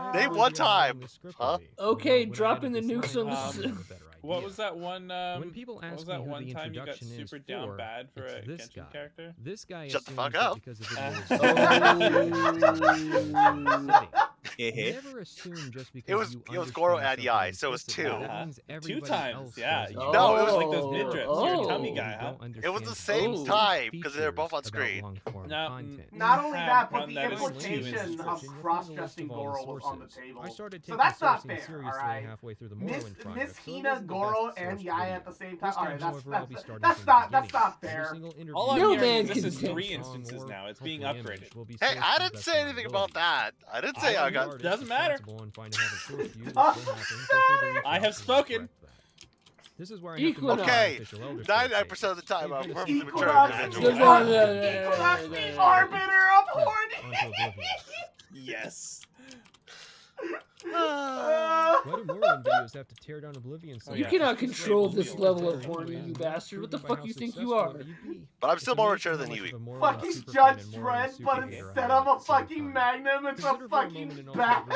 decided Name the one idea of having time. this script Huh? will be. Okay, When I dropping added the this nukes line, on I the thought it was a better What idea. was that one? When people What ask was me that who one the time you got introduction is super down for, bad for it's a this Genshin guy. character? This guy Shut the assumes fuck that up. because the video is Never assume just because It was you Goro understand and Yai, something so it was implicitly, two. that means Two everybody times, else yeah. does You as No, well. it was like those mid drips. You're a tummy guy, huh? It was the understand same basic time because they were both on features screen. about long-form No, content. Not only that, but found the that as two implication instances. of You'll find a list cross-dressing of all the Goro was on the sources. table. I started So taking that's not sourcing fair, seriously alright? halfway through the Miss Morrowind project, so it Hina, wasn't the Goro, best and sourced Yai video. at the same time. This time, Alright, however, I'll be starting that's from the not beginning. fair. Every single interview All I'm No hearing man is this can is tell. 3 instances now. It's being upgraded. Hey, I didn't say anything about that. I didn't say I got. Doesn't matter. I have spoken. This is where I Equinox. Okay, 99% of the time I'm perfectly mature individual. Equinox, the arbiter of horny. Yes. Why do Morrowind videos have to tear down Oblivion so Oh, You yeah. cannot It's just control like this Oblivion. level of horny, you bastard. What the fuck you think you are? But I'm still more mature than you. Fucking Judge Dredd, but instead of a fucking magnum, it's a fucking bat.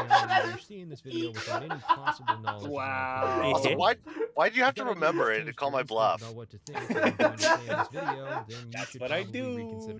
Wow. Also, why do you have to remember it to call my bluff? That's what I do.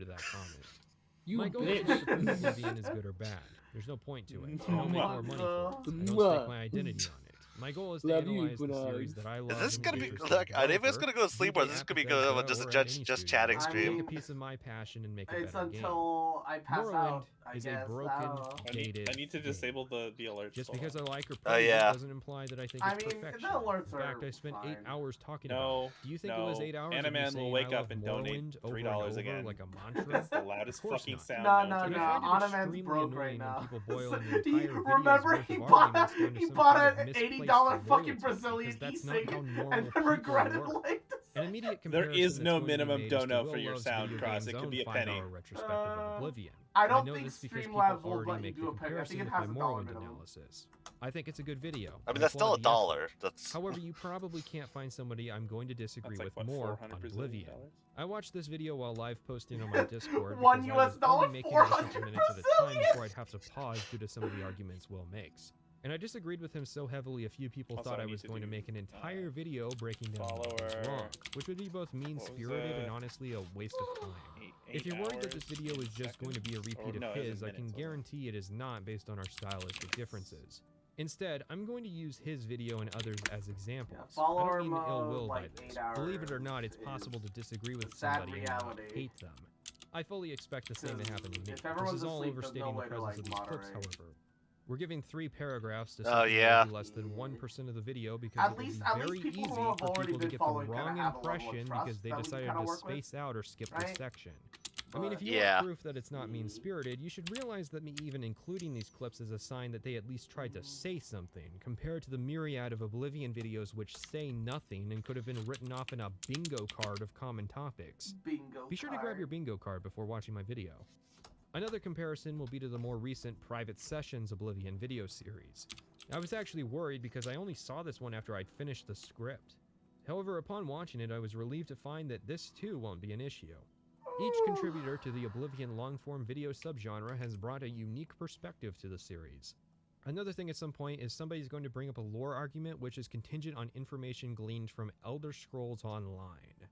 You My goal is bitch. not to prove Oblivion is good or bad. There's no point to it. I don't make more money for it. I don't Mwah. stake my identity on it. My goal is to Love you, analyze the Equinox. series that I love. Is this and gonna the be interesting like? Are they gonna go to sleep, or is be this gonna be apathetic good? Just or a at just any just studio. chatting I stream. mean, Take a piece of my passion and make a It's better game. until I pass Morrowind out, I is guess. a broken, I don't know. dated I need to game. disable the alerts. Just Hold because I on. like or Oh, praise yeah. it doesn't imply that I think I it's mean, the perfection. alerts In fact, are I spent fine. 8 hours talking about No, it. Do you think no. it was 8 hours of me Animan will saying wake I up love and donate Morrowind over $3 and over again. like a mantra? That's the loudest Of course fucking not. sound. No, known no, to And me. I find it Anaman's extremely broke annoying right now. when people boil an He- entire video's remember worth he of bought arguments a down to he some bought kind of an misplaced $80 fucking loyalty, Brazilian because that's not e-cig how normal and then people regretted work. later. An immediate There comparison is that's no going to be minimum made is to dono Will for your Love's sound, video Cross. game's It could own be a 5-hour penny. retrospective of Oblivion. I don't know think this because people Streamlabs will already let you make do the a penny. I comparison think it with has my a dollar Morrowind minimum. analysis. I think it's a good video. I mean, I that's still applaud $1. the effort. That's However, you probably can't find somebody I'm going to disagree That's like, with what, more 400 on Brazilian Oblivion. dollars? I watched this video while live posting on my Discord $1 because I was US only making it a couple 400 minutes at a time before I'd have to pause due to some of the arguments Will makes. And I disagreed with him so heavily a few people Also, thought I I need was to going to do, make an entire video breaking down what was follower. wrong, which would be both mean-spirited and honestly a waste of time. If you're worried that this video is just going to be a repeat of his, I can guarantee it is not based on our stylistic differences. Instead, I'm going to use his video and others as examples. I follower don't mean ill mode, will by like, this. 8 hours Believe it or not, it's is possible to disagree with the sad somebody and not reality. hate them. I fully expect the same to happen to me. If This everyone's is all asleep, there's no overstating the way to, presence like, of these clips, moderate. however. We're giving 3 paragraphs to Oh, something yeah. that will be less than 1% of the video because it will be very easy people who have for already people to been get the following wrong kinda have a level of impression trust because they that we decided kinda to work with, space out or skip this right? section. I mean, if you Yeah. want proof that it's not mean-spirited, you should realize that me even including these clips is a sign that they at least tried to say something, compared to the myriad of Oblivion videos which say nothing and could have been written off in a bingo card of common topics. Bingo Be sure to grab your bingo card before watching my video. Another comparison will be to the more recent Private Sessions Oblivion video series. I was actually worried because I only saw this one after I'd finished the script. However, upon watching it, I was relieved to find that this too won't be an issue. Each contributor to the Oblivion long-form video subgenre has brought a unique perspective to the series. Another thing at some point is somebody's going to bring up a lore argument which is contingent on information gleaned from Elder Scrolls Online.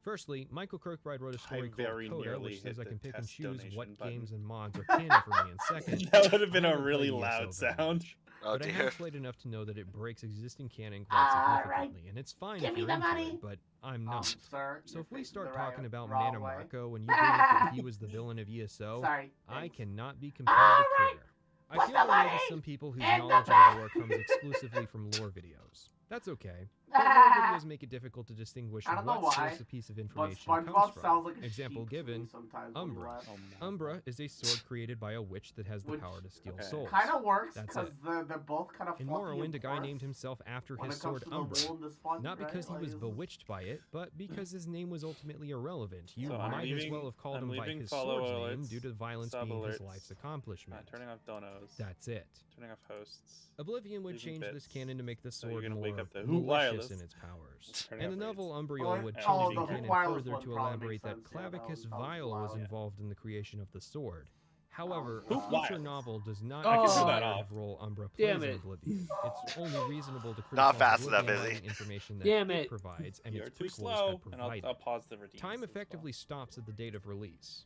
Firstly, Michael Kirkbride wrote a story called very Coda, nearly which says hit I can the pick and test choose donation what button. games and mods are canon for me, and second, That would have been I a haven't really played loud ESO very sound. much, Oh but I dear. have played enough to know that it breaks existing canon quite significantly, and it's fine Give if me you're the into money. it, but I'm not. Sir, So you're if we facing start the talking about wrong Nana way. Marco and you believe that he was the villain of ESO, Sorry. I thanks. cannot be compelled to care. I Put feel the there may be money some people whose in the knowledge of bag. the lore comes exclusively from lore videos. That's okay. But lore videos make it difficult to distinguish I don't know what why, source a piece of But information SpongeBob comes from. sounds like a Example sheep to me given, sometimes when he Umbra. laughs. Umbra is a sword created by a witch that has the Which power to steal okay. souls. Kind of works That's because it. they're both kind of In Morrowind, a guy named himself after when his it comes sword to the Umbra. wound, the sponge, Not because he right? was Like, bewitched by it, but because his name was ultimately irrelevant. You So I'm might as leaving- well have called I'm him by leaving his follow sword's name alerts, due to violence sub being his alerts. life's accomplishment. Turning off donos. That's it. Turning off hosts. Oblivion would Leaving change this bits. canon to make the So you're sword gonna more wake up the Who malicious Wireless. in its powers. Turning And the off novel rates. Umbriel would And change leaving the Who canon Wireless further one to probably elaborate makes that sense, yeah, that Clavicus was Vile was wild. involved in the creation of the sword. However, Who a future Wireless? novel does not I can turn explore that the off. narrative role Umbra plays Damn in it. Oblivion. It's only reasonable to Not criticize fast enough, Oblivion by is he? the information that Damn it it. provides and You're its too prequels slow, have and I'll provided. pause the redeems Time as well. effectively stops at the date of release.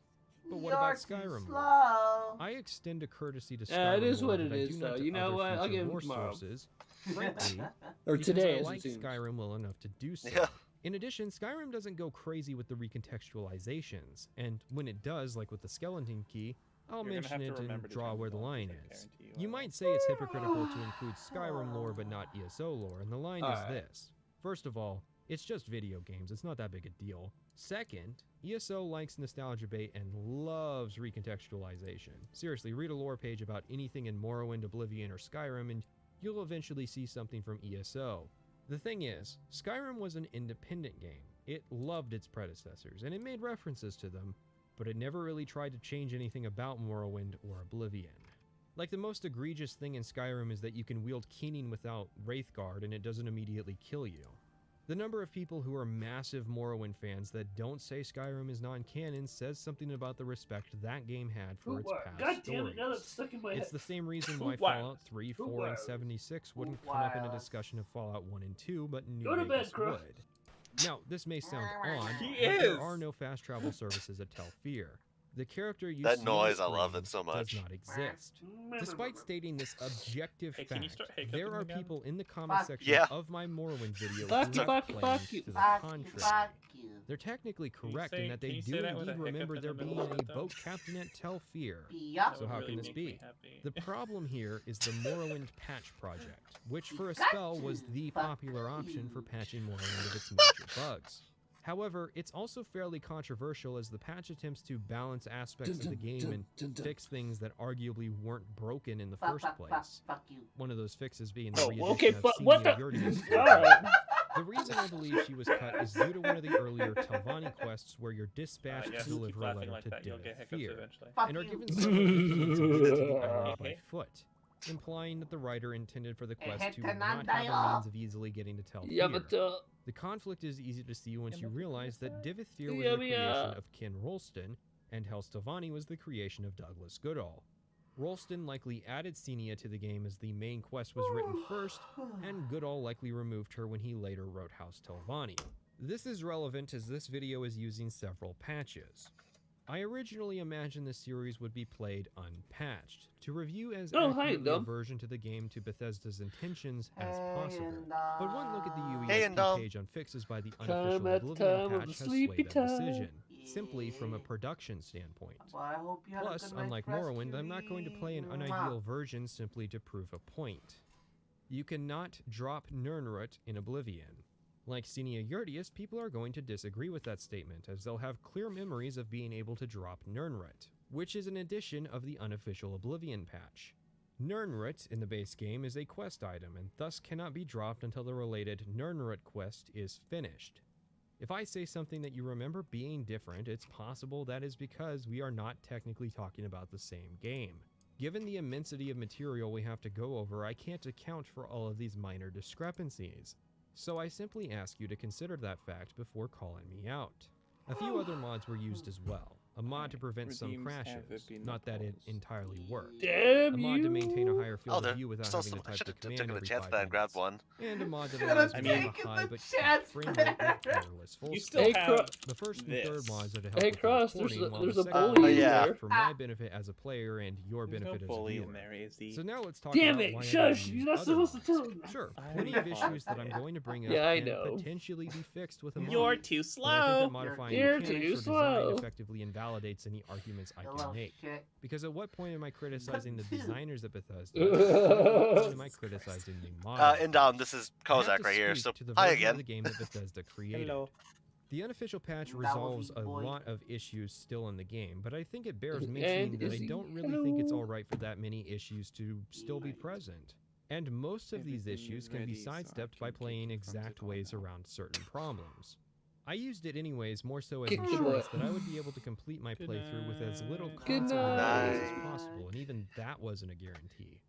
But what about Skyrim lore? Slow. I extend a courtesy to Skyrim Yeah, it is lore what it that I is, do not though. to You know other what? I'll future give him lore tomorrow. sources, frankly, Or because today, I as like it seems. Skyrim well enough to do so. Yeah. In addition, Skyrim doesn't go crazy with the recontextualizations, and when it does, like with the skeleton key, I'll You're gonna mention have to it and remember to draw turn where them the on, line 'cause I is. guarantee You I might won't. say it's hypocritical to include Skyrim lore but not ESO lore, and the line is Alright. this. First of all, it's just video games, it's not that big a deal. Second, ESO likes nostalgia bait and loves recontextualization. Seriously, read a lore page about anything in Morrowind, Oblivion, or Skyrim, and you'll eventually see something from ESO. The thing is, Skyrim was an independent game. It loved its predecessors, and it made references to them, but it never really tried to change anything about Morrowind or Oblivion. Like, the most egregious thing in Skyrim is that you can wield Keening without Wraithguard and it doesn't immediately kill you. The number of people who are massive Morrowind fans that don't say Skyrim is non-canon says something about the respect that game had for its past God damn stories. it, now that's stuck in my head. It's the same reason why Who wires? Fallout 3, Who 4, and wires? 76 wouldn't Who come up in a wires? discussion of Fallout 1 and 2, but New Go to bed, Vegas Crow. would. Now, this may sound odd, He but there is. are no fast travel services at Telfir. The character you That see noise, I on love screen it so much. does not exist. Despite stating this objective Hey, can you fact, start hiccupping there are again? people in the comment Fuck section Yeah. of my Morrowind video Fuck who you, have fuck you, claims fuck you. to the Fuck you, contrary. fuck you. They're technically Can you correct say- in that can they you do say that with a indeed hiccup remember in there the being middle of a it, though? boat captain at Telfir. Yup. So how Really can this make be? me happy. The problem here is the Morrowind patch project, which for a Got spell was to. the Fuck popular option you. for patching Morrowind of its major bugs. However, it's also fairly controversial as the patch attempts to balance aspects of the game and fix things that arguably weren't broken in the Fuck, first fuck, fuck, place. fuck you. One of those fixes being the Oh, re-edition okay, of what the? Senior Yurdi's Alright. The reason I believe she was cut is due to one of the earlier Telvanni quests where you're dispatched Yes, to keep deliver a laughing letter like to that, you'll get Divith hiccups Fear, eventually. Fuck and are you. given several hints to get to the island by Okay. foot, implying that the writer intended for the quest to Hete not have a Nandayo. means of easily getting to Telfir. Yeah, but The conflict is easy to see once you realize that Divith Fear was Yeah, the but, creation yeah. of Ken Rolston, and Hel's Telvanni was the creation of Douglas Goodall. Rolston likely added Senia to the game as the main quest was written first, and Goodall likely removed her when he later wrote House Telvanni. This is relevant as this video is using several patches. I originally imagined this series would be played unpatched, to review as Oh, hi, accurately a Dom. version to the game to Bethesda's intentions as Hey, possible. and, But one look at the Hey, UESP and, Dom. page on fixes by the Come unofficial at the Oblivion time of patch the has sleepy swayed that time. decision, simply from a production standpoint. Well, I hope you had a Plus, good night's unlike rest, Morrowind, I'm not going to play an Cutie. unideal version simply to prove a point. You cannot drop Nirnroot in Oblivion. Like Senia Yurdius, people are going to disagree with that statement, as they'll have clear memories of being able to drop Nirnroot, which is an addition of the unofficial Oblivion patch. Nirnroot in the base game is a quest item, and thus cannot be dropped until the related Nirnroot quest is finished. If I say something that you remember being different, it's possible that is because we are not technically talking about the same game. Given the immensity of material we have to go over, I can't account for all of these minor discrepancies. So I simply ask you to consider that fact before calling me out. A few other mods were used as well. A mod to prevent some Redeems have crashes, been not that it opposed. entirely worked. Damn A mod to maintain a you. higher Oh, field there. of view without Still having some. to I type should the have command taken a every chance 5 there and grabbed minutes. one. And a mod that Should've allows me to have a taken high the but chance frame rate with there. wireless full You screen. still Hey, have The first and third this. mods are to help Hey, with Cross, the there's recording, while there's the a second bully mod in is there. for my benefit as a player and your There's benefit no as a bully viewer. in there, is he? So now let's talk Damn about it, why I shush, use you're not other supposed to mods. tell me. Sure, I plenty of know. issues that I'm going to bring up Yeah, I can know. potentially be fixed with a mod. You're too But I think slow. that modifying You're mechanics too or design slow. effectively invalidates any arguments I You can little make. shit. Because at what point am I criticizing the designers at Bethesda? And at what point am I criticizing the mod? And this is I have Kozak to right here. speak So to the hi version of the again. game that Bethesda created. Hello. The unofficial patch That was resolves his a boy. lot of issues still in the game, but I think it bears And mentioning that I Izzy, don't really think it's hello. alright for that many issues to still be present. And most of these Everything issues is can be ready, so I sidestepped by can kick playing you from the exact door ways now. around certain problems. I used it anyways, more so as Kick the insurance butt. that I would be able to complete my Good playthrough with as little night. Good console delays as night. possible, and even that wasn't a guarantee.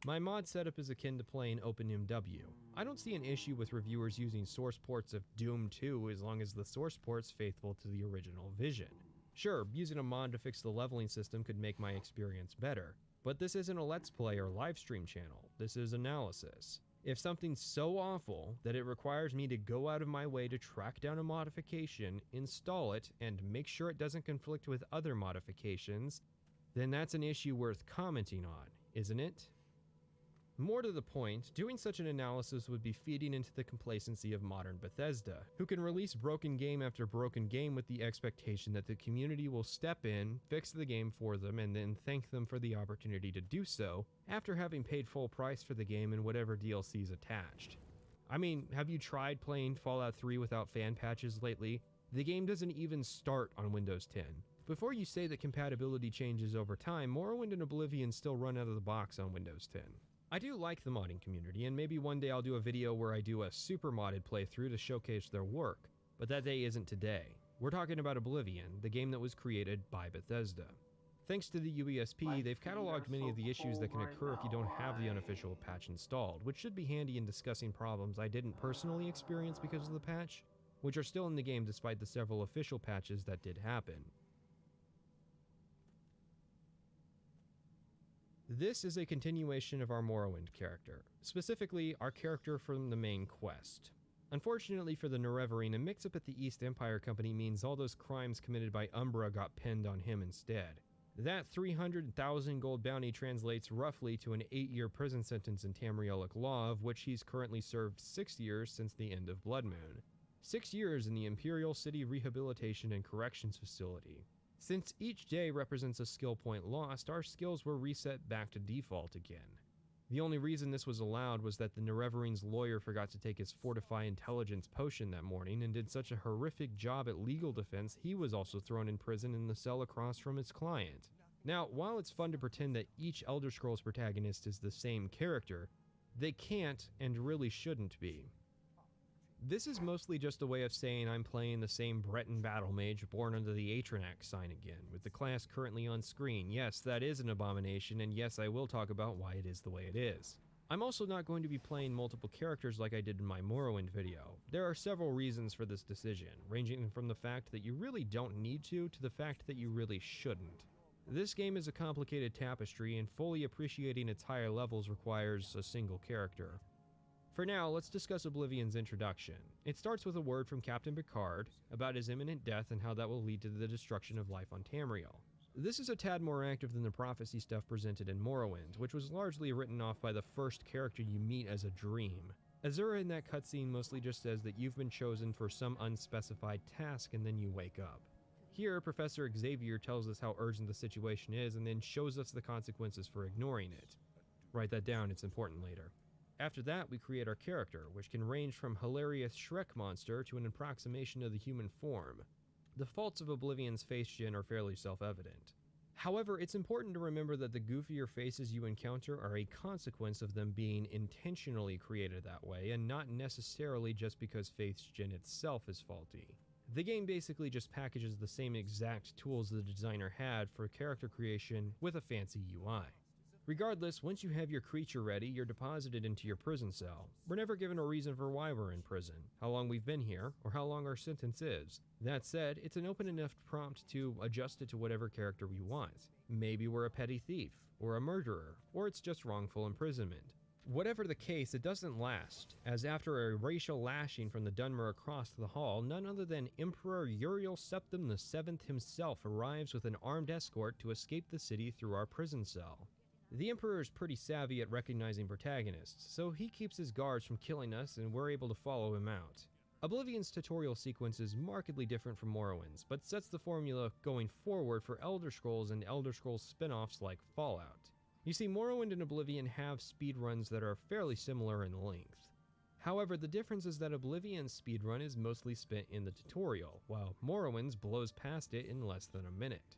My mod setup is akin to playing OpenMW. I don't see an issue with reviewers using source ports of Doom 2 as long as the source port's faithful to the original vision. Sure, using a mod to fix the leveling system could make my experience better, but this isn't a Let's Play or live stream channel, this is analysis. If something's so awful that it requires me to go out of my way to track down a modification, install it, and make sure it doesn't conflict with other modifications, then that's an issue worth commenting on, isn't it? More to the point, doing such an analysis would be feeding into the complacency of modern Bethesda, who can release broken game after broken game with the expectation that the community will step in, fix the game for them, and then thank them for the opportunity to do so, after having paid full price for the game and whatever DLCs attached. I mean, have you tried playing Fallout 3 without fan patches lately? The game doesn't even start on Windows 10. Before you say that compatibility changes over time, Morrowind and Oblivion still run out of the box on Windows 10. I do like the modding community, and maybe one day I'll do a video where I do a super modded playthrough to showcase their work, but that day isn't today. We're talking about Oblivion, the game that was created by Bethesda. Thanks to the UESP, they've cataloged many of the issues that can occur if you don't have the unofficial patch installed, which should be handy in discussing problems I didn't personally experience because of the patch, which are still in the game despite the several official patches that did happen. This is a continuation of our Morrowind character, specifically our character from the main quest. Unfortunately for the Nerevarine, a mix-up at the East Empire Company means all those crimes committed by Umbra got pinned on him instead. That 300,000 gold bounty translates roughly to an 8-year prison sentence in Tamrielic law, of which he's currently served 6 years since the end of Blood Moon. 6 years in the Imperial City Rehabilitation and Corrections Facility. Since each day represents a skill point lost, our skills were reset back to default again. The only reason this was allowed was that the Nerevarine's lawyer forgot to take his Fortify Intelligence potion that morning and did such a horrific job at legal defense he was also thrown in prison in the cell across from his client. Now, while it's fun to pretend that each Elder Scrolls protagonist is the same character, they can't and really shouldn't be. This is mostly just a way of saying I'm playing the same Breton battle mage born under the Atronax sign again, with the class currently on screen. Yes, that is an abomination, and yes, I will talk about why it is the way it is. I'm also not going to be playing multiple characters like I did in my Morrowind video. There are several reasons for this decision, ranging from the fact that you really don't need to the fact that you really shouldn't. This game is a complicated tapestry, and fully appreciating its higher levels requires a single character. For now, let's discuss Oblivion's introduction. It starts with a word from Captain Picard about his imminent death and how that will lead to the destruction of life on Tamriel. This is a tad more active than the prophecy stuff presented in Morrowind, which was largely written off by the first character you meet as a dream. Azura in that cutscene mostly just says that you've been chosen for some unspecified task and then you wake up. Here, Professor Xavier tells us how urgent the situation is and then shows us the consequences for ignoring it. Write that down, it's important later. After that, we create our character, which can range from hilarious Shrek monster to an approximation of the human form. The faults of Oblivion's face gen are fairly self-evident. However, it's important to remember that the goofier faces you encounter are a consequence of them being intentionally created that way, and not necessarily just because face gen itself is faulty. The game basically just packages the same exact tools the designer had for character creation with a fancy UI. Regardless, once you have your creature ready, you're deposited into your prison cell. We're never given a reason for why we're in prison, how long we've been here, or how long our sentence is. That said, it's an open enough prompt to adjust it to whatever character we want. Maybe we're a petty thief, or a murderer, or it's just wrongful imprisonment. Whatever the case, it doesn't last, as after a racial lashing from the Dunmer across the hall, none other than Emperor Uriel Septim VII himself arrives with an armed escort to escape the city through our prison cell. The Emperor is pretty savvy at recognizing protagonists, so he keeps his guards from killing us and we're able to follow him out. Oblivion's tutorial sequence is markedly different from Morrowind's, but sets the formula going forward for Elder Scrolls and Elder Scrolls spin-offs like Fallout. You see, Morrowind and Oblivion have speedruns that are fairly similar in length. However, the difference is that Oblivion's speedrun is mostly spent in the tutorial, while Morrowind's blows past it in less than a minute.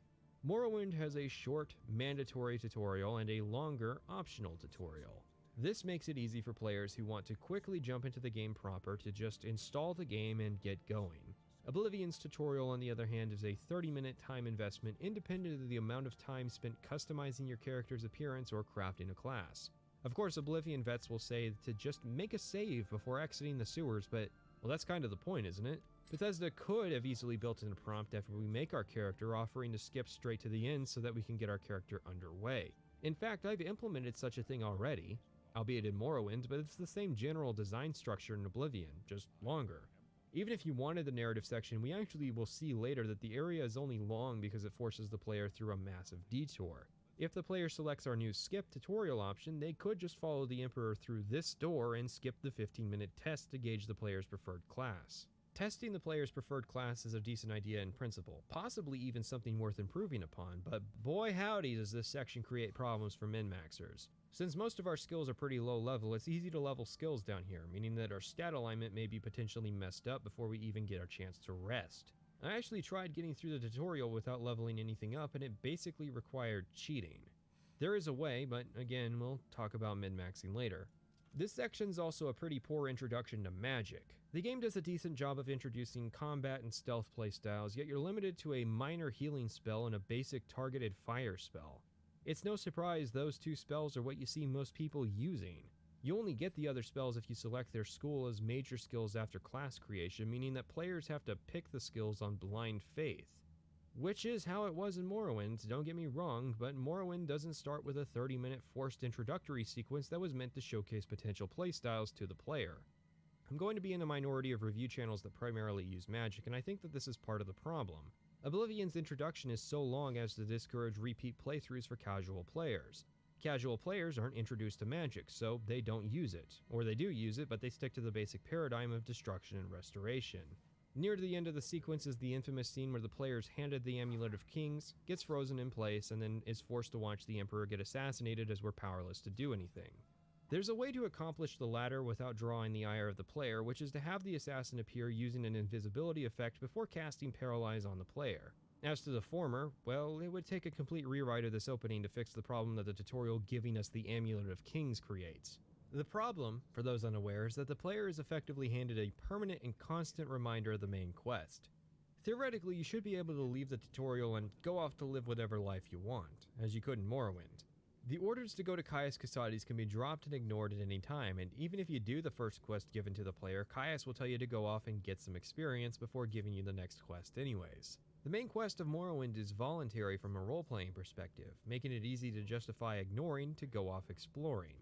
Morrowind has a short, mandatory tutorial and a longer, optional tutorial. This makes it easy for players who want to quickly jump into the game proper to just install the game and get going. Oblivion's tutorial, on the other hand, is a 30-minute time investment independent of the amount of time spent customizing your character's appearance or crafting a class. Of course, Oblivion vets will say to just make a save before exiting the sewers, but, well, that's kind of the point, isn't it? Bethesda could have easily built in a prompt after we make our character offering to skip straight to the end so that we can get our character underway. In fact, I've implemented such a thing already. albeit in Morrowind, but it's the same general design structure in Oblivion, just longer. Even if you wanted the narrative section, we actually will see later that the area is only long because it forces the player through a massive detour. If the player selects our new skip tutorial option, they could just follow the Emperor through this door and skip the 15-minute test to gauge the player's preferred class. Testing the player's preferred class is a decent idea in principle, possibly even something worth improving upon, but boy howdy does this section create problems for min-maxers. Since most of our skills are pretty low level, it's easy to level skills down here, meaning that our stat alignment may be potentially messed up before we even get our chance to rest. I actually tried getting through the tutorial without leveling anything up, and it basically required cheating. There is a way, but again, we'll talk about min-maxing later. This section's also a pretty poor introduction to magic. The game does a decent job of introducing combat and stealth playstyles, yet you're limited to a minor healing spell and a basic targeted fire spell. It's no surprise those two spells are what you see most people using. You only get the other spells if you select their school as major skills after class creation, meaning that players have to pick the skills on blind faith. Which is how it was in Morrowind, don't get me wrong, but Morrowind doesn't start with a 30-minute forced introductory sequence that was meant to showcase potential playstyles to the player. I'm going to be in a minority of review channels that primarily use magic, and I think that this is part of the problem. Oblivion's introduction is so long as to discourage repeat playthroughs for casual players. Casual players aren't introduced to magic, so they don't use it. Or they do use it, but they stick to the basic paradigm of destruction and restoration. Near to the end of the sequence is the infamous scene where the player is handed the Amulet of Kings, gets frozen in place, and then is forced to watch the Emperor get assassinated as we're powerless to do anything. There's a way to accomplish the latter without drawing the ire of the player, which is to have the assassin appear using an invisibility effect before casting Paralyze on the player. As to the former, well, it would take a complete rewrite of this opening to fix the problem that the tutorial giving us the Amulet of Kings creates. The problem, for those unaware, is that the player is effectively handed a permanent and constant reminder of the main quest. Theoretically, you should be able to leave the tutorial and go off to live whatever life you want, as you could in Morrowind. The orders to go to Caius Casades can be dropped and ignored at any time, and even if you do the first quest given to the player, Caius will tell you to go off and get some experience before giving you the next quest anyways. The main quest of Morrowind is voluntary from a role-playing perspective, making it easy to justify ignoring to go off exploring.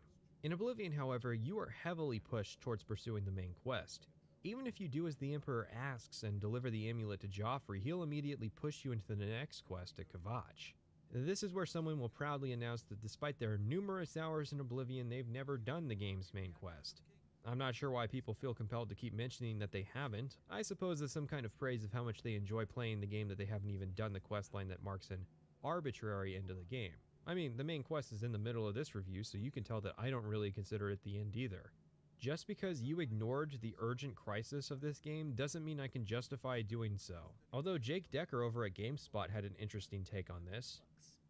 In Oblivion, however, you are heavily pushed towards pursuing the main quest. Even if you do as the Emperor asks and deliver the amulet to Joffrey, he'll immediately push you into the next quest at Kvatch. This is where someone will proudly announce that despite their numerous hours in Oblivion, they've never done the game's main quest. I'm not sure why people feel compelled to keep mentioning that they haven't. I suppose it's some kind of praise of how much they enjoy playing the game that they haven't even done the questline that marks an arbitrary end of the game. I mean, the main quest is in the middle of this review, so you can tell that I don't really consider it the end either. Just because you ignored the urgent crisis of this game doesn't mean I can justify doing so. Although Jake Decker over at GameSpot had an interesting take on this.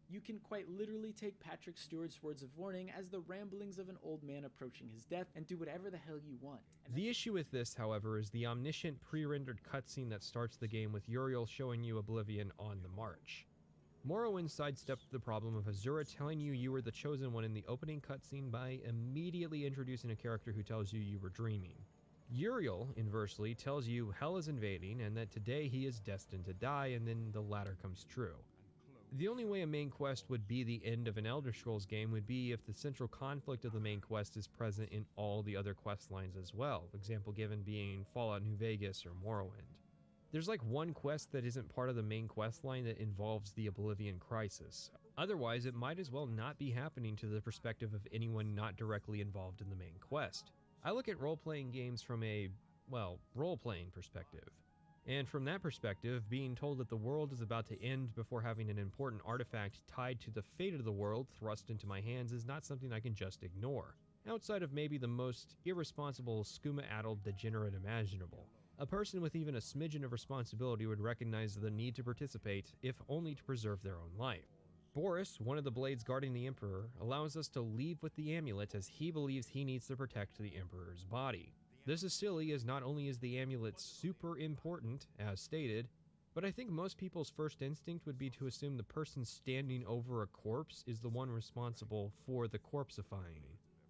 You can quite literally take Patrick Stewart's words of warning as the ramblings of an old man approaching his death and do whatever the hell you want. The issue with this, however, is the omniscient pre-rendered cutscene that starts the game with Uriel showing you Oblivion on the march. Morrowind sidestepped the problem of Azura telling you were the chosen one in the opening cutscene by immediately introducing a character who tells you were dreaming. Uriel, inversely, tells you hell is invading and that today he is destined to die, and then the latter comes true. The only way a main quest would be the end of an Elder Scrolls game would be if the central conflict of the main quest is present in all the other quest lines as well, example given being Fallout New Vegas or Morrowind. There's like one quest that isn't part of the main quest line that involves the Oblivion crisis. Otherwise, it might as well not be happening to the perspective of anyone not directly involved in the main quest. I look at role-playing games from a, well, role-playing perspective. And from that perspective, being told that the world is about to end before having an important artifact tied to the fate of the world thrust into my hands is not something I can just ignore, outside of maybe the most irresponsible, skooma-addled degenerate imaginable. A person with even a smidgen of responsibility would recognize the need to participate, if only to preserve their own life. Boris, one of the blades guarding the Emperor, allows us to leave with the amulet as he believes he needs to protect the Emperor's body. This is silly, as not only is the amulet super important, as stated, but I think most people's first instinct would be to assume the person standing over a corpse is the one responsible for the corpseifying,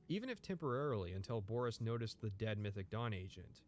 even if temporarily until Boris noticed the dead Mythic Dawn agent.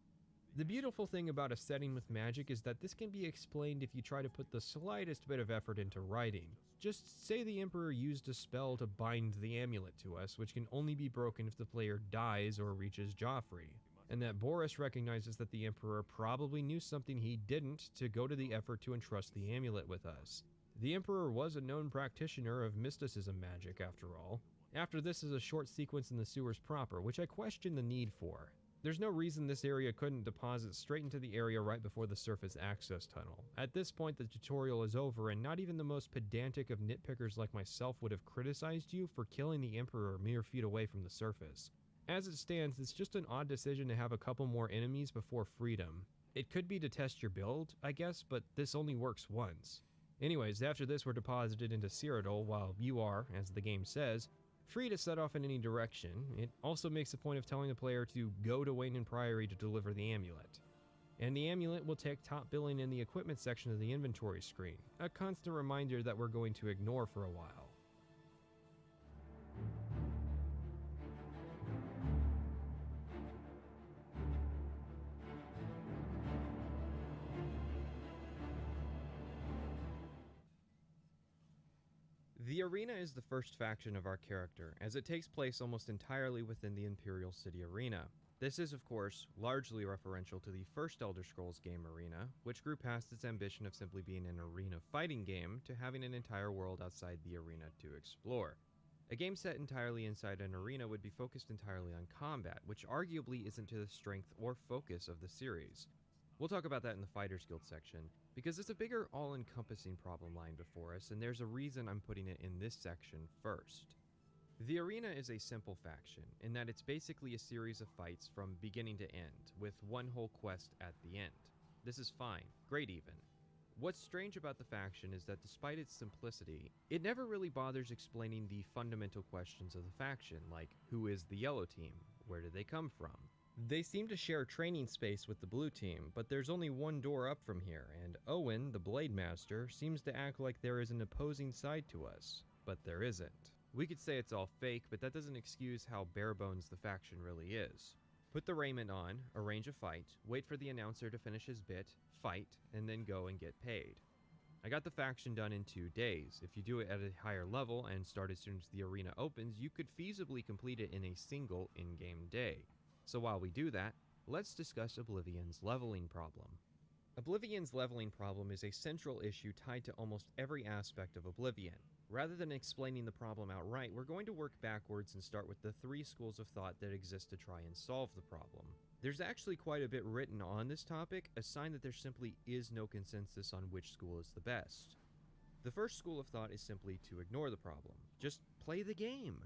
The beautiful thing about a setting with magic is that this can be explained if you try to put the slightest bit of effort into writing. Just say the Emperor used a spell to bind the amulet to us, which can only be broken if the player dies or reaches Joffrey, and that Boris recognizes that the Emperor probably knew something he didn't to go to the effort to entrust the amulet with us. The Emperor was a known practitioner of mysticism magic, after all. After this is a short sequence in the sewers proper, which I question the need for. There's no reason this area couldn't deposit straight into the area right before the surface access tunnel. At this point, the tutorial is over, and not even the most pedantic of nitpickers like myself would have criticized you for killing the Emperor mere feet away from the surface. As it stands, it's just an odd decision to have a couple more enemies before freedom. It could be to test your build, I guess, but this only works once. Anyways, after this we're deposited into Cyrodiil, while you are, as the game says, free to set off in any direction. It also makes a point of telling the player to go to Wayne and Priory to deliver the amulet. And the amulet will take top billing in the equipment section of the inventory screen, a constant reminder that we're going to ignore for a while. The arena is the first faction of our character, as it takes place almost entirely within the Imperial City arena. This is, of course, largely referential to the first Elder Scrolls game Arena, which grew past its ambition of simply being an arena fighting game to having an entire world outside the arena to explore. A game set entirely inside an arena would be focused entirely on combat, which arguably isn't to the strength or focus of the series. We'll talk about that in the Fighters Guild section, because it's a bigger all-encompassing problem lying before us, and there's a reason I'm putting it in this section first. The arena is a simple faction, in that it's basically a series of fights from beginning to end, with one whole quest at the end. This is fine, great even. What's strange about the faction is that despite its simplicity, it never really bothers explaining the fundamental questions of the faction, like who is the yellow team, where did they come from? They seem to share training space with the blue team, but there's only one door up from here, and Owen, the Blade Master, seems to act like there is an opposing side to us, but there isn't. We could say it's all fake, but that doesn't excuse how bare bones the faction really is. Put the raiment on, arrange a fight, wait for the announcer to finish his bit, fight, and then go and get paid. I got the faction done in 2 days. If you do it at a higher level and start as soon as the arena opens, you could feasibly complete it in a single in-game day. So while we do that, let's discuss Oblivion's leveling problem. Oblivion's leveling problem is a central issue tied to almost every aspect of Oblivion. Rather than explaining the problem outright, we're going to work backwards and start with the 3 schools of thought that exist to try and solve the problem. There's actually quite a bit written on this topic, a sign that there simply is no consensus on which school is the best. The first school of thought is simply to ignore the problem. Just play the game.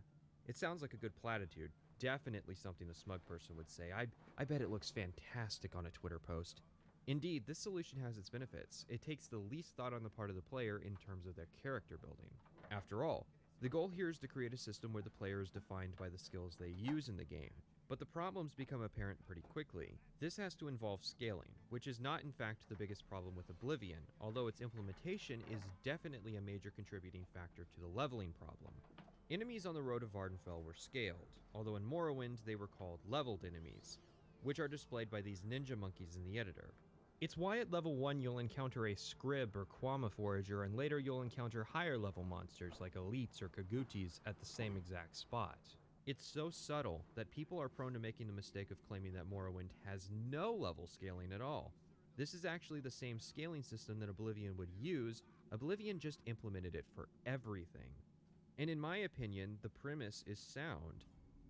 It sounds like a good platitude. Definitely something a smug person would say. I bet it looks fantastic on a Twitter post. Indeed, this solution has its benefits. It takes the least thought on the part of the player in terms of their character building. After all, the goal here is to create a system where the player is defined by the skills they use in the game. But the problems become apparent pretty quickly. This has to involve scaling, which is not in fact the biggest problem with Oblivion, although its implementation is definitely a major contributing factor to the leveling problem. Enemies on the road of Vardenfell were scaled, although in Morrowind they were called leveled enemies, which are displayed by these ninja monkeys in the editor. It's why at level 1 you'll encounter a Scrib or Quama Forager, and later you'll encounter higher level monsters like Elites or Kagutis at the same exact spot. It's so subtle that people are prone to making the mistake of claiming that Morrowind has no level scaling at all. This is actually the same scaling system that Oblivion would use. Oblivion just implemented it for everything. And in my opinion, the premise is sound.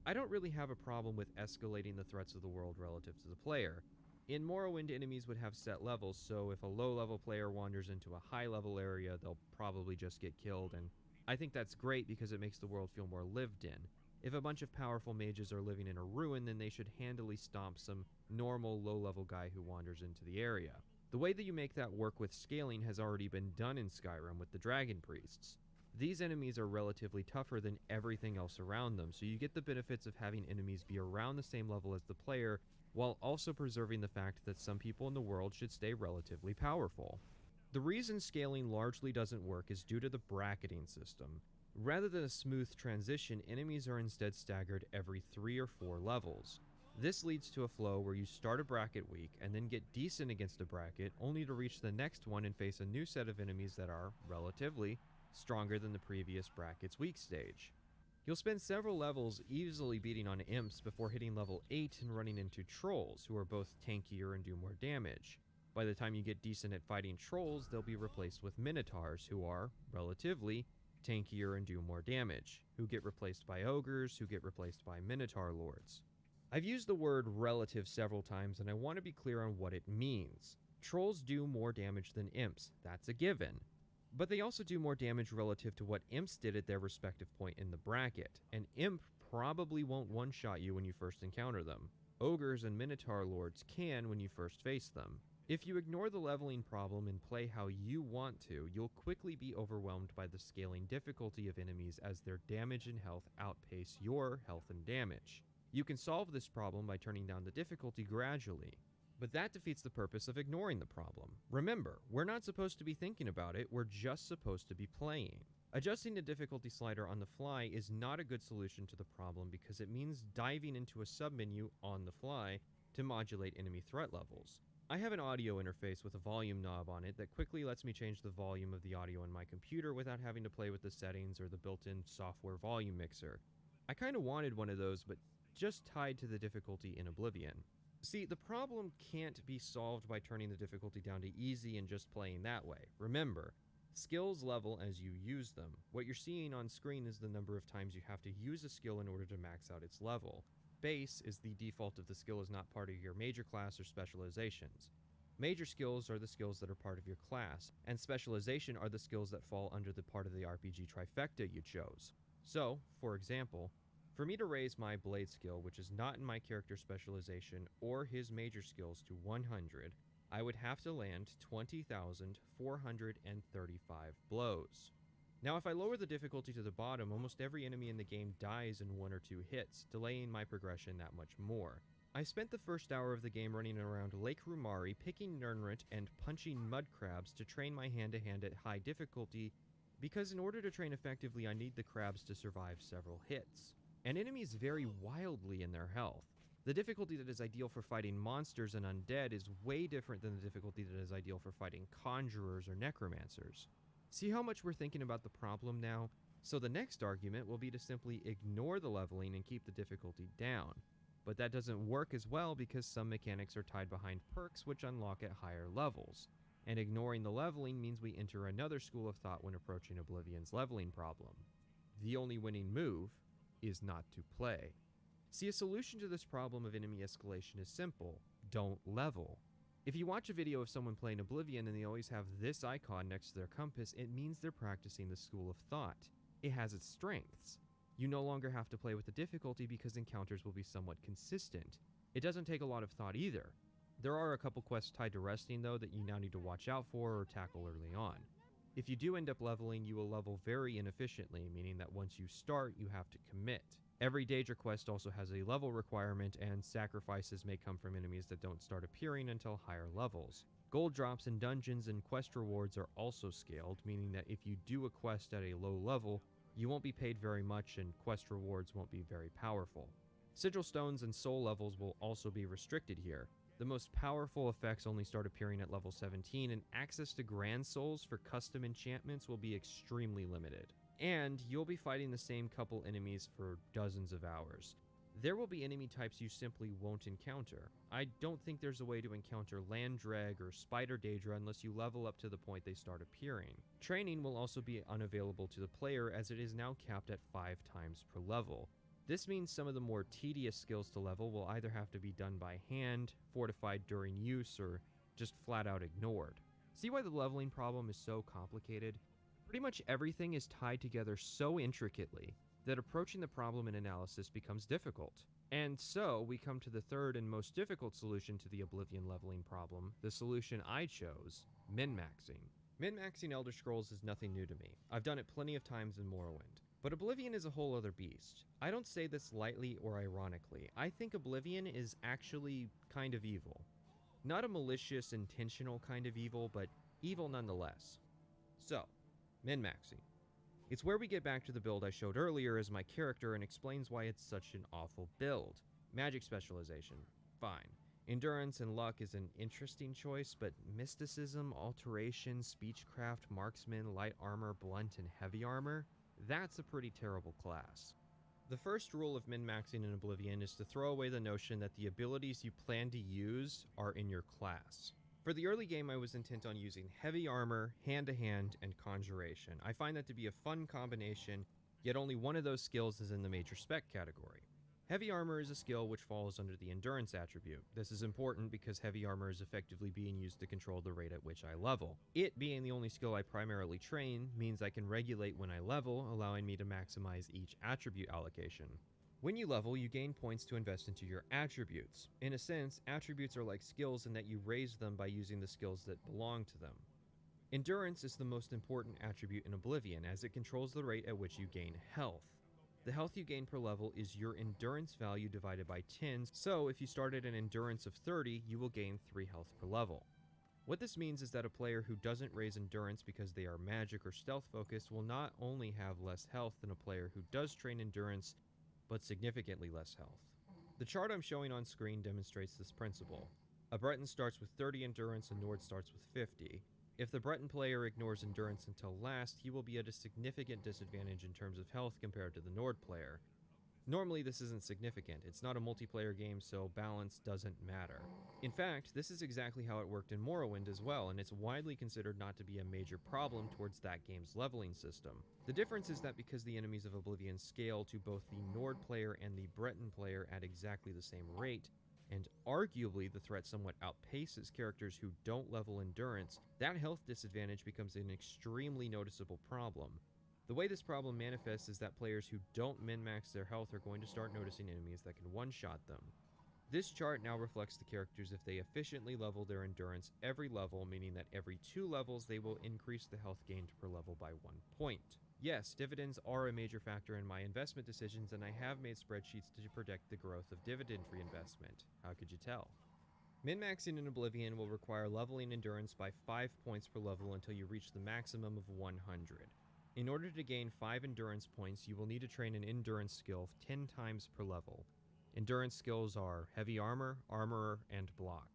I don't really have a problem with escalating the threats of the world relative to the player. In Morrowind, enemies would have set levels, so if a low-level player wanders into a high-level area, they'll probably just get killed, and I think that's great because it makes the world feel more lived in. If a bunch of powerful mages are living in a ruin, then they should handily stomp some normal low-level guy who wanders into the area. The way that you make that work with scaling has already been done in Skyrim with the Dragon Priests. These enemies are relatively tougher than everything else around them, so you get the benefits of having enemies be around the same level as the player, while also preserving the fact that some people in the world should stay relatively powerful. The reason scaling largely doesn't work is due to the bracketing system. Rather than a smooth transition, enemies are instead staggered every 3 or 4 levels. This leads to a flow where you start a bracket weak and then get decent against a bracket, only to reach the next one and face a new set of enemies that are, relatively, stronger than the previous bracket's weak stage. You'll spend several levels easily beating on imps before hitting level 8 and running into trolls, who are both tankier and do more damage. By the time you get decent at fighting trolls, they'll be replaced with minotaurs, who are, relatively, tankier and do more damage, who get replaced by ogres, who get replaced by minotaur lords. I've used the word relative several times, and I want to be clear on what it means. Trolls do more damage than imps, that's a given. But they also do more damage relative to what imps did at their respective point in the bracket. An imp probably won't one-shot you when you first encounter them. Ogres and minotaur lords can when you first face them. If you ignore the leveling problem and play how you want to, you'll quickly be overwhelmed by the scaling difficulty of enemies as their damage and health outpace your health and damage. You can solve this problem by turning down the difficulty gradually, but that defeats the purpose of ignoring the problem. Remember, we're not supposed to be thinking about it, we're just supposed to be playing. Adjusting the difficulty slider on the fly is not a good solution to the problem because it means diving into a submenu on the fly to modulate enemy threat levels. I have an audio interface with a volume knob on it that quickly lets me change the volume of the audio in my computer without having to play with the settings or the built-in software volume mixer. I kinda wanted one of those, but just tied to the difficulty in Oblivion. See, the problem can't be solved by turning the difficulty down to easy and just playing that way. Remember, skills level as you use them. What you're seeing on screen is the number of times you have to use a skill in order to max out its level. Base is the default if the skill is not part of your major class or specializations. Major skills are the skills that are part of your class, and specialization are the skills that fall under the part of the RPG trifecta you chose. So, for example, for me to raise my blade skill, which is not in my character specialization or his major skills, to 100, I would have to land 20,435 blows. Now, if I lower the difficulty to the bottom, almost every enemy in the game dies in 1 or 2 hits, delaying my progression that much more. I spent the first hour of the game running around Lake Rumari, picking Nernrit and punching mud crabs to train my hand-to-hand at high difficulty, because in order to train effectively, I need the crabs to survive several hits. And enemies vary wildly in their health. The difficulty that is ideal for fighting monsters and undead is way different than the difficulty that is ideal for fighting conjurers or necromancers. See how much we're thinking about the problem now? So the next argument will be to simply ignore the leveling and keep the difficulty down. But that doesn't work as well because some mechanics are tied behind perks which unlock at higher levels. And ignoring the leveling means we enter another school of thought when approaching Oblivion's leveling problem. The only winning move is not to play. See, a solution to this problem of enemy escalation is simple: don't level. If you watch a video of someone playing Oblivion and they always have this icon next to their compass, it means they're practicing the school of thought. It has its strengths. You no longer have to play with the difficulty because encounters will be somewhat consistent. It doesn't take a lot of thought either. There are a couple quests tied to resting though that you now need to watch out for or tackle early on. If you do end up leveling, you will level very inefficiently, meaning that once you start, you have to commit. Every Daedra quest also has a level requirement, and sacrifices may come from enemies that don't start appearing until higher levels. Gold drops in dungeons and quest rewards are also scaled, meaning that if you do a quest at a low level, you won't be paid very much and quest rewards won't be very powerful. Sigil stones and soul levels will also be restricted here. The most powerful effects only start appearing at level 17, and access to Grand Souls for custom enchantments will be extremely limited. And you'll be fighting the same couple enemies for dozens of hours. There will be enemy types you simply won't encounter. I don't think there's a way to encounter Landdrag or Spider Daedra unless you level up to the point they start appearing. Training will also be unavailable to the player as it is now capped at 5 times per level. This means some of the more tedious skills to level will either have to be done by hand, fortified during use, or just flat out ignored. See why the leveling problem is so complicated? Pretty much everything is tied together so intricately that approaching the problem in analysis becomes difficult. And so we come to the third and most difficult solution to the Oblivion leveling problem, the solution I chose: min-maxing. Min-maxing Elder Scrolls is nothing new to me. I've done it plenty of times in Morrowind. But Oblivion is a whole other beast. I don't say this lightly or ironically. I think Oblivion is actually kind of evil. Not a malicious, intentional kind of evil, but evil nonetheless. So, min-maxing. It's where we get back to the build I showed earlier as my character and explains why it's such an awful build. Magic specialization, fine. Endurance and luck is an interesting choice, but mysticism, alteration, speechcraft, marksman, light armor, blunt, and heavy armor? That's a pretty terrible class. The first rule of min-maxing in Oblivion is to throw away the notion that the abilities you plan to use are in your class. For the early game, I was intent on using heavy armor, hand-to-hand, and conjuration. I find that to be a fun combination, yet only one of those skills is in the major spec category. Heavy armor is a skill which falls under the endurance attribute. This is important because heavy armor is effectively being used to control the rate at which I level. It being the only skill I primarily train means I can regulate when I level, allowing me to maximize each attribute allocation. When you level, you gain points to invest into your attributes. In a sense, attributes are like skills in that you raise them by using the skills that belong to them. Endurance is the most important attribute in Oblivion, as it controls the rate at which you gain health. The health you gain per level is your endurance value divided by 10, so if you start at an endurance of 30, you will gain 3 health per level. What this means is that a player who doesn't raise endurance because they are magic or stealth focused will not only have less health than a player who does train endurance, but significantly less health. The chart I'm showing on screen demonstrates this principle. A Breton starts with 30 endurance and Nord starts with 50. If the Breton player ignores endurance until last, he will be at a significant disadvantage in terms of health compared to the Nord player. Normally this isn't significant, it's not a multiplayer game, so balance doesn't matter. In fact, this is exactly how it worked in Morrowind as well, and it's widely considered not to be a major problem towards that game's leveling system. The difference is that because the enemies of Oblivion scale to both the Nord player and the Breton player at exactly the same rate, and arguably the threat somewhat outpaces characters who don't level endurance, that health disadvantage becomes an extremely noticeable problem. The way this problem manifests is that players who don't min-max their health are going to start noticing enemies that can one-shot them. This chart now reflects the characters if they efficiently level their endurance every level, meaning that every 2 levels they will increase the health gained per level by 1 point. Yes, dividends are a major factor in my investment decisions, and I have made spreadsheets to predict the growth of dividend reinvestment. How could you tell? Min-maxing in Oblivion will require leveling endurance by 5 points per level until you reach the maximum of 100. In order to gain 5 endurance points, you will need to train an endurance skill 10 times per level. Endurance skills are heavy armor, armorer, and block.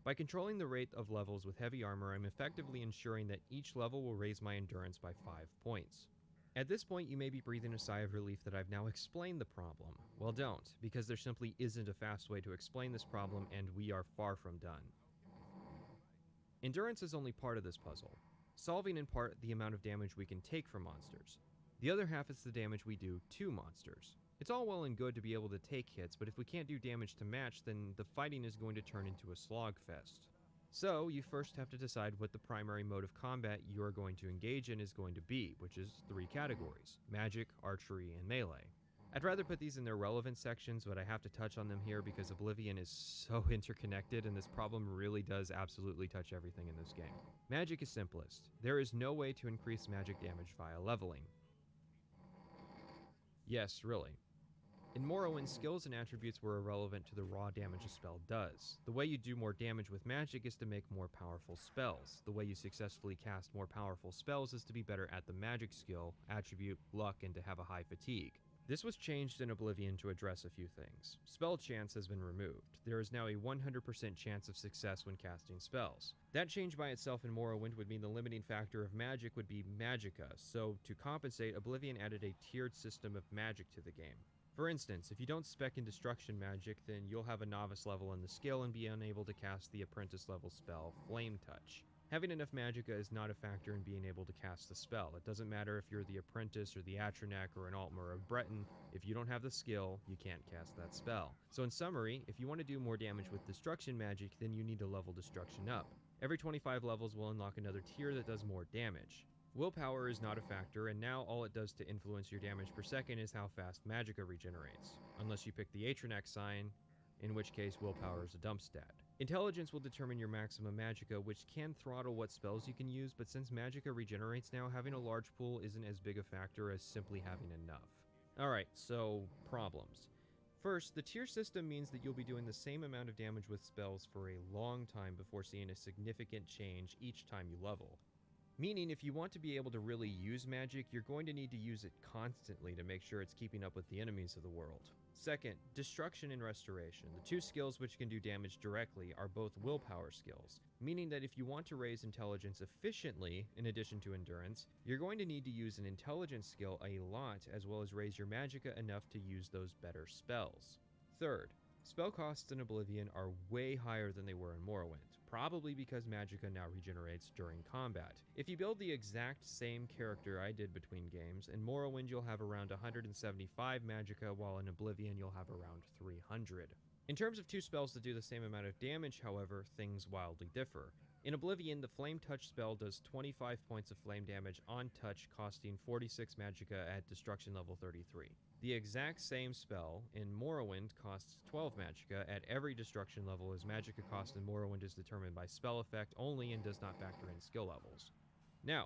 By controlling the rate of levels with heavy armor, I'm effectively ensuring that each level will raise my endurance by 5 points. At this point, you may be breathing a sigh of relief that I've now explained the problem. Well, don't, because there simply isn't a fast way to explain this problem, and we are far from done. Endurance is only part of this puzzle, solving in part the amount of damage we can take from monsters. The other half is the damage we do to monsters. It's all well and good to be able to take hits, but if we can't do damage to match, then the fighting is going to turn into a slogfest. So, you first have to decide what the primary mode of combat you're going to engage in is going to be, which is 3 categories: magic, archery, and melee. I'd rather put these in their relevant sections, but I have to touch on them here because Oblivion is so interconnected and this problem really does absolutely touch everything in this game. Magic is simplest. There is no way to increase magic damage via leveling. Yes, really. In Morrowind, skills and attributes were irrelevant to the raw damage a spell does. The way you do more damage with magic is to make more powerful spells. The way you successfully cast more powerful spells is to be better at the magic skill, attribute, luck, and to have a high fatigue. This was changed in Oblivion to address a few things. Spell chance has been removed. There is now a 100% chance of success when casting spells. That change by itself in Morrowind would mean the limiting factor of magic would be magicka, so to compensate, Oblivion added a tiered system of magic to the game. For instance, if you don't spec in destruction magic, then you'll have a novice level in the skill and be unable to cast the apprentice level spell, Flame Touch. Having enough magicka is not a factor in being able to cast the spell. It doesn't matter if you're the apprentice or the Atronach or an Altmer or a Breton, if you don't have the skill, you can't cast that spell. So in summary, if you want to do more damage with destruction magic, then you need to level destruction up. Every 25 levels will unlock another tier that does more damage. Willpower is not a factor, and now all it does to influence your damage per second is how fast magicka regenerates. Unless you pick the Atronach sign, in which case willpower is a dump stat. Intelligence will determine your maximum magicka, which can throttle what spells you can use, but since magicka regenerates now, having a large pool isn't as big a factor as simply having enough. Alright, so problems. First, the tier system means that you'll be doing the same amount of damage with spells for a long time before seeing a significant change each time you level. Meaning, if you want to be able to really use magic, you're going to need to use it constantly to make sure it's keeping up with the enemies of the world. Second, destruction and restoration. The two skills which can do damage directly are both willpower skills, meaning that if you want to raise intelligence efficiently, in addition to endurance, you're going to need to use an intelligence skill a lot, as well as raise your magicka enough to use those better spells. Third, spell costs in Oblivion are way higher than they were in Morrowind, probably because magicka now regenerates during combat. If you build the exact same character I did between games, in Morrowind you'll have around 175 magicka, while in Oblivion you'll have around 300. In terms of two spells that do the same amount of damage, however, things wildly differ. In Oblivion, the Flame Touch spell does 25 points of flame damage on touch, costing 46 magicka at destruction level 33. The exact same spell in Morrowind costs 12 magicka at every destruction level, as magicka cost in Morrowind is determined by spell effect only and does not factor in skill levels. Now,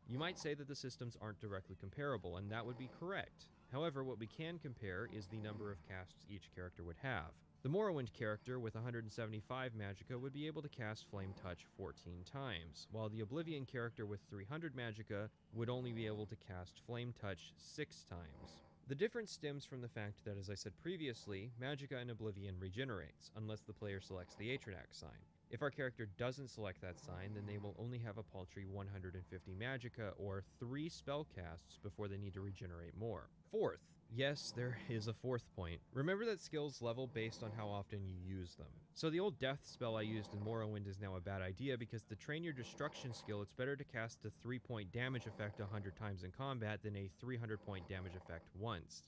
you might say that the systems aren't directly comparable, and that would be correct. However, what we can compare is the number of casts each character would have. The Morrowind character with 175 magicka would be able to cast Flame Touch 14 times, while the Oblivion character with 300 magicka would only be able to cast Flame Touch 6 times. The difference stems from the fact that, as I said previously, magicka in Oblivion regenerates, unless the player selects the Atronax sign. If our character doesn't select that sign, then they will only have a paltry 150 magicka, or 3 spell casts, before they need to regenerate more. Fourth, yes, there is a fourth point. Remember that skills level based on how often you use them. So the old death spell I used in Morrowind is now a bad idea, because to train your destruction skill, it's better to cast a 3-point damage effect 100 times in combat than a 300-point damage effect once.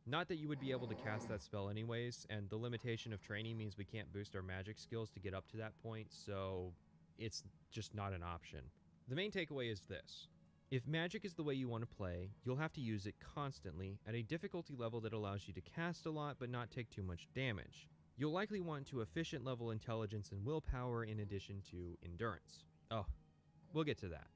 Not that you would be able to cast that spell anyways, and the limitation of training means we can't boost our magic skills to get up to that point, so it's just not an option. The main takeaway is this. If magic is the way you want to play, you'll have to use it constantly at a difficulty level that allows you to cast a lot but not take too much damage. You'll likely want to efficient level intelligence and willpower in addition to endurance. Oh, we'll get to that.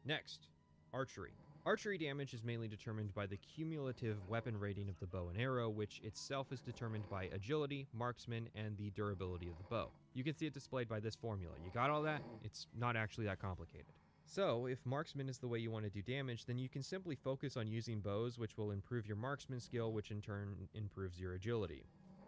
Next, archery. Archery damage is mainly determined by the cumulative weapon rating of the bow and arrow, which itself is determined by agility, marksman, and the durability of the bow. You can see it displayed by this formula. You got all that? It's not actually that complicated. So, if marksman is the way you want to do damage, then you can simply focus on using bows, which will improve your marksman skill, which in turn improves your agility.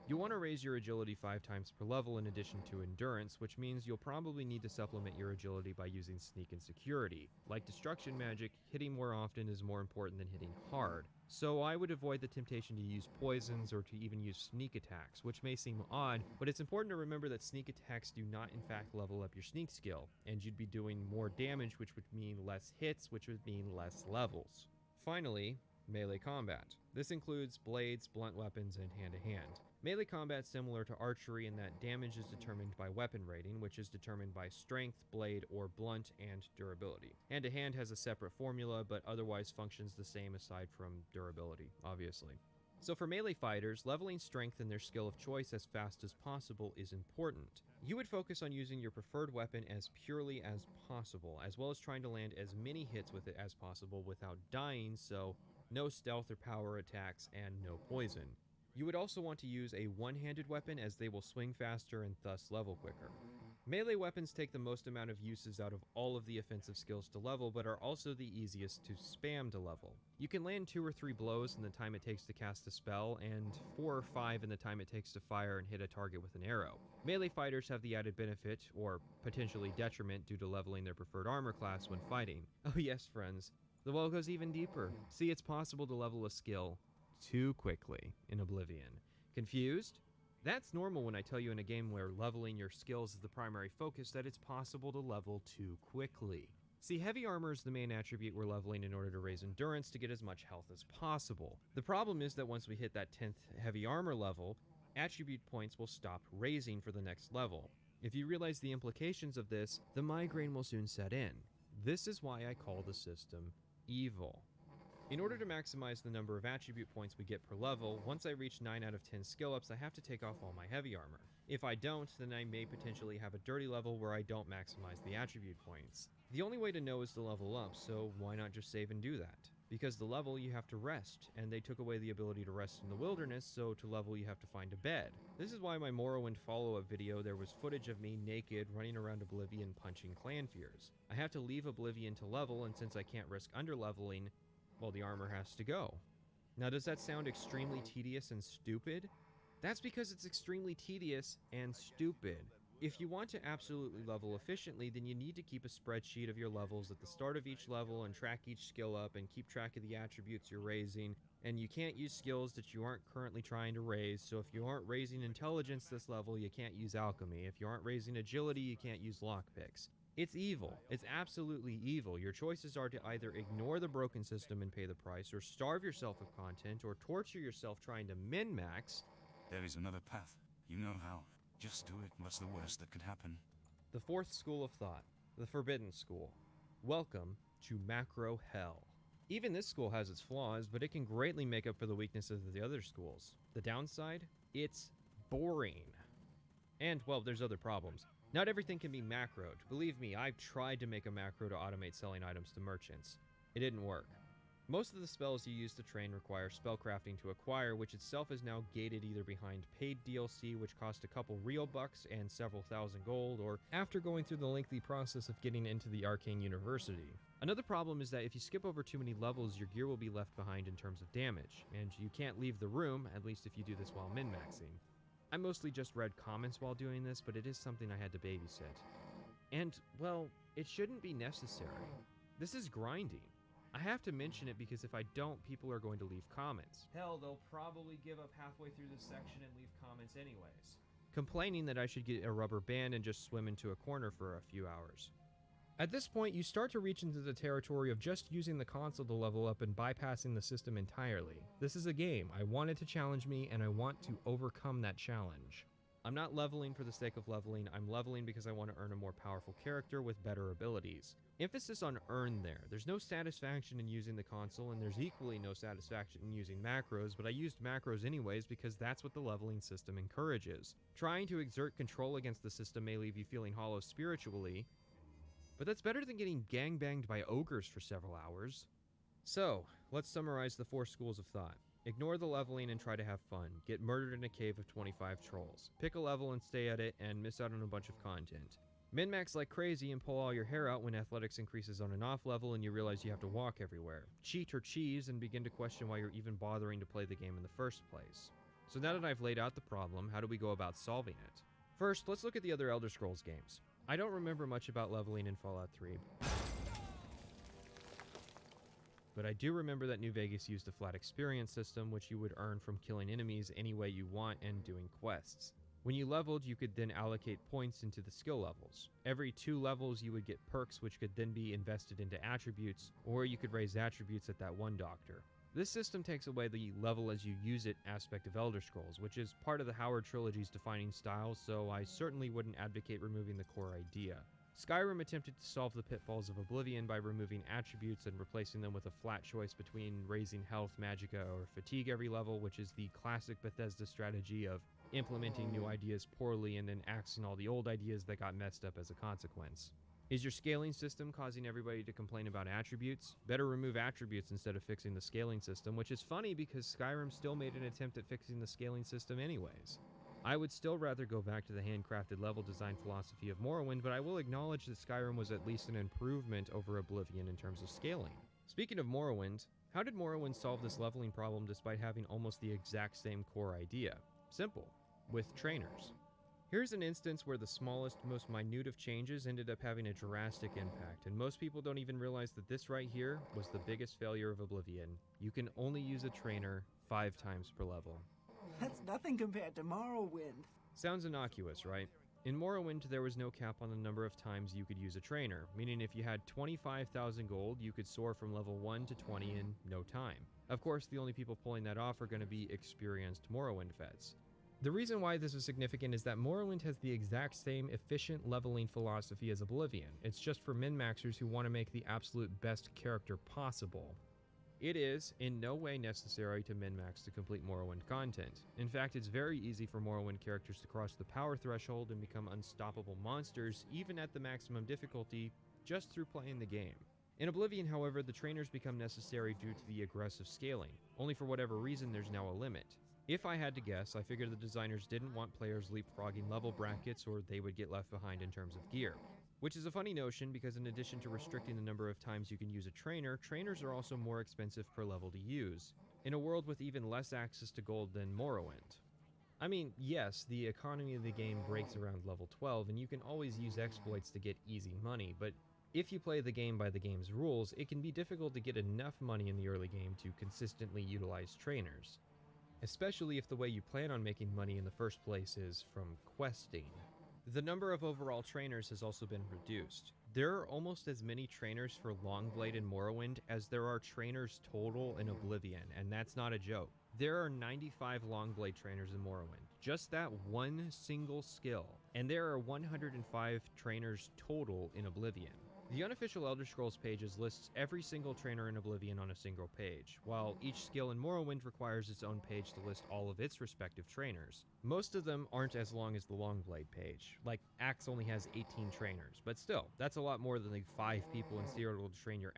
You'll want to raise your agility 5 times per level in addition to endurance, which means you'll probably need to supplement your agility by using sneak and security. Like destruction magic, hitting more often is more important than hitting hard. So I would avoid the temptation to use poisons or to even use sneak attacks, which may seem odd, but it's important to remember that sneak attacks do not in fact level up your sneak skill, and you'd be doing more damage, which would mean less hits, which would mean less levels. Finally, melee combat. This includes blades, blunt weapons, and hand-to-hand. Melee combat is similar to archery in that damage is determined by weapon rating, which is determined by strength, blade, or blunt, and durability. Hand-to-hand has a separate formula, but otherwise functions the same aside from durability, obviously. So for melee fighters, leveling strength in their skill of choice as fast as possible is important. You would focus on using your preferred weapon as purely as possible, as well as trying to land as many hits with it as possible without dying, so no stealth or power attacks and no poison. You would also want to use a one-handed weapon, as they will swing faster and thus level quicker. Melee weapons take the most amount of uses out of all of the offensive skills to level, but are also the easiest to spam to level. You can land 2 or 3 blows in the time it takes to cast a spell, and 4 or 5 in the time it takes to fire and hit a target with an arrow. Melee fighters have the added benefit, or potentially detriment, due to leveling their preferred armor class when fighting. Oh yes, friends, the well goes even deeper. See, it's possible to level a skill too quickly in Oblivion. Confused? That's normal when I tell you in a game where leveling your skills is the primary focus that it's possible to level too quickly. See, heavy armor is the main attribute we're leveling in order to raise endurance to get as much health as possible. The problem is that once we hit that 10th heavy armor level, attribute points will stop raising for the next level. If you realize the implications of this, the migraine will soon set in. This is why I call the system evil. In order to maximize the number of attribute points we get per level, once I reach 9 out of 10 skill ups, I have to take off all my heavy armor. If I don't, then I may potentially have a dirty level where I don't maximize the attribute points. The only way to know is to level up, so why not just save and do that? Because the level you have to rest, and they took away the ability to rest in the wilderness, so to level you have to find a bed. This is why my Morrowind follow-up video there was footage of me naked running around Oblivion punching clan fears. I have to leave Oblivion to level, and since I can't risk underleveling, well, the armor has to go. Now, does that sound extremely tedious and stupid? That's because it's extremely tedious and stupid. If you want to absolutely level efficiently, then you need to keep a spreadsheet of your levels at the start of each level and track each skill up and keep track of the attributes you're raising. And you can't use skills that you aren't currently trying to raise, so if you aren't raising intelligence this level, you can't use alchemy. If you aren't raising agility, you can't use lockpicks. It's evil. It's absolutely evil. Your choices are to either ignore the broken system and pay the price, or starve yourself of content, or torture yourself trying to min-max. There is another path. You know how. Just do it. What's the worst that could happen? The fourth school of thought, the Forbidden School. Welcome to Macro Hell. Even this school has its flaws, but it can greatly make up for the weaknesses of the other schools. The downside? It's boring. And, well, there's other problems. Not everything can be macroed. Believe me, I've tried to make a macro to automate selling items to merchants. It didn't work. Most of the spells you use to train require spellcrafting to acquire, which itself is now gated either behind paid DLC, which cost a couple real bucks and several thousand gold, or after going through the lengthy process of getting into the Arcane University. Another problem is that if you skip over too many levels, your gear will be left behind in terms of damage, and you can't leave the room, at least if you do this while min-maxing. I mostly just read comments while doing this, but it is something I had to babysit. And, well, it shouldn't be necessary. This is grinding. I have to mention it because if I don't, people are going to leave comments. Hell, they'll probably give up halfway through this section and leave comments anyways, complaining that I should get a rubber band and just swim into a corner for a few hours. At this point, you start to reach into the territory of just using the console to level up and bypassing the system entirely. This is a game. I want it to challenge me, and I want to overcome that challenge. I'm not leveling for the sake of leveling, I'm leveling because I want to earn a more powerful character with better abilities. Emphasis on earn there. There's no satisfaction in using the console, and there's equally no satisfaction in using macros, but I used macros anyways because that's what the leveling system encourages. Trying to exert control against the system may leave you feeling hollow spiritually, but that's better than getting gangbanged by ogres for several hours. So, let's summarize the 4 schools of thought. Ignore the leveling and try to have fun. Get murdered in a cave of 25 trolls. Pick a level and stay at it and miss out on a bunch of content. Min-max like crazy and pull all your hair out when athletics increases on an off level and you realize you have to walk everywhere. Cheat or cheese and begin to question why you're even bothering to play the game in the first place. So now that I've laid out the problem, how do we go about solving it? First, let's look at the other Elder Scrolls games. I don't remember much about leveling in Fallout 3. But I do remember that New Vegas used a flat experience system, which you would earn from killing enemies any way you want and doing quests. When you leveled, you could then allocate points into the skill levels. Every 2 levels, you would get perks, which could then be invested into attributes, or you could raise attributes at that one doctor. This system takes away the level as you use it aspect of Elder Scrolls, which is part of the Howard Trilogy's defining style, so I certainly wouldn't advocate removing the core idea. Skyrim attempted to solve the pitfalls of Oblivion by removing attributes and replacing them with a flat choice between raising health, magicka, or fatigue every level, which is the classic Bethesda strategy of implementing new ideas poorly and then axing all the old ideas that got messed up as a consequence. Is your scaling system causing everybody to complain about attributes? Better remove attributes instead of fixing the scaling system, which is funny because Skyrim still made an attempt at fixing the scaling system anyways. I would still rather go back to the handcrafted level design philosophy of Morrowind, but I will acknowledge that Skyrim was at least an improvement over Oblivion in terms of scaling. Speaking of Morrowind, how did Morrowind solve this leveling problem despite having almost the exact same core idea? Simple. With trainers. Here's an instance where the smallest, most minute of changes ended up having a drastic impact, and most people don't even realize that this right here was the biggest failure of Oblivion. You can only use a trainer 5 times per level. That's nothing compared to Morrowind. Sounds innocuous, right? In Morrowind, there was no cap on the number of times you could use a trainer, meaning if you had 25,000 gold, you could soar from level 1 to 20 in no time. Of course, the only people pulling that off are going to be experienced Morrowind vets. The reason why this is significant is that Morrowind has the exact same efficient leveling philosophy as Oblivion. It's just for min-maxers who want to make the absolute best character possible. It is in no way necessary to min-max to complete Morrowind content. In fact, it's very easy for Morrowind characters to cross the power threshold and become unstoppable monsters, even at the maximum difficulty, just through playing the game. In Oblivion, however, the trainers become necessary due to the aggressive scaling. Only for whatever reason, there's now a limit. If I had to guess, I figured the designers didn't want players leapfrogging level brackets or they would get left behind in terms of gear. Which is a funny notion because in addition to restricting the number of times you can use a trainer, trainers are also more expensive per level to use, in a world with even less access to gold than Morrowind. I mean, yes, the economy of the game breaks around level 12 and you can always use exploits to get easy money, but if you play the game by the game's rules, it can be difficult to get enough money in the early game to consistently utilize trainers. Especially if the way you plan on making money in the first place is from questing. The number of overall trainers has also been reduced. There are almost as many trainers for Longblade in Morrowind as there are trainers total in Oblivion, and that's not a joke. There are 95 Longblade trainers in Morrowind, just that one single skill, and there are 105 trainers total in Oblivion. The unofficial Elder Scrolls pages lists every single trainer in Oblivion on a single page, while each skill in Morrowind requires its own page to list all of its respective trainers. Most of them aren't as long as the Longblade page, like Axe only has 18 trainers, but still, that's a lot more than the 5 people in Cyrodiil to train your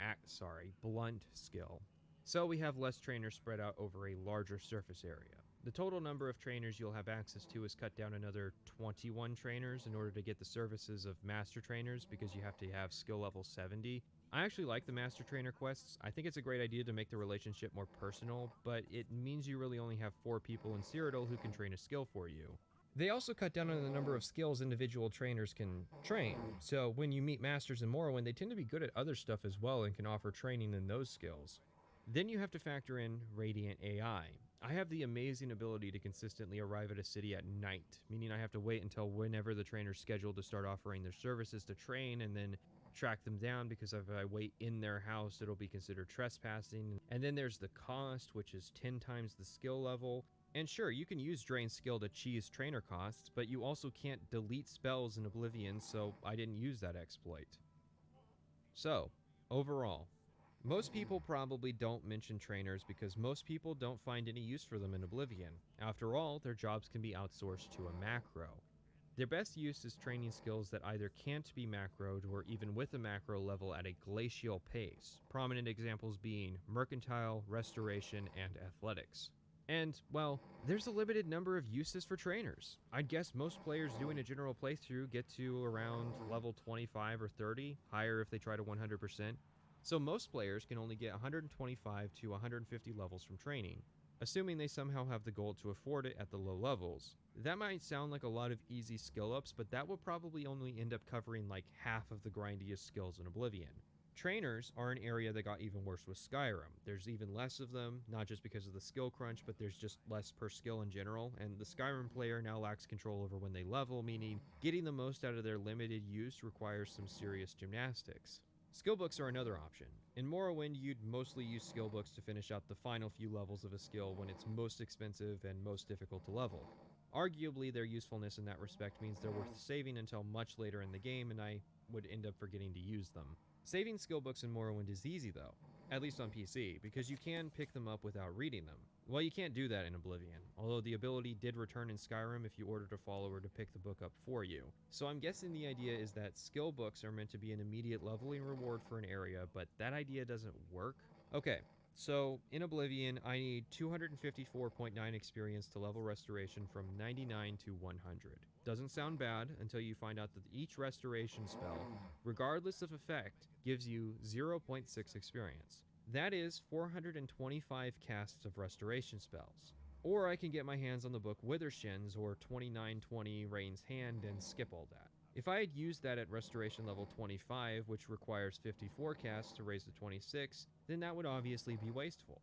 blunt skill. So we have less trainers spread out over a larger surface area. The total number of trainers you'll have access to is cut down another 21 trainers in order to get the services of master trainers because you have to have skill level 70. I actually like the master trainer quests. I think it's a great idea to make the relationship more personal, but it means you really only have 4 people in Cyrodiil who can train a skill for you. They also cut down on the number of skills individual trainers can train, so when you meet masters in Morrowind, they tend to be good at other stuff as well and can offer training in those skills. Then you have to factor in Radiant AI. I have the amazing ability to consistently arrive at a city at night, meaning I have to wait until whenever the trainer's scheduled to start offering their services to train and then track them down, because if I wait in their house, it'll be considered trespassing. And then there's the cost, which is 10 times the skill level. And sure, you can use Drain Skill to cheese trainer costs, but you also can't delete spells in Oblivion, so I didn't use that exploit. So, overall, most people probably don't mention trainers because most people don't find any use for them in Oblivion. After all, their jobs can be outsourced to a macro. Their best use is training skills that either can't be macroed or even with a macro level at a glacial pace, prominent examples being Mercantile, Restoration, and Athletics. And, well, there's a limited number of uses for trainers. I'd guess most players doing a general playthrough get to around level 25 or 30, higher if they try to 100%. So most players can only get 125 to 150 levels from training, assuming they somehow have the gold to afford it at the low levels. That might sound like a lot of easy skill ups, but that will probably only end up covering like half of the grindiest skills in Oblivion. Trainers are an area that got even worse with Skyrim. There's even less of them, not just because of the skill crunch, but there's just less per skill in general, and the Skyrim player now lacks control over when they level, meaning getting the most out of their limited use requires some serious gymnastics. Skill books are another option. In Morrowind, you'd mostly use skill books to finish out the final few levels of a skill when it's most expensive and most difficult to level. Arguably, their usefulness in that respect means they're worth saving until much later in the game, and I would end up forgetting to use them. Saving skill books in Morrowind is easy though, at least on PC, because you can pick them up without reading them. Well, you can't do that in Oblivion, although the ability did return in Skyrim if you ordered a follower to pick the book up for you. So I'm guessing the idea is that skill books are meant to be an immediate leveling reward for an area, but that idea doesn't work. Okay, so in Oblivion, I need 254.9 experience to level Restoration from 99 to 100. Doesn't sound bad until you find out that each restoration spell, regardless of effect, gives you 0.6 experience. That is 425 casts of restoration spells. Or I can get my hands on the book Withershins or 2920 Rain's Hand and skip all that. If I had used that at restoration level 25, which requires 54 casts to raise to 26, then that would obviously be wasteful.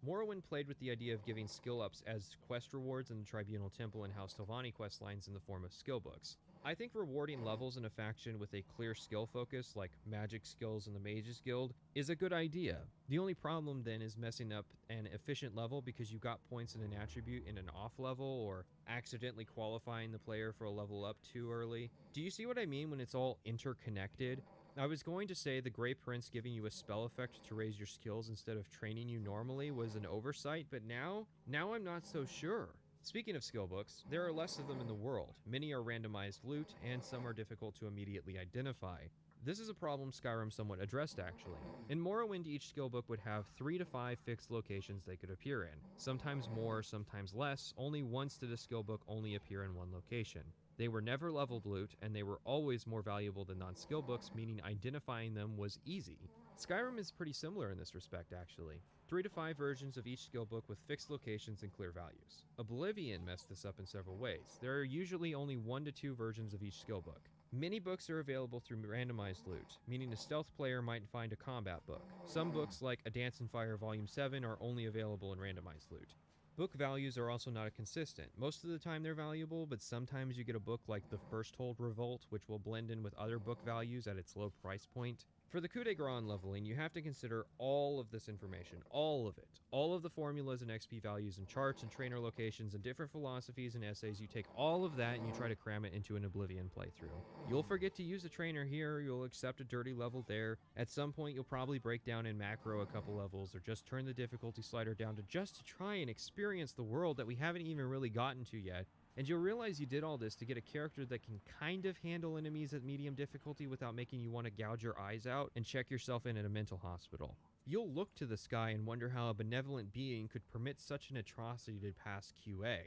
Morrowind played with the idea of giving skill ups as quest rewards in the Tribunal Temple and House Telvanni quest lines in the form of skill books. I think rewarding levels in a faction with a clear skill focus, like magic skills in the Mages Guild, is a good idea. The only problem then is messing up an efficient level because you got points in an attribute in an off level, or accidentally qualifying the player for a level up too early. Do you see what I mean when it's all interconnected? I was going to say the Grey Prince giving you a spell effect to raise your skills instead of training you normally was an oversight, but now I'm not so sure. Speaking of skill books, there are less of them in the world. Many are randomized loot, and some are difficult to immediately identify. This is a problem Skyrim somewhat addressed, actually. In Morrowind, each skill book would have 3 to 5 fixed locations they could appear in. Sometimes more, sometimes less. Only once did a skill book only appear in one location. They were never leveled loot, and they were always more valuable than non-skill books, meaning identifying them was easy. Skyrim is pretty similar in this respect, actually. 3 to 5 versions of each skill book with fixed locations and clear values. Oblivion messed this up in several ways. There are usually only 1 to 2 versions of each skill book. Many books are available through randomized loot, meaning a stealth player might find a combat book. Some books, like A Dance in Fire Volume 7, are only available in randomized loot. Book values are also not consistent. Most of the time they're valuable, but sometimes you get a book like The First Hold Revolt, which will blend in with other book values at its low price point. For the coup de grace leveling, you have to consider all of this information, all of it. All of the formulas and XP values and charts and trainer locations and different philosophies and essays. You take all of that and you try to cram it into an Oblivion playthrough. You'll forget to use a trainer here, you'll accept a dirty level there. At some point you'll probably break down in macro a couple levels or just turn the difficulty slider down to try and experience the world that we haven't even really gotten to yet. And you'll realize you did all this to get a character that can kind of handle enemies at medium difficulty without making you want to gouge your eyes out and check yourself in at a mental hospital. You'll look to the sky and wonder how a benevolent being could permit such an atrocity to pass QA.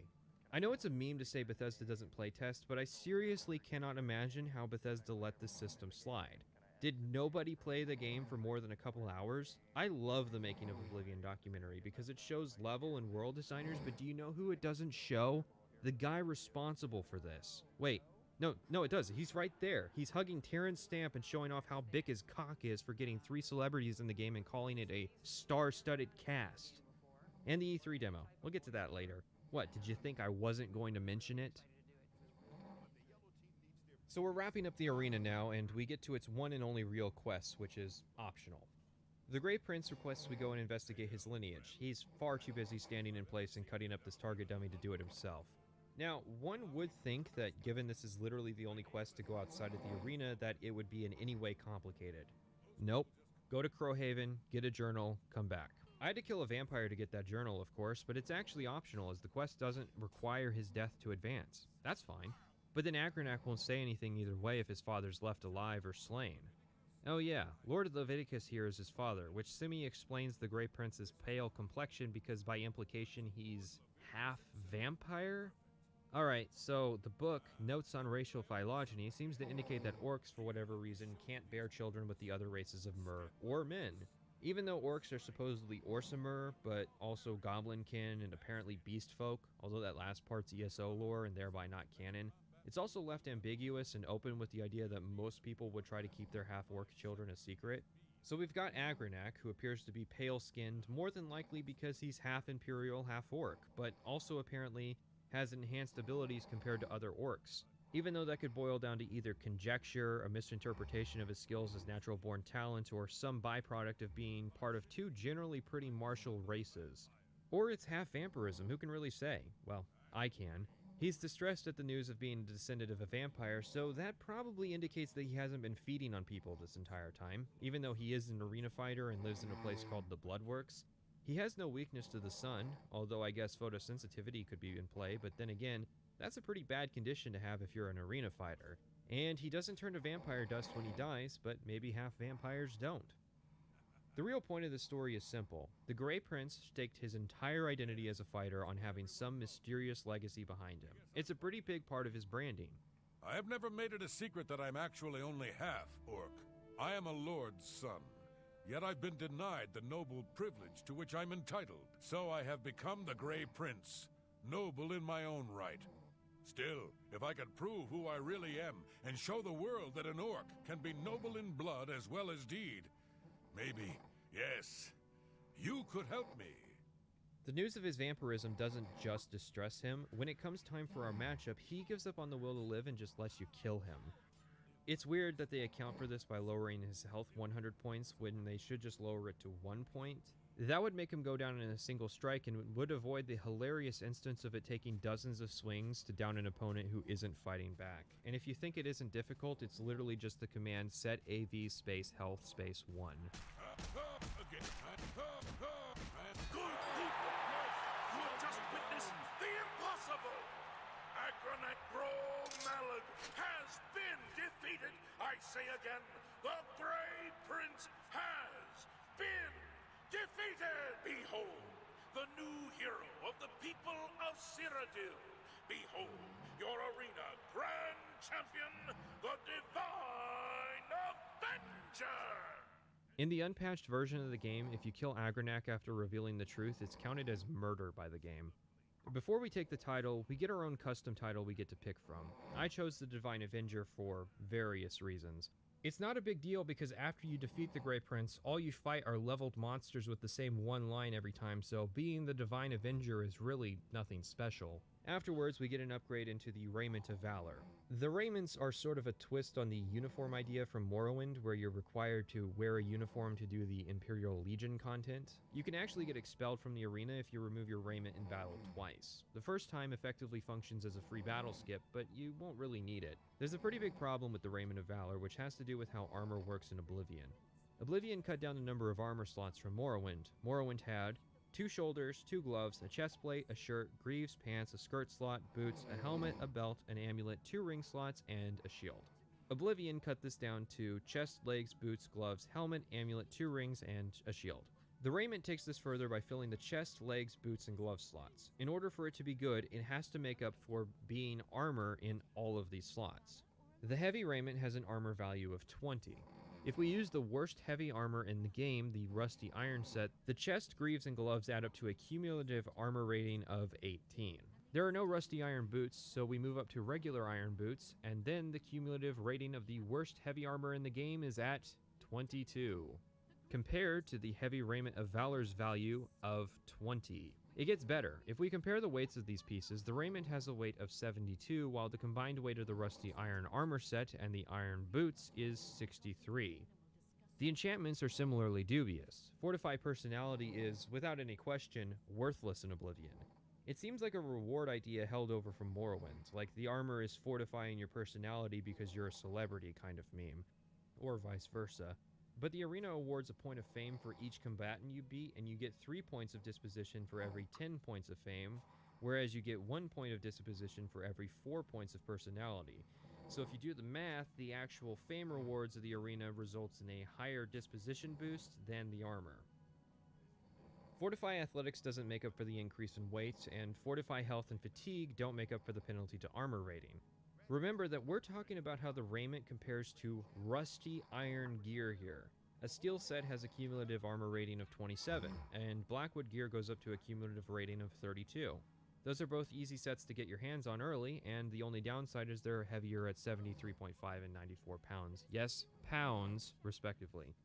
I know it's a meme to say Bethesda doesn't playtest, but I seriously cannot imagine how Bethesda let this system slide. Did nobody play the game for more than a couple hours? I love the Making of Oblivion documentary because it shows level and world designers, but do you know who it doesn't show? The guy responsible for this. Wait, no, it does. He's right there. He's hugging Terrence Stamp and showing off how big his cock is for getting 3 celebrities in the game and calling it a star-studded cast. And the E3 demo. We'll get to that later. What, did you think I wasn't going to mention it? So we're wrapping up the arena now, and we get to its one and only real quest, which is optional. The Grey Prince requests we go and investigate his lineage. He's far too busy standing in place and cutting up this target dummy to do it himself. Now, one would think that given this is literally the only quest to go outside of the arena, that it would be in any way complicated. Nope. Go to Crowhaven, get a journal, come back. I had to kill a vampire to get that journal, of course, but it's actually optional as the quest doesn't require his death to advance. That's fine. But then Agranak won't say anything either way if his father's left alive or slain. Oh yeah, Lord Leviticus here is his father, which semi-explains the Grey Prince's pale complexion because by implication he's half vampire? Alright, so the book, Notes on Racial Phylogeny, seems to indicate that orcs, for whatever reason, can't bear children with the other races of Mer, or men. Even though orcs are supposedly Orsimer, but also goblinkin and apparently beast folk, although that last part's ESO lore and thereby not canon, it's also left ambiguous and open with the idea that most people would try to keep their half-orc children a secret. So we've got Agranak, who appears to be pale-skinned, more than likely because he's half-imperial, half-orc, but also apparently has enhanced abilities compared to other orcs. Even though that could boil down to either conjecture, a misinterpretation of his skills as natural-born talent, or some byproduct of being part of 2 generally pretty martial races. Or it's half-vampirism, who can really say? Well, I can. He's distressed at the news of being a descendant of a vampire, so that probably indicates that he hasn't been feeding on people this entire time, even though he is an arena fighter and lives in a place called the Bloodworks. He has no weakness to the sun, although I guess photosensitivity could be in play, but then again, that's a pretty bad condition to have if you're an arena fighter. And he doesn't turn to vampire dust when he dies, but maybe half vampires don't. The real point of the story is simple. The Grey Prince staked his entire identity as a fighter on having some mysterious legacy behind him. It's a pretty big part of his branding. I have never made it a secret that I'm actually only half orc. I am a lord's son. Yet I've been denied the noble privilege to which I'm entitled. So I have become the Grey Prince, noble in my own right. Still, if I could prove who I really am and show the world that an orc can be noble in blood as well as deed, maybe, yes, you could help me. The news of his vampirism doesn't just distress him. When it comes time for our matchup, he gives up on the will to live and just lets you kill him. It's weird that they account for this by lowering his health 100 points when they should just lower it to 1 point. That would make him go down in a single strike and would avoid the hilarious instance of it taking dozens of swings to down an opponent who isn't fighting back. And if you think it isn't difficult, it's literally just the command set AV space health space 1. You have just witnessed the impossible! Malad has been defeated. I say again, the Grey Prince has been defeated. Behold, the new hero of the people of Cyrodiil. Behold, your arena grand champion, the Divine Avenger. In the unpatched version of the game, if you kill Agranak after revealing the truth, it's counted as murder by the game. Before we take the title, we get our own custom title we get to pick from. I chose the Divine Avenger for various reasons. It's not a big deal because after you defeat the Grey Prince, all you fight are leveled monsters with the same one line every time, so being the Divine Avenger is really nothing special. Afterwards, we get an upgrade into the Raiment of Valor. The raiments are sort of a twist on the uniform idea from Morrowind, where you're required to wear a uniform to do the Imperial Legion content. You can actually get expelled from the arena if you remove your raiment in battle twice. The first time effectively functions as a free battle skip, but you won't really need it. There's a pretty big problem with the Raiment of Valor, which has to do with how armor works in Oblivion. Oblivion cut down the number of armor slots from Morrowind. Morrowind had 2 shoulders, 2 gloves, a chest plate, a shirt, greaves, pants, a skirt slot, boots, a helmet, a belt, an amulet, 2 ring slots, and a shield. Oblivion cut this down to chest, legs, boots, gloves, helmet, amulet, 2 rings, and a shield. The raiment takes this further by filling the chest, legs, boots, and glove slots. In order for it to be good, it has to make up for being armor in all of these slots. The heavy raiment has an armor value of 20. If we use the worst heavy armor in the game, the Rusty Iron set, the chest, greaves, and gloves add up to a cumulative armor rating of 18. There are no Rusty Iron boots, so we move up to regular iron boots, and then the cumulative rating of the worst heavy armor in the game is at 22, compared to the Heavy Raiment of Valor's value of 20. It gets better. If we compare the weights of these pieces, the raiment has a weight of 72, while the combined weight of the Rusty Iron armor set and the iron boots is 63. The enchantments are similarly dubious. Fortify Personality is, without any question, worthless in Oblivion. It seems like a reward idea held over from Morrowind, like the armor is fortifying your personality because you're a celebrity kind of meme, or vice versa. But the arena awards a point of fame for each combatant you beat, and you get 3 points of disposition for every 10 points of fame, whereas you get 1 point of disposition for every 4 points of personality. So if you do the math, the actual fame rewards of the arena results in a higher disposition boost than the armor. Fortify Athletics doesn't make up for the increase in weight, and Fortify Health and Fatigue don't make up for the penalty to armor rating. Remember that we're talking about how the raiment compares to rusty iron gear here. A steel set has a cumulative armor rating of 27, and Blackwood gear goes up to a cumulative rating of 32. Those are both easy sets to get your hands on early, and the only downside is they're heavier at 73.5 and 94 pounds. Yes, pounds, respectively.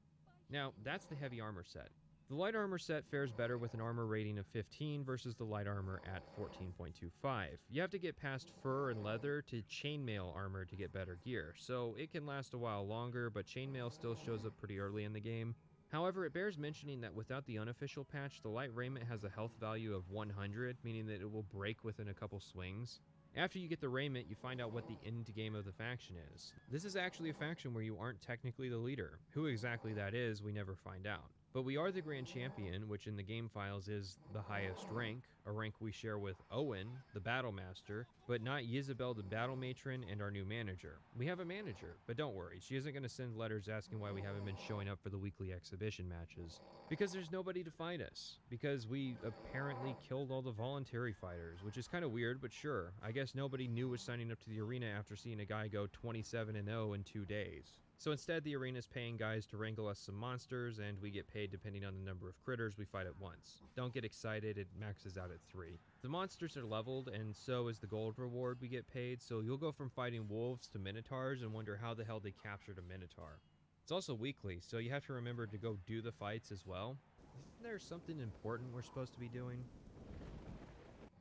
Now, that's the heavy armor set. The light armor set fares better with an armor rating of 15 versus the light armor at 14.25. You have to get past fur and leather to chainmail armor to get better gear, so it can last a while longer, but chainmail still shows up pretty early in the game. However, it bears mentioning that without the unofficial patch, the light raiment has a health value of 100, meaning that it will break within a couple swings. After you get the raiment, you find out what the end game of the faction is. This is actually a faction where you aren't technically the leader. Who exactly that is, we never find out. But we are the Grand Champion, which in the game files is the highest rank, a rank we share with Owen, the Battle Master, but not Isabel, the Battle Matron, and our new manager. We have a manager, but don't worry, she isn't going to send letters asking why we haven't been showing up for the weekly exhibition matches. Because there's nobody to fight us. Because we apparently killed all the voluntary fighters, which is kind of weird, but sure. I guess nobody new was signing up to the arena after seeing a guy go 27-0 in 2 days. So instead, the arena's paying guys to wrangle us some monsters, and we get paid depending on the number of critters we fight at once. Don't get excited, it maxes out at 3. The monsters are leveled, and so is the gold reward we get paid, so you'll go from fighting wolves to minotaurs and wonder how the hell they captured a minotaur. It's also weekly, so you have to remember to go do the fights as well. Isn't there something important we're supposed to be doing?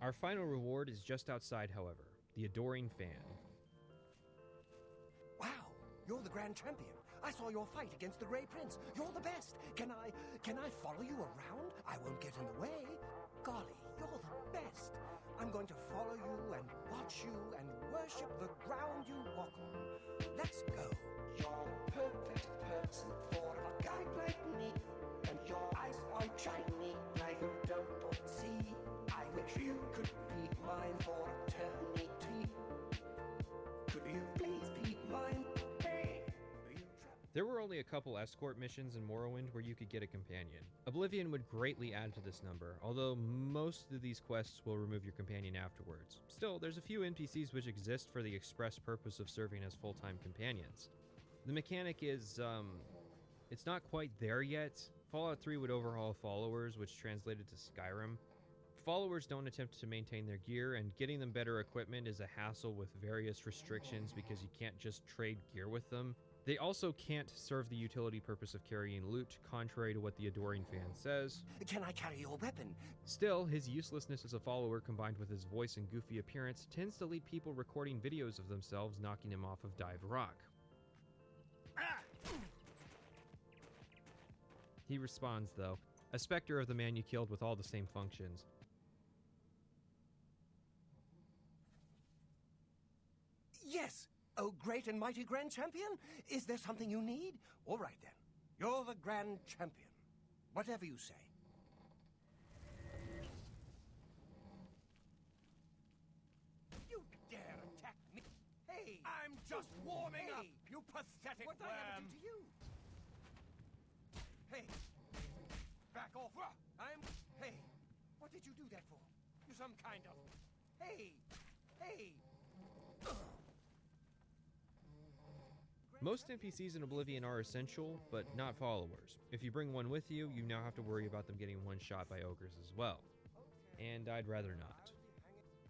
Our final reward is just outside, however, the Adoring Fan. Wow! You're the Grand Champion. I saw your fight against the Grey Prince. You're the best. Can I follow you around? I won't get in the way. Golly, you're the best. I'm going to follow you and watch you and worship the ground you walk on. Let's go. You're a perfect person for a guy like me. And your eyes are shiny like you don't see. I wish you could be mine for eternity. There were only a couple escort missions in Morrowind where you could get a companion. Oblivion would greatly add to this number, although most of these quests will remove your companion afterwards. Still, there's a few NPCs which exist for the express purpose of serving as full-time companions. The mechanic is, it's not quite there yet. Fallout 3 would overhaul followers, which translated to Skyrim. Followers don't attempt to maintain their gear, and getting them better equipment is a hassle with various restrictions because you can't just trade gear with them. They also can't serve the utility purpose of carrying loot, contrary to what the Adoring fan says. Can I carry your weapon? Still, his uselessness as a follower combined with his voice and goofy appearance tends to lead people recording videos of themselves knocking him off of Dive Rock. He responds, though, a specter of the man you killed with all the same functions. Yes! Oh, great and mighty Grand Champion? Is there something you need? All right, then. You're the Grand Champion. Whatever you say. You dare attack me? Hey! I'm just warming up, you pathetic worm! What did I ever do to you? Hey! Back off! Hey! What did you do that for? You some kind of... Hey! Hey! Most NPCs in Oblivion are essential, but not followers. If you bring one with you, you now have to worry about them getting one shot by ogres as well. And I'd rather not.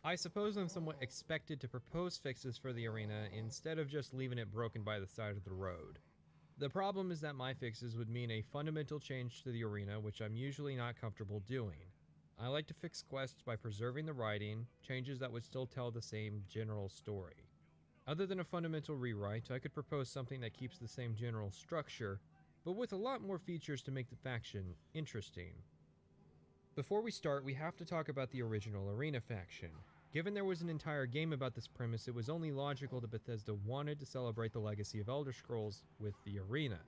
I suppose I'm somewhat expected to propose fixes for the arena instead of just leaving it broken by the side of the road. The problem is that my fixes would mean a fundamental change to the arena, which I'm usually not comfortable doing. I like to fix quests by preserving the writing, changes that would still tell the same general story. Other than a fundamental rewrite, I could propose something that keeps the same general structure, but with a lot more features to make the faction interesting. Before we start, we have to talk about the original Arena faction. Given there was an entire game about this premise, it was only logical that Bethesda wanted to celebrate the legacy of Elder Scrolls with the Arena.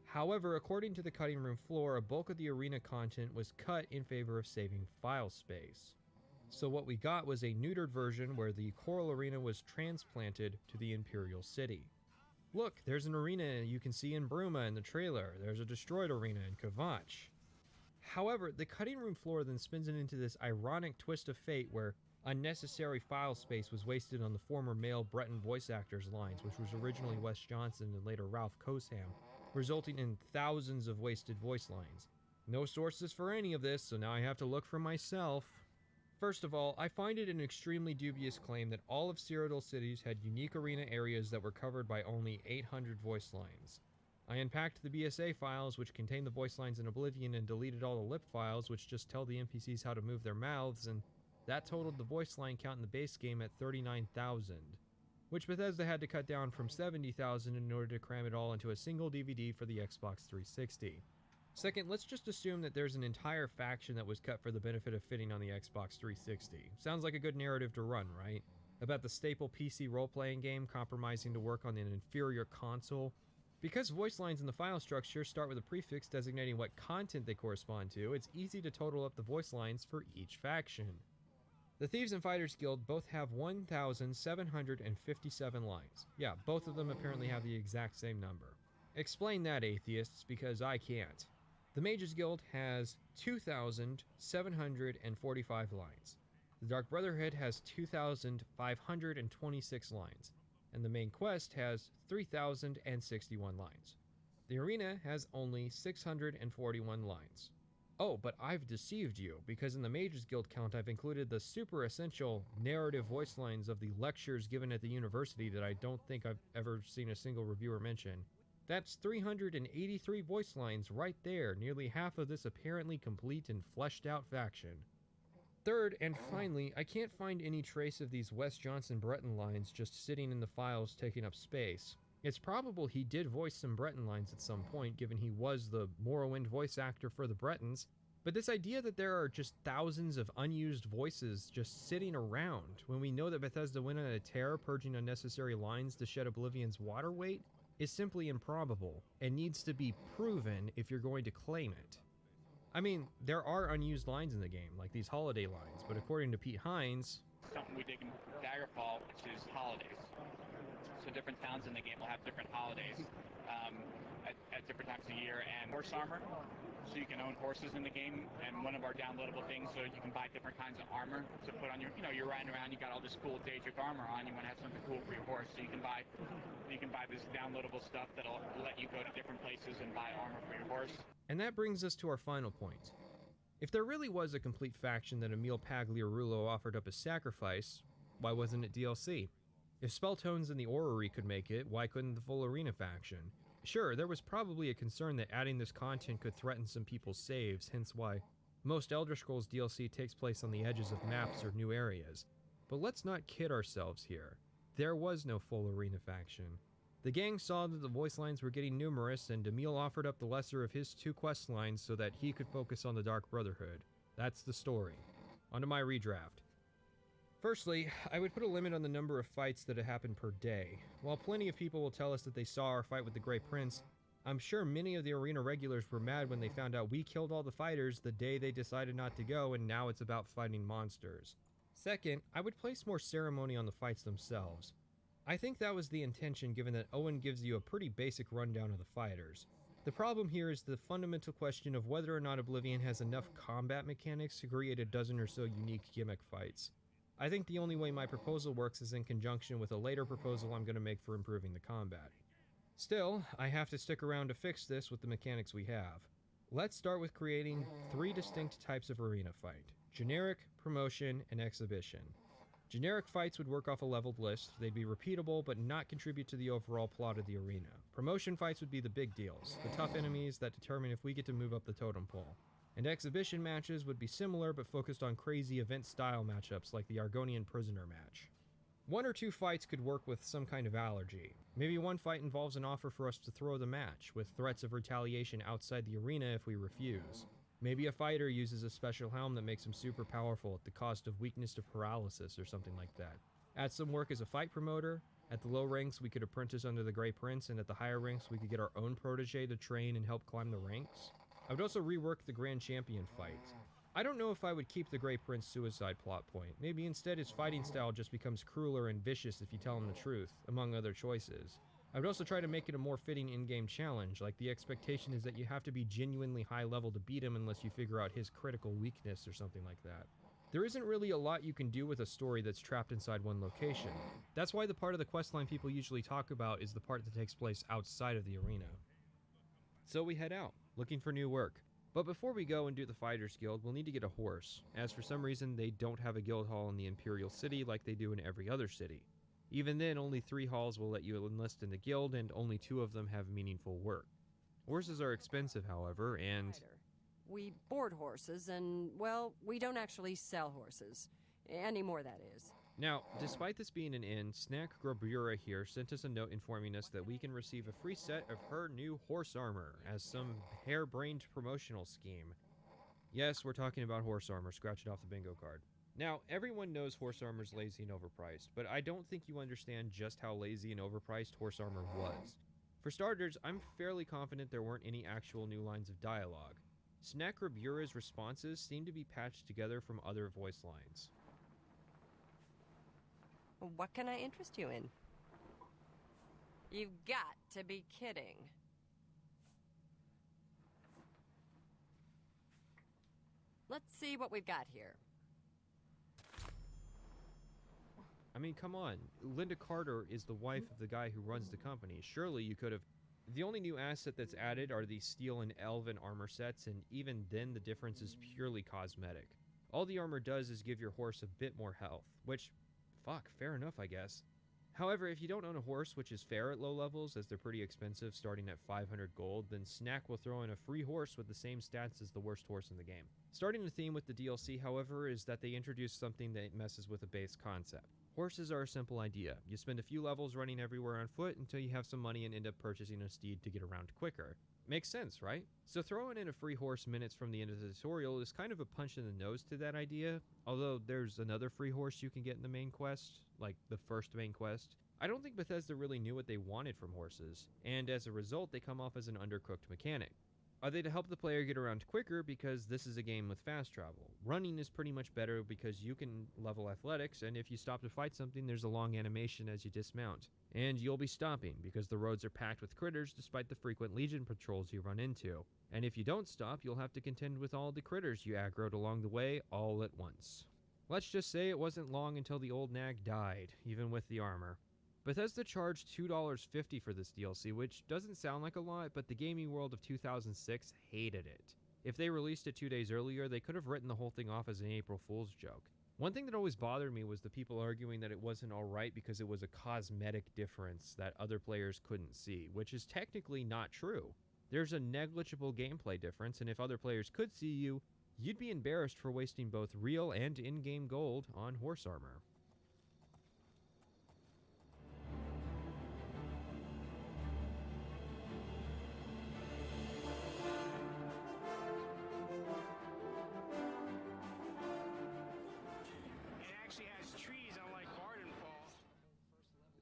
However, according to the cutting room floor, a bulk of the Arena content was cut in favor of saving file space. So what we got was a neutered version where the Coral Arena was transplanted to the Imperial City. Look, there's an arena you can see in Bruma in the trailer. There's a destroyed arena in Kvatch. However, the cutting room floor then spins it into this ironic twist of fate where unnecessary file space was wasted on the former male Breton voice actors' lines, which was originally Wes Johnson and later Ralph Cosham, resulting in thousands of wasted voice lines. No sources for any of this, so now I have to look for myself. First of all, I find it an extremely dubious claim that all of Cyrodiil cities had unique arena areas that were covered by only 800 voice lines. I unpacked the BSA files which contain the voice lines in Oblivion and deleted all the lip files which just tell the NPCs how to move their mouths, and that totaled the voice line count in the base game at 39,000, which Bethesda had to cut down from 70,000 in order to cram it all into a single DVD for the Xbox 360. Second, let's just assume that there's an entire faction that was cut for the benefit of fitting on the Xbox 360. Sounds like a good narrative to run, right? About the staple PC role-playing game compromising to work on an inferior console. Because voice lines in the file structure start with a prefix designating what content they correspond to, it's easy to total up the voice lines for each faction. The Thieves and Fighters Guild both have 1,757 lines. Yeah, both of them apparently have the exact same number. Explain that, atheists, because I can't. The Mages Guild has 2,745 lines. The Dark Brotherhood has 2,526 lines. And the main quest has 3,061 lines. The arena has only 641 lines. Oh, but I've deceived you, because in the Mages Guild count I've included the super essential narrative voice lines of the lectures given at the university that I don't think I've ever seen a single reviewer mention. That's 383 voice lines right there, nearly half of this apparently complete and fleshed out faction. Third, and finally, I can't find any trace of these Wes Johnson Breton lines just sitting in the files taking up space. It's probable he did voice some Breton lines at some point, given he was the Morrowind voice actor for the Bretons, but this idea that there are just thousands of unused voices just sitting around when we know that Bethesda went on a tear purging unnecessary lines to shed Oblivion's water weight is simply improbable and needs to be proven if you're going to claim it. I mean, there are unused lines in the game, like these holiday lines, but according to Pete Hines, something we did in Daggerfall, which is holidays. So different towns in the game will have different holidays. at different times of year, and horse armor, so you can own horses in the game. And one of our downloadable things, so you can buy different kinds of armor to put on your, you're riding around, you got all this cool Daedric armor on, you want to have something cool for your horse, so you can buy this downloadable stuff that'll let you go to different places and buy armor for your horse. And that brings us to our final point. If there really was a complete faction that Emil Pagliarulo offered up as sacrifice, why wasn't it DLC? If Spelltones and the Orrery could make it, why couldn't the full arena faction? Sure, there was probably a concern that adding this content could threaten some people's saves, hence why most Elder Scrolls DLC takes place on the edges of maps or new areas. But let's not kid ourselves here. There was no full arena faction. The gang saw that the voice lines were getting numerous, and Emil offered up the lesser of his 2 quest lines so that he could focus on the Dark Brotherhood. That's the story. Onto my redraft. Firstly, I would put a limit on the number of fights that happen per day. While plenty of people will tell us that they saw our fight with the Grey Prince, I'm sure many of the arena regulars were mad when they found out we killed all the fighters the day they decided not to go, and now it's about fighting monsters. Second, I would place more ceremony on the fights themselves. I think that was the intention, given that Owen gives you a pretty basic rundown of the fighters. The problem here is the fundamental question of whether or not Oblivion has enough combat mechanics to create a dozen or so unique gimmick fights. I think the only way my proposal works is in conjunction with a later proposal I'm going to make for improving the combat. Still, I have to stick around to fix this with the mechanics we have. Let's start with creating 3 distinct types of arena fight: generic, promotion, and exhibition. Generic fights would work off a leveled list, they'd be repeatable but not contribute to the overall plot of the arena. Promotion fights would be the big deals, the tough enemies that determine if we get to move up the totem pole. And exhibition matches would be similar but focused on crazy event-style matchups like the Argonian prisoner match. 1 or 2 fights could work with some kind of allergy. Maybe one fight involves an offer for us to throw the match, with threats of retaliation outside the arena if we refuse. Maybe a fighter uses a special helm that makes him super powerful at the cost of weakness to paralysis or something like that. Add some work as a fight promoter. At the low ranks we could apprentice under the Grey Prince, and at the higher ranks we could get our own protege to train and help climb the ranks. I would also rework the Grand Champion fight. I don't know if I would keep the Grey Prince suicide plot point. Maybe instead his fighting style just becomes crueler and vicious if you tell him the truth, among other choices. I would also try to make it a more fitting in-game challenge, like the expectation is that you have to be genuinely high level to beat him unless you figure out his critical weakness or something like that. There isn't really a lot you can do with a story that's trapped inside one location. That's why the part of the questline people usually talk about is the part that takes place outside of the arena. So we head out, looking for new work. But before we go and do the Fighters Guild, we'll need to get a horse, as for some reason they don't have a guild hall in the Imperial City like they do in every other city. Even then, only 3 halls will let you enlist in the guild, and only 2 of them have meaningful work. Horses are expensive, however, and... We board horses, and, well, we don't actually sell horses. Anymore, that is. Now, despite this being an inn, Snack Grabura here sent us a note informing us that we can receive a free set of her new horse armor as some harebrained promotional scheme. Yes, we're talking about horse armor, scratch it off the bingo card. Now, everyone knows horse armor's lazy and overpriced, but I don't think you understand just how lazy and overpriced horse armor was. For starters, I'm fairly confident there weren't any actual new lines of dialogue. Snack Grabura's responses seem to be patched together from other voice lines. What can I interest you in? You've got to be kidding. Let's see what we've got here. I mean, come on. Linda Carter is the wife of the guy who runs the company. Surely you could have... The only new asset that's added are the steel and elven armor sets, and even then the difference is purely cosmetic. All the armor does is give your horse a bit more health, which... Fuck, fair enough, I guess. However, if you don't own a horse, which is fair at low levels, as they're pretty expensive, starting at 500 gold, then Snack will throw in a free horse with the same stats as the worst horse in the game. Starting the theme with the DLC, however, is that they introduce something that messes with a base concept. Horses are a simple idea. You spend a few levels running everywhere on foot until you have some money and end up purchasing a steed to get around quicker. Makes sense, right? So throwing in a free horse minutes from the end of the tutorial is kind of a punch in the nose to that idea, although there's another free horse you can get in the main quest, like the first main quest. I don't think Bethesda really knew what they wanted from horses, and as a result they come off as an undercooked mechanic. Are they to help the player get around quicker because this is a game with fast travel? Running is pretty much better because you can level athletics, and if you stop to fight something, there's a long animation as you dismount. And you'll be stopping because the roads are packed with critters despite the frequent Legion patrols you run into. And if you don't stop, you'll have to contend with all the critters you aggroed along the way all at once. Let's just say it wasn't long until the old nag died, even with the armor. Bethesda charged $2.50 for this DLC, which doesn't sound like a lot, but the gaming world of 2006 hated it. If they released it 2 days earlier, they could have written the whole thing off as an April Fool's joke. One thing that always bothered me was the people arguing that it wasn't alright because it was a cosmetic difference that other players couldn't see, which is technically not true. There's a negligible gameplay difference, and if other players could see you, you'd be embarrassed for wasting both real and in-game gold on horse armor.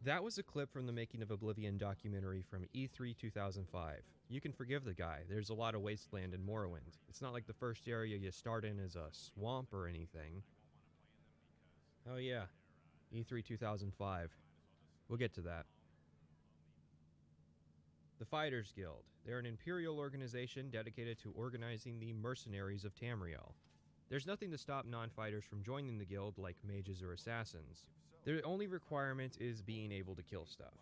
That was a clip from the Making of Oblivion documentary from E3 2005. You can forgive the guy, there's a lot of wasteland in Morrowind. It's not like the first area you start in is a swamp or anything. Oh yeah, E3 2005. We'll get to that. The Fighters Guild. They're an imperial organization dedicated to organizing the mercenaries of Tamriel. There's nothing to stop non-fighters from joining the guild like mages or assassins. Their only requirement is being able to kill stuff.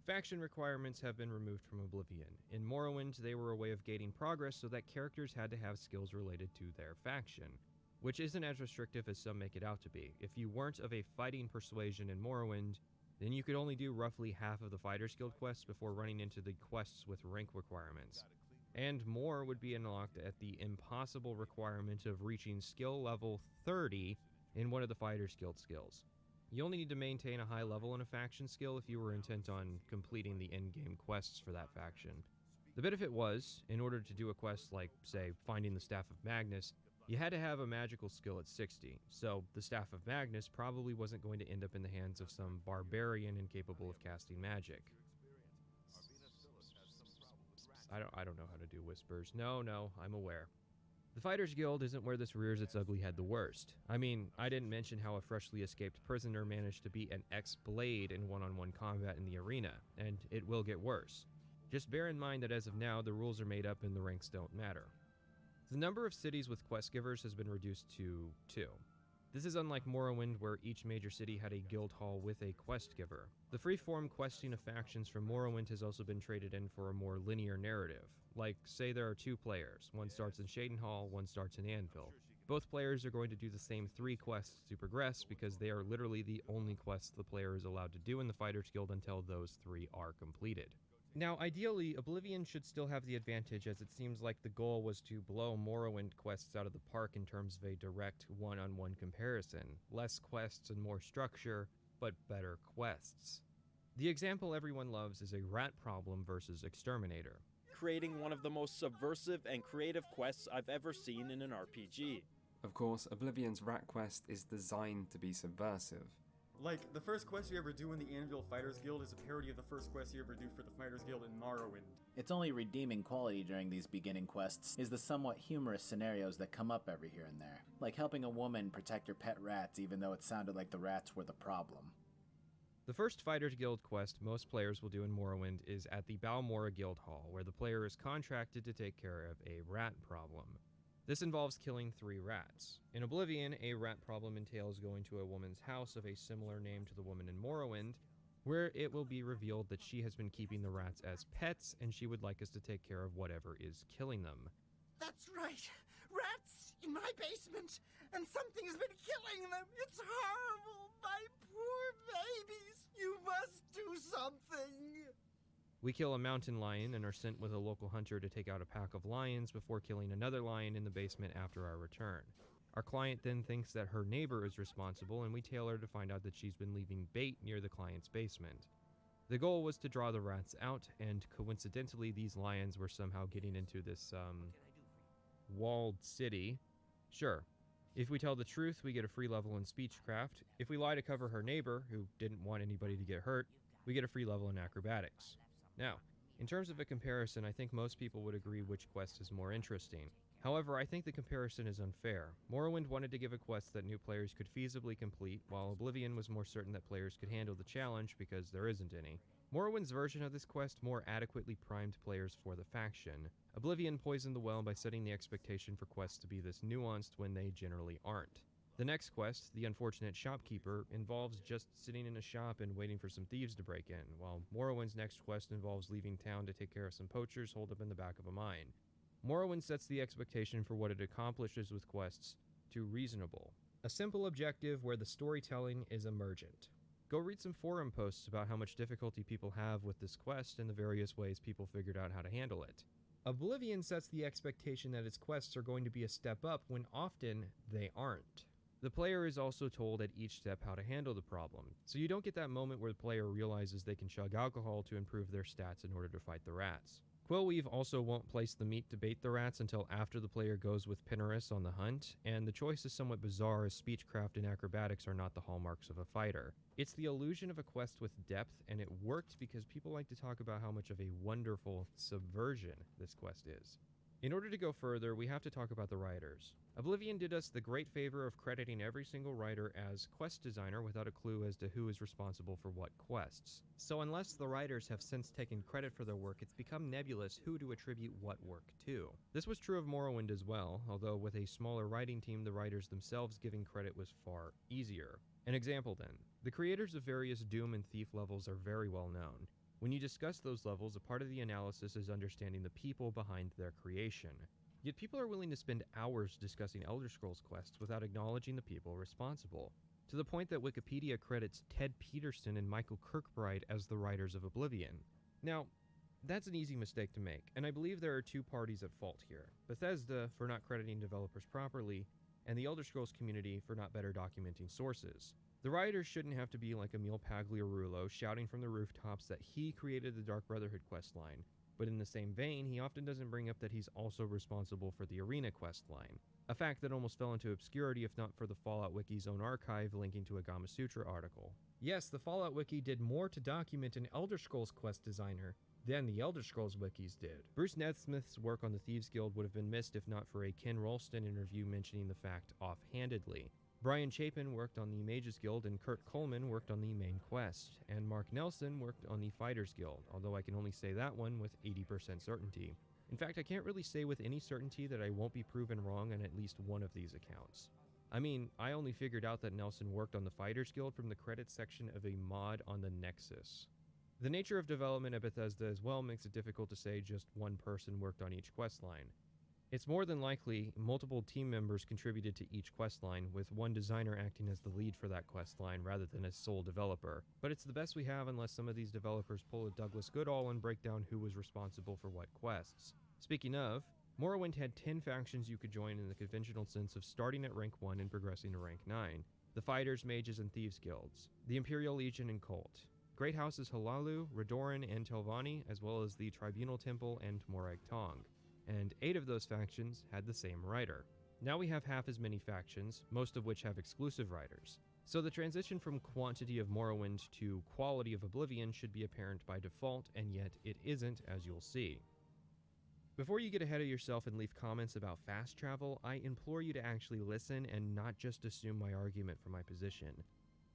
Faction requirements have been removed from Oblivion. In Morrowind, they were a way of gating progress so that characters had to have skills related to their faction, which isn't as restrictive as some make it out to be. If you weren't of a fighting persuasion in Morrowind, then you could only do roughly half of the Fighters Guild quests before running into the quests with rank requirements. And more would be unlocked at the impossible requirement of reaching skill level 30 in one of the Fighters Guild skills. You only need to maintain a high level in a faction skill if you were intent on completing the in-game quests for that faction. The benefit was, in order to do a quest like, say, finding the Staff of Magnus, you had to have a magical skill at 60, so the Staff of Magnus probably wasn't going to end up in the hands of some barbarian incapable of casting magic. I don't know how to do whispers. No, I'm aware. The Fighters Guild isn't where this rears its ugly head the worst. I mean, I didn't mention how a freshly escaped prisoner managed to beat an ex-blade in one-on-one combat in the arena, and it will get worse. Just bear in mind that as of now, the rules are made up and the ranks don't matter. The number of cities with quest givers has been reduced to 2. This is unlike Morrowind, where each major city had a guild hall with a quest giver. The free-form questing of factions from Morrowind has also been traded in for a more linear narrative. Like, say there are 2 players. One starts in Shadenhall, one starts in Anvil. Both players are going to do the same 3 quests to progress because they are literally the only quests the player is allowed to do in the Fighters Guild until those 3 are completed. Now, ideally, Oblivion should still have the advantage, as it seems like the goal was to blow Morrowind quests out of the park in terms of a direct one-on-one comparison. Less quests and more structure, but better quests. The example everyone loves is a rat problem versus exterminator. Creating one of the most subversive and creative quests I've ever seen in an RPG. Of course, Oblivion's rat quest is designed to be subversive. Like, the first quest you ever do in the Anvil Fighters Guild is a parody of the first quest you ever do for the Fighters Guild in Morrowind. Its only redeeming quality during these beginning quests is the somewhat humorous scenarios that come up every here and there, like helping a woman protect her pet rats even though it sounded like the rats were the problem. The first Fighters Guild quest most players will do in Morrowind is at the Balmora Guild Hall, where the player is contracted to take care of a rat problem. This involves killing 3 rats. In Oblivion, a rat problem entails going to a woman's house of a similar name to the woman in Morrowind, where it will be revealed that she has been keeping the rats as pets and she would like us to take care of whatever is killing them. That's right. Rats in my basement, and something has been killing them. It's horrible. My poor babies. You must do something. We kill a mountain lion and are sent with a local hunter to take out a pack of lions before killing another lion in the basement after our return. Our client then thinks that her neighbor is responsible, and we tail her to find out that she's been leaving bait near the client's basement. The goal was to draw the rats out, and coincidentally these lions were somehow getting into this, walled city. Sure. If we tell the truth, we get a free level in speechcraft. If we lie to cover her neighbor, who didn't want anybody to get hurt, we get a free level in acrobatics. Now, In terms of a comparison, I think most people would agree which quest is more interesting. However, I think the comparison is unfair. Morrowind wanted to give a quest that new players could feasibly complete, while Oblivion was more certain that players could handle the challenge because there isn't any. Morrowind's version of this quest more adequately primed players for the faction. Oblivion poisoned the well by setting the expectation for quests to be this nuanced when they generally aren't. The next quest, The Unfortunate Shopkeeper, involves just sitting in a shop and waiting for some thieves to break in, while Morrowind's next quest involves leaving town to take care of some poachers holed up in the back of a mine. Morrowind sets the expectation for what it accomplishes with quests to reasonable. A simple objective where the storytelling is emergent. Go read some forum posts about how much difficulty people have with this quest and the various ways people figured out how to handle it. Oblivion sets the expectation that its quests are going to be a step up when often they aren't. The player is also told at each step how to handle the problem, so you don't get that moment where the player realizes they can chug alcohol to improve their stats in order to fight the rats. Quillweave also won't place the meat to bait the rats until after the player goes with Pinnerus on the hunt, and the choice is somewhat bizarre as speechcraft and acrobatics are not the hallmarks of a fighter. It's the illusion of a quest with depth, and it worked because people like to talk about how much of a wonderful subversion this quest is. In order to go further, we have to talk about the writers. Oblivion did us the great favor of crediting every single writer as quest designer without a clue as to who is responsible for what quests. So unless the writers have since taken credit for their work, it's become nebulous who to attribute what work to. This was true of Morrowind as well, although with a smaller writing team, the writers themselves giving credit was far easier. An example then, the creators of various Doom and Thief levels are very well known. When you discuss those levels, a part of the analysis is understanding the people behind their creation. Yet people are willing to spend hours discussing Elder Scrolls quests without acknowledging the people responsible, to the point that Wikipedia credits Ted Peterson and Michael Kirkbride as the writers of Oblivion. Now, that's an easy mistake to make, and I believe there are two parties at fault here. Bethesda for not crediting developers properly, and the Elder Scrolls community for not better documenting sources. The writers shouldn't have to be like Emil Pagliarulo shouting from the rooftops that he created the Dark Brotherhood questline, but in the same vein, he often doesn't bring up that he's also responsible for the Arena questline, a fact that almost fell into obscurity if not for the Fallout Wiki's own archive linking to a Gamasutra article. Yes, the Fallout Wiki did more to document an Elder Scrolls quest designer than the Elder Scrolls wikis did. Bruce Nesmith's work on the Thieves Guild would have been missed if not for a Ken Rolston interview mentioning the fact offhandedly. Brian Chapin worked on the Mages Guild, and Kurt Coleman worked on the main quest, and Mark Nelson worked on the Fighters Guild, although I can only say that one with 80% certainty. In fact, I can't really say with any certainty that I won't be proven wrong on at least one of these accounts. I mean, I only figured out that Nelson worked on the Fighters Guild from the credits section of a mod on the Nexus. The nature of development at Bethesda as well makes it difficult to say just one person worked on each questline. It's more than likely multiple team members contributed to each questline, with one designer acting as the lead for that questline rather than as sole developer. But it's the best we have unless some of these developers pull a Douglas Goodall and break down who was responsible for what quests. Speaking of, Morrowind had 10 factions you could join in the conventional sense of starting at rank 1 and progressing to rank 9. The Fighters, Mages, and Thieves Guilds, the Imperial Legion and Cult, Great Houses Halalu, Redoran, and Telvanni, as well as the Tribunal Temple and Morag Tong. And 8 of those factions had the same writer. Now we have half as many factions, most of which have exclusive writers. So the transition from quantity of Morrowind to quality of Oblivion should be apparent by default, and yet it isn't, as you'll see. Before you get ahead of yourself and leave comments about fast travel, I implore you to actually listen and not just assume my argument from my position.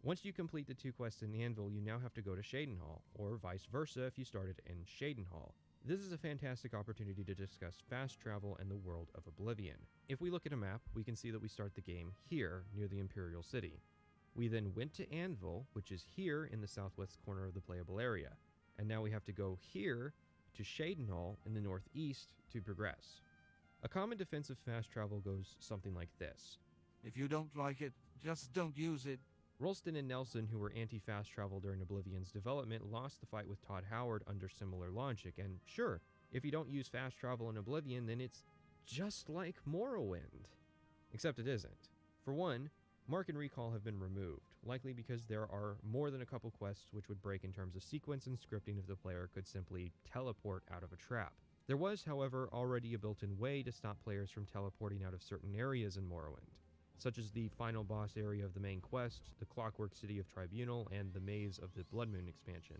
Once you complete the 2 quests in Anvil, you now have to go to Shadenhall, or vice versa if you started in Shadenhall. This is a fantastic opportunity to discuss fast travel and the world of Oblivion. If we look at a map, we can see that we start the game here, near the Imperial City. We then went to Anvil, which is here in the southwest corner of the playable area. And now we have to go here to Shadenhall in the northeast to progress. A common defense of fast travel goes something like this. If you don't like it, just don't use it. Rolston and Nelson, who were anti-fast travel during Oblivion's development, lost the fight with Todd Howard under similar logic, and sure, if you don't use fast travel in Oblivion, then it's just like Morrowind. Except it isn't. For one, Mark and Recall have been removed, likely because there are more than a couple quests which would break in terms of sequence and scripting if the player could simply teleport out of a trap. There was, however, already a built-in way to stop players from teleporting out of certain areas in Morrowind, such as the final boss area of the main quest, the Clockwork City of Tribunal, and the Maze of the Blood Moon expansion.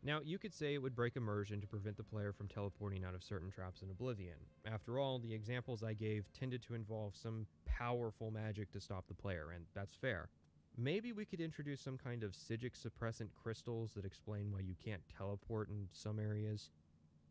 Now, you could say it would break immersion to prevent the player from teleporting out of certain traps in Oblivion. After all, the examples I gave tended to involve some powerful magic to stop the player, and that's fair. Maybe we could introduce some kind of Psijic suppressant crystals that explain why you can't teleport in some areas.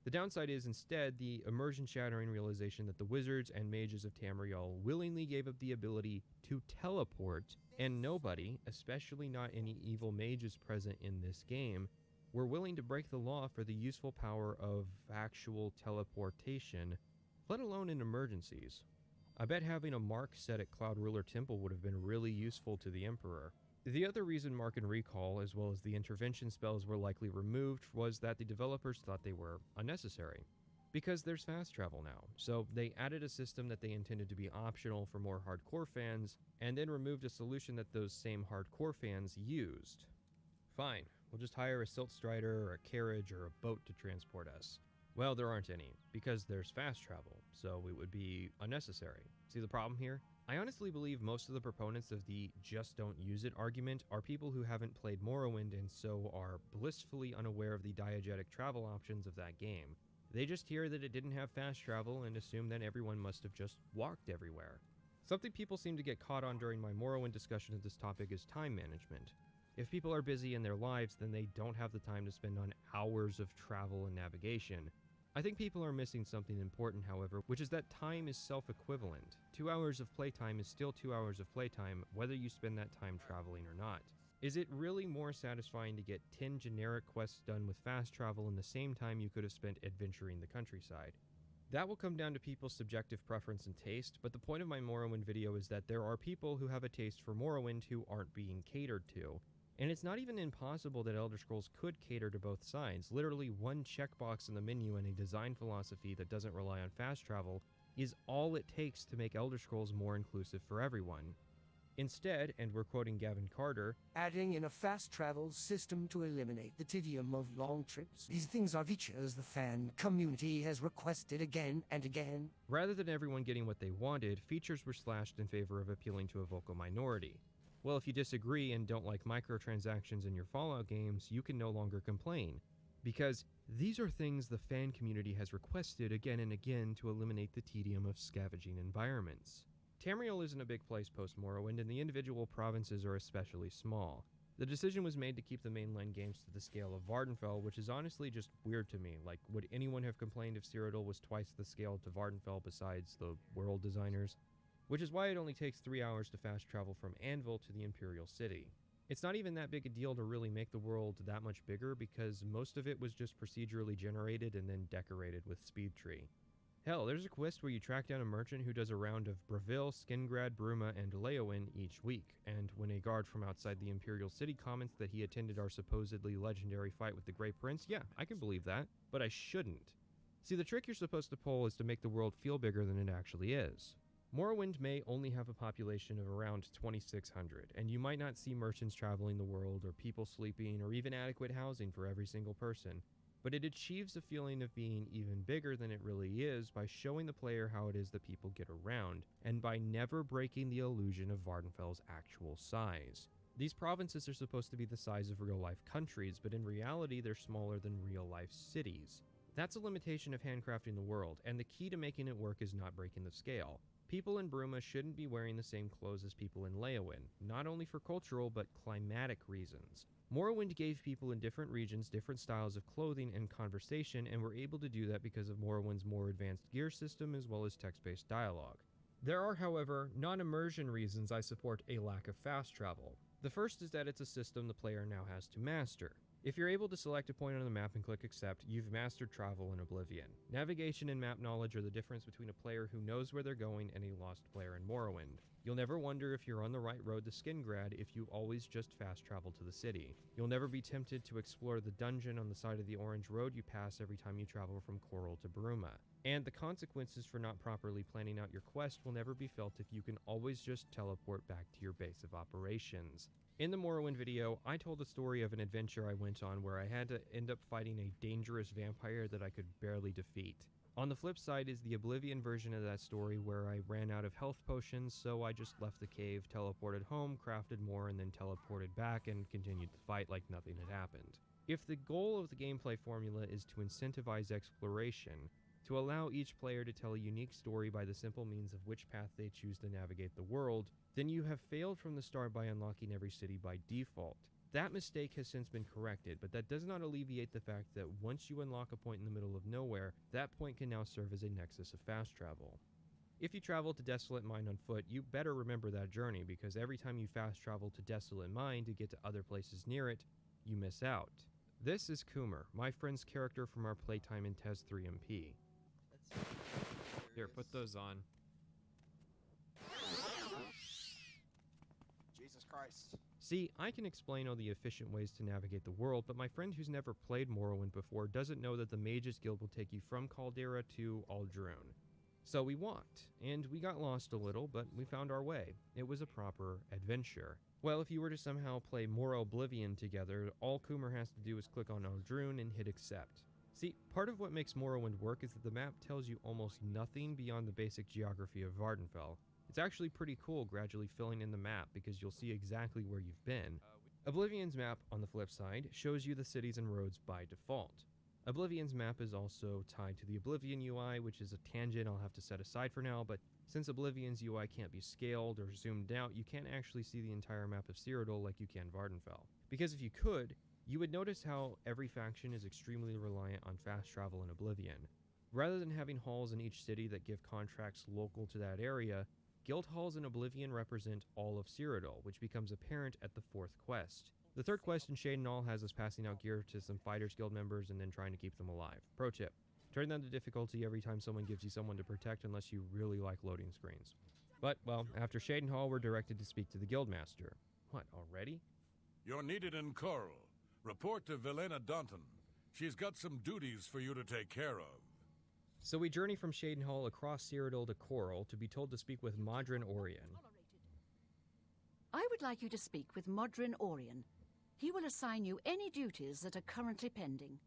The downside is instead the immersion-shattering realization that the wizards and mages of Tamriel willingly gave up the ability to teleport, and nobody, especially not any evil mages present in this game, were willing to break the law for the useful power of actual teleportation, let alone in emergencies. I bet having a mark set at Cloud Ruler Temple would have been really useful to the Emperor. The other reason Mark and Recall, as well as the intervention spells, were likely removed was that the developers thought they were unnecessary. Because there's fast travel now, so they added a system that they intended to be optional for more hardcore fans, and then removed a solution that those same hardcore fans used. Fine, we'll just hire a Silt Strider or a carriage or a boat to transport us. Well, there aren't any, because there's fast travel, so it would be unnecessary. See the problem here? I honestly believe most of the proponents of the just don't use it argument are people who haven't played Morrowind and so are blissfully unaware of the diegetic travel options of that game. They just hear that it didn't have fast travel and assume that everyone must have just walked everywhere. Something people seem to get caught on during my Morrowind discussion of this topic is time management. If people are busy in their lives, then they don't have the time to spend on hours of travel and navigation. I think people are missing something important, however, which is that time is self-equivalent. 2 hours of playtime is still 2 hours of playtime, whether you spend that time traveling or not. Is it really more satisfying to get 10 generic quests done with fast travel in the same time you could have spent adventuring the countryside? That will come down to people's subjective preference and taste, but the point of my Morrowind video is that there are people who have a taste for Morrowind who aren't being catered to. And it's not even impossible that Elder Scrolls could cater to both sides. Literally one checkbox in the menu and a design philosophy that doesn't rely on fast travel is all it takes to make Elder Scrolls more inclusive for everyone. Instead, and we're quoting Gavin Carter, adding in a fast travel system to eliminate the tedium of long trips. These things are features the fan community has requested again and again. Rather than everyone getting what they wanted, features were slashed in favor of appealing to a vocal minority. Well, if you disagree and don't like microtransactions in your Fallout games, you can no longer complain, because these are things the fan community has requested again and again to eliminate the tedium of scavenging environments. Tamriel isn't a big place post-Morrowind, and the individual provinces are especially small. The decision was made to keep the mainline games to the scale of Vardenfell, which is honestly just weird to me. Like, would anyone have complained if Cyrodiil was twice the scale to Vardenfell besides the world designers? Which is why it only takes 3 hours to fast travel from Anvil to the Imperial City. It's not even that big a deal to really make the world that much bigger because most of it was just procedurally generated and then decorated with Speedtree. Hell, there's a quest where you track down a merchant who does a round of Bravil, Skingrad, Bruma, and Leowen each week, and when a guard from outside the Imperial City comments that he attended our supposedly legendary fight with the Grey Prince, yeah, I can believe that, but I shouldn't. See, the trick you're supposed to pull is to make the world feel bigger than it actually is. Morrowind may only have a population of around 2,600, and you might not see merchants traveling the world, or people sleeping, or even adequate housing for every single person, but it achieves a feeling of being even bigger than it really is by showing the player how it is that people get around, and by never breaking the illusion of Vardenfell's actual size. These provinces are supposed to be the size of real-life countries, but in reality they're smaller than real-life cities. That's a limitation of handcrafting the world, and the key to making it work is not breaking the scale. People in Bruma shouldn't be wearing the same clothes as people in Leowen, not only for cultural but climatic reasons. Morrowind gave people in different regions different styles of clothing and conversation, and were able to do that because of Morrowind's more advanced gear system as well as text-based dialogue. There are, however, non-immersion reasons I support a lack of fast travel. The first is that it's a system the player now has to master. If you're able to select a point on the map and click accept, you've mastered travel in Oblivion. Navigation and map knowledge are the difference between a player who knows where they're going and a lost player in Morrowind. You'll never wonder if you're on the right road to Skingrad if you always just fast travel to the city. You'll never be tempted to explore the dungeon on the side of the orange road you pass every time you travel from Coral to Bruma. And the consequences for not properly planning out your quest will never be felt if you can always just teleport back to your base of operations. In the Morrowind video, I told the story of an adventure I went on where I had to end up fighting a dangerous vampire that I could barely defeat. On the flip side is the Oblivion version of that story where I ran out of health potions, so I just left the cave, teleported home, crafted more, and then teleported back and continued the fight like nothing had happened. If the goal of the gameplay formula is to incentivize exploration, to allow each player to tell a unique story by the simple means of which path they choose to navigate the world, then you have failed from the start by unlocking every city by default. That mistake has since been corrected, but that does not alleviate the fact that once you unlock a point in the middle of nowhere, that point can now serve as a nexus of fast travel. If you travel to Desolate Mine on foot, you better remember that journey, because every time you fast travel to Desolate Mine to get to other places near it, you miss out. This is Coomer, my friend's character from our playtime in TES 3MP. Here, put those on. Jesus Christ. See, I can explain all the efficient ways to navigate the world, but my friend who's never played Morrowind before doesn't know that the Mages Guild will take you from Caldera to Aldrune. So we walked, and we got lost a little, but we found our way. It was a proper adventure. Well, if you were to somehow play more Oblivion together, all Coomer has to do is click on Aldrune and hit accept. See, part of what makes Morrowind work is that the map tells you almost nothing beyond the basic geography of Vardenfell. It's actually pretty cool gradually filling in the map because you'll see exactly where you've been. Oblivion's map, on the flip side, shows you the cities and roads by default. Oblivion's map is also tied to the Oblivion UI, which is a tangent I'll have to set aside for now, but since Oblivion's UI can't be scaled or zoomed out, you can't actually see the entire map of Cyrodiil like you can Vardenfell. Because if you could, you would notice how every faction is extremely reliant on fast travel in Oblivion. Rather than having halls in each city that give contracts local to that area, guild halls in Oblivion represent all of Cyrodiil, which becomes apparent at the 4th quest. The 3rd quest in Shadenhall has us passing out gear to some Fighters Guild members and then trying to keep them alive. Pro tip: turn down the difficulty every time someone gives you someone to protect unless you really like loading screens. But, well, after Shadenhall, we're directed to speak to the Guildmaster. What, already? You're needed in Coral. Report to Velena Danton. She's got some duties for you to take care of. So we journey from Shadenhall across Cyrodiil to Coral to be told to speak with Modron Orion. I would like you to speak with Modron Orion. He will assign you any duties that are currently pending.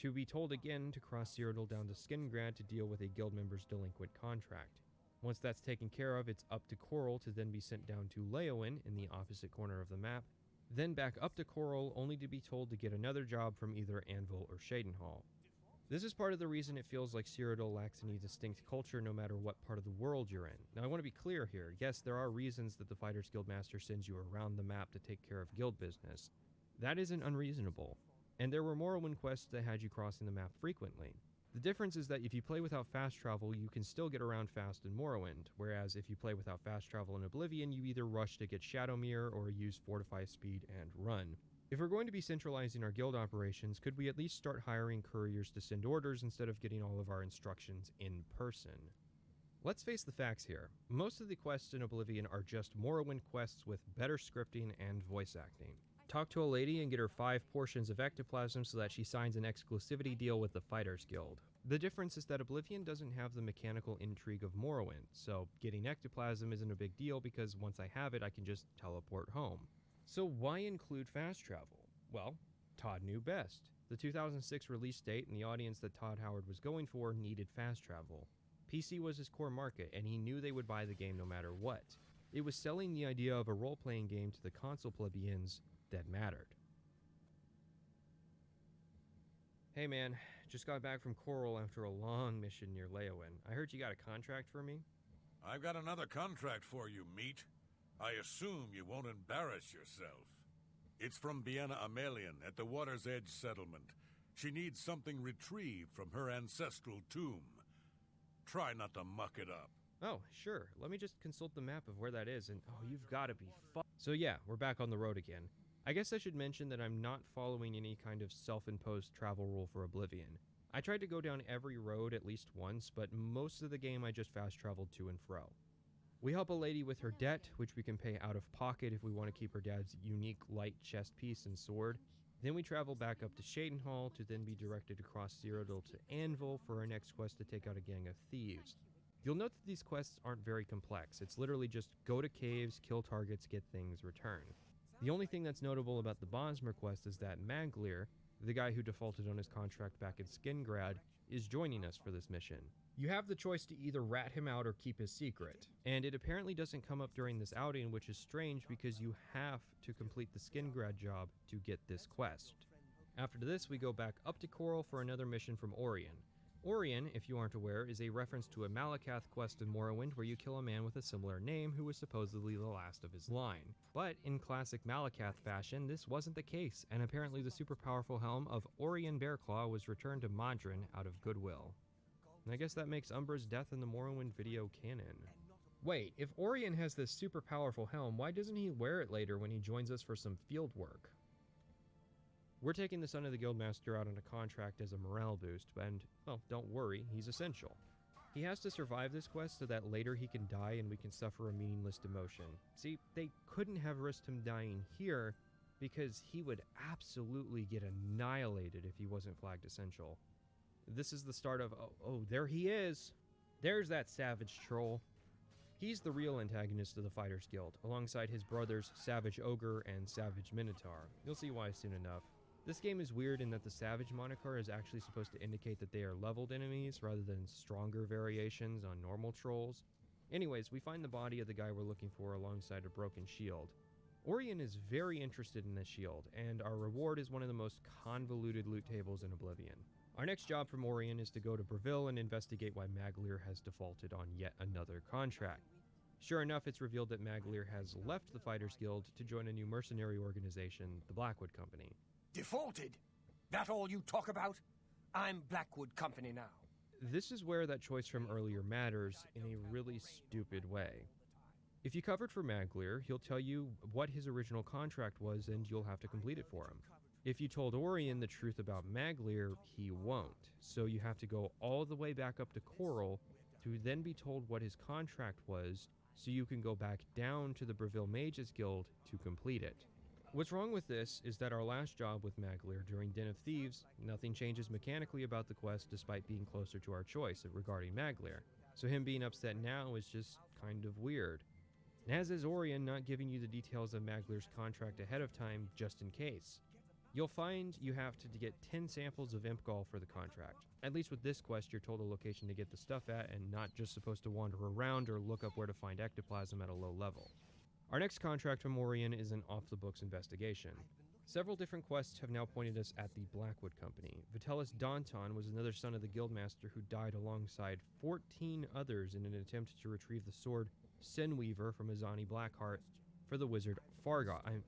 To be told again to cross Cyrodiil down to Skingrad to deal with a guild member's delinquent contract. Once that's taken care of, it's up to Coral to then be sent down to Leowen in the opposite corner of the map, then back up to Coral only to be told to get another job from either Anvil or Shadenhall. This is part of the reason it feels like Cyrodiil lacks any distinct culture no matter what part of the world you're in. Now I want to be clear here, yes, there are reasons that the Fighters Guild Master sends you around the map to take care of guild business. That isn't unreasonable, and there were Morrowind quests that had you crossing the map frequently. The difference is that if you play without fast travel, you can still get around fast in Morrowind, whereas if you play without fast travel in Oblivion, you either rush to get Shadowmere or use Fortify Speed and run. If we're going to be centralizing our guild operations, could we at least start hiring couriers to send orders instead of getting all of our instructions in person? Let's face the facts here. Most of the quests in Oblivion are just Morrowind quests with better scripting and voice acting. Talk to a lady and get her 5 portions of ectoplasm so that she signs an exclusivity deal with the Fighters Guild. The difference is that Oblivion doesn't have the mechanical intrigue of Morrowind, so getting ectoplasm isn't a big deal because once I have it, I can just teleport home. So why include fast travel? Well, Todd knew best. The 2006 release date and the audience that Todd Howard was going for needed fast travel. PC was his core market, and he knew they would buy the game no matter what. It was selling the idea of a role-playing game to the console plebeians that mattered. Hey man, just got back from Coral after a long mission near Leowen. I heard you got a contract for me? I've got another contract for you, meat. I assume you won't embarrass yourself. It's from Biena Amelian at the Water's Edge settlement. She needs something retrieved from her ancestral tomb. Try not to muck it up. Oh, sure. Let me just consult the map of where that is, and oh, you've got to be So yeah, we're back on the road again. I guess I should mention that I'm not following any kind of self-imposed travel rule for Oblivion. I tried to go down every road at least once, but most of the game I just fast traveled to and fro. We help a lady with her debt, which we can pay out of pocket if we want to keep her dad's unique light chest piece and sword. Then we travel back up to Shadenhall to then be directed across Cyrodiil to Anvil for our next quest to take out a gang of thieves. You'll note that these quests aren't very complex. It's literally just go to caves, kill targets, get things, return. The only thing that's notable about the Bosmer quest is that Maglir, the guy who defaulted on his contract back in Skingrad, is joining us for this mission. You have the choice to either rat him out or keep his secret, and it apparently doesn't come up during this outing, which is strange because you have to complete the Skingrad job to get this quest. After this, we go back up to Coral for another mission from Orion. Orion, if you aren't aware, is a reference to a Malakath quest in Morrowind where you kill a man with a similar name who was supposedly the last of his line. But in classic Malakath fashion, this wasn't the case, and apparently the super powerful helm of Orion Bearclaw was returned to Modron out of goodwill. And I guess that makes Umbra's death in the Morrowind video canon. Wait, if Orion has this super powerful helm, why doesn't he wear it later when he joins us for some field work? We're taking the son of the Guildmaster out on a contract as a morale boost, and, well, don't worry, he's essential. He has to survive this quest so that later he can die and we can suffer a meaningless demotion. See, they couldn't have risked him dying here because he would absolutely get annihilated if he wasn't flagged essential. This is the start of, oh, there he is! There's that savage troll. He's the real antagonist of the Fighters Guild, alongside his brothers Savage Ogre and Savage Minotaur. You'll see why soon enough. This game is weird in that the Savage moniker is actually supposed to indicate that they are leveled enemies rather than stronger variations on normal trolls. Anyways, we find the body of the guy we're looking for alongside a broken shield. Orion is very interested in this shield, and our reward is one of the most convoluted loot tables in Oblivion. Our next job from Orion is to go to Breville and investigate why Maglier has defaulted on yet another contract. Sure enough, it's revealed that Maglier has left the Fighters Guild to join a new mercenary organization, the Blackwood Company. Defaulted? That all you talk about? I'm Blackwood Company now. This is where that choice from earlier matters in a really stupid way. If you covered for Maglier, he'll tell you what his original contract was and you'll have to complete it for him. If you told Orion the truth about Maglier, he won't, so you have to go all the way back up to Coral to then be told what his contract was so you can go back down to the Breville Mages Guild to complete it. What's wrong with this is that our last job with Maglier during Den of Thieves, nothing changes mechanically about the quest despite being closer to our choice regarding Maglier, so him being upset now is just kind of weird. As is Orion not giving you the details of Maglier's contract ahead of time just in case. You'll find you have to get 10 samples of Imp Gall for the contract. At least with this quest, you're told a location to get the stuff at and not just supposed to wander around or look up where to find ectoplasm at a low level. Our next contract from Orion is an off-the-books investigation. Several different quests have now pointed us at the Blackwood Company. Vitellis Danton was another son of the Guildmaster who died alongside 14 others in an attempt to retrieve the sword Senweaver from Azani Blackheart for the wizard Argoth.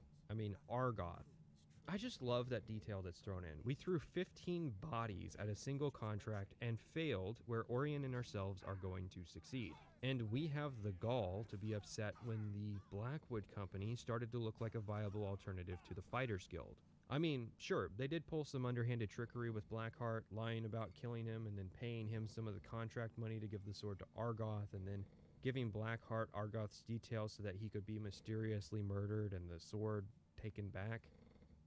I just love that detail that's thrown in. We threw 15 bodies at a single contract and failed where Orion and ourselves are going to succeed. And we have the gall to be upset when the Blackwood Company started to look like a viable alternative to the Fighters Guild. I mean, sure, they did pull some underhanded trickery with Blackheart, lying about killing him and then paying him some of the contract money to give the sword to Argoth, and then giving Blackheart Argoth's details so that he could be mysteriously murdered and the sword taken back.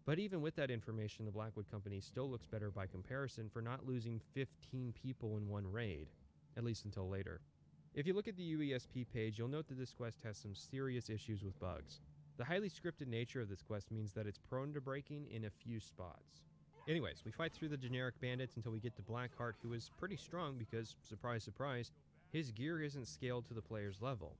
But even with that information, the Blackwood Company still looks better by comparison for not losing 15 people in one raid, at least until later. If you look at the UESP page, you'll note that this quest has some serious issues with bugs. The highly scripted nature of this quest means that it's prone to breaking in a few spots. Anyways, we fight through the generic bandits until we get to Blackheart, who is pretty strong because, surprise, surprise, his gear isn't scaled to the player's level.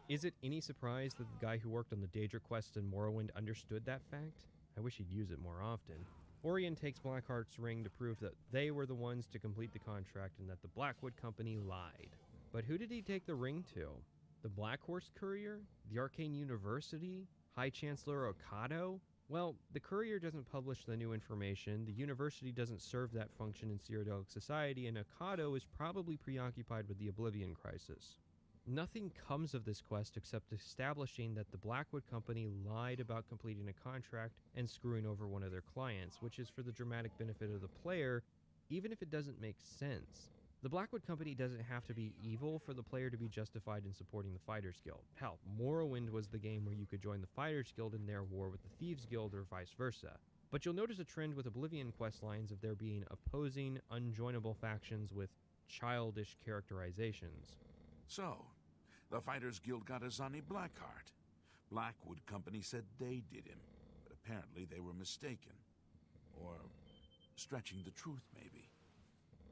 Is it any surprise that the guy who worked on the Daedra quest in Morrowind understood that fact? I wish he'd use it more often. Orion takes Blackheart's ring to prove that they were the ones to complete the contract and that the Blackwood Company lied. But who did he take the ring to? The Black Horse Courier? The Arcane University? High Chancellor Okado? Well, the Courier doesn't publish the new information, the University doesn't serve that function in Cyrodiilic society, and Okado is probably preoccupied with the Oblivion crisis. Nothing comes of this quest except establishing that the Blackwood Company lied about completing a contract and screwing over one of their clients, which is for the dramatic benefit of the player, even if it doesn't make sense. The Blackwood Company doesn't have to be evil for the player to be justified in supporting the Fighters Guild. Hell, Morrowind was the game where you could join the Fighters Guild in their war with the Thieves Guild or vice versa. But you'll notice a trend with Oblivion quest lines of there being opposing, unjoinable factions with childish characterizations. So, the Fighters Guild got Azani Blackheart. Blackwood Company said they did him, but apparently they were mistaken. Or stretching the truth, maybe.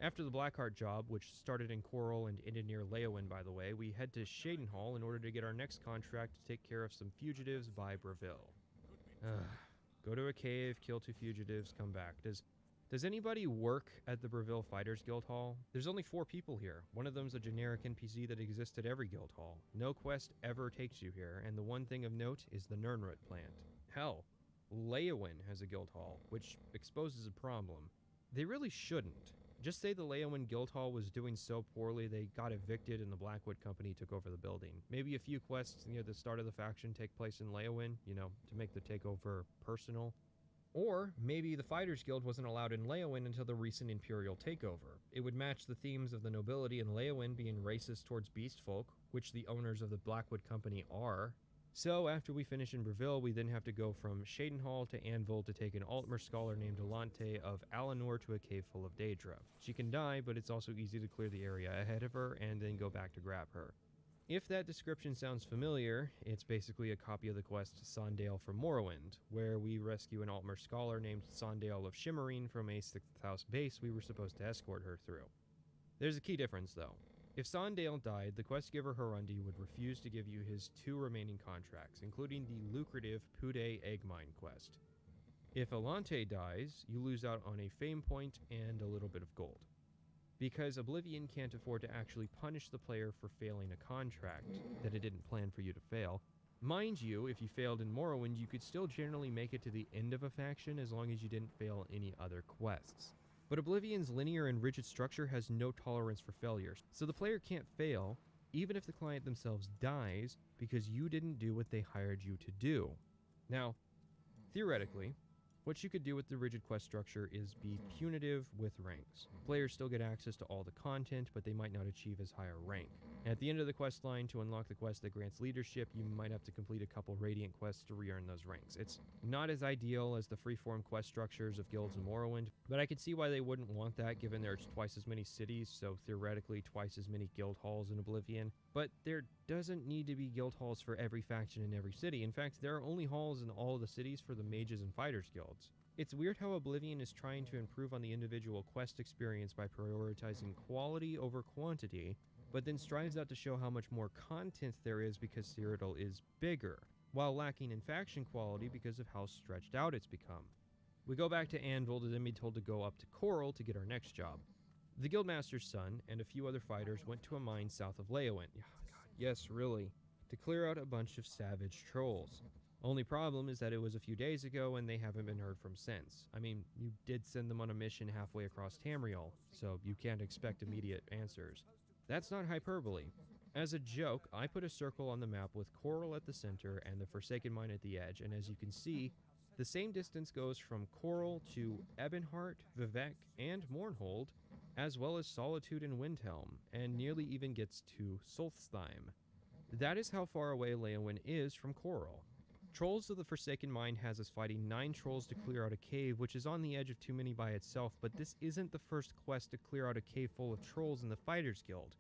After the Blackheart job, which started in Coral and ended near Leowyn, by the way, we head to Shadenhall in order to get our next contract to take care of some fugitives by Breville. Go to a cave, kill 2 fugitives, come back. Does anybody work at the Breville Fighters Guild Hall? There's only 4 people here. One of them's a generic NPC that exists at every guild hall. No quest ever takes you here, and the one thing of note is the Nirnroot plant. Hell, Leyawiin has a guild hall, which exposes a problem. They really shouldn't. Just say the Leyawiin Guild Hall was doing so poorly they got evicted and the Blackwood Company took over the building. Maybe a few quests near the start of the faction take place in Leyawiin, to make the takeover personal. Or maybe the Fighters Guild wasn't allowed in Leyawiin until the recent Imperial takeover. It would match the themes of the nobility in Leyawiin being racist towards beast folk, which the owners of the Blackwood Company are. So after we finish in Breville, we then have to go from Shadenhall to Anvil to take an Altmer scholar named Alante of Alanor to a cave full of Daedra. She can die, but it's also easy to clear the area ahead of her and then go back to grab her. If that description sounds familiar, it's basically a copy of the quest Sondale from Morrowind, where we rescue an Altmer scholar named Sondale of Shimmerine from a 6th House base we were supposed to escort her through. There's a key difference though. If Sondale died, the quest giver Harundi would refuse to give you his 2 remaining contracts, including the lucrative pt2 egg mine quest. If Alante dies, you lose out on a fame point and a little bit of gold. Because Oblivion can't afford to actually punish the player for failing a contract that it didn't plan for you to fail. Mind you, if you failed in Morrowind, you could still generally make it to the end of a faction as long as you didn't fail any other quests. But Oblivion's linear and rigid structure has no tolerance for failures, so the player can't fail, even if the client themselves dies, because you didn't do what they hired you to do. Now, theoretically, what you could do with the rigid quest structure is be punitive with ranks. Players still get access to all the content, but they might not achieve as high a rank. At the end of the quest line, to unlock the quest that grants leadership, you might have to complete a couple Radiant quests to re-earn those ranks. It's not as ideal as the freeform quest structures of guilds in Morrowind, but I can see why they wouldn't want that given there's twice as many cities, so theoretically twice as many guild halls in Oblivion. But there doesn't need to be guild halls for every faction in every city. In fact, there are only halls in all of the cities for the mages and fighters guilds. It's weird how Oblivion is trying to improve on the individual quest experience by prioritizing quality over quantity, but then strives out to show how much more content there is because Cyrodiil is bigger, while lacking in faction quality because of how stretched out it's become. We go back to Anvil to then be told to go up to Coral to get our next job. The Guildmaster's son and a few other fighters went to a mine south of Leyawiin. Yes, really. To clear out a bunch of savage trolls. Only problem is that it was a few days ago and they haven't been heard from since. I mean, you did send them on a mission halfway across Tamriel, so you can't expect immediate answers. That's not hyperbole. As a joke, I put a circle on the map with Coral at the center and the Forsaken Mine at the edge, and as you can see, the same distance goes from Coral to Ebonheart, Vivec, and Mournhold, as well as Solitude and Windhelm, and nearly even gets to Solstheim. That is how far away Leyawiin is from Coral. Trolls of the Forsaken Mine has us fighting 9 trolls to clear out a cave, which is on the edge of too many by itself, but this isn't the first quest to clear out a cave full of trolls in the Fighters Guild.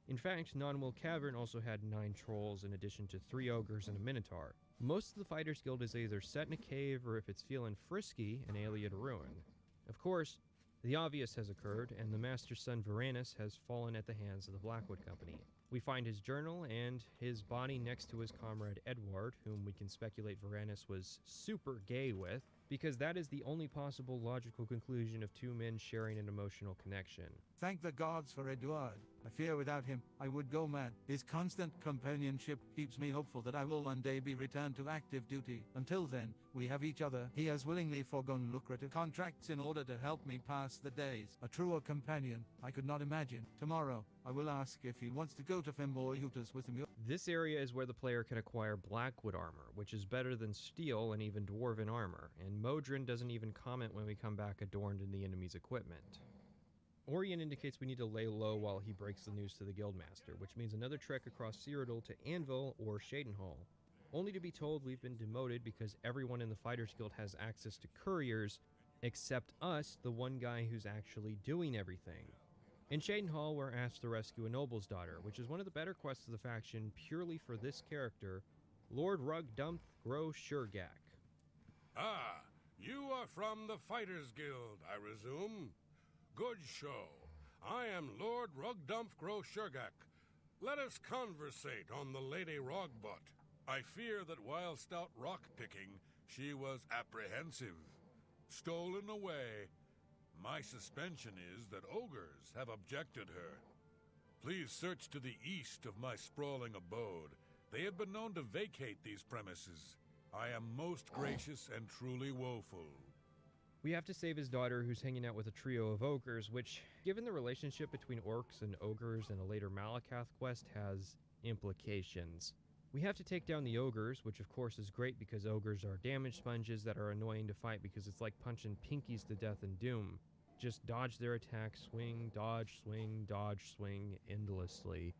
In fact, Nonwill Cavern also had 9 trolls in addition to 3 ogres and a minotaur. Most of the Fighters Guild is either set in a cave or if it's feeling frisky, an Ayleid ruin. Of course, the obvious has occurred, and the Master's son Varanus has fallen at the hands of the Blackwood Company. We find his journal and his body next to his comrade Edward, whom we can speculate Varanus was super gay with, because that is the only possible logical conclusion of 2 men sharing an emotional connection. Thank the gods for Edward. I fear without him, I would go mad. His constant companionship keeps me hopeful that I will one day be returned to active duty. Until then, we have each other. He has willingly foregone lucrative contracts in order to help me pass the days. A truer companion, I could not imagine. Tomorrow, I will ask if he wants to go to Femboyutas with him. This area is where the player can acquire Blackwood armor, which is better than steel and even dwarven armor, and Modron doesn't even comment when we come back adorned in the enemy's equipment. Orion indicates we need to lay low while he breaks the news to the Guildmaster, which means another trek across Cyrodiil to Anvil or Shadenhall, only to be told we've been demoted because everyone in the Fighters Guild has access to couriers, except us, the one guy who's actually doing everything. In Shadenhall, we're asked to rescue a noble's daughter, which is one of the better quests of the faction purely for this character, Lord Rugdumph Gro Shurgak. Ah, you are from the Fighters Guild, I resume. Good show. I am Lord Rugdumph Gro Shurgak. Let us conversate on the Lady Rogbot. I fear that whilst out rock-picking, She was apprehensive, stolen away. My suspension is that ogres have abjected her. Please search to the east of my sprawling abode. They have been known to vacate these premises. I am most gracious and truly woeful. We have to save his daughter, who's hanging out with a trio of ogres, which, given the relationship between orcs and ogres in a later Malakath quest, has implications. We have to take down the ogres, which of course is great because ogres are damage sponges that are annoying to fight because it's like punching pinkies to death in Doom. Just dodge their attack, swing, dodge, swing endlessly.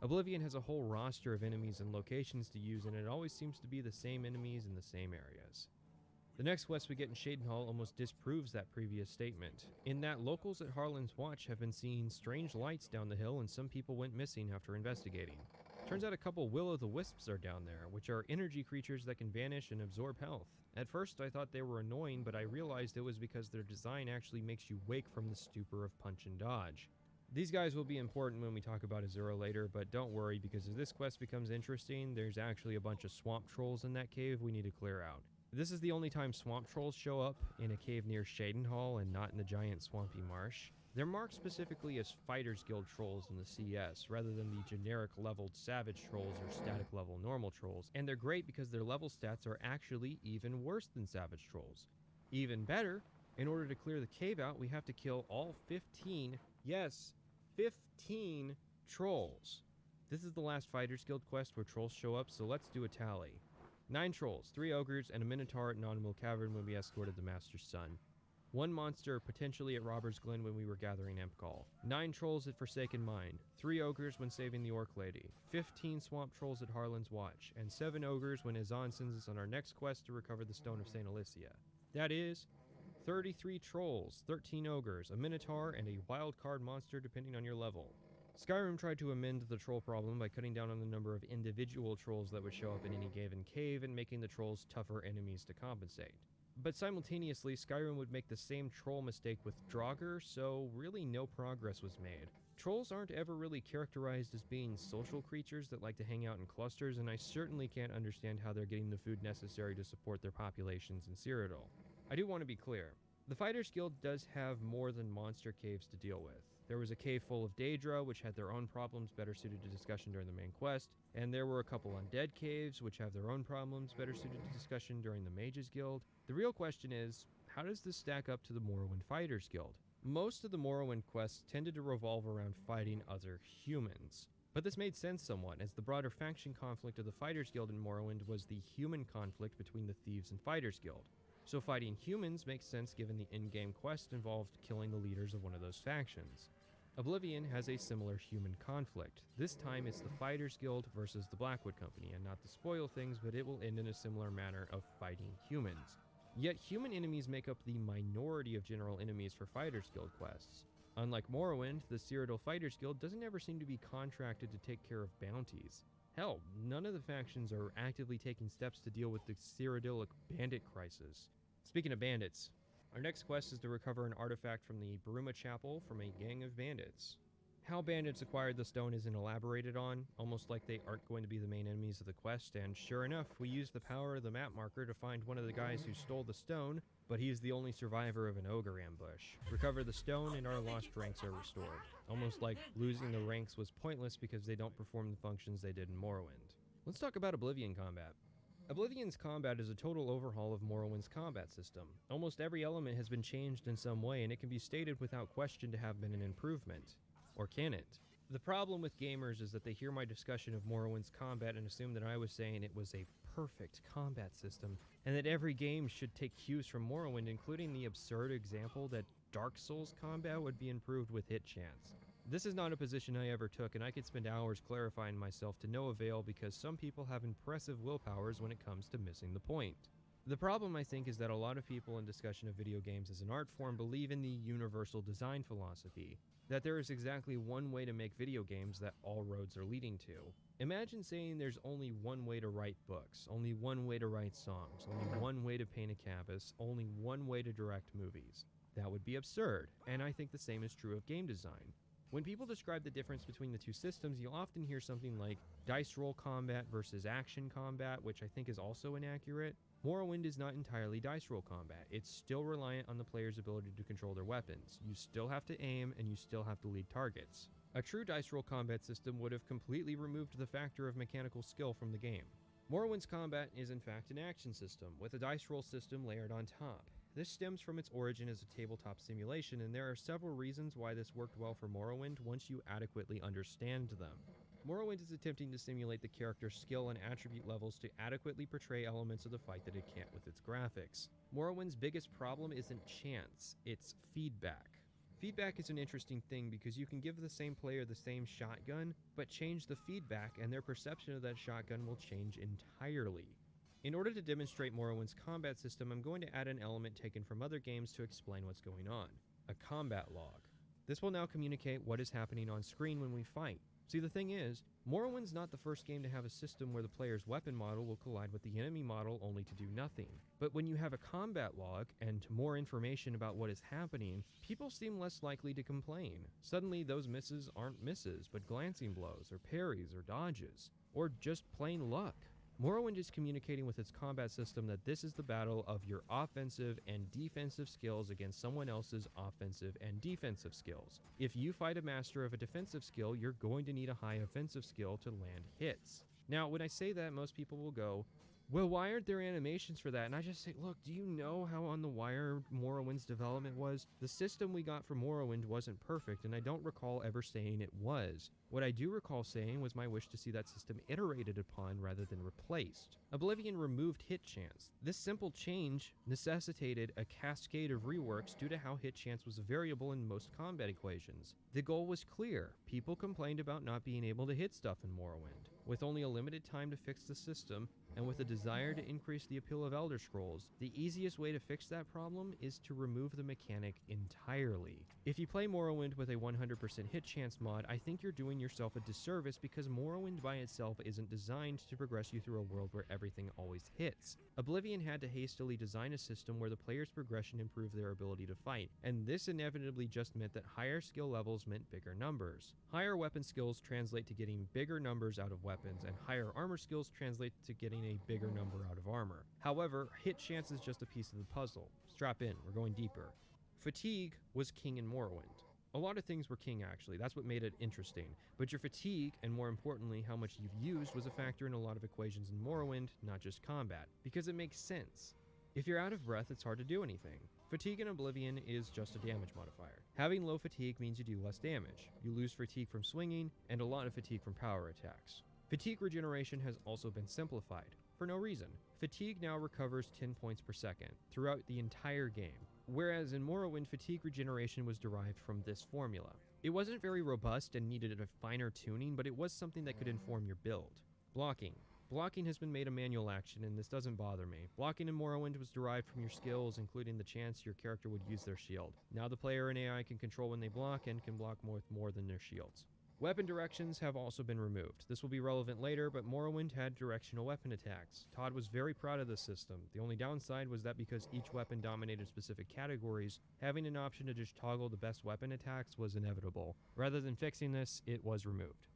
Oblivion has a whole roster of enemies and locations to use, and it always seems to be the same enemies in the same areas. The next quest we get in Shadenhall almost disproves that previous statement, in that locals at Harlan's Watch have been seeing strange lights down the hill and some people went missing after investigating. Turns out a couple will-o'-the-wisps are down there, which are energy creatures that can vanish and absorb health. At first I thought they were annoying, but I realized it was because their design actually makes you wake from the stupor of punch and dodge. These guys will be important when we talk about Azura later, but don't worry, because as this quest becomes interesting, there's actually a bunch of swamp trolls in that cave we need to clear out. This is the only time swamp trolls show up in a cave near Shadenhall and not in the giant swampy marsh. They're marked specifically as Fighters Guild trolls in the CS, rather than the generic leveled savage trolls or static level normal trolls, and they're great because their level stats are actually even worse than savage trolls. Even better, in order to clear the cave out, we have to kill all 15, yes, 15 trolls. This is the last Fighters Guild quest where trolls show up, so let's do a tally. 9 trolls, 3 ogres, and a minotaur at Non-Will Cavern when we escorted the Master's son. 1 monster potentially at Robber's Glen when we were gathering Empcall. 9 trolls at Forsaken Mine. 3 ogres when saving the Orc Lady. 15 swamp trolls at Harlan's Watch. And 7 ogres when Azan sends us on our next quest to recover the Stone of St. Alicia. That is 33 trolls, 13 ogres, a minotaur, and a wild card monster depending on your level. Skyrim tried to amend the troll problem by cutting down on the number of individual trolls that would show up in any given cave and making the trolls tougher enemies to compensate. But simultaneously, Skyrim would make the same troll mistake with Draugr, so really no progress was made. Trolls aren't ever really characterized as being social creatures that like to hang out in clusters, and I certainly can't understand how they're getting the food necessary to support their populations in Cyrodiil. I do want to be clear. The Fighters Guild does have more than monster caves to deal with. There was a cave full of Daedra, which had their own problems better suited to discussion during the main quest, and there were a couple undead caves, which have their own problems better suited to discussion during the Mages Guild. The real question is, how does this stack up to the Morrowind Fighters Guild? Most of the Morrowind quests tended to revolve around fighting other humans. But this made sense somewhat, as the broader faction conflict of the Fighters Guild in Morrowind was the human conflict between the Thieves and Fighters Guild. So fighting humans makes sense given the in-game quest involved killing the leaders of one of those factions. Oblivion has a similar human conflict. This time it's the Fighters Guild versus the Blackwood Company, and not to spoil things, but it will end in a similar manner of fighting humans. Yet human enemies make up the minority of general enemies for Fighters Guild quests. Unlike Morrowind, the Cyrodiil Fighters Guild doesn't ever seem to be contracted to take care of bounties. Hell, none of the factions are actively taking steps to deal with the Cyrodiilic bandit crisis. Speaking of bandits, our next quest is to recover an artifact from the Bruma Chapel from a gang of bandits. How bandits acquired the stone isn't elaborated on, almost like they aren't going to be the main enemies of the quest, and sure enough, we use the power of the map marker to find one of the guys who stole the stone, but he's the only survivor of an ogre ambush. Recover the stone and our lost ranks are restored. Almost like losing the ranks was pointless because they don't perform the functions they did in Morrowind. Let's talk about Oblivion combat. Oblivion's combat is a total overhaul of Morrowind's combat system. Almost every element has been changed in some way, and it can be stated without question to have been an improvement. Or can it? The problem with gamers is that they hear my discussion of Morrowind's combat and assume that I was saying it was a perfect combat system, and that every game should take cues from Morrowind, including the absurd example that Dark Souls combat would be improved with hit chance. This is not a position I ever took, and I could spend hours clarifying myself to no avail because some people have impressive willpowers when it comes to missing the point. The problem, I think, is that a lot of people in discussion of video games as an art form believe in the universal design philosophy, that there is exactly one way to make video games that all roads are leading to. Imagine saying there's only one way to write books, only one way to write songs, only one way to paint a canvas, only one way to direct movies. That would be absurd, and I think the same is true of game design. When people describe the difference between the two systems, you'll often hear something like dice roll combat versus action combat, which I think is also inaccurate. Morrowind is not entirely dice roll combat. It's still reliant on the player's ability to control their weapons. You still have to aim, and you still have to lead targets. A true dice roll combat system would have completely removed the factor of mechanical skill from the game. Morrowind's combat is in fact an action system, with a dice roll system layered on top. This stems from its origin as a tabletop simulation, and there are several reasons why this worked well for Morrowind once you adequately understand them. Morrowind is attempting to simulate the character's skill and attribute levels to adequately portray elements of the fight that it can't with its graphics. Morrowind's biggest problem isn't chance, it's feedback. Feedback is an interesting thing because you can give the same player the same shotgun, but change the feedback and their perception of that shotgun will change entirely. In order to demonstrate Morrowind's combat system, I'm going to add an element taken from other games to explain what's going on. A combat log. This will now communicate what is happening on screen when we fight. See, the thing is, Morrowind's not the first game to have a system where the player's weapon model will collide with the enemy model only to do nothing. But when you have a combat log and more information about what is happening, people seem less likely to complain. Suddenly, those misses aren't misses, but glancing blows, or parries, or dodges, or just plain luck. Morrowind is communicating with its combat system that this is the battle of your offensive and defensive skills against someone else's offensive and defensive skills. If you fight a master of a defensive skill, you're going to need a high offensive skill to land hits. Now, when I say that, most people will go, well, why aren't there animations for that? And I just say, look, do you know how on the wire Morrowind's development was? The system we got for Morrowind wasn't perfect, and I don't recall ever saying it was. What I do recall saying was my wish to see that system iterated upon rather than replaced. Oblivion removed hit chance. This simple change necessitated a cascade of reworks due to how hit chance was a variable in most combat equations. The goal was clear. People complained about not being able to hit stuff in Morrowind. With only a limited time to fix the system, and with a desire to increase the appeal of Elder Scrolls, the easiest way to fix that problem is to remove the mechanic entirely. If you play Morrowind with a 100% hit chance mod, I think you're doing yourself a disservice because Morrowind by itself isn't designed to progress you through a world where everything always hits. Oblivion had to hastily design a system where the player's progression improved their ability to fight, and this inevitably just meant that higher skill levels meant bigger numbers. Higher weapon skills translate to getting bigger numbers out of weapons, and higher armor skills translate to getting a bigger number out of armor. However, hit chance is just a piece of the puzzle. Strap in, we're going deeper. Fatigue was king in Morrowind. A lot of things were king actually, that's what made it interesting. But your fatigue, and more importantly how much you've used, was a factor in a lot of equations in Morrowind, not just combat. Because it makes sense. If you're out of breath, it's hard to do anything. Fatigue in Oblivion is just a damage modifier. Having low fatigue means you do less damage. You lose fatigue from swinging, and a lot of fatigue from power attacks. Fatigue regeneration has also been simplified, for no reason. Fatigue now recovers 10 points per second, throughout the entire game, whereas in Morrowind, fatigue regeneration was derived from this formula. It wasn't very robust and needed a finer tuning, but it was something that could inform your build. Blocking. Blocking has been made a manual action, and this doesn't bother me. Blocking in Morrowind was derived from your skills, including the chance your character would use their shield. Now the player and AI can control when they block and can block more than their shields. Weapon directions have also been removed. This will be relevant later, but Morrowind had directional weapon attacks. Todd was very proud of this system. The only downside was that because each weapon dominated specific categories, having an option to just toggle the best weapon attacks was inevitable. Rather than fixing this, it was removed.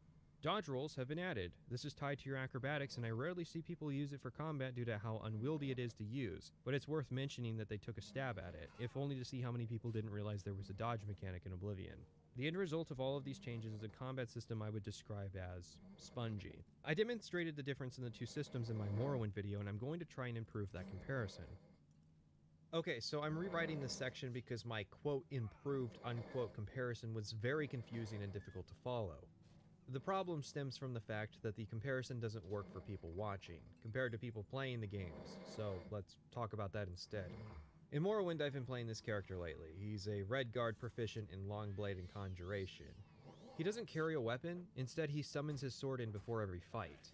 Dodge rolls have been added. This is tied to your acrobatics, and I rarely see people use it for combat due to how unwieldy it is to use, but it's worth mentioning that they took a stab at it, if only to see how many people didn't realize there was a dodge mechanic in Oblivion. The end result of all of these changes is a combat system I would describe as spongy. I demonstrated the difference in the two systems in my Morrowind video, and I'm going to try and improve that comparison. Okay, so I'm rewriting this section because my quote improved unquote comparison was very confusing and difficult to follow. The problem stems from the fact that the comparison doesn't work for people watching, compared to people playing the games, so let's talk about that instead. In Morrowind, I've been playing this character lately. He's a Redguard proficient in Longblade and Conjuration. He doesn't carry a weapon, instead he summons his sword in before every fight.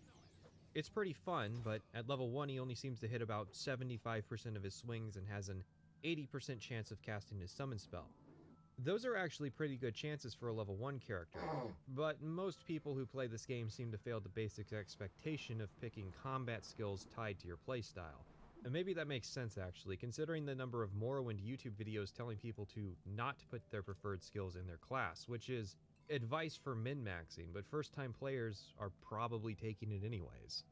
It's pretty fun, but at level 1 he only seems to hit about 75% of his swings and has an 80% chance of casting his summon spell. Those are actually pretty good chances for a level 1 character, but most people who play this game seem to fail the basic expectation of picking combat skills tied to your playstyle. And maybe that makes sense actually, considering the number of Morrowind YouTube videos telling people to not put their preferred skills in their class, which is advice for min-maxing, but first-time players are probably taking it anyways.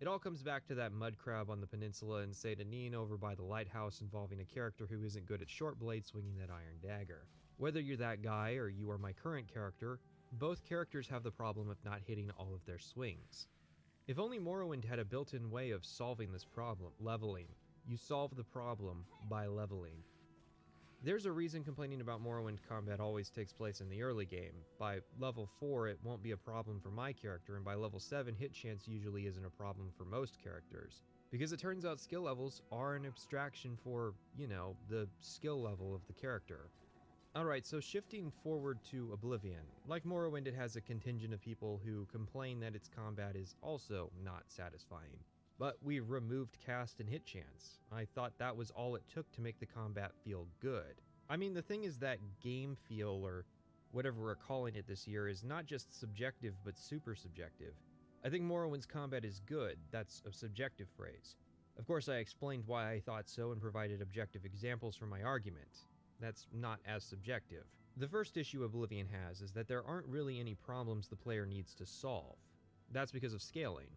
It all comes back to that mud crab on the peninsula and Saint Denis over by the lighthouse involving a character who isn't good at short blade swinging that iron dagger. Whether you're that guy or you are my current character, both characters have the problem of not hitting all of their swings. If only Morrowind had a built-in way of solving this problem, leveling. You solve the problem by leveling. There's a reason complaining about Morrowind combat always takes place in the early game. By level 4 it won't be a problem for my character, and by level 7 hit chance usually isn't a problem for most characters. Because it turns out skill levels are an abstraction for, the skill level of the character. Alright, so shifting forward to Oblivion. Like Morrowind, it has a contingent of people who complain that its combat is also not satisfying. But we removed cast and hit chance. I thought that was all it took to make the combat feel good. I mean, the thing is that game feel, or whatever we're calling it this year, is not just subjective but super subjective. I think Morrowind's combat is good. That's a subjective phrase. Of course, I explained why I thought so and provided objective examples for my argument. That's not as subjective. The first issue Oblivion has is that there aren't really any problems the player needs to solve. That's because of scaling.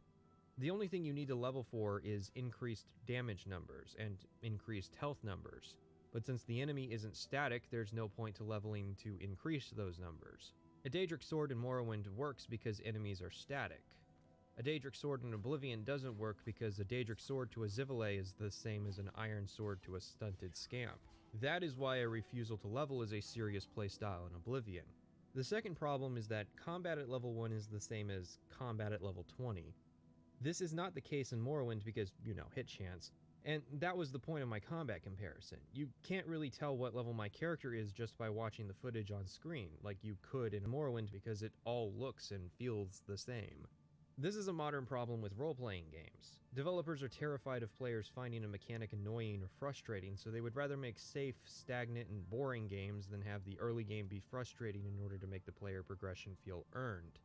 The only thing you need to level for is increased damage numbers and increased health numbers. But since the enemy isn't static, there's no point to leveling to increase those numbers. A Daedric sword in Morrowind works because enemies are static. A Daedric sword in Oblivion doesn't work because a Daedric sword to a Zivile is the same as an iron sword to a stunted scamp. That is why a refusal to level is a serious playstyle in Oblivion. The second problem is that combat at level 1 is the same as combat at level 20. This is not the case in Morrowind because, hit chance, and that was the point of my combat comparison. You can't really tell what level my character is just by watching the footage on screen, like you could in Morrowind because it all looks and feels the same. This is a modern problem with role-playing games. Developers are terrified of players finding a mechanic annoying or frustrating, so they would rather make safe, stagnant, and boring games than have the early game be frustrating in order to make the player progression feel earned.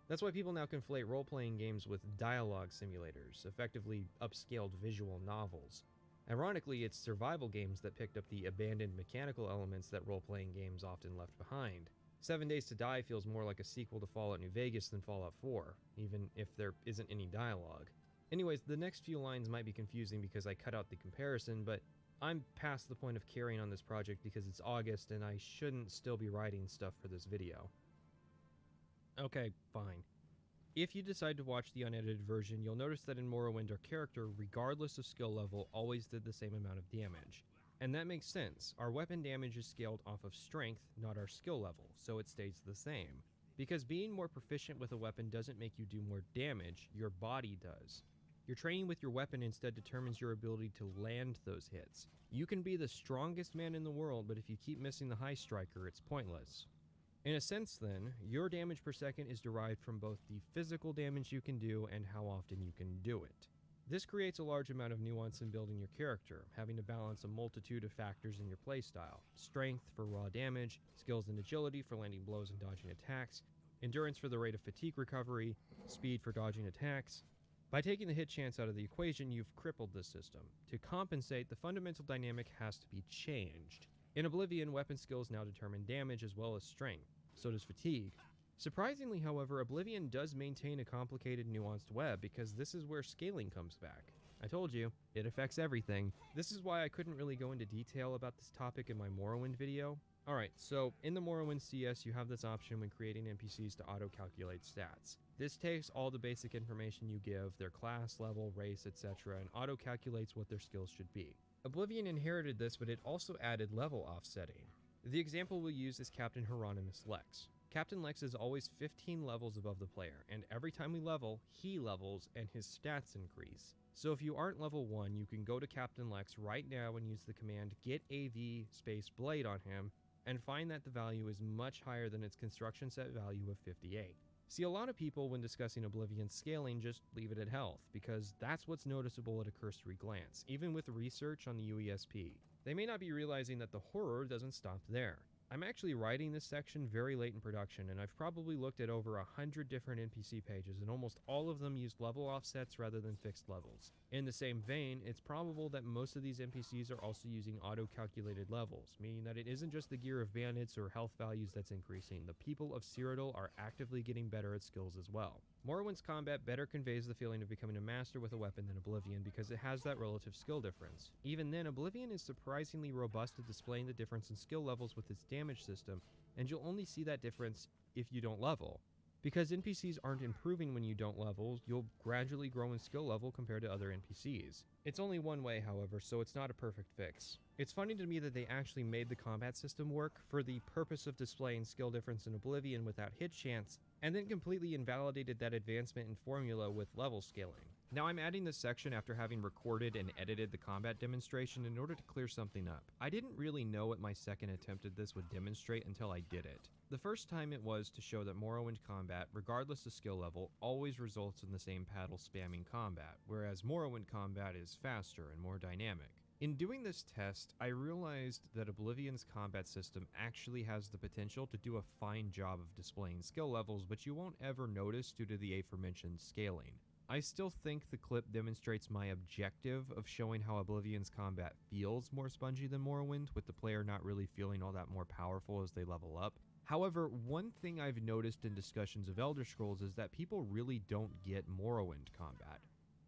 That's why people now conflate role-playing games with dialogue simulators, effectively upscaled visual novels. Ironically, it's survival games that picked up the abandoned mechanical elements that role-playing games often left behind. 7 Days to Die feels more like a sequel to Fallout New Vegas than Fallout 4, even if there isn't any dialogue. Anyways, the next few lines might be confusing because I cut out the comparison, but I'm past the point of carrying on this project because it's August and I shouldn't still be writing stuff for this video. Okay, fine. If you decide to watch the unedited version, you'll notice that in Morrowind our character, regardless of skill level, always did the same amount of damage. And that makes sense. Our weapon damage is scaled off of strength, not our skill level, so it stays the same. Because being more proficient with a weapon doesn't make you do more damage, your body does. Your training with your weapon instead determines your ability to land those hits. You can be the strongest man in the world, but if you keep missing the high striker, it's pointless. In a sense then, your damage per second is derived from both the physical damage you can do and how often you can do it. This creates a large amount of nuance in building your character, having to balance a multitude of factors in your playstyle. Strength for raw damage, skills and agility for landing blows and dodging attacks, endurance for the rate of fatigue recovery, speed for dodging attacks. By taking the hit chance out of the equation, you've crippled this system. To compensate, the fundamental dynamic has to be changed. In Oblivion, weapon skills now determine damage as well as strength. So does fatigue. Surprisingly, however, Oblivion does maintain a complicated, nuanced web because this is where scaling comes back. I told you, it affects everything. This is why I couldn't really go into detail about this topic in my Morrowind video. Alright, so in the Morrowind CS, you have this option when creating NPCs to auto-calculate stats. This takes all the basic information you give, their class, level, race, etc., and auto-calculates what their skills should be. Oblivion inherited this, but it also added level offsetting. The example we'll use is Captain Hieronymus Lex. Captain Lex is always 15 levels above the player, and every time we level, he levels and his stats increase. So if you aren't level 1, you can go to Captain Lex right now and use the command GetAV space blade on him, and find that the value is much higher than its construction set value of 58. See, a lot of people, when discussing Oblivion's scaling, just leave it at health, because that's what's noticeable at a cursory glance, even with research on the UESP. They may not be realizing that the horror doesn't stop there. I'm actually writing this section very late in production, and I've probably looked at over 100 different NPC pages, and almost all of them used level offsets rather than fixed levels. In the same vein, it's probable that most of these NPCs are also using auto-calculated levels, meaning that it isn't just the gear of bandits or health values that's increasing. The people of Cyrodiil are actively getting better at skills as well. Morrowind's combat better conveys the feeling of becoming a master with a weapon than Oblivion because it has that relative skill difference. Even then, Oblivion is surprisingly robust at displaying the difference in skill levels with its damage system, and you'll only see that difference if you don't level. Because NPCs aren't improving when you don't level, you'll gradually grow in skill level compared to other NPCs. It's only one way, however, so it's not a perfect fix. It's funny to me that they actually made the combat system work for the purpose of displaying skill difference in Oblivion without hit chance, and then completely invalidated that advancement in formula with level scaling. Now I'm adding this section after having recorded and edited the combat demonstration in order to clear something up. I didn't really know what my second attempt at this would demonstrate until I did it. The first time it was to show that Morrowind combat, regardless of skill level, always results in the same paddle spamming combat, whereas Morrowind combat is faster and more dynamic. In doing this test, I realized that Oblivion's combat system actually has the potential to do a fine job of displaying skill levels, but you won't ever notice due to the aforementioned scaling. I still think the clip demonstrates my objective of showing how Oblivion's combat feels more spongy than Morrowind, with the player not really feeling all that more powerful as they level up. However, one thing I've noticed in discussions of Elder Scrolls is that people really don't get Morrowind combat.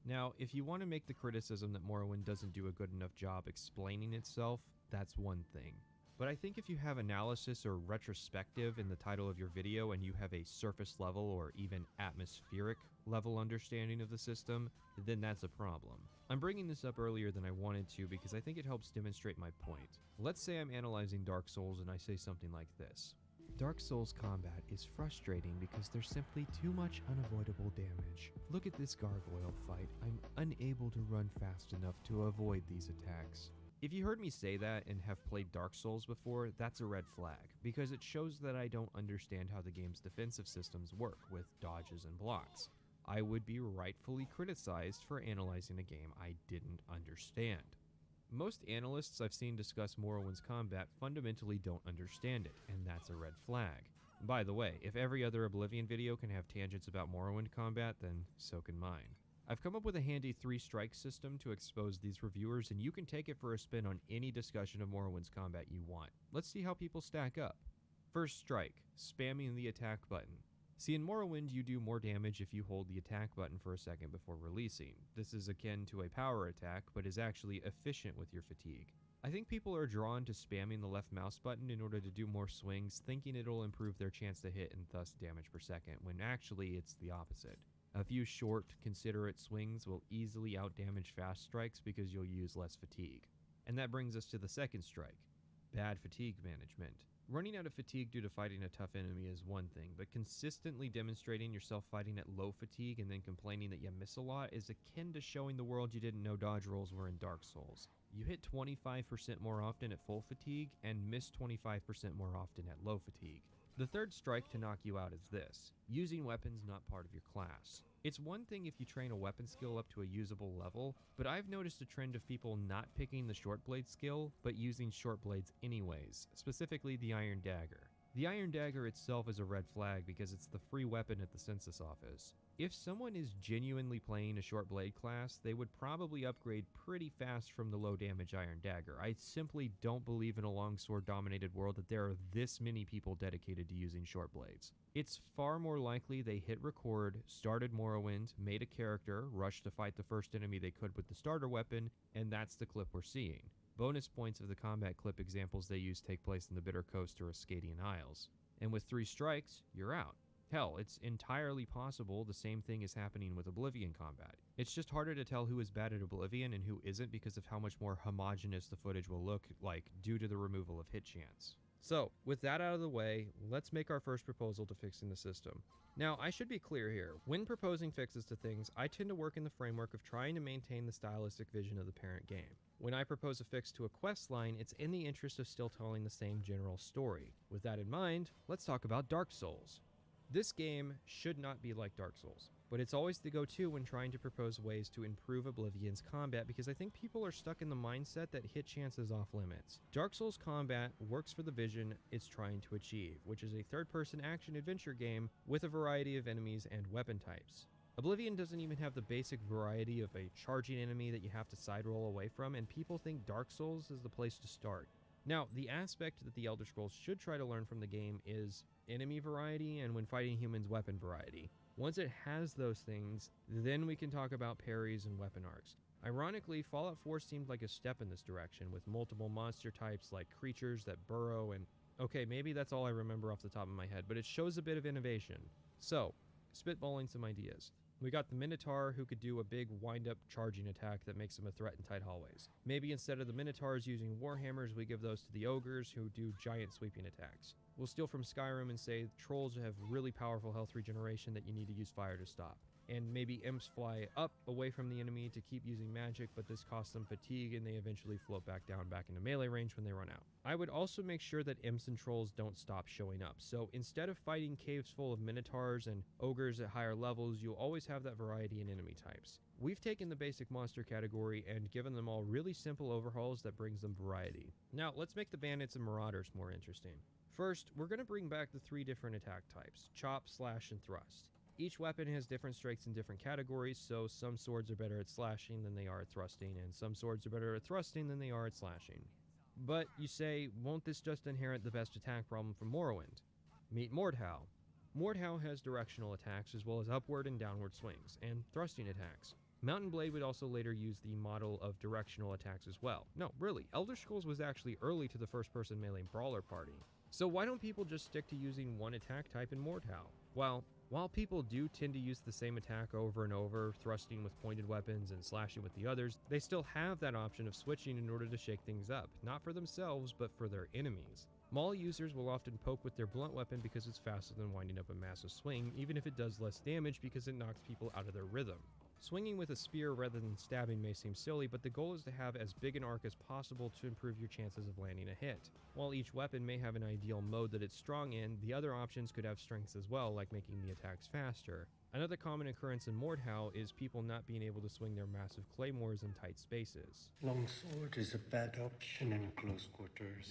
Now, if you want to make the criticism that Morrowind doesn't do a good enough job explaining itself, that's one thing. But I think if you have analysis or retrospective in the title of your video and you have a surface level or even atmospheric level understanding of the system, then that's a problem. I'm bringing this up earlier than I wanted to because I think it helps demonstrate my point. Let's say I'm analyzing Dark Souls and I say something like this. Dark Souls combat is frustrating because there's simply too much unavoidable damage. Look at this gargoyle fight. I'm unable to run fast enough to avoid these attacks. If you heard me say that and have played Dark Souls before, that's a red flag, because it shows that I don't understand how the game's defensive systems work with dodges and blocks. I would be rightfully criticized for analyzing a game I didn't understand. Most analysts I've seen discuss Morrowind's combat fundamentally don't understand it, and that's a red flag. By the way, if every other Oblivion video can have tangents about Morrowind combat, then so can mine. I've come up with a handy 3-strike system to expose these reviewers, and you can take it for a spin on any discussion of Morrowind's combat you want. Let's see how people stack up. First strike, spamming the attack button. See, in Morrowind, you do more damage if you hold the attack button for a second before releasing. This is akin to a power attack, but is actually efficient with your fatigue. I think people are drawn to spamming the left mouse button in order to do more swings, thinking it'll improve their chance to hit and thus damage per second, when actually it's the opposite. A few short, considerate swings will easily outdamage fast strikes because you'll use less fatigue. And that brings us to the second strike, bad fatigue management. Running out of fatigue due to fighting a tough enemy is one thing, but consistently demonstrating yourself fighting at low fatigue and then complaining that you miss a lot is akin to showing the world you didn't know dodge rolls were in Dark Souls. You hit 25% more often at full fatigue and miss 25% more often at low fatigue. The third strike to knock you out is this: using weapons not part of your class. It's one thing if you train a weapon skill up to a usable level, but I've noticed a trend of people not picking the short blade skill, but using short blades anyways, specifically the Iron Dagger. The Iron Dagger itself is a red flag because it's the free weapon at the census office. If someone is genuinely playing a short blade class, they would probably upgrade pretty fast from the low damage Iron Dagger. I simply don't believe in a longsword dominated world that there are this many people dedicated to using short blades. It's far more likely they hit record, started Morrowind, made a character, rushed to fight the first enemy they could with the starter weapon, and that's the clip we're seeing. Bonus points of the combat clip examples they use take place in the Bitter Coast or Ascadian Isles. And with 3 strikes, you're out. Hell, it's entirely possible the same thing is happening with Oblivion combat. It's just harder to tell who is bad at Oblivion and who isn't because of how much more homogeneous the footage will look like due to the removal of hit chance. So, with that out of the way, let's make our first proposal to fixing the system. Now, I should be clear here. When proposing fixes to things, I tend to work in the framework of trying to maintain the stylistic vision of the parent game. When I propose a fix to a quest line, it's in the interest of still telling the same general story. With that in mind, let's talk about Dark Souls. This game should not be like Dark Souls. but it's always the go-to when trying to propose ways to improve Oblivion's combat because I think people are stuck in the mindset that hit chance is off limits. Dark Souls combat works for the vision it's trying to achieve, which is a third-person action-adventure game with a variety of enemies and weapon types. Oblivion doesn't even have the basic variety of a charging enemy that you have to side roll away from, and people think Dark Souls is the place to start. Now, the aspect that the Elder Scrolls should try to learn from the game is enemy variety and when fighting humans, weapon variety. Once it has those things, then we can talk about parries and weapon arcs. Ironically, Fallout 4 seemed like a step in this direction, with multiple monster types like creatures that burrow and... Okay, maybe that's all I remember off the top of my head, but it shows a bit of innovation. So, spitballing some ideas. We got the Minotaur, who could do a big wind-up charging attack that makes him a threat in tight hallways. Maybe instead of the Minotaurs using warhammers, we give those to the ogres, who do giant sweeping attacks. We'll steal from Skyrim and say trolls have really powerful health regeneration that you need to use fire to stop. And maybe imps fly up away from the enemy to keep using magic, but this costs them fatigue and they eventually float back down back into melee range when they run out. I would also make sure that imps and trolls don't stop showing up. So instead of fighting caves full of minotaurs and ogres at higher levels, you'll always have that variety in enemy types. We've taken the basic monster category and given them all really simple overhauls that brings them variety. Now let's make the bandits and marauders more interesting. First, we're going to bring back the 3 different attack types: chop, slash, and thrust. Each weapon has different strengths in different categories, so some swords are better at slashing than they are at thrusting, and some swords are better at thrusting than they are at slashing. But you say, won't this just inherit the best attack problem from Morrowind? Meet Mordhau. Mordhau has directional attacks as well as upward and downward swings, and thrusting attacks. Mountain Blade would also later use the model of directional attacks as well. No, really, Elder Scrolls was actually early to the first-person melee brawler party. So why don't people just stick to using one attack type in Mordhau? Well, while people do tend to use the same attack over and over, thrusting with pointed weapons and slashing with the others, they still have that option of switching in order to shake things up, not for themselves, but for their enemies. Maul users will often poke with their blunt weapon because it's faster than winding up a massive swing, even if it does less damage because it knocks people out of their rhythm. Swinging with a spear rather than stabbing may seem silly, but the goal is to have as big an arc as possible to improve your chances of landing a hit. While each weapon may have an ideal mode that it's strong in, the other options could have strengths as well, like making the attacks faster. Another common occurrence in Mordhau is people not being able to swing their massive claymores in tight spaces. Longsword is a bad option in close quarters.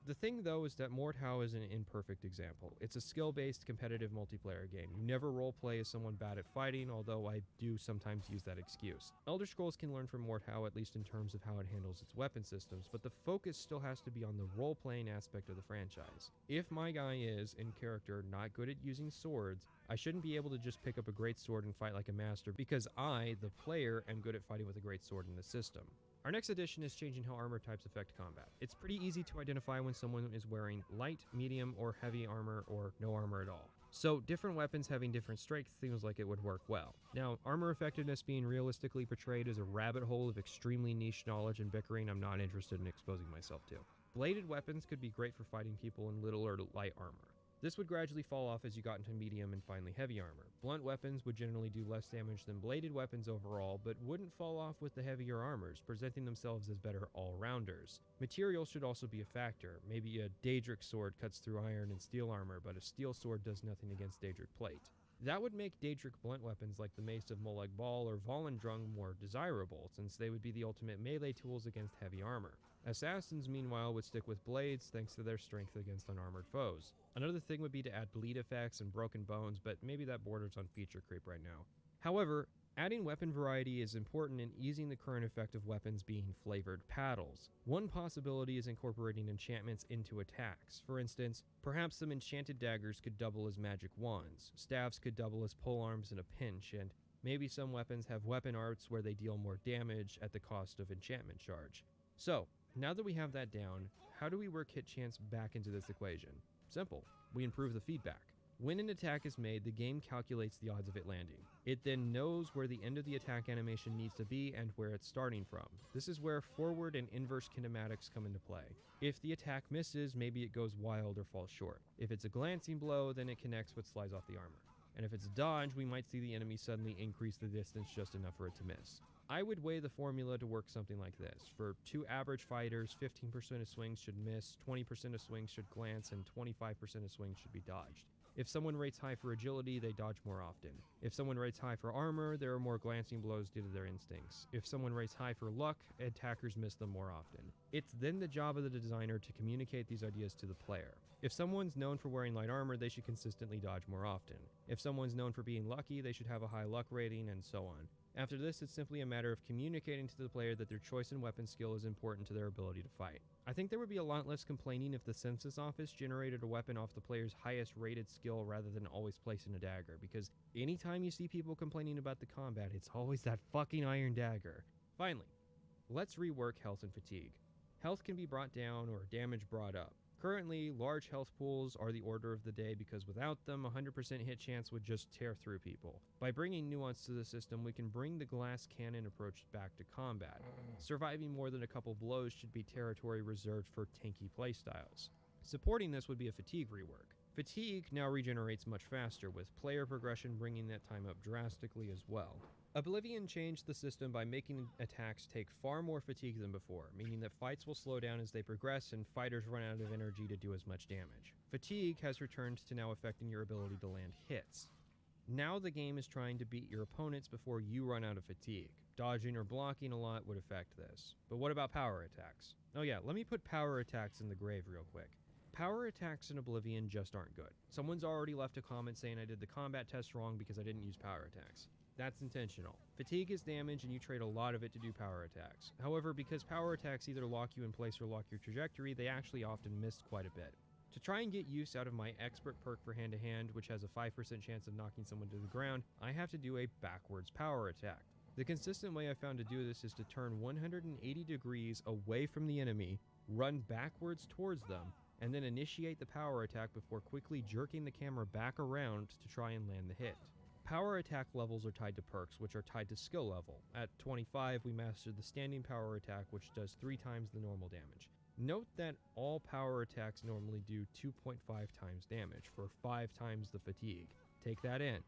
The thing, though, is that Mordhau is an imperfect example. It's a skill-based competitive multiplayer game. You never roleplay as someone bad at fighting, although I do sometimes use that excuse. Elder Scrolls can learn from Mordhau, at least in terms of how it handles its weapon systems, but the focus still has to be on the role-playing aspect of the franchise. If my guy is, in character, not good at using swords, I shouldn't be able to just pick up a great sword and fight like a master, because I, the player, am good at fighting with a great sword in the system. Our next addition is changing how armor types affect combat. It's pretty easy to identify when someone is wearing light, medium, or heavy armor, or no armor at all. So different weapons having different strengths seems like it would work well. Now, armor effectiveness being realistically portrayed as a rabbit hole of extremely niche knowledge and bickering I'm not interested in exposing myself to. Bladed weapons could be great for fighting people in little or light armor. This would gradually fall off as you got into medium and finally heavy armor. Blunt weapons would generally do less damage than bladed weapons overall, but wouldn't fall off with the heavier armors, presenting themselves as better all-rounders. Material should also be a factor. Maybe a Daedric sword cuts through iron and steel armor, but a steel sword does nothing against Daedric plate. That would make Daedric blunt weapons like the Mace of Molag Bal or Volendrung more desirable, since they would be the ultimate melee tools against heavy armor. Assassins, meanwhile, would stick with blades thanks to their strength against unarmored foes. Another thing would be to add bleed effects and broken bones, but maybe that borders on feature creep right now. However, adding weapon variety is important in easing the current effect of weapons being flavored paddles. One possibility is incorporating enchantments into attacks. For instance, perhaps some enchanted daggers could double as magic wands, staves could double as polearms in a pinch, and maybe some weapons have weapon arts where they deal more damage at the cost of enchantment charge. So, now that we have that down, how do we work hit chance back into this equation? Simple. We improve the feedback. When an attack is made, the game calculates the odds of it landing. It then knows where the end of the attack animation needs to be and where it's starting from. This is where forward and inverse kinematics come into play. If the attack misses, maybe it goes wild or falls short. If it's a glancing blow, then it connects what slides off the armor. And if it's a dodge, we might see the enemy suddenly increase the distance just enough for it to miss. I would weigh the formula to work something like this. For 2 average fighters, 15% of swings should miss, 20% of swings should glance, and 25% of swings should be dodged. If someone rates high for agility, they dodge more often. If someone rates high for armor, there are more glancing blows due to their instincts. If someone rates high for luck, attackers miss them more often. It's then the job of the designer to communicate these ideas to the player. If someone's known for wearing light armor, they should consistently dodge more often. If someone's known for being lucky, they should have a high luck rating, and so on. After this, it's simply a matter of communicating to the player that their choice in weapon skill is important to their ability to fight. I think there would be a lot less complaining if the census office generated a weapon off the player's highest rated skill rather than always placing a dagger, because anytime you see people complaining about the combat, it's always that fucking iron dagger. Finally, let's rework health and fatigue. Health can be brought down or damage brought up. Currently, large health pools are the order of the day because without them, 100% hit chance would just tear through people. By bringing nuance to the system, we can bring the glass cannon approach back to combat. Surviving more than a couple blows should be territory reserved for tanky playstyles. Supporting this would be a fatigue rework. Fatigue now regenerates much faster, with player progression bringing that time up drastically as well. Oblivion changed the system by making attacks take far more fatigue than before, meaning that fights will slow down as they progress and fighters run out of energy to do as much damage. Fatigue has returned to now affecting your ability to land hits. Now the game is trying to beat your opponents before you run out of fatigue. Dodging or blocking a lot would affect this. But what about power attacks? Oh yeah, let me put power attacks in the grave real quick. Power attacks in Oblivion just aren't good. Someone's already left a comment saying I did the combat test wrong because I didn't use power attacks. That's intentional. Fatigue is damage and you trade a lot of it to do power attacks. However, because power attacks either lock you in place or lock your trajectory, they actually often miss quite a bit. To try and get use out of my expert perk for hand-to-hand, which has a 5% chance of knocking someone to the ground, I have to do a backwards power attack. The consistent way I found to do this is to turn 180 degrees away from the enemy, run backwards towards them, and then initiate the power attack before quickly jerking the camera back around to try and land the hit. Power attack levels are tied to perks, which are tied to skill level. At 25, we mastered the standing power attack, which does 3 times the normal damage. Note that all power attacks normally do 2.5 times damage, for 5 times the fatigue. Take that in.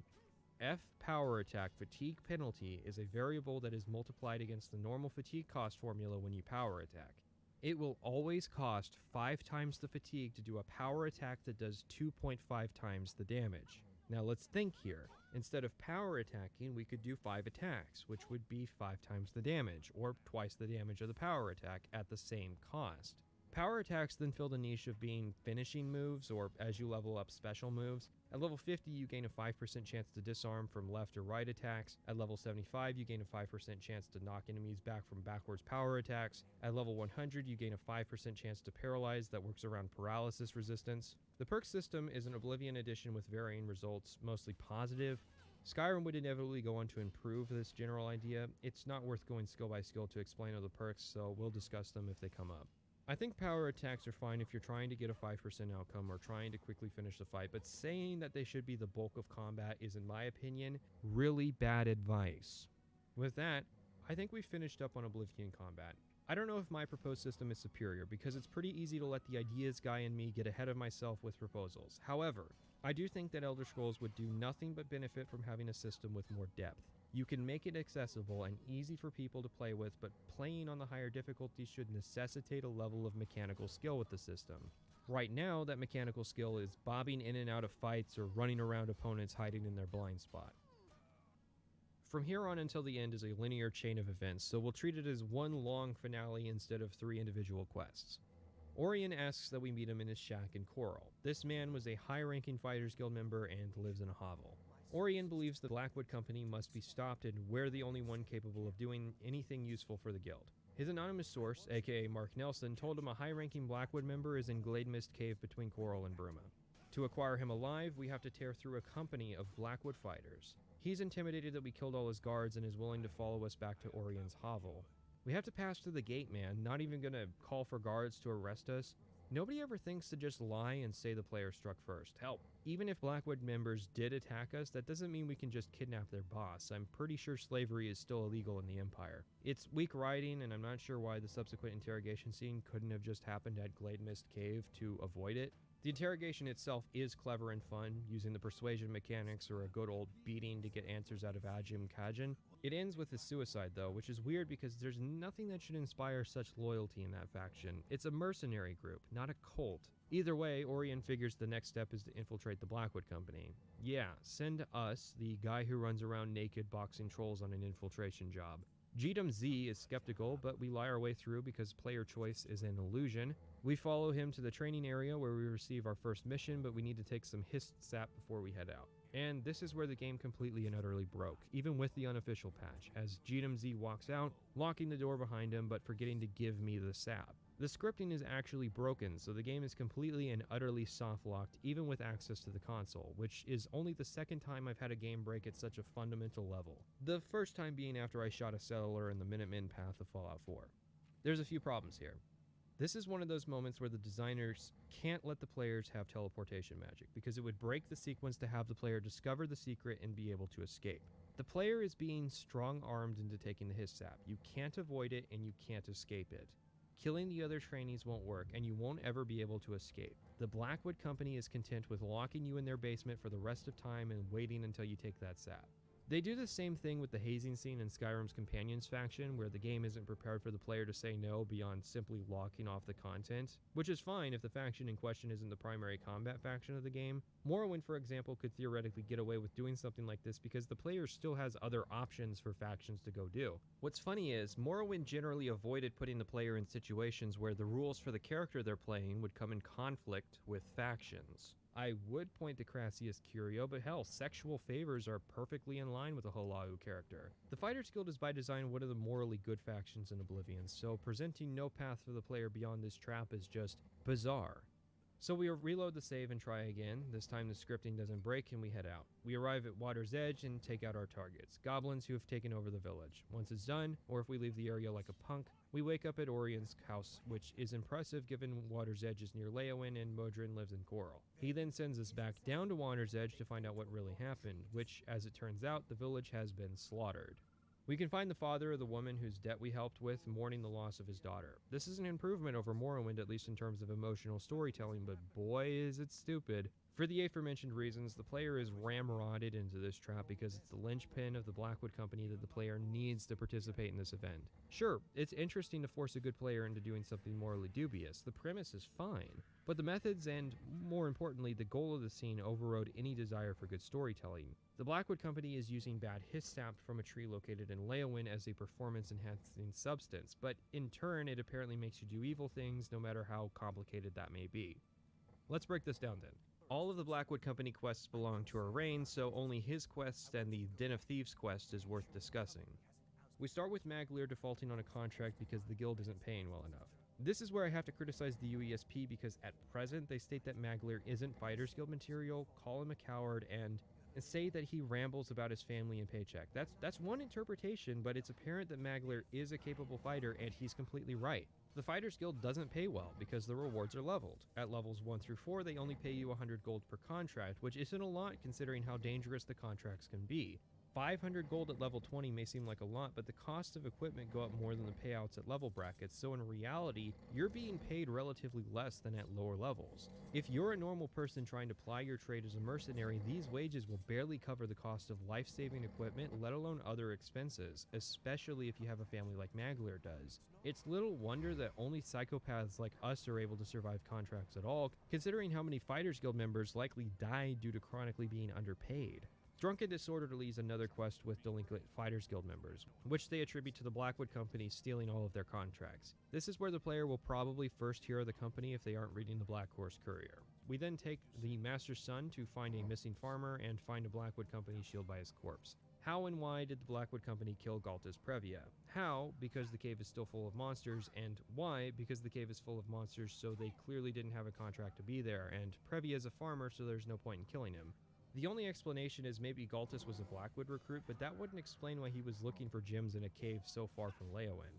F power attack fatigue penalty is a variable that is multiplied against the normal fatigue cost formula when you power attack. It will always cost 5 times the fatigue to do a power attack that does 2.5 times the damage. Now let's think here. Instead of power attacking, we could do 5 attacks, which would be 5 times the damage, or twice the damage of the power attack at the same cost. Power attacks then fill the niche of being finishing moves, or as you level up, special moves. At level 50, you gain a 5% chance to disarm from left or right attacks. At level 75, you gain a 5% chance to knock enemies back from backwards power attacks. At level 100, you gain a 5% chance to paralyze that works around paralysis resistance. The perk system is an Oblivion edition with varying results, mostly positive. Skyrim would inevitably go on to improve this general idea. It's not worth going skill by skill to explain all the perks, so we'll discuss them if they come up. I think power attacks are fine if you're trying to get a 5% outcome or trying to quickly finish the fight, but saying that they should be the bulk of combat is, in my opinion, really bad advice. With that, I think we've finished up on Oblivion combat. I don't know if my proposed system is superior, because it's pretty easy to let the ideas guy in me get ahead of myself with proposals. However, I do think that Elder Scrolls would do nothing but benefit from having a system with more depth. You can make it accessible and easy for people to play with, but playing on the higher difficulty should necessitate a level of mechanical skill with the system. Right now, that mechanical skill is bobbing in and out of fights or running around opponents hiding in their blind spot. From here on until the end is a linear chain of events, so we'll treat it as one long finale instead of 3 individual quests. Orion asks that we meet him in his shack in Coral. This man was a high-ranking Fighters Guild member and lives in a hovel. Orion believes the Blackwood Company must be stopped and we're the only one capable of doing anything useful for the guild. His anonymous source, aka Mark Nelson, told him a high-ranking Blackwood member is in Glademist Cave between Coral and Bruma. To acquire him alive, we have to tear through a company of Blackwood fighters. He's intimidated that we killed all his guards and is willing to follow us back to Orion's hovel. We have to pass through the gate, man, not even gonna call for guards to arrest us. Nobody ever thinks to just lie and say the player struck first. Hell, even if Blackwood members did attack us, that doesn't mean we can just kidnap their boss. I'm pretty sure slavery is still illegal in the Empire. It's weak writing, and I'm not sure why the subsequent interrogation scene couldn't have just happened at Glademist Cave to avoid it. The interrogation itself is clever and fun, using the persuasion mechanics or a good old beating to get answers out of Ajim Kajin. It ends with his suicide though, which is weird because there's nothing that should inspire such loyalty in that faction. It's a mercenary group, not a cult. Either way, Orion figures the next step is to infiltrate the Blackwood Company. Yeah, send us, the guy who runs around naked boxing trolls, on an infiltration job. Jedam Z is skeptical, but we lie our way through because player choice is an illusion. We follow him to the training area where we receive our first mission, but we need to take some hist sap before we head out. And this is where the game completely and utterly broke, even with the unofficial patch, as Jedam Z walks out, locking the door behind him but forgetting to give me the sap. The scripting is actually broken, so the game is completely and utterly soft-locked, even with access to the console, which is only the second time I've had a game break at such a fundamental level. The first time being after I shot a settler in the Minutemen path of Fallout 4. There's a few problems here. This is one of those moments where the designers can't let the players have teleportation magic, because it would break the sequence to have the player discover the secret and be able to escape. The player is being strong-armed into taking the hist sap. You can't avoid it and you can't escape it. Killing the other trainees won't work, and you won't ever be able to escape. The Blackwood Company is content with locking you in their basement for the rest of time and waiting until you take that sap. They do the same thing with the hazing scene in Skyrim's Companions faction, where the game isn't prepared for the player to say no beyond simply locking off the content, which is fine if the faction in question isn't the primary combat faction of the game. Morrowind, for example, could theoretically get away with doing something like this because the player still has other options for factions to go do. What's funny is, Morrowind generally avoided putting the player in situations where the rules for the character they're playing would come in conflict with factions. I would point to Crassius Curio, but hell, sexual favors are perfectly in line with a Holau character. The Fighters Guild is by design one of the morally good factions in Oblivion, so presenting no path for the player beyond this trap is just bizarre. So we reload the save and try again. This time the scripting doesn't break and we head out. We arrive at Water's Edge and take out our targets, goblins who have taken over the village. Once it's done, or if we leave the area like a punk, we wake up at Orion's house, which is impressive given Water's Edge is near Leowyn and Modrin lives in Coral. He then sends us back down to Water's Edge to find out what really happened, which, as it turns out, the village has been slaughtered. We can find the father of the woman whose debt we helped with, mourning the loss of his daughter. This is an improvement over Morrowind, at least in terms of emotional storytelling, but boy is it stupid. For the aforementioned reasons, the player is ramrodded into this trap because it's the linchpin of the Blackwood Company that the player needs to participate in this event. Sure, it's interesting to force a good player into doing something morally dubious. The premise is fine, but the methods and, more importantly, the goal of the scene overrode any desire for good storytelling. The Blackwood Company is using bad hist sap from a tree located in Leowyn as a performance-enhancing substance, but in turn it apparently makes you do evil things no matter how complicated that may be. Let's break this down then. All of the Blackwood Company quests belong to Arain, so only his quest and the Den of Thieves quest is worth discussing. We start with Maglir defaulting on a contract because the guild isn't paying well enough. This is where I have to criticize the UESP because at present they state that Maglir isn't Fighters Guild material, call him a coward, and say that he rambles about his family and paycheck. That's one interpretation, but it's apparent that Maglir is a capable fighter and he's completely right. The Fighters Guild doesn't pay well because the rewards are leveled. At levels 1 through 4, they only pay you 100 gold per contract, which isn't a lot considering how dangerous the contracts can be. 500 gold at level 20 may seem like a lot, but the cost of equipment go up more than the payouts at level brackets, so in reality, you're being paid relatively less than at lower levels. If you're a normal person trying to ply your trade as a mercenary, these wages will barely cover the cost of life-saving equipment, let alone other expenses, especially if you have a family like Maglir does. It's little wonder that only psychopaths like us are able to survive contracts at all, considering how many Fighters Guild members likely die due to chronically being underpaid. Drunken Disorderly is another quest with delinquent Fighters Guild members, which they attribute to the Blackwood Company stealing all of their contracts. This is where the player will probably first hear of the company if they aren't reading the Black Horse Courier. We then take the Master's Son to find a missing farmer and find a Blackwood Company shield by his corpse. How and why did the Blackwood Company kill Galta's Previa? How? Because the cave is still full of monsters, and why? Because the cave is full of monsters, so they clearly didn't have a contract to be there, and Previa is a farmer, so there's no point in killing him. The only explanation is maybe Galtus was a Blackwood recruit, but that wouldn't explain why he was looking for gems in a cave so far from Leowyn.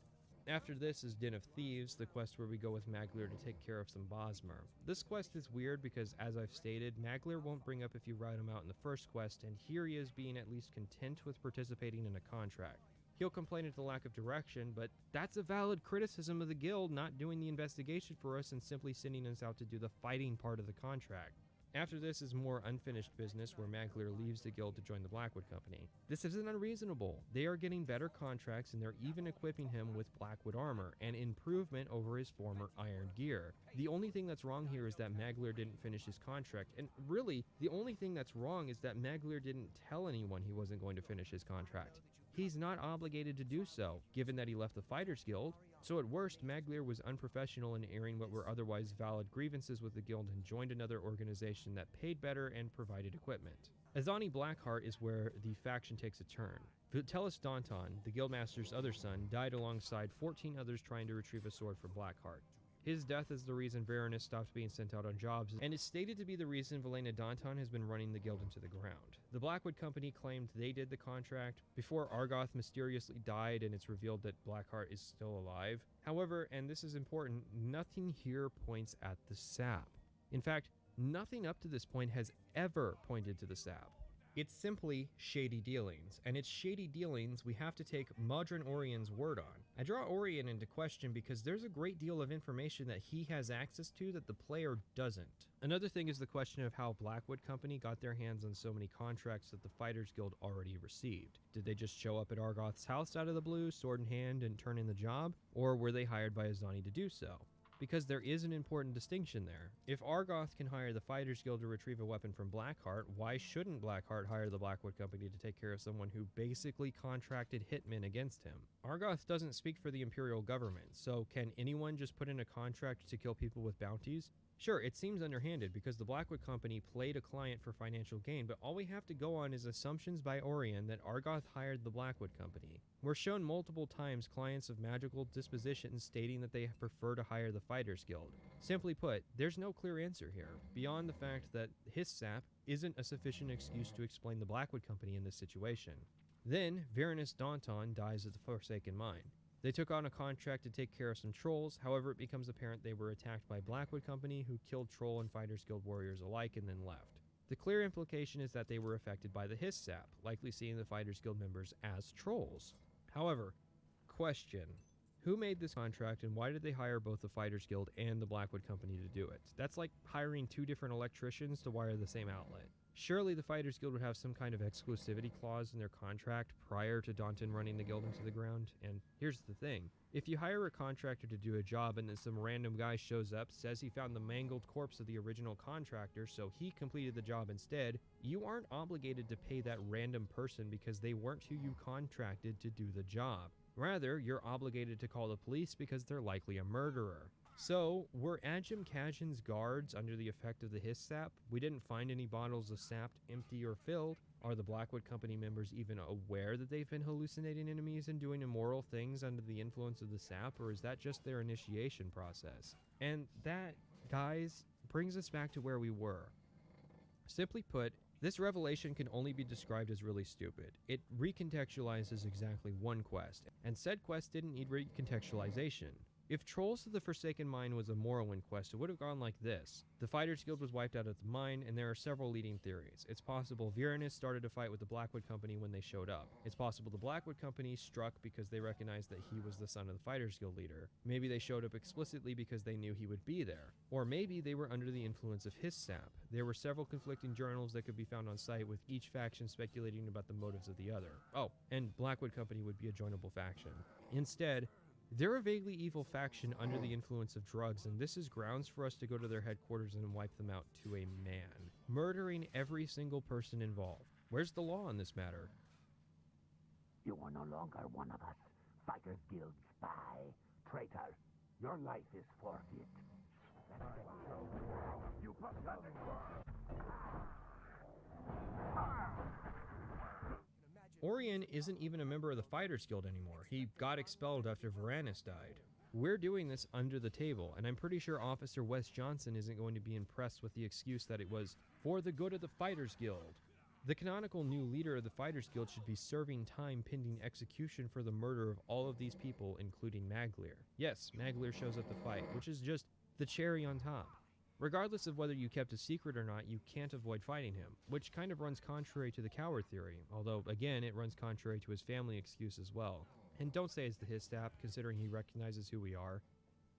After this is Den of Thieves, the quest where we go with Maglir to take care of some Bosmer. This quest is weird because, as I've stated, Maglir won't bring up if you ride him out in the first quest, and here he is being at least content with participating in a contract. He'll complain at the lack of direction, but that's a valid criticism of the guild not doing the investigation for us and simply sending us out to do the fighting part of the contract. After this is more unfinished business where Magleer leaves the guild to join the Blackwood Company. This isn't unreasonable. They are getting better contracts and they're even equipping him with Blackwood armor, an improvement over his former iron gear. The only thing that's wrong here is that Magleer didn't finish his contract, and really, the only thing that's wrong is that Magleer didn't tell anyone he wasn't going to finish his contract. He's not obligated to do so, given that he left the Fighters Guild. So at worst, Magleer was unprofessional in airing what were otherwise valid grievances with the guild and joined another organization that paid better and provided equipment. Azani Blackheart is where the faction takes a turn. Vitellis Danton, the guildmaster's other son, died alongside 14 others trying to retrieve a sword from Blackheart. His death is the reason Varanus stopped being sent out on jobs, and is stated to be the reason Velena Danton has been running the guild into the ground. The Blackwood Company claimed they did the contract before Argoth mysteriously died, and it's revealed that Blackheart is still alive. However, and this is important, nothing here points at the sap. In fact, nothing up to this point has ever pointed to the sap. It's simply shady dealings, and it's shady dealings we have to take Modron Orion's word on. I draw Orion into question because there's a great deal of information that he has access to that the player doesn't. Another thing is the question of how Blackwood Company got their hands on so many contracts that the Fighters Guild already received. Did they just show up at Argoth's house out of the blue, sword in hand, and turn in the job? Or were they hired by Azani to do so? Because there is an important distinction there. If Argoth can hire the Fighters Guild to retrieve a weapon from Blackheart, why shouldn't Blackheart hire the Blackwood Company to take care of someone who basically contracted hitmen against him? Argoth doesn't speak for the Imperial government, so can anyone just put in a contract to kill people with bounties? Sure, it seems underhanded because the Blackwood Company played a client for financial gain, but all we have to go on is assumptions by Orion that Argoth hired the Blackwood Company. We're shown multiple times clients of magical dispositions stating that they prefer to hire the Fighters Guild. Simply put, there's no clear answer here, beyond the fact that his sap isn't a sufficient excuse to explain the Blackwood Company in this situation. Then, Varanus Danton dies at the Forsaken Mine. They took on a contract to take care of some trolls, however it becomes apparent they were attacked by Blackwood Company who killed troll and Fighters Guild warriors alike and then left. The clear implication is that they were affected by the Hiss sap, likely seeing the Fighters Guild members as trolls. However, question. Who made this contract and why did they hire both the Fighters Guild and the Blackwood Company to do it? That's like hiring two different electricians to wire the same outlet. Surely the Fighters Guild would have some kind of exclusivity clause in their contract prior to Danton running the guild into the ground. And here's the thing. If you hire a contractor to do a job and then some random guy shows up, says he found the mangled corpse of the original contractor, so he completed the job instead, you aren't obligated to pay that random person because they weren't who you contracted to do the job. Rather, you're obligated to call the police because they're likely a murderer. So, were Ajum Kajin's guards under the effect of the Hiss sap? We didn't find any bottles of sap empty or filled. Are the Blackwood Company members even aware that they've been hallucinating enemies and doing immoral things under the influence of the sap, or is that just their initiation process? And that, guys, brings us back to where we were. Simply put, this revelation can only be described as really stupid. It recontextualizes exactly one quest, and said quest didn't need recontextualization. If Trolls of the Forsaken Mine was a Morrowind quest, it would have gone like this. The Fighters Guild was wiped out at the mine, and there are several leading theories. It's possible Varanus started a fight with the Blackwood Company when they showed up. It's possible the Blackwood Company struck because they recognized that he was the son of the Fighters Guild leader. Maybe they showed up explicitly because they knew he would be there. Or maybe they were under the influence of his sap. There were several conflicting journals that could be found on site, with each faction speculating about the motives of the other. Oh, and Blackwood Company would be a joinable faction. Instead, they're a vaguely evil faction under the influence of drugs, and this is grounds for us to go to their headquarters and wipe them out to a man, murdering every single person involved. Where's the law in this matter? You are no longer one of us. Fighters Guild spy. Traitor, your life is forfeit. You pathetic world. Orion isn't even a member of the Fighters Guild anymore. He got expelled after Varanus died. We're doing this under the table, and I'm pretty sure Officer Wes Johnson isn't going to be impressed with the excuse that it was for the good of the Fighters Guild. The canonical new leader of the Fighters Guild should be serving time pending execution for the murder of all of these people, including Magleer. Yes, Magleer shows up to fight, which is just the cherry on top. Regardless of whether you kept a secret or not, you can't avoid fighting him, which kind of runs contrary to the coward theory, although again it runs contrary to his family excuse as well. And don't say it's the Histap, considering he recognizes who we are.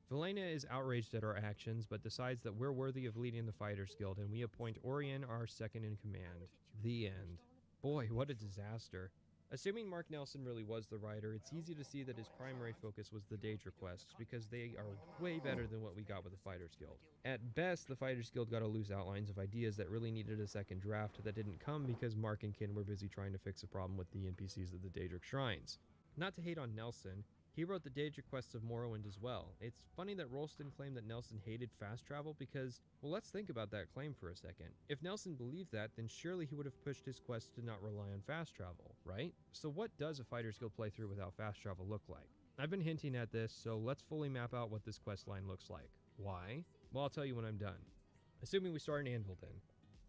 Velena is outraged at our actions, but decides that we're worthy of leading the Fighters Guild, and we appoint Orion our second in command. The end. Boy, what a disaster. Assuming Mark Nelson really was the writer, it's easy to see that his primary focus was the Daedra quests, because they are way better than what we got with the Fighters Guild. At best, the Fighters Guild got to loose outlines of ideas that really needed a second draft that didn't come because Mark and Kin were busy trying to fix a problem with the NPCs of the Daedric Shrines. Not to hate on Nelson, he wrote the Daedric quests of Morrowind as well. It's funny that Rolston claimed that Nelson hated fast travel because, well, let's think about that claim for a second. If Nelson believed that, then surely he would have pushed his quests to not rely on fast travel, right? So what does a Fighters Guild playthrough without fast travel look like? I've been hinting at this, so let's fully map out what this quest line looks like. Why? Well, I'll tell you when I'm done. Assuming we start in Anvil then.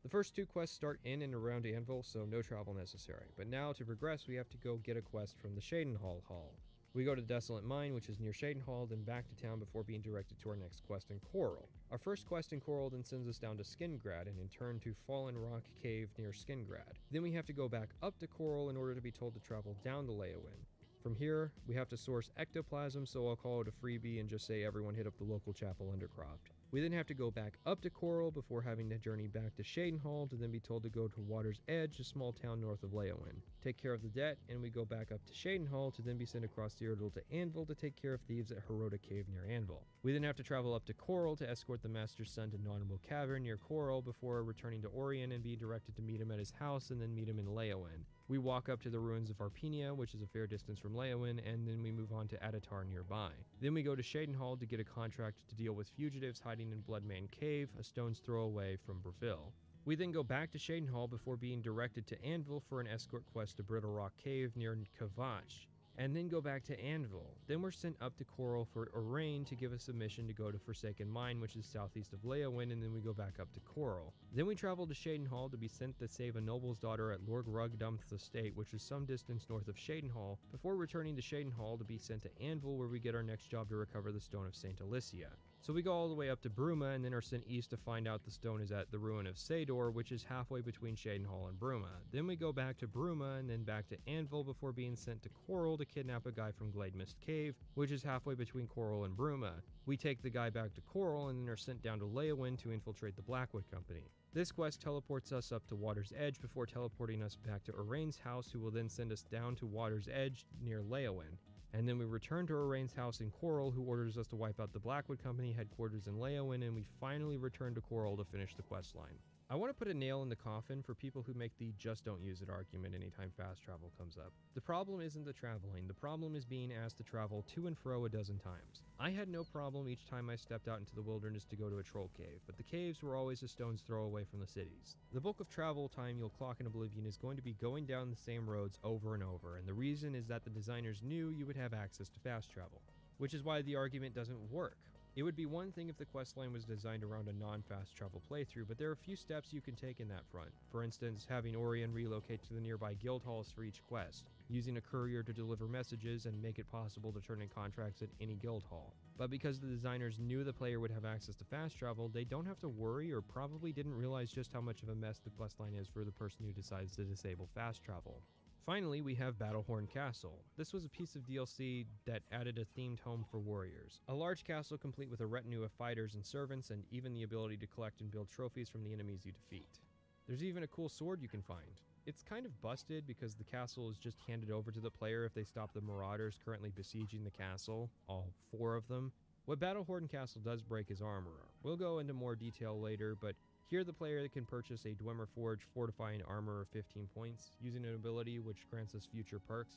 The first two quests start in and around Anvil, so no travel necessary. But now, to progress, we have to go get a quest from the Shadenhall Hall. We go to the Desolate Mine, which is near Shadenhall, then back to town before being directed to our next quest in Coral. Our first quest in Coral then sends us down to Skingrad, and in turn to Fallen Rock Cave near Skingrad. Then we have to go back up to Coral in order to be told to travel down to Leyawiin. From here, we have to source ectoplasm, so I'll call it a freebie and just say everyone hit up the local chapel Undercroft. We then have to go back up to Coral before having to journey back to Shadenhall to then be told to go to Water's Edge, a small town north of Leyawiin. Take care of the debt, and we go back up to Shadenhall to then be sent across the Erdal to Anvil to take care of thieves at Heroda Cave near Anvil. We then have to travel up to Coral to escort the Master's son to Nautimal Cavern near Coral before returning to Orion and being directed to meet him at his house and then meet him in Leyawiin. We walk up to the ruins of Arpenia, which is a fair distance from Leyawiin, and then we move on to Adatar nearby. Then we go to Shadenhall to get a contract to deal with fugitives hiding in Bloodman Cave, a stone's throw away from Breville. We then go back to Shadenhall before being directed to Anvil for an escort quest to Brittle Rock Cave near Kavach, and then go back to Anvil. Then we're sent up to Coral for Arain to give us a mission to go to Forsaken Mine, which is southeast of Leyawiin, and then we go back up to Coral. Then we travel to Shadenhall to be sent to save a noble's daughter at Lord Rugdumth's estate, which is some distance north of Shadenhall, before returning to Shadenhall to be sent to Anvil, where we get our next job to recover the Stone of Saint Alicia. So we go all the way up to Bruma and then are sent east to find out the stone is at the ruin of Sador, which is halfway between Shadenhall and Bruma. Then we go back to Bruma and then back to Anvil before being sent to Coral to kidnap a guy from Glademist Cave, which is halfway between Coral and Bruma. We take the guy back to Coral and then are sent down to Leyawiin to infiltrate the Blackwood Company. This quest teleports us up to Water's Edge before teleporting us back to Arain's house, who will then send us down to Water's Edge near Leyawiin. And then we return to Arain's house in Coral, who orders us to wipe out the Blackwood Company headquarters in Leyawiin, and we finally return to Coral to finish the quest line. I want to put a nail in the coffin for people who make the just don't use it argument anytime fast travel comes up. The problem isn't the traveling, the problem is being asked to travel to and fro a dozen times. I had no problem each time I stepped out into the wilderness to go to a troll cave, but the caves were always a stone's throw away from the cities. The bulk of travel time you'll clock in Oblivion is going to be going down the same roads over and over, and the reason is that the designers knew you would have access to fast travel, which is why the argument doesn't work. It would be one thing if the questline was designed around a non-fast travel playthrough, but there are a few steps you can take in that front. For instance, having Orion relocate to the nearby guild halls for each quest, using a courier to deliver messages and make it possible to turn in contracts at any guild hall. But because the designers knew the player would have access to fast travel, they don't have to worry or probably didn't realize just how much of a mess the questline is for the person who decides to disable fast travel. Finally, we have Battlehorn Castle. This was a piece of DLC that added a themed home for warriors. A large castle complete with a retinue of fighters and servants, and even the ability to collect and build trophies from the enemies you defeat. There's even a cool sword you can find. It's kind of busted because the castle is just handed over to the player if they stop the marauders currently besieging the castle, all 4 of them. What Battlehorn Castle does break is armor. We'll go into more detail later, but here the player can purchase a Dwemer Forge fortifying armor of 15 points, using an ability which grants us future perks.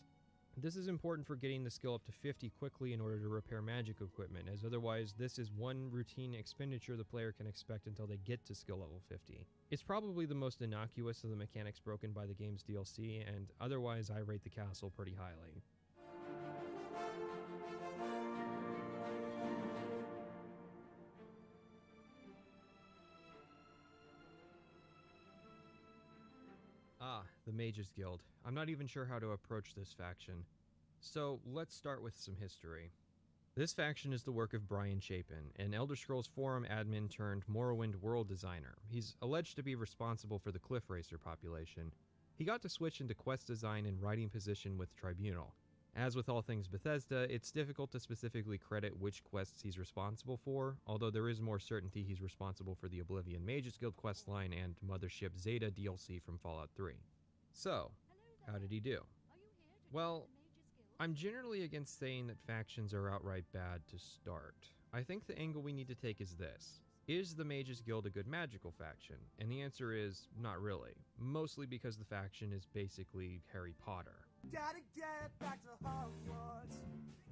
This is important for getting the skill up to 50 quickly in order to repair magic equipment, as otherwise this is one routine expenditure the player can expect until they get to skill level 50. It's probably the most innocuous of the mechanics broken by the game's DLC, and otherwise I rate the castle pretty highly. The Mages Guild. I'm not even sure how to approach this faction. So let's start with some history. The This faction is the work of Brian Chapin, an Elder Scrolls forum admin turned Morrowind world designer. He's alleged to be responsible for the Cliff Racer population. He got to switch into quest design and writing position with Tribunal. As with all things Bethesda, it's difficult to specifically credit which quests he's responsible for, although there is more certainty he's responsible for the Oblivion Mages Guild questline and Mothership Zeta DLC from Fallout 3. So, how did he do? Well, I'm generally against saying that factions are outright bad to start. I think the angle we need to take is this. Is the Mages Guild a good magical faction? And the answer is not really, mostly because the faction is basically Harry Potter. Gotta get back to Hogwarts.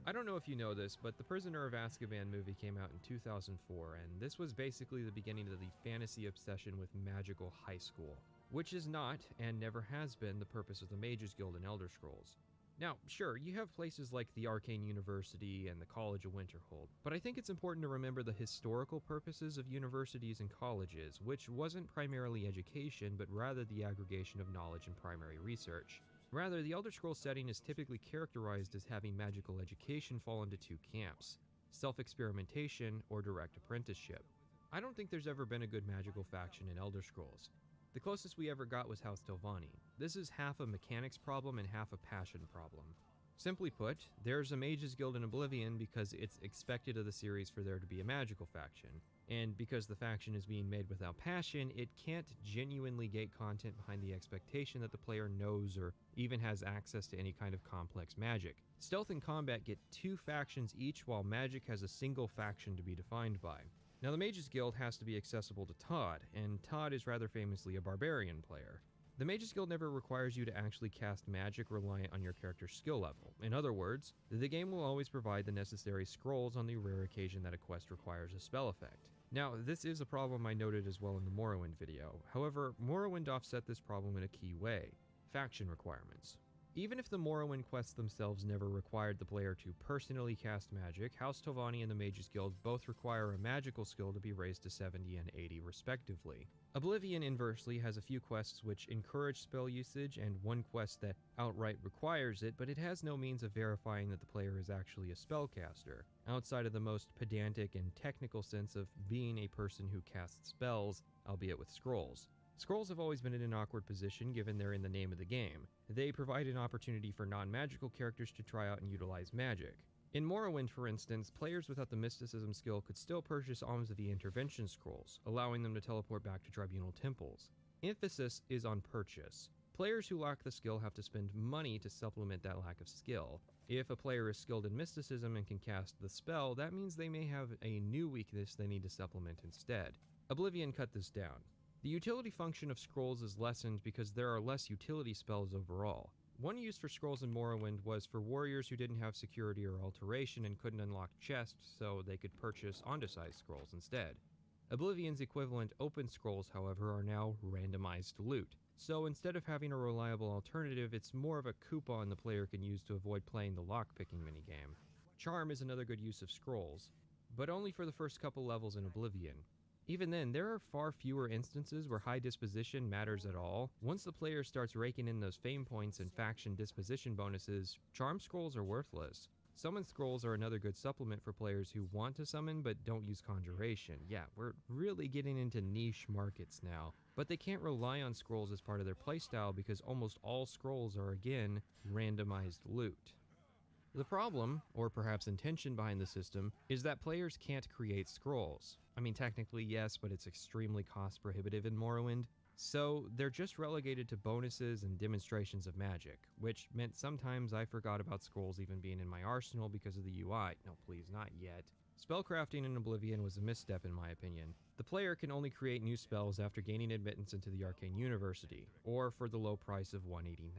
I don't know if you know this, but the Prisoner of Azkaban movie came out in 2004, and this was basically the beginning of the fantasy obsession with magical high school, which is not, and never has been, the purpose of the Mages Guild in Elder Scrolls. Now, sure, you have places like the Arcane University and the College of Winterhold, but I think it's important to remember the historical purposes of universities and colleges, which wasn't primarily education, but rather the aggregation of knowledge and primary research. Rather, the Elder Scrolls setting is typically characterized as having magical education fall into two camps: self-experimentation or direct apprenticeship. I don't think there's ever been a good magical faction in Elder Scrolls. The closest we ever got was House Telvanni. This is half a mechanics problem and half a passion problem. Simply put, there's a Mages Guild in Oblivion because it's expected of the series for there to be a magical faction, and because the faction is being made without passion, it can't genuinely gate content behind the expectation that the player knows or even has access to any kind of complex magic. Stealth and combat get two factions each, while magic has a single faction to be defined by. Now, the Mages Guild has to be accessible to Todd, and Todd is rather famously a barbarian player. The Mages Guild never requires you to actually cast magic reliant on your character's skill level. In other words, the game will always provide the necessary scrolls on the rare occasion that a quest requires a spell effect. Now, this is a problem I noted as well in the Morrowind video. However, Morrowind offset this problem in a key way: faction requirements. Even if the Morrowind quests themselves never required the player to personally cast magic, House Telvanni and the Mages Guild both require a magical skill to be raised to 70 and 80 respectively. Oblivion, inversely, has a few quests which encourage spell usage and one quest that outright requires it, but it has no means of verifying that the player is actually a spellcaster, outside of the most pedantic and technical sense of being a person who casts spells, albeit with scrolls. Scrolls have always been in an awkward position given they're in the name of the game. They provide an opportunity for non-magical characters to try out and utilize magic. In Morrowind, for instance, players without the mysticism skill could still purchase Alms of the Intervention scrolls, allowing them to teleport back to Tribunal temples. Emphasis is on purchase. Players who lack the skill have to spend money to supplement that lack of skill. If a player is skilled in mysticism and can cast the spell, that means they may have a new weakness they need to supplement instead. Oblivion cut this down. The utility function of scrolls is lessened because there are less utility spells overall. One use for scrolls in Morrowind was for warriors who didn't have security or alteration and couldn't unlock chests, so they could purchase Ondicized scrolls instead. Oblivion's equivalent open scrolls, however, are now randomized loot. So instead of having a reliable alternative, it's more of a coupon the player can use to avoid playing the lockpicking minigame. Charm is another good use of scrolls, but only for the first couple levels in Oblivion. Even then, there are far fewer instances where high disposition matters at all. Once the player starts raking in those fame points and faction disposition bonuses, charm scrolls are worthless. Summon scrolls are another good supplement for players who want to summon but don't use conjuration. Yeah, we're really getting into niche markets now. But they can't rely on scrolls as part of their playstyle because almost all scrolls are, again, randomized loot. The problem, or perhaps intention behind the system, is that players can't create scrolls. I mean, technically yes, but it's extremely cost prohibitive in Morrowind. So they're just relegated to bonuses and demonstrations of magic, which meant sometimes I forgot about scrolls even being in my arsenal because of the UI. No, please, not yet. Spellcrafting in Oblivion was a misstep in my opinion. The player can only create new spells after gaining admittance into the Arcane University, or for the low price of $189.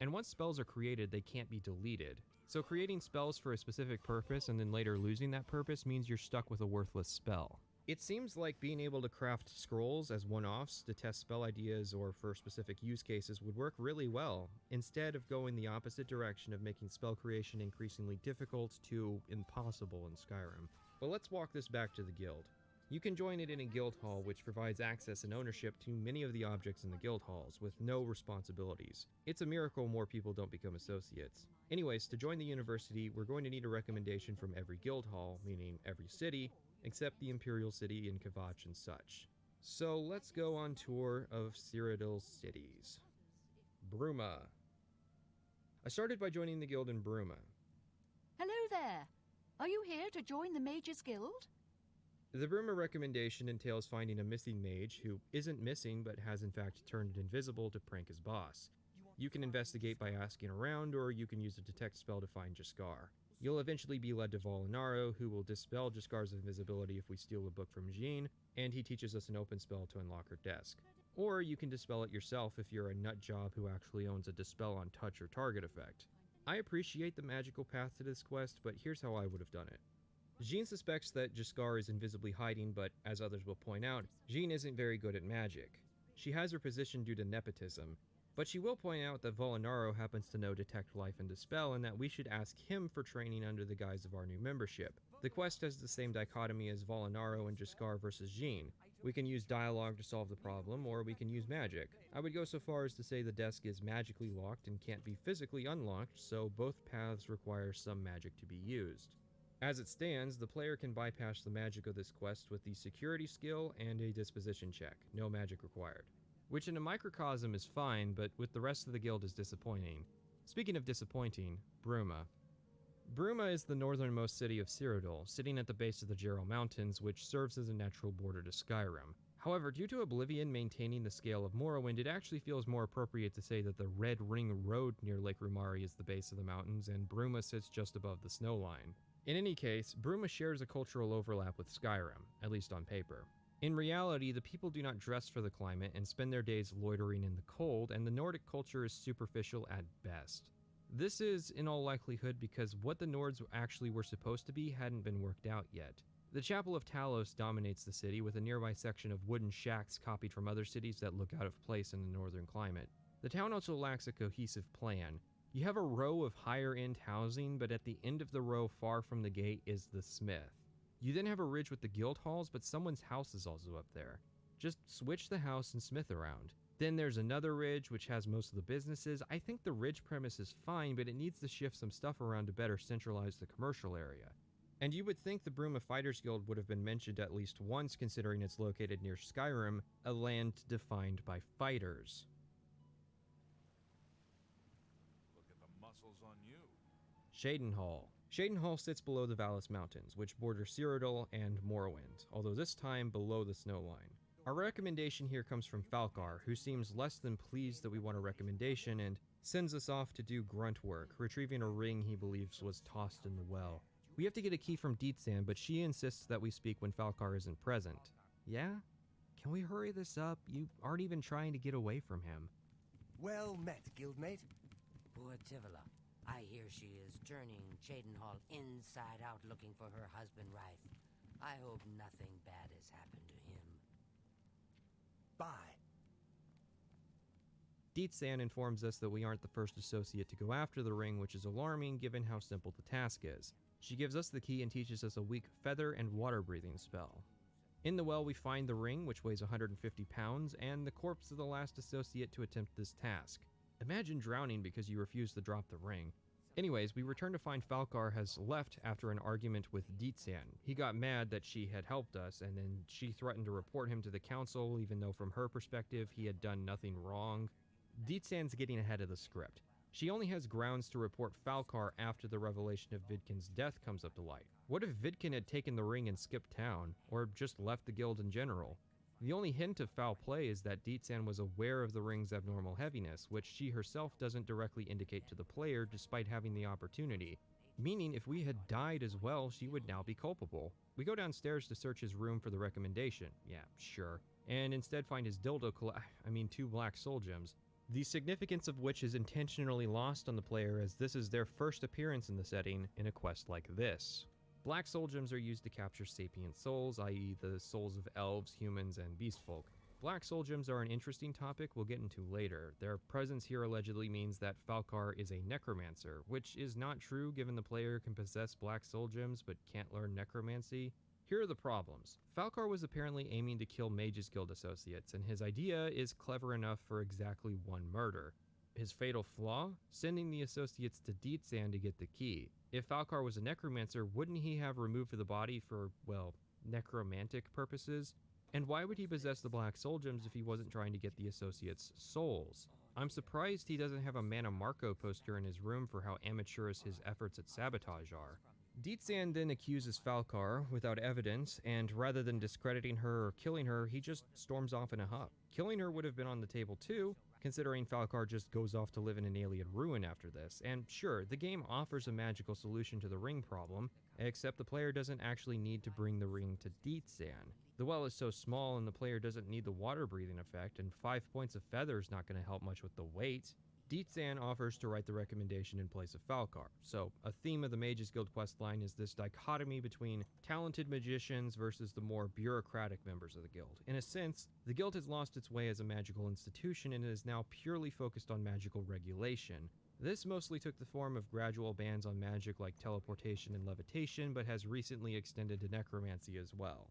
And once spells are created, they can't be deleted. So creating spells for a specific purpose and then later losing that purpose means you're stuck with a worthless spell. It seems like being able to craft scrolls as one-offs to test spell ideas or for specific use cases would work really well, instead of going the opposite direction of making spell creation increasingly difficult to impossible in Skyrim. But let's walk this back to the guild. You can join it in a guild hall, which provides access and ownership to many of the objects in the guild halls, with no responsibilities. It's a miracle more people don't become associates. Anyways, to join the university, we're going to need a recommendation from every guild hall, meaning every city, except the Imperial City in Kvatch and such. So let's go on tour of Cyrodiil's cities. Bruma. I started by joining the guild in Bruma. Hello there. Are you here to join the Mages Guild? The Bruma recommendation entails finding a missing mage who isn't missing but has in fact turned invisible to prank his boss. You can investigate by asking around, or you can use a detect spell to find Jaskar. You'll eventually be led to Volinaro, who will dispel Jaskar's invisibility if we steal a book from Jean, and he teaches us an open spell to unlock her desk. Or you can dispel it yourself if you're a nut job who actually owns a dispel on touch or target effect. I appreciate the magical path to this quest, but here's how I would have done it. Jean suspects that Jaskar is invisibly hiding, but as others will point out, Jean isn't very good at magic. She has her position due to nepotism, but she will point out that Volinaro happens to know Detect Life and Dispel, and that we should ask him for training under the guise of our new membership. The quest has the same dichotomy as Volinaro and Jaskar versus Jean. We can use dialogue to solve the problem, or we can use magic. I would go so far as to say the desk is magically locked and can't be physically unlocked, so both paths require some magic to be used. As it stands, the player can bypass the magic of this quest with the security skill and a disposition check, no magic required. Which in a microcosm is fine, but with the rest of the guild is disappointing. Speaking of disappointing, Bruma. Bruma is the northernmost city of Cyrodiil, sitting at the base of the Geralt Mountains, which serves as a natural border to Skyrim. However, due to Oblivion maintaining the scale of Morrowind, it actually feels more appropriate to say that the Red Ring Road near Lake Rumari is the base of the mountains, and Bruma sits just above the snow line. In any case, Bruma shares a cultural overlap with Skyrim, at least on paper. In reality, the people do not dress for the climate and spend their days loitering in the cold, and the Nordic culture is superficial at best. This is, in all likelihood, because what the Nords actually were supposed to be hadn't been worked out yet. The Chapel of Talos dominates the city, with a nearby section of wooden shacks copied from other cities that look out of place in the northern climate. The town also lacks a cohesive plan. You have a row of higher-end housing, but at the end of the row far from the gate is the smith. You then have a ridge with the guild halls, but someone's house is also up there. Just switch the house and smith around. Then there's another ridge which has most of the businesses. I think the ridge premise is fine, but it needs to shift some stuff around to better centralize the commercial area. And you would think the Bruma Fighters Guild would have been mentioned at least once, considering it's located near Skyrim, a land defined by fighters. Look at the muscles on you. Shadenhall. Shadenhall sits below the Vallis Mountains, which border Cyrodiil and Morrowind, although this time below the snow line. Our recommendation here comes from Falkar, who seems less than pleased that we want a recommendation and sends us off to do grunt work, retrieving a ring he believes was tossed in the well. We have to get a key from Dietsan, but she insists that we speak when Falkar isn't present. Yeah? Can we hurry this up? You aren't even trying to get away from him. Well met, guildmate. Poor Tivila. I hear she is turning Shadenhall inside out looking for her husband Rife. I hope nothing bad has happened to him. Bye. Dietsan informs us that we aren't the first associate to go after the ring, which is alarming given how simple the task is. She gives us the key and teaches us a weak feather and water breathing spell. In the well we find the ring, which weighs 150 pounds, and the corpse of the last associate to attempt this task. Imagine drowning because you refuse to drop the ring. Anyways, we return to find Falkar has left after an argument with Dietsan. He got mad that she had helped us, and then she threatened to report him to the council, even though from her perspective he had done nothing wrong. Dietsan's getting ahead of the script. She only has grounds to report Falkar after the revelation of Vidkin's death comes up to light. What if Vidkin had taken the ring and skipped town, or just left the guild in general? The only hint of foul play is that Dietsan was aware of the ring's abnormal heaviness, which she herself doesn't directly indicate to the player despite having the opportunity. Meaning if we had died as well, she would now be culpable. We go downstairs to search his room for the recommendation. Yeah, sure. And instead find his dildo 2 black soul gems. The significance of which is intentionally lost on the player, as this is their first appearance in the setting in a quest like this. Black soul gems are used to capture sapient souls, i.e. the souls of elves, humans, and beastfolk. Black soul gems are an interesting topic we'll get into later. Their presence here allegedly means that Falkar is a necromancer, which is not true given the player can possess black soul gems but can't learn necromancy. Here are the problems. Falcar was apparently aiming to kill Mages Guild associates, and his idea is clever enough for exactly one murder. His fatal flaw? Sending the associates to Deetzan to get the key. If Falcar was a necromancer, wouldn't he have removed the body for, well, necromantic purposes? And why would he possess the Black Soul Gems if he wasn't trying to get the associates' souls? I'm surprised he doesn't have a Mana Marco poster in his room for how amateurish his efforts at sabotage are. Deetzan then accuses Falcar without evidence, and rather than discrediting her or killing her, he just storms off in a huff. Killing her would have been on the table too, considering Falcar just goes off to live in an alien ruin after this. And sure, the game offers a magical solution to the ring problem, except the player doesn't actually need to bring the ring to Deetzan. The well is so small and the player doesn't need the water breathing effect, and 5 points of feather is not going to help much with the weight. Deetzan offers to write the recommendation in place of Falcar. So, a theme of the Mages Guild questline is this dichotomy between talented magicians versus the more bureaucratic members of the guild. In a sense, the guild has lost its way as a magical institution and is now purely focused on magical regulation. This mostly took the form of gradual bans on magic like teleportation and levitation, but has recently extended to necromancy as well.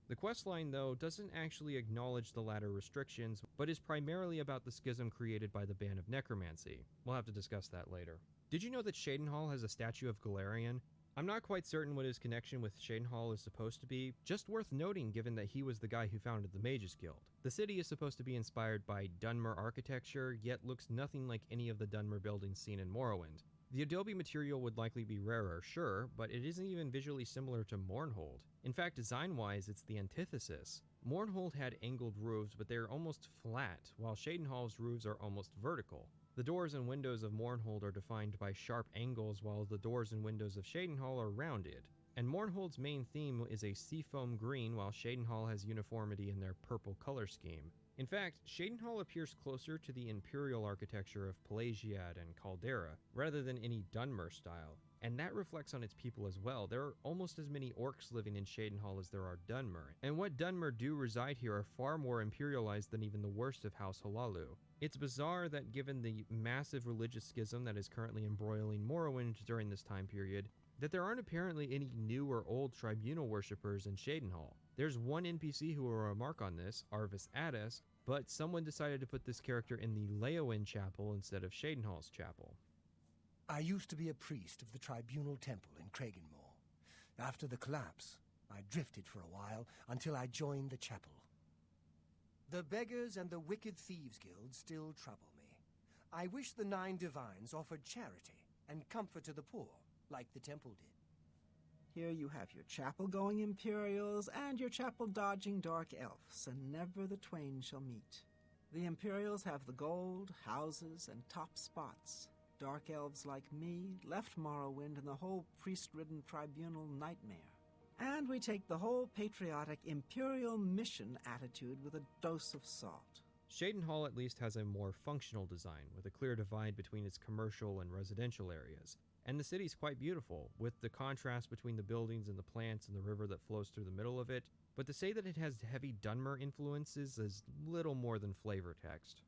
The questline, though, doesn't actually acknowledge the latter restrictions, but is primarily about the schism created by the ban of necromancy. We'll have to discuss that later. Did you know that Shadenhall has a statue of Galarian? I'm not quite certain what his connection with Shadenhall is supposed to be, just worth noting given that he was the guy who founded the Mages Guild. The city is supposed to be inspired by Dunmer architecture, yet looks nothing like any of the Dunmer buildings seen in Morrowind. The adobe material would likely be rarer, sure, but it isn't even visually similar to Mournhold. In fact, design-wise, it's the antithesis. Mournhold had angled roofs, but they are almost flat, while Shadenhall's roofs are almost vertical. The doors and windows of Mournhold are defined by sharp angles, while the doors and windows of Shadenhall are rounded. And Mournhold's main theme is a seafoam green, while Shadenhall has uniformity in their purple color scheme. In fact, Shadenhall appears closer to the imperial architecture of Pelagiad and Caldera, rather than any Dunmer style, and that reflects on its people as well. There are almost as many orcs living in Shadenhall as there are Dunmer, and what Dunmer do reside here are far more imperialized than even the worst of House Halalu. It's bizarre that given the massive religious schism that is currently embroiling Morrowind during this time period, that there aren't apparently any new or old tribunal worshippers in Shadenhall. There's one NPC who will remark on this, Arvis Addis, but someone decided to put this character in the Leowen Chapel instead of Shadenhall's chapel. I used to be a priest of the Tribunal Temple in Kragenmoor. After the collapse, I drifted for a while until I joined the chapel. The Beggars and the Wicked Thieves Guild still trouble me. I wish the 9 Divines offered charity and comfort to the poor, like the temple did. Here you have your chapel-going Imperials and your chapel-dodging Dark Elves, and never the twain shall meet. The Imperials have the gold, houses, and top spots. Dark Elves like me left Morrowind and the whole priest-ridden tribunal nightmare. And we take the whole patriotic Imperial mission attitude with a dose of salt. Shadenhall at least has a more functional design, with a clear divide between its commercial and residential areas. And the city's quite beautiful, with the contrast between the buildings and the plants and the river that flows through the middle of it, but to say that it has heavy Dunmer influences is little more than flavor text.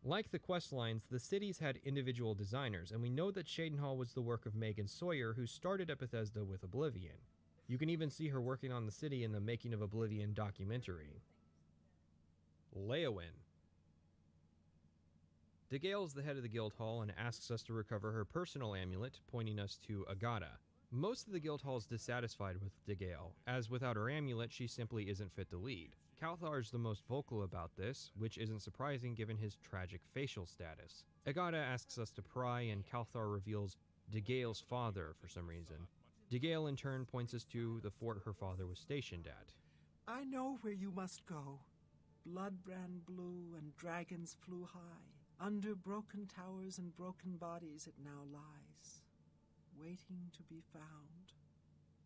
Like the questlines, the cities had individual designers, and we know that Shadenhall was the work of Megan Sawyer, who started at Bethesda with Oblivion. You can even see her working on the city in the Making of Oblivion documentary. Leowen. DeGale's the head of the guild hall and asks us to recover her personal amulet, pointing us to Agata. Most of the guild hall is dissatisfied with DeGale, as without her amulet she simply isn't fit to lead. Calthar is the most vocal about this, which isn't surprising given his tragic facial status. Agata asks us to pry, and Calthar reveals DeGale's father for some reason. DeGale in turn points us to the fort her father was stationed at. I know where you must go. Blood ran blue and dragons flew high. Under broken towers and broken bodies it now lies, waiting to be found.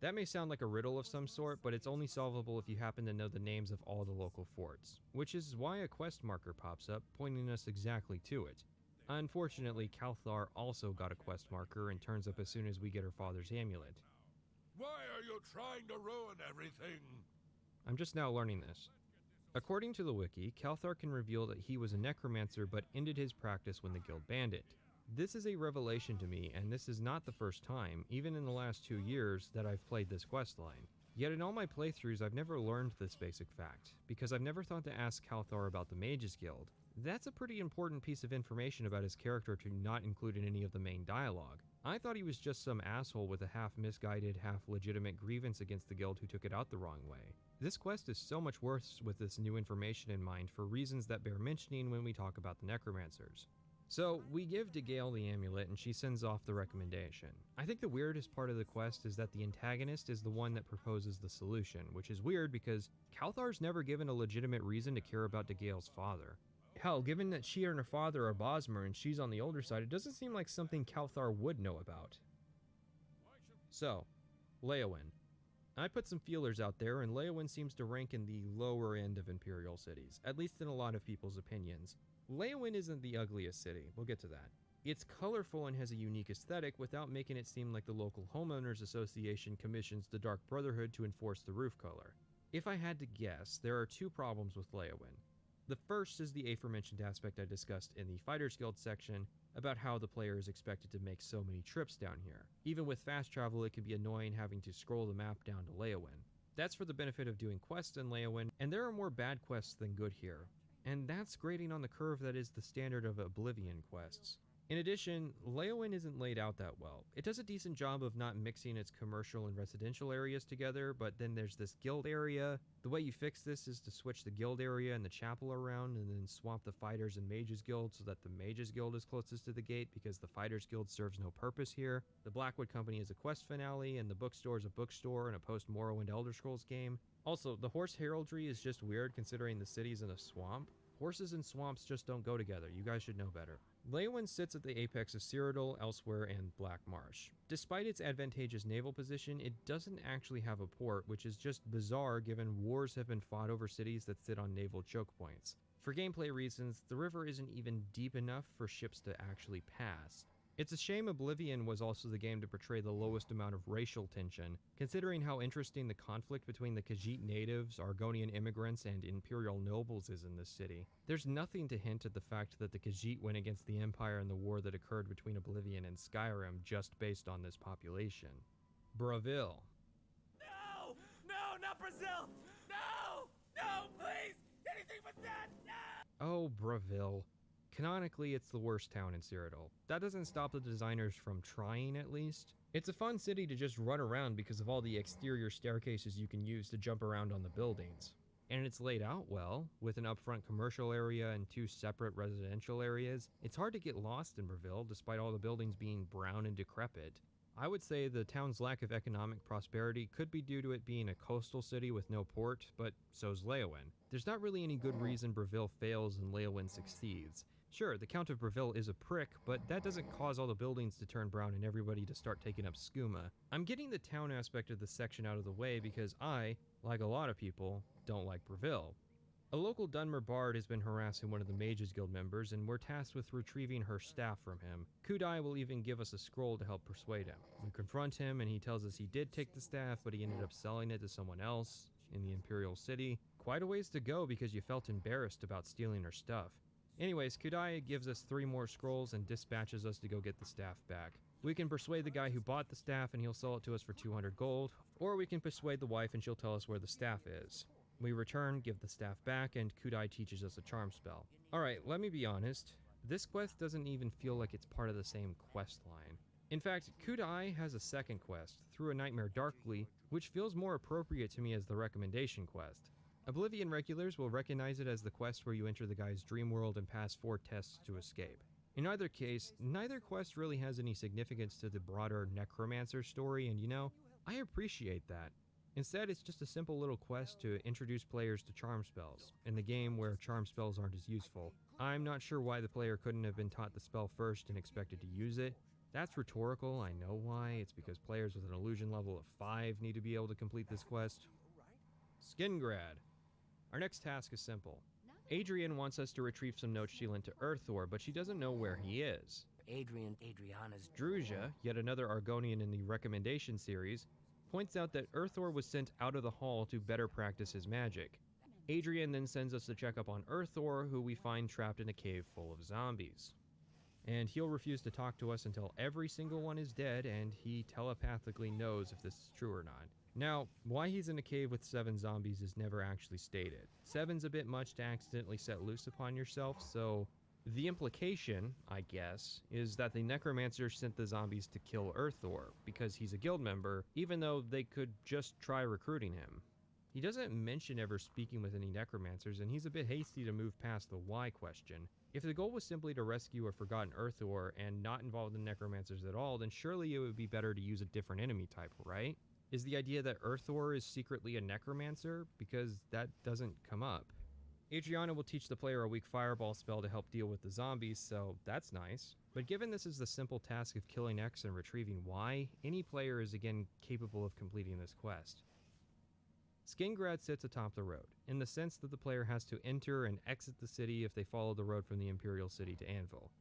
That may sound like a riddle of some sort, but it's only solvable if you happen to know the names of all the local forts, which is why a quest marker pops up, pointing us exactly to it. Unfortunately, Calthar also got a quest marker and turns up as soon as we get her father's amulet. Why are you trying to ruin everything? I'm just now learning this. According to the wiki, Calthar can reveal that he was a necromancer but ended his practice when the guild banned it. This is a revelation to me, and this is not the first time, even in the last 2 years, that I've played this questline. Yet in all my playthroughs, I've never learned this basic fact, because I've never thought to ask Calthar about the Mages Guild. That's a pretty important piece of information about his character to not include in any of the main dialogue. I thought he was just some asshole with a half-misguided, half-legitimate grievance against the guild who took it out the wrong way. This quest is so much worse with this new information in mind for reasons that bear mentioning when we talk about the necromancers. So, we give Degale the amulet and she sends off the recommendation. I think the weirdest part of the quest is that the antagonist is the one that proposes the solution, which is weird because Calthar's never given a legitimate reason to care about Degale's father. Hell, given that she and her father are Bosmer and she's on the older side, it doesn't seem like something Calthar would know about. So, Leyawiin. I put some feelers out there, and Leyawiin seems to rank in the lower end of Imperial cities, at least in a lot of people's opinions. Leyawiin isn't the ugliest city, we'll get to that. It's colorful and has a unique aesthetic without making it seem like the local homeowners association commissions the Dark Brotherhood to enforce the roof color. If I had to guess, there are two problems with Leyawiin. The first is the aforementioned aspect I discussed in the Fighters Guild section about how the player is expected to make so many trips down here. Even with fast travel, it can be annoying having to scroll the map down to Leyawiin. That's for the benefit of doing quests in Leyawiin, and there are more bad quests than good here. And that's grading on the curve that is the standard of Oblivion quests. In addition, Leyawiin isn't laid out that well. It does a decent job of not mixing its commercial and residential areas together, but then there's this guild area. The way you fix this is to switch the guild area and the chapel around and then swap the Fighters and Mages Guild so that the Mages Guild is closest to the gate because the Fighters Guild serves no purpose here. The Blackwood Company is a quest finale, and the bookstore is a bookstore and a post-Morrowind Elder Scrolls game. Also, the horse heraldry is just weird considering the city's in a swamp. Horses and swamps just don't go together, you guys should know better. Leyawiin sits at the apex of Cyrodiil, Elsewhere, and Black Marsh. Despite its advantageous naval position, it doesn't actually have a port, which is just bizarre given wars have been fought over cities that sit on naval choke points. For gameplay reasons, the river isn't even deep enough for ships to actually pass. It's a shame Oblivion was also the game to portray the lowest amount of racial tension, considering how interesting the conflict between the Khajiit natives, Argonian immigrants, and Imperial nobles is in this city. There's nothing to hint at the fact that the Khajiit went against the Empire in the war that occurred between Oblivion and Skyrim just based on this population. Bravil. No! No, not Brazil! No! No, please! Anything but that! No! Oh, Bravil. Canonically, it's the worst town in Cyrodiil. That doesn't stop the designers from trying, at least. It's a fun city to just run around because of all the exterior staircases you can use to jump around on the buildings. And it's laid out well, with an upfront commercial area and two separate residential areas. It's hard to get lost in Bravil, despite all the buildings being brown and decrepit. I would say the town's lack of economic prosperity could be due to it being a coastal city with no port, but so's Leyawiin. There's not really any good reason Bravil fails and Leyawiin succeeds. Sure, the Count of Bravil is a prick, but that doesn't cause all the buildings to turn brown and everybody to start taking up skooma. I'm getting the town aspect of this section out of the way because I, like a lot of people, don't like Bravil. A local Dunmer bard has been harassing one of the Mages Guild members, and we're tasked with retrieving her staff from him. Kudai will even give us a scroll to help persuade him. We confront him, and he tells us he did take the staff, but he ended up selling it to someone else in the Imperial City. Quite a ways to go because you felt embarrassed about stealing her stuff. Anyways, Kudai gives us 3 more scrolls and dispatches us to go get the staff back. We can persuade the guy who bought the staff and he'll sell it to us for 200 gold, or we can persuade the wife and she'll tell us where the staff is. We return, give the staff back, and Kudai teaches us a charm spell. Alright, let me be honest. This quest doesn't even feel like it's part of the same quest line. In fact, Kudai has a second quest, Through a Nightmare Darkly, which feels more appropriate to me as the recommendation quest. Oblivion regulars will recognize it as the quest where you enter the guy's dream world and pass 4 tests to escape. In either case, neither quest really has any significance to the broader Necromancer story, and you know, I appreciate that. Instead, it's just a simple little quest to introduce players to charm spells, in the game where charm spells aren't as useful. I'm not sure why the player couldn't have been taught the spell first and expected to use it. That's rhetorical, I know why. It's because players with an illusion level of 5 need to be able to complete this quest. Skingrad. Our next task is simple. Adrian wants us to retrieve some notes she lent to Earthor, but she doesn't know where he is. Adriana's Druzia, yet another Argonian in the recommendation series, points out that Earthor was sent out of the hall to better practice his magic. Adrian then sends us to check up on Earthor, who we find trapped in a cave full of zombies. And he'll refuse to talk to us until every single one is dead and he telepathically knows if this is true or not. Now, why he's in a cave with 7 zombies is never actually stated. 7's a bit much to accidentally set loose upon yourself, so the implication, I guess, is that the necromancer sent the zombies to kill Earthor because he's a guild member, even though they could just try recruiting him. He doesn't mention ever speaking with any necromancers, and he's a bit hasty to move past the why question. If the goal was simply to rescue a forgotten Earthor and not involve the necromancers at all, then surely it would be better to use a different enemy type, right? Is the idea that Earthor is secretly a necromancer? Because that doesn't come up. Adriana will teach the player a weak fireball spell to help deal with the zombies, so that's nice. But given this is the simple task of killing X and retrieving Y, any player is again capable of completing this quest. Skingrad sits atop the road, in the sense that the player has to enter and exit the city if they follow the road from the Imperial City to Anvil.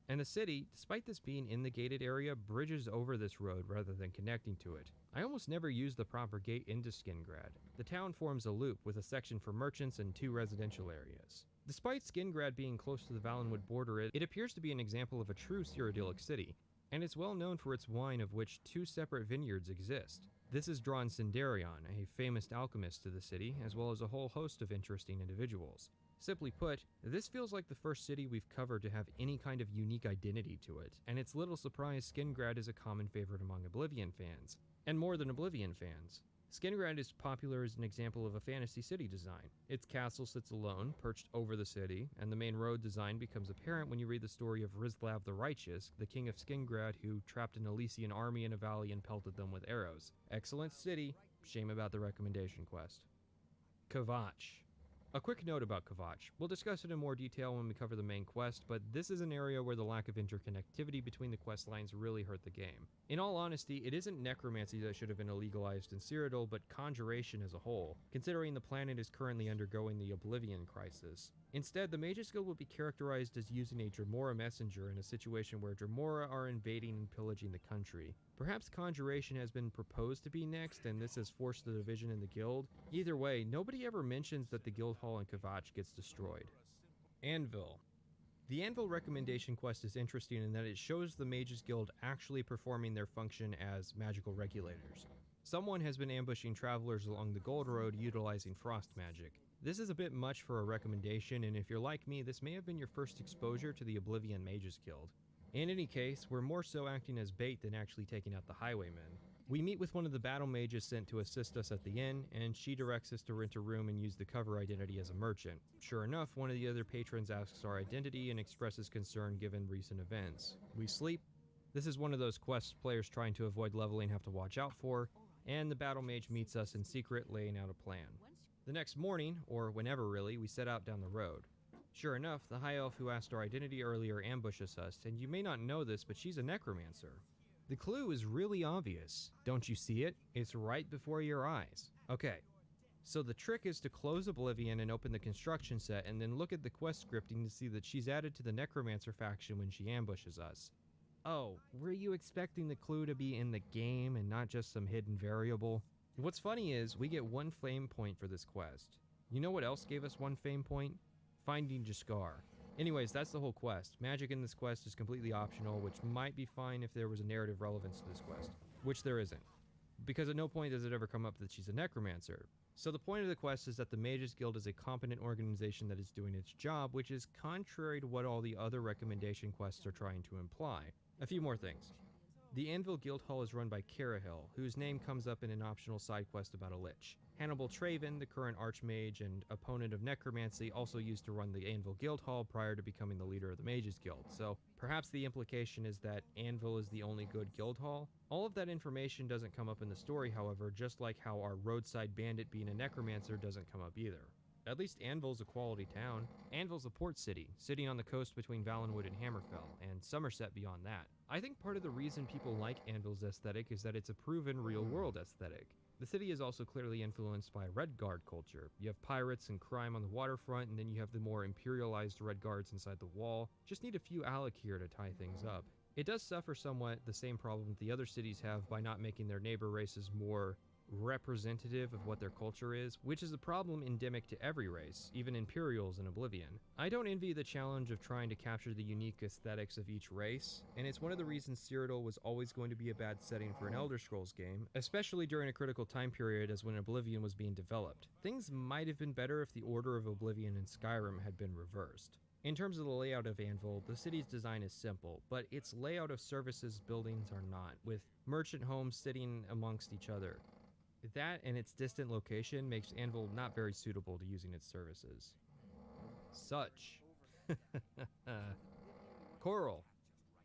And the city, despite this being in the gated area, bridges over this road rather than connecting to it. I almost never use the proper gate into Skingrad. The town forms a loop with a section for merchants and 2 residential areas. Despite Skingrad being close to the Valenwood border, it appears to be an example of a true Cyrodiilic city, and it's well known for its wine, of which 2 separate vineyards exist. This has drawn Sindarion, a famous alchemist, to the city, as well as a whole host of interesting individuals. Simply put, this feels like the first city we've covered to have any kind of unique identity to it, and it's little surprise Skingrad is a common favorite among Oblivion fans. And more than Oblivion fans. Skingrad is popular as an example of a fantasy city design. Its castle sits alone, perched over the city, and the main road design becomes apparent when you read the story of Rizlav the Righteous, the king of Skingrad who trapped an Elysian army in a valley and pelted them with arrows. Excellent city, shame about the recommendation quest. Kvatch. A quick note about Kvatch. We'll discuss it in more detail when we cover the main quest, but this is an area where the lack of interconnectivity between the quest lines really hurt the game. In all honesty, it isn't necromancy that should have been illegalized in Cyrodiil, but conjuration as a whole, considering the planet is currently undergoing the Oblivion crisis. Instead, the Mages Guild will be characterized as using a Dremora messenger in a situation where Dremora are invading and pillaging the country. Perhaps conjuration has been proposed to be next, and this has forced the division in the guild. Either way, nobody ever mentions that the guild hall in Kvatch gets destroyed. Anvil. The Anvil recommendation quest is interesting in that it shows the Mages Guild actually performing their function as magical regulators. Someone has been ambushing travelers along the Gold Road utilizing frost magic. This is a bit much for a recommendation, and if you're like me, this may have been your first exposure to the Oblivion Mages Guild. In any case, we're more so acting as bait than actually taking out the highwaymen. We meet with one of the battle mages sent to assist us at the inn, and she directs us to rent a room and use the cover identity as a merchant. Sure enough, one of the other patrons asks our identity and expresses concern given recent events. We sleep. This is one of those quests players trying to avoid leveling have to watch out for, and the battle mage meets us in secret, laying out a plan. The next morning, or whenever really, we set out down the road. Sure enough, the high elf who asked our identity earlier ambushes us, and you may not know this, but she's a necromancer. The clue is really obvious. Don't you see it? It's right before your eyes. Okay, so the trick is to close Oblivion and open the construction set, and then look at the quest scripting to see that she's added to the necromancer faction when she ambushes us. Oh, were you expecting the clue to be in the game and not just some hidden variable? What's funny is, we get 1 fame point for this quest. You know what else gave us 1 fame point? Finding Jaskar. Anyways, that's the whole quest. Magic in this quest is completely optional, which might be fine if there was a narrative relevance to this quest, which there isn't. Because at no point does it ever come up that she's a necromancer. So the point of the quest is that the Mages Guild is a competent organization that is doing its job, which is contrary to what all the other recommendation quests are trying to imply. A few more things. The Anvil Guild Hall is run by Carahil, whose name comes up in an optional side quest about a lich. Hannibal Traven, the current archmage and opponent of necromancy, also used to run the Anvil Guild Hall prior to becoming the leader of the Mages Guild, so perhaps the implication is that Anvil is the only good guild hall. All of that information doesn't come up in the story, however, just like how our roadside bandit being a necromancer doesn't come up either. At least Anvil's a quality town. Anvil's a port city, sitting on the coast between Valenwood and Hammerfell, and Somerset beyond that. I think part of the reason people like Anvil's aesthetic is that it's a proven real-world aesthetic. The city is also clearly influenced by Red Guard culture. You have pirates and crime on the waterfront, and then you have the more imperialized Red Guards inside the wall. Just need a few Alec here to tie things up. It does suffer somewhat the same problem the other cities have by not making their neighbor races more representative of what their culture is, which is a problem endemic to every race, even Imperials in Oblivion. I don't envy the challenge of trying to capture the unique aesthetics of each race, and it's one of the reasons Cyrodiil was always going to be a bad setting for an Elder Scrolls game, especially during a critical time period as when Oblivion was being developed. Things might have been better if the order of Oblivion and Skyrim had been reversed. In terms of the layout of Anvil, the city's design is simple, but its layout of services buildings are not, with merchant homes sitting amongst each other. That and its distant location makes Anvil not very suitable to using its services. Such. Coral.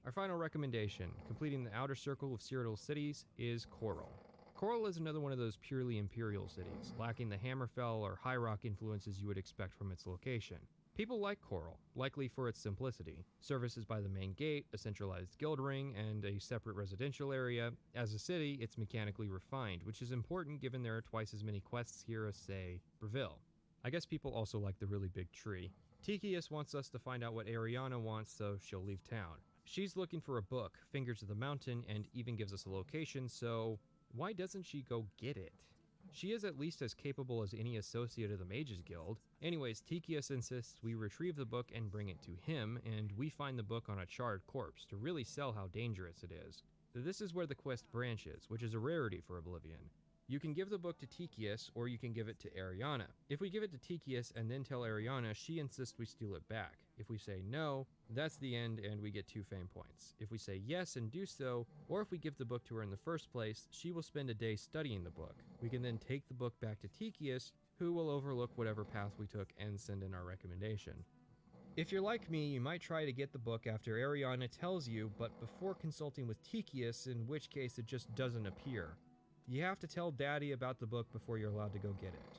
Our final recommendation, completing the outer circle of Cyrodiil cities, is Coral. Coral is another one of those purely Imperial cities, lacking the Hammerfell or High Rock influences you would expect from its location. People like Coral, likely for its simplicity. Services by the main gate, a centralized guild ring, and a separate residential area. As a city, it's mechanically refined, which is important given there are twice as many quests here as, say, Breville. I guess people also like the really big tree. Tychius wants us to find out what Ariana wants, so she'll leave town. She's looking for a book, Fingers of the Mountain, and even gives us a location, so why doesn't she go get it? She is at least as capable as any associate of the Mages Guild. Anyways, Tychius insists we retrieve the book and bring it to him, and we find the book on a charred corpse to really sell how dangerous it is. This is where the quest branches, which is a rarity for Oblivion. You can give the book to Tychius, or you can give it to Ariana. If we give it to Tychius and then tell Ariana, she insists we steal it back. If we say no, that's the end and we get 2 fame points. If we say yes and do so, or if we give the book to her in the first place, she will spend a day studying the book. We can then take the book back to Tychius, who will overlook whatever path we took and send in our recommendation. If you're like me, you might try to get the book after Ariana tells you, but before consulting with Tychius, in which case it just doesn't appear. You have to tell Daddy about the book before you're allowed to go get it.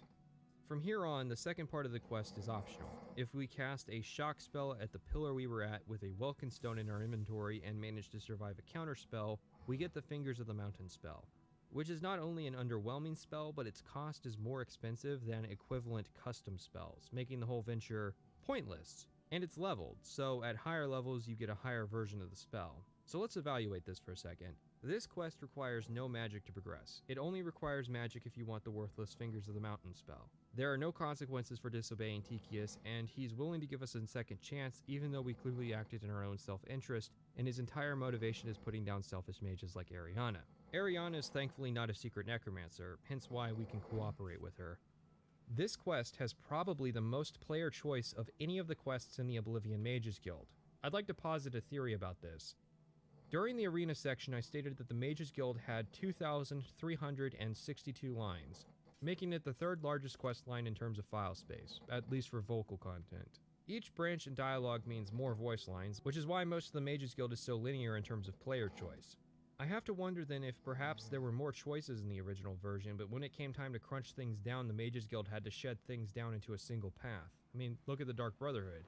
From here on, the second part of the quest is optional. If we cast a shock spell at the pillar we were at with a Welkin Stone in our inventory and manage to survive a counter spell, we get the Fingers of the Mountain spell, which is not only an underwhelming spell, but its cost is more expensive than equivalent custom spells, making the whole venture pointless. And it's leveled, so at higher levels you get a higher version of the spell. So let's evaluate this for a second. This quest requires no magic to progress. It only requires magic if you want the worthless Fingers of the Mountain spell. There are no consequences for disobeying Tychius, and he's willing to give us a second chance even though we clearly acted in our own self-interest, and his entire motivation is putting down selfish mages like Ariana. Ariana is thankfully not a secret necromancer, hence why we can cooperate with her. This quest has probably the most player choice of any of the quests in the Oblivion Mages Guild. I'd like to posit a theory about this. During the arena section, I stated that the Mages Guild had 2,362 lines, making it the third largest quest line in terms of file space, at least for vocal content. Each branch in dialogue means more voice lines, which is why most of the Mages Guild is so linear in terms of player choice. I have to wonder then if perhaps there were more choices in the original version, but when it came time to crunch things down, the Mages Guild had to shed things down into a single path. I mean, look at the Dark Brotherhood.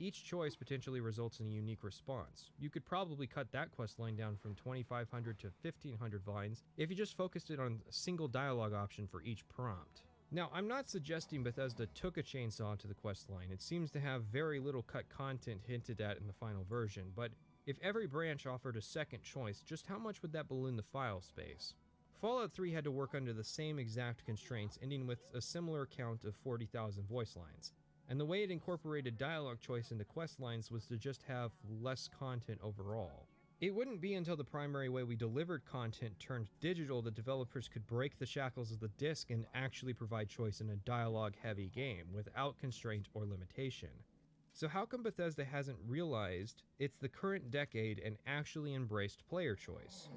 Each choice potentially results in a unique response. You could probably cut that quest line down from 2,500 to 1,500 lines if you just focused it on a single dialogue option for each prompt. Now, I'm not suggesting Bethesda took a chainsaw to the quest line. It seems to have very little cut content hinted at in the final version, but if every branch offered a second choice, just how much would that balloon the file space? Fallout 3 had to work under the same exact constraints, ending with a similar count of 40,000 voice lines. And the way it incorporated dialogue choice into quest lines was to just have less content overall. It wouldn't be until the primary way we delivered content turned digital that developers could break the shackles of the disc and actually provide choice in a dialogue-heavy game without constraint or limitation. So how come Bethesda hasn't realized it's the current decade and actually embraced player choice?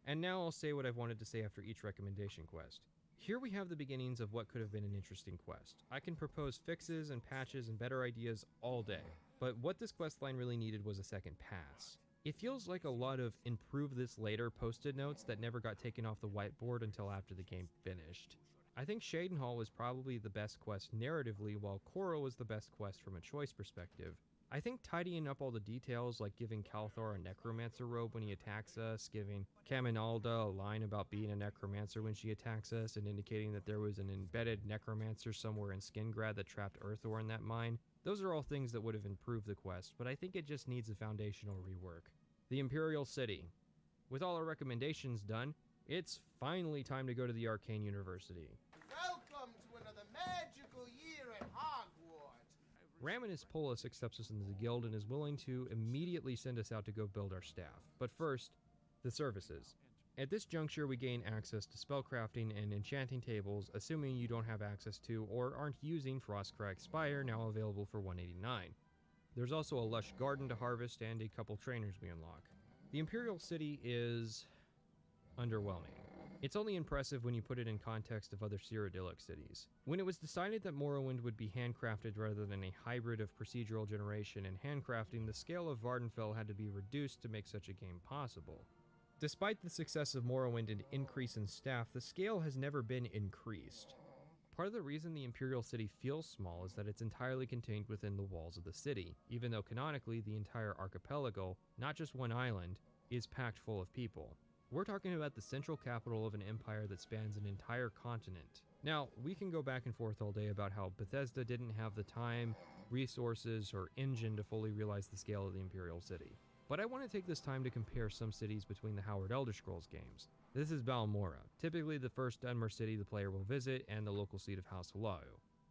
And now I'll say what I've wanted to say after each recommendation quest. Here we have the beginnings of what could have been an interesting quest. I can propose fixes and patches and better ideas all day, but what this questline really needed was a second pass. It feels like a lot of improve this later post-it notes that never got taken off the whiteboard until after the game finished. I think Cheydinhal was probably the best quest narratively, while Coral was the best quest from a choice perspective. I think tidying up all the details, like giving Calthor a necromancer robe when he attacks us, giving Caminalda a line about being a necromancer when she attacks us, and indicating that there was an embedded necromancer somewhere in Skingrad that trapped Earthor in that mine, those are all things that would have improved the quest, but I think it just needs a foundational rework. The Imperial City. With all our recommendations done, It's finally time to go to the Arcane University. Welcome to another magical year at Hogwarts. Raminus Polis accepts us into the guild and is willing to immediately send us out to go build our staff. But first, the services. At this juncture, we gain access to spellcrafting and enchanting tables, assuming you don't have access to or aren't using Frostcrack Spire, now available for $189. There's also a lush garden to harvest and a couple trainers we unlock. The Imperial City is underwhelming. It's only impressive when you put it in context of other Cyrodiilic cities. When it was decided that Morrowind would be handcrafted rather than a hybrid of procedural generation and handcrafting, the scale of Vardenfell had to be reduced to make such a game possible. Despite the success of Morrowind and increase in staff, the scale has never been increased. Part of the reason the Imperial City feels small is that it's entirely contained within the walls of the city, even though canonically the entire archipelago, not just one island, is packed full of people. We're talking about the central capital of an empire that spans an entire continent. Now, we can go back and forth all day about how Bethesda didn't have the time, resources, or engine to fully realize the scale of the Imperial City. But I want to take this time to compare some cities between the Howard Elder Scrolls games. This is Balmorra, typically the first Dunmer city the player will visit and the local seat of House Halau.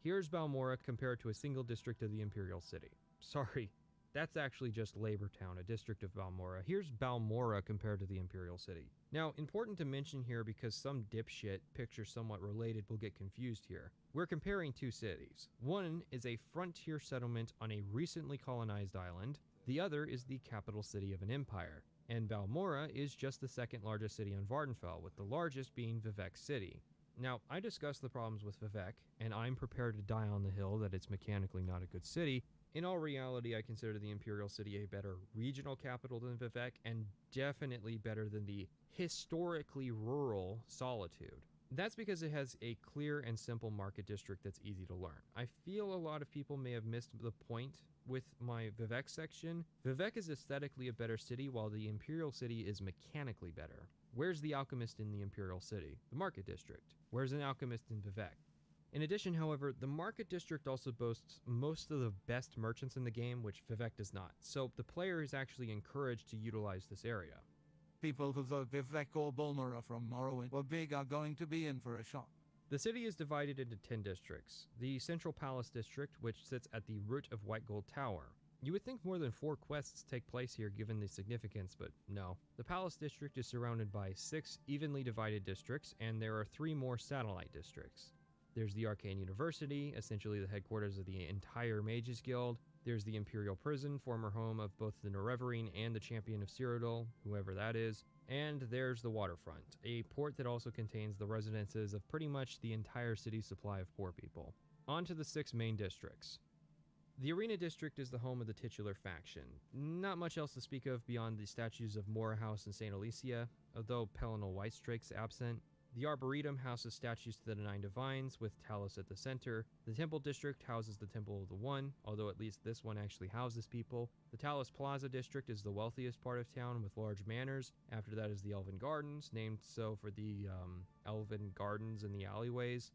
Here's Balmorra compared to a single district of the Imperial City. Sorry, that's actually just Labor Town, a district of Balmorra. Here's Balmorra compared to the Imperial City. Now, important to mention here because some dipshit pictures somewhat related will get confused here. We're comparing two cities. One is a frontier settlement on a recently colonized island. The other is the capital city of an empire. And Balmorra is just the second largest city on Vardenfell, with the largest being Vivec City. Now, I discussed the problems with Vivec, and I'm prepared to die on the hill that it's mechanically not a good city. In all reality, I consider the Imperial City a better regional capital than Vivec, and definitely better than the historically rural Solitude. That's because it has a clear and simple market district that's easy to learn. I feel a lot of people may have missed the point with my Vivec section. Vivec is aesthetically a better city, while the Imperial City is mechanically better. Where's the alchemist in the Imperial City? The market district. Where's an alchemist in Vivec? In addition, however, the market district also boasts most of the best merchants in the game, which Vivec does not, so the player is actually encouraged to utilize this area. People who thought Vivec or Balmorra from Morrowind were big are going to be in for a shock. The city is divided into 10 districts. The Central Palace District, which sits at the root of White Gold Tower. You would think more than 4 quests take place here given the significance, but no. The Palace District is surrounded by 6 evenly divided districts, and there are 3 more satellite districts. There's the Arcane University, essentially the headquarters of the entire Mages Guild. There's the Imperial Prison, former home of both the Nerevarine and the Champion of Cyrodiil, whoever that is. And there's the Waterfront, a port that also contains the residences of pretty much the entire city's supply of poor people. On to the 6 main districts. The Arena District is the home of the titular faction. Not much else to speak of beyond the statues of Mora House and St. Alicia, although Pelinal Whitestrake's absent. The Arboretum houses statues to the 9 Divines, with Talos at the center. The Temple District houses the Temple of the One, although at least this one actually houses people. The Talos Plaza District is the wealthiest part of town with large manors. After that is the Elven Gardens, named so for the Elven Gardens in the alleyways.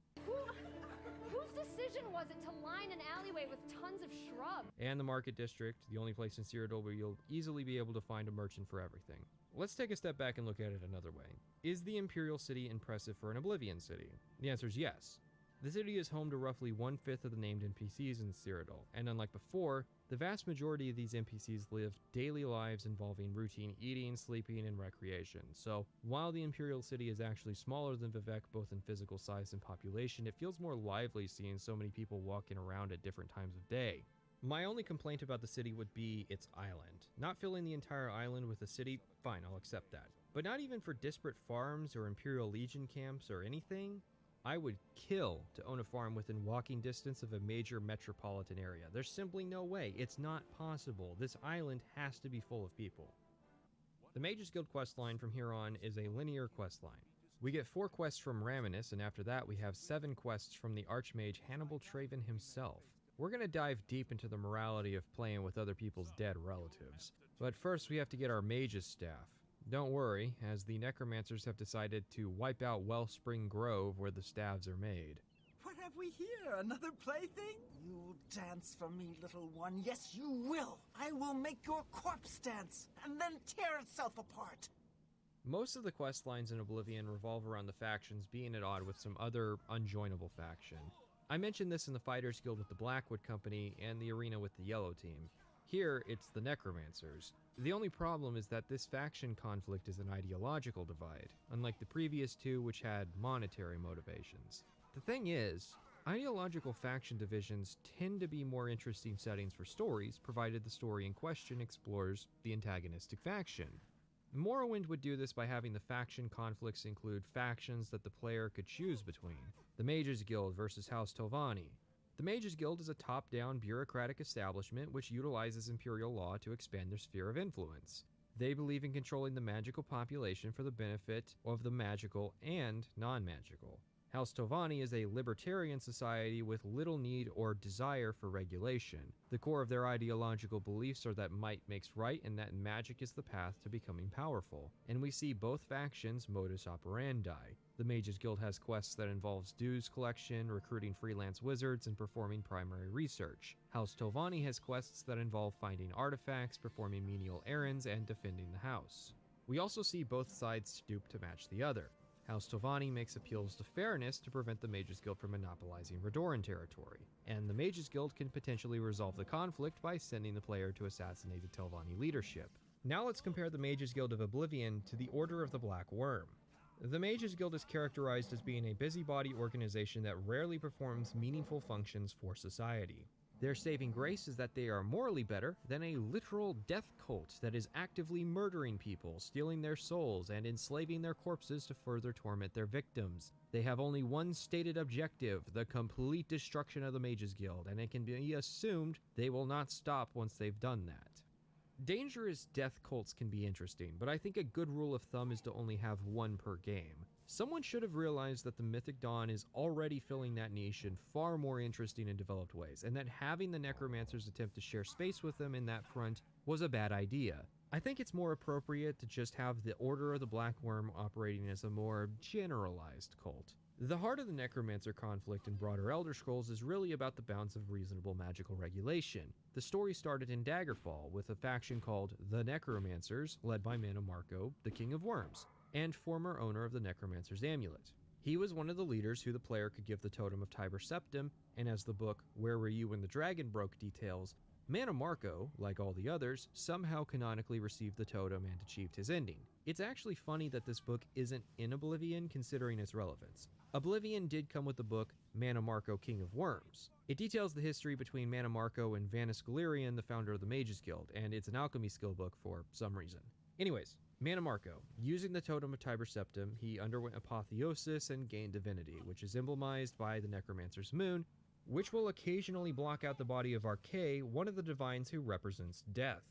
Whose decision was it to line an alleyway with tons of shrubs? And the Market District, the only place in Cyrodiil where you'll easily be able to find a merchant for everything. Let's take a step back and look at it another way. Is the Imperial City impressive for an Oblivion city? The answer is yes. The city is home to roughly 1/5 of the named NPCs in Cyrodiil, and unlike before, the vast majority of these NPCs live daily lives involving routine eating, sleeping, and recreation. So, while the Imperial City is actually smaller than Vivec both in physical size and population, it feels more lively seeing so many people walking around at different times of day. My only complaint about the city would be its island. Not filling the entire island with a city, fine, I'll accept that. But not even for disparate farms or Imperial Legion camps or anything? I would kill to own a farm within walking distance of a major metropolitan area. There's simply no way. It's not possible. This island has to be full of people. The Mages Guild questline from here on is a linear questline. We get 4 quests from Raminus, and after that we have 7 quests from the Archmage Hannibal Traven himself. We're going to dive deep into the morality of playing with other people's dead relatives. But first we have to get our mage's staff. Don't worry, as the necromancers have decided to wipe out Wellspring Grove where the staves are made. What have we here? Another plaything? You'll dance for me, little one. Yes, you will. I will make your corpse dance and then tear itself apart. Most of the quest lines in Oblivion revolve around the factions being at odds with some other unjoinable faction. I mentioned this in the Fighters Guild with the Blackwood Company and the arena with the Yellow Team. Here, it's the Necromancers. The only problem is that this faction conflict is an ideological divide, unlike the previous two which had monetary motivations. The thing is, ideological faction divisions tend to be more interesting settings for stories, provided the story in question explores the antagonistic faction. Morrowind would do this by having the faction conflicts include factions that the player could choose between. The Mages Guild versus House Telvanni. The Mages Guild is a top-down bureaucratic establishment which utilizes imperial law to expand their sphere of influence. They believe in controlling the magical population for the benefit of the magical and non-magical. House Telvanni is a libertarian society with little need or desire for regulation. The core of their ideological beliefs are that might makes right and that magic is the path to becoming powerful. And we see both factions' modus operandi. The Mages Guild has quests that involves dues collection, recruiting freelance wizards, and performing primary research. House Telvanni has quests that involve finding artifacts, performing menial errands, and defending the house. We also see both sides stoop to match the other. House Telvanni makes appeals to fairness to prevent the Mages Guild from monopolizing Redoran territory, and the Mages Guild can potentially resolve the conflict by sending the player to assassinate the Telvanni leadership. Now let's compare the Mages Guild of Oblivion to the Order of the Black Worm. The Mages Guild is characterized as being a busybody organization that rarely performs meaningful functions for society. Their saving grace is that they are morally better than a literal death cult that is actively murdering people, stealing their souls, and enslaving their corpses to further torment their victims. They have only one stated objective, the complete destruction of the Mages Guild, and it can be assumed they will not stop once they've done that. Dangerous death cults can be interesting, but I think a good rule of thumb is to only have one per game. Someone should have realized that the Mythic Dawn is already filling that niche in far more interesting and developed ways, and that having the Necromancers attempt to share space with them in that front was a bad idea. I think it's more appropriate to just have the Order of the Black Worm operating as a more generalized cult. The heart of the Necromancer conflict in broader Elder Scrolls is really about the bounds of reasonable magical regulation. The story started in Daggerfall with a faction called the Necromancers, led by Mana Marco, the King of Worms, and former owner of the Necromancer's Amulet. He was one of the leaders who the player could give the Totem of Tiber Septim, and as the book Where Were You When the Dragon Broke details, Mana Marco, like all the others, somehow canonically received the totem and achieved his ending. It's actually funny that this book isn't in Oblivion considering its relevance. Oblivion did come with the book Mana Marco, King of Worms. It details the history between Mana Marco and Vanus Galerion, the founder of the Mages Guild, and it's an alchemy skill book for some reason. Anyways, Mana Marco. Using the Totem of Tiber Septim, he underwent apotheosis and gained divinity, which is emblemized by the Necromancer's moon, which will occasionally block out the body of Archery, one of the divines who represents death.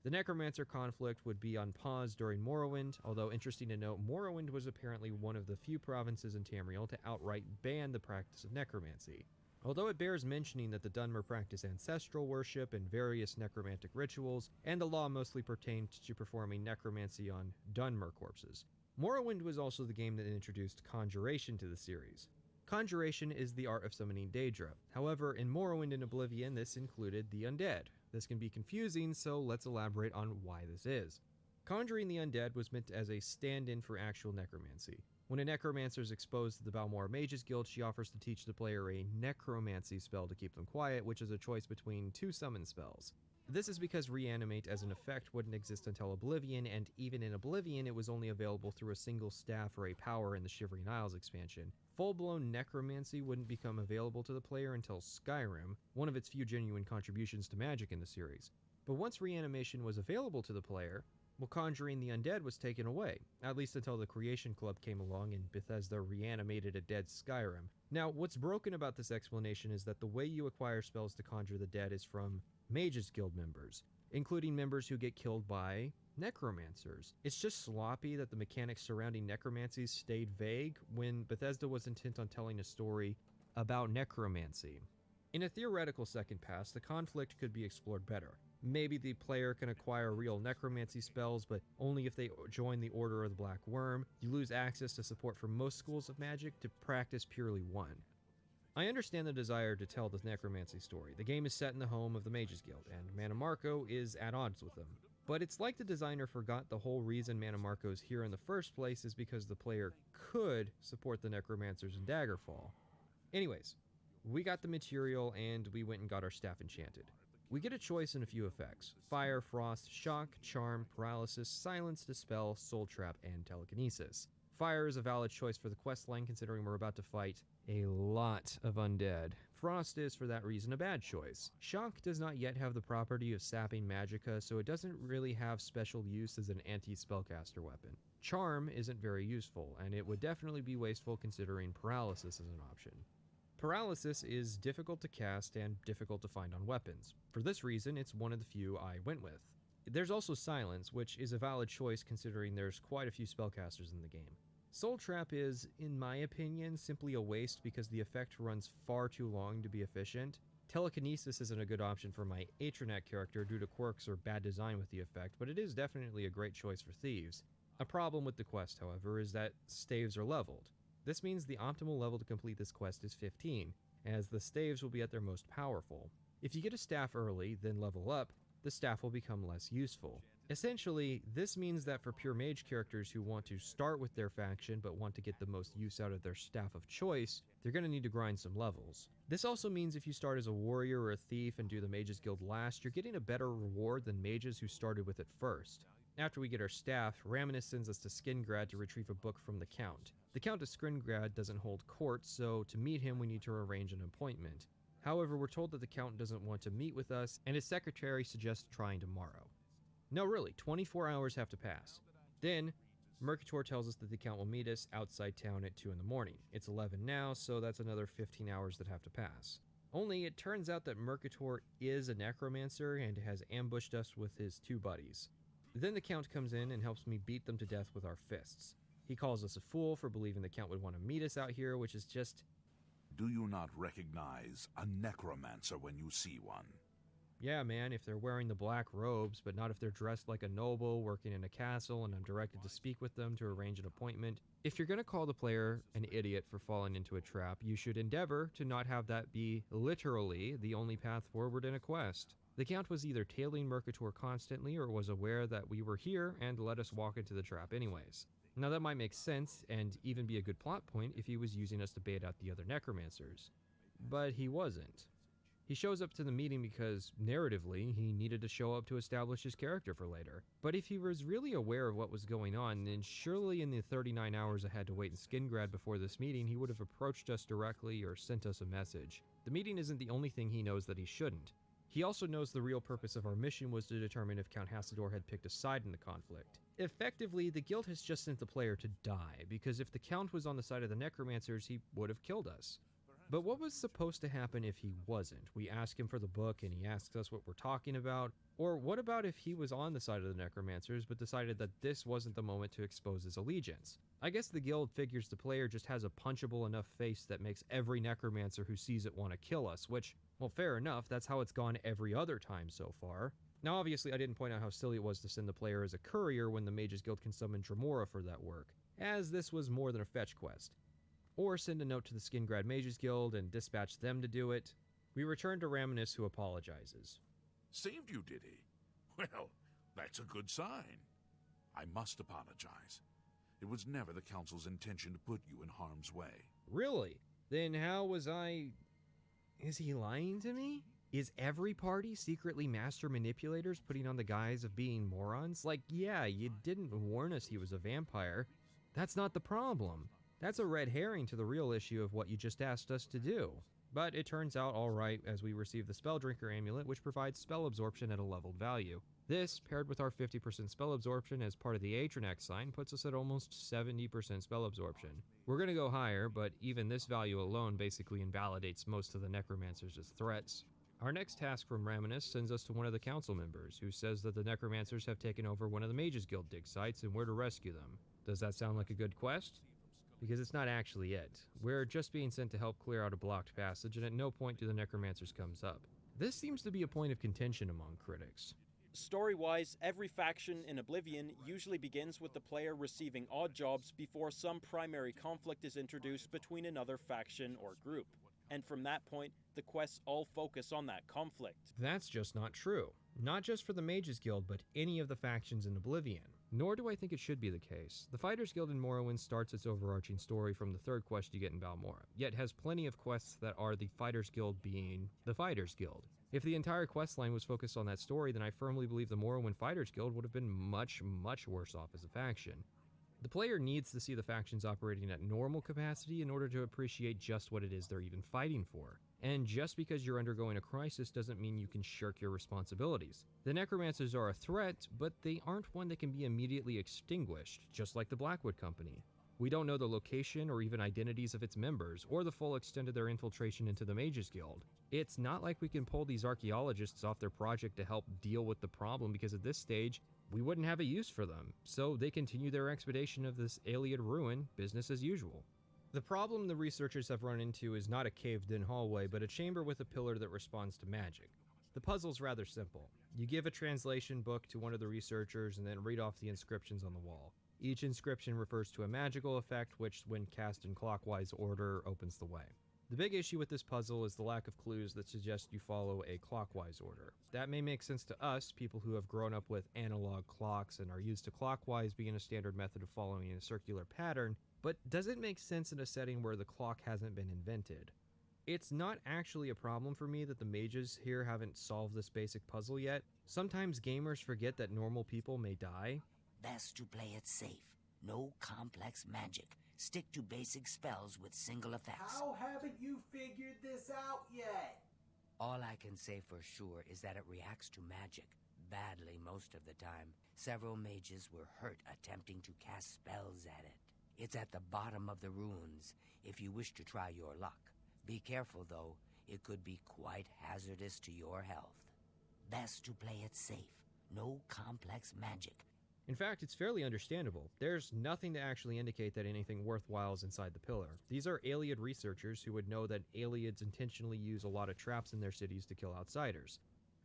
The Necromancer conflict would be on pause during Morrowind, although interesting to note, Morrowind was apparently one of the few provinces in Tamriel to outright ban the practice of necromancy. Although it bears mentioning that the Dunmer practice ancestral worship and various necromantic rituals, and the law mostly pertained to performing necromancy on Dunmer corpses. Morrowind was also the game that introduced Conjuration to the series. Conjuration is the art of summoning Daedra. However, in Morrowind and Oblivion, this included the undead. This can be confusing, so let's elaborate on why this is. Conjuring the undead was meant as a stand-in for actual necromancy. When a necromancer is exposed to the Balmor Mages Guild, she offers to teach the player a necromancy spell to keep them quiet, which is a choice between two summon spells. This is because Reanimate as an effect wouldn't exist until Oblivion, and even in Oblivion it was only available through a single staff or a power in the Shivering Isles expansion. Full-blown necromancy wouldn't become available to the player until Skyrim, one of its few genuine contributions to magic in the series. But once reanimation was available to the player, well, conjuring the undead was taken away, at least until the Creation Club came along and Bethesda reanimated a dead Skyrim. Now, what's broken about this explanation is that the way you acquire spells to conjure the dead is from Mages Guild members, including members who get killed by necromancers. It's just sloppy that the mechanics surrounding necromancy stayed vague when Bethesda was intent on telling a story about necromancy. In a theoretical second pass, the conflict could be explored better. Maybe the player can acquire real necromancy spells, but only if they join the Order of the Black Worm. You lose access to support from most schools of magic to practice purely one. I understand the desire to tell the necromancy story. The game is set in the home of the Mages Guild, and Mana Marco is at odds with them. But it's like the designer forgot the whole reason Mana Marco's here in the first place is because the player could support the Necromancers in Daggerfall. Anyways, we got the material and we went and got our staff enchanted. We get a choice in a few effects: Fire, Frost, Shock, Charm, Paralysis, Silence, Dispel, Soul Trap, and Telekinesis. Fire is a valid choice for the questline considering we're about to fight a lot of undead. Frost is, for that reason, a bad choice. Shock does not yet have the property of sapping magicka, so it doesn't really have special use as an anti-spellcaster weapon. Charm isn't very useful, and it would definitely be wasteful considering Paralysis as an option. Paralysis is difficult to cast and difficult to find on weapons. For this reason, it's one of the few I went with. There's also Silence, which is a valid choice considering there's quite a few spellcasters in the game. Soul Trap is, in my opinion, simply a waste because the effect runs far too long to be efficient. Telekinesis isn't a good option for my Atronac character due to quirks or bad design with the effect, but it is definitely a great choice for Thieves. A problem with the quest, however, is that staves are leveled. This means the optimal level to complete this quest is 15, as the staves will be at their most powerful. If you get a staff early, then level up, the staff will become less useful. Essentially, this means that for pure mage characters who want to start with their faction but want to get the most use out of their staff of choice, they're going to need to grind some levels. This also means if you start as a warrior or a thief and do the mages guild last, you're getting a better reward than mages who started with it first. After we get our staff, Raminus sends us to Skingrad to retrieve a book from the Count. The Count of Skingrad doesn't hold court, so to meet him we need to arrange an appointment. However, we're told that the Count doesn't want to meet with us, and his secretary suggests trying tomorrow. No, really, 24 hours have to pass. Then, Mercator tells us that the Count will meet us outside town at 2 in the morning. It's 11 now, so that's another 15 hours that have to pass. Only, it turns out that Mercator is a necromancer and has ambushed us with his 2 buddies. Then the Count comes in and helps me beat them to death with our fists. He calls us a fool for believing the Count would want to meet us out here, which is just... Do you not recognize a necromancer when you see one? Yeah, man, if they're wearing the black robes, but not if they're dressed like a noble working in a castle and I'm directed to speak with them to arrange an appointment. If you're going to call the player an idiot for falling into a trap, you should endeavor to not have that be literally the only path forward in a quest. The Count was either tailing Mercator constantly or was aware that we were here and let us walk into the trap anyways. Now that might make sense and even be a good plot point if he was using us to bait out the other necromancers. But he wasn't. He shows up to the meeting because, narratively, he needed to show up to establish his character for later. But if he was really aware of what was going on, then surely in the 39 hours I had to wait in Skingrad before this meeting, he would have approached us directly or sent us a message. The meeting isn't the only thing he knows that he shouldn't. He also knows the real purpose of our mission was to determine if Count Hassador had picked a side in the conflict. Effectively, the guild has just sent the player to die, because if the Count was on the side of the necromancers, he would have killed us. But what was supposed to happen if he wasn't? We ask him for the book and he asks us what we're talking about. Or what about if he was on the side of the necromancers but decided that this wasn't the moment to expose his allegiance? I guess the guild figures the player just has a punchable enough face that makes every necromancer who sees it want to kill us, which, well, fair enough, that's how it's gone every other time so far. Now obviously I didn't point out how silly it was to send the player as a courier when the Mages Guild can summon Dremora for that work, as this was more than a fetch quest. Or send a note to the Skingrad Mages Guild and dispatch them to do it. We return to Raminus, who apologizes. Saved you, did he? Well, that's a good sign. I must apologize. It was never the Council's intention to put you in harm's way. Really? Then how was I... Is he lying to me? Is every party secretly master manipulators putting on the guise of being morons? Like, yeah, you didn't warn us he was a vampire. That's not the problem. That's a red herring to the real issue of what you just asked us to do. But it turns out alright as we receive the Spelldrinker Amulet, which provides spell absorption at a leveled value. This, paired with our 50% spell absorption as part of the Atronac sign, puts us at almost 70% spell absorption. We're gonna go higher, but even this value alone basically invalidates most of the necromancers as threats. Our next task from Raminus sends us to one of the council members, who says that the necromancers have taken over one of the Mages Guild dig sites and where to rescue them. Does that sound like a good quest? Because it's not actually it. We're just being sent to help clear out a blocked passage, and at no point do the necromancers comes up. This seems to be a point of contention among critics. Story-wise, every faction in Oblivion usually begins with the player receiving odd jobs before some primary conflict is introduced between another faction or group. and from that point, the quests all focus on that conflict. That's just not true. Not just for the Mages Guild, but any of the factions in Oblivion. Nor do I think it should be the case. The Fighters Guild in Morrowind starts its overarching story from the third quest you get in Balmora, yet has plenty of quests that are the Fighters Guild being the Fighters Guild. If the entire questline was focused on that story, then I firmly believe the Morrowind Fighters Guild would have been much, much worse off as a faction. The player needs to see the factions operating at normal capacity in order to appreciate just what it is they're even fighting for. And just because you're undergoing a crisis doesn't mean you can shirk your responsibilities. The Necromancers are a threat, but they aren't one that can be immediately extinguished, just like the Blackwood Company. We don't know the location or even identities of its members, or the full extent of their infiltration into the Mages Guild. It's not like we can pull these archaeologists off their project to help deal with the problem, because at this stage, we wouldn't have a use for them, so they continue their expedition of this Iliad ruin, business as usual. The problem the researchers have run into is not a caved-in hallway, but a chamber with a pillar that responds to magic. The puzzle's rather simple. You give a translation book to one of the researchers and then read off the inscriptions on the wall. Each inscription refers to a magical effect which, when cast in clockwise order, opens the way. The big issue with this puzzle is the lack of clues that suggest you follow a clockwise order. That may make sense to us, people who have grown up with analog clocks and are used to clockwise being a standard method of following a circular pattern, but does it make sense in a setting where the clock hasn't been invented? It's not actually a problem for me that the mages here haven't solved this basic puzzle yet. Sometimes gamers forget that normal people may die. Best to play it safe. No complex magic. Stick to basic spells with single effects. How haven't you figured this out yet? All I can say for sure is that it reacts to magic. Badly most of the time. Several mages were hurt attempting to cast spells at it. It's at the bottom of the ruins, if you wish to try your luck. Be careful though, it could be quite hazardous to your health. Best to play it safe. No complex magic. In fact, it's fairly understandable. There's nothing to actually indicate that anything worthwhile is inside the pillar. These are Iliad researchers who would know that Iliads intentionally use a lot of traps in their cities to kill outsiders.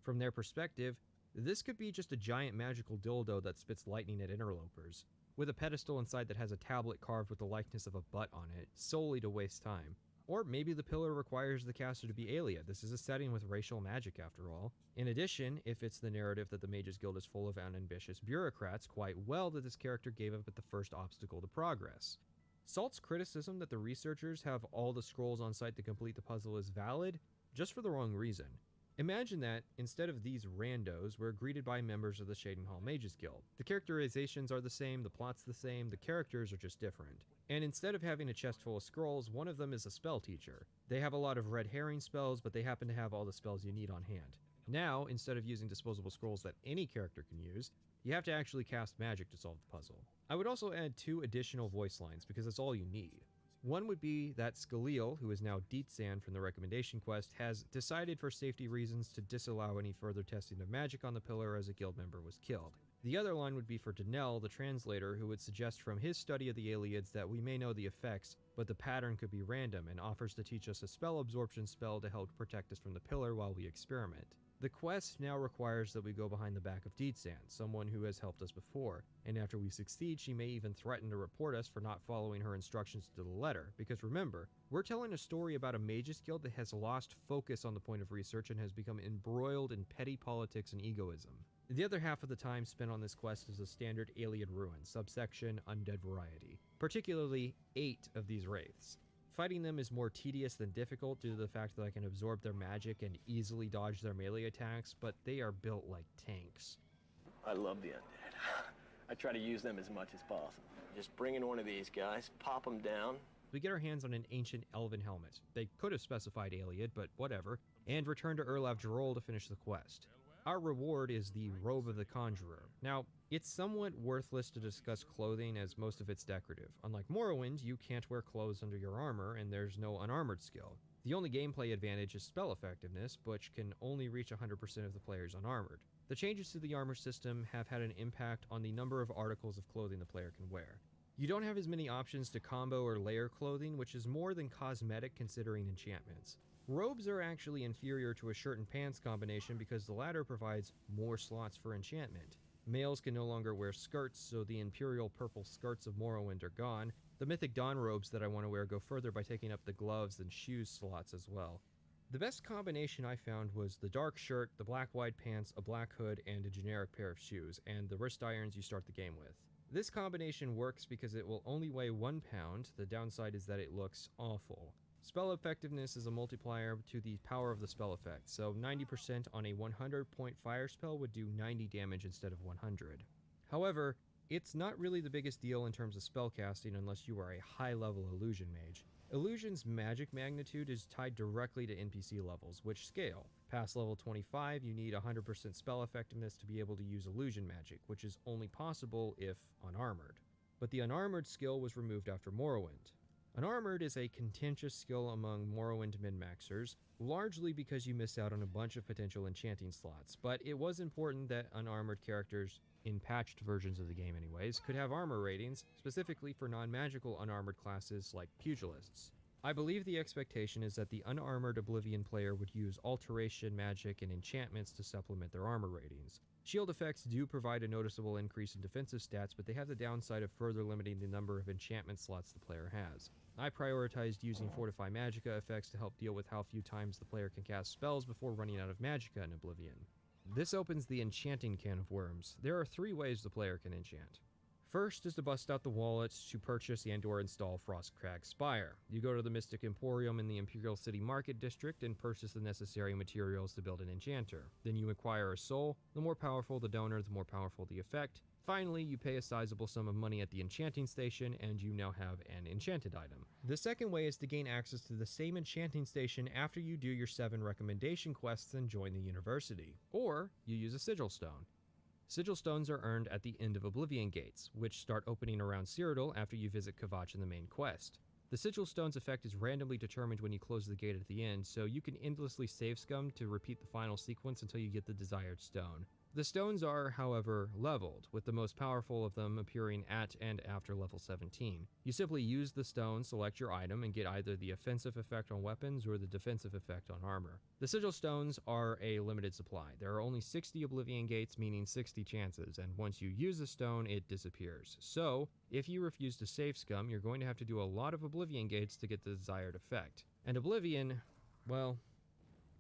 From their perspective, this could be just a giant magical dildo that spits lightning at interlopers, with a pedestal inside that has a tablet carved with the likeness of a butt on it, solely to waste time. Or maybe the pillar requires the caster to be Iliad. This is a setting with racial magic after all. In addition, it fits the narrative that the Mages Guild is full of unambitious bureaucrats quite well that this character gave up at the first obstacle to progress. Salt's criticism that the researchers have all the scrolls on site to complete the puzzle is valid, just for the wrong reason. Imagine that, instead of these randos, we're greeted by members of the Cheydinhal Mages Guild. The characterizations are the same, the plot's the same, the characters are just different. And instead of having a chest full of scrolls, one of them is a spell teacher. They have a lot of red herring spells, but they happen to have all the spells you need on hand. Now, instead of using disposable scrolls that any character can use, you have to actually cast magic to solve the puzzle. I would also add 2 additional voice lines, because that's all you need. One would be that Scaleel, who is now Deetsan from the recommendation quest, has decided for safety reasons to disallow any further testing of magic on the pillar as a guild member was killed. The other line would be for Danelle, the translator, who would suggest from his study of the Iliads that we may know the effects, but the pattern could be random, and offers to teach us a spell absorption spell to help protect us from the pillar while we experiment. The quest now requires that we go behind the back of Deetsan, someone who has helped us before, and after we succeed she may even threaten to report us for not following her instructions to the letter, because remember, we're telling a story about a mages guild that has lost focus on the point of research and has become embroiled in petty politics and egoism. The other half of the time spent on this quest is a standard Iliad ruin, subsection Undead Variety, particularly 8 of these wraiths. Fighting them is more tedious than difficult due to the fact that I can absorb their magic and easily dodge their melee attacks, but they are built like tanks. I love the undead. I try to use them as much as possible. Just bring in one of these guys, pop them down. We get our hands on an ancient elven helmet. They could have specified Iliad, but whatever, and return to Erlav Jarol to finish the quest. Our reward is the Robe of the Conjurer. Now, it's somewhat worthless to discuss clothing as most of it's decorative. Unlike Morrowind, you can't wear clothes under your armor and there's no unarmored skill. The only gameplay advantage is spell effectiveness, which can only reach 100% of the players unarmored. The changes to the armor system have had an impact on the number of articles of clothing the player can wear. You don't have as many options to combo or layer clothing, which is more than cosmetic considering enchantments. Robes are actually inferior to a shirt and pants combination because the latter provides more slots for enchantment. Males can no longer wear skirts, so the imperial purple skirts of Morrowind are gone. The Mythic Dawn robes that I want to wear go further by taking up the gloves and shoes slots as well. The best combination I found was the dark shirt, the black wide pants, a black hood, and a generic pair of shoes, and the wrist irons you start the game with. This combination works because it will only weigh 1 pound. The downside is that it looks awful. Spell effectiveness is a multiplier to the power of the spell effect, so 90% on a 100-point fire spell would do 90 damage instead of 100. However, it's not really the biggest deal in terms of spellcasting unless you are a high-level illusion mage. Illusion's magic magnitude is tied directly to NPC levels, which scale. Past level 25, you need 100% spell effectiveness to be able to use illusion magic, which is only possible if unarmored. But the unarmored skill was removed after Morrowind. Unarmored is a contentious skill among Morrowind min-maxers, largely because you miss out on a bunch of potential enchanting slots, but it was important that unarmored characters, in patched versions of the game anyways, could have armor ratings, specifically for non-magical unarmored classes like pugilists. I believe the expectation is that the unarmored Oblivion player would use alteration, magic, and enchantments to supplement their armor ratings. Shield effects do provide a noticeable increase in defensive stats, but they have the downside of further limiting the number of enchantment slots the player has. I prioritized using Fortify Magicka effects to help deal with how few times the player can cast spells before running out of Magicka in Oblivion. This opens the enchanting can of worms. There are 3 ways the player can enchant. First is to bust out the wallets to purchase and/or install Frostcrag Spire. You go to the Mystic Emporium in the Imperial City Market District and purchase the necessary materials to build an enchanter. Then you acquire a soul. The more powerful the donor, the more powerful the effect. Finally, you pay a sizable sum of money at the enchanting station, and you now have an enchanted item. The second way is to gain access to the same enchanting station after you do your 7 recommendation quests and join the university. Or, you use a sigil stone. Sigil stones are earned at the end of Oblivion gates, which start opening around Cyrodiil after you visit Kvatch in the main quest. The sigil stone's effect is randomly determined when you close the gate at the end, so you can endlessly save scum to repeat the final sequence until you get the desired stone. The stones are, however, leveled, with the most powerful of them appearing at and after level 17. You simply use the stone, select your item, and get either the offensive effect on weapons or the defensive effect on armor. The sigil stones are a limited supply. There are only 60 Oblivion gates, meaning 60 chances, and once you use a stone, it disappears. So, if you refuse to save scum, you're going to have to do a lot of Oblivion gates to get the desired effect. And Oblivion, well,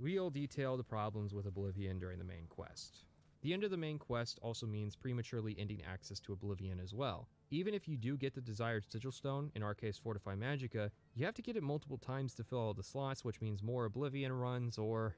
we'll detail the problems with Oblivion during the main quest. The end of the main quest also means prematurely ending access to Oblivion as well. Even if you do get the desired sigil stone, in our case Fortify Magicka, you have to get it multiple times to fill all the slots, which means more Oblivion runs or...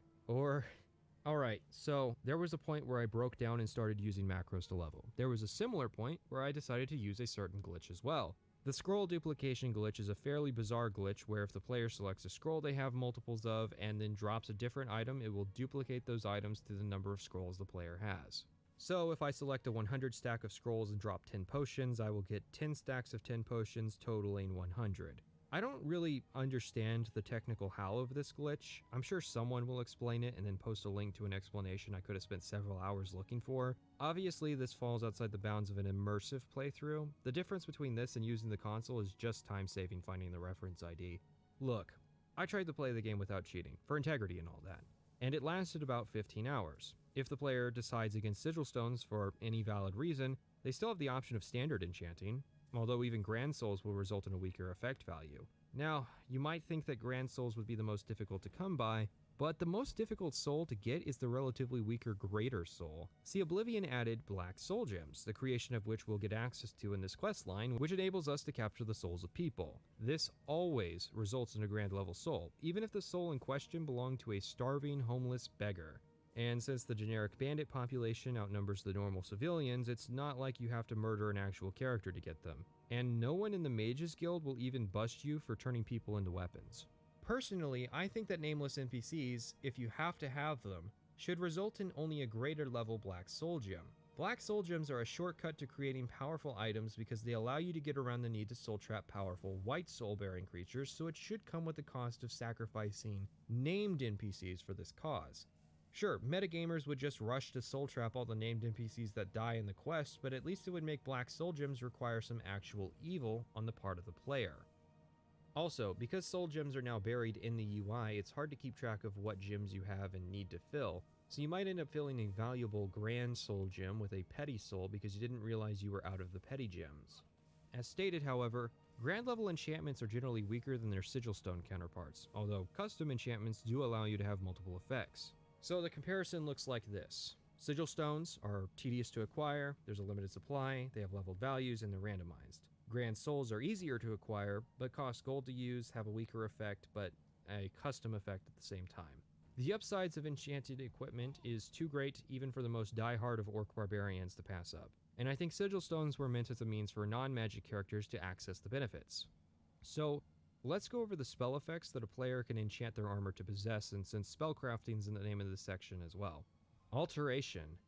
Alright, so there was a point where I broke down and started using macros to level. There was a similar point where I decided to use a certain glitch as well. The scroll duplication glitch is a fairly bizarre glitch where if the player selects a scroll they have multiples of and then drops a different item, it will duplicate those items to the number of scrolls the player has. So if I select a 100 stack of scrolls and drop 10 potions, I will get 10 stacks of 10 potions totaling 100. I don't really understand the technical how of this glitch. I'm sure someone will explain it and then post a link to an explanation I could have spent several hours looking for. Obviously, this falls outside the bounds of an immersive playthrough. The difference between this and using the console is just time saving finding the reference ID. Look, I tried to play the game without cheating, for integrity and all that, and it lasted about 15 hours. If the player decides against sigil stones for any valid reason, they still have the option of standard enchanting, although even Grand Souls will result in a weaker effect value. Now, you might think that Grand Souls would be the most difficult to come by, but the most difficult soul to get is the relatively weaker Greater Soul. See, Oblivion added Black Soul Gems, the creation of which we'll get access to in this questline, which enables us to capture the souls of people. This always results in a Grand Level soul, even if the soul in question belonged to a starving, homeless beggar. And since the generic bandit population outnumbers the normal civilians, it's not like you have to murder an actual character to get them. And no one in the Mages Guild will even bust you for turning people into weapons. Personally, I think that nameless NPCs, if you have to have them, should result in only a greater level Black Soul Gem. Black Soul Gems are a shortcut to creating powerful items because they allow you to get around the need to soul trap powerful white soul-bearing creatures, so it should come with the cost of sacrificing named NPCs for this cause. Sure, metagamers would just rush to soul trap all the named NPCs that die in the quest, but at least it would make Black Soul Gems require some actual evil on the part of the player. Also, because soul gems are now buried in the UI, it's hard to keep track of what gems you have and need to fill, so you might end up filling a valuable Grand Soul Gem with a Petty Soul because you didn't realize you were out of the Petty Gems. As stated, however, grand level enchantments are generally weaker than their sigil stone counterparts, although custom enchantments do allow you to have multiple effects. So the comparison looks like this. Sigil stones are tedious to acquire, there's a limited supply, they have leveled values, and they're randomized. Grand souls are easier to acquire, but cost gold to use, have a weaker effect, but a custom effect at the same time. The upsides of enchanted equipment is too great even for the most die-hard of orc barbarians to pass up, and I think sigil stones were meant as a means for non-magic characters to access the benefits. So, let's go over the spell effects that a player can enchant their armor to possess, and since spellcrafting is in the name of this section as well. Alteration.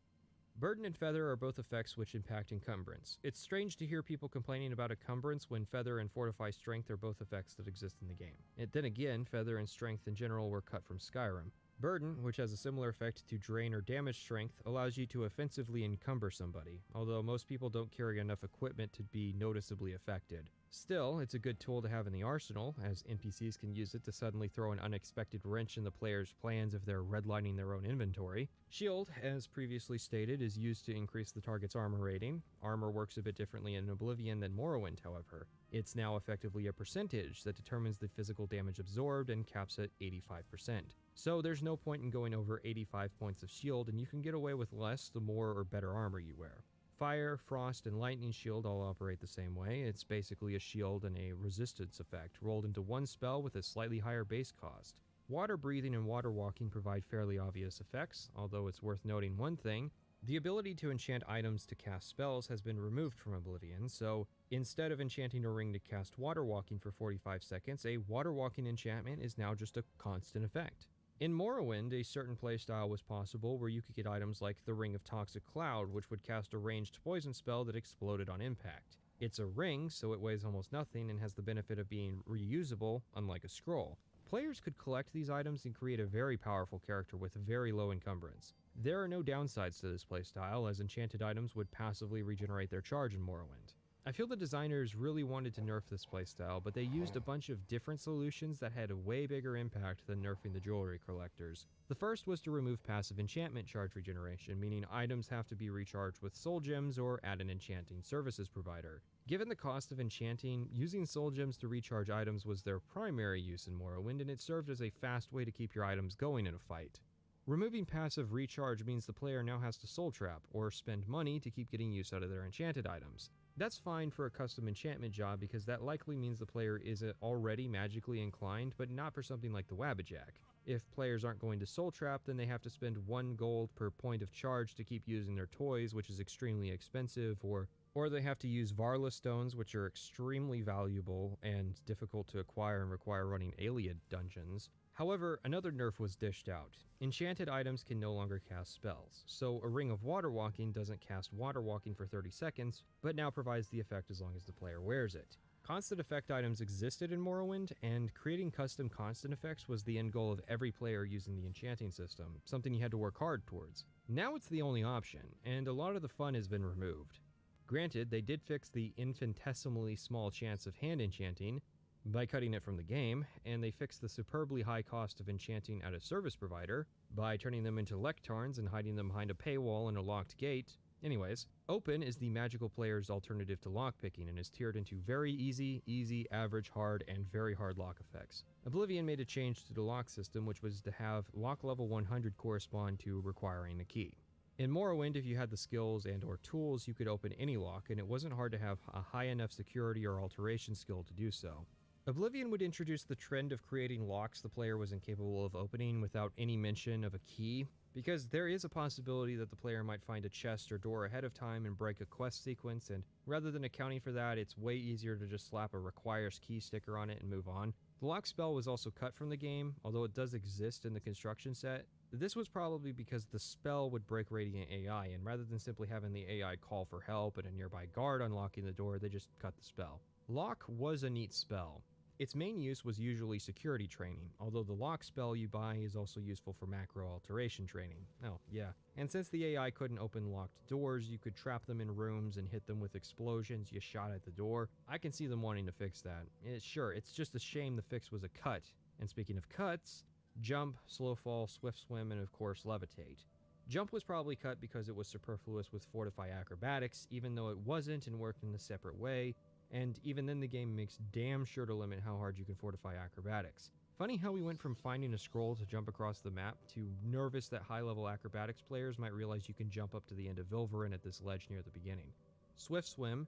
Burden and Feather are both effects which impact Encumbrance. It's strange to hear people complaining about Encumbrance when Feather and Fortify Strength are both effects that exist in the game. And then again, Feather and Strength in general were cut from Skyrim. Burden, which has a similar effect to drain or damage strength, allows you to offensively encumber somebody, although most people don't carry enough equipment to be noticeably affected. Still, it's a good tool to have in the arsenal, as NPCs can use it to suddenly throw an unexpected wrench in the player's plans if they're redlining their own inventory. Shield, as previously stated, is used to increase the target's armor rating. Armor works a bit differently in Oblivion than Morrowind, however. It's now effectively a percentage that determines the physical damage absorbed and caps at 85%. So there's no point in going over 85 points of shield, and you can get away with less the more or better armor you wear. Fire, Frost, and Lightning Shield all operate the same way. It's basically a shield and a resistance effect rolled into one spell with a slightly higher base cost. Water Breathing and Water Walking provide fairly obvious effects, although it's worth noting one thing. The ability to enchant items to cast spells has been removed from Oblivion, so instead of enchanting a ring to cast Water Walking for 45 seconds, a Water Walking enchantment is now just a constant effect. In Morrowind, a certain playstyle was possible where you could get items like the Ring of Toxic Cloud, which would cast a ranged poison spell that exploded on impact. It's a ring, so it weighs almost nothing and has the benefit of being reusable, unlike a scroll. Players could collect these items and create a very powerful character with very low encumbrance. There are no downsides to this playstyle, as enchanted items would passively regenerate their charge in Morrowind. I feel the designers really wanted to nerf this playstyle, but they used a bunch of different solutions that had a way bigger impact than nerfing the jewelry collectors. The first was to remove passive enchantment charge regeneration, meaning items have to be recharged with soul gems or add an enchanting services provider. Given the cost of enchanting, using soul gems to recharge items was their primary use in Morrowind, and it served as a fast way to keep your items going in a fight. Removing passive recharge means the player now has to soul trap, or spend money to keep getting use out of their enchanted items. That's fine for a custom enchantment job because that likely means the player is already magically inclined, but not for something like the Wabbajack. If players aren't going to soul trap, then they have to spend 1 gold per point of charge to keep using their toys, which is extremely expensive, or they have to use Varla stones, which are extremely valuable and difficult to acquire and require running Ayleid dungeons. However, another nerf was dished out. Enchanted items can no longer cast spells, so a Ring of Water Walking doesn't cast Water Walking for 30 seconds, but now provides the effect as long as the player wears it. Constant effect items existed in Morrowind, and creating custom constant effects was the end goal of every player using the enchanting system, something you had to work hard towards. Now it's the only option, and a lot of the fun has been removed. Granted, they did fix the infinitesimally small chance of hand enchanting by cutting it from the game, and they fixed the superbly high cost of enchanting at a service provider by turning them into lectarns and hiding them behind a paywall and a locked gate. Anyways, Open is the magical player's alternative to lockpicking and is tiered into very easy, average, hard, and very hard lock effects. Oblivion made a change to the lock system, which was to have lock level 100 correspond to requiring a key. In Morrowind, if you had the skills and or tools, you could open any lock, and it wasn't hard to have a high enough security or alteration skill to do so. Oblivion would introduce the trend of creating locks the player was incapable of opening without any mention of a key, because there is a possibility that the player might find a chest or door ahead of time and break a quest sequence, and rather than accounting for that, it's way easier to just slap a requires key sticker on it and move on. The lock spell was also cut from the game, although it does exist in the construction set. This was probably because the spell would break Radiant AI, and rather than simply having the AI call for help and a nearby guard unlocking the door, they just cut the spell. Lock was a neat spell. Its main use was usually security training, although the lock spell you buy is also useful for macro alteration training. Oh, yeah. And since the AI couldn't open locked doors, you could trap them in rooms and hit them with explosions you shot at the door. I can see them wanting to fix that. Sure, it's just a shame the fix was a cut. And speaking of cuts, jump, slow fall, swift swim, and of course levitate. Jump was probably cut because it was superfluous with Fortify Acrobatics, even though it wasn't and worked in a separate way. and even then the game makes damn sure to limit how hard you can fortify acrobatics. Funny how we went from finding a scroll to jump across the map to nervous that high-level acrobatics players might realize you can jump up to the end of Vilverin at this ledge near the beginning. Swift Swim.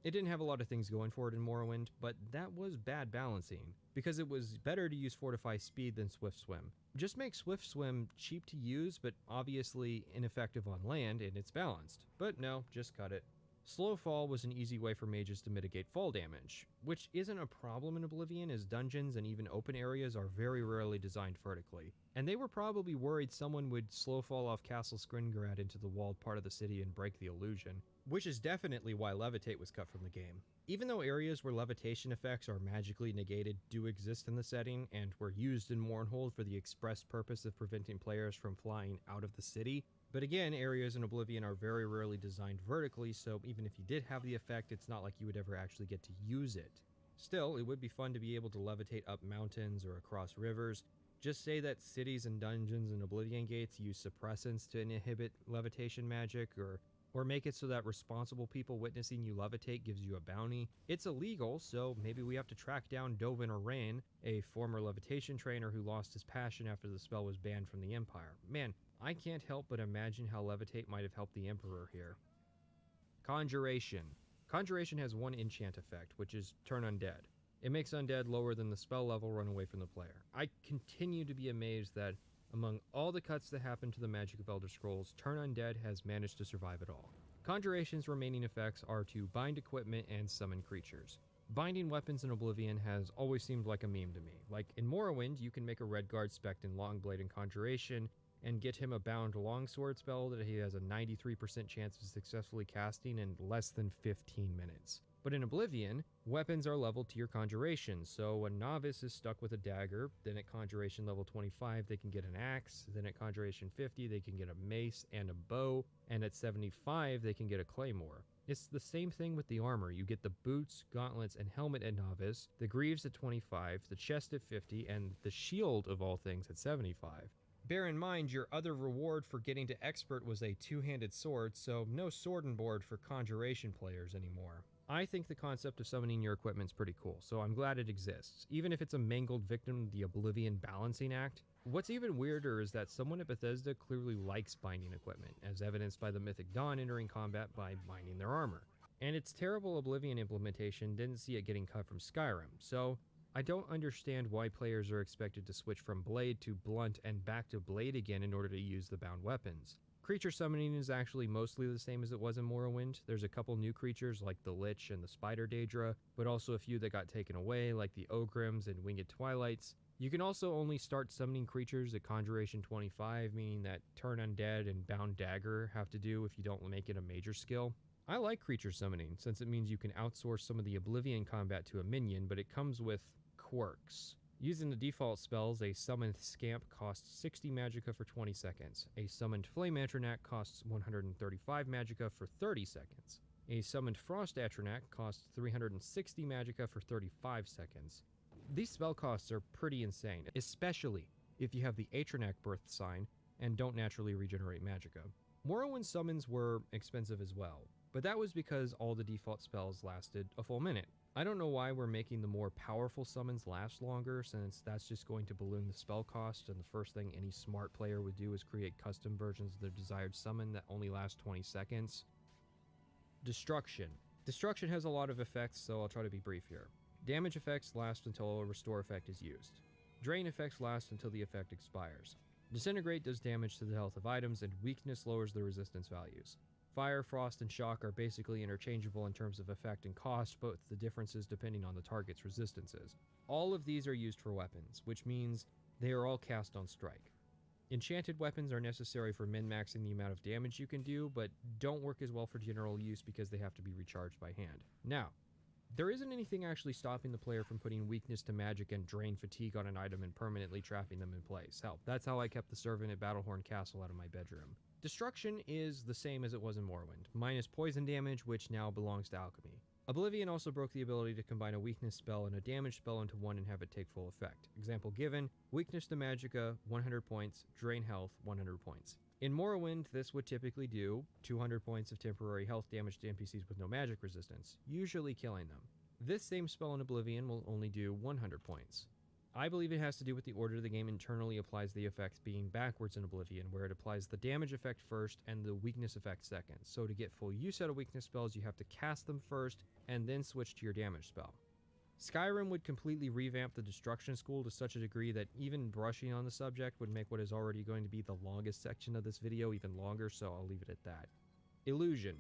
It didn't have a lot of things going for it in Morrowind, but that was bad balancing, because it was better to use Fortify Speed than Swift Swim. Just make Swift Swim cheap to use, but obviously ineffective on land, and it's balanced. But no, just cut it. Slow Fall was an easy way for mages to mitigate fall damage, which isn't a problem in Oblivion as dungeons and even open areas are very rarely designed vertically. And they were probably worried someone would slow fall off Castle Skringrad into the walled part of the city and break the illusion, which is definitely why Levitate was cut from the game. Even though areas where levitation effects are magically negated do exist in the setting and were used in Mournhold for the express purpose of preventing players from flying out of the city, but again, areas in Oblivion are very rarely designed vertically, so even if you did have the effect, it's not like you would ever actually get to use it. Still, it would be fun to be able to levitate up mountains or across rivers. Just say that cities and dungeons and Oblivion gates use suppressants to inhibit levitation magic, or make it so that responsible people witnessing you levitate gives you a bounty. It's illegal, so maybe we have to track down Dovin or Rain, a former levitation trainer who lost his passion after the spell was banned from the Empire. Man, I can't help but imagine how Levitate might have helped the Emperor here. Conjuration. Conjuration has one enchant effect, which is Turn Undead. It makes undead lower than the spell level run away from the player. I continue to be amazed that among all the cuts that happen to the magic of Elder Scrolls, Turn Undead has managed to survive it all. Conjuration's remaining effects are to bind equipment and summon creatures. Binding weapons in Oblivion has always seemed like a meme to me. Like in Morrowind, you can make a Redguard spec in Longblade and Conjuration, and get him a bound longsword spell that he has a 93% chance of successfully casting in less than 15 minutes. But in Oblivion, weapons are leveled to your conjuration, so a novice is stuck with a dagger, then at conjuration level 25 they can get an axe, then at conjuration 50 they can get a mace and a bow, and at 75 they can get a claymore. It's the same thing with the armor. You get the boots, gauntlets, and helmet at novice, the greaves at 25, the chest at 50, and the shield of all things at 75. Bear in mind, your other reward for getting to expert was a two-handed sword, so no sword and board for conjuration players anymore. I think the concept of summoning your equipment is pretty cool, so I'm glad it exists, even if it's a mangled victim of the Oblivion balancing act. What's even weirder is that someone at Bethesda clearly likes binding equipment, as evidenced by the Mythic Dawn entering combat by binding their armor. And its terrible Oblivion implementation didn't see it getting cut from Skyrim, so I don't understand why players are expected to switch from blade to blunt and back to blade again in order to use the bound weapons. Creature summoning is actually mostly the same as it was in Morrowind. There's a couple new creatures like the Lich and the Spider Daedra, but also a few that got taken away like the Ogrims and Winged Twilights. You can also only start summoning creatures at Conjuration 25, meaning that Turn Undead and Bound Dagger have to do if you don't make it a major skill. I like creature summoning, since it means you can outsource some of the Oblivion combat to a minion, but it comes with quirks. Using the default spells, a summoned Scamp costs 60 magicka for 20 seconds. A summoned Flame Atronac costs 135 magicka for 30 seconds. A summoned Frost Atronac costs 360 magicka for 35 seconds. These spell costs are pretty insane, especially if you have the Atronac birth sign and don't naturally regenerate magicka. Morrowind summons were expensive as well, but that was because all the default spells lasted a full minute. I don't know why we're making the more powerful summons last longer, since that's just going to balloon the spell cost, and the first thing any smart player would do is create custom versions of their desired summon that only last 20 seconds. Destruction. Destruction has a lot of effects, so I'll try to be brief here. Damage effects last until a restore effect is used. Drain effects last until the effect expires. Disintegrate does damage to the health of items, and weakness lowers the resistance values. Fire, frost, and shock are basically interchangeable in terms of effect and cost, but with the differences depending on the target's resistances. All of these are used for weapons, which means they are all cast on strike. Enchanted weapons are necessary for min-maxing the amount of damage you can do, but don't work as well for general use because they have to be recharged by hand. Now, there isn't anything actually stopping the player from putting weakness to magic and drain fatigue on an item and permanently trapping them in place. Hell, that's how I kept the servant at Battlehorn Castle out of my bedroom. Destruction is the same as it was in Morrowind, minus poison damage, which now belongs to alchemy. Oblivion also broke the ability to combine a weakness spell and a damage spell into one and have it take full effect. Example given, weakness to magicka, 100 points, drain health, 100 points. In Morrowind, this would typically do 200 points of temporary health damage to NPCs with no magic resistance, usually killing them. This same spell in Oblivion will only do 100 points. I believe it has to do with the order the game internally applies the effects being backwards in Oblivion, where it applies the damage effect first and the weakness effect second. So to get full use out of weakness spells, you have to cast them first and then switch to your damage spell. Skyrim would completely revamp the Destruction School to such a degree that even brushing on the subject would make what is already going to be the longest section of this video even longer, so I'll leave it at that. Illusion.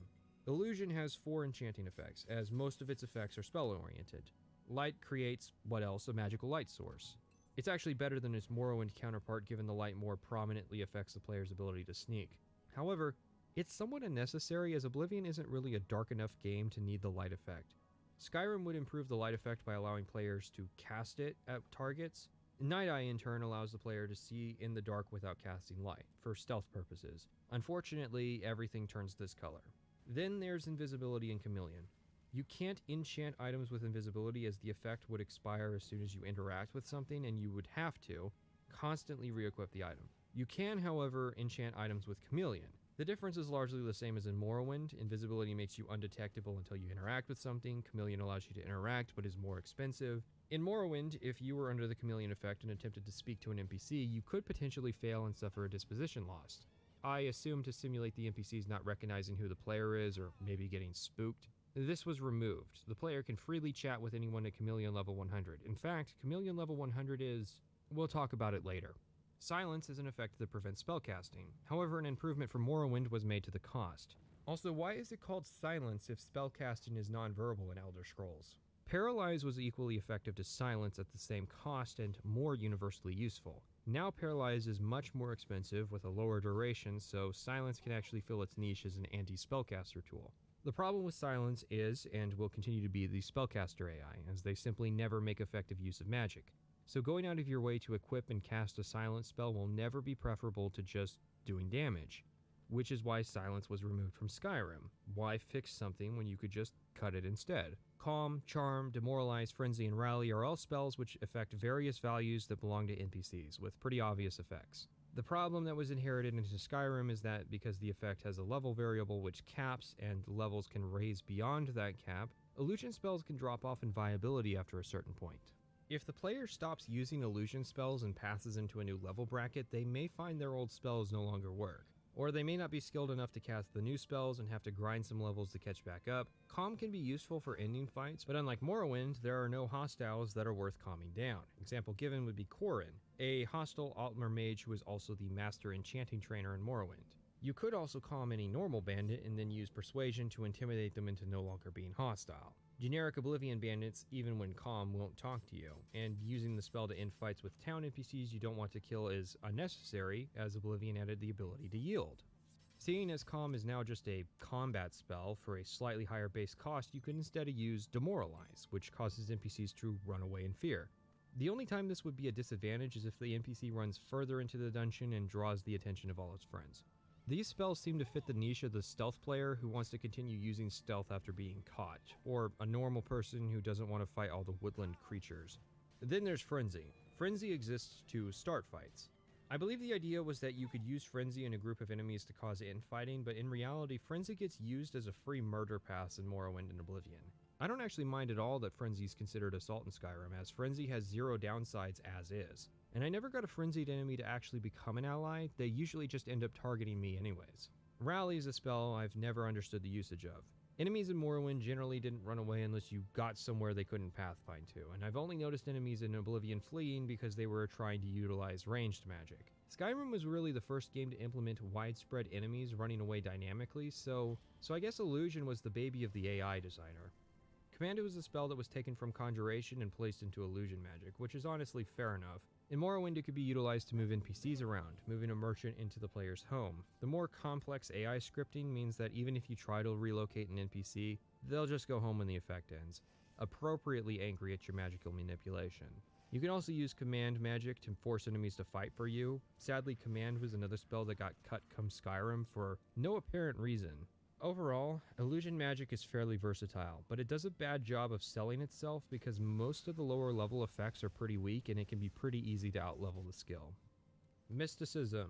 Illusion has 4 enchanting effects, as most of its effects are spell-oriented. Light creates, what else, a magical light source. It's actually better than its Morrowind counterpart, given the light more prominently affects the player's ability to sneak. However, it's somewhat unnecessary, as Oblivion isn't really a dark enough game to need the light effect. Skyrim would improve the light effect by allowing players to cast it at targets. Night Eye in turn allows the player to see in the dark without casting light, for stealth purposes. Unfortunately, everything turns this color. Then there's invisibility in Chameleon. You can't enchant items with invisibility, as the effect would expire as soon as you interact with something, and you would have to constantly re-equip the item. You can, however, enchant items with Chameleon. The difference is largely the same as in Morrowind. Invisibility makes you undetectable until you interact with something. Chameleon allows you to interact, but is more expensive. In Morrowind, if you were under the Chameleon effect and attempted to speak to an NPC, you could potentially fail and suffer a disposition loss. I assume to simulate the NPCs not recognizing who the player is, or maybe getting spooked. This was removed. The player can freely chat with anyone at Chameleon level 100. In fact, Chameleon level 100 is... we'll talk about it later. Silence is an effect that prevents spellcasting. However, an improvement from Morrowind was made to the cost. Also, why is it called Silence if spellcasting is non-verbal in Elder Scrolls? Paralyze was equally effective to Silence at the same cost and more universally useful. Now Paralyze is much more expensive with a lower duration, so Silence can actually fill its niche as an anti-spellcaster tool. The problem with Silence is, and will continue to be, the spellcaster AI, as they simply never make effective use of magic. So going out of your way to equip and cast a Silence spell will never be preferable to just doing damage, which is why Silence was removed from Skyrim. Why fix something when you could just cut it instead? Calm, Charm, Demoralize, Frenzy, and Rally are all spells which affect various values that belong to NPCs, with pretty obvious effects. The problem that was inherited into Skyrim is that because the effect has a level variable which caps, and levels can raise beyond that cap, illusion spells can drop off in viability after a certain point. If the player stops using illusion spells and passes into a new level bracket, they may find their old spells no longer work. Or they may not be skilled enough to cast the new spells and have to grind some levels to catch back up. Calm can be useful for ending fights, but unlike Morrowind, there are no hostiles that are worth calming down. Example given would be Corin, a hostile Altmer mage who is also the master enchanting trainer in Morrowind. You could also calm any normal bandit and then use Persuasion to intimidate them into no longer being hostile. Generic Oblivion bandits, even when calm, won't talk to you, and using the spell to end fights with town NPCs you don't want to kill is unnecessary, as Oblivion added the ability to yield. Seeing as calm is now just a combat spell for a slightly higher base cost, you could instead use Demoralize, which causes NPCs to run away in fear. The only time this would be a disadvantage is if the NPC runs further into the dungeon and draws the attention of all its friends. These spells seem to fit the niche of the stealth player who wants to continue using stealth after being caught, or a normal person who doesn't want to fight all the woodland creatures. Then there's Frenzy. Frenzy exists to start fights. I believe the idea was that you could use Frenzy in a group of enemies to cause infighting, but in reality, Frenzy gets used as a free murder pass in Morrowind and Oblivion. I don't actually mind at all that Frenzy is considered assault in Skyrim, as Frenzy has zero downsides as is. And I never got a frenzied enemy to actually become an ally, they usually just end up targeting me anyways. Rally is a spell I've never understood the usage of. Enemies in Morrowind generally didn't run away unless you got somewhere they couldn't pathfind to, and I've only noticed enemies in Oblivion fleeing because they were trying to utilize ranged magic. Skyrim was really the first game to implement widespread enemies running away dynamically, so I guess Illusion was the baby of the AI designer. Commando is a spell that was taken from Conjuration and placed into Illusion magic, which is honestly fair enough. In Morrowind, it could be utilized to move NPCs around, moving a merchant into the player's home. The more complex AI scripting means that even if you try to relocate an NPC, they'll just go home when the effect ends, appropriately angry at your magical manipulation. You can also use command magic to force enemies to fight for you. Sadly, command was another spell that got cut come Skyrim for no apparent reason. Overall, illusion magic is fairly versatile, but it does a bad job of selling itself because most of the lower level effects are pretty weak and it can be pretty easy to outlevel the skill. Mysticism.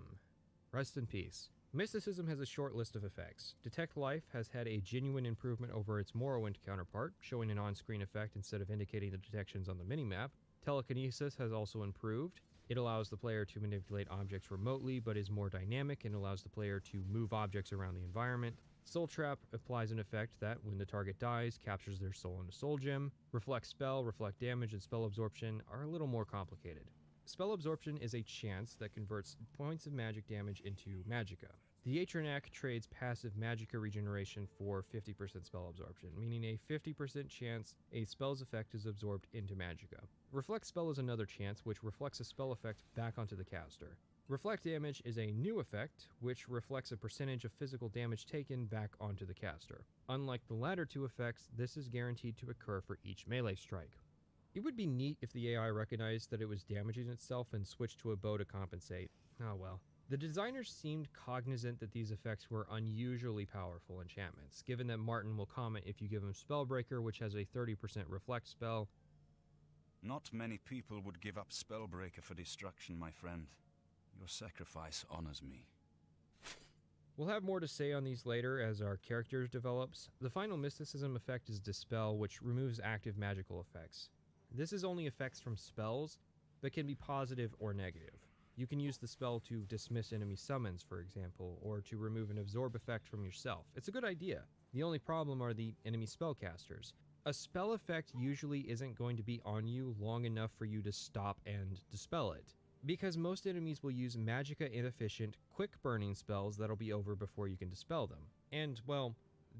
Rest in peace. Mysticism has a short list of effects. Detect Life has had a genuine improvement over its Morrowind counterpart, showing an on-screen effect instead of indicating the detections on the minimap. Telekinesis has also improved. It allows the player to manipulate objects remotely, but is more dynamic and allows the player to move objects around the environment. Soul Trap applies an effect that, when the target dies, captures their soul in a soul gem. Reflect Spell, Reflect Damage, and Spell Absorption are a little more complicated. Spell Absorption is a chance that converts points of magic damage into magicka. The Atronak trades passive magicka regeneration for 50% spell absorption, meaning a 50% chance a spell's effect is absorbed into magicka. Reflect Spell is another chance, which reflects a spell effect back onto the caster. Reflect Damage is a new effect, which reflects a percentage of physical damage taken back onto the caster. Unlike the latter two effects, this is guaranteed to occur for each melee strike. It would be neat if the AI recognized that it was damaging itself and switched to a bow to compensate. Oh well. The designers seemed cognizant that these effects were unusually powerful enchantments, given that Martin will comment if you give him Spellbreaker, which has a 30% reflect spell. Not many people would give up Spellbreaker for destruction, my friend. Your sacrifice honors me. We'll have more to say on these later as our characters develops. The final mysticism effect is Dispel, which removes active magical effects. This is only effects from spells, but can be positive or negative. You can use the spell to dismiss enemy summons, for example, or to remove an absorb effect from yourself. It's a good idea. The only problem are the enemy spellcasters. A spell effect usually isn't going to be on you long enough for you to stop and dispel it, because most enemies will use magicka inefficient, quick burning spells that'll be over before you can dispel them. And, well,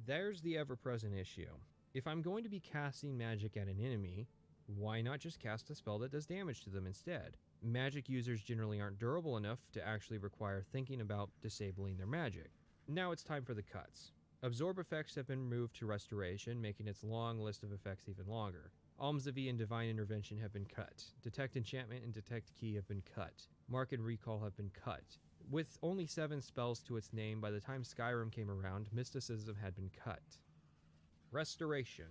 there's the ever-present issue. If I'm going to be casting magic at an enemy, why not just cast a spell that does damage to them instead? Magic users generally aren't durable enough to actually require thinking about disabling their magic. Now it's time for the cuts. Absorb effects have been moved to Restoration, making its long list of effects even longer. Almsavie and Divine Intervention have been cut. Detect Enchantment and Detect Key have been cut. Mark and Recall have been cut. With only 7 spells to its name, by the time Skyrim came around, Mysticism had been cut. Restoration.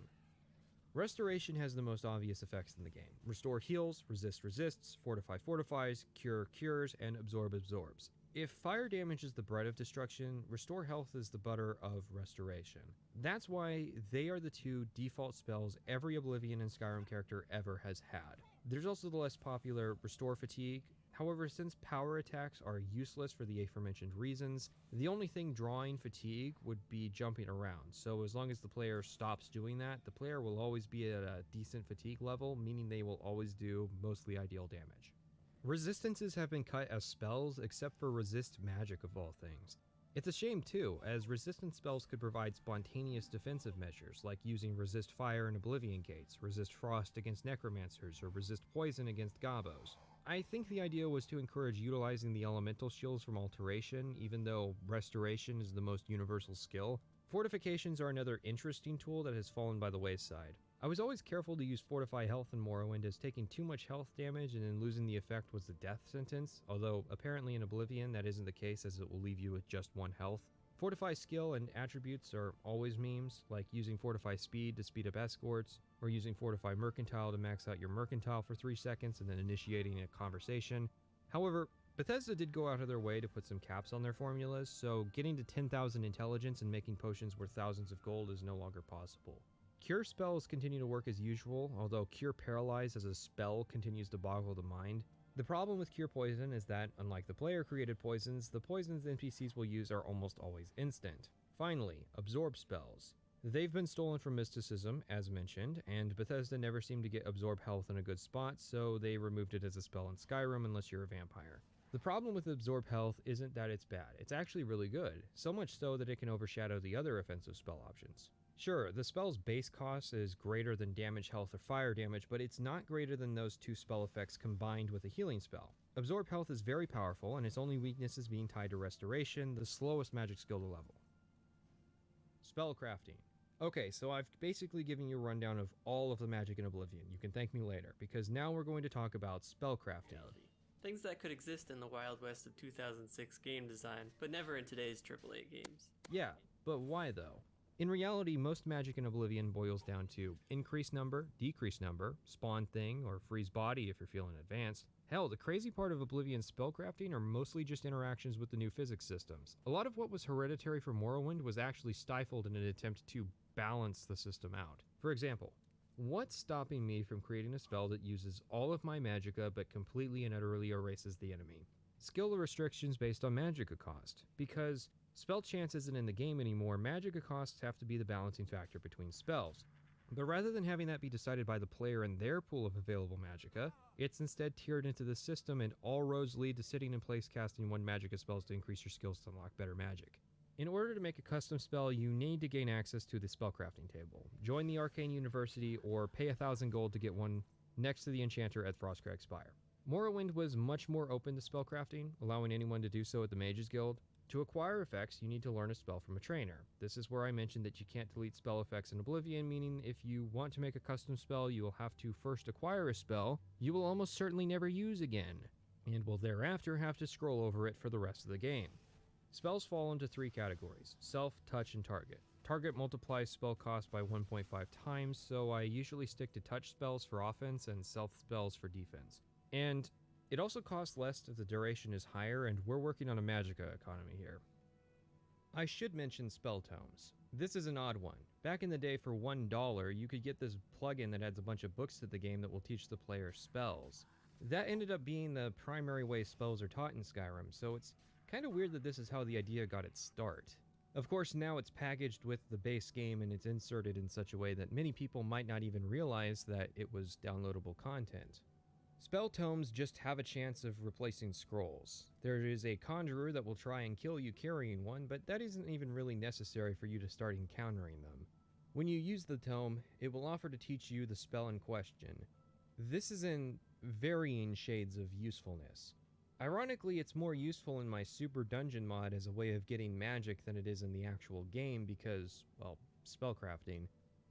Restoration has the most obvious effects in the game. Restore heals, resist resists, fortify fortifies, cure cures, and absorb absorbs. If fire damage is the bread of destruction, restore health is the butter of restoration. That's why they are the two default spells every Oblivion and Skyrim character ever has had. There's also the less popular restore fatigue. However, since power attacks are useless for the aforementioned reasons, the only thing drawing fatigue would be jumping around, so as long as the player stops doing that, the player will always be at a decent fatigue level, meaning they will always do mostly ideal damage. Resistances have been cut as spells, except for resist magic of all things. It's a shame too, as resistance spells could provide spontaneous defensive measures, like using resist fire in Oblivion gates, resist frost against necromancers, or resist poison against gobos. I think the idea was to encourage utilizing the elemental shields from Alteration, even though Restoration is the most universal skill. Fortifications are another interesting tool that has fallen by the wayside. I was always careful to use Fortify Health in Morrowind, as taking too much health damage and then losing the effect was the death sentence, although apparently in Oblivion that isn't the case, as it will leave you with just 1 health. Fortify skill and attributes are always memes, like using Fortify Speed to speed up escorts, or using Fortify Mercantile to max out your Mercantile for 3 seconds and then initiating a conversation. However, Bethesda did go out of their way to put some caps on their formulas, so getting to 10,000 intelligence and making potions worth thousands of gold is no longer possible. Cure spells continue to work as usual, although Cure Paralyze as a spell continues to boggle the mind. The problem with Cure Poison is that, unlike the player-created poisons, the poisons NPCs will use are almost always instant. Finally, Absorb spells. They've been stolen from Mysticism, as mentioned, and Bethesda never seemed to get Absorb health in a good spot, so they removed it as a spell in Skyrim unless you're a vampire. The problem with Absorb health isn't that it's bad, it's actually really good, so much so that it can overshadow the other offensive spell options. Sure, the spell's base cost is greater than damage, health, or fire damage, but it's not greater than those 2 spell effects combined with a healing spell. Absorb health is very powerful, and its only weakness is being tied to Restoration, the slowest magic skill to level. Spellcrafting. Okay, so I've basically given you a rundown of all of the magic in Oblivion. You can thank me later, because now we're going to talk about spellcrafting. Things that could exist in the Wild West of 2006 game design, but never in today's AAA games. Yeah, but why though? In reality, most magic in Oblivion boils down to increase number, decrease number, spawn thing, or freeze body if you're feeling advanced. Hell, the crazy part of Oblivion's spellcrafting are mostly just interactions with the new physics systems. A lot of what was hereditary for Morrowind was actually stifled in an attempt to balance the system out. For example, what's stopping me from creating a spell that uses all of my magicka but completely and utterly erases the enemy? Skill restrictions based on magicka cost. Because spell chance isn't in the game anymore, magicka costs have to be the balancing factor between spells. But rather than having that be decided by the player and their pool of available magicka, it's instead tiered into the system, and all roads lead to sitting in place casting one magicka spells to increase your skills to unlock better magic. In order to make a custom spell, you need to gain access to the spellcrafting table, join the Arcane University, or pay 1,000 gold to get one next to the enchanter at Frostcrag Spire. Morrowind was much more open to spellcrafting, allowing anyone to do so at the Mages Guild. To acquire effects, you need to learn a spell from a trainer. This is where I mentioned that you can't delete spell effects in Oblivion, meaning if you want to make a custom spell, you will have to first acquire a spell you will almost certainly never use again, and will thereafter have to scroll over it for the rest of the game. Spells fall into 3 categories: self, touch, and target. Target multiplies spell cost by 1.5 times, so I usually stick to touch spells for offense and self spells for defense. And it also costs less if the duration is higher, and we're working on a magicka economy here. I should mention spell tomes. This is an odd one. Back in the day, for $1, you could get this plugin that adds a bunch of books to the game that will teach the player spells. That ended up being the primary way spells are taught in Skyrim, so it's kind of weird that this is how the idea got its start. Of course, now it's packaged with the base game and it's inserted in such a way that many people might not even realize that it was downloadable content. Spell tomes just have a chance of replacing scrolls. There is a conjurer that will try and kill you carrying one, but that isn't even really necessary for you to start encountering them. When you use the tome, it will offer to teach you the spell in question. This is in varying shades of usefulness. Ironically, it's more useful in my Super Dungeon mod as a way of getting magic than it is in the actual game because, well, spellcrafting.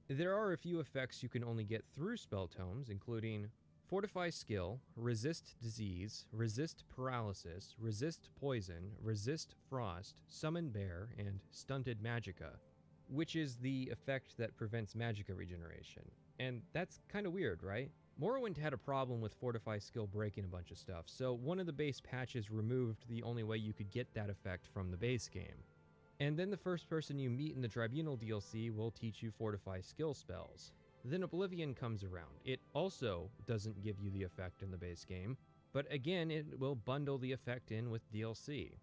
There are a few effects you can only get through spell tomes, including Fortify Skill, Resist Disease, Resist Paralysis, Resist Poison, Resist Frost, Summon Bear, and Stunted Magicka, which is the effect that prevents magicka regeneration. And that's kind of weird, right? Morrowind had a problem with Fortify Skill breaking a bunch of stuff, so one of the base patches removed the only way you could get that effect from the base game. And then the first person you meet in the Tribunal DLC will teach you Fortify Skill spells. Then Oblivion comes around. It also doesn't give you the effect in the base game, but again, it will bundle the effect in with DLC.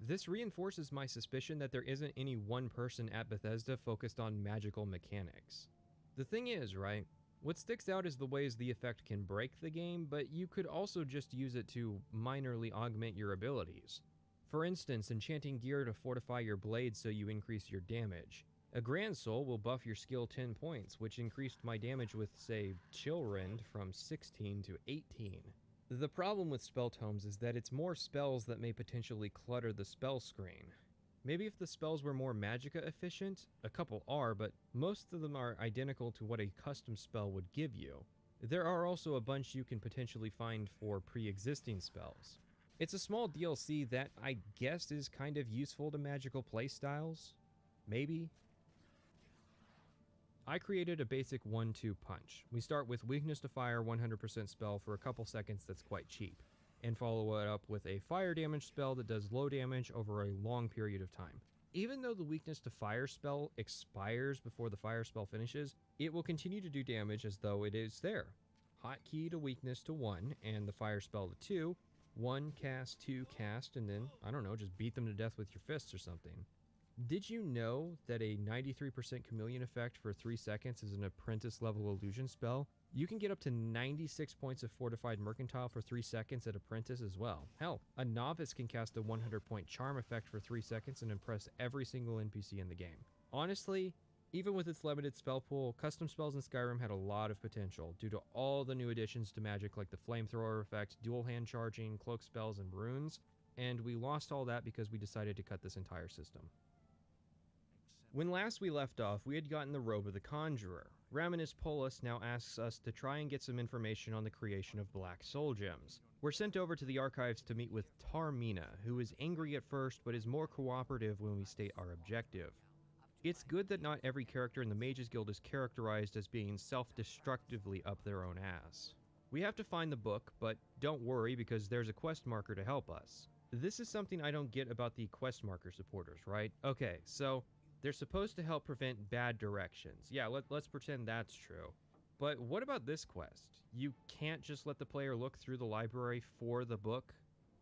This reinforces my suspicion that there isn't any one person at Bethesda focused on magical mechanics. The thing is, right, what sticks out is the ways the effect can break the game, but you could also just use it to minorly augment your abilities. For instance, enchanting gear to fortify your blade so you increase your damage. A Grand Soul will buff your skill 10 points, which increased my damage with, say, Chill Rend from 16 to 18. The problem with spell tomes is that it's more spells that may potentially clutter the spell screen. Maybe if the spells were more magicka efficient, a couple are, but most of them are identical to what a custom spell would give you. There are also a bunch you can potentially find for pre-existing spells. It's a small DLC that I guess is kind of useful to magical playstyles. Maybe? I created a basic 1-2 punch. We start with weakness to fire 100% spell for a couple seconds that's quite cheap, and follow it up with a fire damage spell that does low damage over a long period of time. Even though the weakness to fire spell expires before the fire spell finishes, it will continue to do damage as though it is there. Hotkey to weakness to 1, and the fire spell to 2, 1 cast, 2 cast, and then, I don't know, just beat them to death with your fists or something. Did you know that a 93% chameleon effect for 3 seconds is an apprentice level illusion spell? You can get up to 96 points of fortified mercantile for 3 seconds at apprentice as well. Hell, a novice can cast a 100-point charm effect for 3 seconds and impress every single NPC in the game. Honestly, even with its limited spell pool, custom spells in Skyrim had a lot of potential due to all the new additions to magic like the flamethrower effect, dual hand charging, cloak spells, and runes, and we lost all that because we decided to cut this entire system. When last we left off, we had gotten the robe of the Conjurer. Raminus Polus now asks us to try and get some information on the creation of Black Soul Gems. We're sent over to the archives to meet with Tarmina, who is angry at first but is more cooperative when we state our objective. It's good that not every character in the Mages Guild is characterized as being self-destructively up their own ass. We have to find the book, but don't worry because there's a quest marker to help us. This is something I don't get about the quest marker supporters, right? Okay, so they're supposed to help prevent bad directions. Yeah, let's pretend that's true. But what about this quest? You can't just let the player look through the library for the book?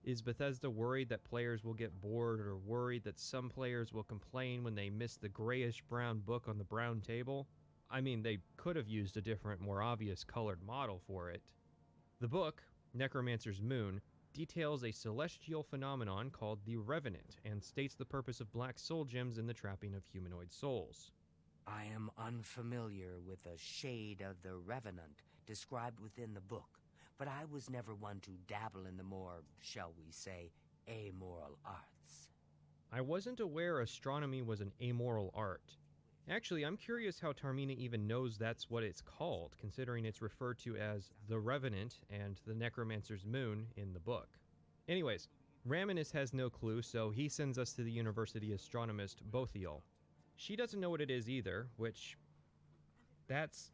Is Bethesda worried that players will get bored or worried that some players will complain when they miss the grayish-brown book on the brown table? I mean, they could have used a different, more obvious colored model for it. The book, Necromancer's Moon, details a celestial phenomenon called the Revenant and states the purpose of black soul gems in the trapping of humanoid souls. I am unfamiliar with the shade of the Revenant described within the book, but I was never one to dabble in the more, shall we say, amoral arts. I wasn't aware astronomy was an amoral art. Actually, I'm curious how Tarmina even knows that's what it's called, considering it's referred to as the Revenant and the Necromancer's Moon in the book. Anyways, Raminus has no clue, so he sends us to the university astronomist Bothiel. She doesn't know what it is either, which... That's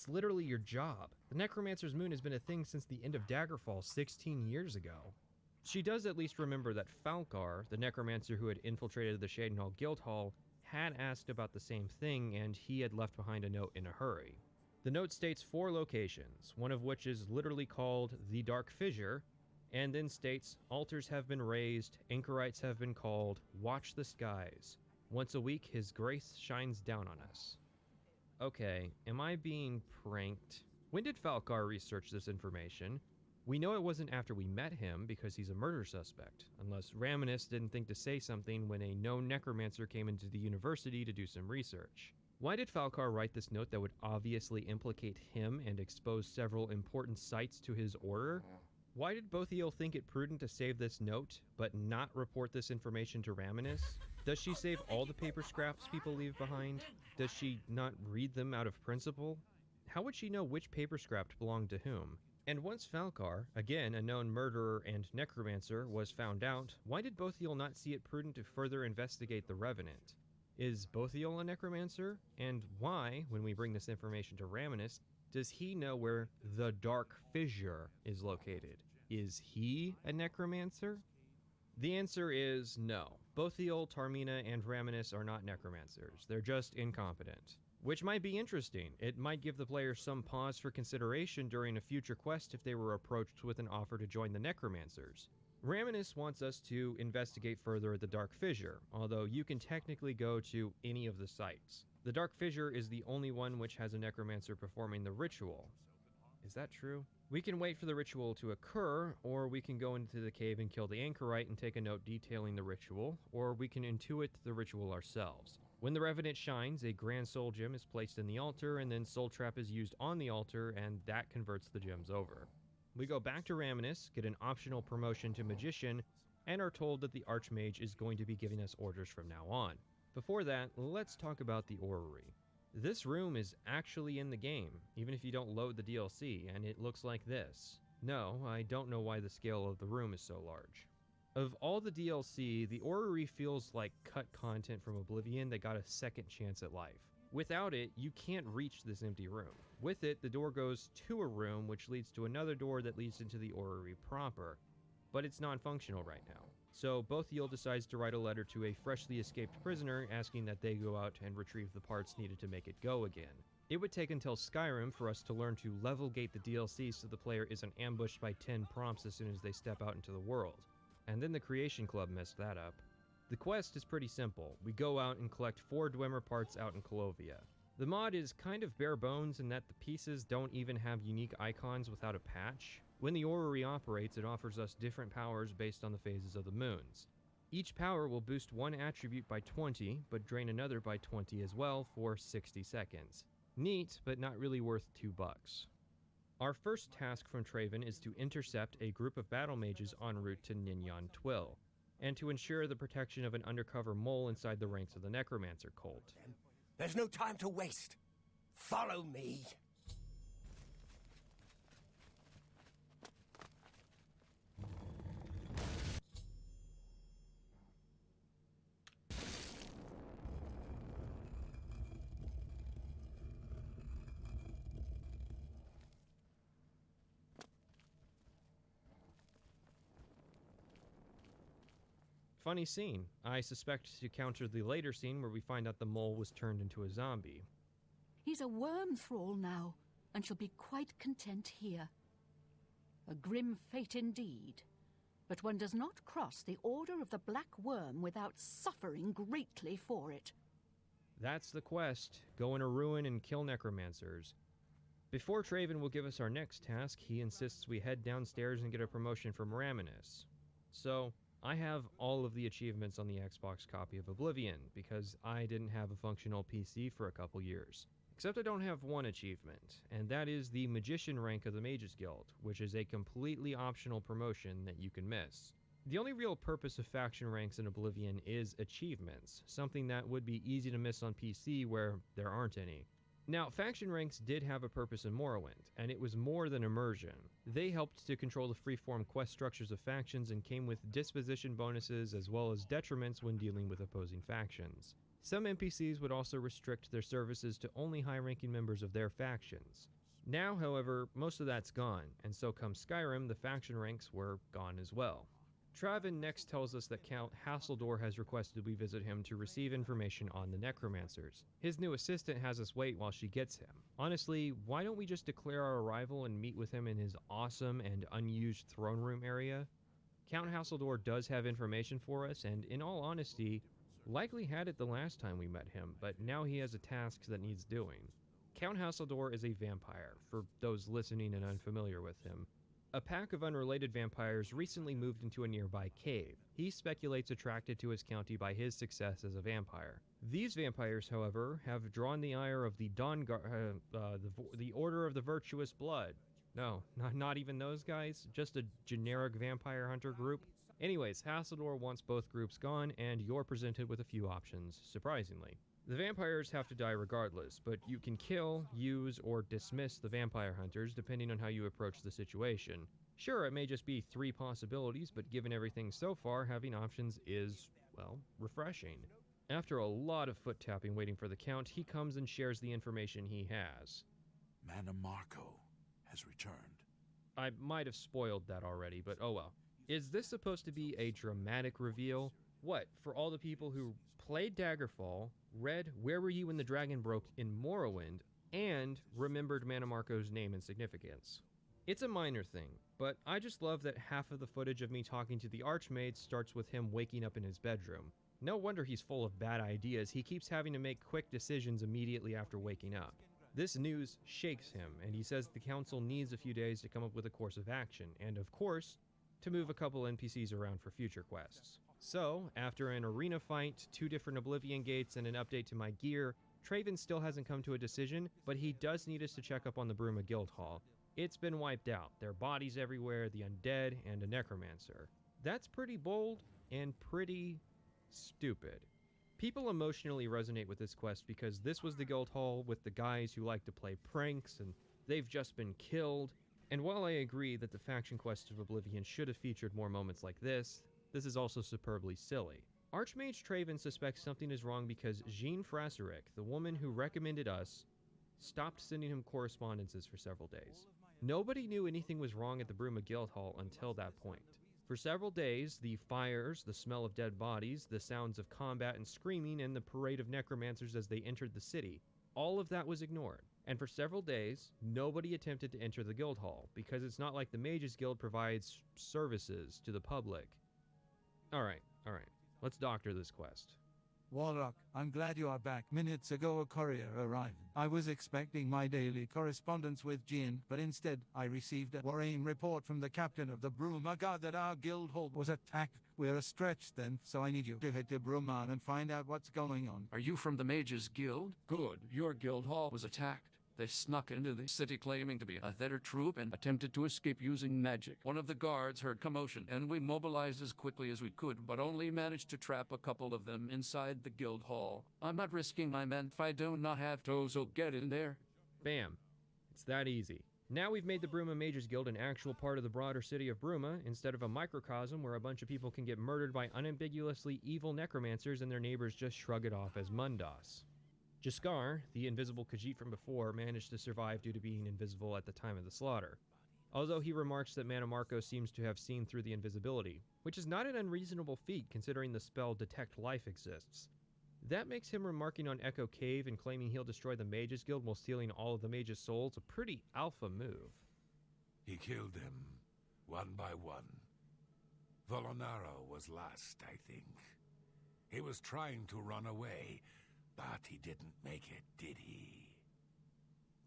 literally your job. The Necromancer's Moon has been a thing since the end of Daggerfall 16 years ago. She does at least remember that Falcar, the necromancer who had infiltrated the Shadenhall Guildhall, had asked about the same thing, and he had left behind a note in a hurry. The note states 4 locations, one of which is literally called the Dark Fissure, and then states, altars have been raised, anchorites have been called, watch the skies. Once a week, his grace shines down on us. Okay, am I being pranked? When did Falcar research this information? We know it wasn't after we met him, because he's a murder suspect, unless Raminus didn't think to say something when a known necromancer came into the university to do some research. Why did Falcar write this note that would obviously implicate him and expose several important sites to his order? Why did Bothiel think it prudent to save this note, but not report this information to Raminus? Does she save all the paper scraps people leave behind? Does she not read them out of principle? How would she know which paper scrap belonged to whom? And once Falcar, again a known murderer and necromancer, was found out, why did Bothiel not see it prudent to further investigate the Revenant? Is Bothiel a necromancer? And why, when we bring this information to Raminus, does he know where the Dark Fissure is located? Is he a necromancer? The answer is no. Bothiel, Tarmina, and Raminus are not necromancers. They're just incompetent. Which might be interesting. It might give the player some pause for consideration during a future quest if they were approached with an offer to join the Necromancers. Raminus wants us to investigate further at the Dark Fissure, although you can technically go to any of the sites. The Dark Fissure is the only one which has a Necromancer performing the ritual. Is that true? We can wait for the ritual to occur, or we can go into the cave and kill the Anchorite and take a note detailing the ritual, or we can intuit the ritual ourselves. When the Revenant shines, a Grand Soul Gem is placed in the altar, and then Soul Trap is used on the altar, and that converts the gems over. We go back to Raminus, get an optional promotion to Magician, and are told that the Archmage is going to be giving us orders from now on. Before that, let's talk about the Orrery. This room is actually in the game, even if you don't load the DLC, and it looks like this. No, I don't know why the scale of the room is so large. Of all the DLC, the Orrery feels like cut content from Oblivion that got a second chance at life. Without it, you can't reach this empty room. With it, the door goes to a room, which leads to another door that leads into the Orrery proper. But it's non-functional right now. So Bothiel decides to write a letter to a freshly escaped prisoner asking that they go out and retrieve the parts needed to make it go again. It would take until Skyrim for us to learn to level gate the DLC so the player isn't ambushed by 10 prompts as soon as they step out into the world. And then the Creation Club messed that up. The quest is pretty simple. We go out and collect 4 Dwemer parts out in Colovia. The mod is kind of bare bones in that the pieces don't even have unique icons without a patch. When the Orrery operates, it offers us different powers based on the phases of the moons. Each power will boost one attribute by 20, but drain another by 20 as well for 60 seconds. Neat, but not really worth $2. Our first task from Traven is to intercept a group of battle mages en route to Ninyan Twill, and to ensure the protection of an undercover mole inside the ranks of the Necromancer cult. There's no time to waste. Follow me. Funny scene. I suspect to counter the later scene where we find out the mole was turned into a zombie. He's a worm thrall now, and shall be quite content here. A grim fate indeed. But one does not cross the order of the Black Worm without suffering greatly for it. That's the quest. Go in a ruin and kill necromancers. Before Traven will give us our next task, he insists we head downstairs and get a promotion from Raminus. So, I have all of the achievements on the Xbox copy of Oblivion, because I didn't have a functional PC for a couple years. Except I don't have one achievement, and that is the Magician rank of the Mages Guild, which is a completely optional promotion that you can miss. The only real purpose of faction ranks in Oblivion is achievements, something that would be easy to miss on PC where there aren't any. Now, faction ranks did have a purpose in Morrowind, and it was more than immersion. They helped to control the freeform quest structures of factions and came with disposition bonuses as well as detriments when dealing with opposing factions. Some NPCs would also restrict their services to only high-ranking members of their factions. Now, however, most of that's gone, and so come Skyrim, the faction ranks were gone as well. Traven next tells us that Count Hasseldor has requested we visit him to receive information on the necromancers. His new assistant has us wait while she gets him. Honestly, why don't we just declare our arrival and meet with him in his awesome and unused throne room area? Count Hasseldor does have information for us, and in all honesty, likely had it the last time we met him, but now he has a task that needs doing. Count Hasseldor is a vampire, for those listening and unfamiliar with him. A pack of unrelated vampires recently moved into a nearby cave. He speculates attracted to his county by his success as a vampire. These vampires, however, have drawn the ire of the the Order of the Virtuous Blood. No, not even those guys, just a generic vampire hunter group. Anyways, Hasseldor wants both groups gone, and you're presented with a few options, surprisingly. The vampires have to die regardless, but you can kill, use, or dismiss the vampire hunters depending on how you approach the situation. Sure, it may just be 3 possibilities, but given everything so far, having options is, well, refreshing. After a lot of foot tapping waiting for the Count, he comes and shares the information he has. Mannimarco has returned. I might have spoiled that already, but oh well. Is this supposed to be a dramatic reveal? What, for all the people who played Daggerfall, read Where Were You When the Dragon Broke in Morrowind, and remembered Mannimarco's name and significance? It's a minor thing, but I just love that half of the footage of me talking to the Archmage starts with him waking up in his bedroom. No wonder he's full of bad ideas, he keeps having to make quick decisions immediately after waking up. This news shakes him, and he says the council needs a few days to come up with a course of action, and of course, to move a couple NPCs around for future quests. So, after an arena fight, 2 different Oblivion gates, and an update to my gear, Traven still hasn't come to a decision, but he does need us to check up on the Bruma Guildhall. It's been wiped out. There are bodies everywhere, the undead, and a necromancer. That's pretty bold and pretty stupid. People emotionally resonate with this quest because this was the Guildhall with the guys who like to play pranks, and they've just been killed. And while I agree that the faction quest of Oblivion should have featured more moments like this is also superbly silly. Archmage Traven suspects something is wrong because Jean Frasserick, the woman who recommended us, stopped sending him correspondences for several days. Nobody knew anything was wrong at the Bruma Guildhall until that point. For several days, the fires, the smell of dead bodies, the sounds of combat and screaming, and the parade of necromancers as they entered the city, all of that was ignored. And for several days, nobody attempted to enter the Guildhall, because it's not like the Mages Guild provides services to the public. Alright, let's doctor this quest. Warlock, I'm glad you are back. Minutes ago a courier arrived. I was expecting my daily correspondence with Jean, but instead, I received a worrying report from the captain of the Bruma Guard that our guild hall was attacked. We're stretched then, so I need you to head to Bruma and find out what's going on. Are you from the Mages Guild? Good, your guild hall was attacked. They snuck into the city claiming to be a Thether troop and attempted to escape using magic. One of the guards heard commotion, and we mobilized as quickly as we could, but only managed to trap a couple of them inside the guild hall. I'm not risking my men if I do not have to, so get in there. Bam. It's that easy. Now we've made the Bruma Mages Guild an actual part of the broader city of Bruma, instead of a microcosm where a bunch of people can get murdered by unambiguously evil necromancers and their neighbors just shrug it off as Mundos. Jaskar, the invisible Khajiit from before, managed to survive due to being invisible at the time of the slaughter. although he remarks that Mannimarco seems to have seen through the invisibility, which is not an unreasonable feat considering the spell Detect Life exists. That makes him remarking on Echo Cave and claiming he'll destroy the Mages Guild while stealing all of the Mages' souls a pretty alpha move. He killed them, one by one. Volonaro was last, I think. He was trying to run away, but he didn't make it, did he?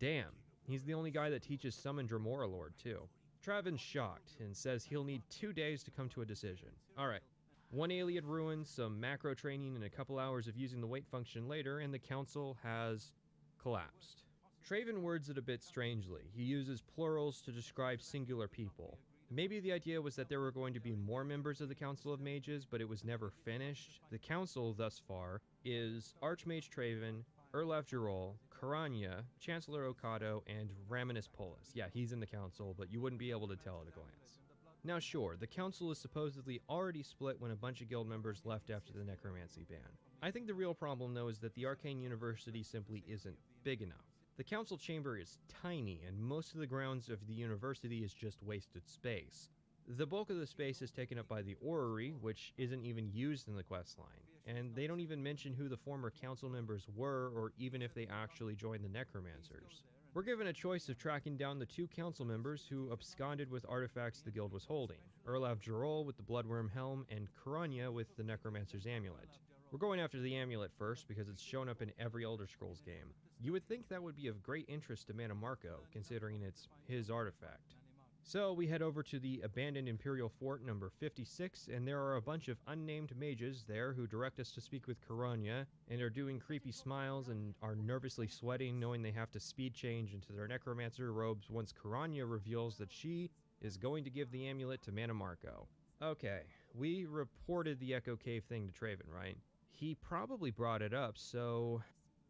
Damn, he's the only guy that teaches Summon Dremora Lord, too. Travin's shocked and says he'll need 2 days to come to a decision. Alright, 1 Ayleid ruin, some macro training, and a couple hours of using the wait function later, and the council has collapsed. Traven words it a bit strangely. He uses plurals to describe singular people. Maybe the idea was that there were going to be more members of the Council of Mages, but it was never finished. The council thus far is Archmage Traven, Erlav Jirol, Karanya, Chancellor Okado, and Raminus Polis. Yeah, he's in the council, but you wouldn't be able to tell at a glance. Now sure, the council is supposedly already split when a bunch of guild members left after the necromancy ban. I think the real problem though is that the Arcane University simply isn't big enough. The council chamber is tiny, and most of the grounds of the university is just wasted space. The bulk of the space is taken up by the Orrery, which isn't even used in the questline, and they don't even mention who the former council members were or even if they actually joined the Necromancers. We're given a choice of tracking down the 2 council members who absconded with artifacts the guild was holding, Erlav Jirol with the Bloodworm Helm and Karanya with the Necromancer's Amulet. We're going after the amulet first because it's shown up in every Elder Scrolls game. You would think that would be of great interest to Mannimarco, considering it's his artifact. So we head over to the abandoned Imperial Fort number 56, and there are a bunch of unnamed mages there who direct us to speak with Karanya, and are doing creepy smiles and are nervously sweating knowing they have to speed change into their necromancer robes once Karanya reveals that she is going to give the amulet to Mannimarco. Okay, we reported the Echo Cave thing to Traven, right? He probably brought it up, so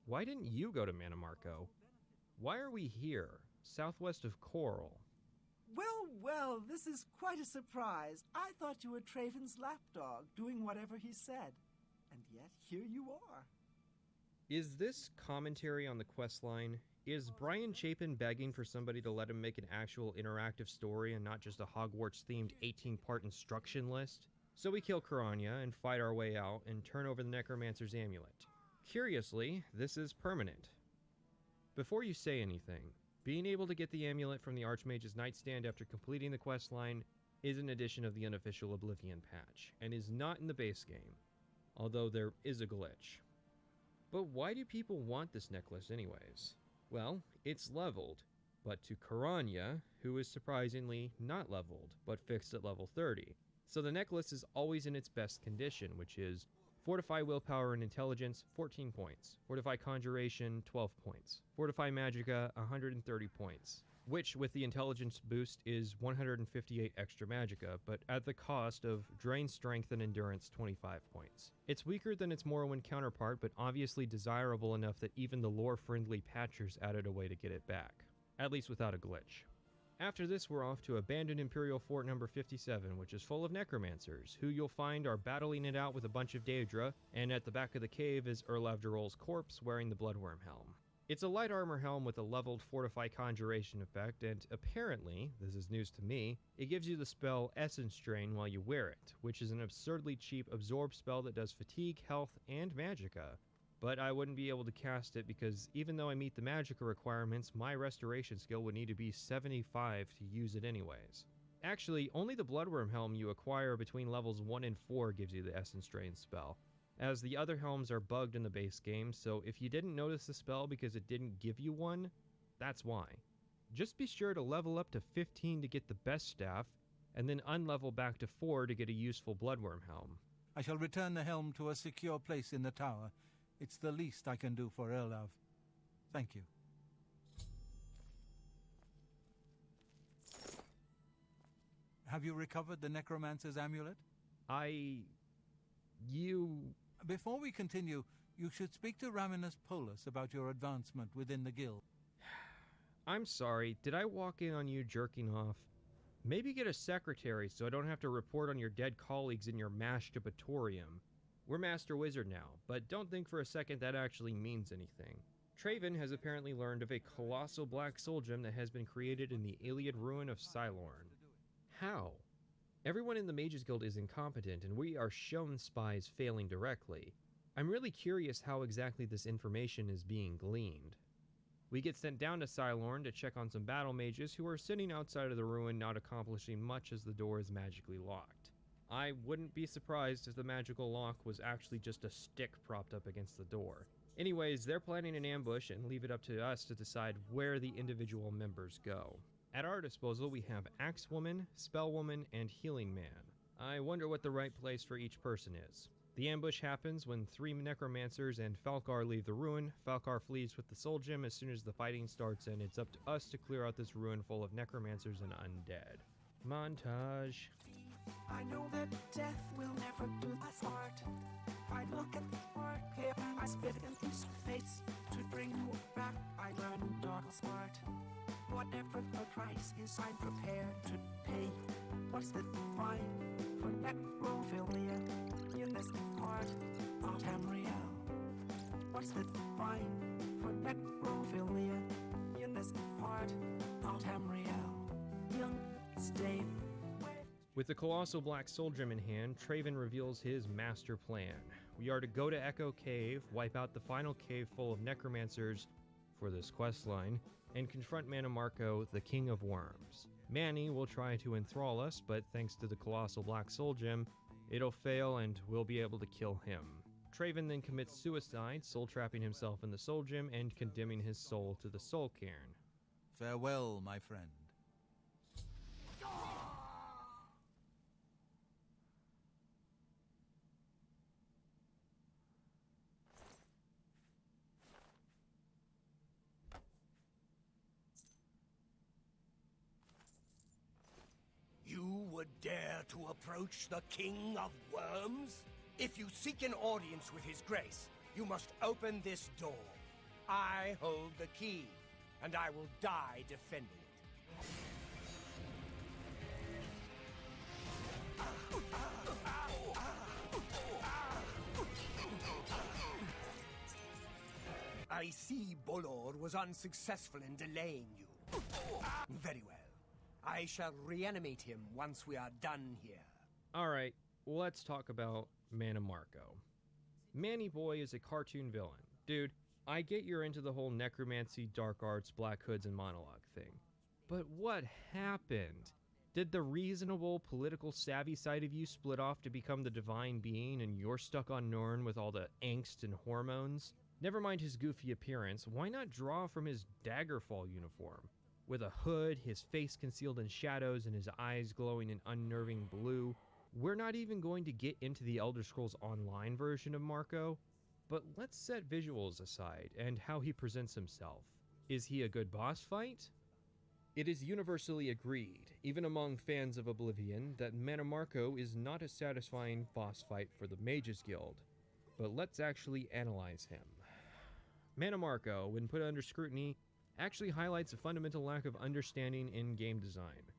why didn't you go to Mannimarco? Why are we here, southwest of Coral? Well, well, this is quite a surprise. I thought you were Traven's lapdog, doing whatever he said. And yet, here you are. Is this commentary on the questline? Is Brian Chapin begging for somebody to let him make an actual interactive story and not just a Hogwarts-themed 18-part instruction list? So we kill Karanya and fight our way out and turn over the Necromancer's Amulet. Curiously, this is permanent. Before you say anything, being able to get the amulet from the Archmage's nightstand after completing the questline is an addition of the unofficial Oblivion patch, and is not in the base game, although there is a glitch. But why do people want this necklace anyways? Well, it's leveled, but to Karanya, who is surprisingly not leveled, but fixed at level 30. So the necklace is always in its best condition, which is Fortify Willpower and Intelligence, 14 points. Fortify Conjuration, 12 points. Fortify Magicka, 130 points. Which, with the Intelligence boost, is 158 extra Magicka, but at the cost of Drain Strength and Endurance, 25 points. It's weaker than its Morrowind counterpart, but obviously desirable enough that even the lore-friendly patchers added a way to get it back. At least without a glitch. After this, we're off to abandoned Imperial Fort number 57, which is full of necromancers, who you'll find are battling it out with a bunch of Daedra, and at the back of the cave is Erlav Jirol's corpse wearing the Bloodworm Helm. It's a light armor helm with a leveled Fortify Conjuration effect, and apparently, this is news to me, it gives you the spell Essence Drain while you wear it, which is an absurdly cheap absorb spell that does fatigue, health, and magicka. But I wouldn't be able to cast it because even though I meet the magicka requirements, my restoration skill would need to be 75 to use it anyways. Actually, only the Bloodworm Helm you acquire between levels 1 and 4 gives you the Essence Drain spell, as the other helms are bugged in the base game, so if you didn't notice the spell because it didn't give you one, that's why. Just be sure to level up to 15 to get the best staff, and then unlevel back to 4 to get a useful Bloodworm Helm. I shall return the helm to a secure place in the tower. It's the least I can do for Erlav. Thank you. Have you recovered the Necromancer's Amulet? Before we continue, you should speak to Raminus Polis about your advancement within the guild. I'm sorry, did I walk in on you jerking off? Maybe get a secretary so I don't have to report on your dead colleagues in your masturbatorium. We're Master Wizard now, but don't think for a second that actually means anything. Traven has apparently learned of a colossal black soul gem that has been created in the Iliad ruin of Cylorn. How? Everyone in the Mages Guild is incompetent, and we are shown spies failing directly. I'm really curious how exactly this information is being gleaned. We get sent down to Cylorn to check on some battle mages who are sitting outside of the ruin not accomplishing much as the door is magically locked. I wouldn't be surprised if the magical lock was actually just a stick propped up against the door. Anyways, they're planning an ambush and leave it up to us to decide where the individual members go. At our disposal, we have Axewoman, Spellwoman, and Healing Man. I wonder what the right place for each person is. The ambush happens when 3 Necromancers and Falcar leave the ruin. Falcar flees with the soul gem as soon as the fighting starts, and it's up to us to clear out this ruin full of Necromancers and undead. Montage. I know that death will never do us part. I look at the art here, I spit in his face. To bring you back, I learn dark smart. Whatever the price is, I'm prepared to pay. What's the fine for necrophilia in this part of Tamriel? What's the fine for necrophilia in this part of Tamriel? Young, stay. With the colossal black soul gem in hand, Traven reveals his master plan. We are to go to Echo Cave, wipe out the final cave full of necromancers for this questline, and confront Mannimarco, the King of Worms. Manny will try to enthrall us, but thanks to the colossal black soul gem, it'll fail and we'll be able to kill him. Traven then commits suicide, soul-trapping himself in the soul gem and condemning his soul to the soul cairn. Farewell, my friend. You would dare to approach the King of Worms? If you seek an audience with his grace, you must open this door. I hold the key, and I will die defending it. I see Bolor was unsuccessful in delaying you. Very well. I shall reanimate him once we are done here. Alright, let's talk about Mannimarco. Manny Boy is a cartoon villain. Dude, I get you're into the whole necromancy, dark arts, black hoods, and monologue thing. But what happened? Did the reasonable, political savvy side of you split off to become the divine being and you're stuck on Norn with all the angst and hormones? Never mind his goofy appearance, why not draw from his Daggerfall uniform? With a hood, his face concealed in shadows, and his eyes glowing in unnerving blue. We're not even going to get into the Elder Scrolls Online version of Marco, but let's set visuals aside and how he presents himself. Is he a good boss fight? It is universally agreed, even among fans of Oblivion, that Mannimarco is not a satisfying boss fight for the Mages Guild, but let's actually analyze him. Mannimarco, when put under scrutiny, actually highlights a fundamental lack of understanding in game design.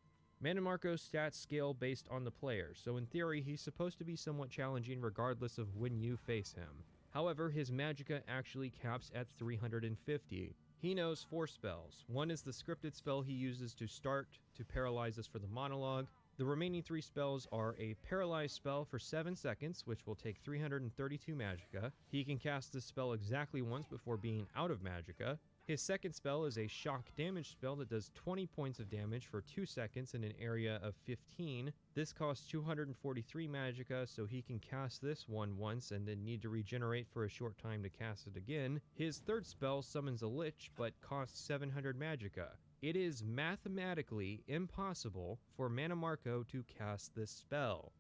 Mannimarco's stats scale based on the player, so in theory he's supposed to be somewhat challenging regardless of when you face him. However, his magicka actually caps at 350. He knows 4 spells. One is the scripted spell he uses to start to paralyze us for the monologue. The remaining 3 spells are a paralyze spell for 7 seconds, which will take 332 magicka. He can cast this spell exactly once before being out of magicka. His second spell is a shock damage spell that does 20 points of damage for 2 seconds in an area of 15. This costs 243 magicka, so he can cast this one once and then need to regenerate for a short time to cast it again. His third spell summons a lich, but costs 700 magicka. It is mathematically impossible for Mannimarco to cast this spell.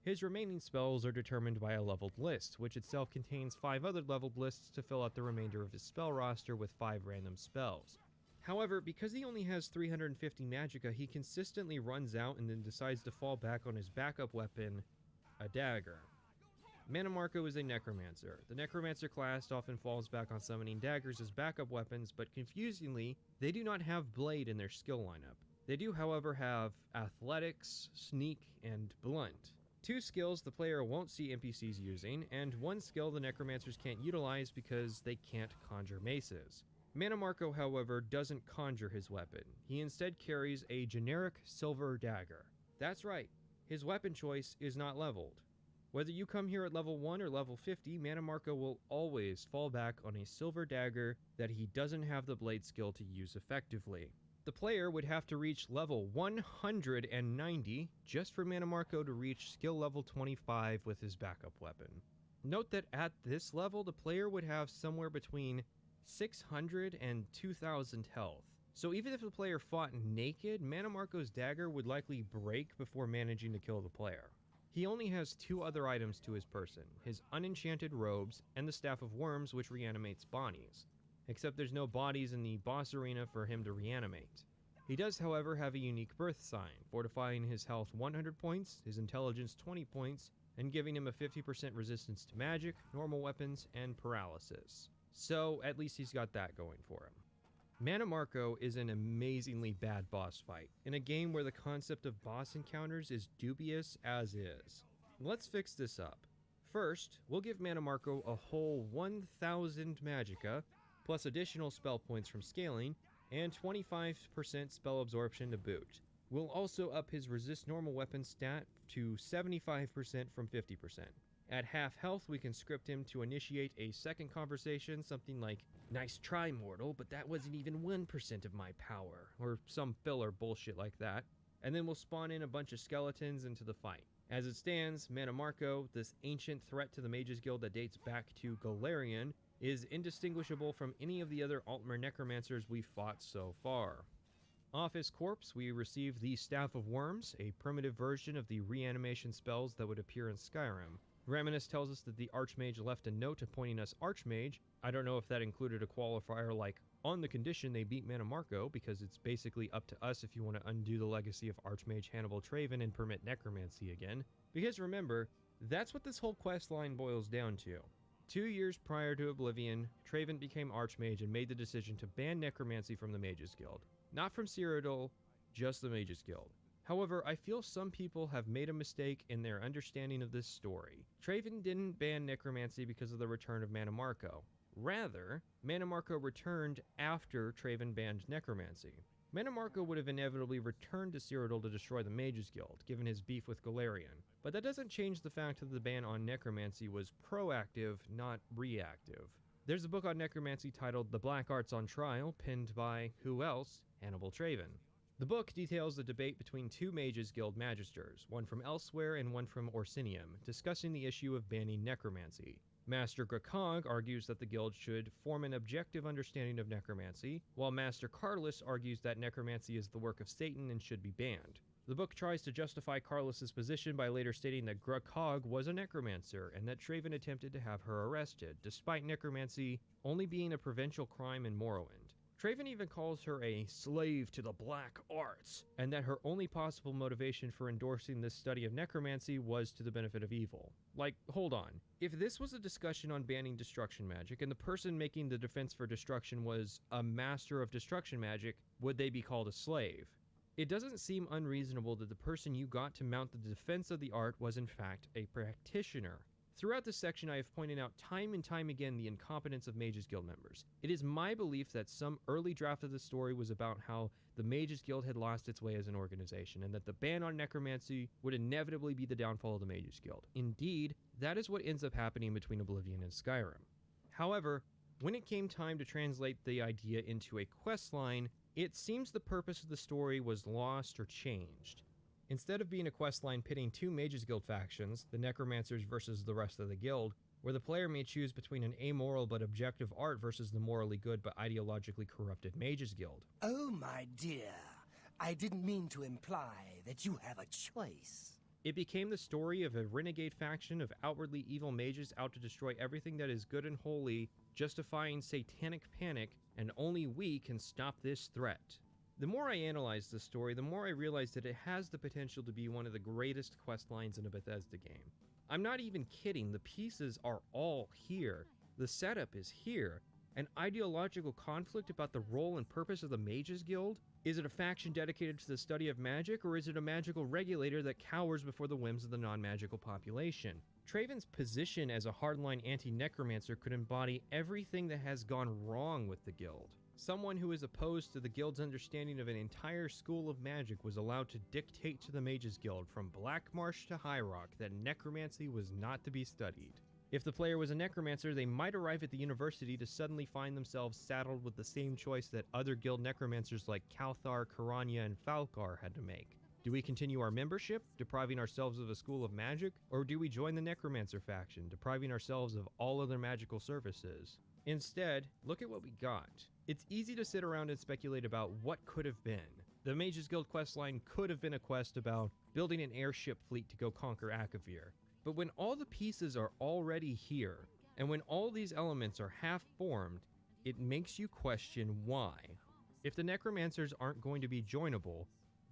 His remaining spells are determined by a leveled list, which itself contains 5 other leveled lists to fill out the remainder of his spell roster with 5 random spells. However, because he only has 350 magicka, he consistently runs out and then decides to fall back on his backup weapon, a dagger. Mannimarco is a necromancer. The necromancer class often falls back on summoning daggers as backup weapons, but confusingly, they do not have blade in their skill lineup. They do, however, have athletics, sneak, and blunt. 2 skills the player won't see NPCs using, and 1 skill the necromancers can't utilize because they can't conjure maces. Mannimarco, however, doesn't conjure his weapon. He instead carries a generic silver dagger. That's right, his weapon choice is not leveled. Whether you come here at level 1 or level 50, Mannimarco will always fall back on a silver dagger that he doesn't have the blade skill to use effectively. The player would have to reach level 190 just for Mannimarco to reach skill level 25 with his backup weapon. Note that at this level, the player would have somewhere between 600 and 2,000 health. So even if the player fought naked, Mannimarco's dagger would likely break before managing to kill the player. He only has 2 other items to his person, his unenchanted robes and the Staff of Worms, which reanimates bodies. Except there's no bodies in the boss arena for him to reanimate. He does, however, have a unique birth sign, fortifying his health 100 points, his intelligence 20 points, and giving him a 50% resistance to magic, normal weapons, and paralysis. So at least he's got that going for him. Mannimarco is an amazingly bad boss fight, in a game where the concept of boss encounters is dubious as is. Let's fix this up. First, we'll give Mannimarco a whole 1,000 magicka, plus additional spell points from scaling, and 25% spell absorption to boot. We'll also up his resist normal weapon stat to 75% from 50%. At half health, we can script him to initiate a second conversation, something like, "Nice try, mortal, but that wasn't even 1% of my power," or some filler bullshit like that, and then we'll spawn in a bunch of skeletons into the fight. As it stands, Mannimarco, this ancient threat to the Mages Guild that dates back to Galarian, is indistinguishable from any of the other Altmer necromancers we've fought so far. Off his corpse, we receive the Staff of Worms, a primitive version of the reanimation spells that would appear in Skyrim. Raminus tells us that the Archmage left a note appointing us Archmage. I don't know if that included a qualifier like, on the condition they beat Mannimarco, because it's basically up to us if you want to undo the legacy of Archmage Hannibal Traven and permit necromancy again. Because remember, that's what this whole quest line boils down to. 2 years prior to Oblivion, Traven became Archmage and made the decision to ban necromancy from the Mages Guild. Not from Cyrodiil, just the Mages Guild. However, I feel some people have made a mistake in their understanding of this story. Traven didn't ban necromancy because of the return of Mannimarco. Rather, Mannimarco returned after Traven banned necromancy. Mannimarco would have inevitably returned to Cyrodiil to destroy the Mages Guild, given his beef with Galarian. But that doesn't change the fact that the ban on necromancy was proactive, not reactive. There's a book on necromancy titled The Black Arts on Trial, penned by, who else? Hannibal Traven. The book details the debate between 2 Mages Guild magisters, one from elsewhere and one from Orsinium, discussing the issue of banning necromancy. Master Grakog argues that the guild should form an objective understanding of necromancy, while Master Carlos argues that necromancy is the work of Satan and should be banned. The book tries to justify Carlos's position by later stating that Grakog was a necromancer and that Traven attempted to have her arrested, despite necromancy only being a provincial crime in Morrowind. Traven even calls her a slave to the black arts, and that her only possible motivation for endorsing this study of necromancy was to the benefit of evil. Like, hold on. If this was a discussion on banning destruction magic, and the person making the defense for destruction was a master of destruction magic, would they be called a slave? It doesn't seem unreasonable that the person you got to mount the defense of the art was in fact a practitioner. Throughout this section, I have pointed out time and time again the incompetence of Mages Guild members. It is my belief that some early draft of the story was about how the Mages Guild had lost its way as an organization, and that the ban on necromancy would inevitably be the downfall of the Mages Guild. Indeed, that is what ends up happening between Oblivion and Skyrim. However, when it came time to translate the idea into a questline, it seems the purpose of the story was lost or changed. Instead of being a questline pitting 2 Mages Guild factions, the Necromancers versus the rest of the guild, where the player may choose between an amoral but objective art versus the morally good but ideologically corrupted Mages Guild. Oh, my dear. I didn't mean to imply that you have a choice. It became the story of a renegade faction of outwardly evil mages out to destroy everything that is good and holy, justifying satanic panic, and only we can stop this threat. The more I analyze this story, the more I realize that it has the potential to be one of the greatest quest lines in a Bethesda game. I'm not even kidding, the pieces are all here. The setup is here. An ideological conflict about the role and purpose of the Mages Guild? Is it a faction dedicated to the study of magic, or is it a magical regulator that cowers before the whims of the non-magical population? Traven's position as a hardline anti-necromancer could embody everything that has gone wrong with the guild. Someone who is opposed to the guild's understanding of an entire school of magic was allowed to dictate to the Mages Guild from Black Marsh to High Rock that necromancy was not to be studied. If the player was a necromancer, they might arrive at the university to suddenly find themselves saddled with the same choice that other guild necromancers like Kauthar, Karanya, and Falkar had to make. Do we continue our membership, depriving ourselves of a school of magic, or do we join the necromancer faction, depriving ourselves of all other magical services? Instead, look at what we got. It's easy to sit around and speculate about what could have been. The Mages Guild questline could have been a quest about building an airship fleet to go conquer Akavir. But when all the pieces are already here, and when all these elements are half-formed, it makes you question why. If the necromancers aren't going to be joinable,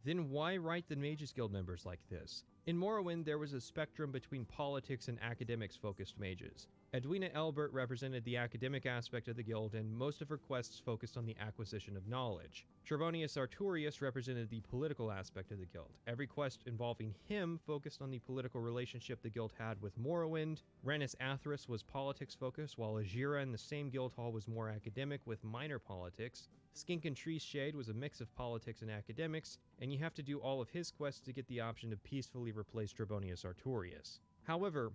then why write the Mages Guild members like this? In Morrowind, there was a spectrum between politics and academics-focused mages. Edwina Elbert represented the academic aspect of the guild, and most of her quests focused on the acquisition of knowledge. Trebonius Arturius represented the political aspect of the guild. Every quest involving him focused on the political relationship the guild had with Morrowind. Renus Atheris was politics-focused, while Ajira in the same guild hall was more academic with minor politics. Skink and Tree Shade was a mix of politics and academics, and you have to do all of his quests to get the option to peacefully replace Trebonius Arturius. However,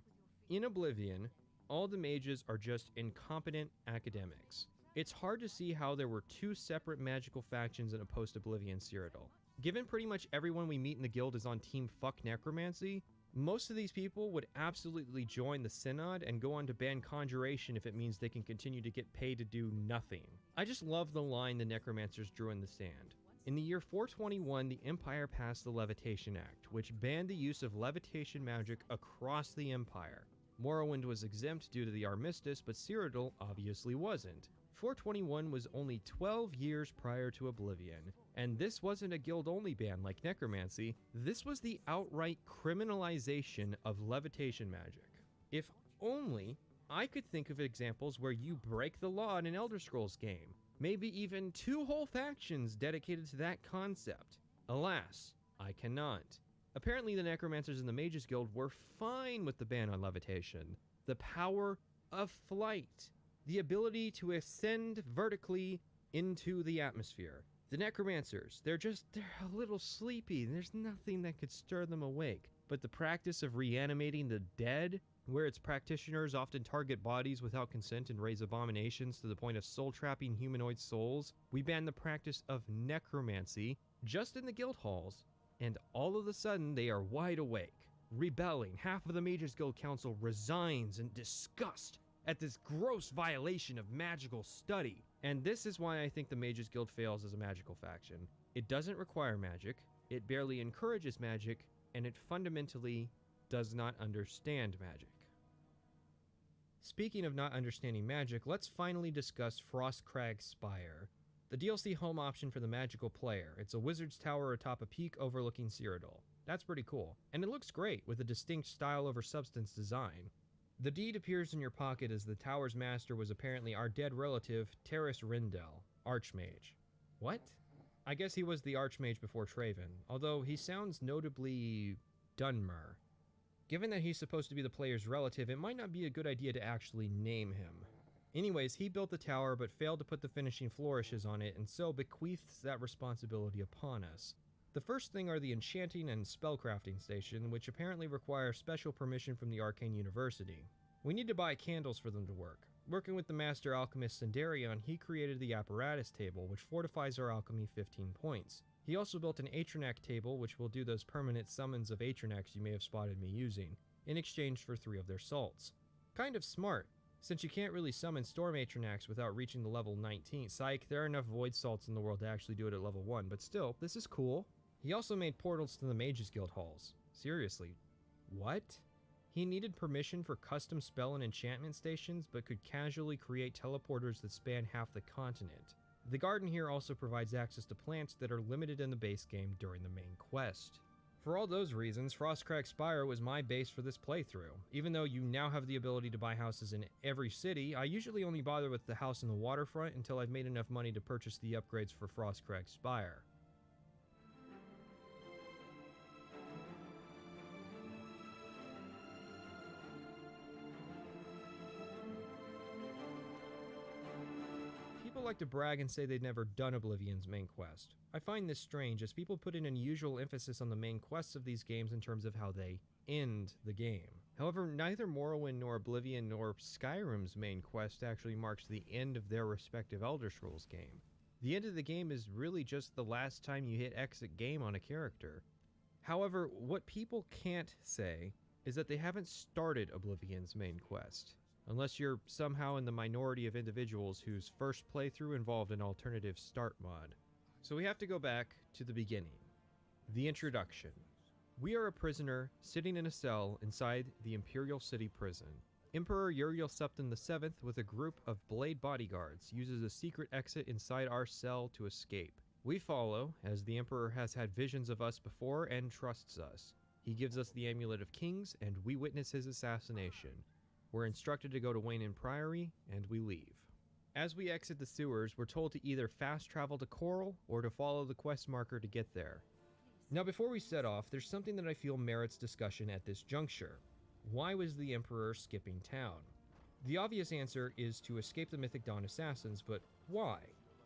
in Oblivion, all the mages are just incompetent academics. It's hard to see how there were two separate magical factions in a post-Oblivion Cyrodiil. Given pretty much everyone we meet in the guild is on team fuck necromancy, most of these people would absolutely join the Synod and go on to ban conjuration if it means they can continue to get paid to do nothing. I just love the line the necromancers drew in the sand. In the year 421, the Empire passed the Levitation Act, which banned the use of levitation magic across the Empire. Morrowind was exempt due to the Armistice, but Cyrodiil obviously wasn't. 421 was only 12 years prior to Oblivion, and this wasn't a guild-only ban like necromancy, this was the outright criminalization of levitation magic. If only I could think of examples where you break the law in an Elder Scrolls game, maybe even two whole factions dedicated to that concept. Alas, I cannot. Apparently the necromancers in the Mages Guild were fine with the ban on levitation. The power of flight. The ability to ascend vertically into the atmosphere. The necromancers, they're a little sleepy. There's nothing that could stir them awake. But the practice of reanimating the dead, where its practitioners often target bodies without consent and raise abominations to the point of soul-trapping humanoid souls, we ban the practice of necromancy just in the guild halls. And all of a sudden, they are wide awake, rebelling. Half of the Mages Guild Council resigns in disgust at this gross violation of magical study. And this is why I think the Mages Guild fails as a magical faction. It doesn't require magic, it barely encourages magic, and it fundamentally does not understand magic. Speaking of not understanding magic, let's finally discuss Frostcrag Spire, the DLC home option for the magical player. It's a wizard's tower atop a peak overlooking Cyrodiil. That's pretty cool, and it looks great with a distinct style over substance design. The deed appears in your pocket as the tower's master was apparently our dead relative, Terrace Rindel, Archmage. What? I guess he was the Archmage before Traven, although he sounds notably Dunmer. Given that he's supposed to be the player's relative, it might not be a good idea to actually name him. Anyways, he built the tower but failed to put the finishing flourishes on it, and so bequeaths that responsibility upon us. The first thing are the enchanting and spellcrafting station, which apparently require special permission from the Arcane University. We need to buy candles for them to work. Working with the master alchemist Sendarion, he created the apparatus table, which fortifies our alchemy 15 points. He also built an Atronac table, which will do those permanent summons of Atronacs you may have spotted me using, in exchange for 3 of their salts. Kind of smart, since you can't really summon Storm Atronacs without reaching the level 19. Psych, there are enough Void Salts in the world to actually do it at level 1, but still, this is cool. He also made portals to the Mages Guild halls. Seriously, what? He needed permission for custom spell and enchantment stations, but could casually create teleporters that span half the continent. The garden here also provides access to plants that are limited in the base game during the main quest. For all those reasons, Frostcrack Spire was my base for this playthrough. Even though you now have the ability to buy houses in every city, I usually only bother with the house in the waterfront until I've made enough money to purchase the upgrades for Frostcrack Spire. People like to brag and say they'd never done Oblivion's main quest. I find this strange, as people put an unusual emphasis on the main quests of these games in terms of how they end the game. However, neither Morrowind nor Oblivion nor Skyrim's main quest actually marks the end of their respective Elder Scrolls game. The end of the game is really just the last time you hit exit game on a character. However, what people can't say is that they haven't started Oblivion's main quest, unless you're somehow in the minority of individuals whose first playthrough involved an alternative start mod. So we have to go back to the beginning. The introduction. We are a prisoner sitting in a cell inside the Imperial City Prison. Emperor Uriel Septim VII, with a group of Blade bodyguards, uses a secret exit inside our cell to escape. We follow, as the Emperor has had visions of us before and trusts us. He gives us the Amulet of Kings, and we witness his assassination. We're instructed to go to Wayne Priory, and we leave. As we exit the sewers, we're told to either fast travel to Coral or to follow the quest marker to get there. Now before we set off, there's something that I feel merits discussion at this juncture. Why was the Emperor skipping town? The obvious answer is to escape the Mythic Dawn assassins, but why?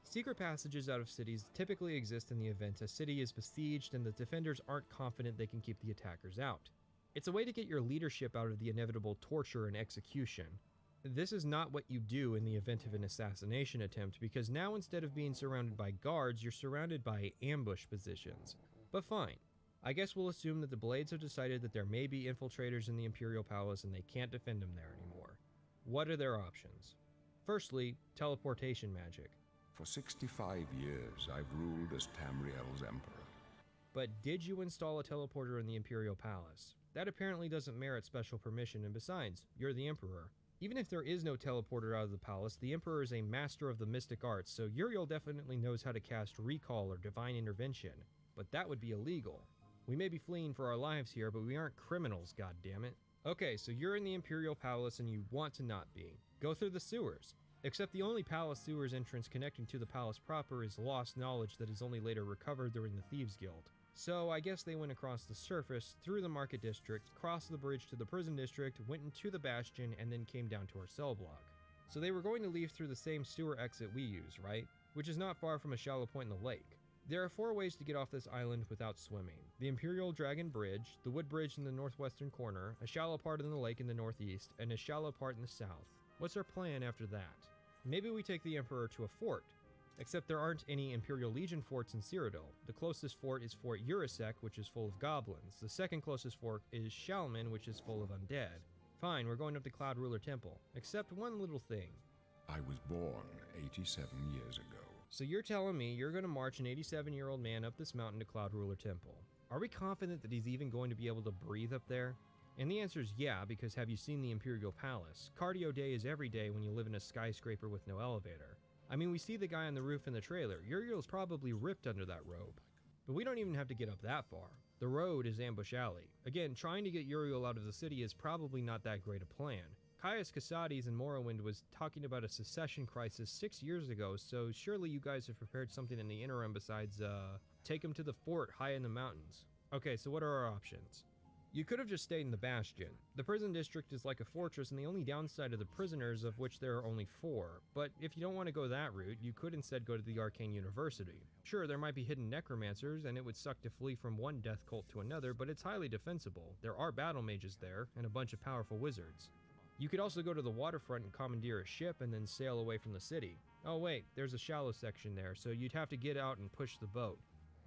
Secret passages out of cities typically exist in the event a city is besieged and the defenders aren't confident they can keep the attackers out. It's a way to get your leadership out of the inevitable torture and execution. This is not what you do in the event of an assassination attempt, because now instead of being surrounded by guards, you're surrounded by ambush positions. But fine. I guess we'll assume that the Blades have decided that there may be infiltrators in the Imperial Palace and they can't defend them there anymore. What are their options? Firstly, teleportation magic. For 65 years, I've ruled as Tamriel's emperor. But did you install a teleporter in the Imperial Palace? That apparently doesn't merit special permission, and besides, you're the Emperor. Even if there is no teleporter out of the palace, the Emperor is a master of the mystic arts, so Uriel definitely knows how to cast Recall or Divine Intervention. But that would be illegal. We may be fleeing for our lives here, but we aren't criminals, goddammit. Okay, so you're in the Imperial Palace and you want to not be. Go through the sewers. Except the only palace sewers entrance connecting to the palace proper is lost knowledge that is only later recovered during the Thieves Guild. So I guess they went across the surface, through the market district, crossed the bridge to the prison district, went into the bastion, and then came down to our cell block. So they were going to leave through the same sewer exit we use, right? Which is not far from a shallow point in the lake. There are 4 ways to get off this island without swimming. The Imperial Dragon Bridge, the Wood Bridge in the northwestern corner, a shallow part in the lake in the northeast, and a shallow part in the south. What's our plan after that? Maybe we take the Emperor to a fort. Except there aren't any Imperial Legion forts in Cyrodiil. The closest fort is Fort Urasek, which is full of goblins. The second closest fort is Shalman, which is full of undead. Fine, we're going up to Cloud Ruler Temple. Except one little thing. I was born 87 years ago. So you're telling me you're going to march an 87-year-old man up this mountain to Cloud Ruler Temple. Are we confident that he's even going to be able to breathe up there? And the answer is yeah, because have you seen the Imperial Palace? Cardio day is every day when you live in a skyscraper with no elevator. I mean, we see the guy on the roof in the trailer. Uriel's probably ripped under that robe. But we don't even have to get up that far. The road is Ambush Alley. Again, trying to get Uriel out of the city is probably not that great a plan. Caius Casades in Morrowind was talking about a secession crisis 6 years ago, so surely you guys have prepared something in the interim besides, take him to the fort high in the mountains. Okay, so what are our options? You could have just stayed in the Bastion. The prison district is like a fortress, and the only downside of the prisoners, of which there are only 4. But if you don't want to go that route, you could instead go to the Arcane University. Sure, there might be hidden necromancers, and it would suck to flee from one death cult to another, but it's highly defensible. There are battle mages there, and a bunch of powerful wizards. You could also go to the waterfront and commandeer a ship and then sail away from the city. Oh wait, there's a shallow section there, so you'd have to get out and push the boat.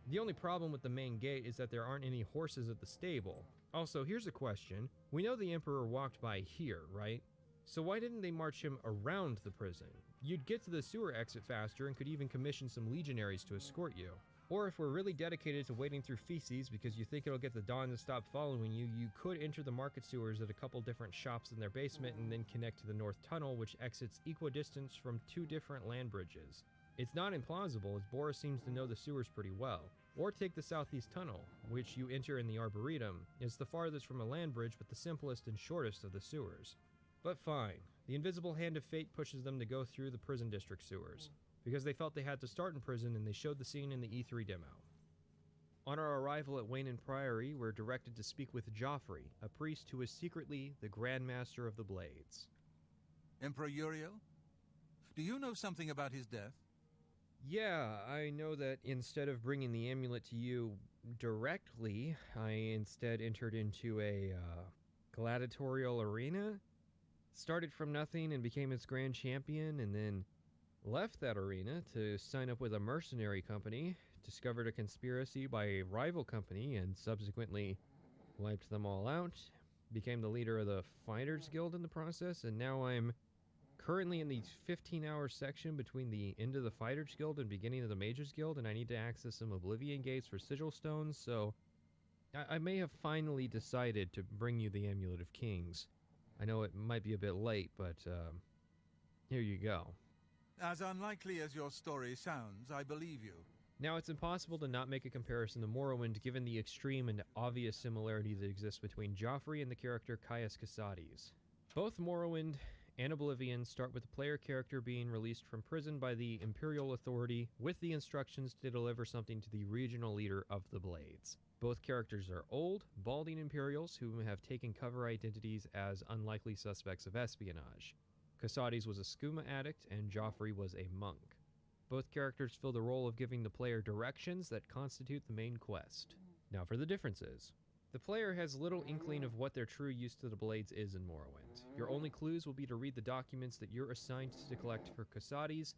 The only problem with the main gate is that there aren't any horses at the stable. Also, here's a question. We know the Emperor walked by here, right? So why didn't they march him around the prison? You'd get to the sewer exit faster and could even commission some legionaries to escort you. Or if we're really dedicated to wading through feces because you think it'll get the Dawn to stop following you, you could enter the market sewers at a couple different shops in their basement and then connect to the North Tunnel, which exits equidistance from 2 different land bridges. It's not implausible, as Boris seems to know the sewers pretty well. Or take the southeast tunnel, which you enter in the Arboretum. It's the farthest from a land bridge, but the simplest and shortest of the sewers. But fine, the invisible hand of fate pushes them to go through the prison district sewers, because they felt they had to start in prison, and they showed the scene in the E3 demo. On our arrival at Wayne and Priory, we're directed to speak with Joffrey, a priest who is secretly the Grand Master of the Blades. Emperor Uriel? Do you know something about his death? Yeah, I know that instead of bringing the amulet to you directly, I instead entered into a gladiatorial arena, started from nothing and became its grand champion, and then left that arena to sign up with a mercenary company, discovered a conspiracy by a rival company, and subsequently wiped them all out, became the leader of the Fighters Guild in the process, and now I'm currently in the 15-hour section between the end of the Fighters Guild and beginning of the Mages Guild, and I need to access some Oblivion gates for sigil stones, so I may have finally decided to bring you the Amulet of Kings. I know it might be a bit late, but here you go. As unlikely as your story sounds, I believe you. Now, it's impossible to not make a comparison to Morrowind given the extreme and obvious similarity that exists between Joffrey and the character Caius Casades. Both Morrowind and Oblivion start with the player character being released from prison by the Imperial Authority with the instructions to deliver something to the regional leader of the Blades. Both characters are old, balding Imperials who have taken cover identities as unlikely suspects of espionage. Casades was a skooma addict, and Joffrey was a monk. Both characters fill the role of giving the player directions that constitute the main quest. Now for the differences. The player has little inkling of what their true use to the Blades is in Morrowind. Your only clues will be to read the documents that you're assigned to collect for Casades,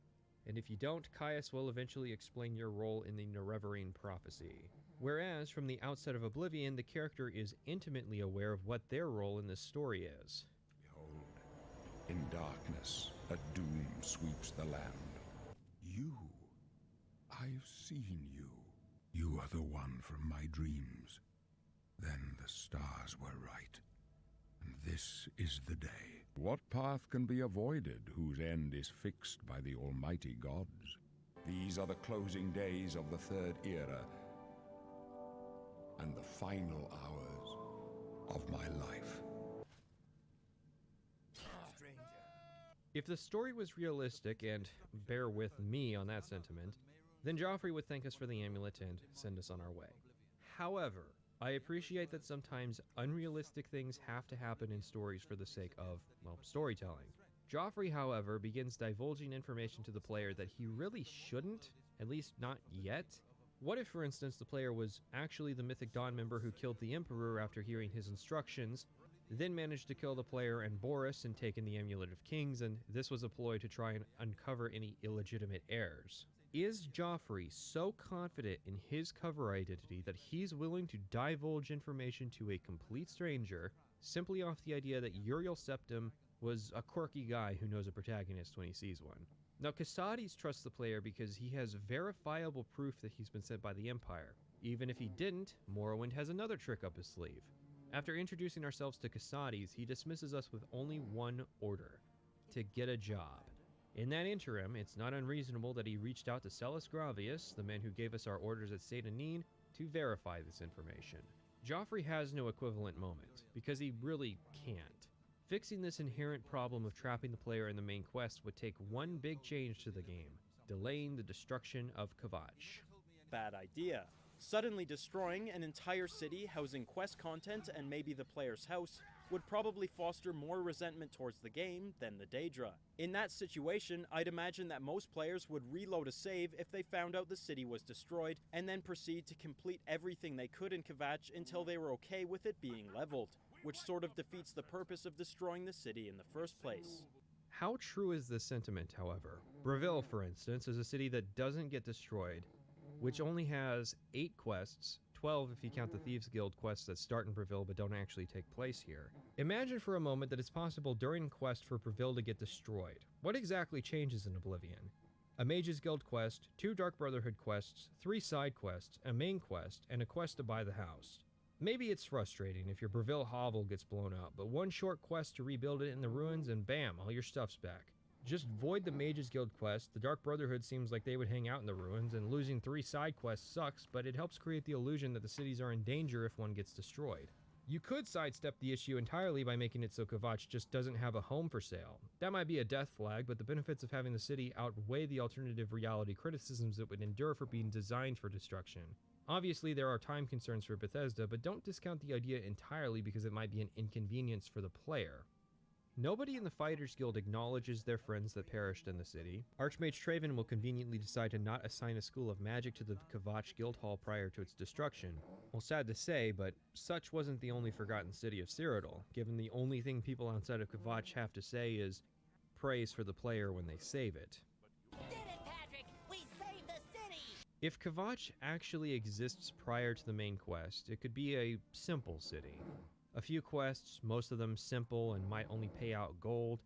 and if you don't, Caius will eventually explain your role in the Nerevarine prophecy. Whereas, from the outset of Oblivion, the character is intimately aware of what their role in this story is. Behold, in darkness, a doom sweeps the land. You, I've seen you. You are the one from my dreams. Then the stars were right, and this is the day. What path can be avoided whose end is fixed by the almighty gods? These are the closing days of the Third Era, and the final hours of my life. If the story was realistic, and bear with me on that sentiment, then Joffrey would thank us for the amulet and send us on our way. However, I appreciate that sometimes unrealistic things have to happen in stories for the sake of, well, storytelling. Joffrey, however, begins divulging information to the player that he really shouldn't, at least not yet. What if, for instance, the player was actually the Mythic Dawn member who killed the Emperor after hearing his instructions, then managed to kill the player and Boris and taken the Amulet of Kings, and this was a ploy to try and uncover any illegitimate heirs? Is Joffrey so confident in his cover identity that he's willing to divulge information to a complete stranger simply off the idea that Uriel Septim was a quirky guy who knows a protagonist when he sees one? Now, Casades trusts the player because he has verifiable proof that he's been sent by the Empire. Even if he didn't, Morrowind has another trick up his sleeve. After introducing ourselves to Casades, he dismisses us with only one order: to get a job. In that interim, it's not unreasonable that he reached out to Celis Gravius, the man who gave us our orders at Sata Neen, to verify this information. Joffrey has no equivalent moment, because he really can't. Fixing this inherent problem of trapping the player in the main quest would take one big change to the game: delaying the destruction of Kvatch. Bad idea. Suddenly destroying an entire city housing quest content and maybe the player's house would probably foster more resentment towards the game than the Daedra. In that situation, I'd imagine that most players would reload a save if they found out the city was destroyed, and then proceed to complete everything they could in Kvatch until they were okay with it being leveled, which sort of defeats the purpose of destroying the city in the first place. How true is this sentiment, however? Breville, for instance, is a city that doesn't get destroyed, which only has 8 quests, 12 if you count the Thieves Guild quests that start in Breville but don't actually take place here. Imagine for a moment that it's possible during a quest for Breville to get destroyed. What exactly changes in Oblivion? A Mages Guild quest, 2 Dark Brotherhood quests, 3 side quests, a main quest, and a quest to buy the house. Maybe it's frustrating if your Breville hovel gets blown up, but one short quest to rebuild it in the ruins and bam, all your stuff's back. Just void the Mages Guild quest, the Dark Brotherhood seems like they would hang out in the ruins, and losing 3 side quests sucks, but it helps create the illusion that the cities are in danger if one gets destroyed. You could sidestep the issue entirely by making it so Kvatch just doesn't have a home for sale. That might be a death flag, but the benefits of having the city outweigh the alternative reality criticisms it would endure for being designed for destruction. Obviously, there are time concerns for Bethesda, but don't discount the idea entirely because it might be an inconvenience for the player. Nobody in the Fighters Guild acknowledges their friends that perished in the city. Archmage Traven will conveniently decide to not assign a school of magic to the Kvatch Guild Hall prior to its destruction. Well, sad to say, but such wasn't the only forgotten city of Cyrodiil, given the only thing people outside of Kvatch have to say is praise for the player when they save it. Did it, Patrick! We saved the city! If Kvatch actually exists prior to the main quest, it could be a simple city. A few quests, most of them simple and might only pay out gold.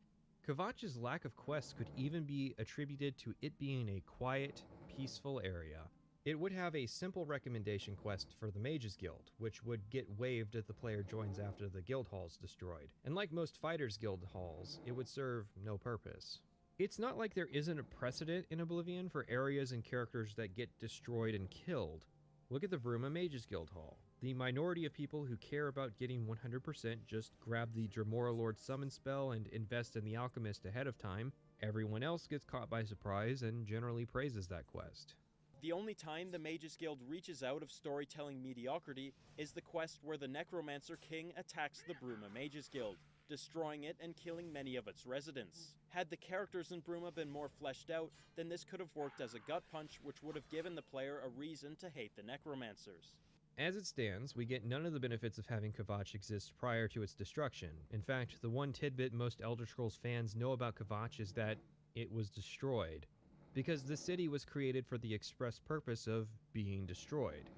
Kvatch's lack of quests could even be attributed to it being a quiet, peaceful area. It would have a simple recommendation quest for the Mages Guild, which would get waived if the player joins after the guild hall is destroyed. And like most Fighters Guild halls, it would serve no purpose. It's not like there isn't a precedent in Oblivion for areas and characters that get destroyed and killed. Look at the Bruma Mages Guild Hall. The minority of people who care about getting 100% just grab the Dremora Lord summon spell and invest in the Alchemist ahead of time. Everyone else gets caught by surprise and generally praises that quest. The only time the Mages Guild reaches out of storytelling mediocrity is the quest where the Necromancer King attacks the Bruma Mages Guild, destroying it and killing many of its residents. Had the characters in Bruma been more fleshed out, then this could have worked as a gut punch which would have given the player a reason to hate the Necromancers. As it stands, we get none of the benefits of having Kvatch exist prior to its destruction. In fact, the one tidbit most Elder Scrolls fans know about Kvatch is that it was destroyed, because the city was created for the express purpose of being destroyed.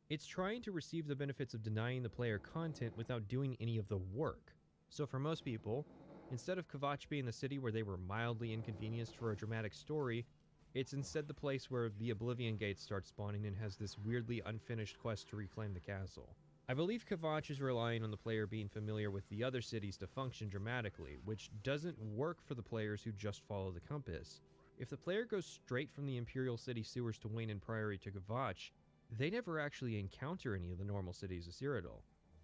It's trying to receive the benefits of denying the player content without doing any of the work. So for most people, instead of Kvatch being the city where they were mildly inconvenienced for a dramatic story, it's instead the place where the Oblivion Gate starts spawning and has this weirdly unfinished quest to reclaim the castle. I believe Kvatch is relying on the player being familiar with the other cities to function dramatically, which doesn't work for the players who just follow the compass. If the player goes straight from the Imperial City sewers to Wayne and Priory to Kvatch, they never actually encounter any of the normal cities of Cyrodiil.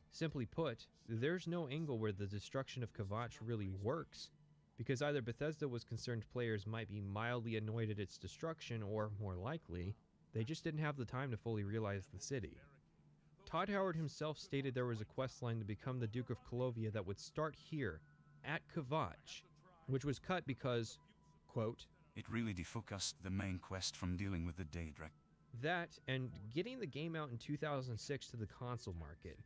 Simply put, there's no angle where the destruction of Kvatch really works, because either Bethesda was concerned players might be mildly annoyed at its destruction, or, more likely, they just didn't have the time to fully realize the city. Todd Howard himself stated there was a questline to become the Duke of Colovia that would start here, at Kvatch, which was cut because, quote, "It really defocused the main quest from dealing with the Daedra." That, and getting the game out in 2006 to the console market.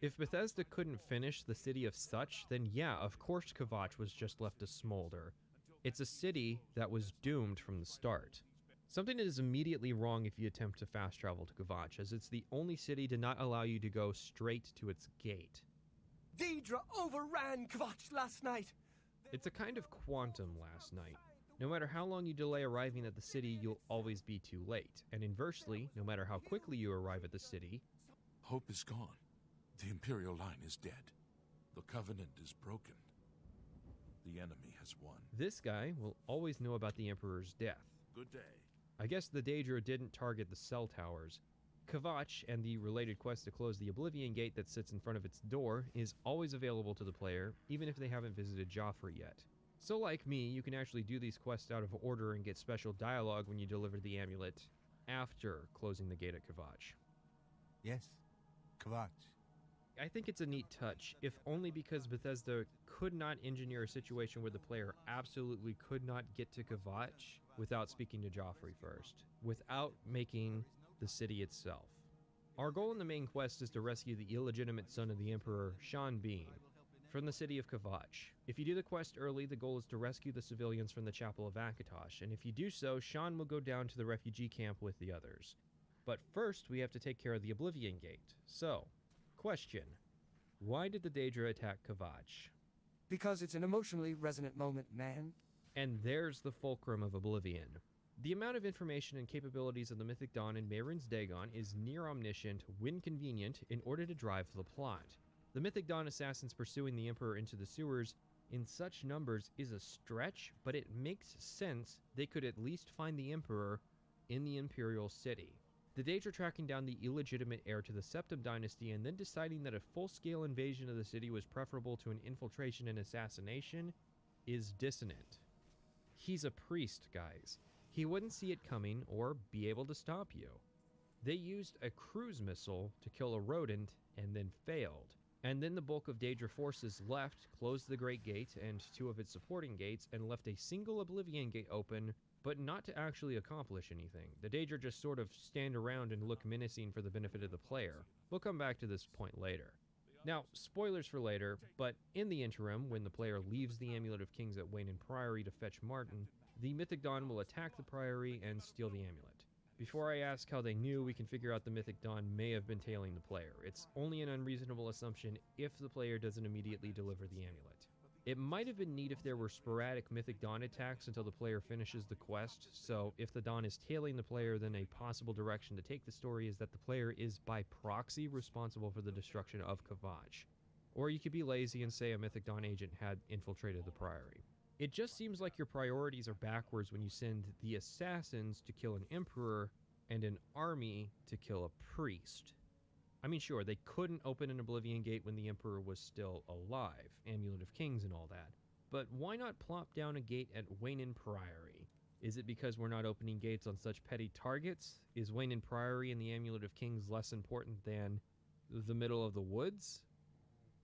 If Bethesda couldn't finish the city of such, then yeah, of course Kvatch was just left to smolder. It's a city that was doomed from the start. Something is immediately wrong if you attempt to fast travel to Kvatch, as it's the only city to not allow you to go straight to its gate. Daedra overran Kvatch last night! It's a kind of quantum last night. No matter how long you delay arriving at the city, you'll always be too late. And inversely, no matter how quickly you arrive at the city, hope is gone. The Imperial line is dead. The Covenant is broken. The enemy has won. This guy will always know about the Emperor's death. Good day. I guess the Daedra didn't target the cell towers. Kvatch and the related quest to close the Oblivion Gate that sits in front of its door is always available to the player, even if they haven't visited Joffrey yet. So like me, you can actually do these quests out of order and get special dialogue when you deliver the amulet after closing the gate at Kvatch. Yes, Kvatch. I think it's a neat touch, if only because Bethesda could not engineer a situation where the player absolutely could not get to Kvatch without speaking to Joffrey first, without making the city itself. Our goal in the main quest is to rescue the illegitimate son of the Emperor, Sean Bean, from the city of Kvatch. If you do the quest early, the goal is to rescue the civilians from the Chapel of Akatosh, and if you do so, Sean will go down to the refugee camp with the others. But first, we have to take care of the Oblivion Gate. So, question: why did the Daedra attack Kvatch? Because it's an emotionally resonant moment, man. And there's the fulcrum of Oblivion. The amount of information and capabilities of the Mythic Dawn and Mehrunes Dagon is near omniscient when convenient in order to drive the plot. The Mythic Dawn assassins pursuing the Emperor into the sewers in such numbers is a stretch, but it makes sense they could at least find the Emperor in the Imperial City. The Daedra tracking down the illegitimate heir to the Septim dynasty and then deciding that a full-scale invasion of the city was preferable to an infiltration and assassination is dissonant. He's a priest, guys. He wouldn't see it coming or be able to stop you. They used a cruise missile to kill a rodent and then failed. And then the bulk of Daedra forces left, closed the Great Gate and 2 of its supporting gates, and left a single Oblivion gate open, but not to actually accomplish anything. The Daedra just sort of stand around and look menacing for the benefit of the player. We'll come back to this point later. Now, spoilers for later, but in the interim, when the player leaves the Amulet of Kings at Wayne Priory to fetch Martin, the Mythic Dawn will attack the Priory and steal the amulet. Before I ask how they knew, we can figure out the Mythic Dawn may have been tailing the player. It's only an unreasonable assumption if the player doesn't immediately deliver the amulet. It might have been neat if there were sporadic Mythic Dawn attacks until the player finishes the quest, so if the Dawn is tailing the player, then a possible direction to take the story is that the player is by proxy responsible for the destruction of Kvatch. Or you could be lazy and say a Mythic Dawn agent had infiltrated the Priory. It just seems like your priorities are backwards when you send the assassins to kill an emperor and an army to kill a priest. I mean, sure, they couldn't open an Oblivion gate when the emperor was still alive, Amulet of Kings and all that, but why not plop down a gate at Wayne Priory? Is it because we're not opening gates on such petty targets? Is Wayne Priory and the Amulet of Kings less important than the middle of the woods?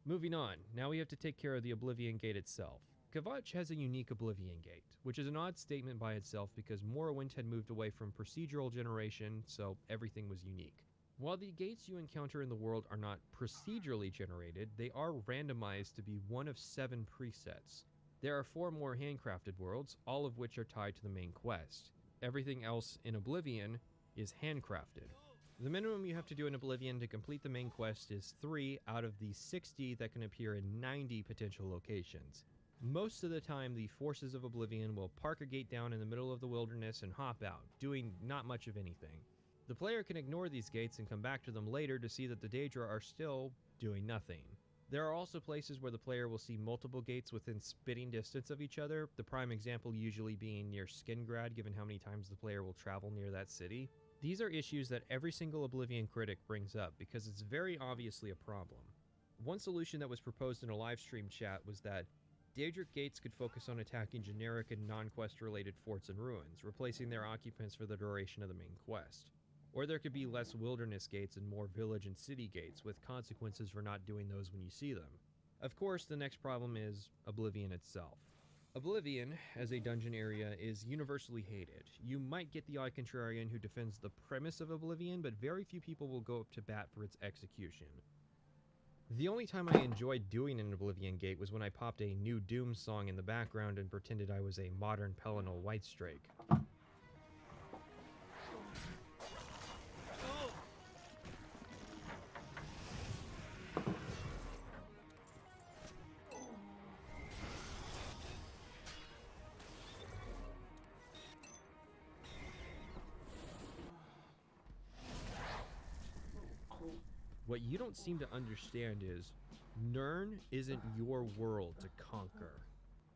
Moving on, now we have to take care of the Oblivion gate itself. Kvatch has a unique Oblivion gate, which is an odd statement by itself because Morrowind had moved away from procedural generation, so everything was unique. While the gates you encounter in the world are not procedurally generated, they are randomized to be one of 7 presets. There are 4 more handcrafted worlds, all of which are tied to the main quest. Everything else in Oblivion is handcrafted. The minimum you have to do in Oblivion to complete the main quest is 3 out of the 60 that can appear in 90 potential locations. Most of the time, the forces of Oblivion will park a gate down in the middle of the wilderness and hop out, doing not much of anything. The player can ignore these gates and come back to them later to see that the Daedra are still doing nothing. There are also places where the player will see multiple gates within spitting distance of each other, the prime example usually being near Skingrad given how many times the player will travel near that city. These are issues that every single Oblivion critic brings up because it's very obviously a problem. One solution that was proposed in a livestream chat was that Daedric gates could focus on attacking generic and non-quest related forts and ruins, replacing their occupants for the duration of the main quest. Or there could be less wilderness gates and more village and city gates, with consequences for not doing those when you see them. Of course, the next problem is Oblivion itself. Oblivion, as a dungeon area, is universally hated. You might get the odd contrarian who defends the premise of Oblivion, but very few people will go up to bat for its execution. The only time I enjoyed doing an Oblivion gate was when I popped a new Doom song in the background and pretended I was a modern Pelennor Whitestrake. What you don't seem to understand is, Nirn isn't your world to conquer.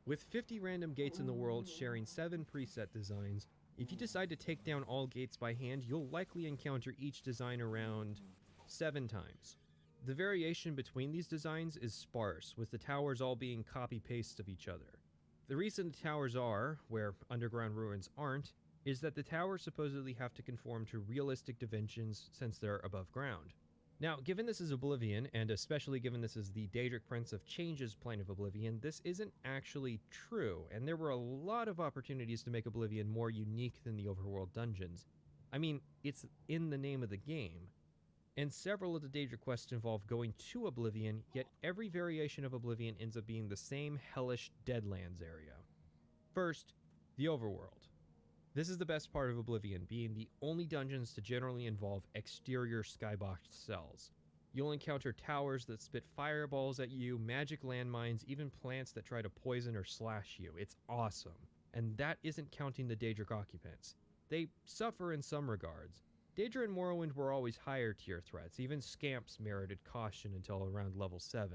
With 50 random gates in the world sharing 7 preset designs, if you decide to take down all gates by hand, you'll likely encounter each design around 7 times. The variation between these designs is sparse, with the towers all being copy-pastes of each other. The reason the towers are, where underground ruins aren't, is that the towers supposedly have to conform to realistic dimensions since they're above ground. Now, given this is Oblivion, and especially given this is the Daedric Prince of Change's plane of Oblivion, this isn't actually true, and there were a lot of opportunities to make Oblivion more unique than the overworld dungeons. I mean, it's in the name of the game. And several of the Daedric quests involve going to Oblivion, yet every variation of Oblivion ends up being the same hellish Deadlands area. First, the overworld. This is the best part of Oblivion, being the only dungeons to generally involve exterior skyboxed cells. You'll encounter towers that spit fireballs at you, magic landmines, even plants that try to poison or slash you. It's awesome. And that isn't counting the Daedric occupants. They suffer in some regards. Daedra and Morrowind were always higher tier threats, even scamps merited caution until around level 7.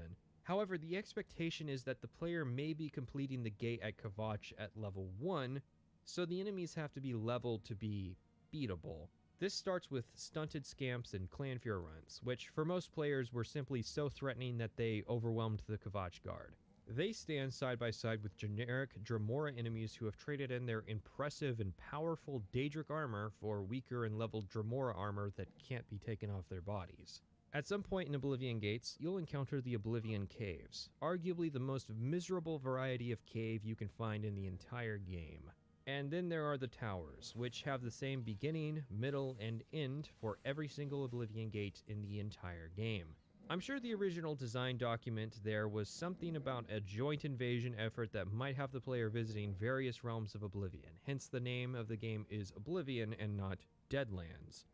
However, the expectation is that the player may be completing the gate at Kvatch at level 1, so the enemies have to be leveled to be beatable. This starts with stunted scamps and Clanfear runs, which for most players were simply so threatening that they overwhelmed the Kvatch guard. They stand side by side with generic Dremora enemies who have traded in their impressive and powerful Daedric armor for weaker and leveled Dremora armor that can't be taken off their bodies. At some point in Oblivion Gates, you'll encounter the Oblivion Caves, arguably the most miserable variety of cave you can find in the entire game. And then there are the towers, which have the same beginning, middle, and end for every single Oblivion Gate in the entire game. I'm sure the original design document there was something about a joint invasion effort that might have the player visiting various realms of Oblivion, hence the name of the game is Oblivion and not Deadlands.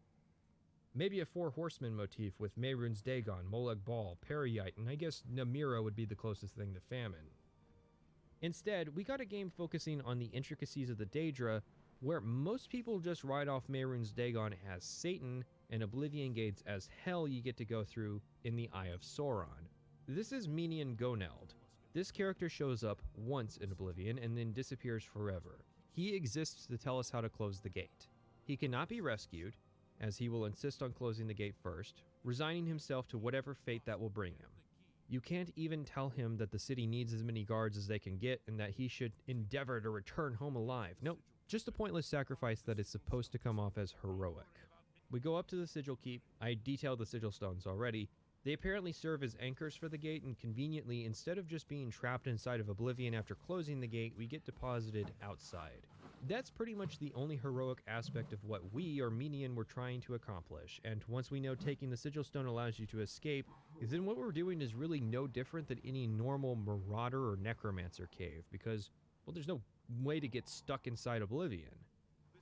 Maybe a Four Horsemen motif with Mehrunes Dagon, Molag Bal, Periite, and I guess Namira would be the closest thing to Famine. Instead, we got a game focusing on the intricacies of the Daedra, where most people just write off Mehrunes Dagon as Satan and Oblivion Gates as hell you get to go through in the Eye of Sauron. This is Menion Goneld. This character shows up once in Oblivion and then disappears forever. He exists to tell us how to close the gate. He cannot be rescued, as he will insist on closing the gate first, resigning himself to whatever fate that will bring him. You can't even tell him that the city needs as many guards as they can get and that he should endeavor to return home alive. Nope, just a pointless sacrifice that is supposed to come off as heroic. We go up to the Sigil Keep. I detailed the Sigil Stones already. They apparently serve as anchors for the gate, and conveniently, instead of just being trapped inside of Oblivion after closing the gate, we get deposited outside. That's pretty much the only heroic aspect of what we, or Menion, were trying to accomplish, and once we know taking the Sigil Stone allows you to escape, then what we're doing is really no different than any normal Marauder or Necromancer cave, because, well, there's no way to get stuck inside Oblivion.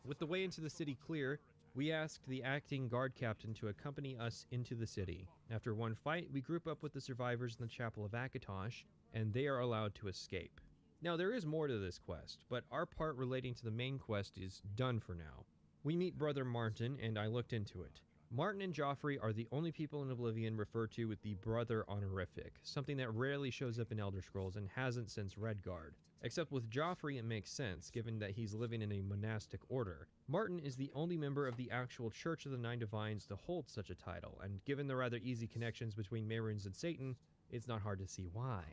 With the way into the city clear, we asked the acting guard captain to accompany us into the city. After one fight, we group up with the survivors in the Chapel of Akatosh, and they are allowed to escape. Now, there is more to this quest, but our part relating to the main quest is done for now. We meet Brother Martin, and I looked into it. Martin and Joffrey are the only people in Oblivion referred to with the brother honorific, something that rarely shows up in Elder Scrolls and hasn't since Redguard. Except with Joffrey it makes sense, given that he's living in a monastic order. Martin is the only member of the actual Church of the Nine Divines to hold such a title, and given the rather easy connections between Mehrunes and Satan, it's not hard to see why.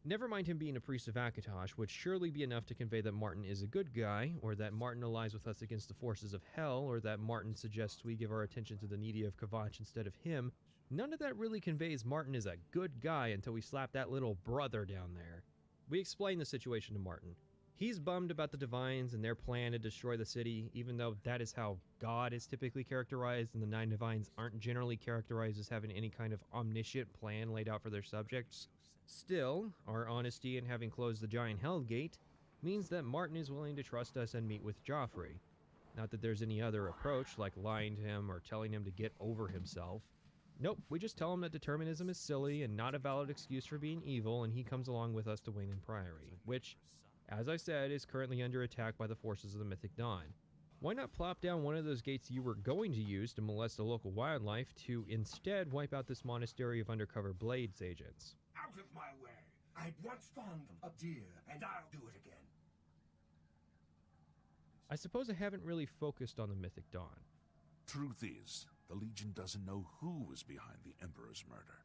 Never mind him being a priest of Akatosh would surely be enough to convey that Martin is a good guy, or that Martin allies with us against the forces of hell, or that Martin suggests we give our attention to the needy of Kvatch instead of him. None of that really conveys Martin is a good guy until we slap that little brother down there. We explain the situation to Martin. He's bummed about the Divines and their plan to destroy the city, even though that is how God is typically characterized, and the Nine Divines aren't generally characterized as having any kind of omniscient plan laid out for their subjects. Still, our honesty in having closed the giant Hell Gate means that Martin is willing to trust us and meet with Joffrey. Not that there's any other approach, like lying to him or telling him to get over himself. Nope, we just tell him that determinism is silly and not a valid excuse for being evil, and he comes along with us to Wayne Priory, which, as I said, is currently under attack by the forces of the Mythic Dawn. Why not plop down one of those gates you were going to use to molest the local wildlife to instead wipe out this monastery of undercover Blades agents? Out of my way! I'd once fond of deer, and I'll do it again. I suppose I haven't really focused on the Mythic Dawn. Truth is, the Legion doesn't know who was behind the Emperor's murder.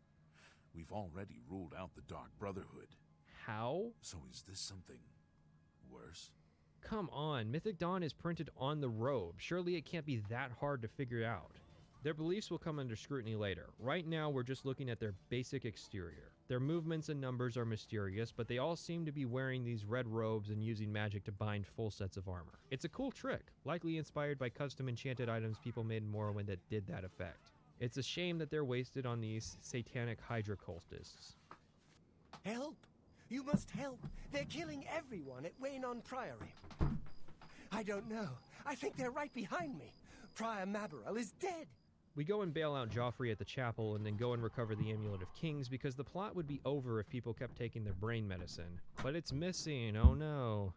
We've already ruled out the Dark Brotherhood. How? So is this something worse? Come on, Mythic Dawn is printed on the robe. Surely it can't be that hard to figure out. Their beliefs will come under scrutiny later. Right now, we're just looking at their basic exterior. Their movements and numbers are mysterious, but they all seem to be wearing these red robes and using magic to bind full sets of armor. It's a cool trick, likely inspired by custom enchanted items people made in Morrowind that did that effect. It's a shame that they're wasted on these satanic Hydra cultists. Help! You must help! They're killing everyone at Wayne Priory. I don't know. I think they're right behind me. Prior Mabarel is dead! We go and bail out Joffrey at the chapel and then go and recover the Amulet of Kings because the plot would be over if people kept taking their brain medicine. But it's missing, oh no.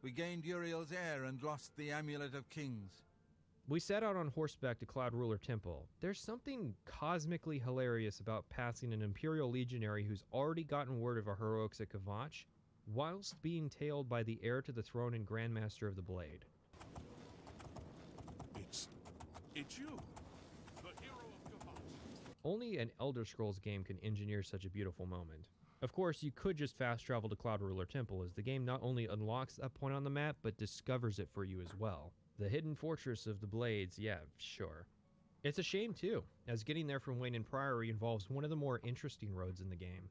We gained Uriel's heir and lost the Amulet of Kings. We set out on horseback to Cloud Ruler Temple. There's something cosmically hilarious about passing an Imperial legionary who's already gotten word of our heroics at Kvatch, whilst being tailed by the heir to the throne and Grandmaster of the Blade. It's you, the hero of Kvatch. Only an Elder Scrolls game can engineer such a beautiful moment. Of course, you could just fast travel to Cloud Ruler Temple, as the game not only unlocks that point on the map, but discovers it for you as well. The hidden fortress of the Blades, yeah, sure. It's a shame too, as getting there from Wayne and Priory involves one of the more interesting roads in the game.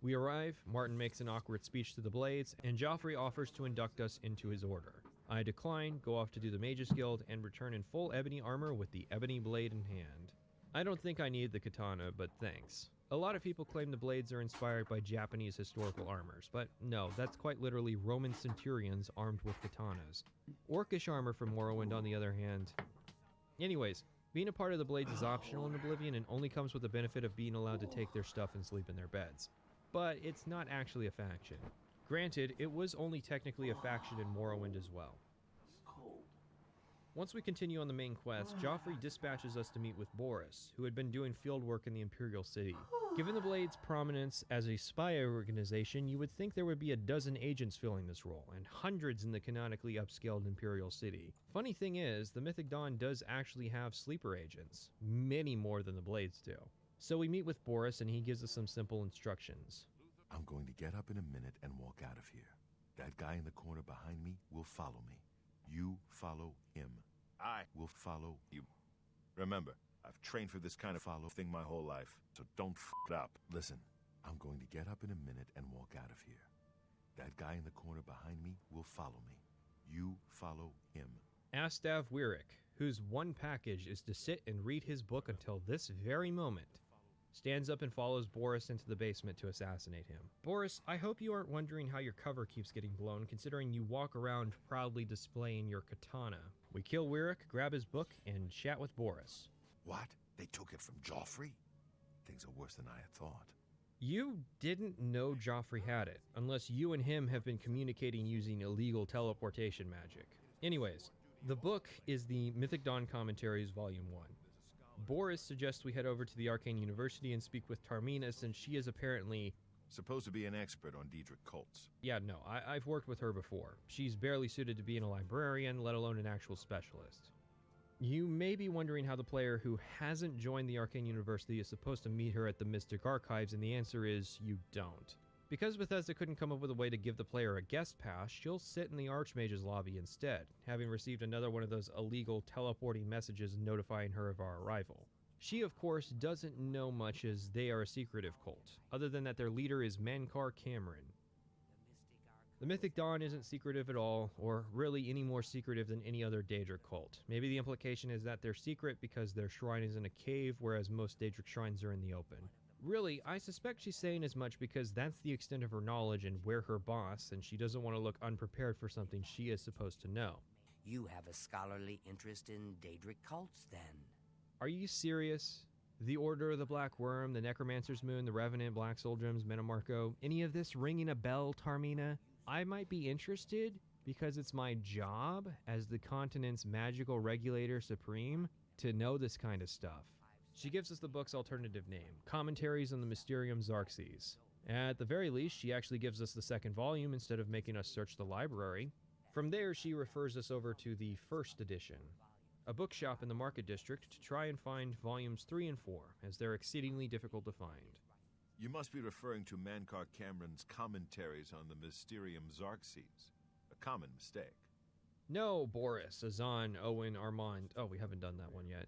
We arrive, Martin makes an awkward speech to the Blades, and Joffrey offers to induct us into his order. I decline, go off to do the Mages Guild, and return in full ebony armor with the ebony blade in hand. I don't think I need the katana, but thanks. A lot of people claim the blades are inspired by Japanese historical armors, but no, that's quite literally Roman centurions armed with katanas. Orcish armor from Morrowind, on the other hand. Anyways, being a part of the Blades is optional in Oblivion and only comes with the benefit of being allowed to take their stuff and sleep in their beds. But it's not actually a faction. Granted, it was only technically a faction in Morrowind as well. Once we continue on the main quest, Joffrey dispatches us to meet with Boris, who had been doing field work in the Imperial City. Given the Blade's prominence as a spy organization, you would think there would be a dozen agents filling this role, and hundreds in the canonically upscaled Imperial City. Funny thing is, the Mythic Dawn does actually have sleeper agents, many more than the Blades do. So we meet with Boris and he gives us some simple instructions. I'm going to get up in a minute and walk out of here. That guy in the corner behind me will follow me. You follow him. I will follow you. Remember, I've trained for this kind of follow thing my whole life, so don't f it up. Listen, I'm going to get up in a minute and walk out of here. That guy in the corner behind me will follow me. You follow him. Astav Wyrick, whose one package is to sit and read his book until this very moment, stands up and follows Boris into the basement to assassinate him. Boris, I hope you aren't wondering how your cover keeps getting blown, considering you walk around proudly displaying your katana. We kill Wyrick, grab his book, and chat with Boris. What? They took it from Joffrey? Things are worse than I had thought. You didn't know Joffrey had it, unless you and him have been communicating using illegal teleportation magic. Anyways, the book is the Mythic Dawn Commentaries Volume 1. Boris suggests we head over to the Arcane University and speak with Tarmina, since she is apparently supposed to be an expert on Daedric cults. Yeah, no, I've worked with her before. She's barely suited to being a librarian, let alone an actual specialist. You may be wondering how the player who hasn't joined the Arcane University is supposed to meet her at the Mystic Archives, and the answer is you don't. Because Bethesda couldn't come up with a way to give the player a guest pass, she'll sit in the Archmage's lobby instead, having received another one of those illegal teleporting messages notifying her of our arrival. She, of course, doesn't know much, as they are a secretive cult, other than that their leader is Mankar Cameron. The Mythic Dawn isn't secretive at all, or really any more secretive than any other Daedric cult. Maybe the implication is that they're secret because their shrine is in a cave, whereas most Daedric shrines are in the open. Really, I suspect she's saying as much because that's the extent of her knowledge and we're her boss, and she doesn't want to look unprepared for something she is supposed to know. You have a scholarly interest in Daedric cults, then? Are you serious? The Order of the Black Worm, the Necromancer's Moon, the Revenant, Black Soldiers, Metamarco, any of this ringing a bell, Tarmina? I might be interested because it's my job as the continent's magical regulator supreme to know this kind of stuff. She gives us the book's alternative name, Commentaries on the Mysterium Xarxes. At the very least, she actually gives us the second volume instead of making us search the library. From there, she refers us over to the first edition, a bookshop in the Market District, to try and find volumes 3 and 4, as they're exceedingly difficult to find. You must be referring to Mankar Cameron's Commentaries on the Mysterium Xarxes. A common mistake. No, Boris, Azan, Owen, Armand. Oh, we haven't done that one yet.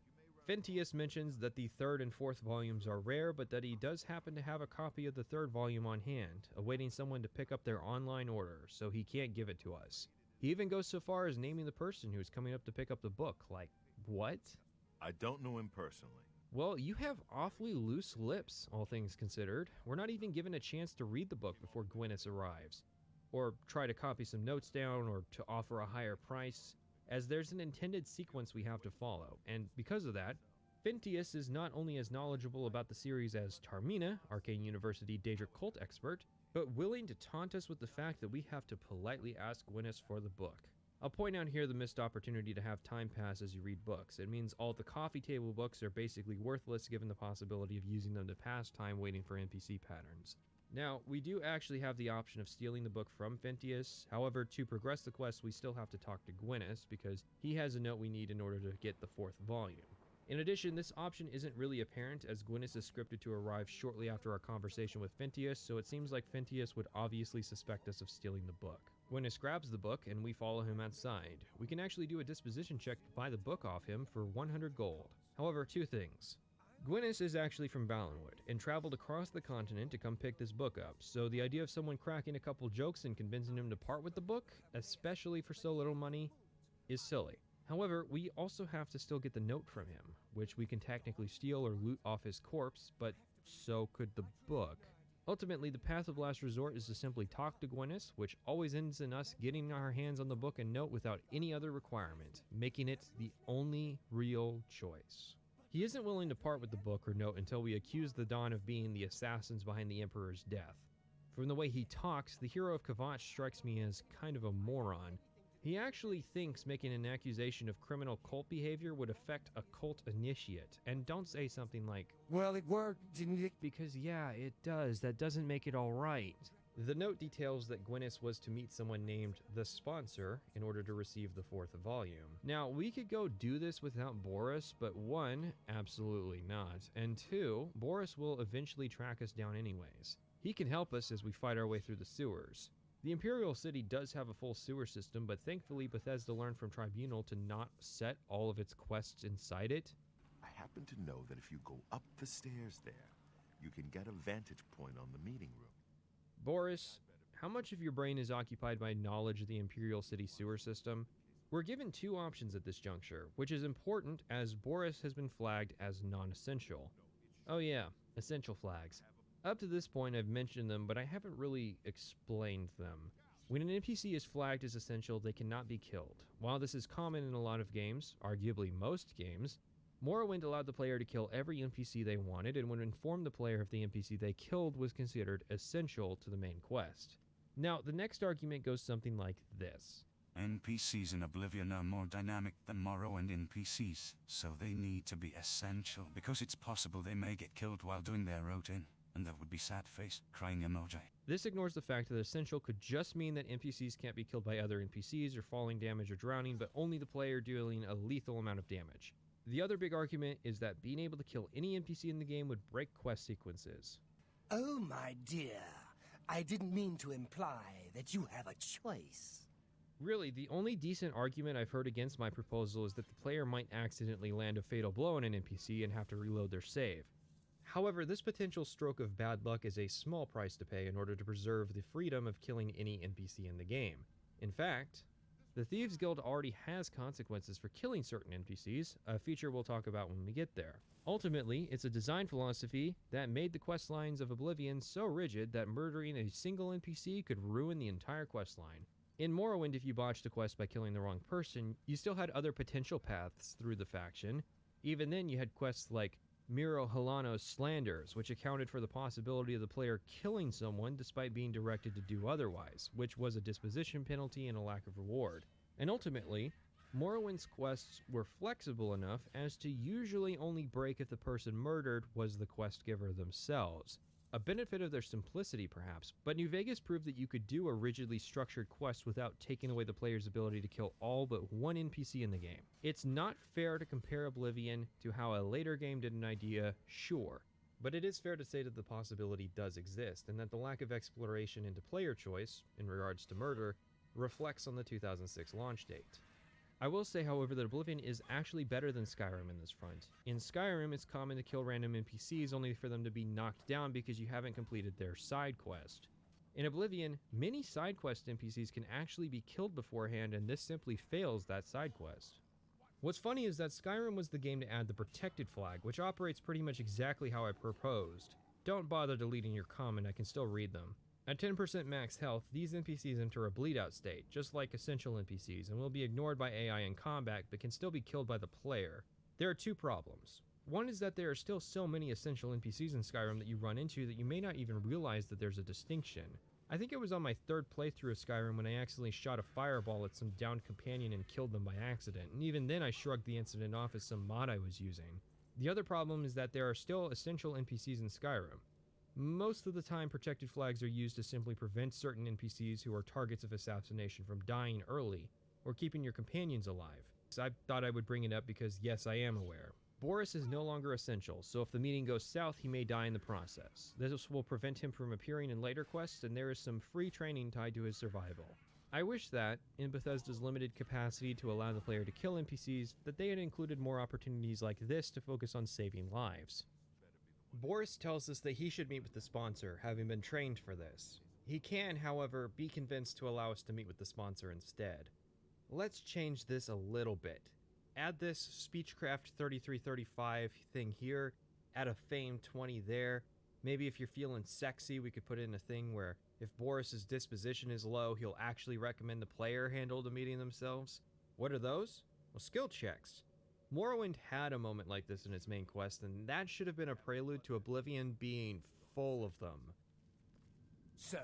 Fentius mentions that the third and fourth volumes are rare, but that he does happen to have a copy of the third volume on hand, awaiting someone to pick up their online order, so he can't give it to us. He even goes so far as naming the person who's coming up to pick up the book. Like, what? I don't know him personally. Well, you have awfully loose lips, all things considered. We're not even given a chance to read the book before Gwyneth arrives, or try to copy some notes down, or to offer a higher price, as there's an intended sequence we have to follow, and because of that, Fentius is not only as knowledgeable about the series as Tarmina, Arcane University Daedric cult expert, but willing to taunt us with the fact that we have to politely ask Gwyneth for the book. I'll point out here the missed opportunity to have time pass as you read books. It means all the coffee table books are basically worthless given the possibility of using them to pass time waiting for NPC patterns. Now, we do actually have the option of stealing the book from Phintius. However, to progress the quest, we still have to talk to Gwyneth because he has a note we need in order to get the 4th volume. In addition, this option isn't really apparent as Gwyneth is scripted to arrive shortly after our conversation with Phintius, so it seems like Phintius would obviously suspect us of stealing the book. Gwyneth grabs the book and we follow him outside. We can actually do a disposition check to buy the book off him for 100 gold. However, 2 things. Gwyneth is actually from Valenwood and traveled across the continent to come pick this book up, so the idea of someone cracking a couple jokes and convincing him to part with the book, especially for so little money, is silly. However, we also have to still get the note from him, which we can technically steal or loot off his corpse, but so could the book. Ultimately, the path of last resort is to simply talk to Gwyneth, which always ends in us getting our hands on the book and note without any other requirement, making it the only real choice. He isn't willing to part with the book or note until we accuse the Dawn of being the assassins behind the Emperor's death. From the way he talks, the hero of Kvatch strikes me as kind of a moron. He actually thinks making an accusation of criminal cult behavior would affect a cult initiate, and don't say something like, "Well, it worked, didn't it?" Because yeah, it does. That doesn't make it all right. The note details that Gwyneth was to meet someone named the Sponsor in order to receive the 4th volume. Now, we could go do this without Boris, but 1, absolutely not, and 2, Boris will eventually track us down anyways. He can help us as we fight our way through the sewers. The Imperial City does have a full sewer system, but thankfully Bethesda learned from Tribunal to not set all of its quests inside it. I happen to know that if you go up the stairs there, you can get a vantage point on the meeting room. Boris, how much of your brain is occupied by knowledge of the Imperial City sewer system? We're given 2 options at this juncture, which is important as Boris has been flagged as non-essential. Oh yeah, essential flags. Up to this point I've mentioned them, but I haven't really explained them. When an NPC is flagged as essential, they cannot be killed. While this is common in a lot of games, arguably most games, Morrowind allowed the player to kill every NPC they wanted and would inform the player if the NPC they killed was considered essential to the main quest. Now, the next argument goes something like this. NPCs in Oblivion are more dynamic than Morrowind NPCs, so they need to be essential because it's possible they may get killed while doing their routine. And that would be sad face, crying emoji. This ignores the fact that essential could just mean that NPCs can't be killed by other NPCs or falling damage or drowning, but only the player dealing a lethal amount of damage. The other big argument is that being able to kill any NPC in the game would break quest sequences. Oh, my dear. I didn't mean to imply that you have a choice. Really, the only decent argument I've heard against my proposal is that the player might accidentally land a fatal blow on an NPC and have to reload their save. However, this potential stroke of bad luck is a small price to pay in order to preserve the freedom of killing any NPC in the game. In fact, the Thieves Guild already has consequences for killing certain NPCs, a feature we'll talk about when we get there. Ultimately, it's a design philosophy that made the questlines of Oblivion so rigid that murdering a single NPC could ruin the entire questline. In Morrowind, if you botched a quest by killing the wrong person, you still had other potential paths through the faction. Even then, you had quests like Miro Hilano's Slanders, which accounted for the possibility of the player killing someone despite being directed to do otherwise, which was a disposition penalty and a lack of reward. And ultimately, Morrowind's quests were flexible enough as to usually only break if the person murdered was the quest giver themselves. A benefit of their simplicity, perhaps, but New Vegas proved that you could do a rigidly structured quest without taking away the player's ability to kill all but one NPC in the game. It's not fair to compare Oblivion to how a later game did an idea, sure, but it is fair to say that the possibility does exist, and that the lack of exploration into player choice, in regards to murder, reflects on the 2006 launch date. I will say, however, that Oblivion is actually better than Skyrim in this front. In Skyrim, it's common to kill random NPCs only for them to be knocked down because you haven't completed their side quest. In Oblivion, many side quest NPCs can actually be killed beforehand, and this simply fails that side quest. What's funny is that Skyrim was the game to add the protected flag, which operates pretty much exactly how I proposed. Don't bother deleting your comment, I can still read them. At 10% max health, these NPCs enter a bleed-out state, just like essential NPCs, and will be ignored by AI in combat, but can still be killed by the player. There are 2 problems. One is that there are still so many essential NPCs in Skyrim that you run into that you may not even realize that there's a distinction. I think it was on my third playthrough of Skyrim when I accidentally shot a fireball at some downed companion and killed them by accident, and even then I shrugged the incident off as some mod I was using. The other problem is that there are still essential NPCs in Skyrim. Most of the time, protected flags are used to simply prevent certain NPCs who are targets of assassination from dying early, or keeping your companions alive. So I thought I would bring it up because yes, I am aware. Boris is no longer essential, so if the meeting goes south, he may die in the process. This will prevent him from appearing in later quests, and there is some free training tied to his survival. I wish that, in Bethesda's limited capacity to allow the player to kill NPCs, that they had included more opportunities like this to focus on saving lives. Boris tells us that he should meet with the sponsor, having been trained for this. He can, however, be convinced to allow us to meet with the sponsor instead. Let's change this a little bit. Add this Speechcraft 3335 thing here, add a Fame 20 there. Maybe if you're feeling sexy, we could put in a thing where if Boris's disposition is low, he'll actually recommend the player handle the meeting themselves. What are those? Well, skill checks. Morrowind had a moment like this in its main quest, and that should have been a prelude to Oblivion being full of them. So,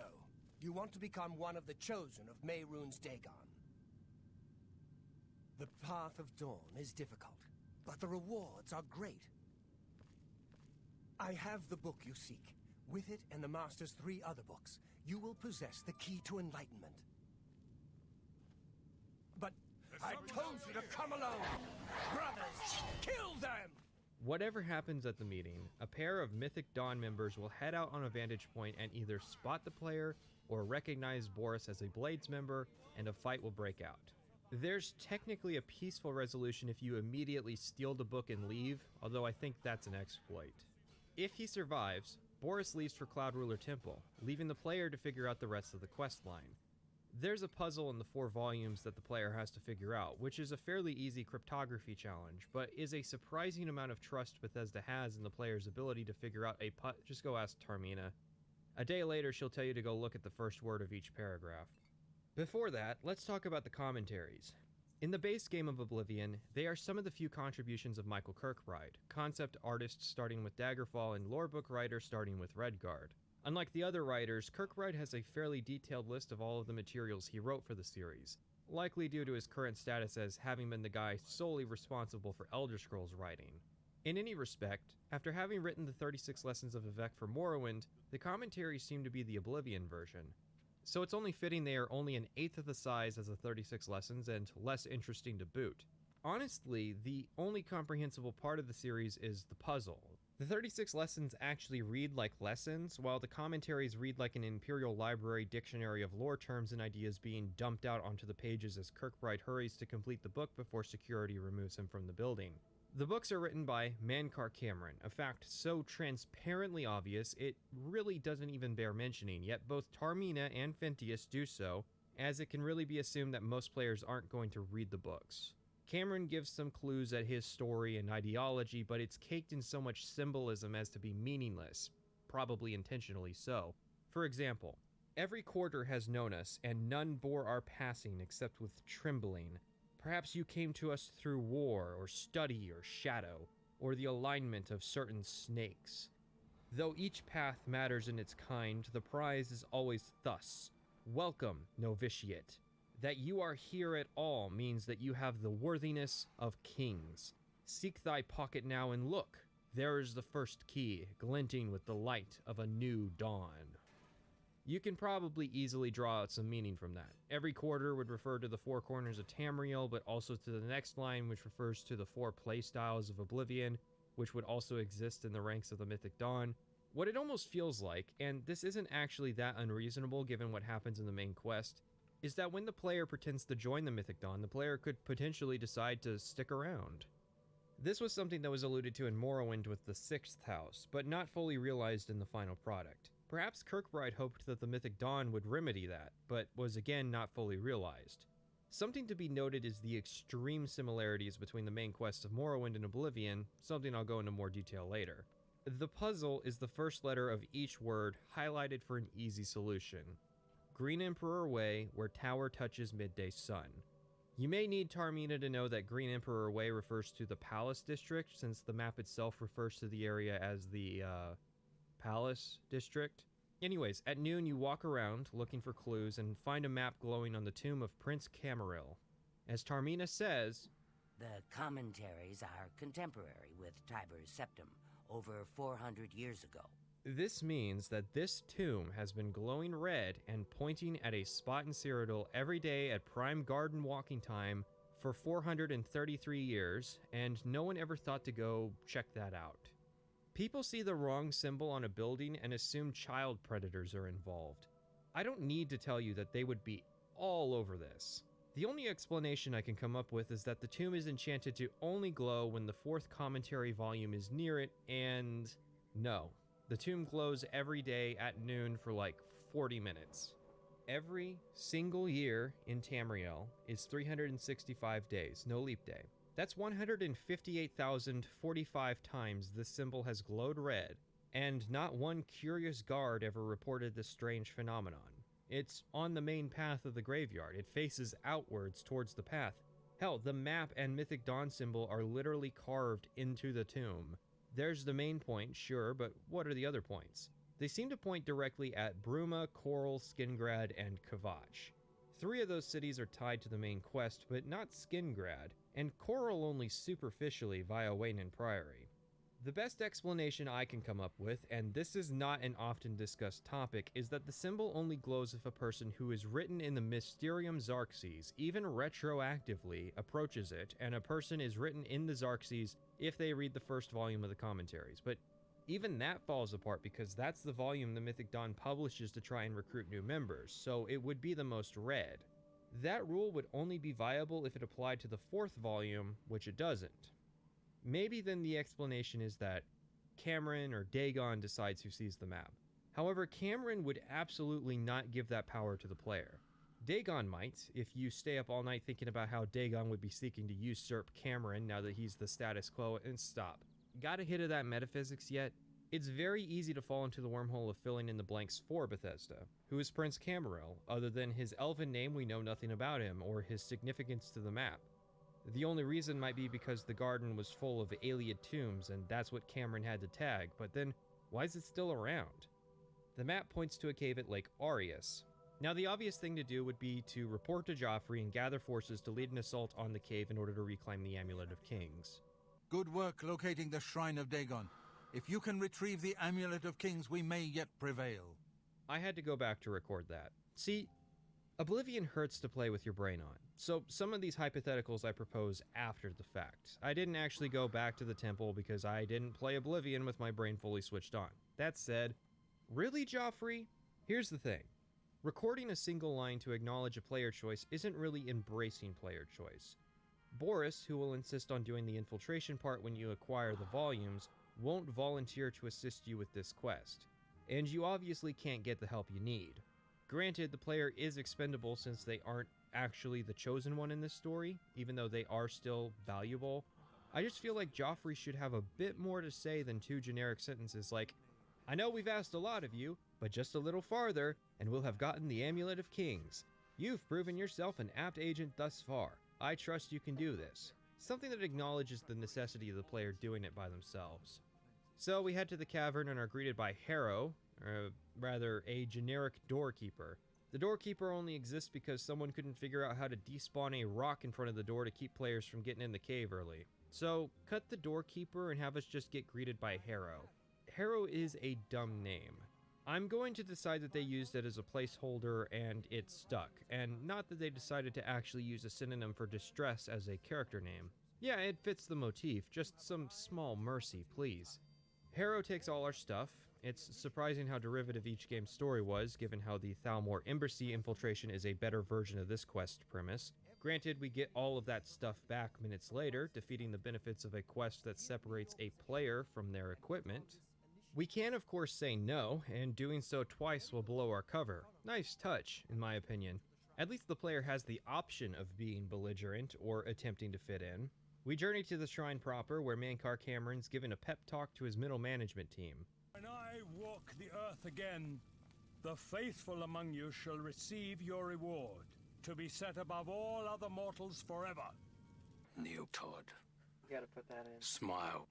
you want to become one of the chosen of Mehrunes Dagon? The path of dawn is difficult, but the rewards are great. I have the book you seek. With it and the Master's 3 other books, you will possess the key to enlightenment. But I told you to come alone! Brothers, kill them! Whatever happens at the meeting, a pair of Mythic Dawn members will head out on a vantage point and either spot the player or recognize Boris as a Blades member, and a fight will break out. There's technically a peaceful resolution if you immediately steal the book and leave, although I think that's an exploit. If he survives, Boris leaves for Cloud Ruler Temple, leaving the player to figure out the rest of the quest line. There's a puzzle in the 4 volumes that the player has to figure out, which is a fairly easy cryptography challenge, but is a surprising amount of trust Bethesda has in the player's ability to figure out a just go ask Tarmina. A day later, she'll tell you to go look at the first word of each paragraph. Before that, let's talk about the commentaries. In the base game of Oblivion, they are some of the few contributions of Michael Kirkbride, concept artist starting with Daggerfall and lorebook writer starting with Redguard. Unlike the other writers, Kirkbride has a fairly detailed list of all of the materials he wrote for the series, likely due to his current status as having been the guy solely responsible for Elder Scrolls writing. In any respect, after having written the 36 Lessons of Vivec for Morrowind, the commentaries seem to be the Oblivion version. So it's only fitting they are only an eighth of the size as the 36 lessons and less interesting to boot. Honestly, the only comprehensible part of the series is the puzzle. The 36 lessons actually read like lessons, while the commentaries read like an Imperial Library dictionary of lore terms and ideas being dumped out onto the pages as Kirkbride hurries to complete the book before security removes him from the building. The books are written by Mankar Cameron, a fact so transparently obvious it really doesn't even bear mentioning, yet both Tarmina and Fentius do so, as it can really be assumed that most players aren't going to read the books. Cameron gives some clues at his story and ideology, but it's caked in so much symbolism as to be meaningless, probably intentionally so. For example, every quarter has known us, and none bore our passing except with trembling. Perhaps you came to us through war, or study, or shadow, or the alignment of certain snakes. Though each path matters in its kind, the prize is always thus. Welcome, novitiate. That you are here at all means that you have the worthiness of kings. Seek thy pocket now and look. There is the first key, glinting with the light of a new dawn. You can probably easily draw out some meaning from that. Every quarter would refer to the 4 corners of Tamriel, but also to the next line, which refers to the 4 playstyles of Oblivion, which would also exist in the ranks of the Mythic Dawn. What it almost feels like, and this isn't actually that unreasonable given what happens in the main quest, is that when the player pretends to join the Mythic Dawn, the player could potentially decide to stick around. This was something that was alluded to in Morrowind with the 6th house, but not fully realized in the final product. Perhaps Kirkbride hoped that the Mythic Dawn would remedy that, but was again not fully realized. Something to be noted is the extreme similarities between the main quests of Morrowind and Oblivion, something I'll go into more detail later. The puzzle is the first letter of each word highlighted for an easy solution. Green Emperor Way, where tower touches midday sun. You may need Tarmina to know that Green Emperor Way refers to the Palace District, since the map itself refers to the area as the Palace District. Anyways, at noon you walk around looking for clues and find a map glowing on the tomb of Prince Camaril. As Tarmina says, the commentaries are contemporary with Tiber's septum, over 400 years ago. This means that this tomb has been glowing red and pointing at a spot in Cyrodiil every day at prime garden walking time for 433 years, and no one ever thought to go check that out. People see the wrong symbol on a building and assume child predators are involved. I don't need to tell you that they would be all over this. The only explanation I can come up with is that the tomb is enchanted to only glow when the 4th commentary volume is near it, and no. The tomb glows every day at noon for like 40 minutes. Every single year in Tamriel is 365 days, no leap day. That's 158,045 times this symbol has glowed red, and not one curious guard ever reported this strange phenomenon. It's on the main path of the graveyard. It faces outwards towards the path. Hell, the map and Mythic Dawn symbol are literally carved into the tomb. There's the main point, sure, but what are the other points? They seem to point directly at Bruma, Coral, Skingrad, and Kvatch. 3 of those cities are tied to the main quest, but not Skingrad, and Coral only superficially via Wayne Priory. The best explanation I can come up with, and this is not an often discussed topic, is that the symbol only glows if a person who is written in the Mysterium Xarxes, even retroactively, approaches it, and a person is written in the Xarxes if they read the first volume of the commentaries. But even that falls apart because that's the volume the Mythic Dawn publishes to try and recruit new members, so it would be the most read. That rule would only be viable if it applied to the 4th volume, which it doesn't. Maybe then the explanation is that Cameron or Dagon decides who sees the map. However, Cameron would absolutely not give that power to the player. Dagon might, if you stay up all night thinking about how Dagon would be seeking to usurp Cameron now that he's the status quo, and stop. Got a hit of that metaphysics yet? It's very easy to fall into the wormhole of filling in the blanks for Bethesda. Who is Prince Camaril, other than his elven name we know nothing about him, or his significance to the map? The only reason might be because the garden was full of Ayleid tombs, and that's what Cameron had to tag, but then, why is it still around? The map points to a cave at Lake Aureus. Now the obvious thing to do would be to report to Joffrey and gather forces to lead an assault on the cave in order to reclaim the Amulet of Kings. Good work locating the Shrine of Dagon. If you can retrieve the Amulet of Kings, we may yet prevail. I had to go back to record that. See, Oblivion hurts to play with your brain on, so some of these hypotheticals I propose after the fact. I didn't actually go back to the temple because I didn't play Oblivion with my brain fully switched on. That said, really, Joffrey? Here's the thing. Recording a single line to acknowledge a player choice isn't really embracing player choice. Boris, who will insist on doing the infiltration part when you acquire the volumes, won't volunteer to assist you with this quest, and you obviously can't get the help you need. Granted, the player is expendable since they aren't actually the chosen one in this story, even though they are still valuable. I just feel like Joffrey should have a bit more to say than 2 generic sentences like, I know we've asked a lot of you, but just a little farther, and we'll have gotten the Amulet of Kings. You've proven yourself an apt agent thus far. I trust you can do this. Something that acknowledges the necessity of the player doing it by themselves. So we head to the cavern and are greeted by Harrow, rather a generic doorkeeper. The doorkeeper only exists because someone couldn't figure out how to despawn a rock in front of the door to keep players from getting in the cave early. So cut the doorkeeper and have us just get greeted by Harrow. Harrow is a dumb name. I'm going to decide that they used it as a placeholder and it stuck, and not that they decided to actually use a synonym for distress as a character name. Yeah, it fits the motif, just some small mercy, please. Harrow takes all our stuff. It's surprising how derivative each game's story was, given how the Thalmor Embassy infiltration is a better version of this quest premise. Granted, we get all of that stuff back minutes later, defeating the benefits of a quest that separates a player from their equipment. We can, of course, say no, and doing so twice will blow our cover. Nice touch, in my opinion. At least the player has the option of being belligerent or attempting to fit in. We journey to the shrine proper, where Mankar Cameron's given a pep talk to his middle management team. When I walk the earth again, the faithful among you shall receive your reward, to be set above all other mortals forever. Neil Todd. You gotta put that in. Smile.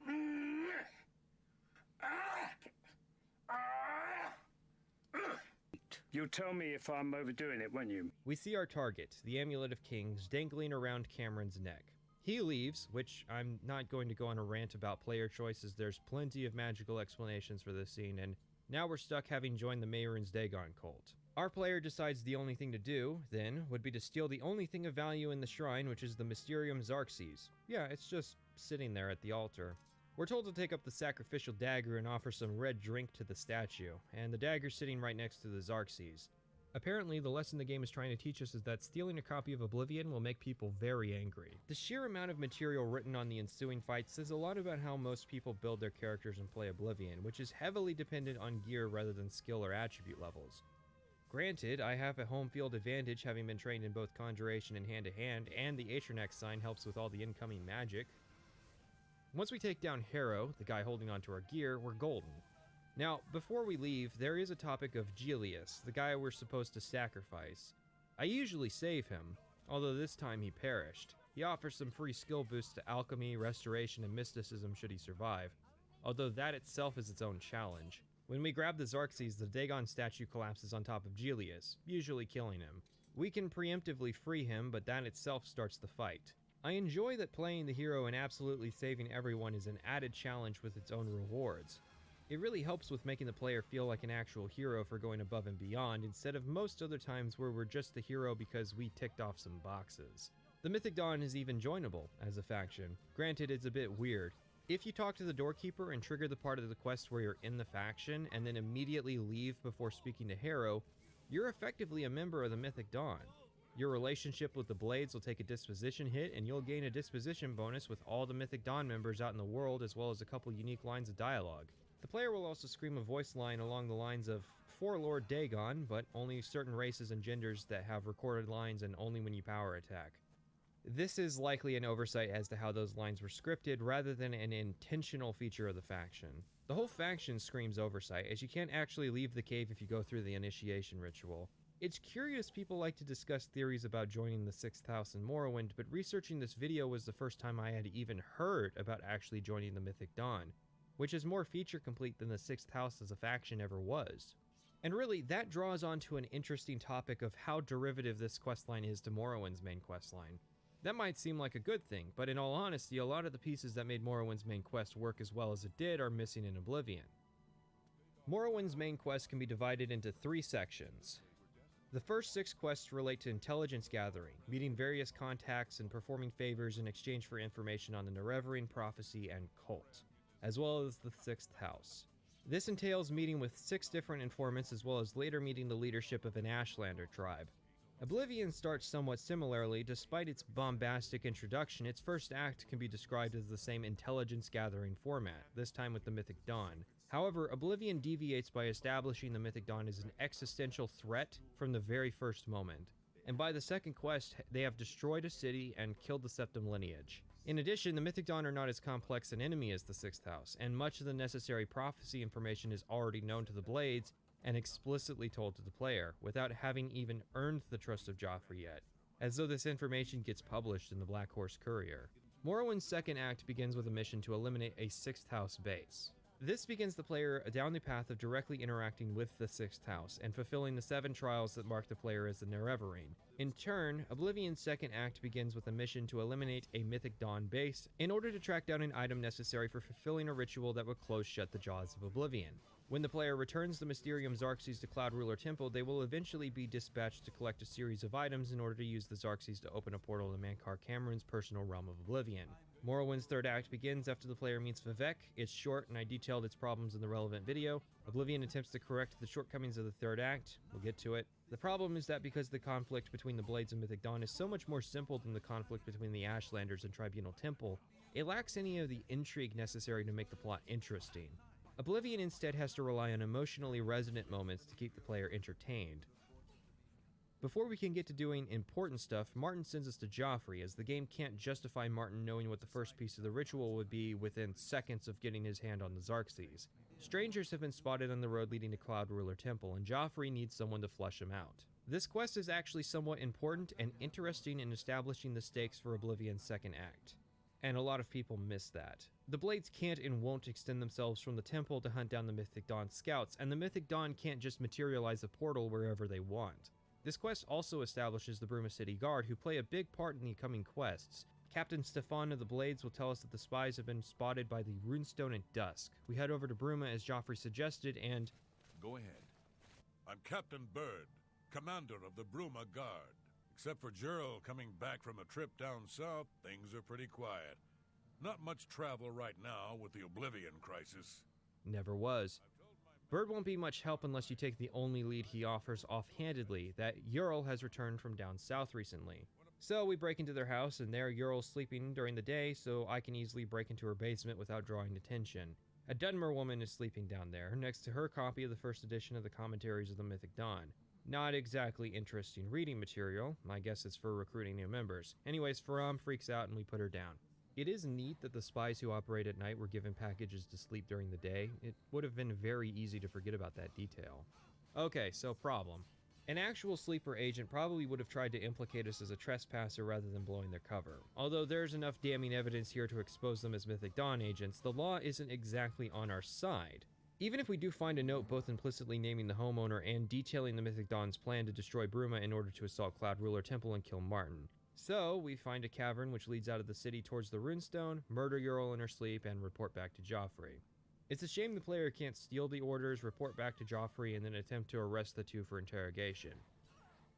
You'll tell me if I'm overdoing it, won't you? We see our target, the Amulet of Kings, dangling around Cameron's neck. He leaves, which I'm not going to go on a rant about player choices. There's plenty of magical explanations for this scene, and now we're stuck having joined the Mehrunes Dagon cult. Our player decides the only thing to do, then, would be to steal the only thing of value in the shrine, which is the Mysterium Xarxes. Yeah, it's just sitting there at the altar. We're told to take up the sacrificial dagger and offer some red drink to the statue, and the dagger's sitting right next to the Xarxes. Apparently, the lesson the game is trying to teach us is that stealing a copy of Oblivion will make people very angry. The sheer amount of material written on the ensuing fight says a lot about how most people build their characters and play Oblivion, which is heavily dependent on gear rather than skill or attribute levels. Granted, I have a home field advantage having been trained in both Conjuration and Hand-to-Hand, and the Atronex sign helps with all the incoming magic. Once we take down Harrow, the guy holding onto our gear, we're golden. Now, before we leave, there is a topic of Gelius, the guy we're supposed to sacrifice. I usually save him, although this time he perished. He offers some free skill boosts to alchemy, restoration, and mysticism should he survive, although that itself is its own challenge. When we grab the Xarxes, the Dagon statue collapses on top of Gelius, usually killing him. We can preemptively free him, but that itself starts the fight. I enjoy that playing the hero and absolutely saving everyone is an added challenge with its own rewards. It really helps with making the player feel like an actual hero for going above and beyond, instead of most other times where we're just the hero because we ticked off some boxes. The Mythic Dawn is even joinable as a faction. Granted, it's a bit weird. If you talk to the doorkeeper and trigger the part of the quest where you're in the faction and then immediately leave before speaking to Harrow, you're effectively a member of the Mythic Dawn. Your relationship with the Blades will take a disposition hit, and you'll gain a disposition bonus with all the Mythic Dawn members out in the world, as well as a couple unique lines of dialogue. The player will also scream a voice line along the lines of, "For Lord Dagon," but only certain races and genders that have recorded lines and only when you power attack. This is likely an oversight as to how those lines were scripted rather than an intentional feature of the faction. The whole faction screams oversight, as you can't actually leave the cave if you go through the initiation ritual. It's curious people like to discuss theories about joining the 6th house in Morrowind, but researching this video was the first time I had even heard about actually joining the Mythic Dawn, which is more feature complete than the 6th house as a faction ever was. And really, that draws onto an interesting topic of how derivative this questline is to Morrowind's main questline. That might seem like a good thing, but in all honesty, a lot of the pieces that made Morrowind's main quest work as well as it did are missing in Oblivion. Morrowind's main quest can be divided into 3 sections. The first 6 quests relate to intelligence gathering, meeting various contacts and performing favors in exchange for information on the Nerevarine prophecy and cult, as well as the 6th house. This entails meeting with 6 different informants as well as later meeting the leadership of an Ashlander tribe. Oblivion starts somewhat similarly. Despite its bombastic introduction, its first act can be described as the same intelligence gathering format, this time with the Mythic Dawn. However, Oblivion deviates by establishing the Mythic Dawn as an existential threat from the very first moment. And by the second quest, they have destroyed a city and killed the Septim lineage. In addition, the Mythic Dawn are not as complex an enemy as the 6th house, and much of the necessary prophecy information is already known to the Blades and explicitly told to the player, without having even earned the trust of Joffrey yet, as though this information gets published in the Black Horse Courier. Morrowind's second act begins with a mission to eliminate a 6th house base. This begins the player down the path of directly interacting with the 6th house and fulfilling the 7 trials that mark the player as the Nerevarine. In turn, Oblivion's second act begins with a mission to eliminate a Mythic Dawn base in order to track down an item necessary for fulfilling a ritual that will close shut the jaws of Oblivion. When the player returns the Mysterium Xarxes to Cloud Ruler Temple, they will eventually be dispatched to collect a series of items in order to use the Xarxes to open a portal to Mankar Cameron's personal realm of Oblivion. Morrowind's third act begins after the player meets Vivek. It's short, and I detailed its problems in the relevant video. Oblivion attempts to correct the shortcomings of the third act. We'll get to it. The problem is that because the conflict between the Blades and Mythic Dawn is so much more simple than the conflict between the Ashlanders and Tribunal Temple, it lacks any of the intrigue necessary to make the plot interesting. Oblivion instead has to rely on emotionally resonant moments to keep the player entertained. Before we can get to doing important stuff, Martin sends us to Joffrey, as the game can't justify Martin knowing what the first piece of the ritual would be within seconds of getting his hand on the Xarxes. Strangers have been spotted on the road leading to Cloud Ruler Temple, and Joffrey needs someone to flush him out. This quest is actually somewhat important and interesting in establishing the stakes for Oblivion's second act. and a lot of people miss that. The Blades can't and won't extend themselves from the temple to hunt down the Mythic Dawn scouts, and the Mythic Dawn can't just materialize a portal wherever they want. This quest also establishes the Bruma City Guard, who play a big part in the coming quests. Captain Stefan of the Blades will tell us that the spies have been spotted by the Runestone at dusk. We head over to Bruma as Joffrey suggested, and... Go ahead. I'm Captain Bird, commander of the Bruma Guard. Except for Gerald coming back from a trip down south, things are pretty quiet. Not much travel right now with the Oblivion crisis. Never was. Bird won't be much help unless you take the only lead he offers offhandedly, that Ural has returned from down south recently. So we break into their house, and there Ural's sleeping during the day, so I can easily break into her basement without drawing attention. A Dunmer woman is sleeping down there, next to her copy of the first edition of the Commentaries of the Mythic Dawn. Not exactly interesting reading material. I guess it's for recruiting new members. Anyways, Faram freaks out and we put her down. It is neat that the spies who operate at night were given packages to sleep during the day. It would have been very easy to forget about that detail. Okay, so problem. An actual sleeper agent probably would have tried to implicate us as a trespasser rather than blowing their cover. Although there's enough damning evidence here to expose them as Mythic Dawn agents, the law isn't exactly on our side. Even if we do find a note both implicitly naming the homeowner and detailing the Mythic Dawn's plan to destroy Bruma in order to assault Cloud Ruler Temple and kill Martin. So, we find a cavern which leads out of the city towards the Runestone, murder Ural in her sleep, and report back to Joffrey. It's a shame the player can't steal the orders, report back to Joffrey, and then attempt to arrest the two for interrogation.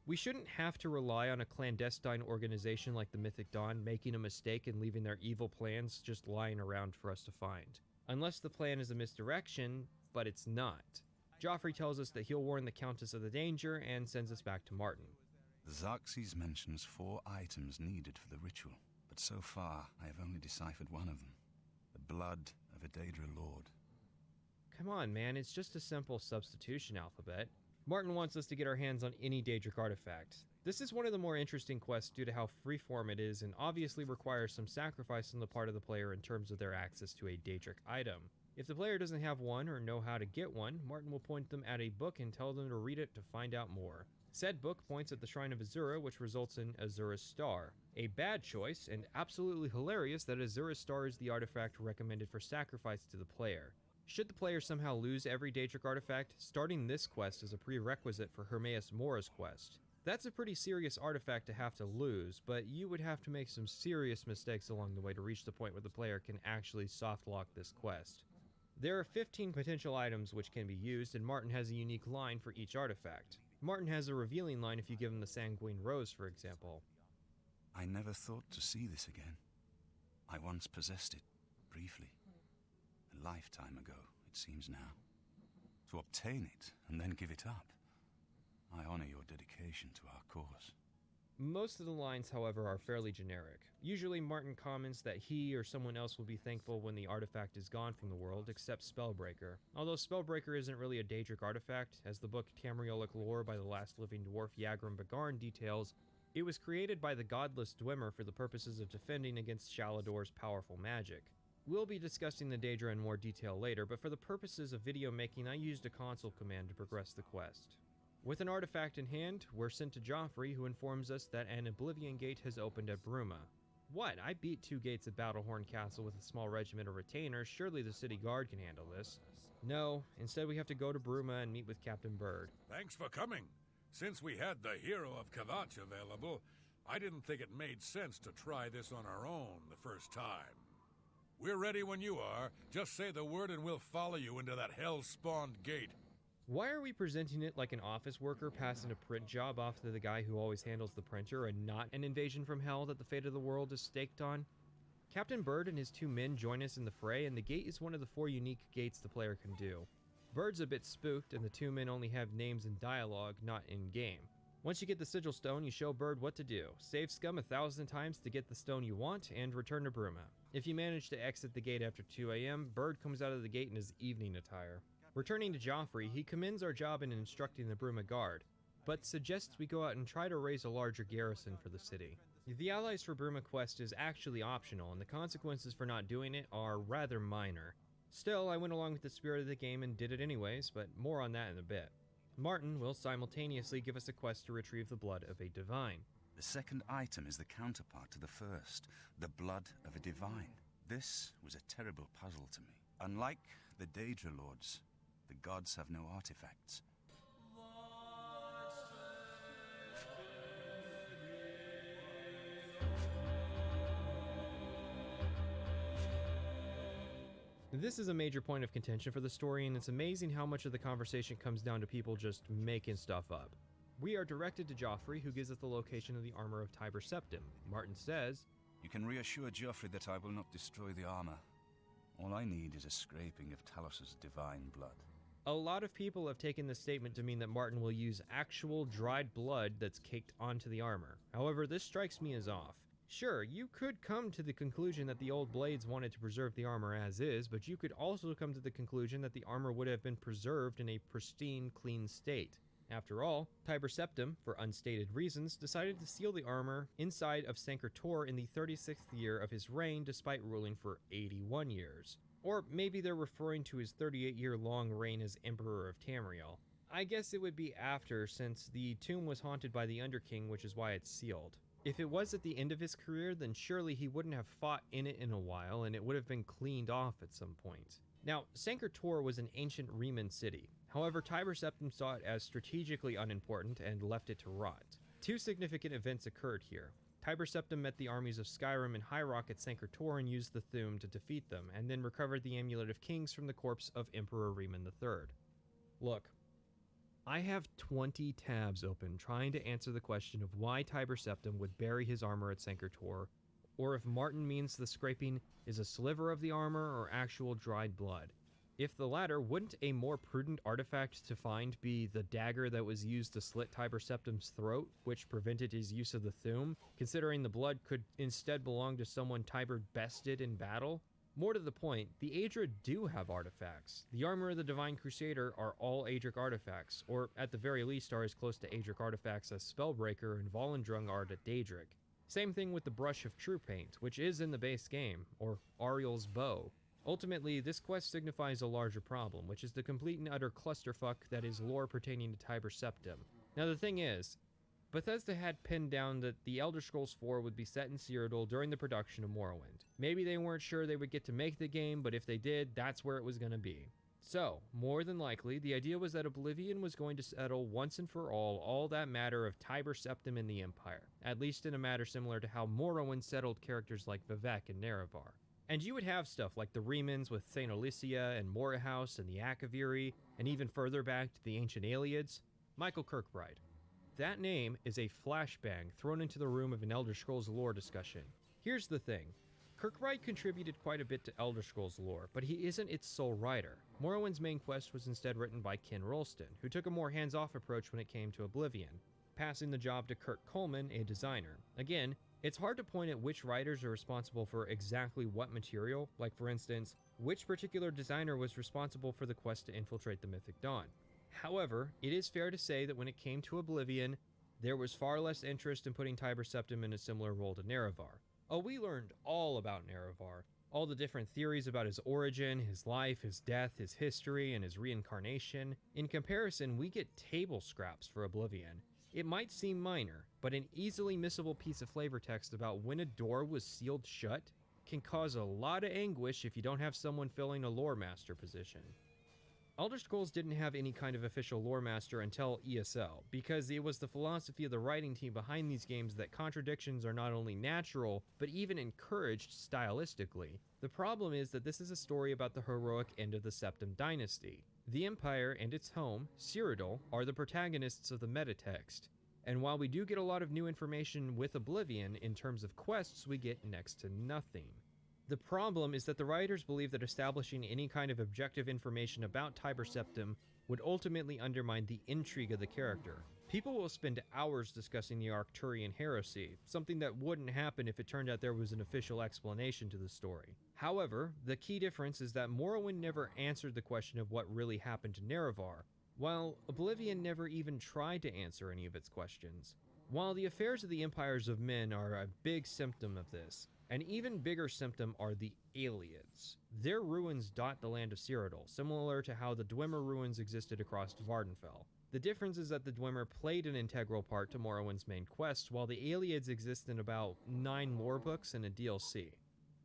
We shouldn't have to rely on a clandestine organization like the Mythic Dawn making a mistake and leaving their evil plans just lying around for us to find. Unless the plan is a misdirection, but it's not. Joffrey tells us that he'll warn the Countess of the danger and sends us back to Martin. Xerxes mentions 4 items needed for the ritual, but so far I have only deciphered one of them. The blood of a Daedra Lord. Come on, man, it's just a simple substitution alphabet. Martin wants us to get our hands on any Daedric artifact. This is one of the more interesting quests due to how freeform it is and obviously requires some sacrifice on the part of the player in terms of their access to a Daedric item. If the player doesn't have one or know how to get one, Martin will point them at a book and tell them to read it to find out more. Said book points at the Shrine of Azura, which results in Azura's Star. A bad choice, and absolutely hilarious that Azura's Star is the artifact recommended for sacrifice to the player. Should the player somehow lose every Daedric artifact, starting this quest is a prerequisite for Hermaeus Mora's quest. That's a pretty serious artifact to have to lose, but you would have to make some serious mistakes along the way to reach the point where the player can actually softlock this quest. There are 15 potential items which can be used, and Martin has a unique line for each artifact. Martin has a revealing line if you give him the Sanguine Rose, for example. I never thought to see this again. I once possessed it, briefly. A lifetime ago, it seems now. To obtain it, and then give it up. I honor your dedication to our cause. Most of the lines, however, are fairly generic. Usually Martin comments that he or someone else will be thankful when the artifact is gone from the world, except Spellbreaker. Although Spellbreaker isn't really a Daedric artifact, as the book Tamrielic Lore by the last living dwarf Yagram Bagarn details, it was created by the godless Dwemer for the purposes of defending against Shalador's powerful magic. We'll be discussing the Daedra in more detail later, but for the purposes of video making, I used a console command to progress the quest. With an artifact in hand, we're sent to Joffrey, who informs us that an Oblivion gate has opened at Bruma. What? I beat 2 gates at Battlehorn Castle with a small regiment of retainers, surely the city guard can handle this. No, instead we have to go to Bruma and meet with Captain Bird. Thanks for coming. Since we had the hero of Kavach available, I didn't think it made sense to try this on our own the first time. We're ready when you are. Just say the word and we'll follow you into that hell-spawned gate. Why are we presenting it like an office worker passing a print job off to the guy who always handles the printer and not an invasion from hell that the fate of the world is staked on? Captain Bird and his 2 men join us in the fray, and the gate is one of the 4 unique gates the player can do. Bird's a bit spooked, and the 2 men only have names and dialogue, not in-game. Once you get the sigil stone, you show Bird what to do. Save scum 1,000 times to get the stone you want, and return to Bruma. If you manage to exit the gate after 2 AM, Bird comes out of the gate in his evening attire. Returning to Joffrey, he commends our job in instructing the Bruma Guard, but suggests we go out and try to raise a larger garrison for the city. The Allies for Bruma quest is actually optional, and the consequences for not doing it are rather minor. Still, I went along with the spirit of the game and did it anyways, but more on that in a bit. Martin will simultaneously give us a quest to retrieve the blood of a divine. The second item is the counterpart to the first, the blood of a divine. This was a terrible puzzle to me. Unlike the Daedra Lords, the gods have no artifacts. This is a major point of contention for the story, and it's amazing how much of the conversation comes down to people just making stuff up. We are directed to Joffrey, who gives us the location of the armor of Tiber Septim. Martin says, "You can reassure Joffrey that I will not destroy the armor. All I need is a scraping of Talos's divine blood." A lot of people have taken this statement to mean that Martin will use actual dried blood that's caked onto the armor. However, this strikes me as off. Sure, you could come to the conclusion that the old blades wanted to preserve the armor as is, but you could also come to the conclusion that the armor would have been preserved in a pristine, clean state. After all, Tiber Septim, for unstated reasons, decided to seal the armor inside of Sancre Tor in the 36th year of his reign, despite ruling for 81 years. Or maybe they're referring to his 38-year-long reign as Emperor of Tamriel. I guess it would be after, since the tomb was haunted by the Underking, which is why it's sealed. If it was at the end of his career, then surely he wouldn't have fought in it in a while, and it would have been cleaned off at some point. Now, Sancre Tor was an ancient Riemann city. However, Tiber Septim saw it as strategically unimportant and left it to rot. Two significant events occurred here. Tiber Septim met the armies of Skyrim and High Rock at Sancre Tor and used the Thu'um to defeat them, and then recovered the Amulet of Kings from the corpse of Emperor Riemann III. Look, I have 20 tabs open trying to answer the question of why Tiber Septim would bury his armor at Sancre Tor, or if Martin means the scraping is a sliver of the armor or actual dried blood. If the latter, wouldn't a more prudent artifact to find be the dagger that was used to slit Tiber Septim's throat, which prevented his use of the Thu'um, considering the blood could instead belong to someone Tiber bested in battle? More to the point, the Aedra do have artifacts. The armor of the Divine Crusader are all Aedric artifacts, or at the very least are as close to Aedric artifacts as Spellbreaker and Volendrung are to Daedric. Same thing with the Brush of True Paint, which is in the base game, or Ariel's Bow. Ultimately, this quest signifies a larger problem, which is the complete and utter clusterfuck that is lore pertaining to Tiber Septim. Now the thing is, Bethesda had pinned down that the Elder Scrolls 4 would be set in Cyrodiil during the production of Morrowind. Maybe they weren't sure they would get to make the game, but if they did, that's where it was going to be. So, more than likely, the idea was that Oblivion was going to settle once and for all that matter of Tiber Septim in the Empire, at least in a matter similar to how Morrowind settled characters like Vivec and Nerevar. And you would have stuff like the Remans with St. Alicia and Morehouse and the Akaviri, and even further back to the ancient Aliads, Michael Kirkbride. That name is a flashbang thrown into the room of an Elder Scrolls lore discussion. Here's the thing. Kirkbride contributed quite a bit to Elder Scrolls lore, but he isn't its sole writer. Morrowind's main quest was instead written by Ken Rolston, who took a more hands-off approach when it came to Oblivion, passing the job to Kurt Coleman, a designer. Again, it's hard to point at which writers are responsible for exactly what material, like for instance, which particular designer was responsible for the quest to infiltrate the Mythic Dawn. However, it is fair to say that when it came to Oblivion, there was far less interest in putting Tiber Septim in a similar role to Nerevar. Oh, we learned all about Nerevar, all the different theories about his origin, his life, his death, his history, and his reincarnation. In comparison, we get table scraps for Oblivion. It might seem minor, but an easily missable piece of flavor text about when a door was sealed shut can cause a lot of anguish if you don't have someone filling a lore master position. Elder Scrolls didn't have any kind of official lore master until ESL, because it was the philosophy of the writing team behind these games that contradictions are not only natural, but even encouraged stylistically. The problem is that this is a story about the heroic end of the Septim dynasty. The Empire and its home, Cyrodiil, are the protagonists of the metatext, and while we do get a lot of new information with Oblivion, in terms of quests we get next to nothing. The problem is that the writers believe that establishing any kind of objective information about Tiber Septim would ultimately undermine the intrigue of the character. People will spend hours discussing the Arcturian heresy, something that wouldn't happen if it turned out there was an official explanation to the story. However, the key difference is that Morrowind never answered the question of what really happened to Nerevar, while Oblivion never even tried to answer any of its questions. While the affairs of the empires of men are a big symptom of this, an even bigger symptom are the Aliads. Their ruins dot the land of Cyrodiil, similar to how the Dwemer ruins existed across Vardenfell. The difference is that the Dwemer played an integral part to Morrowind's main quest, while the Aelids exist in about 9 lore books and a DLC.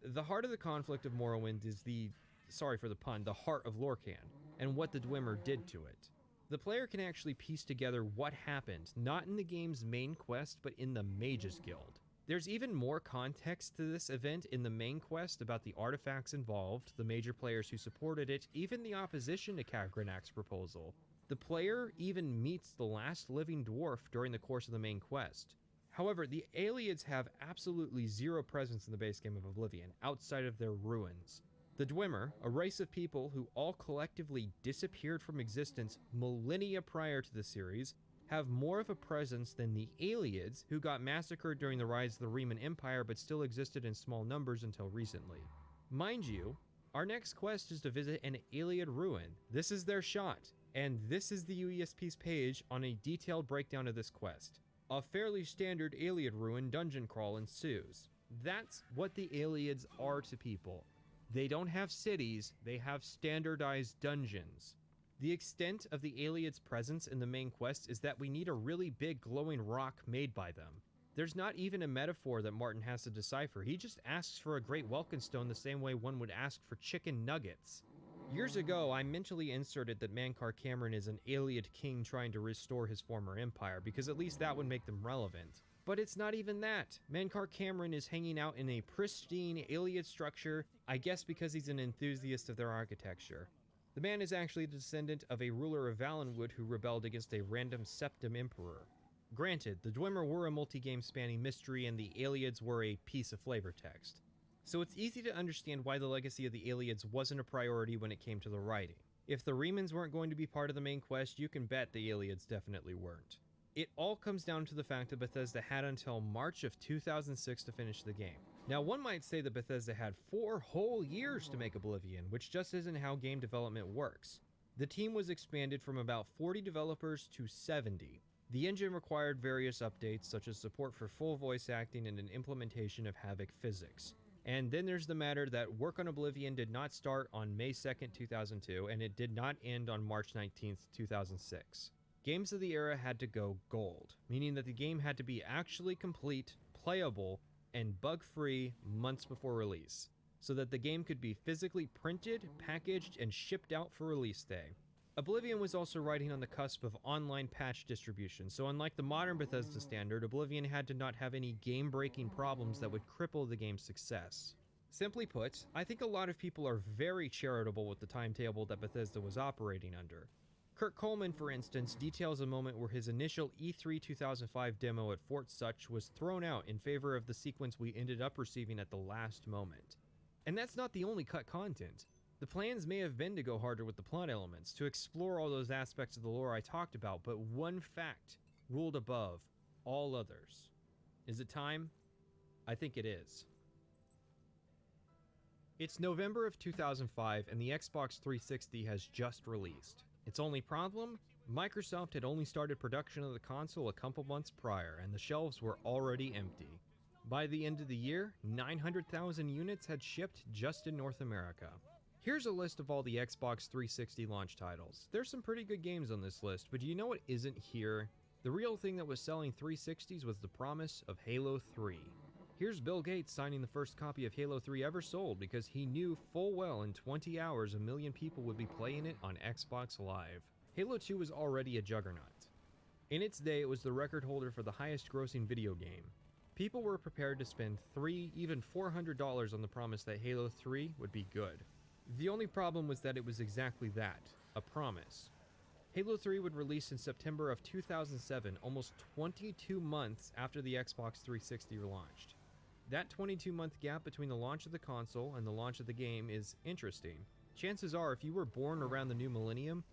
The heart of the conflict of Morrowind is the, sorry for the pun, the heart of Lorkhan, and what the Dwemer did to it. The player can actually piece together what happened, not in the game's main quest, but in the Mages Guild. There's even more context to this event in the main quest about the artifacts involved, the major players who supported it, even the opposition to Kagranak's proposal. The player even meets the last living dwarf during the course of the main quest. However, the Aelids have absolutely zero presence in the base game of Oblivion, outside of their ruins. The Dwemer, a race of people who all collectively disappeared from existence millennia prior to the series, have more of a presence than the Aelids, who got massacred during the rise of the Riemann Empire but still existed in small numbers until recently. Mind you, our next quest is to visit an Aeliad ruin. This is their shot, and this is the UESP's page on a detailed breakdown of this quest. A fairly standard Aeliad ruin dungeon crawl ensues. That's what the Aelids are to people. They don't have cities, they have standardized dungeons. The extent of the Aelids' presence in the main quest is that we need a really big glowing rock made by them. There's not even a metaphor that Martin has to decipher, he just asks for a great Welkenstone the same way one would ask for chicken nuggets. Years ago, I mentally inserted that Mankar Cameron is an Aeliad king trying to restore his former empire, because at least that would make them relevant. But it's not even that. Mankar Cameron is hanging out in a pristine Aeliad structure, I guess because he's an enthusiast of their architecture. The man is actually a descendant of a ruler of Valenwood who rebelled against a random Septim emperor. Granted, the Dwemer were a multi-game spanning mystery and the Aelids were a piece of flavor text. So it's easy to understand why the legacy of the Aelids wasn't a priority when it came to the writing. If the Riemanns weren't going to be part of the main quest, you can bet the Aelids definitely weren't. It all comes down to the fact that Bethesda had until March of 2006 to finish the game. Now, one might say that Bethesda had 4 whole years to make Oblivion, which just isn't how game development works. The team was expanded from about 40 developers to 70. The engine required various updates, such as support for full voice acting and an implementation of Havok physics. And then there's the matter that work on Oblivion did not start on May 2nd, 2002, and it did not end on March 19th, 2006. Games of the era had to go gold, meaning that the game had to be actually complete, playable, and bug-free months before release, so that the game could be physically printed, packaged, and shipped out for release day. Oblivion was also riding on the cusp of online patch distribution, so unlike the modern Bethesda standard, Oblivion had to not have any game-breaking problems that would cripple the game's success. Simply put, I think a lot of people are very charitable with the timetable that Bethesda was operating under. Kurt Coleman, for instance, details a moment where his initial E3 2005 demo at Fort Such was thrown out in favor of the sequence we ended up receiving at the last moment. And that's not the only cut content. The plans may have been to go harder with the plot elements, to explore all those aspects of the lore I talked about, but one fact ruled above all others. Is it time? I think it is. It's November of 2005 and the Xbox 360 has just released. Its only problem? Microsoft had only started production of the console a couple months prior and the shelves were already empty. By the end of the year, 900,000 units had shipped just in North America. Here's a list of all the Xbox 360 launch titles. There's some pretty good games on this list, but do you know what isn't here? The real thing that was selling 360s was the promise of Halo 3. Here's Bill Gates signing the first copy of Halo 3 ever sold because he knew full well in 20 hours 1 million people would be playing it on Xbox Live. Halo 2 was already a juggernaut. In its day, it was the record holder for the highest grossing video game. People were prepared to spend $300, even $400 on the promise that Halo 3 would be good. The only problem was that it was exactly that, a promise. Halo 3 would release in September of 2007, almost 22 months after the Xbox 360 launched. That 22-month gap between the launch of the console and the launch of the game is interesting. Chances are, if you were born around the new millennium,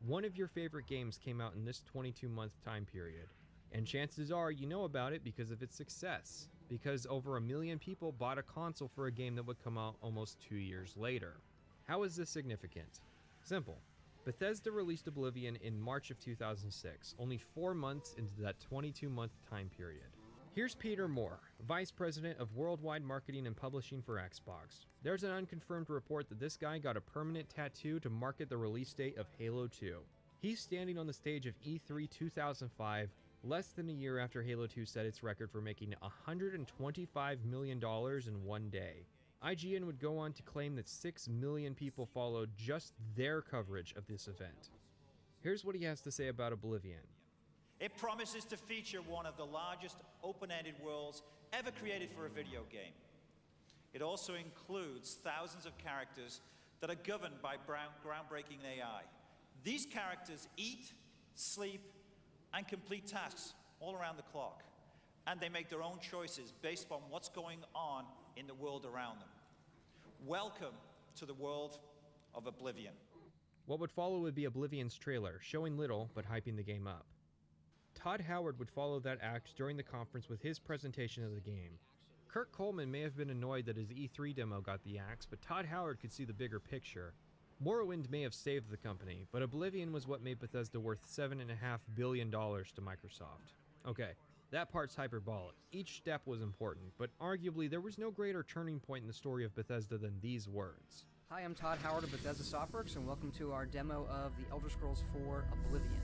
one of your favorite games came out in this 22-month time period. And chances are you know about it because of its success, because over 1 million people bought a console for a game that would come out almost 2 years later. How is this significant? Simple. Bethesda released Oblivion in March of 2006, only 4 months into that 22-month time period. Here's Peter Moore, Vice President of Worldwide Marketing and Publishing for Xbox. There's an unconfirmed report that this guy got a permanent tattoo to market the release date of Halo 2. He's standing on the stage of E3 2005, less than a year after Halo 2 set its record for making $125 million in one day. IGN would go on to claim that 6 million people followed just their coverage of this event. Here's what he has to say about Oblivion. It promises to feature one of the largest open-ended worlds ever created for a video game. It also includes thousands of characters that are governed by groundbreaking AI. These characters eat, sleep, and complete tasks all around the clock. And they make their own choices based on what's going on in the world around them. Welcome to the world of Oblivion. What would follow would be Oblivion's trailer, showing little but hyping the game up. Todd Howard would follow that act during the conference with his presentation of the game. Kirk Coleman may have been annoyed that his E3 demo got the axe, but Todd Howard could see the bigger picture. Morrowind may have saved the company, but Oblivion was what made Bethesda worth $7.5 billion to Microsoft. Okay, that part's hyperbolic. Each step was important, but arguably there was no greater turning point in the story of Bethesda than these words. Hi, I'm Todd Howard of Bethesda Softworks, and welcome to our demo of The Elder Scrolls IV Oblivion.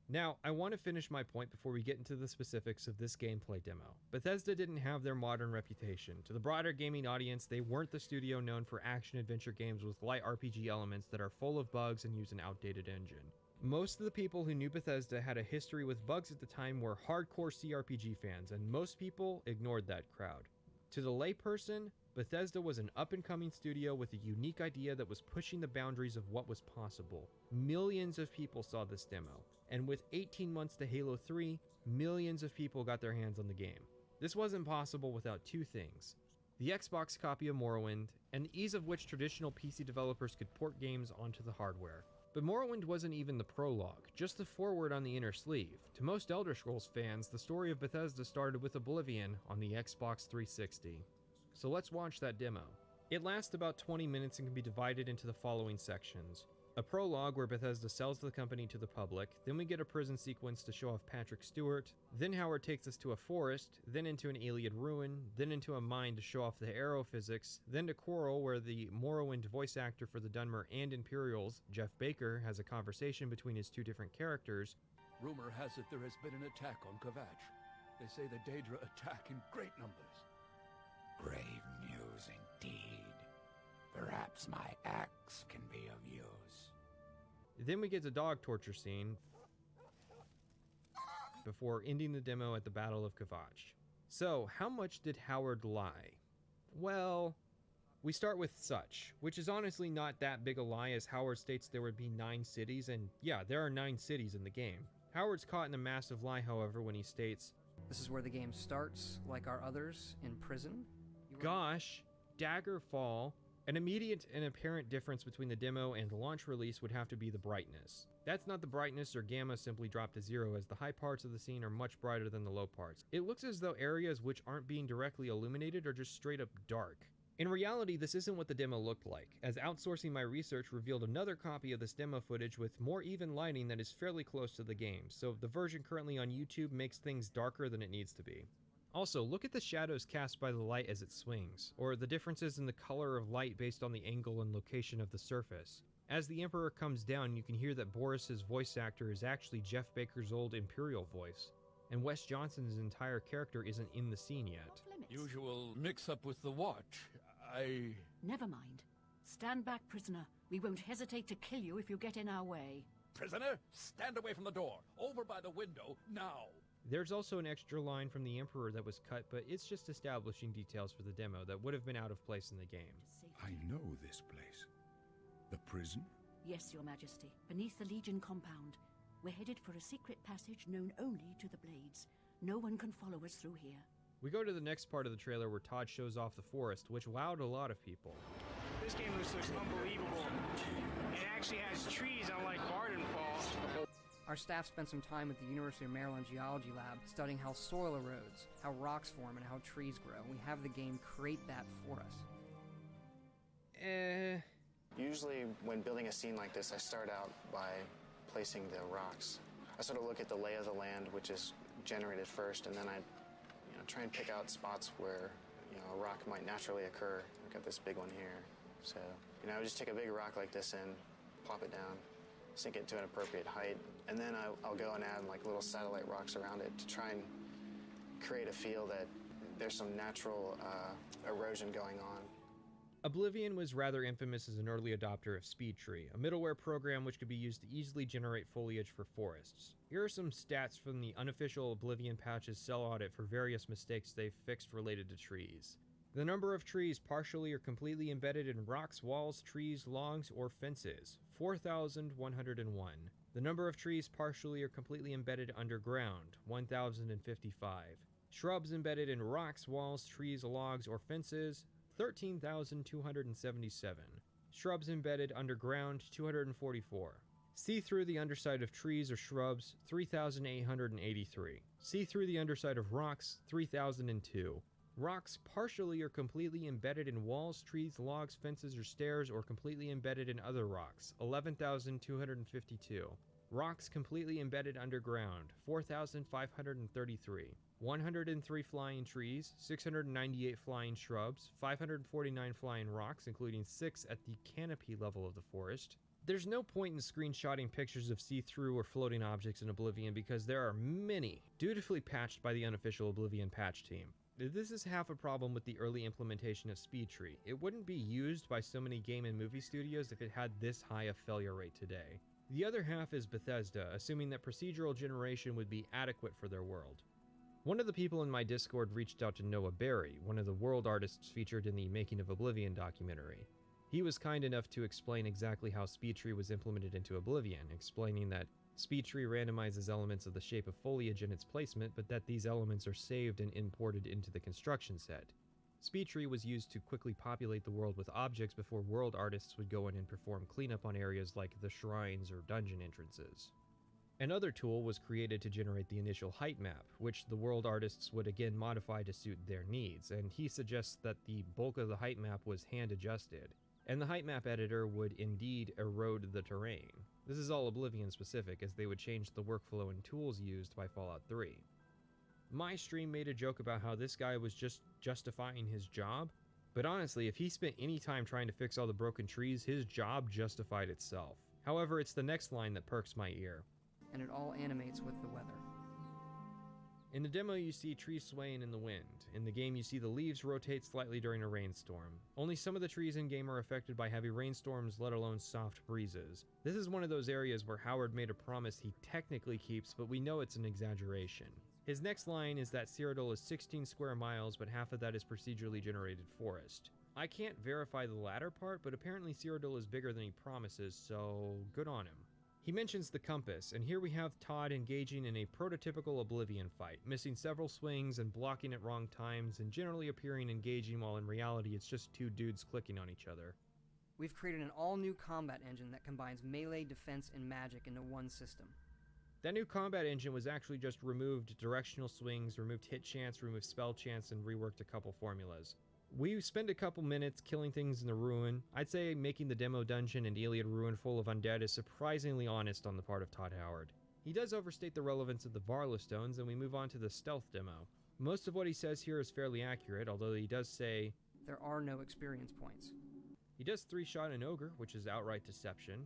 Now, I want to finish my point before we get into the specifics of this gameplay demo. Bethesda didn't have their modern reputation. To the broader gaming audience, they weren't the studio known for action-adventure games with light RPG elements that are full of bugs and use an outdated engine. Most of the people who knew Bethesda had a history with bugs at the time were hardcore CRPG fans, and most people ignored that crowd. To the layperson, Bethesda was an up-and-coming studio with a unique idea that was pushing the boundaries of what was possible. Millions of people saw this demo, and with 18 months to Halo 3, millions of people got their hands on the game. This wasn't possible without two things: the Xbox copy of Morrowind, and the ease of which traditional PC developers could port games onto the hardware. But Morrowind wasn't even the prologue, just the foreword on the inner sleeve. To most Elder Scrolls fans, the story of Bethesda started with Oblivion on the Xbox 360. So let's watch that demo. It lasts about 20 minutes and can be divided into the following sections. A prologue where Bethesda sells the company to the public, then we get a prison sequence to show off Patrick Stewart, then Howard takes us to a forest, then into an Iliad ruin, then into a mine to show off the arrow physics, then to Quarrel where the Morrowind voice actor for the Dunmer and Imperials, Jeff Baker, has a conversation between his two different characters. Rumor has it there has been an attack on Kvatch. They say the Daedra attack in great numbers. Grave news indeed. Perhaps my axe can be of use. Then we get the dog torture scene before ending the demo at the Battle of Kvatch. So, how much did Howard lie? Well, we start with such, which is honestly not that big a lie, as Howard states there would be 9 cities, and yeah, there are 9 cities in the game. Howard's caught in a massive lie, however, when he states, "This is where the game starts, like our others, in prison." Gosh, Daggerfall. An immediate and apparent difference between the demo and the launch release would have to be the brightness. That's not the brightness or gamma simply dropped to 0, as the high parts of the scene are much brighter than the low parts. It looks as though areas which aren't being directly illuminated are just straight up dark. In reality, this isn't what the demo looked like, as outsourcing my research revealed another copy of this demo footage with more even lighting that is fairly close to the game, so the version currently on YouTube makes things darker than it needs to be. Also, look at the shadows cast by the light as it swings, or the differences in the color of light based on the angle and location of the surface. As the Emperor comes down, you can hear that Boris's voice actor is actually Jeff Baker's old Imperial voice, and Wes Johnson's entire character isn't in the scene yet. Usual mix-up with the watch. Never mind. Stand back, prisoner. We won't hesitate to kill you if you get in our way. Prisoner, stand away from the door. Over by the window, now. There's also an extra line from the Emperor that was cut, but it's just establishing details for the demo that would have been out of place in the game. I know this place. The prison? Yes, Your Majesty. Beneath the Legion compound. We're headed for a secret passage known only to the Blades. No one can follow us through here. We go to the next part of the trailer where Todd shows off the forest, which wowed a lot of people. This game looks unbelievable. It actually has trees, unlike Vardenfall. Our staff spent some time at the University of Maryland Geology Lab studying how soil erodes, how rocks form, and how trees grow. We have the game create that for us. Usually when building a scene like this, I start out by placing the rocks. I sort of look at the lay of the land, which is generated first, and then I try and pick out spots where a rock might naturally occur. I've got this big one here. So I would just take a big rock like this and plop it down. sink it to an appropriate height, and then I'll go and add like little satellite rocks around it to try and create a feel that there's some natural erosion going on. Oblivion was rather infamous as an early adopter of SpeedTree, a middleware program which could be used to easily generate foliage for forests. Here are some stats from the unofficial Oblivion patch's cell audit for various mistakes they've fixed related to trees. The number of trees partially or completely embedded in rocks, walls, trees, logs, or fences, 4,101. The number of trees partially or completely embedded underground, 1,055. Shrubs embedded in rocks, walls, trees, logs, or fences, 13,277. Shrubs embedded underground, 244. See through the underside of trees or shrubs, 3,883. See through the underside of rocks, 3,002. Rocks partially or completely embedded in walls, trees, logs, fences, or stairs, or completely embedded in other rocks, 11,252. Rocks completely embedded underground, 4,533. 103 flying trees, 698 flying shrubs, 549 flying rocks, including 6 at the canopy level of the forest. There's no point in screenshotting pictures of see-through or floating objects in Oblivion because there are many, dutifully patched by the unofficial Oblivion patch team. This is half a problem with the early implementation of SpeedTree. It wouldn't be used by so many game and movie studios if it had this high a failure rate today. The other half is Bethesda, assuming that procedural generation would be adequate for their world. One of the people in my Discord reached out to Noah Berry, one of the world artists featured in the Making of Oblivion documentary. He was kind enough to explain exactly how SpeedTree was implemented into Oblivion, explaining that SpeedTree randomizes elements of the shape of foliage in its placement, but that these elements are saved and imported into the construction set. SpeedTree was used to quickly populate the world with objects before world artists would go in and perform cleanup on areas like the shrines or dungeon entrances. Another tool was created to generate the initial height map, which the world artists would again modify to suit their needs, and he suggests that the bulk of the height map was hand adjusted, and the height map editor would indeed erode the terrain. This is all Oblivion specific, as they would change the workflow and tools used by Fallout 3. My stream made a joke about how this guy was just justifying his job, but honestly, if he spent any time trying to fix all the broken trees, his job justified itself. However, it's the next line that perks my ear. And it all animates with the weather. In the demo, you see trees swaying in the wind. In the game, you see the leaves rotate slightly during a rainstorm. Only some of the trees in-game are affected by heavy rainstorms, let alone soft breezes. This is one of those areas where Howard made a promise he technically keeps, but we know it's an exaggeration. His next line is that Cyrodiil is 16 square miles, but half of that is procedurally generated forest. I can't verify the latter part, but apparently Cyrodiil is bigger than he promises, so good on him. He mentions the compass, and here we have Todd engaging in a prototypical Oblivion fight, missing several swings and blocking at wrong times, and generally appearing engaging while in reality it's just two dudes clicking on each other. We've created an all-new combat engine that combines melee, defense, and magic into one system. That new combat engine was actually just removed directional swings, removed hit chance, removed spell chance, and reworked a couple formulas. We spent a couple minutes killing things in the ruin. I'd say making the demo dungeon and Iliad ruin full of undead is surprisingly honest on the part of Todd Howard. He does overstate the relevance of the Varla stones, and we move on to the stealth demo. Most of what he says here is fairly accurate, although he does say, there are no experience points. He does 3-shot an ogre, which is outright deception.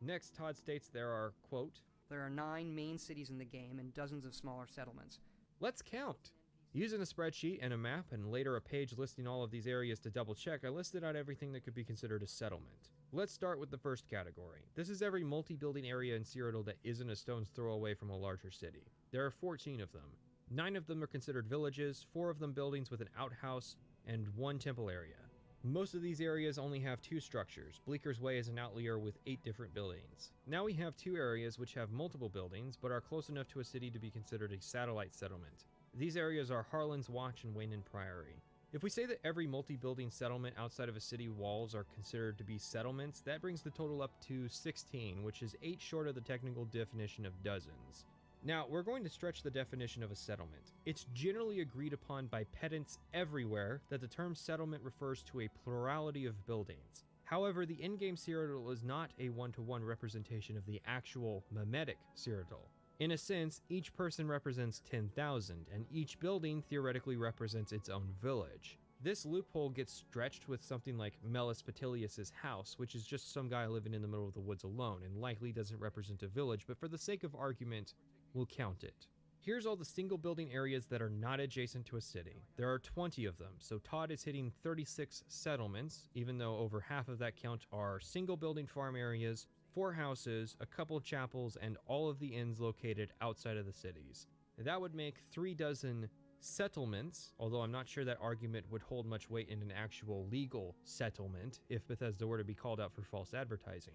Next, Todd states there are, quote, there are 9 main cities in the game and dozens of smaller settlements. Let's count! Using a spreadsheet and a map, and later a page listing all of these areas to double check, I listed out everything that could be considered a settlement. Let's start with the first category. This is every multi-building area in Cyrodiil that isn't a stone's throw away from a larger city. There are 14 of them. 9 of them are considered villages, 4 of them buildings with an outhouse, and 1 temple area. Most of these areas only have 2 structures. Bleaker's Way is an outlier with 8 different buildings. Now we have 2 areas which have multiple buildings, but are close enough to a city to be considered a satellite settlement. These areas are Harlan's Watch and Wayne Priory. If we say that every multi-building settlement outside of a city walls are considered to be settlements, that brings the total up to 16, which is 8 short of the technical definition of dozens. Now, we're going to stretch the definition of a settlement. It's generally agreed upon by pedants everywhere that the term settlement refers to a plurality of buildings. However, the in-game Cyrodiil is not a one-to-one representation of the actual memetic Cyrodiil. In a sense, each person represents 10,000, and each building theoretically represents its own village. This loophole gets stretched with something like Mellus Petilius's house, which is just some guy living in the middle of the woods alone, and likely doesn't represent a village, but for the sake of argument, we'll count it. Here's all the single building areas that are not adjacent to a city. There are 20 of them, so Todd is hitting 36 settlements, even though over half of that count are single building farm areas, 4 houses, a couple chapels, and all of the inns located outside of the cities. That would make 36 settlements, although I'm not sure that argument would hold much weight in an actual legal settlement if Bethesda were to be called out for false advertising.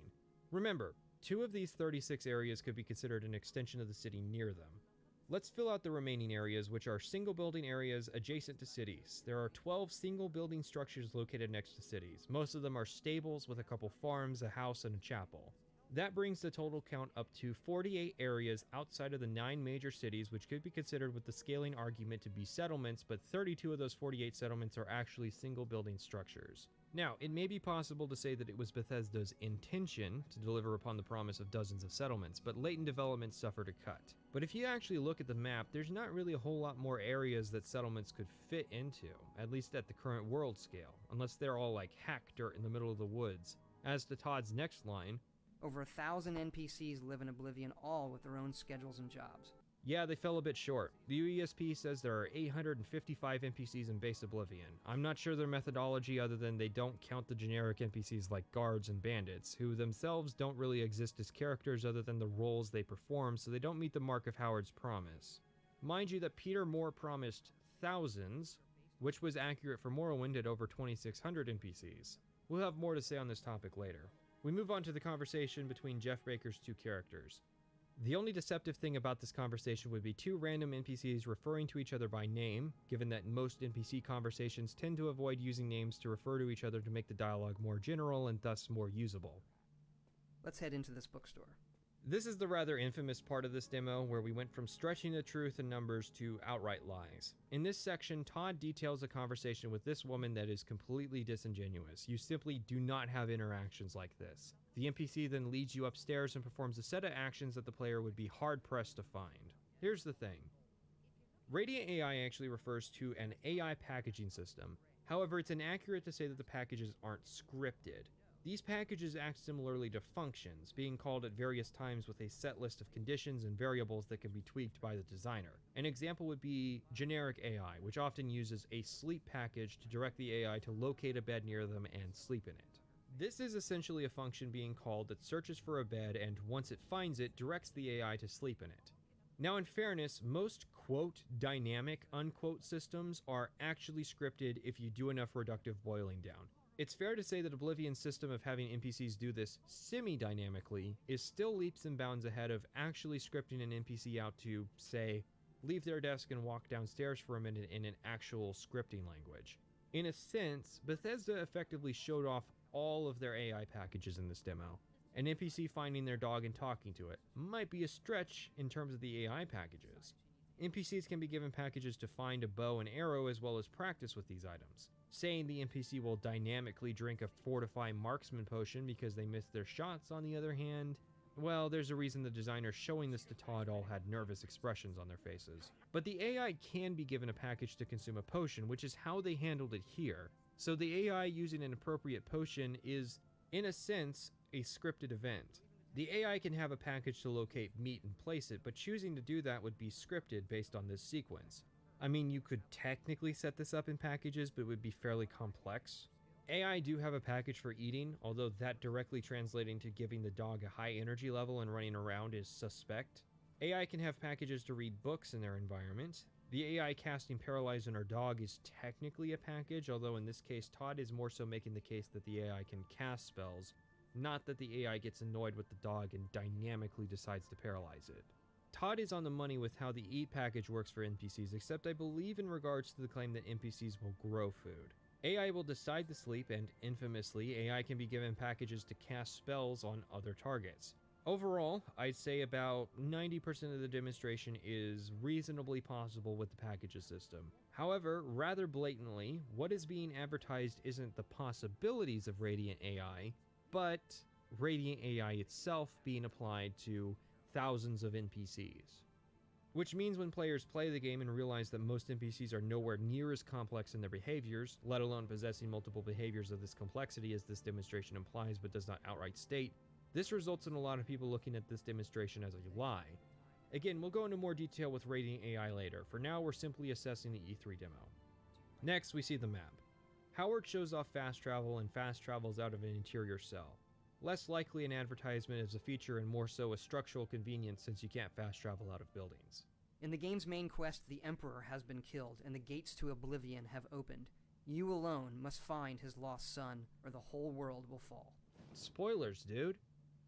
Remember, 2 of these 36 areas could be considered an extension of the city near them. Let's fill out the remaining areas, which are single building areas adjacent to cities. There are 12 single building structures located next to cities. Most of them are stables with a couple farms, a house, and a chapel. That brings the total count up to 48 areas outside of the 9 major cities, which could be considered with the scaling argument to be settlements, but 32 of those 48 settlements are actually single building structures. Now, it may be possible to say that it was Bethesda's intention to deliver upon the promise of dozens of settlements, but latent development suffered a cut. But if you actually look at the map, there's not really a whole lot more areas that settlements could fit into, at least at the current world scale, unless they're all like hack dirt in the middle of the woods. As to Todd's next line, over 1,000 NPCs live in Oblivion, all with their own schedules and jobs. Yeah, they fell a bit short. The UESP says there are 855 NPCs in base Oblivion. I'm not sure their methodology other than they don't count the generic NPCs like guards and bandits, who themselves don't really exist as characters other than the roles they perform, so they don't meet the mark of Howard's promise. Mind you that Peter Moore promised thousands, which was accurate for Morrowind at over 2,600 NPCs. We'll have more to say on this topic later. We move on to the conversation between Jeff Baker's 2 characters. The only deceptive thing about this conversation would be 2 random NPCs referring to each other by name, given that most NPC conversations tend to avoid using names to refer to each other to make the dialogue more general and thus more usable. Let's head into this bookstore. This is the rather infamous part of this demo where we went from stretching the truth and numbers to outright lies. In this section, Todd details a conversation with this woman that is completely disingenuous. You simply do not have interactions like this. The NPC then leads you upstairs and performs a set of actions that the player would be hard-pressed to find. Here's the thing. Radiant AI actually refers to an AI packaging system. However, it's inaccurate to say that the packages aren't scripted. These packages act similarly to functions, being called at various times with a set list of conditions and variables that can be tweaked by the designer. An example would be generic AI, which often uses a sleep package to direct the AI to locate a bed near them and sleep in it. This is essentially a function being called that searches for a bed and once it finds it, directs the AI to sleep in it. Now in fairness, most quote dynamic unquote systems are actually scripted if you do enough reductive boiling down. It's fair to say that Oblivion's system of having NPCs do this semi-dynamically is still leaps and bounds ahead of actually scripting an NPC out to, say, leave their desk and walk downstairs for a minute in an actual scripting language. In a sense, Bethesda effectively showed off all of their AI packages in this demo. An NPC finding their dog and talking to it might be a stretch in terms of the AI packages. NPCs can be given packages to find a bow and arrow as well as practice with these items. Saying the NPC will dynamically drink a fortify marksman potion because they missed their shots, on the other hand, well, there's a reason the designers showing this to Todd all had nervous expressions on their faces. But the AI can be given a package to consume a potion, which is how they handled it here. So the AI using an appropriate potion is, in a sense, a scripted event. The AI can have a package to locate meat and place it, but choosing to do that would be scripted based on this sequence. I mean, you could technically set this up in packages, but it would be fairly complex. AI do have a package for eating, although that directly translating to giving the dog a high energy level and running around is suspect. AI can have packages to read books in their environment. The AI casting Paralyze on our dog is technically a package, although in this case Todd is more so making the case that the AI can cast spells, not that the AI gets annoyed with the dog and dynamically decides to paralyze it. Todd is on the money with how the eat package works for NPCs, except I believe in regards to the claim that NPCs will grow food. AI will decide to sleep, and infamously, AI can be given packages to cast spells on other targets. Overall, I'd say about 90% of the demonstration is reasonably possible with the packages system. However, rather blatantly, what is being advertised isn't the possibilities of Radiant AI, but Radiant AI itself being applied to thousands of NPCs. Which means when players play the game and realize that most NPCs are nowhere near as complex in their behaviors, let alone possessing multiple behaviors of this complexity as this demonstration implies but does not outright state, this results in a lot of people looking at this demonstration as a lie. Again, we'll go into more detail with rating AI later. For now, we're simply assessing the E3 demo. Next, we see the map. Howard shows off fast travel and fast travels out of an interior cell. Less likely an advertisement as a feature and more so a structural convenience since you can't fast travel out of buildings. In the game's main quest, the Emperor has been killed and the gates to Oblivion have opened. You alone must find his lost son, or the whole world will fall. Spoilers, dude!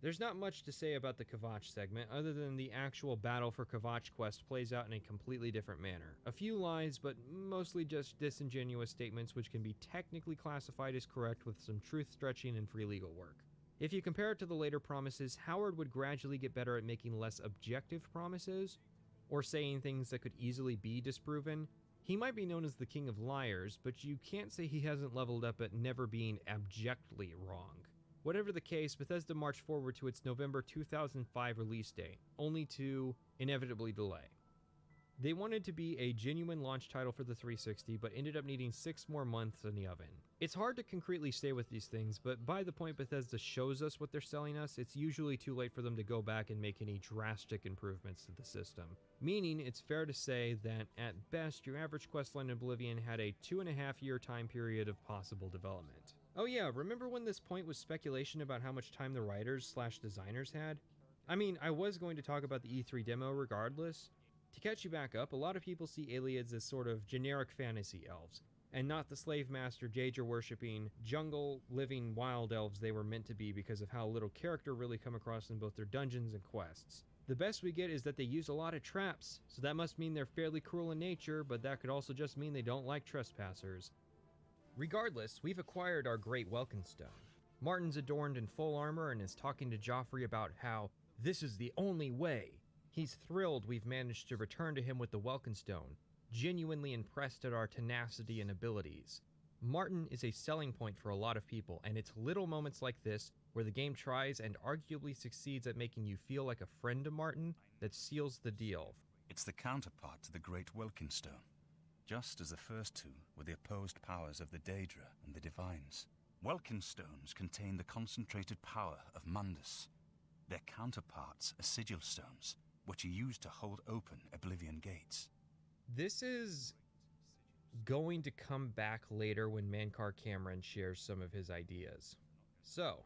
There's not much to say about the Kvatch segment other than the actual battle for Kvatch quest plays out in a completely different manner. A few lies, but mostly just disingenuous statements which can be technically classified as correct with some truth-stretching and free legal work. If you compare it to the later promises, Howard would gradually get better at making less objective promises, or saying things that could easily be disproven. He might be known as the king of liars, but you can't say he hasn't leveled up at never being abjectly wrong. Whatever the case, Bethesda marched forward to its November 2005 release date, only to inevitably delay. They wanted to be a genuine launch title for the 360, but ended up needing 6 more months in the oven. It's hard to concretely say with these things, but by the point Bethesda shows us what they're selling us, it's usually too late for them to go back and make any drastic improvements to the system. Meaning, it's fair to say that, at best, your average questline in Oblivion had a 2.5-year time period of possible development. Oh yeah, remember when this point was speculation about how much time the writers/designers had? I mean, I was going to talk about the E3 demo regardless. To catch you back up, a lot of people see aliens as sort of generic fantasy elves, and not the slave master Jaeger-worshipping, jungle-living wild elves they were meant to be because of how little character really come across in both their dungeons and quests. The best we get is that they use a lot of traps, so that must mean they're fairly cruel in nature, but that could also just mean they don't like trespassers. Regardless, we've acquired our great Welkenstone. Martin's adorned in full armor and is talking to Joffrey about how this is the only way. He's thrilled we've managed to return to him with the Welkenstone, genuinely impressed at our tenacity and abilities. Martin is a selling point for a lot of people, and it's little moments like this where the game tries and arguably succeeds at making you feel like a friend to Martin that seals the deal. It's the counterpart to the Great Welkenstone, just as the first two were the opposed powers of the Daedra and the Divines. Welkenstones contain the concentrated power of Mundus. Their counterparts are sigil stones, which are used to hold open Oblivion gates. This is going to come back later when Mankar Cameron shares some of his ideas. So,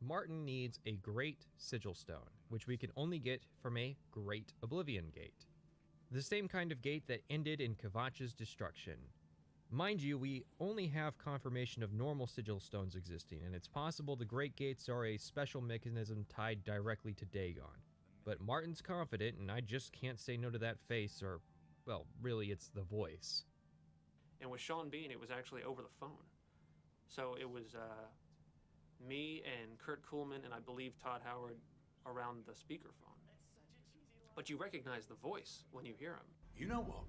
Martin needs a great sigil stone, which we can only get from a great Oblivion gate. The same kind of gate that ended in Kvatch's destruction. Mind you, we only have confirmation of normal sigil stones existing, and it's possible the Great Gates are a special mechanism tied directly to Dagon. But Martin's confident, and I just can't say no to that face, or, well, really it's the voice. And with Sean Bean, it was actually over the phone. So it was me and Kurt Kuhlman and I believe Todd Howard around the speakerphone. But you recognize the voice when you hear him. You know what?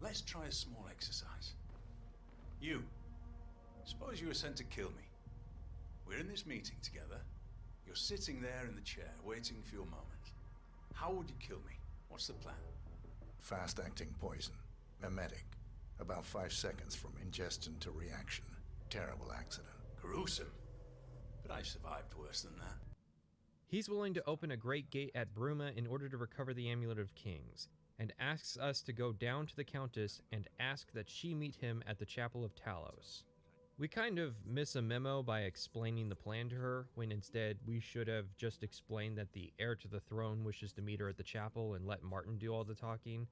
Let's try a small exercise. You. Suppose you were sent to kill me. We're in this meeting together. You're sitting there in the chair, waiting for your moment. How would you kill me? What's the plan? Fast-acting poison. Memetic. About 5 seconds from ingestion to reaction. Terrible accident. Gruesome. But I've survived worse than that. He's willing to open a great gate at Bruma in order to recover the Amulet of Kings, and asks us to go down to the Countess and ask that she meet him at the Chapel of Talos. We kind of miss a memo by explaining the plan to her, when instead we should have just explained that the heir to the throne wishes to meet her at the chapel and let Martin do all the talking.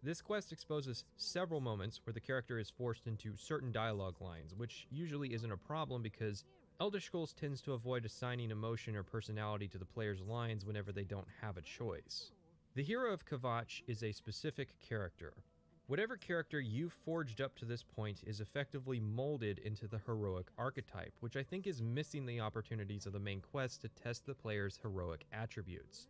This quest exposes several moments where the character is forced into certain dialogue lines, which usually isn't a problem because Elder Scrolls tends to avoid assigning emotion or personality to the player's lines whenever they don't have a choice. The hero of Kvatch is a specific character. Whatever character you've forged up to this point is effectively molded into the heroic archetype, which I think is missing the opportunities of the main quest to test the player's heroic attributes.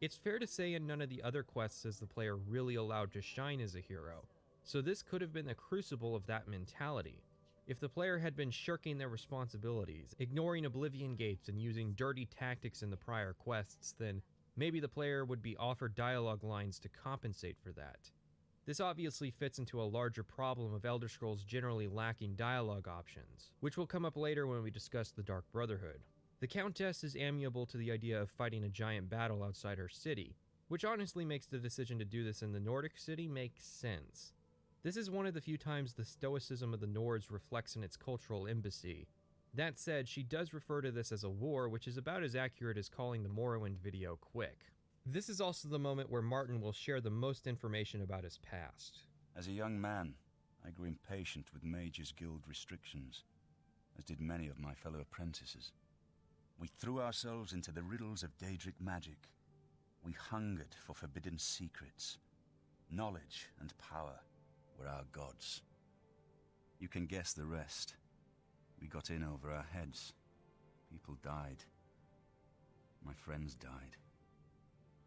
It's fair to say in none of the other quests is the player really allowed to shine as a hero, so this could have been the crucible of that mentality. If the player had been shirking their responsibilities, ignoring Oblivion gates and using dirty tactics in the prior quests, then Maybe the player would be offered dialogue lines to compensate for that. This obviously fits into a larger problem of Elder Scrolls generally lacking dialogue options, which will come up later when we discuss the Dark Brotherhood. The Countess is amiable to the idea of fighting a giant battle outside her city, which honestly makes the decision to do this in the Nordic city make sense. This is one of the few times the stoicism of the Nords reflects in its cultural embassy. That said, she does refer to this as a war, which is about as accurate as calling the Morrowind video quick. This is also the moment where Martin will share the most information about his past. As a young man, I grew impatient with Mages Guild restrictions, as did many of my fellow apprentices. We threw ourselves into the riddles of Daedric magic. We hungered for forbidden secrets. Knowledge and power were our gods. You can guess the rest. We got in over our heads. People died. My friends died.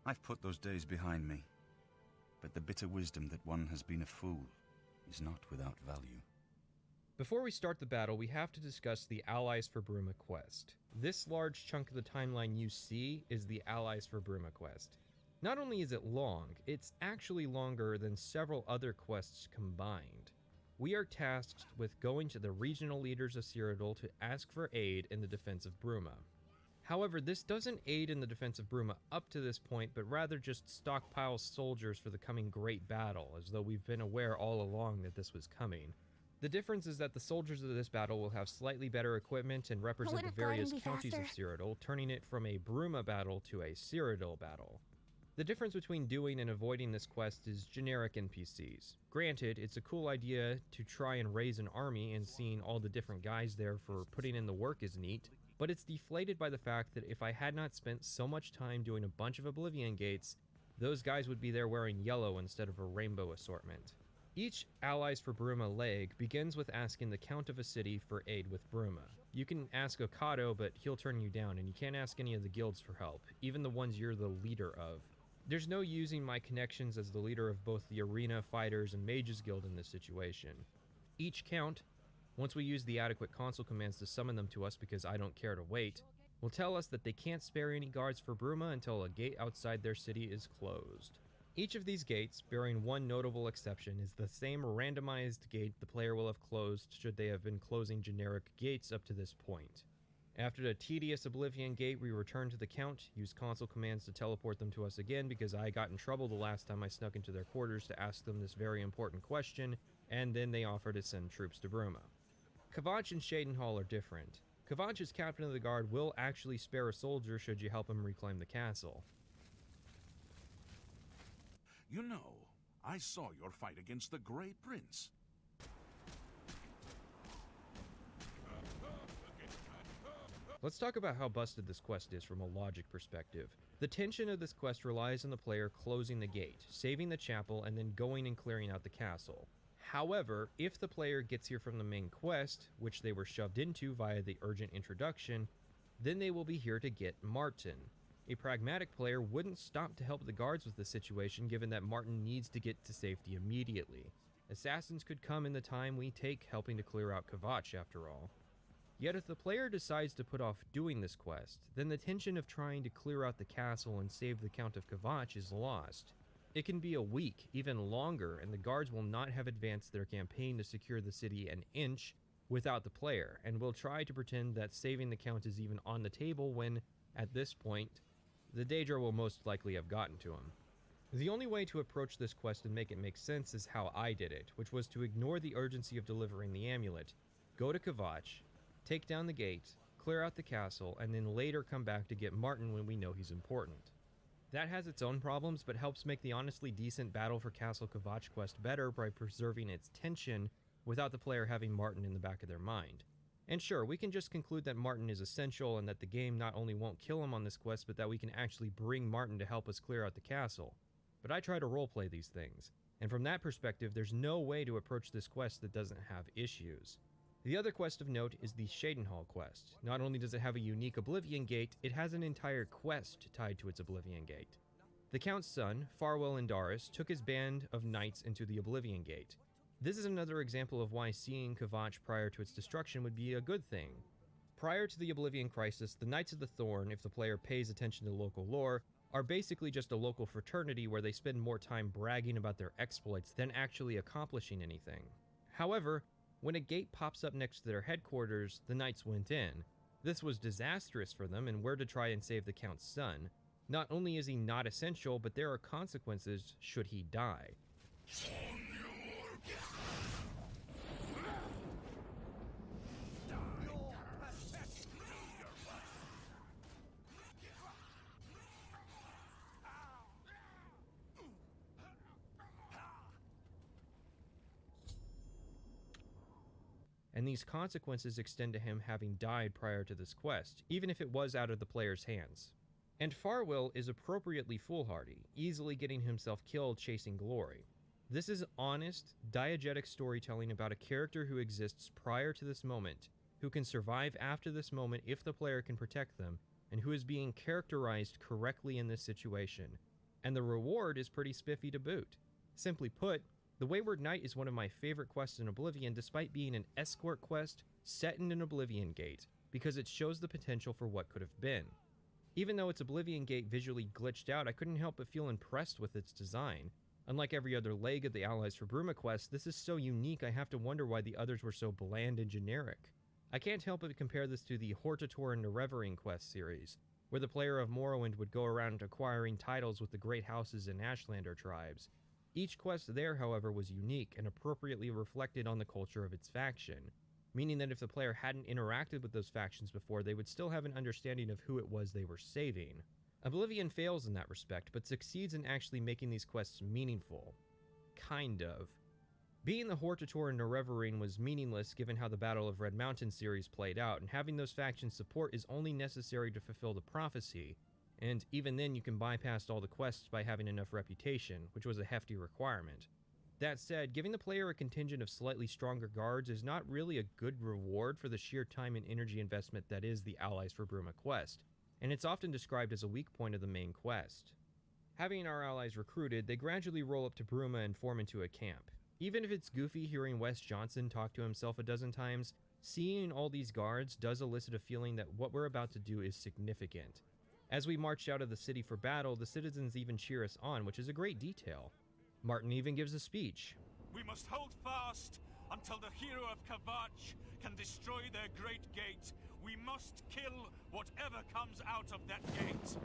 I've put those days behind me, but the bitter wisdom that one has been a fool is not without value. Before we start the battle, we have to discuss the Allies for Bruma quest. This large chunk of the timeline you see is the Allies for Bruma quest. Not only is it long, it's actually longer than several other quests combined. We are tasked with going to the regional leaders of Cyrodiil to ask for aid in the defense of Bruma. However, this doesn't aid in the defense of Bruma up to this point, but rather just stockpile soldiers for the coming great battle, as though we've been aware all along that this was coming. The difference is that the soldiers of this battle will have slightly better equipment and represent the various counties of Cyrodiil, turning it from a Bruma battle to a Cyrodiil battle. The difference between doing and avoiding this quest is generic NPCs. Granted, it's a cool idea to try and raise an army, and seeing all the different guys there for putting in the work is neat, but it's deflated by the fact that if I had not spent so much time doing a bunch of Oblivion gates, those guys would be there wearing yellow instead of a rainbow assortment. Each Allies for Bruma leg begins with asking the Count of a city for aid with Bruma. You can ask Okado, but he'll turn you down, and you can't ask any of the guilds for help, even the ones you're the leader of. There's no using my connections as the leader of both the Arena, Fighters, and Mages Guild in this situation. Each count, once we use the adequate console commands to summon them to us because I don't care to wait, will tell us that they can't spare any guards for Bruma until a gate outside their city is closed. Each of these gates, bearing one notable exception, is the same randomized gate the player will have closed should they have been closing generic gates up to this point. After the tedious Oblivion gate, we return to the Count, use console commands to teleport them to us again because I got in trouble the last time I snuck into their quarters to ask them this very important question, and then they offer to send troops to Bruma. Kvatch and Shadenhall are different. Kvatch as captain of the guard will actually spare a soldier should you help him reclaim the castle. You know, I saw your fight against the Grey Prince. Let's talk about how busted this quest is from a logic perspective. The tension of this quest relies on the player closing the gate, saving the chapel, and then going and clearing out the castle. However, if the player gets here from the main quest, which they were shoved into via the urgent introduction, then they will be here to get Martin. A pragmatic player wouldn't stop to help the guards with the situation given that Martin needs to get to safety immediately. Assassins could come in the time we take helping to clear out Kvatch after all. Yet if the player decides to put off doing this quest, then the tension of trying to clear out the castle and save the Count of Kvatch is lost. It can be a week, even longer, and the guards will not have advanced their campaign to secure the city an inch without the player, and will try to pretend that saving the Count is even on the table when, at this point, the Daedra will most likely have gotten to him. The only way to approach this quest and make it make sense is how I did it, which was to ignore the urgency of delivering the amulet, go to Kvatch, take down the gate, clear out the castle, and then later come back to get Martin when we know he's important. That has its own problems, but helps make the honestly decent Battle for Castle Kvatch quest better by preserving its tension without the player having Martin in the back of their mind. And sure, we can just conclude that Martin is essential and that the game not only won't kill him on this quest, but that we can actually bring Martin to help us clear out the castle. But I try to roleplay these things, and from that perspective, there's no way to approach this quest that doesn't have issues. The other quest of note is the Shadenhall quest. Not only does it have a unique Oblivion gate, it has an entire quest tied to its Oblivion gate. The Count's son, Farwell Indaris, took his band of knights into the Oblivion gate. This is another example of why seeing Kvatch prior to its destruction would be a good thing. Prior to the Oblivion crisis, the Knights of the Thorn, if the player pays attention to local lore, are basically just a local fraternity where they spend more time bragging about their exploits than actually accomplishing anything. However, when a gate pops up next to their headquarters, the knights went in. This was disastrous for them and were to try and save the Count's son. Not only is he not essential, but there are consequences should he die. And these consequences extend to him having died prior to this quest, even if it was out of the player's hands. And Farwell is appropriately foolhardy, easily getting himself killed chasing glory. This is honest, diegetic storytelling about a character who exists prior to this moment, who can survive after this moment if the player can protect them, and who is being characterized correctly in this situation. And the reward is pretty spiffy to boot. Simply put, the Wayward Knight is one of my favorite quests in Oblivion, despite being an escort quest set in an Oblivion Gate, because it shows the potential for what could have been. Even though its Oblivion Gate visually glitched out, I couldn't help but feel impressed with its design. Unlike every other leg of the Allies for Bruma quest, this is so unique I have to wonder why the others were so bland and generic. I can't help but compare this to the Hortator and Nerevering quest series, where the player of Morrowind would go around acquiring titles with the great houses and Ashlander tribes. Each quest there, however, was unique and appropriately reflected on the culture of its faction, meaning that if the player hadn't interacted with those factions before, they would still have an understanding of who it was they were saving. Oblivion fails in that respect, but succeeds in actually making these quests meaningful. Kind of. Being the Hortator and Nerevering was meaningless given how the Battle of Red Mountain series played out, and having those factions support is only necessary to fulfill the prophecy, and even then you can bypass all the quests by having enough reputation, which was a hefty requirement. That said, giving the player a contingent of slightly stronger guards is not really a good reward for the sheer time and energy investment that is the Allies for Bruma quest, and it's often described as a weak point of the main quest. Having our allies recruited, they gradually roll up to Bruma and form into a camp. Even if it's goofy hearing Wes Johnson talk to himself a dozen times, seeing all these guards does elicit a feeling that what we're about to do is significant. As we march out of the city for battle, the citizens even cheer us on, which is a great detail. Martin even gives a speech. We must hold fast until the hero of Kvatch can destroy their great gate. We must kill whatever comes out of that gate.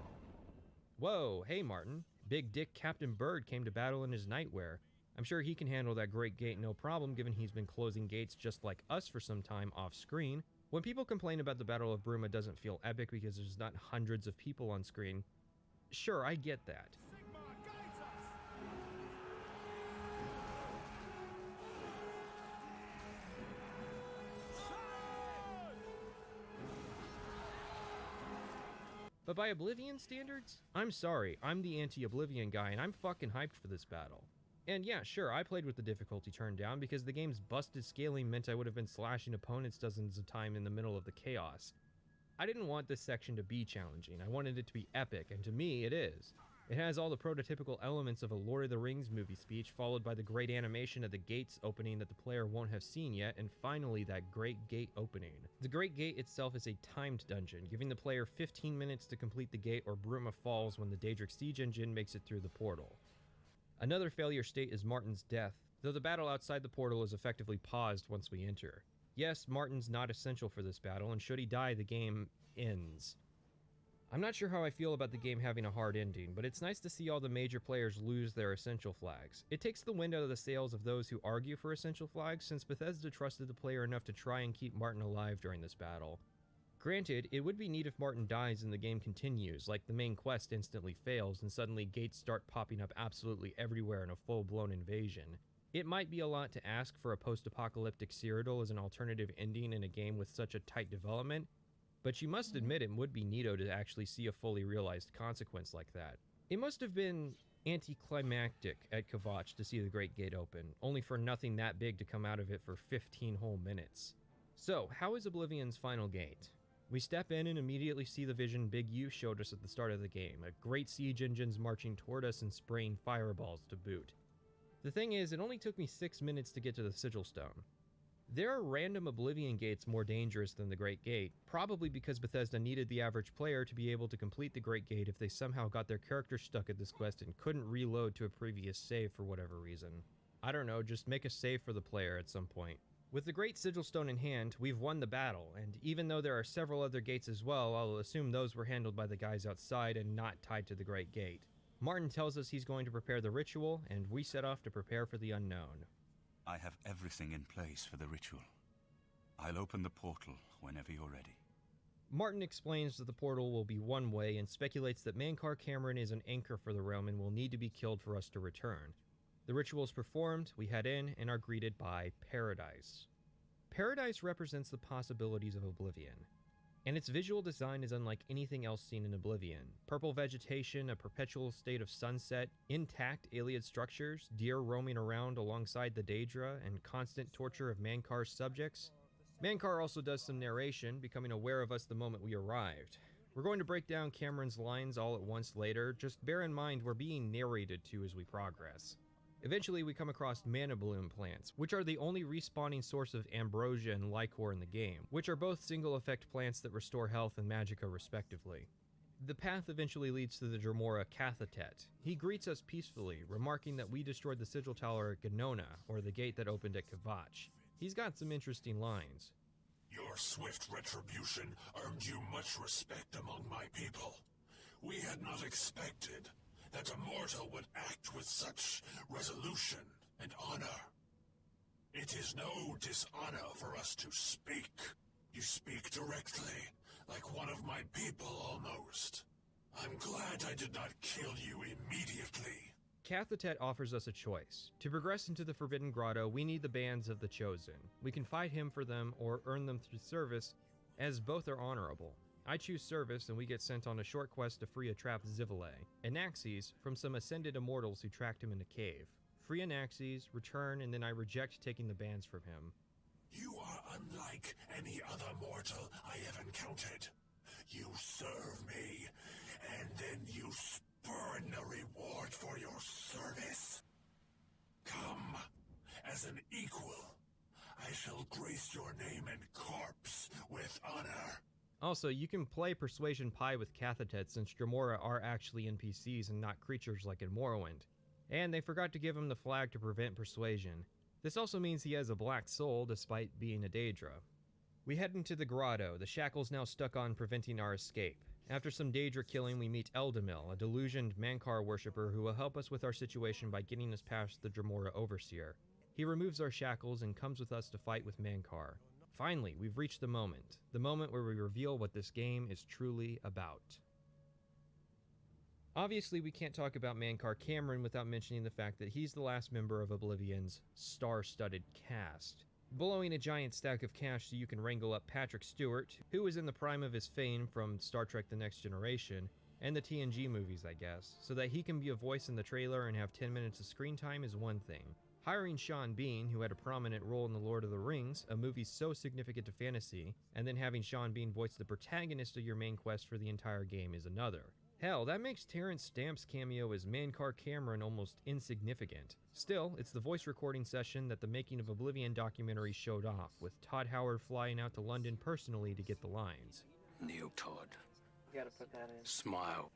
Whoa, hey Martin. Big Dick Captain Bird came to battle in his nightwear. I'm sure he can handle that great gate no problem, given he's been closing gates just like us for some time off screen. When people complain about the Battle of Bruma doesn't feel epic because there's not hundreds of people on screen, sure, I get that. But by Oblivion standards, I'm sorry, I'm the anti-Oblivion guy and I'm fucking hyped for this battle. And yeah, sure, I played with the difficulty turned down because the game's busted scaling meant I would have been slashing opponents dozens of times in the middle of the chaos. I didn't want this section to be challenging, I wanted it to be epic, and to me, it is. It has all the prototypical elements of a Lord of the Rings movie speech, followed by the great animation of the gates opening that the player won't have seen yet, and finally that great gate opening. The Great Gate itself is a timed dungeon, giving the player 15 minutes to complete the gate or Bruma falls when the Daedric siege engine makes it through the portal. Another failure state is Martin's death, though the battle outside the portal is effectively paused once we enter. Yes, Martin's not essential for this battle, and should he die, the game ends. I'm not sure how I feel about the game having a hard ending, but it's nice to see all the major players lose their essential flags. It takes the wind out of the sails of those who argue for essential flags, since Bethesda trusted the player enough to try and keep Martin alive during this battle. Granted, it would be neat if Martin dies and the game continues, like the main quest instantly fails and suddenly gates start popping up absolutely everywhere in a full-blown invasion. It might be a lot to ask for a post-apocalyptic Cyrodiil as an alternative ending in a game with such a tight development, but you must admit it would be neato to actually see a fully realized consequence like that. It must have been anticlimactic at Kvatch to see the Great Gate open, only for nothing that big to come out of it for 15 whole minutes. So, how is Oblivion's final gate? We step in and immediately see the vision Big U showed us at the start of the game, a great siege engines marching toward us and spraying fireballs to boot. The thing is, it only took me 6 minutes to get to the Sigil Stone. There are random Oblivion gates more dangerous than the Great Gate, probably because Bethesda needed the average player to be able to complete the Great Gate if they somehow got their character stuck at this quest and couldn't reload to a previous save for whatever reason. I don't know, just make a save for the player at some point. With the Great Sigil Stone in hand, we've won the battle, and even though there are several other gates as well, I'll assume those were handled by the guys outside and not tied to the Great Gate. Martin tells us he's going to prepare the ritual, and we set off to prepare for the unknown. I have everything in place for the ritual. I'll open the portal whenever you're ready. Martin explains that the portal will be one way and speculates that Mankar Cameron is an anchor for the realm and will need to be killed for us to return. The ritual is performed, we head in, and are greeted by Paradise. Paradise represents the possibilities of Oblivion, and its visual design is unlike anything else seen in Oblivion. Purple vegetation, a perpetual state of sunset, intact alien structures, deer roaming around alongside the Daedra, and constant torture of Mankar's subjects. Mankar also does some narration, becoming aware of us the moment we arrived. We're going to break down Cameron's lines all at once later, just bear in mind we're being narrated to as we progress. Eventually, we come across mana bloom plants, which are the only respawning source of ambrosia and lycor in the game, which are both single effect plants that restore health and magicka respectively. The path eventually leads to the Dremora Cathatet. He greets us peacefully, remarking that we destroyed the Sigil Tower at Ganona, or the gate that opened at Kvatch. He's got some interesting lines. Your swift retribution earned you much respect among my people. We had not expected that a mortal would act with such resolution and honor. It is no dishonor for us to speak. You speak directly, like one of my people almost. I'm glad I did not kill you immediately. Cathatet offers us a choice. To progress into the Forbidden Grotto, we need the bands of the Chosen. We can fight him for them or earn them through service, as both are honorable. I choose service, and we get sent on a short quest to free a trapped Zivile, Anaxes, from some ascended immortals who tracked him in a cave. Free Anaxes, return, and then I reject taking the bands from him. You are unlike any other mortal I have encountered. You serve me, and then you spurn the reward for your service. Come, as an equal, I shall grace your name and corpse with honor. Also, you can play Persuasion Pie with Cathatet since Dremora are actually NPCs and not creatures like in Morrowind. And they forgot to give him the flag to prevent persuasion. This also means he has a black soul despite being a Daedra. We head into the grotto, the shackles now stuck on preventing our escape. After some Daedra killing, we meet Eldamil, a delusioned Mankar worshipper who will help us with our situation by getting us past the Dremora Overseer. He removes our shackles and comes with us to fight with Mankar. Finally, we've reached the moment where we reveal what this game is truly about. Obviously, we can't talk about Mankar Cameron without mentioning the fact that he's the last member of Oblivion's star-studded cast. Blowing a giant stack of cash so you can wrangle up Patrick Stewart, who is in the prime of his fame from Star Trek The Next Generation, and the TNG movies, I guess, so that he can be a voice in the trailer and have 10 minutes of screen time is one thing. Hiring Sean Bean, who had a prominent role in The Lord of the Rings, a movie so significant to fantasy, and then having Sean Bean voice the protagonist of your main quest for the entire game is another. Hell, that makes Terrence Stamp's cameo as Mankar Cameron almost insignificant. Still, it's the voice recording session that the Making of Oblivion documentary showed off, with Todd Howard flying out to London personally to get the lines. Neil Todd. You gotta put that in. Smile.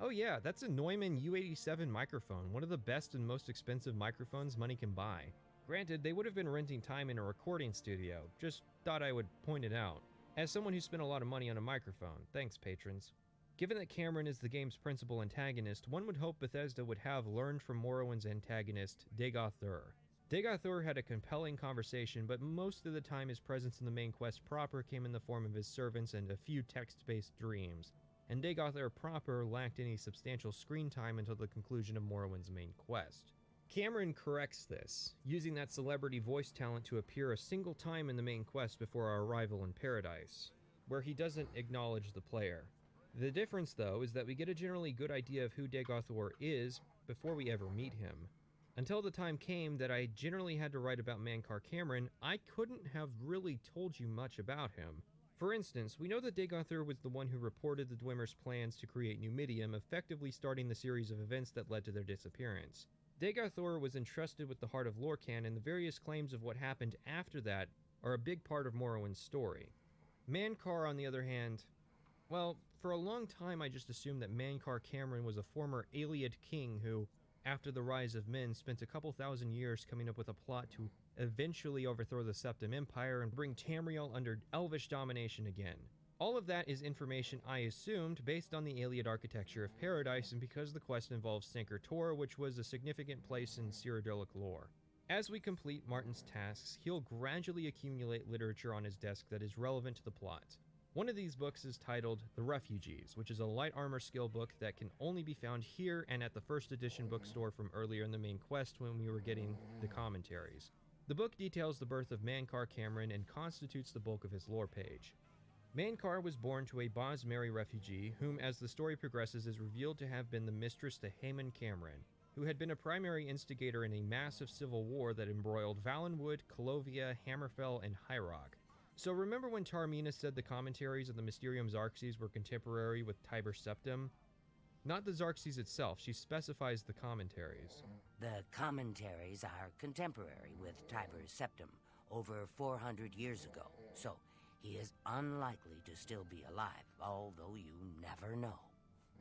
Oh yeah, that's a Neumann U87 microphone, one of the best and most expensive microphones money can buy. Granted, they would have been renting time in a recording studio, just thought I would point it out. As someone who spent a lot of money on a microphone, thanks patrons. Given that Cameron is the game's principal antagonist, one would hope Bethesda would have learned from Morrowind's antagonist, Dagoth-Ur. Dagoth-Ur had a compelling conversation, but most of the time his presence in the main quest proper came in the form of his servants and a few text-based dreams, and Dagoth-Ur proper lacked any substantial screen time until the conclusion of Morrowind's main quest. Cameron corrects this, using that celebrity voice talent to appear a single time in the main quest before our arrival in Paradise, where he doesn't acknowledge the player. The difference, though, is that we get a generally good idea of who Dagoth-Ur is before we ever meet him. Until the time came that I generally had to write about Mankar Cameron, I couldn't have really told you much about him. For instance, we know that Dagoth-Ur was the one who reported the Dwemer's plans to create Numidium, effectively starting the series of events that led to their disappearance. Dagorthor was entrusted with the Heart of Lorkhan, and the various claims of what happened after that are a big part of Morrowind's story. Mankar, on the other hand, well, for a long time I just assumed that Mankar Cameron was a former Ayleid king who, after the rise of men, spent a couple thousand years coming up with a plot to eventually overthrow the Septim Empire and bring Tamriel under Elvish domination again. All of that is information I assumed based on the Ayleid architecture of Paradise and because the quest involves Sancre Tor, which was a significant place in Cyrodiilic lore. As we complete Martin's tasks, he'll gradually accumulate literature on his desk that is relevant to the plot. One of these books is titled The Refugees, which is a light armor skill book that can only be found here and at the first edition bookstore from earlier in the main quest when we were getting the commentaries. The book details the birth of Mankar Cameron and constitutes the bulk of his lore page. Mankar was born to a Bosmeri refugee, whom as the story progresses is revealed to have been the mistress to Haemon Cameron, who had been a primary instigator in a massive civil war that embroiled Valenwood, Calovia, Hammerfell, and High Rock. So remember when Taormina said the commentaries of the Mysterium Xarxes were contemporary with Tiber Septim? Not the Xarxes itself, she specifies the commentaries. The commentaries are contemporary with Tiber Septim, over 400 years ago, so he is unlikely to still be alive, although you never know.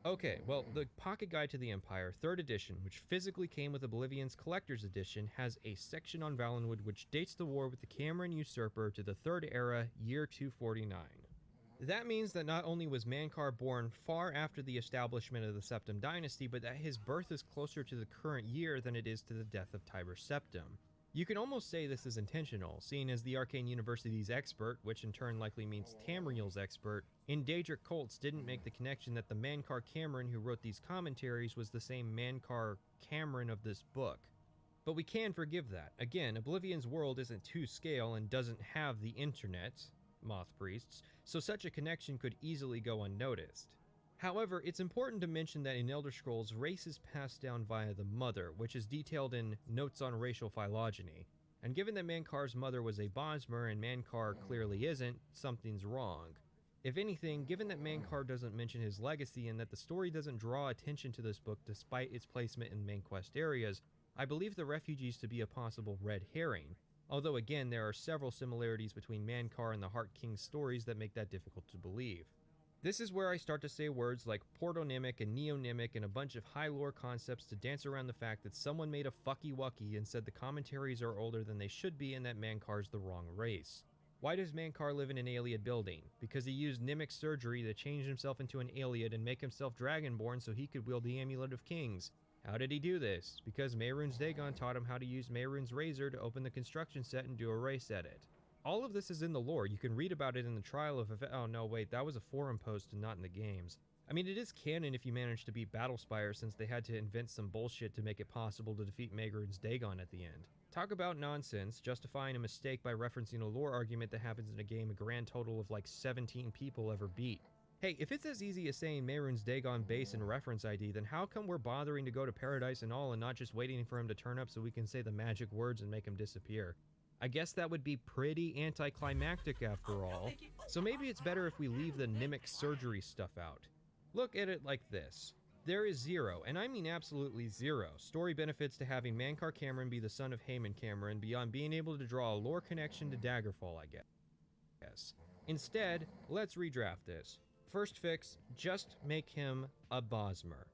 Okay, well, the Pocket Guide to the Empire, 3rd edition, which physically came with Oblivion's Collector's Edition, has a section on Valenwood which dates the war with the Cameron usurper to the 3rd era, year 249. That means that not only was Mankar born far after the establishment of the Septim dynasty, but that his birth is closer to the current year than it is to the death of Tiber Septim. You can almost say this is intentional, seeing as the Arcane University's expert, which in turn likely means Tamriel's expert, in Daedric cults didn't make the connection that the Mankar Cameron who wrote these commentaries was the same Mankar Cameron of this book. But we can forgive that. Again, Oblivion's world isn't to scale and doesn't have the internet, moth priests, so such a connection could easily go unnoticed. However, it's important to mention that in Elder Scrolls, race is passed down via the mother, which is detailed in Notes on Racial Phylogeny. And given that Mankar's mother was a Bosmer and Mankar clearly isn't, something's wrong. If anything, given that Mankar doesn't mention his legacy and that the story doesn't draw attention to this book despite its placement in main quest areas, I believe the refugees to be a possible red herring. Although again, there are several similarities between Mankar and the Heart King's stories that make that difficult to believe. This is where I start to say words like Portonymic and Neonymic and a bunch of high lore concepts to dance around the fact that someone made a fucky-wucky and said the commentaries are older than they should be and that Mankar's the wrong race. Why does Mankar live in an Ayleid building? Because he used Nimic surgery to change himself into an Ayleid and make himself Dragonborn so he could wield the Amulet of Kings. How did he do this? Because Mehrunes Dagon taught him how to use Mehrunes Razor to open the construction set and do a race edit. All of this is in the lore. You can read about it in the Trial of... Oh no, wait, that was a forum post and not in the games. I mean, it is canon if you manage to beat Battlespire since they had to invent some bullshit to make it possible to defeat Mehrunes Dagon at the end. Talk about nonsense, justifying a mistake by referencing a lore argument that happens in a game a grand total of like 17 people ever beat. Hey, if it's as easy as saying Mehrunes Dagon base and reference ID, then how come we're bothering to go to Paradise and all and not just waiting for him to turn up so we can say the magic words and make him disappear? I guess that would be pretty anticlimactic after all, so maybe it's better if we leave the Nimic surgery stuff out. Look at it like this. There is zero, and I mean absolutely zero, story benefits to having Mankar Cameron be the son of Haemon Cameron beyond being able to draw a lore connection to Daggerfall, I guess. Instead, let's redraft this. First fix, just make him a Bosmer.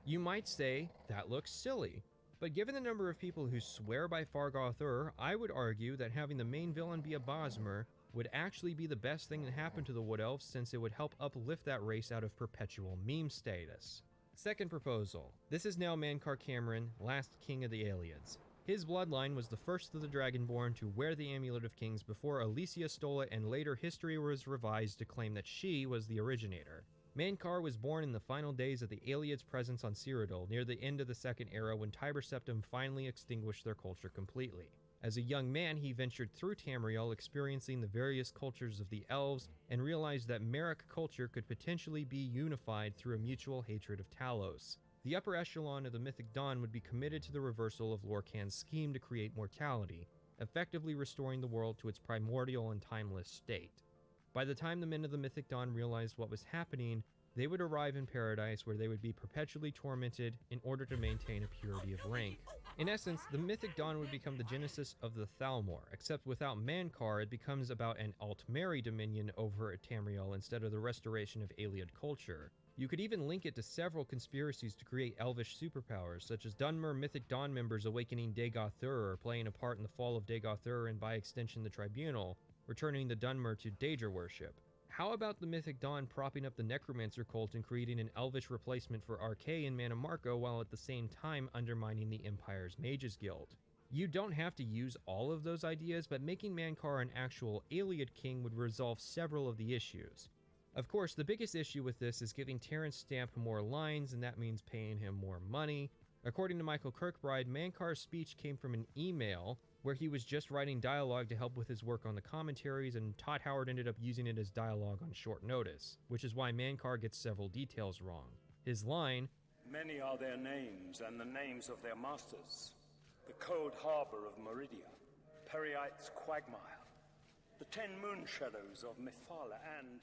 You might say, that looks silly. But given the number of people who swear by Fargoth-Ur, I would argue that having the main villain be a Bosmer would actually be the best thing that happened to the Wood Elves since it would help uplift that race out of perpetual meme status. Second proposal. This is now Mankar Cameron, last king of the Ayleids. His bloodline was the first of the Dragonborn to wear the Amulet of Kings before Alesia stole it and later history was revised to claim that she was the originator. Mankar was born in the final days of the Ayleids' presence on Cyrodiil, near the end of the Second Era when Tiber Septim finally extinguished their culture completely. As a young man, he ventured through Tamriel, experiencing the various cultures of the elves, and realized that Merrick culture could potentially be unified through a mutual hatred of Talos. The upper echelon of the Mythic Dawn would be committed to the reversal of Lorkhan's scheme to create mortality, effectively restoring the world to its primordial and timeless state. By the time the men of the Mythic Dawn realized what was happening, they would arrive in paradise where they would be perpetually tormented in order to maintain a purity of rank. In essence, the Mythic Dawn would become the genesis of the Thalmor, except without Mankar, it becomes about an Altmeri dominion over Tamriel instead of the restoration of Ayleid culture. You could even link it to several conspiracies to create elvish superpowers, such as Dunmer Mythic Dawn members awakening Dagoth Ur or playing a part in the fall of Dagoth Ur and by extension the Tribunal, returning the Dunmer to Daedra worship. How about the Mythic Dawn propping up the Necromancer cult and creating an elvish replacement for Archery and Mannimarco while at the same time undermining the Empire's Mages Guild? You don't have to use all of those ideas, but making Mankar an actual Ayleid king would resolve several of the issues. Of course, the biggest issue with this is giving Terrence Stamp more lines, and that means paying him more money. According to Michael Kirkbride, Mankar's speech came from an email where he was just writing dialogue to help with his work on the commentaries, and Todd Howard ended up using it as dialogue on short notice, which is why Mankar gets several details wrong. His line, "Many are their names and the names of their masters. The cold harbor of Meridia, Periite's quagmire, the 10 moon shadows of Mephala, and..."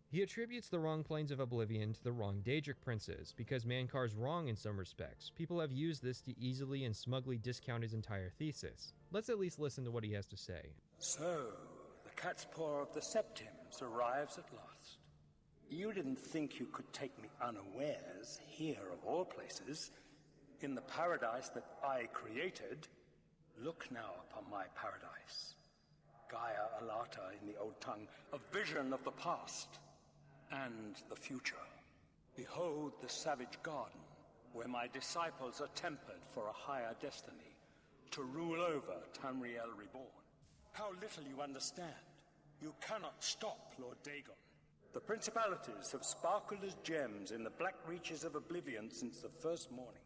He attributes the wrong planes of Oblivion to the wrong Daedric princes, because Mankar's wrong in some respects. People have used this to easily and smugly discount his entire thesis. Let's at least listen to what he has to say. "So, the cat's paw of the Septims arrives at last. You didn't think you could take me unawares, here of all places, in the paradise that I created. Look now upon my paradise. Gaia Alata in the old tongue, a vision of the past and the future. Behold the savage garden, where my disciples are tempered for a higher destiny, to rule over Tamriel Reborn. How little you understand. You cannot stop Lord Dagon. The principalities have sparkled as gems in the black reaches of Oblivion since the first morning.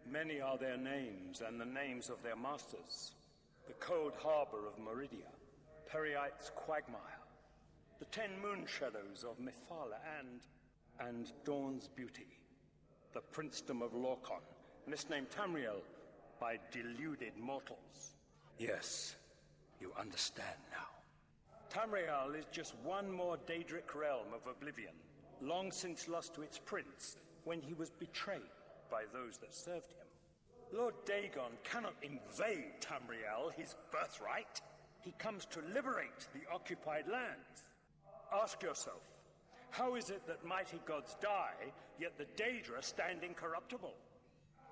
Many are their names and the names of their masters. The cold harbor of Meridia, Periite's quagmire, the 10 moon shadows of Mephala, and Dawn's beauty, the princedom of Lorkon, misnamed Tamriel by deluded mortals. Yes, you understand now. Tamriel is just one more Daedric realm of Oblivion, long since lost to its prince when he was betrayed by those that served him. Lord Dagon cannot invade Tamriel, his birthright. He comes to liberate the occupied lands. Ask yourself, how is it that mighty gods die, yet the Daedra stand incorruptible?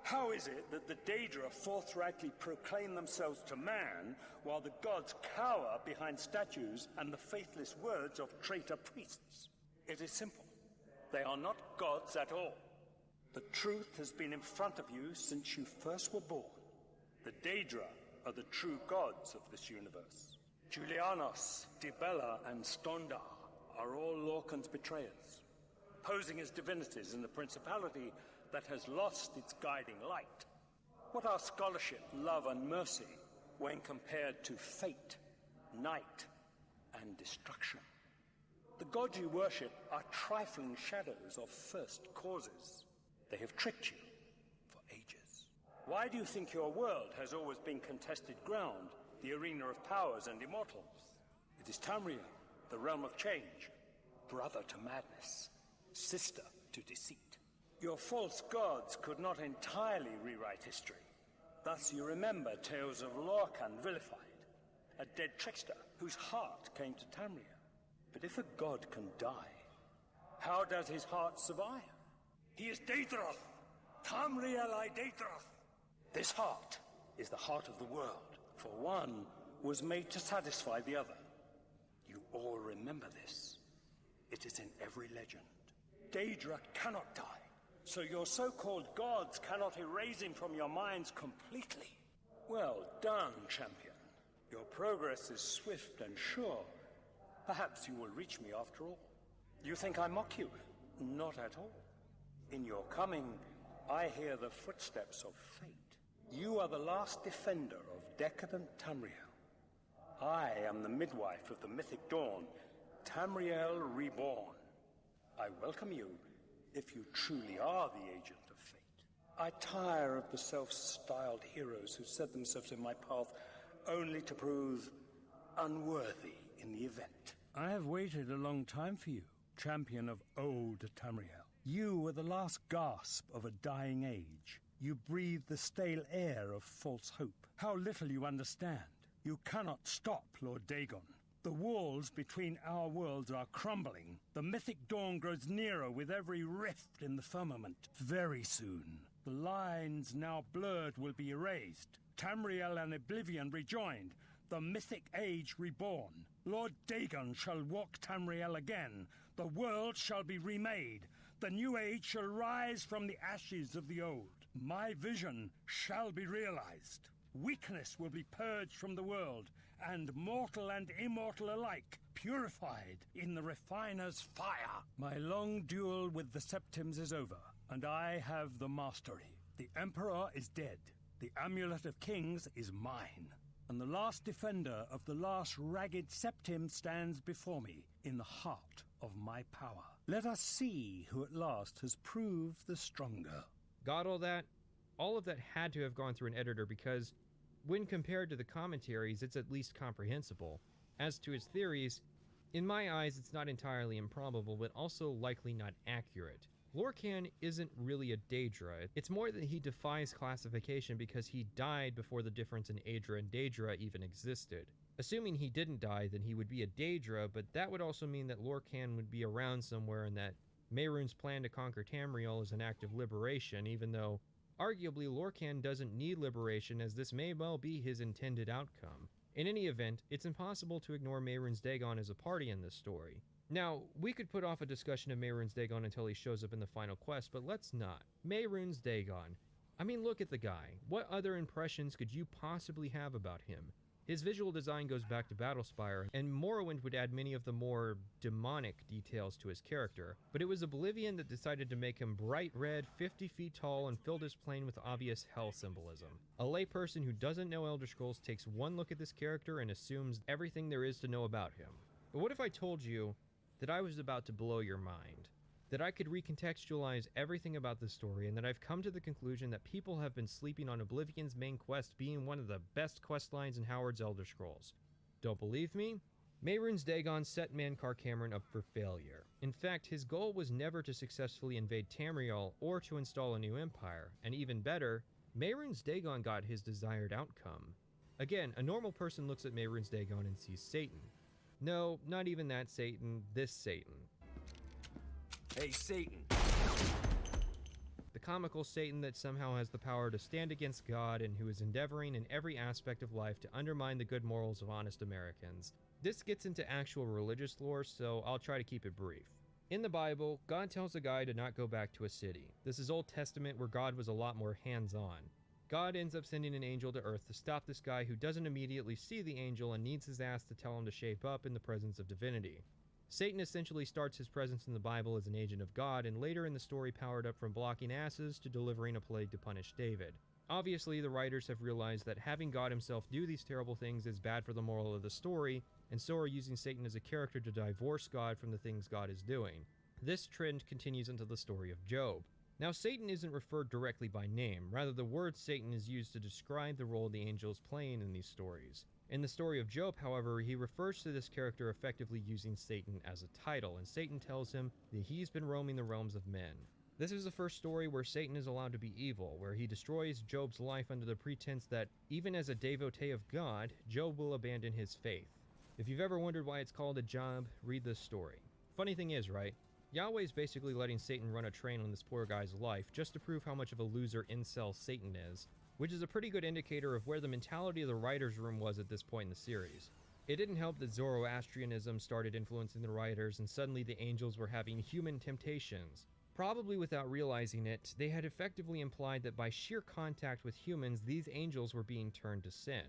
How is it that the Daedra forthrightly proclaim themselves to man, while the gods cower behind statues and the faithless words of traitor priests? It is simple. They are not gods at all. The truth has been in front of you since you first were born. The Daedra are the true gods of this universe. Julianos, Dibella, and Stondar are all Lorcan's betrayers, posing as divinities in a principality that has lost its guiding light. What are scholarship, love, and mercy when compared to fate, night, and destruction? The gods you worship are trifling shadows of first causes. They have tricked you for ages. Why do you think your world has always been contested ground, the arena of powers and immortals? It is Tamriel, the realm of change, brother to madness, sister to deceit. Your false gods could not entirely rewrite history. Thus you remember tales of Lorcan vilified, a dead trickster whose heart came to Tamriel. But if a god can die, how does his heart survive? He is Daedroth, Tamriel I Daedroth. This heart is the heart of the world, for one was made to satisfy the other. You all remember this. It is in every legend. Daedra cannot die, so your so-called gods cannot erase him from your minds completely. Well done, champion. Your progress is swift and sure. Perhaps you will reach me after all. You think I mock you? Not at all. In your coming, I hear the footsteps of fate. You are the last defender of decadent Tamriel. I am the midwife of the mythic dawn, Tamriel Reborn. I welcome you, if you truly are the agent of fate. I tire of the self-styled heroes who set themselves in my path only to prove unworthy in the event. I have waited a long time for you. champion of old Tamriel. You were the last gasp of a dying age. You breathe the stale air of false hope. How little you understand. You cannot stop Lord Dagon. The walls between our worlds are crumbling. The mythic dawn grows nearer with every rift in the firmament. Very soon, the lines now blurred will be erased. Tamriel and Oblivion rejoined. The mythic age reborn. Lord Dagon shall walk Tamriel again. The world shall be remade. The new age shall rise from the ashes of the old. My vision shall be realized. Weakness will be purged from the world, and mortal and immortal alike purified in the refiner's fire. My long duel with the Septims is over, and I have the mastery. The Emperor is dead. The Amulet of Kings is mine. And the last defender of the last ragged Septim stands before me in the heart of my power. Let us see who at last has proved the stronger. Got all that? All of that had to have gone through an editor because, when compared to the commentaries, it's at least comprehensible. As to his theories, in my eyes it's not entirely improbable, but also likely not accurate. Lorcan isn't really a Daedra. It's more that he defies classification because he died before the difference in Aedra and Daedra even existed. Assuming he didn't die, then he would be a Daedra, but that would also mean that Lorcan would be around somewhere and that Mehrunes' plan to conquer Tamriel is an act of liberation, even though arguably Lorcan doesn't need liberation, as this may well be his intended outcome. In any event, it's impossible to ignore Mehrunes Dagon as a party in this story. Now, we could put off a discussion of Mehrunes Dagon until he shows up in the final quest, but let's not. Mehrunes Dagon. I mean, look at the guy. What other impressions could you possibly have about him? His visual design goes back to Battlespire, and Morrowind would add many of the more demonic details to his character, but it was Oblivion that decided to make him bright red, 50 feet tall, and filled his plane with obvious hell symbolism. A layperson who doesn't know Elder Scrolls takes one look at this character and assumes everything there is to know about him. But what if I told you that I was about to blow your mind? That I could recontextualize everything about this story, and that I've come to the conclusion that people have been sleeping on Oblivion's main quest being one of the best quest lines in Howard's Elder Scrolls. Don't believe me? Mehrunes Dagon set Mankar Cameron up for failure. In fact, his goal was never to successfully invade Tamriel or to install a new empire, and even better, Mehrunes Dagon got his desired outcome. Again, a normal person looks at Mehrunes Dagon and sees Satan. No, not even that Satan, this Satan. Hey, Satan! The comical Satan that somehow has the power to stand against God and who is endeavoring in every aspect of life to undermine the good morals of honest Americans. This gets into actual religious lore, so I'll try to keep it brief. In the Bible, God tells a guy to not go back to a city. This is Old Testament where God was a lot more hands-on. God ends up sending an angel to Earth to stop this guy who doesn't immediately see the angel and needs his ass to tell him to shape up in the presence of divinity. Satan essentially starts his presence in the Bible as an agent of God, and later in the story powered up from blocking asses to delivering a plague to punish David. Obviously, the writers have realized that having God himself do these terrible things is bad for the moral of the story, and so are using Satan as a character to divorce God from the things God is doing. This trend continues into the story of Job. Now, Satan isn't referred directly by name, rather the word Satan is used to describe the role the angel is playing in these stories. In the story of Job, however, he refers to this character effectively using Satan as a title, and Satan tells him that he's been roaming the realms of men. This is the first story where Satan is allowed to be evil, where he destroys Job's life under the pretense that, even as a devotee of God, Job will abandon his faith. If you've ever wondered why it's called a job, read this story. Funny thing is, right? Yahweh's basically letting Satan run a train on this poor guy's life just to prove how much of a loser incel Satan is, which is a pretty good indicator of where the mentality of the writer's room was at this point in the series. It didn't help that Zoroastrianism started influencing the writers, and suddenly the angels were having human temptations. Probably without realizing it, they had effectively implied that by sheer contact with humans, these angels were being turned to sin.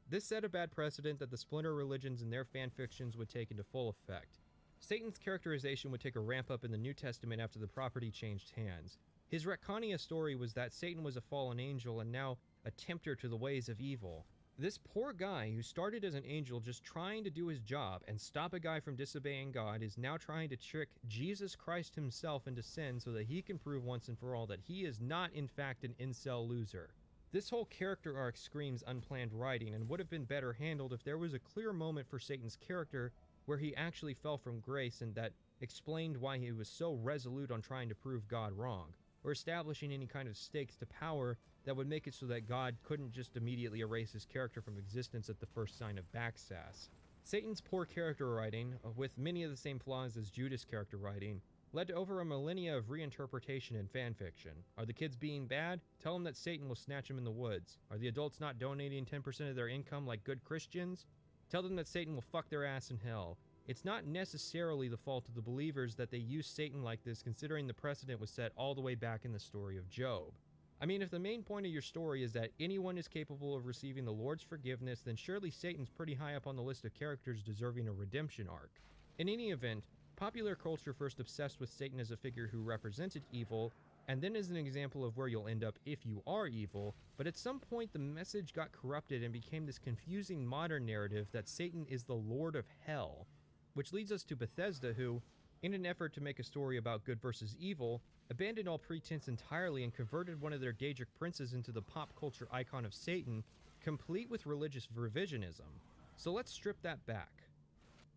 This set a bad precedent that the splinter religions and their fanfictions would take into full effect. Satan's characterization would take a ramp up in the New Testament after the property changed hands. His retconning story was that Satan was a fallen angel and now a tempter to the ways of evil. This poor guy who started as an angel just trying to do his job and stop a guy from disobeying God is now trying to trick Jesus Christ himself into sin so that he can prove once and for all that he is not in fact an incel loser. This whole character arc screams unplanned writing and would have been better handled if there was a clear moment for Satan's character where he actually fell from grace and that explained why he was so resolute on trying to prove God wrong, or establishing any kind of stakes to power that would make it so that God couldn't just immediately erase his character from existence at the first sign of backsass. Satan's poor character writing, with many of the same flaws as Judas' character writing, led to over a millennia of reinterpretation and fanfiction. Are the kids being bad? Tell them that Satan will snatch them in the woods. Are the adults not donating 10% of their income like good Christians? Tell them that Satan will fuck their ass in hell. It's not necessarily the fault of the believers that they use Satan like this, considering the precedent was set all the way back in the story of Job. I mean, if the main point of your story is that anyone is capable of receiving the Lord's forgiveness, then surely Satan's pretty high up on the list of characters deserving a redemption arc. In any event, popular culture first obsessed with Satan as a figure who represented evil, and then as an example of where you'll end up if you are evil, but at some point the message got corrupted and became this confusing modern narrative that Satan is the Lord of Hell, which leads us to Bethesda, who, in an effort to make a story about good versus evil, abandoned all pretense entirely and converted one of their Daedric princes into the pop culture icon of Satan, complete with religious revisionism. So let's strip that back.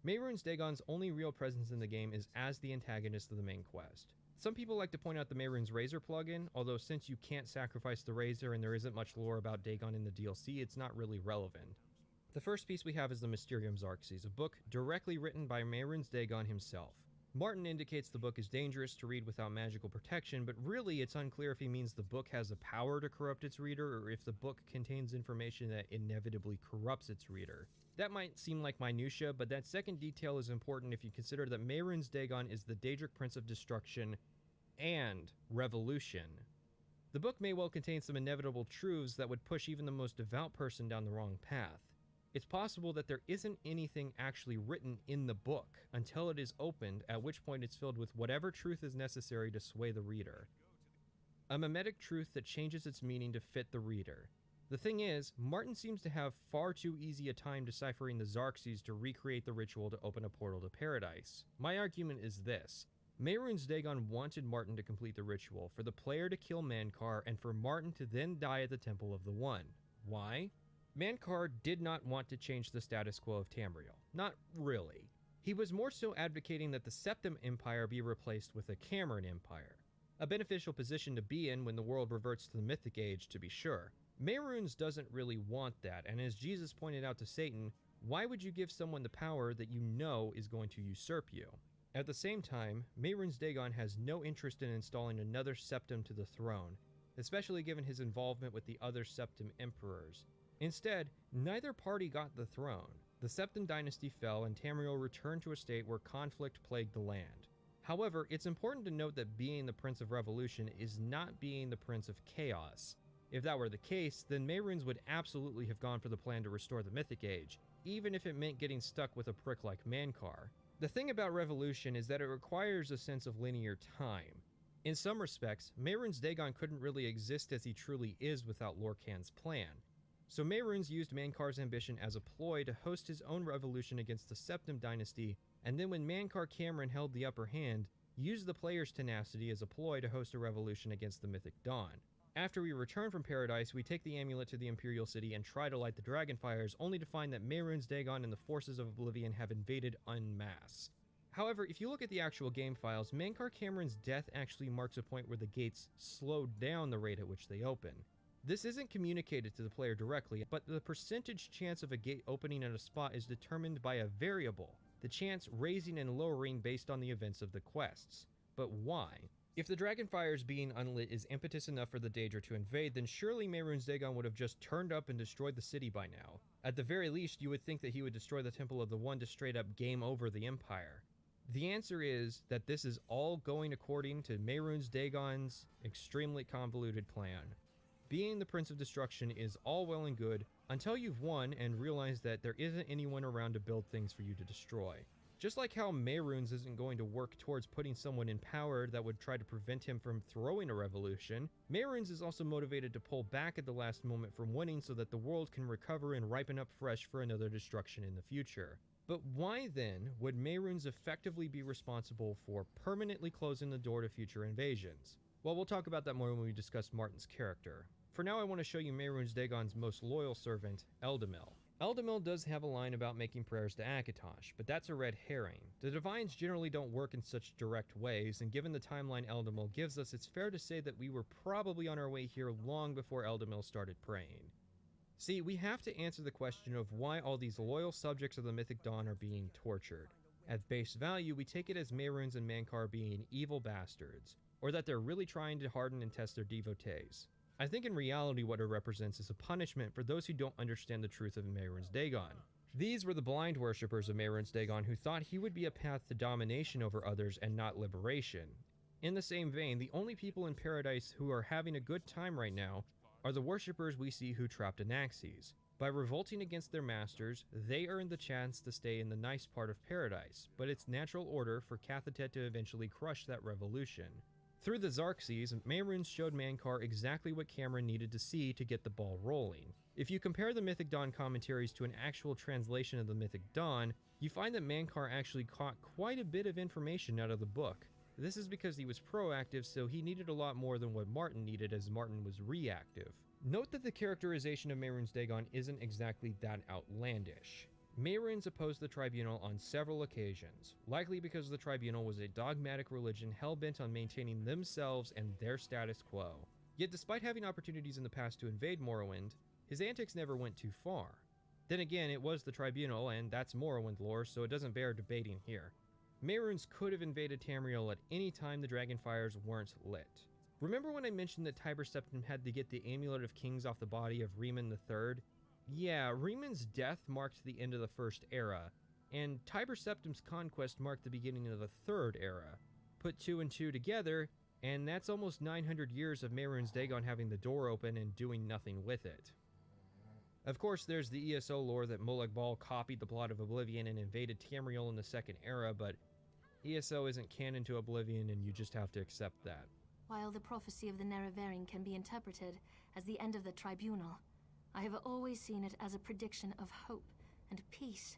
Mehrunes Dagon's only real presence in the game is as the antagonist of the main quest. Some people like to point out the Mehrunes Razor plugin, although since you can't sacrifice the Razor and there isn't much lore about Dagon in the DLC, it's not really relevant. The first piece we have is the Mysterium Xarxes, a book directly written by Mehrunes Dagon himself. Martin indicates the book is dangerous to read without magical protection, but really it's unclear if he means the book has the power to corrupt its reader or if the book contains information that inevitably corrupts its reader. That might seem like minutia, but that second detail is important if you consider that Mehrunes Dagon is the Daedric Prince of Destruction and Revolution. The book may well contain some inevitable truths that would push even the most devout person down the wrong path. It's possible that there isn't anything actually written in the book until it is opened, at which point it's filled with whatever truth is necessary to sway the reader. A mimetic truth that changes its meaning to fit the reader. The thing is, Martin seems to have far too easy a time deciphering the Xarxes to recreate the ritual to open a portal to paradise. My argument is this. Mehrunes Dagon wanted Martin to complete the ritual, for the player to kill Mankar, and for Martin to then die at the Temple of the One. Why? Mankar did not want to change the status quo of Tamriel. Not really. He was more so advocating that the Septim Empire be replaced with a Cameron Empire. A beneficial position to be in when the world reverts to the Mythic Age, to be sure. Mehrunes doesn't really want that, and as Jesus pointed out to Satan, why would you give someone the power that you know is going to usurp you? At the same time, Mehrunes Dagon has no interest in installing another Septim to the throne, especially given his involvement with the other Septim Emperors. Instead, neither party got the throne. The Septim dynasty fell and Tamriel returned to a state where conflict plagued the land. However, it's important to note that being the Prince of Revolution is not being the Prince of Chaos. If that were the case, then Mehrunes would absolutely have gone for the plan to restore the Mythic Age, even if it meant getting stuck with a prick like Mankar. The thing about Revolution is that it requires a sense of linear time. In some respects, Mehrunes Dagon couldn't really exist as he truly is without Lorkhan's plan. So Mehrunes used Mankar's ambition as a ploy to host his own revolution against the Septim dynasty, and then when Mankar Cameron held the upper hand, used the player's tenacity as a ploy to host a revolution against the Mythic Dawn. After we return from Paradise, we take the amulet to the Imperial City and try to light the Dragonfires, only to find that Mehrunes Dagon and the forces of Oblivion have invaded en masse. However, if you look at the actual game files, Mankar Cameron's death actually marks a point where the gates slowed down the rate at which they open. This isn't communicated to the player directly, but the percentage chance of a gate opening at a spot is determined by a variable, the chance raising and lowering based on the events of the quests. But why? If the Dragonfires being unlit is impetus enough for the Daedra to invade, then surely Mehrunes Dagon would have just turned up and destroyed the city by now. At the very least, you would think that he would destroy the Temple of the One to straight up game over the Empire. The answer is that this is all going according to Mehrunes Dagon's extremely convoluted plan. Being the Prince of Destruction is all well and good until you've won and realize that there isn't anyone around to build things for you to destroy. Just like how Mehrunes isn't going to work towards putting someone in power that would try to prevent him from throwing a revolution, Mehrunes is also motivated to pull back at the last moment from winning so that the world can recover and ripen up fresh for another destruction in the future. But why then would Mehrunes effectively be responsible for permanently closing the door to future invasions? Well, we'll talk about that more when we discuss Martin's character. For now, I want to show you Mehrunes Dagon's most loyal servant, Eldamil. Eldamil does have a line about making prayers to Akatosh, but that's a red herring. The Divines generally don't work in such direct ways, and given the timeline Eldamil gives us, it's fair to say that we were probably on our way here long before Eldamil started praying. See, we have to answer the question of why all these loyal subjects of the Mythic Dawn are being tortured. At base value, we take it as Mehrunes and Mankar being evil bastards, or that they're really trying to harden and test their devotees. I think in reality what it represents is a punishment for those who don't understand the truth of Mehrunes Dagon. These were the blind worshippers of Mehrunes Dagon who thought he would be a path to domination over others and not liberation. In the same vein, the only people in paradise who are having a good time right now are the worshippers we see who trapped Anaxes. By revolting against their masters, they earned the chance to stay in the nice part of paradise, but it's natural order for Cathatet to eventually crush that revolution. Through the Xarxes, Mehrunes showed Mankar exactly what Cameron needed to see to get the ball rolling. If you compare the Mythic Dawn commentaries to an actual translation of the Mythic Dawn, you find that Mankar actually caught quite a bit of information out of the book. This is because he was proactive, so he needed a lot more than what Martin needed, as Martin was reactive. Note that the characterization of Mehrunes Dagon isn't exactly that outlandish. Mehrunes opposed the Tribunal on several occasions, likely because the Tribunal was a dogmatic religion hell-bent on maintaining themselves and their status quo. Yet despite having opportunities in the past to invade Morrowind, his antics never went too far. Then again, it was the Tribunal, and that's Morrowind lore, so it doesn't bear debating here. Mehrunes could have invaded Tamriel at any time the Dragonfires weren't lit. Remember when I mentioned that Tiber Septim had to get the Amulet of Kings off the body of Riemann III? Yeah, Riemann's death marked the end of the First Era, and Tiber Septim's conquest marked the beginning of the Third Era. Put 2 and 2 together, and that's almost 900 years of Mehrunes Dagon having the door open and doing nothing with it. Of course, there's the ESO lore that Molag Bal copied the plot of Oblivion and invaded Tamriel in the Second Era, but ESO isn't canon to Oblivion, and you just have to accept that. While the prophecy of the Nerevarine can be interpreted as the end of the Tribunal, I have always seen it as a prediction of hope and peace.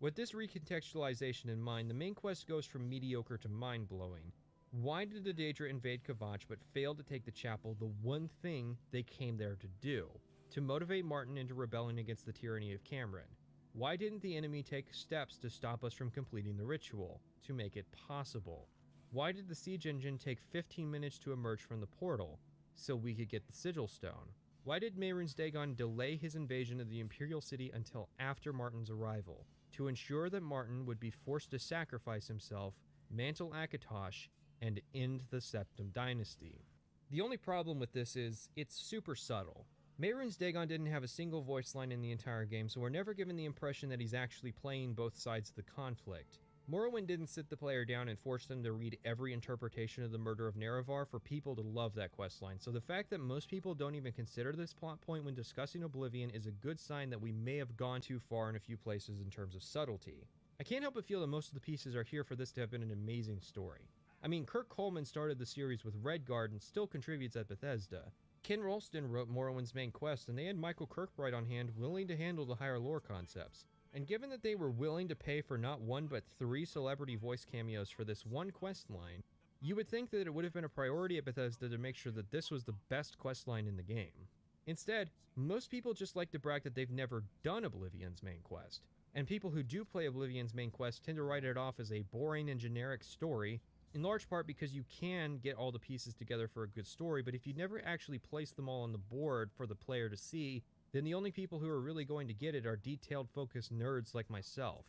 With this recontextualization in mind, the main quest goes from mediocre to mind-blowing. Why did the Daedra invade Kvatch but fail to take the chapel, the one thing they came there to do? To motivate Martin into rebelling against the tyranny of Cameron. Why didn't the enemy take steps to stop us from completing the ritual? To make it possible. Why did the siege engine take 15 minutes to emerge from the portal? So we could get the Sigil Stone. Why did Mehrunes Dagon delay his invasion of the Imperial City until after Martin's arrival? To ensure that Martin would be forced to sacrifice himself, mantle Akatosh, and end the Septim Dynasty. The only problem with this is, it's super subtle. Mehrunes Dagon didn't have a single voice line in the entire game, so we're never given the impression that he's actually playing both sides of the conflict. Morrowind didn't sit the player down and force them to read every interpretation of the murder of Nerevar for people to love that questline, so the fact that most people don't even consider this plot point when discussing Oblivion is a good sign that we may have gone too far in a few places in terms of subtlety. I can't help but feel that most of the pieces are here for this to have been an amazing story. I mean, Kirk Coleman started the series with Redguard and still contributes at Bethesda. Ken Rolston wrote Morrowind's main quest, and they had Michael Kirkbride on hand willing to handle the higher lore concepts. And given that they were willing to pay for not 1 but 3 celebrity voice cameos for this one quest line, you would think that it would have been a priority at Bethesda to make sure that this was the best quest line in the game. Instead, most people just like to brag that they've never done Oblivion's main quest, and people who do play Oblivion's main quest tend to write it off as a boring and generic story, in large part because you can get all the pieces together for a good story, but if you never actually place them all on the board for the player to see, then the only people who are really going to get it are detailed focused nerds like myself.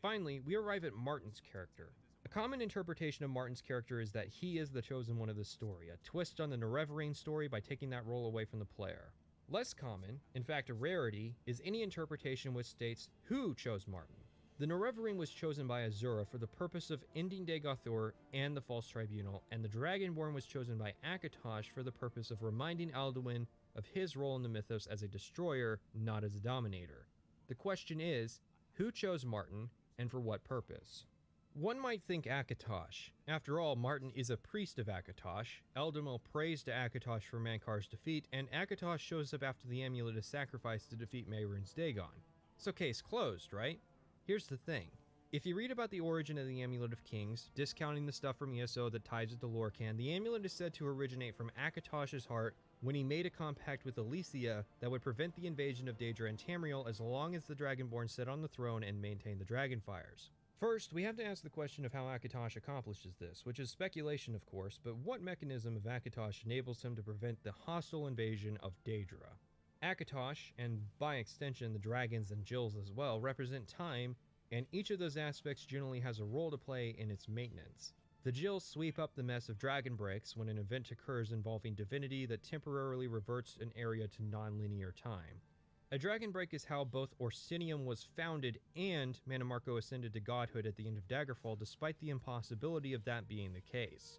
Finally, we arrive at Martin's character. A common interpretation of Martin's character is that he is the chosen one of the story, a twist on the Nerevarine story by taking that role away from the player. Less common, in fact a rarity, is any interpretation which states who chose Martin. The Nerevarine was chosen by Azura for the purpose of ending Dagothor and the False Tribunal, and the Dragonborn was chosen by Akatosh for the purpose of reminding Alduin of his role in the mythos as a destroyer, not as a dominator. The question is, who chose Martin, and for what purpose? One might think Akatosh. After all, Martin is a priest of Akatosh, Eldamil prays to Akatosh for Mankar's defeat, and Akatosh shows up after the amulet is sacrificed to defeat Mehrunes Dagon. So case closed, right? Here's the thing. If you read about the origin of the Amulet of Kings, discounting the stuff from ESO that ties it to Lorcan, the amulet is said to originate from Akatosh's heart when he made a compact with Alesia that would prevent the invasion of Daedra and Tamriel as long as the Dragonborn sat on the throne and maintained the Dragonfires. First, we have to ask the question of how Akatosh accomplishes this, which is speculation of course, but what mechanism of Akatosh enables him to prevent the hostile invasion of Daedra? Akatosh, and by extension the dragons and Jills as well, represent time, and each of those aspects generally has a role to play in its maintenance. The Jills sweep up the mess of dragon breaks when an event occurs involving divinity that temporarily reverts an area to non-linear time. A dragon break is how both Orsinium was founded and Mannimarco ascended to godhood at the end of Daggerfall, despite the impossibility of that being the case.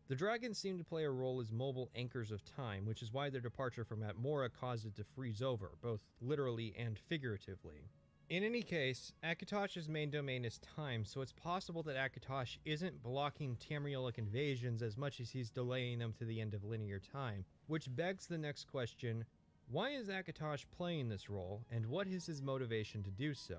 The dragons seem to play a role as mobile anchors of time, which is why their departure from Atmora caused it to freeze over, both literally and figuratively. In any case, Akatosh's main domain is time, so it's possible that Akatosh isn't blocking Tamrielic invasions as much as he's delaying them to the end of linear time, which begs the next question, why is Akatosh playing this role, and what is his motivation to do so?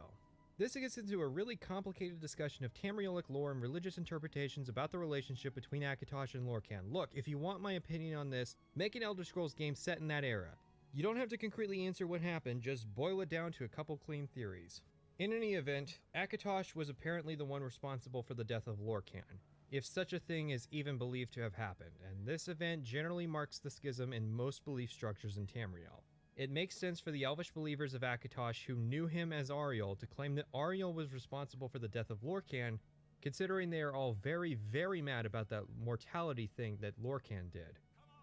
This gets into a really complicated discussion of Tamrielic lore and religious interpretations about the relationship between Akatosh and Lorcan. Look, if you want my opinion on this, make an Elder Scrolls game set in that era. You don't have to concretely answer what happened, just boil it down to a couple clean theories. In any event, Akatosh was apparently the one responsible for the death of Lorcan, if such a thing is even believed to have happened, and this event generally marks the schism in most belief structures in Tamriel. It makes sense for the Elvish believers of Akatosh who knew him as Ariel to claim that Ariel was responsible for the death of Lorcan, considering they are all very, very mad about that mortality thing that Lorcan did.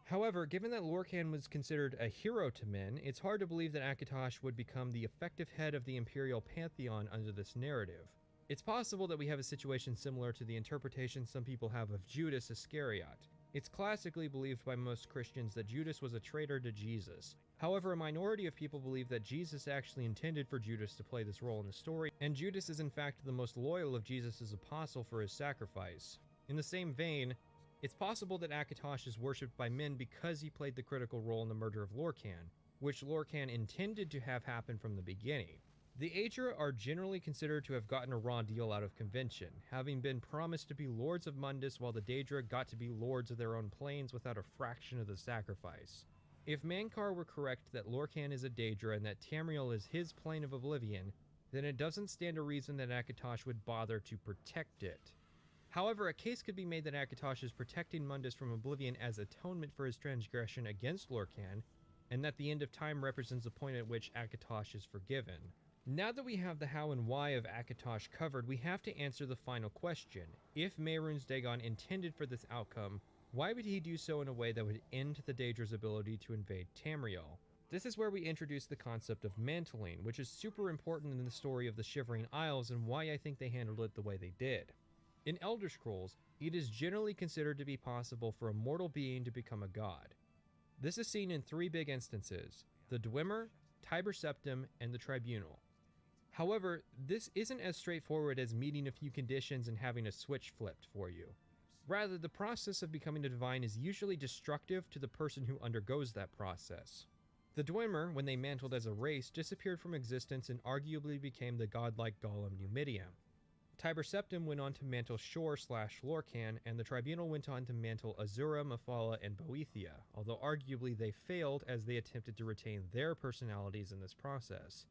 However, given that Lorcan was considered a hero to men, it's hard to believe that Akatosh would become the effective head of the Imperial Pantheon under this narrative. It's possible that we have a situation similar to the interpretation some people have of Judas Iscariot. It's classically believed by most Christians that Judas was a traitor to Jesus. However, a minority of people believe that Jesus actually intended for Judas to play this role in the story, and Judas is in fact the most loyal of Jesus' apostle for his sacrifice. In the same vein, it's possible that Akatosh is worshipped by men because he played the critical role in the murder of Lorcan, which Lorcan intended to have happen from the beginning. The Aedra are generally considered to have gotten a raw deal out of convention, having been promised to be lords of Mundus while the Daedra got to be lords of their own planes without a fraction of the sacrifice. If Mankar were correct that Lorcan is a Daedra and that Tamriel is his plane of Oblivion, then it doesn't stand to reason that Akatosh would bother to protect it. However, a case could be made that Akatosh is protecting Mundus from Oblivion as atonement for his transgression against Lorcan, and that the end of time represents a point at which Akatosh is forgiven. Now that we have the how and why of Akatosh covered, we have to answer the final question. If Mehrunes Dagon intended for this outcome, why would he do so in a way that would end the Daedra's ability to invade Tamriel? This is where we introduce the concept of mantling, which is super important in the story of the Shivering Isles and why I think they handled it the way they did. In Elder Scrolls, it is generally considered to be possible for a mortal being to become a god. This is seen in three big instances: the Dwemer, Tiber Septim, and the Tribunal. However, this isn't as straightforward as meeting a few conditions and having a switch flipped for you. Rather, the process of becoming a divine is usually destructive to the person who undergoes that process. The Dwemer, when they mantled as a race, disappeared from existence and arguably became the godlike Golem Numidium. Tiber Septim went on to mantle Shor/Lorcan, and the Tribunal went on to mantle Azura, Mephala, and Boethia, although arguably they failed as they attempted to retain their personalities in this process.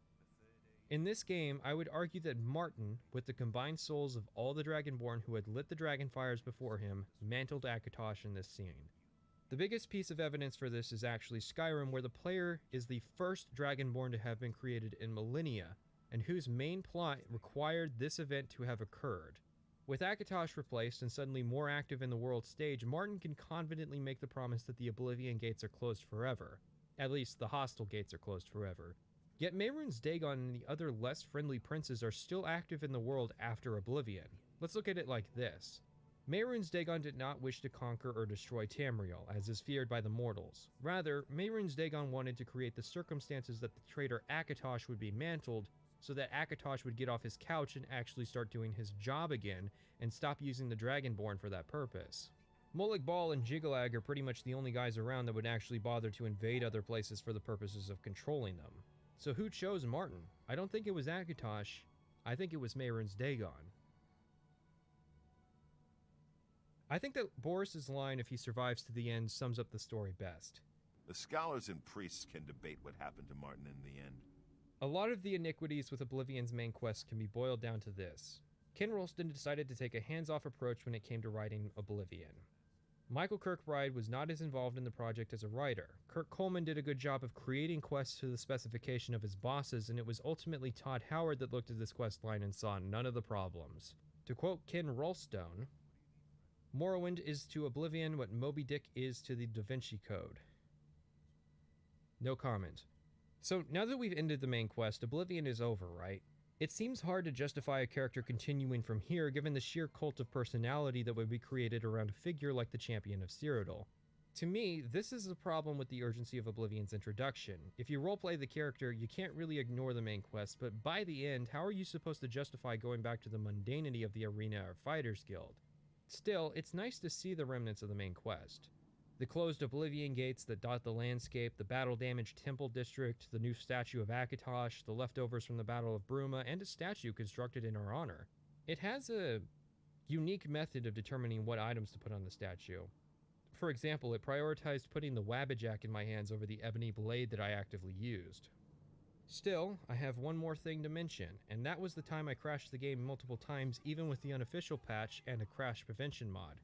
In this game, I would argue that Martin, with the combined souls of all the Dragonborn who had lit the Dragonfires before him, mantled Akatosh in this scene. The biggest piece of evidence for this is actually Skyrim, where the player is the first Dragonborn to have been created in millennia, and whose main plot required this event to have occurred. With Akatosh replaced and suddenly more active in the world stage, Martin can confidently make the promise that the Oblivion gates are closed forever. At least, the hostile gates are closed forever. Yet Mehrunes Dagon and the other less friendly princes are still active in the world after Oblivion. Let's look at it like this. Mehrunes Dagon did not wish to conquer or destroy Tamriel, as is feared by the mortals. Rather, Mehrunes Dagon wanted to create the circumstances that the traitor Akatosh would be mantled, so that Akatosh would get off his couch and actually start doing his job again, and stop using the Dragonborn for that purpose. Molag Bal and Jiggalag are pretty much the only guys around that would actually bother to invade other places for the purposes of controlling them. So who chose Martin? I don't think it was Akatosh. I think it was Mehrunes Dagon. I think that Boris's line, if he survives to the end, sums up the story best. The scholars and priests can debate what happened to Martin in the end. A lot of the iniquities with Oblivion's main quest can be boiled down to this. Ken Rolston decided to take a hands-off approach when it came to writing Oblivion. Michael Kirkbride was not as involved in the project as a writer. Kurt Coleman did a good job of creating quests to the specification of his bosses, and it was ultimately Todd Howard that looked at this quest line and saw none of the problems. To quote Ken Rolston, Morrowind is to Oblivion what Moby Dick is to the Da Vinci Code. No comment. So now that we've ended the main quest, Oblivion is over, right? It seems hard to justify a character continuing from here given the sheer cult of personality that would be created around a figure like the Champion of Cyrodiil. To me, this is the problem with the urgency of Oblivion's introduction. If you roleplay the character, you can't really ignore the main quest, but by the end, how are you supposed to justify going back to the mundanity of the arena or Fighters Guild? Still, it's nice to see the remnants of the main quest. The closed Oblivion gates that dot the landscape, the battle-damaged temple district, the new statue of Akatosh, the leftovers from the Battle of Bruma, and a statue constructed in her honor. It has a unique method of determining what items to put on the statue. For example, it prioritized putting the Wabbajack in my hands over the ebony blade that I actively used. Still, I have one more thing to mention, and that was the time I crashed the game multiple times even with the unofficial patch and a crash prevention mod.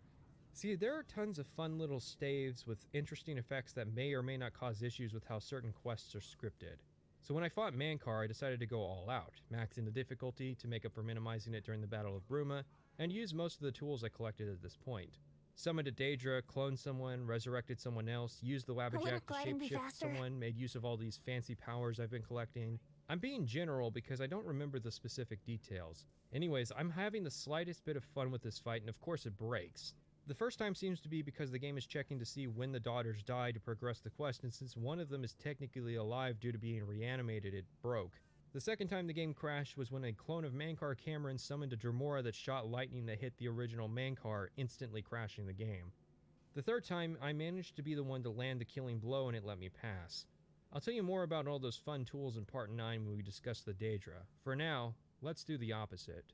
See, there are tons of fun little staves with interesting effects that may or may not cause issues with how certain quests are scripted. So when I fought Mankar, I decided to go all out, maxing the difficulty to make up for minimizing it during the Battle of Bruma, and use most of the tools I collected at this point. Summoned a Daedra, cloned someone, resurrected someone else, used the Wabbajack to shapeshift someone, made use of all these fancy powers I've been collecting. I'm being general because I don't remember the specific details. Anyways, I'm having the slightest bit of fun with this fight, and of course it breaks. The first time seems to be because the game is checking to see when the daughters die to progress the quest, and since one of them is technically alive due to being reanimated, it broke. The second time the game crashed was when a clone of Mankar Cameron summoned a Dremora that shot lightning that hit the original Mankar, instantly crashing the game. The third time, I managed to be the one to land the killing blow and it let me pass. I'll tell you more about all those fun tools in Part 9 when we discuss the Daedra. For now, let's do the opposite.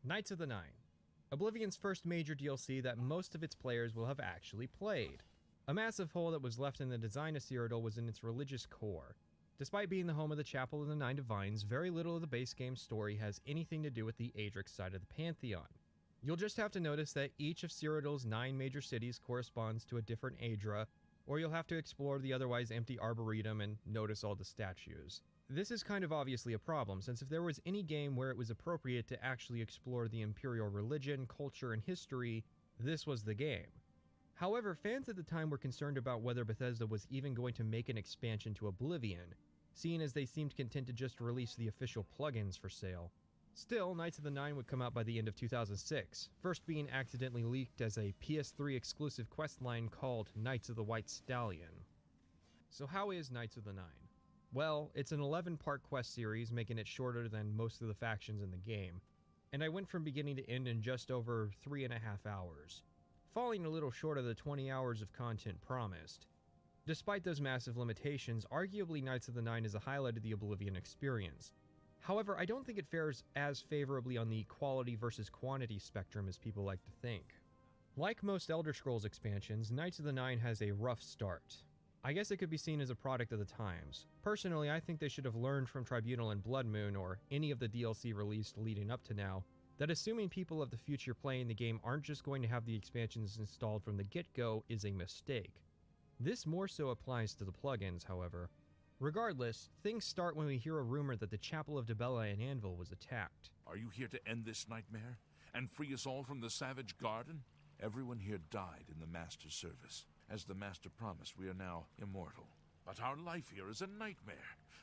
Knights of the Nine, Oblivion's first major DLC that most of its players will have actually played. A massive hole that was left in the design of Cyrodiil was in its religious core. Despite being the home of the Chapel of the Nine Divines, very little of the base game story has anything to do with the Adrix side of the Pantheon. You'll just have to notice that each of Cyrodiil's 9 major cities corresponds to a different Adra, or you'll have to explore the otherwise empty Arboretum and notice all the statues. This is kind of obviously a problem, since if there was any game where it was appropriate to actually explore the Imperial religion, culture, and history, this was the game. However, fans at the time were concerned about whether Bethesda was even going to make an expansion to Oblivion, seeing as they seemed content to just release the official plugins for sale. Still, Knights of the Nine would come out by the end of 2006, first being accidentally leaked as a PS3 exclusive questline called Knights of the White Stallion. So how is Knights of the Nine? Well, it's an 11-part quest series, making it shorter than most of the factions in the game, and I went from beginning to end in just over 3.5 hours, falling a little short of the 20 hours of content promised. Despite those massive limitations, arguably Knights of the Nine is a highlight of the Oblivion experience. However, I don't think it fares as favorably on the quality versus quantity spectrum as people like to think. Like most Elder Scrolls expansions, Knights of the Nine has a rough start. I guess it could be seen as a product of the times. Personally, I think they should have learned from Tribunal and Blood Moon, or any of the DLC released leading up to now, that assuming people of the future playing the game aren't just going to have the expansions installed from the get-go is a mistake. This more so applies to the plugins, however. Regardless, things start when we hear a rumor that the Chapel of Dibella in Anvil was attacked. Are you here to end this nightmare? And free us all from the Savage Garden? Everyone here died in the Master's service. As the Master promised, we are now immortal. But our life here is a nightmare.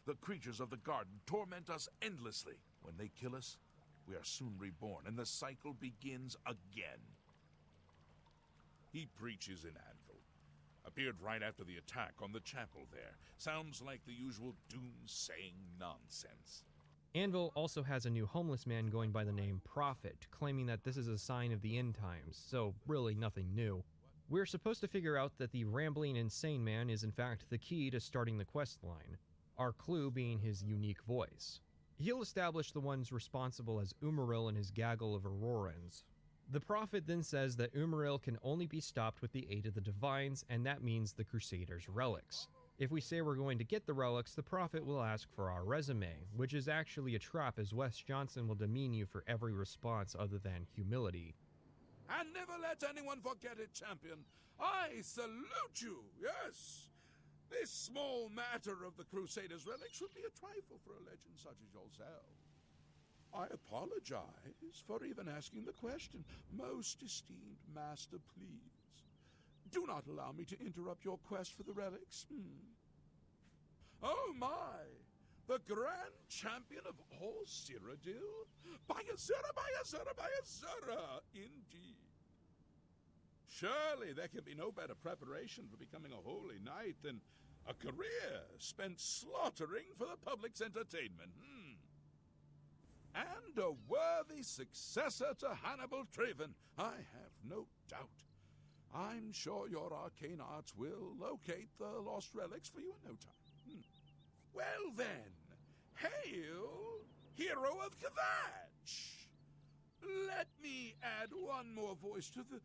The creatures of the garden torment us endlessly. When they kill us, we are soon reborn, and the cycle begins again. He preaches in Anvil. Appeared right after the attack on the chapel there. Sounds like the usual doom-saying nonsense. Anvil also has a new homeless man going by the name Prophet, claiming that this is a sign of the end times, so really nothing new. We're supposed to figure out that the rambling insane man is in fact the key to starting the quest line, our clue being his unique voice. He'll establish the ones responsible as Umaril and his gaggle of Aurorans. The Prophet then says that Umaril can only be stopped with the aid of the Divines, and that means the Crusaders' relics. If we say we're going to get the relics, the Prophet will ask for our resume, which is actually a trap, as Wes Johnson will demean you for every response other than humility. And never let anyone forget it, champion. I salute you, yes. This small matter of the Crusaders' relics would be a trifle for a legend such as yourself. I apologize for even asking the question. Most esteemed master, please. Do not allow me to interrupt your quest for the relics. Oh my! The grand champion of all Cyrodiil? By Azura, indeed. Surely there can be no better preparation for becoming a holy knight than a career spent slaughtering for the public's entertainment. And a worthy successor to Hannibal Traven, I have no doubt. I'm sure your arcane arts will locate the lost relics for you in no time. Well then, hail, hero of Kvatch! Let me add one more voice to the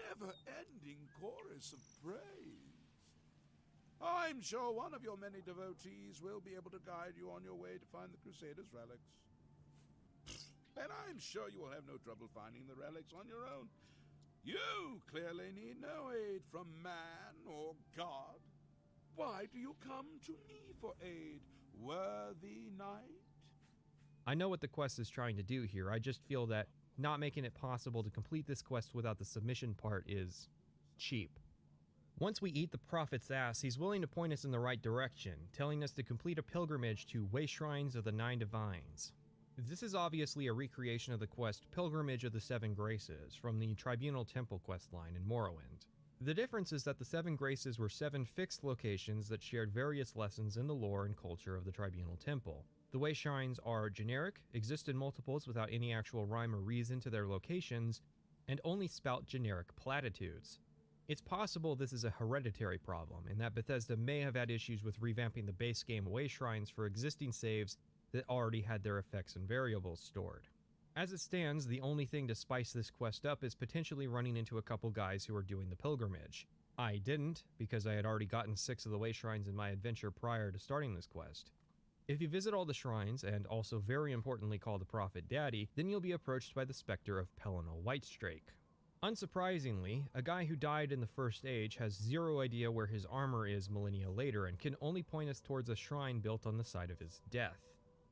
never-ending chorus of praise. I'm sure one of your many devotees will be able to guide you on your way to find the Crusaders' relics. And I'm sure you will have no trouble finding the relics on your own. You clearly need no aid from man or God. Why do you come to me for aid, worthy knight? I know what the quest is trying to do here, I just feel that not making it possible to complete this quest without the submission part is cheap. Once we eat the Prophet's ass, he's willing to point us in the right direction, telling us to complete a pilgrimage to Way Shrines of the Nine Divines. This is obviously a recreation of the quest Pilgrimage of the Seven Graces from the Tribunal Temple questline in Morrowind. The difference is that the Seven Graces were 7 fixed locations that shared various lessons in the lore and culture of the Tribunal Temple. The Way Shrines are generic, exist in multiples without any actual rhyme or reason to their locations, and only spout generic platitudes. It's possible this is a hereditary problem, and that Bethesda may have had issues with revamping the base game Way Shrines for existing saves that already had their effects and variables stored. As it stands, the only thing to spice this quest up is potentially running into a couple guys who are doing the pilgrimage. I didn't, because I had already gotten 6 of the Way Shrines in my adventure prior to starting this quest. If you visit all the shrines, and also very importantly call the Prophet Daddy, then you'll be approached by the specter of Pelinal Whitestrake. Unsurprisingly, a guy who died in the First Age has zero idea where his armor is millennia later and can only point us towards a shrine built on the site of his death.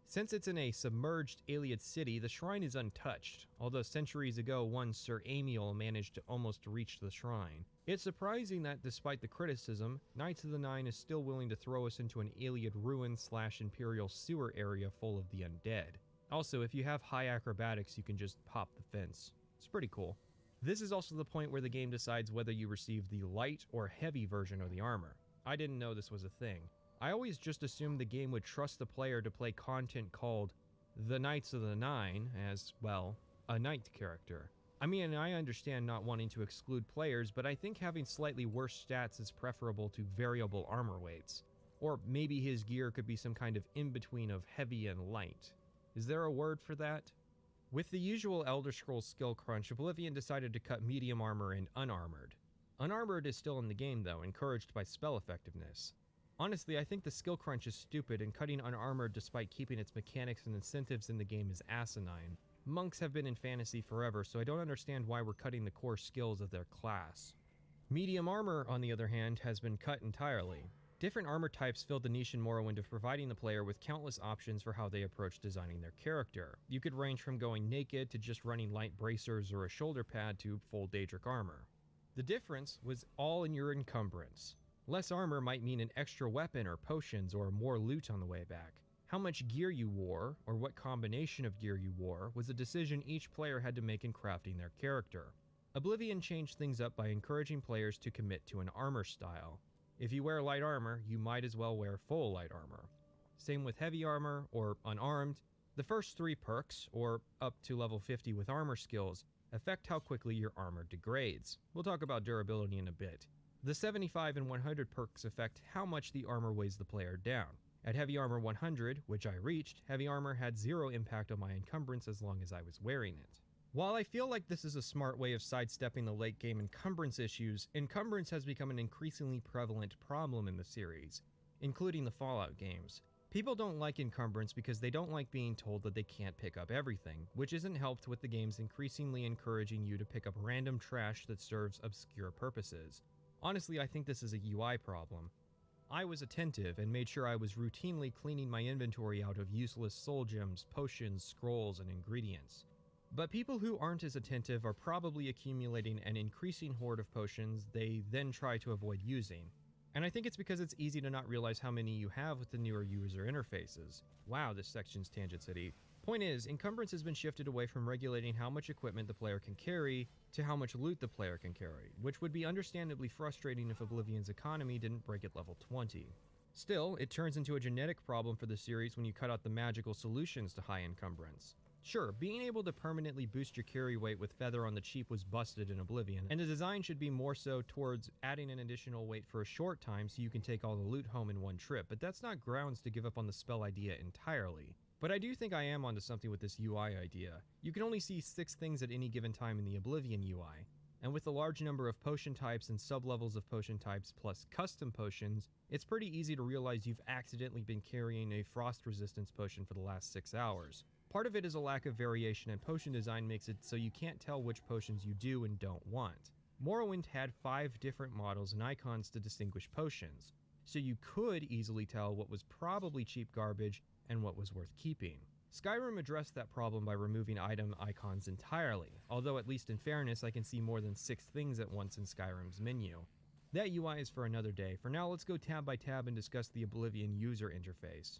Since it's in a submerged Ayleid city, the shrine is untouched, although centuries ago one Sir Amiel managed to almost reach the shrine. It's surprising that despite the criticism, Knights of the Nine is still willing to throw us into an Ayleid ruin/Imperial sewer area full of the undead. Also, if you have high acrobatics, you can just pop the fence. It's pretty cool. This is also the point where the game decides whether you receive the light or heavy version of the armor. I didn't know this was a thing. I always just assumed the game would trust the player to play content called the Knights of the Nine as, well, a knight character. I mean, I understand not wanting to exclude players, but I think having slightly worse stats is preferable to variable armor weights. Or maybe his gear could be some kind of in-between of heavy and light. Is there a word for that? With the usual Elder Scrolls skill crunch, Oblivion decided to cut medium armor and unarmored. Unarmored is still in the game though, encouraged by spell effectiveness. Honestly, I think the skill crunch is stupid, and cutting unarmored despite keeping its mechanics and incentives in the game is asinine. Monks have been in fantasy forever, so I don't understand why we're cutting the core skills of their class. Medium armor, on the other hand, has been cut entirely. Different armor types filled the niche in Morrowind of providing the player with countless options for how they approach designing their character. You could range from going naked to just running light bracers or a shoulder pad to full Daedric armor. The difference was all in your encumbrance. Less armor might mean an extra weapon or potions or more loot on the way back. How much gear you wore, or what combination of gear you wore, was a decision each player had to make in crafting their character. Oblivion changed things up by encouraging players to commit to an armor style. If you wear light armor, you might as well wear full light armor. Same with heavy armor or unarmed. The first 3 perks, or up to level 50 with armor skills, affect how quickly your armor degrades. We'll talk about durability in a bit. The 75 and 100 perks affect how much the armor weighs the player down. At heavy armor 100, which I reached, heavy armor had 0 impact on my encumbrance as long as I was wearing it. While I feel like this is a smart way of sidestepping the late game encumbrance issues, encumbrance has become an increasingly prevalent problem in the series, including the Fallout games. People don't like encumbrance because they don't like being told that they can't pick up everything, which isn't helped with the games increasingly encouraging you to pick up random trash that serves obscure purposes. Honestly, I think this is a UI problem. I was attentive and made sure I was routinely cleaning my inventory out of useless soul gems, potions, scrolls, and ingredients. But people who aren't as attentive are probably accumulating an increasing hoard of potions they then try to avoid using. And I think it's because it's easy to not realize how many you have with the newer user interfaces. Wow, this section's Tangent City. Point is, encumbrance has been shifted away from regulating how much equipment the player can carry to how much loot the player can carry, which would be understandably frustrating if Oblivion's economy didn't break at level 20. Still, it turns into a genetic problem for the series when you cut out the magical solutions to high encumbrance. Sure, being able to permanently boost your carry weight with Feather on the cheap was busted in Oblivion, and the design should be more so towards adding an additional weight for a short time so you can take all the loot home in one trip, but that's not grounds to give up on the spell idea entirely. But I do think I am onto something with this UI idea. You can only see 6 things at any given time in the Oblivion UI, and with the large number of potion types and sublevels of potion types plus custom potions, it's pretty easy to realize you've accidentally been carrying a frost resistance potion for the last 6 hours. Part of it is a lack of variation, and potion design makes it so you can't tell which potions you do and don't want. Morrowind had 5 different models and icons to distinguish potions, so you could easily tell what was probably cheap garbage and what was worth keeping. Skyrim addressed that problem by removing item icons entirely, although at least in fairness I can see more than 6 things at once in Skyrim's menu. That UI is for another day. For now, let's go tab by tab and discuss the Oblivion user interface.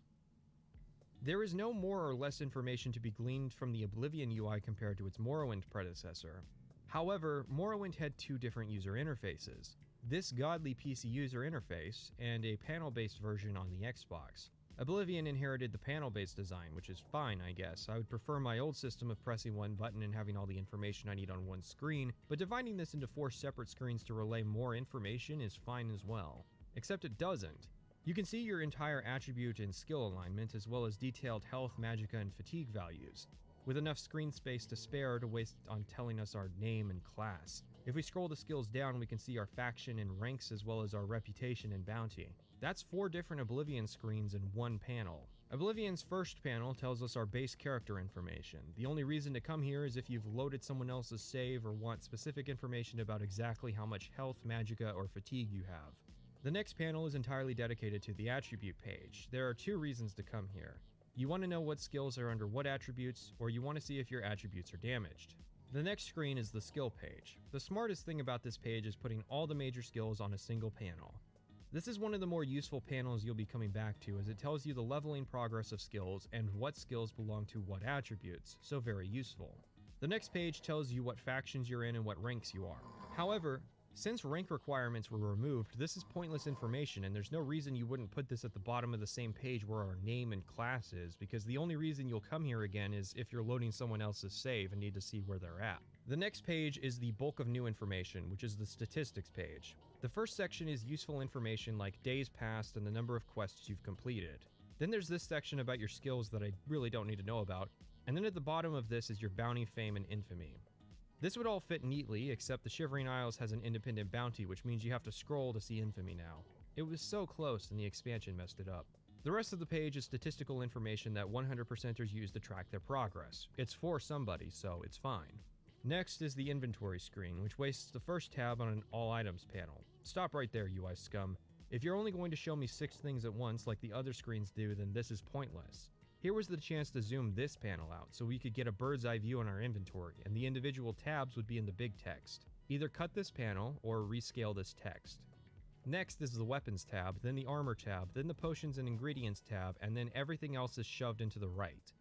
There is no more or less information to be gleaned from the Oblivion UI compared to its Morrowind predecessor. However, Morrowind had 2 different user interfaces. This godly PC user interface, and a panel-based version on the Xbox. Oblivion inherited the panel-based design, which is fine, I guess. I would prefer my old system of pressing one button and having all the information I need on one screen, but dividing this into 4 separate screens to relay more information is fine as well. Except it doesn't. You can see your entire attribute and skill alignment, as well as detailed health, magicka, and fatigue values, with enough screen space to spare to waste on telling us our name and class. If we scroll the skills down, we can see our faction and ranks, as well as our reputation and bounty. That's 4 different Oblivion screens in one panel. Oblivion's first panel tells us our base character information. The only reason to come here is if you've loaded someone else's save or want specific information about exactly how much health, magicka, or fatigue you have. The next panel is entirely dedicated to the attribute page. There are 2 reasons to come here. You want to know what skills are under what attributes, or you want to see if your attributes are damaged. The next screen is the skill page. The smartest thing about this page is putting all the major skills on a single panel. This is one of the more useful panels you'll be coming back to, as it tells you the leveling progress of skills and what skills belong to what attributes, so very useful. The next page tells you what factions you're in and what ranks you are. However, since rank requirements were removed, this is pointless information, and there's no reason you wouldn't put this at the bottom of the same page where our name and class is, because the only reason you'll come here again is if you're loading someone else's save and need to see where they're at. The next page is the bulk of new information, which is the statistics page. The first section is useful information like days passed and the number of quests you've completed. Then there's this section about your skills that I really don't need to know about, and then at the bottom of this is your bounty, fame, and infamy. This would all fit neatly, except the Shivering Isles has an independent bounty, which means you have to scroll to see infamy now. It was so close and the expansion messed it up. The rest of the page is statistical information that 100%ers use to track their progress. It's for somebody, so it's fine. Next is the inventory screen, which wastes the first tab on an all items panel. Stop right there, UI scum. If you're only going to show me 6 things at once like the other screens do, then this is pointless. Here was the chance to zoom this panel out so we could get a bird's eye view on our inventory, and the individual tabs would be in the big text. Either cut this panel or rescale this text. Next is the weapons tab, then the armor tab, then the potions and ingredients tab, and then everything else is shoved into the right.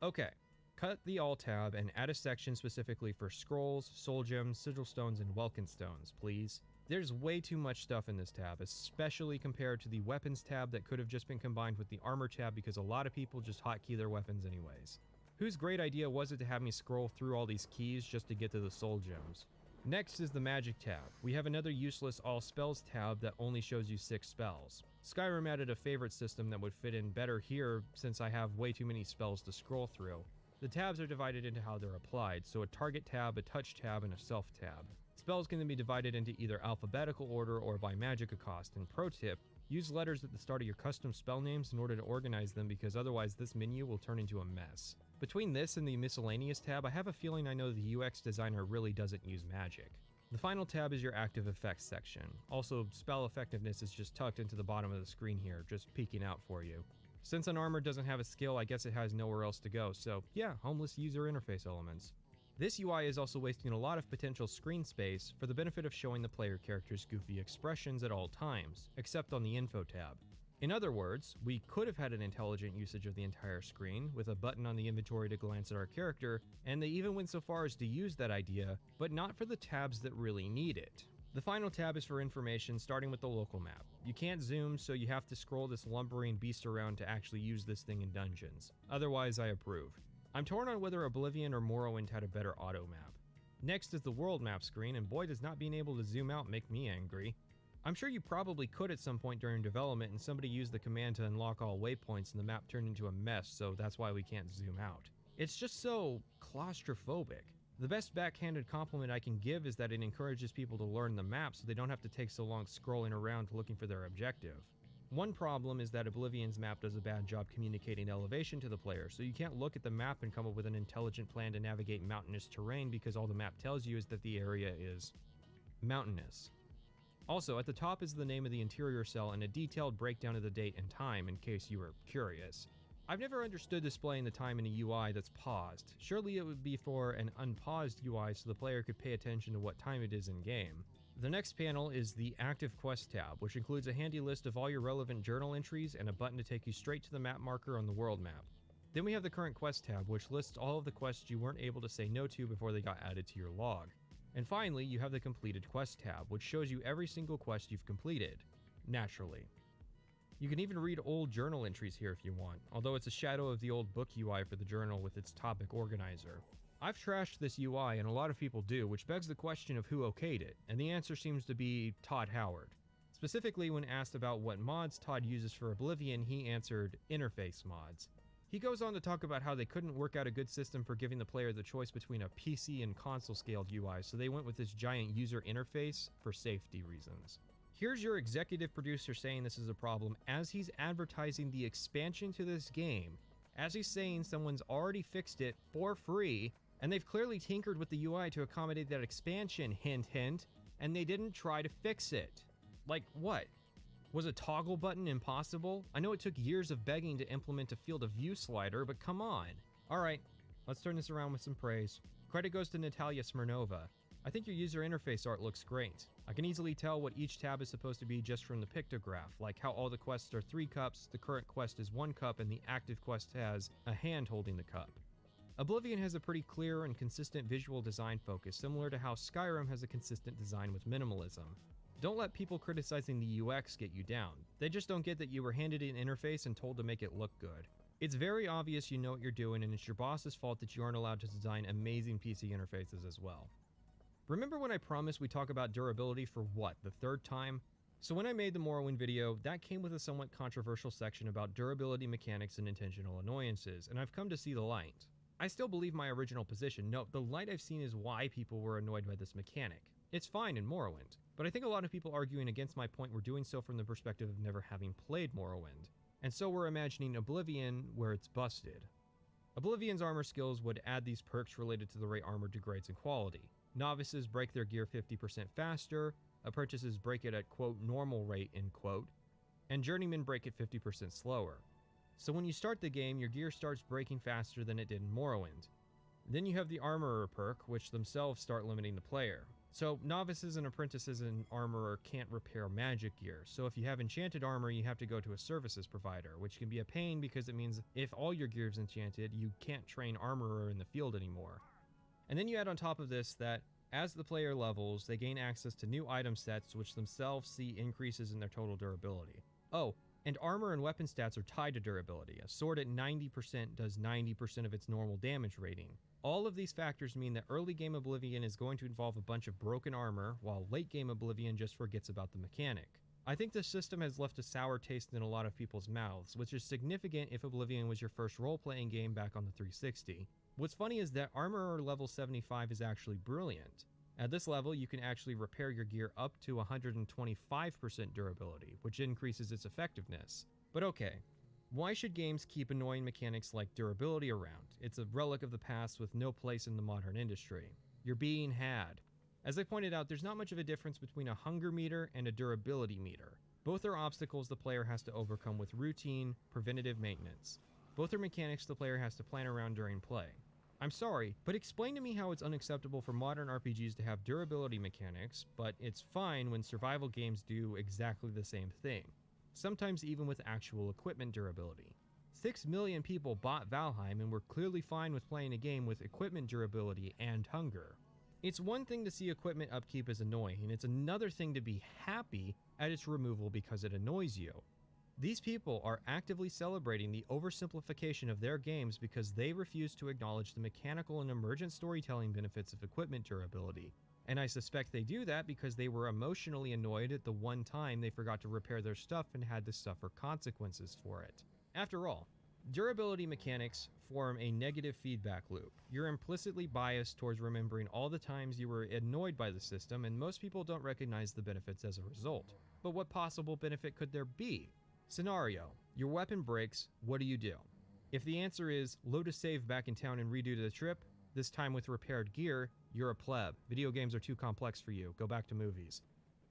Okay, cut the all tab and add a section specifically for scrolls, soul gems, sigil stones, and welkin stones, please. There's way too much stuff in this tab, especially compared to the weapons tab that could have just been combined with the armor tab because a lot of people just hotkey their weapons anyways. Whose great idea was it to have me scroll through all these keys just to get to the soul gems? Next is the magic tab. We have another useless all spells tab that only shows you 6 spells. Skyrim added a favorite system that would fit in better here since I have way too many spells to scroll through. The tabs are divided into how they're applied, so a target tab, a touch tab, and a self tab. Spells can then be divided into either alphabetical order or by magic cost, and pro tip, use letters at the start of your custom spell names in order to organize them because otherwise this menu will turn into a mess. Between this and the miscellaneous tab, I have a feeling I know the UX designer really doesn't use magic. The final tab is your active effects section. Also, spell effectiveness is just tucked into the bottom of the screen here, just peeking out for you. Since an armor doesn't have a skill, I guess it has nowhere else to go, so yeah, homeless user interface elements. This UI is also wasting a lot of potential screen space for the benefit of showing the player character's goofy expressions at all times, except on the info tab. In other words, we could have had an intelligent usage of the entire screen, with a button on the inventory to glance at our character, and they even went so far as to use that idea, but not for the tabs that really need it. The final tab is for information, starting with the local map. You can't zoom, so you have to scroll this lumbering beast around to actually use this thing in dungeons. Otherwise, I approve. I'm torn on whether Oblivion or Morrowind had a better auto map. Next is the world map screen, and boy does not being able to zoom out make me angry. I'm sure you probably could at some point during development and somebody used the command to unlock all waypoints and the map turned into a mess, so that's why we can't zoom out. It's just so claustrophobic. The best backhanded compliment I can give is that it encourages people to learn the map so they don't have to take so long scrolling around looking for their objective. One problem is that Oblivion's map does a bad job communicating elevation to the player, so you can't look at the map and come up with an intelligent plan to navigate mountainous terrain because all the map tells you is that the area is mountainous. Also, at the top is the name of the interior cell and a detailed breakdown of the date and time in case you were curious. I've never understood displaying the time in a UI that's paused. Surely it would be for an unpaused UI so the player could pay attention to what time it is in game. The next panel is the Active Quest tab, which includes a handy list of all your relevant journal entries and a button to take you straight to the map marker on the world map. Then we have the Current Quest tab, which lists all of the quests you weren't able to say no to before they got added to your log. And finally, you have the Completed Quest tab, which shows you every single quest you've completed. Naturally. You can even read old journal entries here if you want, although it's a shadow of the old book UI for the journal with its topic organizer. I've trashed this UI, and a lot of people do, which begs the question of who okayed it, and the answer seems to be Todd Howard. Specifically, when asked about what mods Todd uses for Oblivion, he answered interface mods. He goes on to talk about how they couldn't work out a good system for giving the player the choice between a PC and console-scaled UI, so they went with this giant user interface for safety reasons. Here's your executive producer saying this is a problem as he's advertising the expansion to this game, as he's saying someone's already fixed it for free, and they've clearly tinkered with the UI to accommodate that expansion, hint hint, and they didn't try to fix it. Like what? Was a toggle button impossible? I know it took years of begging to implement a field of view slider, but come on. Alright, let's turn this around with some praise. Credit goes to Natalia Smirnova. I think your user interface art looks great. I can easily tell what each tab is supposed to be just from the pictograph, like how all the quests are 3 cups, the current quest is 1 cup, and the active quest has a hand holding the cup. Oblivion has a pretty clear and consistent visual design focus, similar to how Skyrim has a consistent design with minimalism. Don't let people criticizing the UX get you down. They just don't get that you were handed an interface and told to make it look good. It's very obvious you know what you're doing, and it's your boss's fault that you aren't allowed to design amazing PC interfaces as well. Remember when I promised we talk about durability for what, the 3rd time? So when I made the Morrowind video, that came with a somewhat controversial section about durability mechanics and intentional annoyances, and I've come to see the light. I still believe my original position. No, the light I've seen is why people were annoyed by this mechanic. It's fine in Morrowind, but I think a lot of people arguing against my point were doing so from the perspective of never having played Morrowind, and so we're imagining Oblivion where it's busted. Oblivion's armor skills would add these perks related to the way armor degrades in quality. Novices break their gear 50% faster, apprentices break it at quote normal rate end quote, and journeymen break it 50% slower. So when you start the game, your gear starts breaking faster than it did in Morrowind. Then you have the Armorer perk, which themselves start limiting the player. So novices and apprentices in Armorer can't repair magic gear, so if you have enchanted armor, you have to go to a services provider, which can be a pain because it means if all your gear is enchanted, you can't train Armorer in the field anymore. And then you add on top of this that As the player levels, they gain access to new item sets which themselves see increases in their total durability. Oh, and armor and weapon stats are tied to durability. A sword at 90% does 90% of its normal damage rating. All of these factors mean that early game Oblivion is going to involve a bunch of broken armor, while late game Oblivion just forgets about the mechanic. I think the system has left a sour taste in a lot of people's mouths, which is significant if Oblivion was your first role-playing game back on the 360. What's funny is that armor level 75 is actually brilliant. At this level, you can actually repair your gear up to 125% durability, which increases its effectiveness. But okay, why should games keep annoying mechanics like durability around? It's a relic of the past with no place in the modern industry. You're being had. As I pointed out, there's not much of a difference between a hunger meter and a durability meter. Both are obstacles the player has to overcome with routine, preventative maintenance. Both are mechanics the player has to plan around during play. I'm sorry, but explain to me how it's unacceptable for modern RPGs to have durability mechanics, but it's fine when survival games do exactly the same thing. Sometimes even with actual equipment durability. 6 million people bought Valheim and were clearly fine with playing a game with equipment durability and hunger. It's one thing to see equipment upkeep as annoying, and it's another thing to be happy at its removal because it annoys you. These people are actively celebrating the oversimplification of their games because they refuse to acknowledge the mechanical and emergent storytelling benefits of equipment durability. And I suspect they do that because they were emotionally annoyed at the one time they forgot to repair their stuff and had to suffer consequences for it. After all, durability mechanics form a negative feedback loop. You're implicitly biased towards remembering all the times you were annoyed by the system, and most people don't recognize the benefits as a result. But what possible benefit could there be? Scenario: your weapon breaks, what do? If the answer is load a save back in town and redo the trip, this time with repaired gear, you're a pleb. Video games are too complex for you. Go back to movies.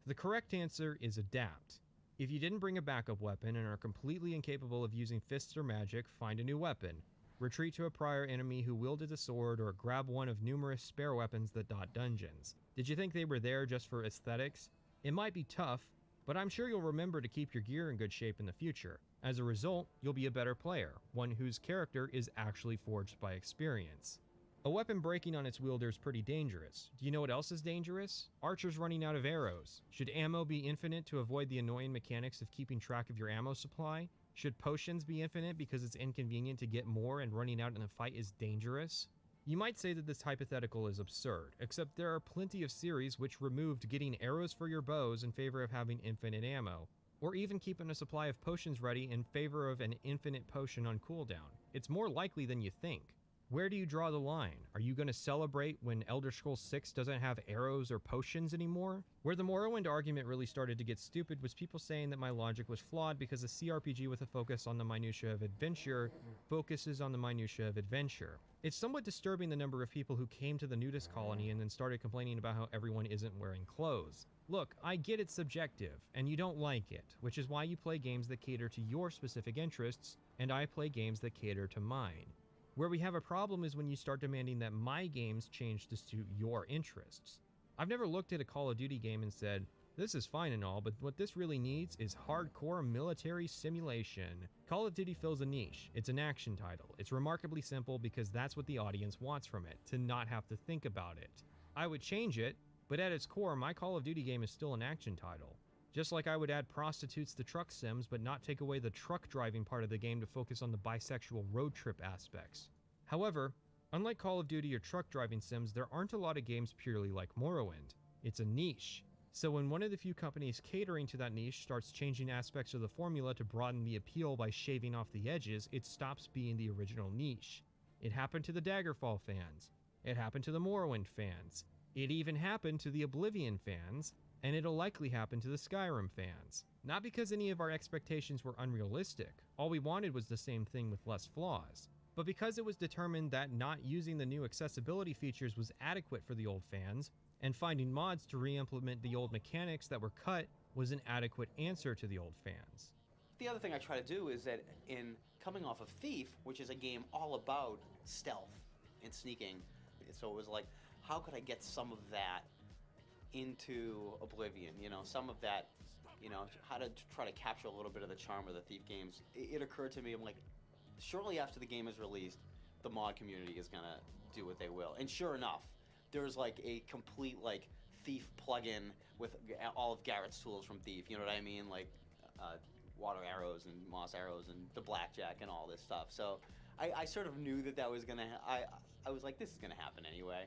The correct answer is adapt. If you didn't bring a backup weapon and are completely incapable of using fists or magic, find a new weapon. Retreat to a prior enemy who wielded a sword, or grab one of numerous spare weapons that dot dungeons. Did you think they were there just for aesthetics? It might be tough, but I'm sure you'll remember to keep your gear in good shape in the future. As a result, you'll be a better player, one whose character is actually forged by experience. A weapon breaking on its wielder is pretty dangerous. Do you know what else is dangerous? Archers running out of arrows. Should ammo be infinite to avoid the annoying mechanics of keeping track of your ammo supply? Should potions be infinite because it's inconvenient to get more and running out in a fight is dangerous? You might say that this hypothetical is absurd, except there are plenty of series which removed getting arrows for your bows in favor of having infinite ammo, or even keeping a supply of potions ready in favor of an infinite potion on cooldown. It's more likely than you think. Where do you draw the line? Are you going to celebrate when Elder Scrolls 6 doesn't have arrows or potions anymore? Where the Morrowind argument really started to get stupid was people saying that my logic was flawed because a CRPG with a focus on the minutiae of adventure focuses on the minutiae of adventure. It's somewhat disturbing the number of people who came to the nudist colony and then started complaining about how everyone isn't wearing clothes. Look, I get it's subjective, and you don't like it, which is why you play games that cater to your specific interests, and I play games that cater to mine. Where we have a problem is when you start demanding that my games change to suit your interests. I've never looked at a Call of Duty game and said, this is fine and all, but what this really needs is hardcore military simulation. Call of Duty fills a niche. It's an action title. It's remarkably simple because that's what the audience wants from it, to not have to think about it. I would change it, but at its core, my Call of Duty game is still an action title. Just like I would add prostitutes to truck sims, but not take away the truck driving part of the game to focus on the bisexual road trip aspects. However, unlike Call of Duty or truck driving sims, there aren't a lot of games purely like Morrowind. It's a niche. So when one of the few companies catering to that niche starts changing aspects of the formula to broaden the appeal by shaving off the edges, it stops being the original niche. It happened to the Daggerfall fans. It happened to the Morrowind fans. It even happened to the Oblivion fans. And it'll likely happen to the Skyrim fans. Not because any of our expectations were unrealistic, all we wanted was the same thing with less flaws, but because it was determined that not using the new accessibility features was adequate for the old fans, and finding mods to re-implement the old mechanics that were cut was an adequate answer to the old fans. The other thing I try to do is that in coming off of Thief, which is a game all about stealth and sneaking, so it was like, how could I get some of that into Oblivion, some of that, how to try to capture a little bit of the charm of the Thief games. It occurred to me, I'm like, shortly after the game is released, the mod community is gonna do what they will. And sure enough, there's like a complete like Thief plugin with all of Garrett's tools from Thief. You know what I mean? Like water arrows and moss arrows and the blackjack and all this stuff. So I sort of knew that was gonna. I was like, this is gonna happen anyway.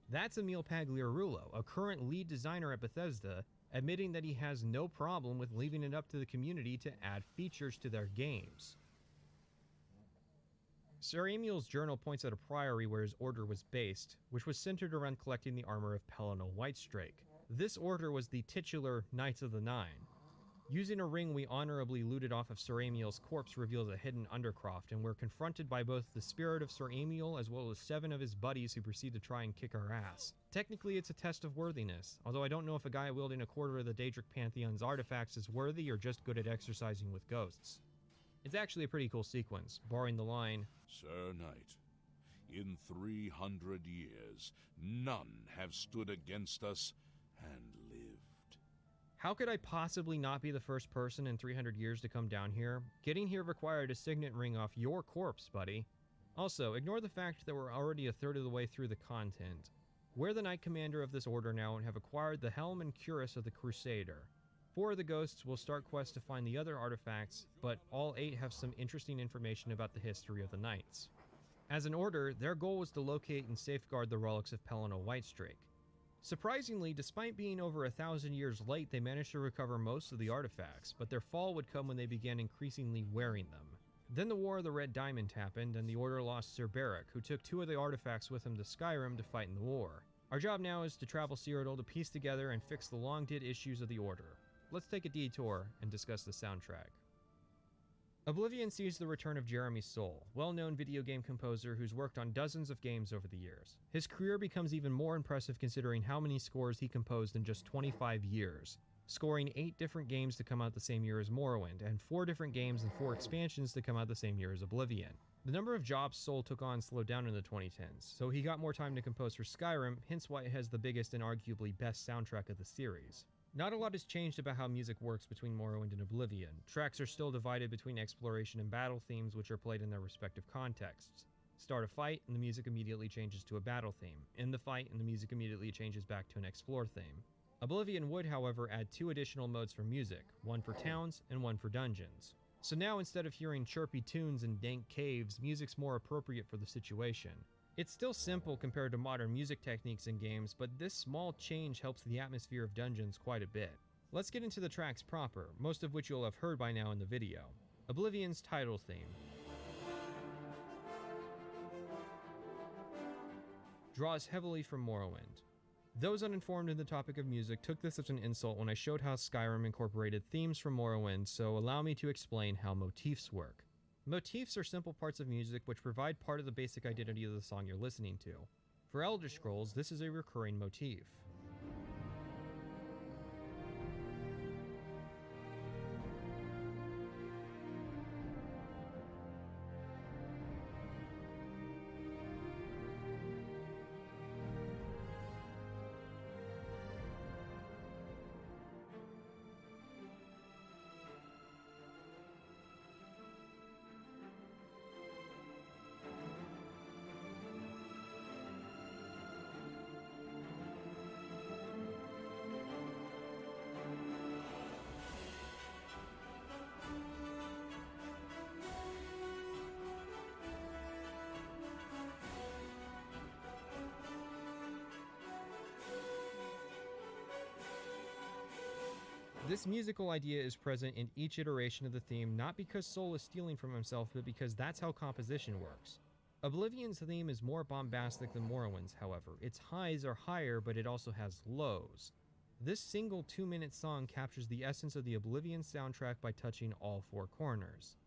That's Emil Pagliarulo, a current lead designer at Bethesda, admitting that he has no problem with leaving it up to the community to add features to their games. Sir Emil's journal points at a priory where his order was based, which was centered around collecting the armor of Pelennor Whitestrake. This order was the titular Knights of the Nine. Using a ring we honorably looted off of Sir Emil's corpse reveals a hidden undercroft, and we're confronted by both the spirit of Sir Emil as well as 7 of his buddies who proceed to try and kick our ass. Technically, it's a test of worthiness, although I don't know if a guy wielding a quarter of the Daedric Pantheon's artifacts is worthy or just good at exercising with ghosts. It's actually a pretty cool sequence, barring the line, Sir Knight, in 300 years, none have stood against us and lived. How could I possibly not be the first person in 300 years to come down here? Getting here required a signet ring off your corpse, buddy. Also, ignore the fact that we're already a third of the way through the content. We're the Knight Commander of this order now and have acquired the helm and cuirass of the Crusader. 4 of the ghosts will start quests to find the other artifacts, but all 8 have some interesting information about the history of the Knights. As an order, their goal was to locate and safeguard the relics of Pelennor Whitestrake. Surprisingly, despite being over 1,000 years late, they managed to recover most of the artifacts, but their fall would come when they began increasingly wearing them. Then the War of the Red Diamond happened, and the Order lost Sir Beric, who took 2 of the artifacts with him to Skyrim to fight in the war. Our job now is to travel Cyrodiil to piece together and fix the long-dead issues of the Order. Let's take a detour and discuss the soundtrack. Oblivion sees the return of Jeremy Soule, well-known video game composer who's worked on dozens of games over the years. His career becomes even more impressive considering how many scores he composed in just 25 years, scoring 8 different games to come out the same year as Morrowind, and 4 different games and 4 expansions to come out the same year as Oblivion. The number of jobs Soule took on slowed down in the 2010s, so he got more time to compose for Skyrim, hence why it has the biggest and arguably best soundtrack of the series. Not a lot has changed about how music works between Morrowind and Oblivion. Tracks are still divided between exploration and battle themes, which are played in their respective contexts. Start a fight, and the music immediately changes to a battle theme. End the fight, and the music immediately changes back to an explore theme. Oblivion would, however, add 2 additional modes for music, one for towns and one for dungeons. So now instead of hearing chirpy tunes and dank caves, music's more appropriate for the situation. It's still simple compared to modern music techniques in games, but this small change helps the atmosphere of dungeons quite a bit. Let's get into the tracks proper, most of which you'll have heard by now in the video. Oblivion's title theme draws heavily from Morrowind. Those uninformed in the topic of music took this as an insult when I showed how Skyrim incorporated themes from Morrowind, so allow me to explain how motifs work. Motifs are simple parts of music which provide part of the basic identity of the song you're listening to. For Elder Scrolls, this is a recurring motif. This musical idea is present in each iteration of the theme, not because Soule is stealing from himself, but because that's how composition works. Oblivion's theme is more bombastic than Morrowind's, however. Its highs are higher, but it also has lows. This single 2-minute song captures the essence of the Oblivion soundtrack by touching all 4 corners.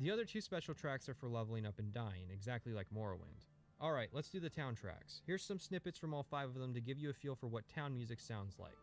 The other 2 special tracks are for leveling up and dying, exactly like Morrowind. Alright, let's do the town tracks. Here's some snippets from all 5 of them to give you a feel for what town music sounds like.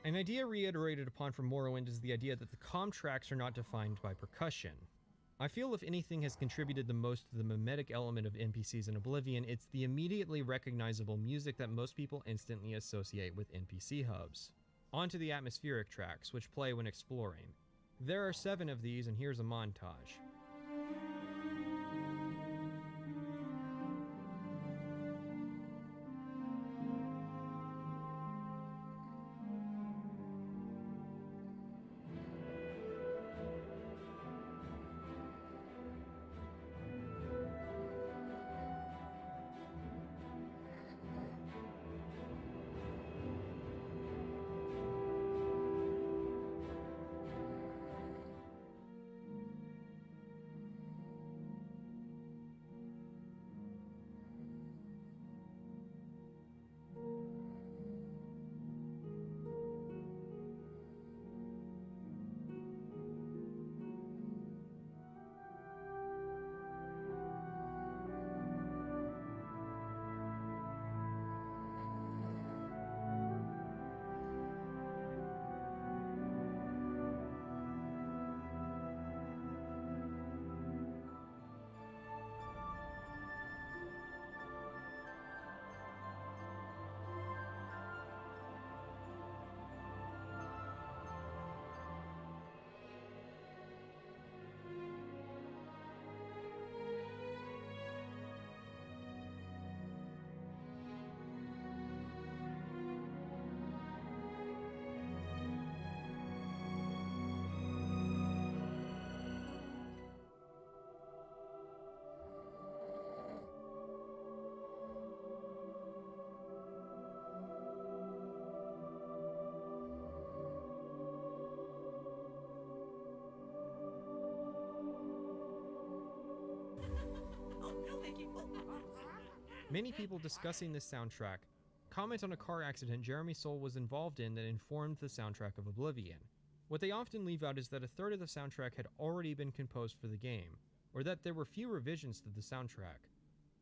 An idea reiterated upon from Morrowind is the idea that the comm tracks are not defined by percussion. I feel if anything has contributed the most to the mimetic element of NPCs in Oblivion, it's the immediately recognizable music that most people instantly associate with NPC hubs. On to the atmospheric tracks, which play when exploring. There are 7 of these, and here's a montage. Many people discussing this soundtrack comment on a car accident Jeremy Soule was involved in that informed the soundtrack of Oblivion. What they often leave out is that a third of the soundtrack had already been composed for the game, or that there were few revisions to the soundtrack.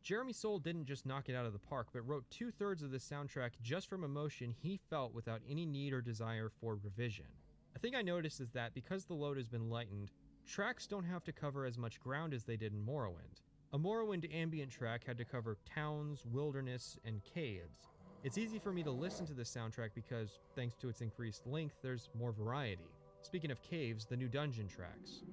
Jeremy Soule didn't just knock it out of the park, but wrote 2/3 of the soundtrack just from emotion he felt without any need or desire for revision. A thing I noticed is that because the load has been lightened, tracks don't have to cover as much ground as they did in Morrowind. A Morrowind ambient track had to cover towns, wilderness, and caves. It's easy for me to listen to this soundtrack because, thanks to its increased length, there's more variety. Speaking of caves, the new dungeon tracks.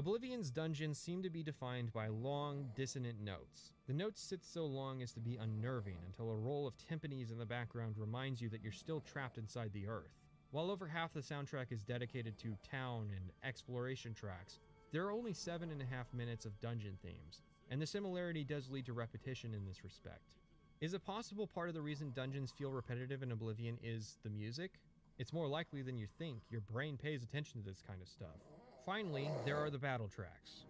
Oblivion's dungeons seem to be defined by long, dissonant notes. The notes sit so long as to be unnerving until a roll of timpanis in the background reminds you that you're still trapped inside the earth. While over half the soundtrack is dedicated to town and exploration tracks, there are only 7.5 minutes of dungeon themes, and the similarity does lead to repetition in this respect. Is it possible part of the reason dungeons feel repetitive in Oblivion is the music? It's more likely than you think. Your brain pays attention to this kind of stuff. Finally, there are the battle tracks.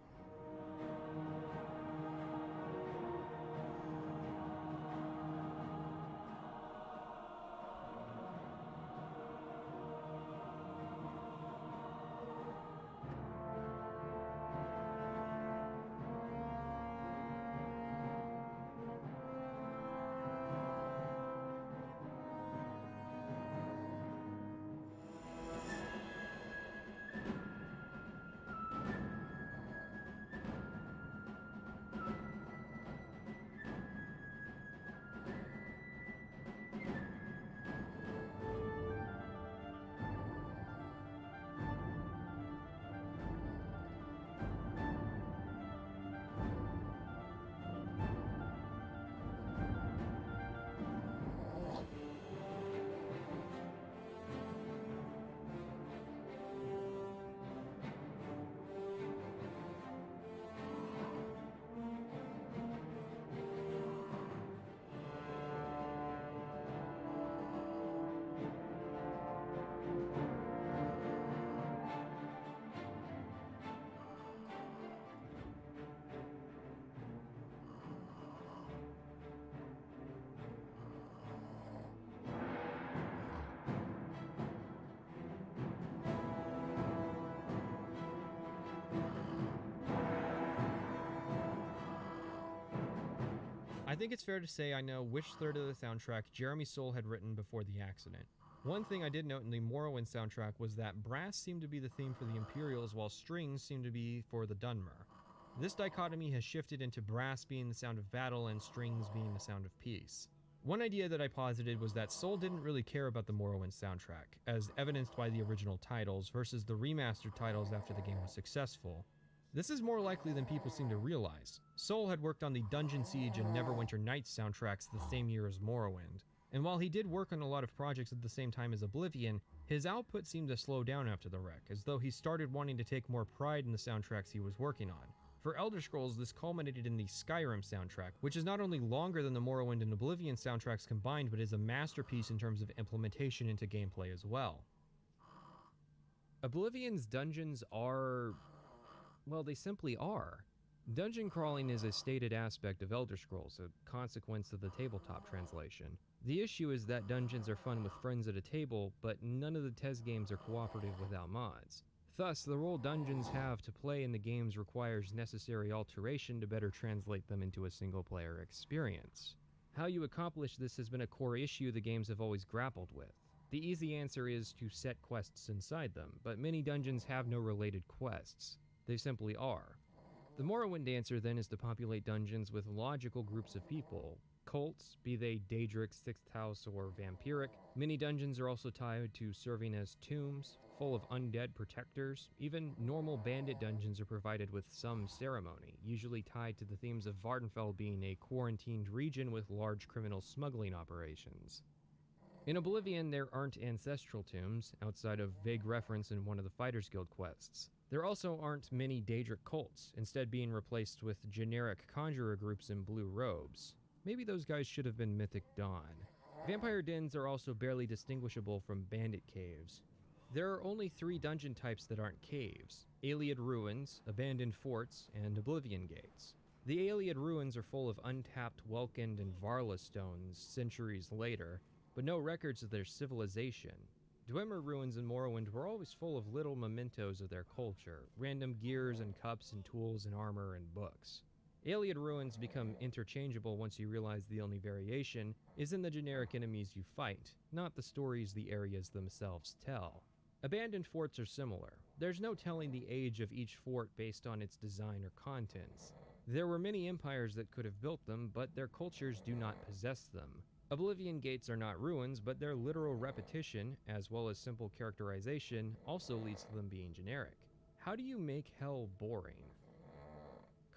I think it's fair to say I know which third of the soundtrack Jeremy Soule had written before the accident. One thing I did note in the Morrowind soundtrack was that brass seemed to be the theme for the Imperials while strings seemed to be for the Dunmer. This dichotomy has shifted into brass being the sound of battle and strings being the sound of peace. One idea that I posited was that Soule didn't really care about the Morrowind soundtrack, as evidenced by the original titles versus the remastered titles after the game was successful. This is more likely than people seem to realize. Soule had worked on the Dungeon Siege and Neverwinter Nights soundtracks the same year as Morrowind, and while he did work on a lot of projects at the same time as Oblivion, his output seemed to slow down after the wreck, as though he started wanting to take more pride in the soundtracks he was working on. For Elder Scrolls, this culminated in the Skyrim soundtrack, which is not only longer than the Morrowind and Oblivion soundtracks combined, but is a masterpiece in terms of implementation into gameplay as well. Oblivion's dungeons are... well, they simply are. Dungeon crawling is a stated aspect of Elder Scrolls, a consequence of the tabletop translation. The issue is that dungeons are fun with friends at a table, but none of the TES games are cooperative without mods. Thus, the role dungeons have to play in the games requires necessary alteration to better translate them into a single-player experience. How you accomplish this has been a core issue the games have always grappled with. The easy answer is to set quests inside them, but many dungeons have no related quests. They simply are. The Morrowind answer then is to populate dungeons with logical groups of people. Cults, be they Daedric, Sixth House, or Vampiric. Many dungeons are also tied to serving as tombs, full of undead protectors. Even normal bandit dungeons are provided with some ceremony, usually tied to the themes of Vardenfell being a quarantined region with large criminal smuggling operations. In Oblivion, there aren't ancestral tombs, outside of vague reference in one of the Fighters Guild quests. There also aren't many Daedric cults, instead being replaced with generic conjurer groups in blue robes. Maybe those guys should have been Mythic Dawn. Vampire dens are also barely distinguishable from bandit caves. There are only 3 dungeon types that aren't caves: Ayleid Ruins, Abandoned Forts, and Oblivion Gates. The Ayleid Ruins are full of untapped Welkind and Varla stones centuries later, but no records of their civilization. Dwemer Ruins in Morrowind were always full of little mementos of their culture, random gears and cups and tools and armor and books. Ayleid Ruins become interchangeable once you realize the only variation is in the generic enemies you fight, not the stories the areas themselves tell. Abandoned forts are similar. There's no telling the age of each fort based on its design or contents. There were many empires that could have built them, but their cultures do not possess them. Oblivion Gates are not ruins, but their literal repetition, as well as simple characterization, also leads to them being generic. how do you make hell boring?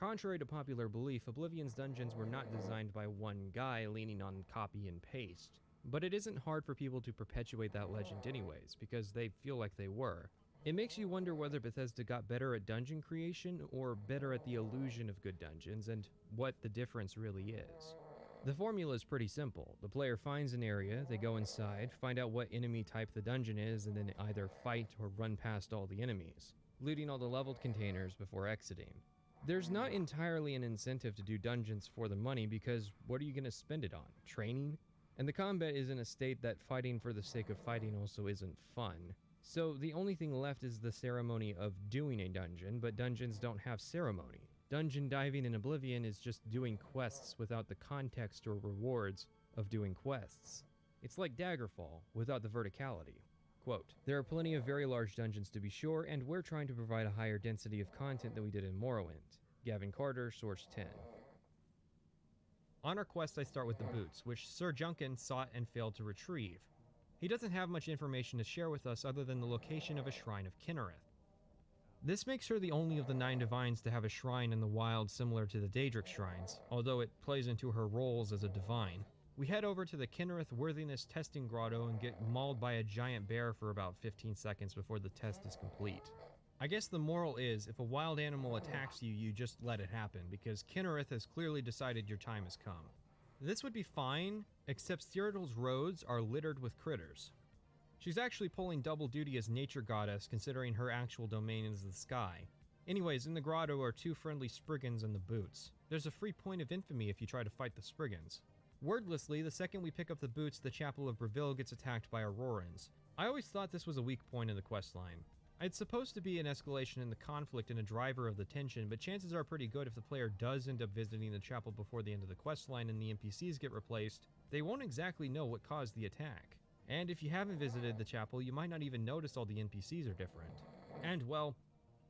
Contrary to popular belief, Oblivion's dungeons were not designed by one guy leaning on copy and paste. But it isn't hard for people to perpetuate that legend anyways, because they feel like they were. It makes you wonder whether Bethesda got better at dungeon creation or better at the illusion of good dungeons, and what the difference really is. The formula is pretty simple. The player finds an area, they go inside, find out what enemy type the dungeon is, and then either fight or run past all the enemies, looting all the leveled containers before exiting. There's not entirely an incentive to do dungeons for the money, because what are you going to spend it on? Training? And the combat is in a state that fighting for the sake of fighting also isn't fun. So the only thing left is the ceremony of doing a dungeon, but dungeons don't have ceremony. Dungeon diving in Oblivion is just doing quests without the context or rewards of doing quests. It's like Daggerfall without the verticality. Quote, "There are plenty of very large dungeons to be sure, and we're trying to provide a higher density of content than we did in Morrowind." Gavin Carter, Source 10. On our quest, I start with the boots, which Sir Junkin sought and failed to retrieve. He doesn't have much information to share with us other than the location of a shrine of Kinnereth. This makes her the only of the 9 divines to have a shrine in the wild similar to the Daedric shrines, although it plays into her roles as a divine. We head over to the Kinnereth Worthiness Testing Grotto and get mauled by a giant bear for about 15 seconds before the test is complete. I guess the moral is, if a wild animal attacks you, you just let it happen, because Kinnereth has clearly decided your time has come. This would be fine, except Cyrodiil's roads are littered with critters. She's actually pulling double duty as nature goddess, considering her actual domain is the sky. Anyways, in the grotto are 2 friendly Spriggans and the boots. There's a free point of infamy if you try to fight the Spriggans. Wordlessly, the second we pick up the boots, the Chapel of Breville gets attacked by Aurorans. I always thought this was a weak point in the questline. It's supposed to be an escalation in the conflict and a driver of the tension, but chances are pretty good if the player does end up visiting the chapel before the end of the questline and the NPCs get replaced, they won't exactly know what caused the attack. And if you haven't visited the chapel, you might not even notice all the NPCs are different. And, well,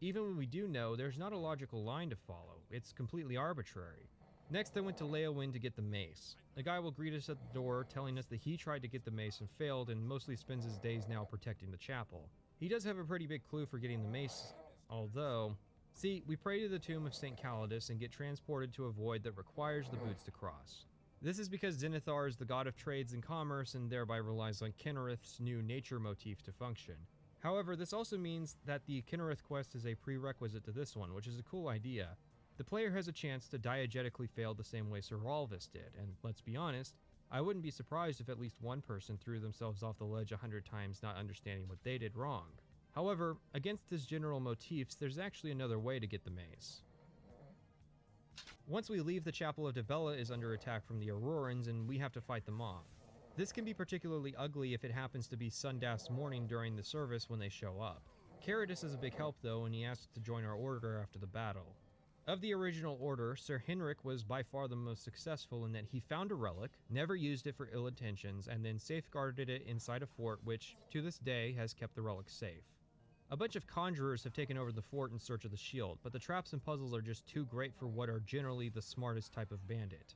even when we do know, there's not a logical line to follow. It's completely arbitrary. Next, I went to Leyawiin to get the mace. A guy will greet us at the door, telling us that he tried to get the mace and failed, and mostly spends his days now protecting the chapel. He does have a pretty big clue for getting the mace, although... See, we pray to the tomb of St. Calidus and get transported to a void that requires the boots to cross. This is because Zenithar is the god of trades and commerce and thereby relies on Kinnereth's new nature motif to function. However, this also means that the Kinnereth quest is a prerequisite to this one, which is a cool idea. The player has a chance to diegetically fail the same way Sir Ralvis did, and let's be honest, I wouldn't be surprised if at least one person threw themselves off the ledge 100 times not understanding what they did wrong. However, against his general motifs, there's actually another way to get the mace. Once we leave, the Chapel of Devella is under attack from the Aurorans and we have to fight them off. This can be particularly ugly if it happens to be Sundas morning during the service when they show up. Caridus is a big help though, and he asks to join our order after the battle. Of the original order, Sir Henrik was by far the most successful in that he found a relic, never used it for ill intentions, and then safeguarded it inside a fort which, to this day, has kept the relic safe. A bunch of conjurers have taken over the fort in search of the shield, but the traps and puzzles are just too great for what are generally the smartest type of bandit.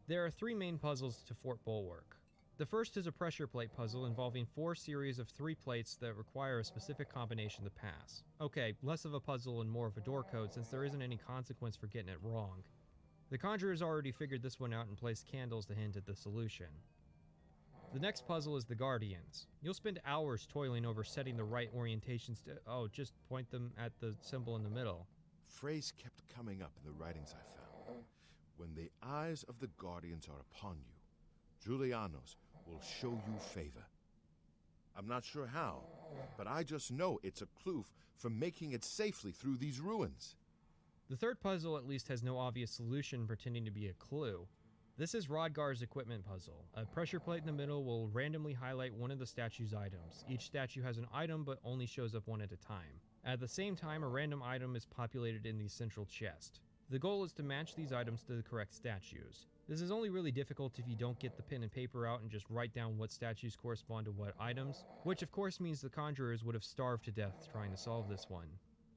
There are 3 main puzzles to Fort Bulwark. The first is a pressure plate puzzle involving 4 series of 3 plates that require a specific combination to pass. Okay, less of a puzzle and more of a door code since there isn't any consequence for getting it wrong. The conjurers already figured this one out and placed candles to hint at the solution. The next puzzle is the Guardians. You'll spend hours toiling over setting the right orientations to, just point them at the symbol in the middle. Phrase kept coming up in the writings I found. When the eyes of the Guardians are upon you, Julianos will show you favor. I'm not sure how, but I just know it's a clue for making it safely through these ruins. The third puzzle at least has no obvious solution pretending to be a clue. This is Rodgar's equipment puzzle. A pressure plate in the middle will randomly highlight one of the statue's items. Each statue has an item but only shows up one at a time. At the same time, a random item is populated in the central chest. The goal is to match these items to the correct statues. This is only really difficult if you don't get the pen and paper out and just write down what statues correspond to what items, which of course means the conjurers would have starved to death trying to solve this one.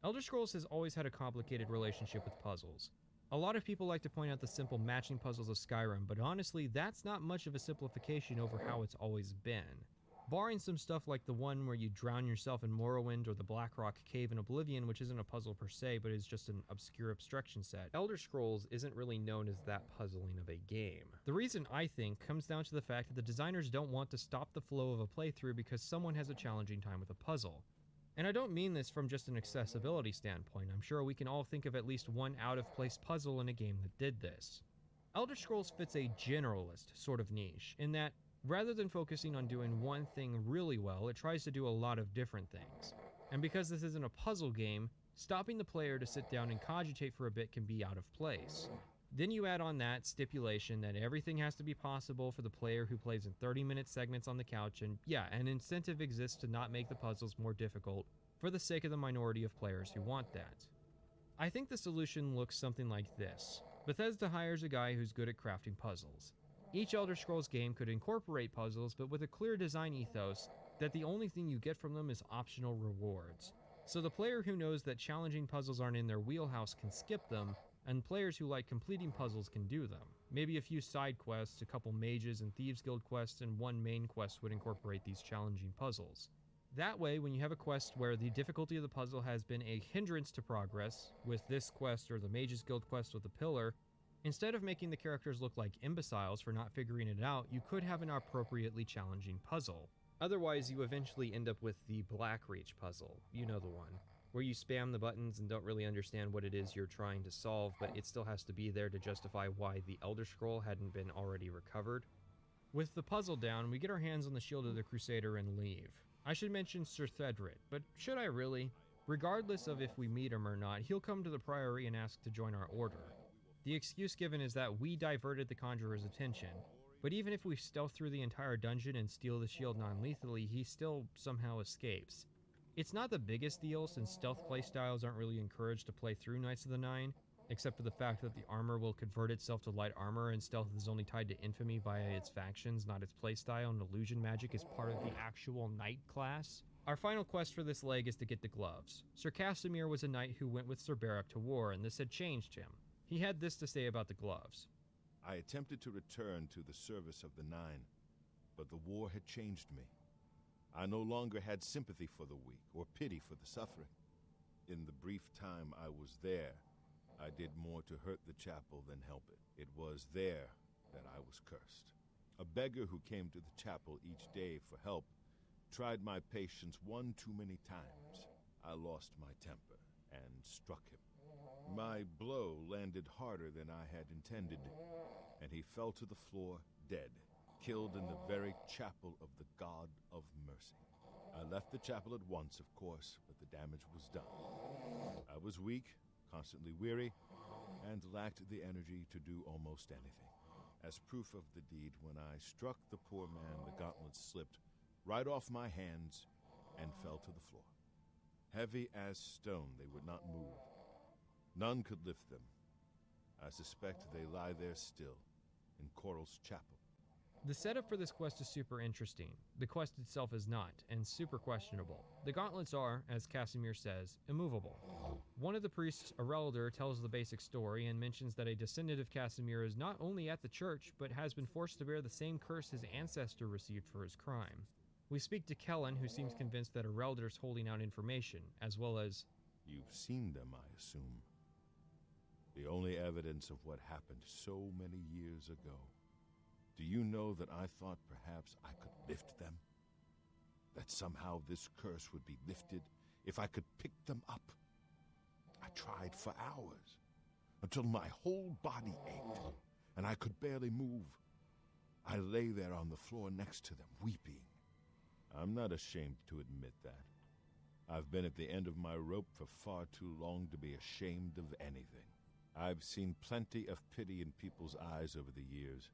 Elder Scrolls has always had a complicated relationship with puzzles. A lot of people like to point out the simple matching puzzles of Skyrim, but honestly, that's not much of a simplification over how it's always been. Barring some stuff like the one where you drown yourself in Morrowind or the Blackrock Cave in Oblivion, which isn't a puzzle per se, but is just an obscure abstraction set, Elder Scrolls isn't really known as that puzzling of a game. The reason, I think, comes down to the fact that the designers don't want to stop the flow of a playthrough because someone has a challenging time with a puzzle. And I don't mean this from just an accessibility standpoint. I'm sure we can all think of at least one out-of-place puzzle in a game that did this. Elder Scrolls fits a generalist sort of niche, in that rather than focusing on doing one thing really well, it tries to do a lot of different things. And because this isn't a puzzle game, stopping the player to sit down and cogitate for a bit can be out of place. Then you add on that stipulation that everything has to be possible for the player who plays in 30-minute segments on the couch, and yeah, an incentive exists to not make the puzzles more difficult for the sake of the minority of players who want that. I think the solution looks something like this. Bethesda hires a guy who's good at crafting puzzles. Each Elder Scrolls game could incorporate puzzles, but with a clear design ethos that the only thing you get from them is optional rewards. So the player who knows that challenging puzzles aren't in their wheelhouse can skip them, and players who like completing puzzles can do them. Maybe a few side quests, a couple mages and Thieves Guild quests, and one main quest would incorporate these challenging puzzles. That way, when you have a quest where the difficulty of the puzzle has been a hindrance to progress, with this quest or the Mages Guild quest with the pillar, instead of making the characters look like imbeciles for not figuring it out, you could have an appropriately challenging puzzle. Otherwise, you eventually end up with the Blackreach puzzle, you know the one, where you spam the buttons and don't really understand what it is you're trying to solve, but it still has to be there to justify why the Elder Scroll hadn't been already recovered. With the puzzle down, we get our hands on the Shield of the Crusader and leave. I should mention Sir Thedred, but should I really? Regardless of if we meet him or not, he'll come to the Priory and ask to join our order. The excuse given is that we diverted the Conjurer's attention, but even if we stealth through the entire dungeon and steal the shield non-lethally, he still somehow escapes. It's not the biggest deal since stealth playstyles aren't really encouraged to play through Knights of the Nine, except for the fact that the armor will convert itself to light armor and stealth is only tied to infamy via its factions, not its playstyle, and illusion magic is part of the actual knight class. Our final quest for this leg is to get the gloves. Sir Casimir was a knight who went with Sir Barak to war, and this had changed him. He had this to say about the gloves. I attempted to return to the service of the Nine, but the war had changed me. I no longer had sympathy for the weak or pity for the suffering. In the brief time I was there, I did more to hurt the chapel than help it. It was there that I was cursed. A beggar who came to the chapel each day for help tried my patience one too many times. I lost my temper and struck him. My blow landed harder than I had intended, and he fell to the floor dead, killed in the very chapel of the God of Mercy. I left the chapel at once, of course, but the damage was done. I was weak, constantly weary, and lacked the energy to do almost anything. As proof of the deed, when I struck the poor man, the gauntlets slipped right off my hands and fell to the floor. Heavy as stone, they would not move. None could lift them. I suspect they lie there still, in Coral's chapel. The setup for this quest is super interesting. The quest itself is not, and super questionable. The gauntlets are, as Casimir says, immovable. One of the priests, Arelder, tells the basic story and mentions that a descendant of Casimir is not only at the church, but has been forced to bear the same curse his ancestor received for his crime. We speak to Kellen, who seems convinced that Arelder's holding out information, as well as... You've seen them, I assume. The only evidence of what happened so many years ago. Do you know that I thought perhaps I could lift them? That somehow this curse would be lifted if I could pick them up? I tried for hours, until my whole body ached, and I could barely move. I lay there on the floor next to them, weeping. I'm not ashamed to admit that. I've been at the end of my rope for far too long to be ashamed of anything. I've seen plenty of pity in people's eyes over the years.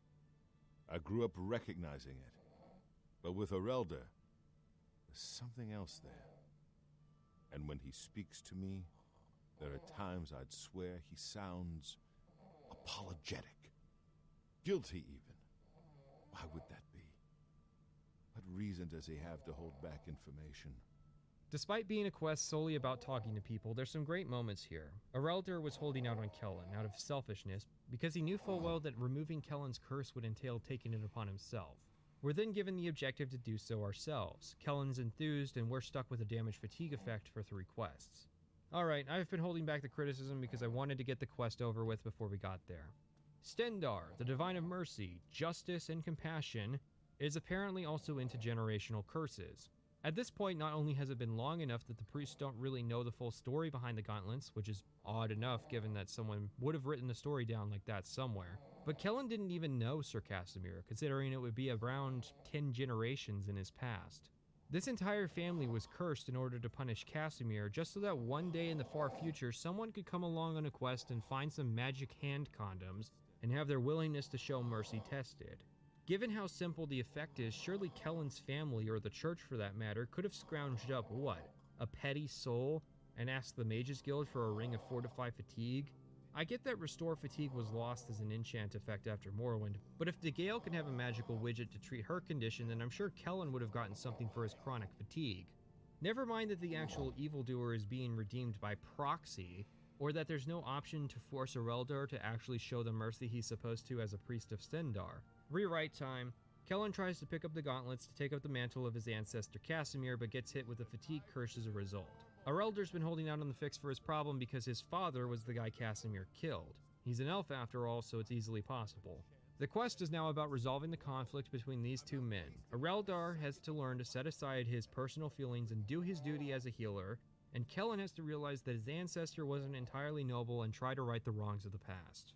I grew up recognizing it. But with Arelder, there's something else there. And when he speaks to me, there are times I'd swear he sounds apologetic. Guilty, even. Why would that be? What reason does he have to hold back information? Despite being a quest solely about talking to people, there's some great moments here. Arelder was holding out on Kellen out of selfishness because he knew full well that removing Kellen's curse would entail taking it upon himself. We're then given the objective to do so ourselves. Kellen's enthused, and we're stuck with a damage fatigue effect for 3 quests. Alright, I've been holding back the criticism because I wanted to get the quest over with before we got there. Stendarr, the Divine of Mercy, Justice, and Compassion, is apparently also into generational curses. At this point, not only has it been long enough that the priests don't really know the full story behind the gauntlets, which is odd enough given that someone would have written the story down like that somewhere, but Kellen didn't even know Sir Casimir, considering it would be around 10 generations in his past. This entire family was cursed in order to punish Casimir, just so that one day in the far future, someone could come along on a quest and find some magic hand condoms and have their willingness to show mercy tested. Given how simple the effect is, surely Kellen's family, or the church for that matter, could have scrounged up, what, a petty soul, and asked the Mages Guild for a ring of Fortify Fatigue? I get that Restore Fatigue was lost as an enchant effect after Morrowind, but if DeGale can have a magical widget to treat her condition, then I'm sure Kellen would have gotten something for his chronic fatigue. Never mind that the actual evildoer is being redeemed by proxy, or that there's no option to force Ireldar to actually show the mercy he's supposed to as a priest of Stendarr. Rewrite time. Kellen tries to pick up the gauntlets to take up the mantle of his ancestor Casimir, but gets hit with a fatigue curse as a result. Ireldar's been holding out on the fix for his problem because his father was the guy Casimir killed. He's an elf after all, so it's easily possible. The quest is now about resolving the conflict between these two men. Ireldar has to learn to set aside his personal feelings and do his duty as a healer, and Kellen has to realize that his ancestor wasn't entirely noble and try to right the wrongs of the past.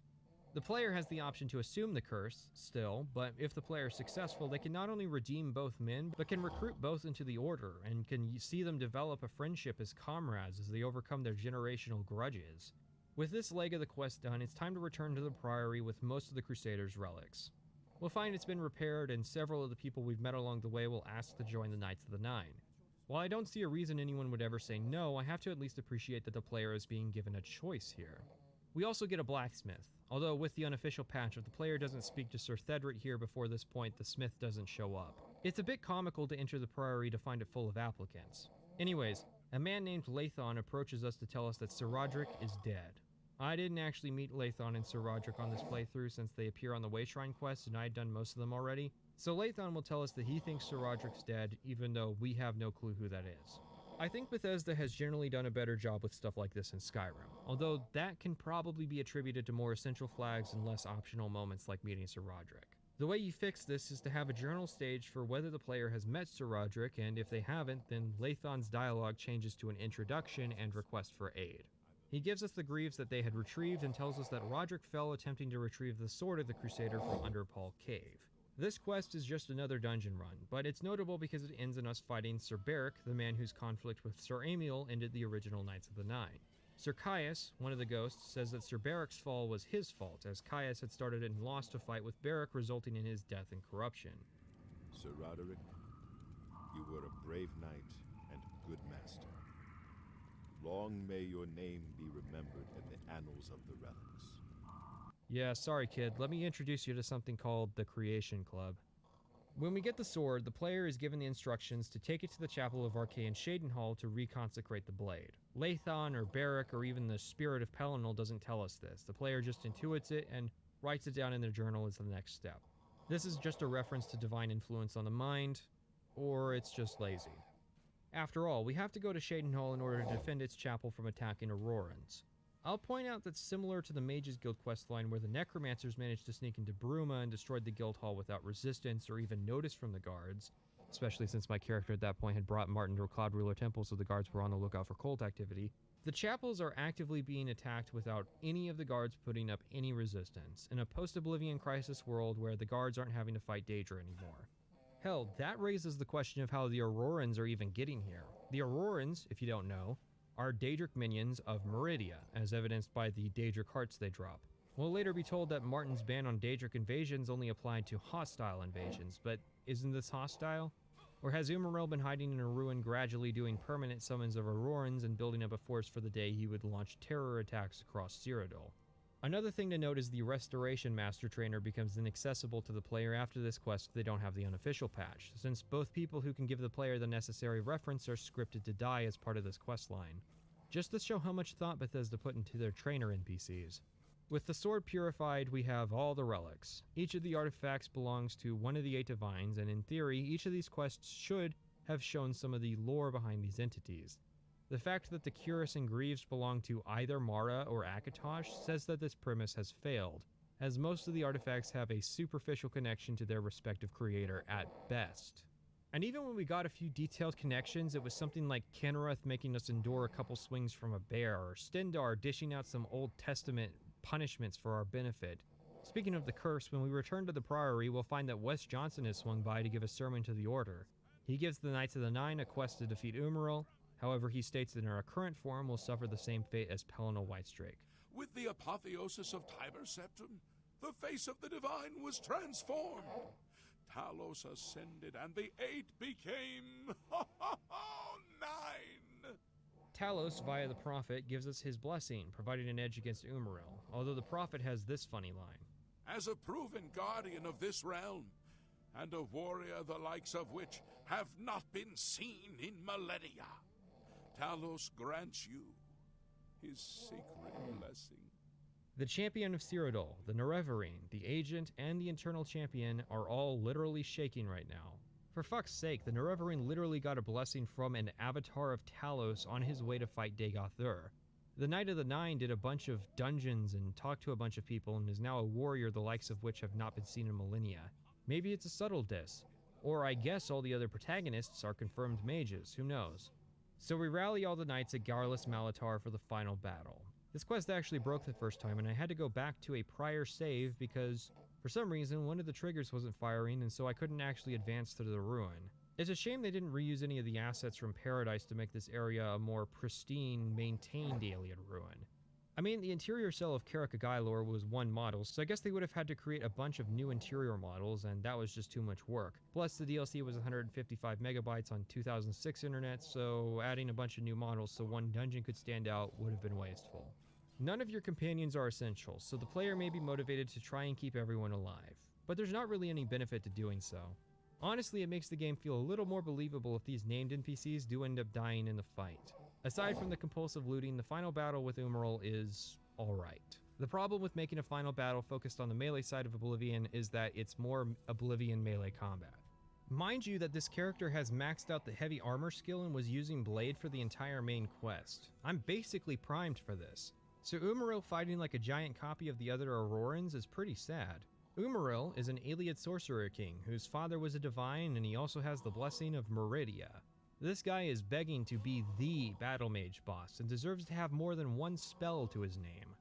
The player has the option to assume the curse, still, but if the player is successful, they can not only redeem both men, but can recruit both into the Order, and can see them develop a friendship as comrades as they overcome their generational grudges. With this leg of the quest done, it's time to return to the Priory with most of the Crusaders' relics. We'll find it's been repaired, and several of the people we've met along the way will ask to join the Knights of the Nine. While I don't see a reason anyone would ever say no, I have to at least appreciate that the player is being given a choice here. We also get a blacksmith, although with the unofficial patch, if the player doesn't speak to Sir Thedric here before this point, the smith doesn't show up. It's a bit comical to enter the Priory to find it full of applicants. Anyways, a man named Lathon approaches us to tell us that Sir Roderick is dead. I didn't actually meet Lathon and Sir Roderick on this playthrough since they appear on the Wayshrine quest and I had done most of them already, so Lathon will tell us that he thinks Sir Roderick's dead, even though we have no clue who that is. I think Bethesda has generally done a better job with stuff like this in Skyrim, although that can probably be attributed to more essential flags and less optional moments like meeting Sir Roderick. The way you fix this is to have a journal stage for whether the player has met Sir Roderick, and if they haven't, then Lathon's dialogue changes to an introduction and request for aid. He gives us the greaves that they had retrieved and tells us that Roderick fell attempting to retrieve the sword of the Crusader from Underpall Cave. This quest is just another dungeon run, but it's notable because it ends in us fighting Sir Beric, the man whose conflict with Sir Amiel ended the original Knights of the Nine. Sir Caius, one of the ghosts, says that Sir Beric's fall was his fault, as Caius had started and lost a fight with Beric, resulting in his death and corruption. Sir Roderick, you were a brave knight and good master. Long may your name be remembered in the annals of the relics. Yeah, sorry kid, let me introduce you to something called the Creation Club. When we get the sword, the player is given the instructions to take it to the Chapel of Arcane Shadenhall to reconsecrate the blade. Lathon or Beric or even the Spirit of Pelennor doesn't tell us this. The player just intuits it and writes it down in their journal as the next step. This is just a reference to divine influence on the mind, or it's just lazy. After all, we have to go to Shadenhall in order to defend its chapel from attacking Aurorans. I'll point out that similar to the Mages Guild questline where the Necromancers managed to sneak into Bruma and destroyed the guild hall without resistance or even notice from the guards, especially since my character at that point had brought Martin to a Cloud Ruler temple so the guards were on the lookout for cult activity, the chapels are actively being attacked without any of the guards putting up any resistance, in a post-Oblivion Crisis world where the guards aren't having to fight Daedra anymore. Hell, that raises the question of how the Aurorans are even getting here. The Aurorans, if you don't know, are Daedric minions of Meridia, as evidenced by the Daedric hearts they drop. We'll later be told that Martin's ban on Daedric invasions only applied to hostile invasions, but isn't this hostile? Or has Umaril been hiding in a ruin gradually doing permanent summons of Aurorans and building up a force for the day he would launch terror attacks across Cyrodiil? Another thing to note is the Restoration Master Trainer becomes inaccessible to the player after this quest if they don't have the unofficial patch, since both people who can give the player the necessary reference are scripted to die as part of this quest line. Just to show how much thought Bethesda put into their trainer NPCs. With the sword purified, we have all the relics. Each of the artifacts belongs to one of the 8 divines, and in theory, each of these quests should have shown some of the lore behind these entities. The fact that the Curus and Greaves belong to either Mara or Akatosh says that this premise has failed, as most of the artifacts have a superficial connection to their respective creator at best. And even when we got a few detailed connections, it was something like Kenrith making us endure a couple swings from a bear, or Stendarr dishing out some Old Testament punishments for our benefit. Speaking of the curse, when we return to the Priory, we'll find that Wes Johnson has swung by to give a sermon to the Order. He gives the Knights of the Nine a quest to defeat Umaril. However, he states that in our current form will suffer the same fate as Pelennor Whitestrake. With the apotheosis of Tiber Septim, the face of the divine was transformed. Talos ascended, and the 8 became 9. Talos, via the Prophet, gives us his blessing, providing an edge against Umaril, although the Prophet has this funny line. As a proven guardian of this realm, and a warrior the likes of which have not been seen in millennia, Talos grants you his sacred blessing. The Champion of Cyrodiil, the Nerevarine, the Agent, and the Eternal Champion are all literally shaking right now. For fuck's sake, the Nerevarine literally got a blessing from an avatar of Talos on his way to fight Dagoth-Ur. The Knight of the Nine did a bunch of dungeons and talked to a bunch of people and is now a warrior the likes of which have not been seen in millennia. Maybe it's a subtle diss, or I guess all the other protagonists are confirmed mages, who knows. So we rally all the knights at Garlus Malatar for the final battle. This quest actually broke the first time and I had to go back to a prior save because, for some reason, one of the triggers wasn't firing and so I couldn't actually advance to the ruin. It's a shame they didn't reuse any of the assets from Paradise to make this area a more pristine, maintained alien ruin. I mean, the interior cell of Carrick-a-Gailor was one model, so I guess they would have had to create a bunch of new interior models, and that was just too much work. Plus, the DLC was 155 megabytes on 2006 internet, so adding a bunch of new models so one dungeon could stand out would have been wasteful. None of your companions are essential, so the player may be motivated to try and keep everyone alive, but there's not really any benefit to doing so. Honestly, it makes the game feel a little more believable if these named NPCs do end up dying in the fight. Aside from the compulsive looting, the final battle with Umaril is alright. The problem with making a final battle focused on the melee side of Oblivion is that it's more Oblivion melee combat. Mind you that this character has maxed out the heavy armor skill and was using Blade for the entire main quest. I'm basically primed for this. So Umaril fighting like a giant copy of the other Aurorans is pretty sad. Umaril is an Ayleid sorcerer king whose father was a divine and he also has the blessing of Meridia. This guy is begging to be the battle mage boss and deserves to have more than one spell to his name.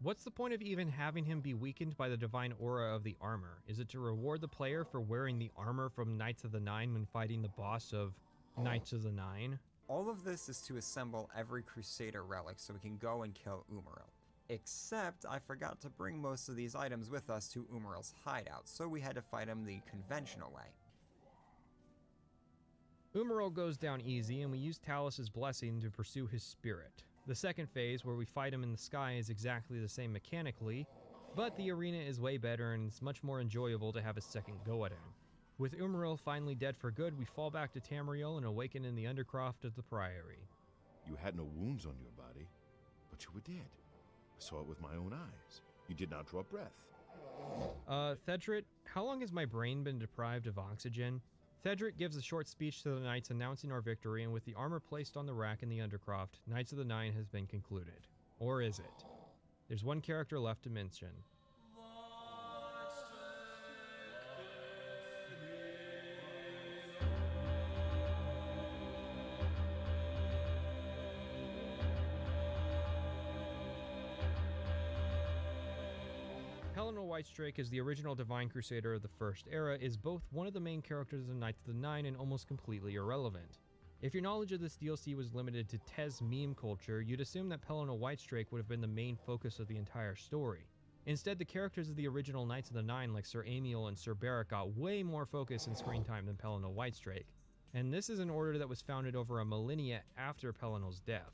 What's the point of even having him be weakened by the divine aura of the armor? Is it to reward the player for wearing the armor from Knights of the Nine when fighting the boss of Knights of the Nine? All of this is to assemble every Crusader relic so we can go and kill Umaril. Except I forgot to bring most of these items with us to Umaril's hideout, so we had to fight him the conventional way. Umaril goes down easy and we use Talos' blessing to pursue his spirit. The second phase, where we fight him in the sky, is exactly the same mechanically, but the arena is way better and it's much more enjoyable to have a second go at him. With Umaril finally dead for good, we fall back to Tamriel and awaken in the Undercroft of the Priory. You had no wounds on your body, but you were dead. I saw it with my own eyes. You did not draw breath. Thedrit, how long has my brain been deprived of oxygen? Thedrit gives a short speech to the knights announcing our victory, and with the armor placed on the rack in the Undercroft, Knights of the Nine has been concluded. Or is it? There's one character left to mention. Pelennor Whitestrake, as the original Divine Crusader of the First Era, is both one of the main characters of Knights of the Nine and almost completely irrelevant. If your knowledge of this DLC was limited to Tez meme culture, you'd assume that Pelennor Whitestrake would have been the main focus of the entire story. Instead, the characters of the original Knights of the Nine like Sir Amiel and Sir Barrack got way more focus and screen time than Pelennor Whitestrake, and this is an order that was founded over a millennia after Pellennor's death.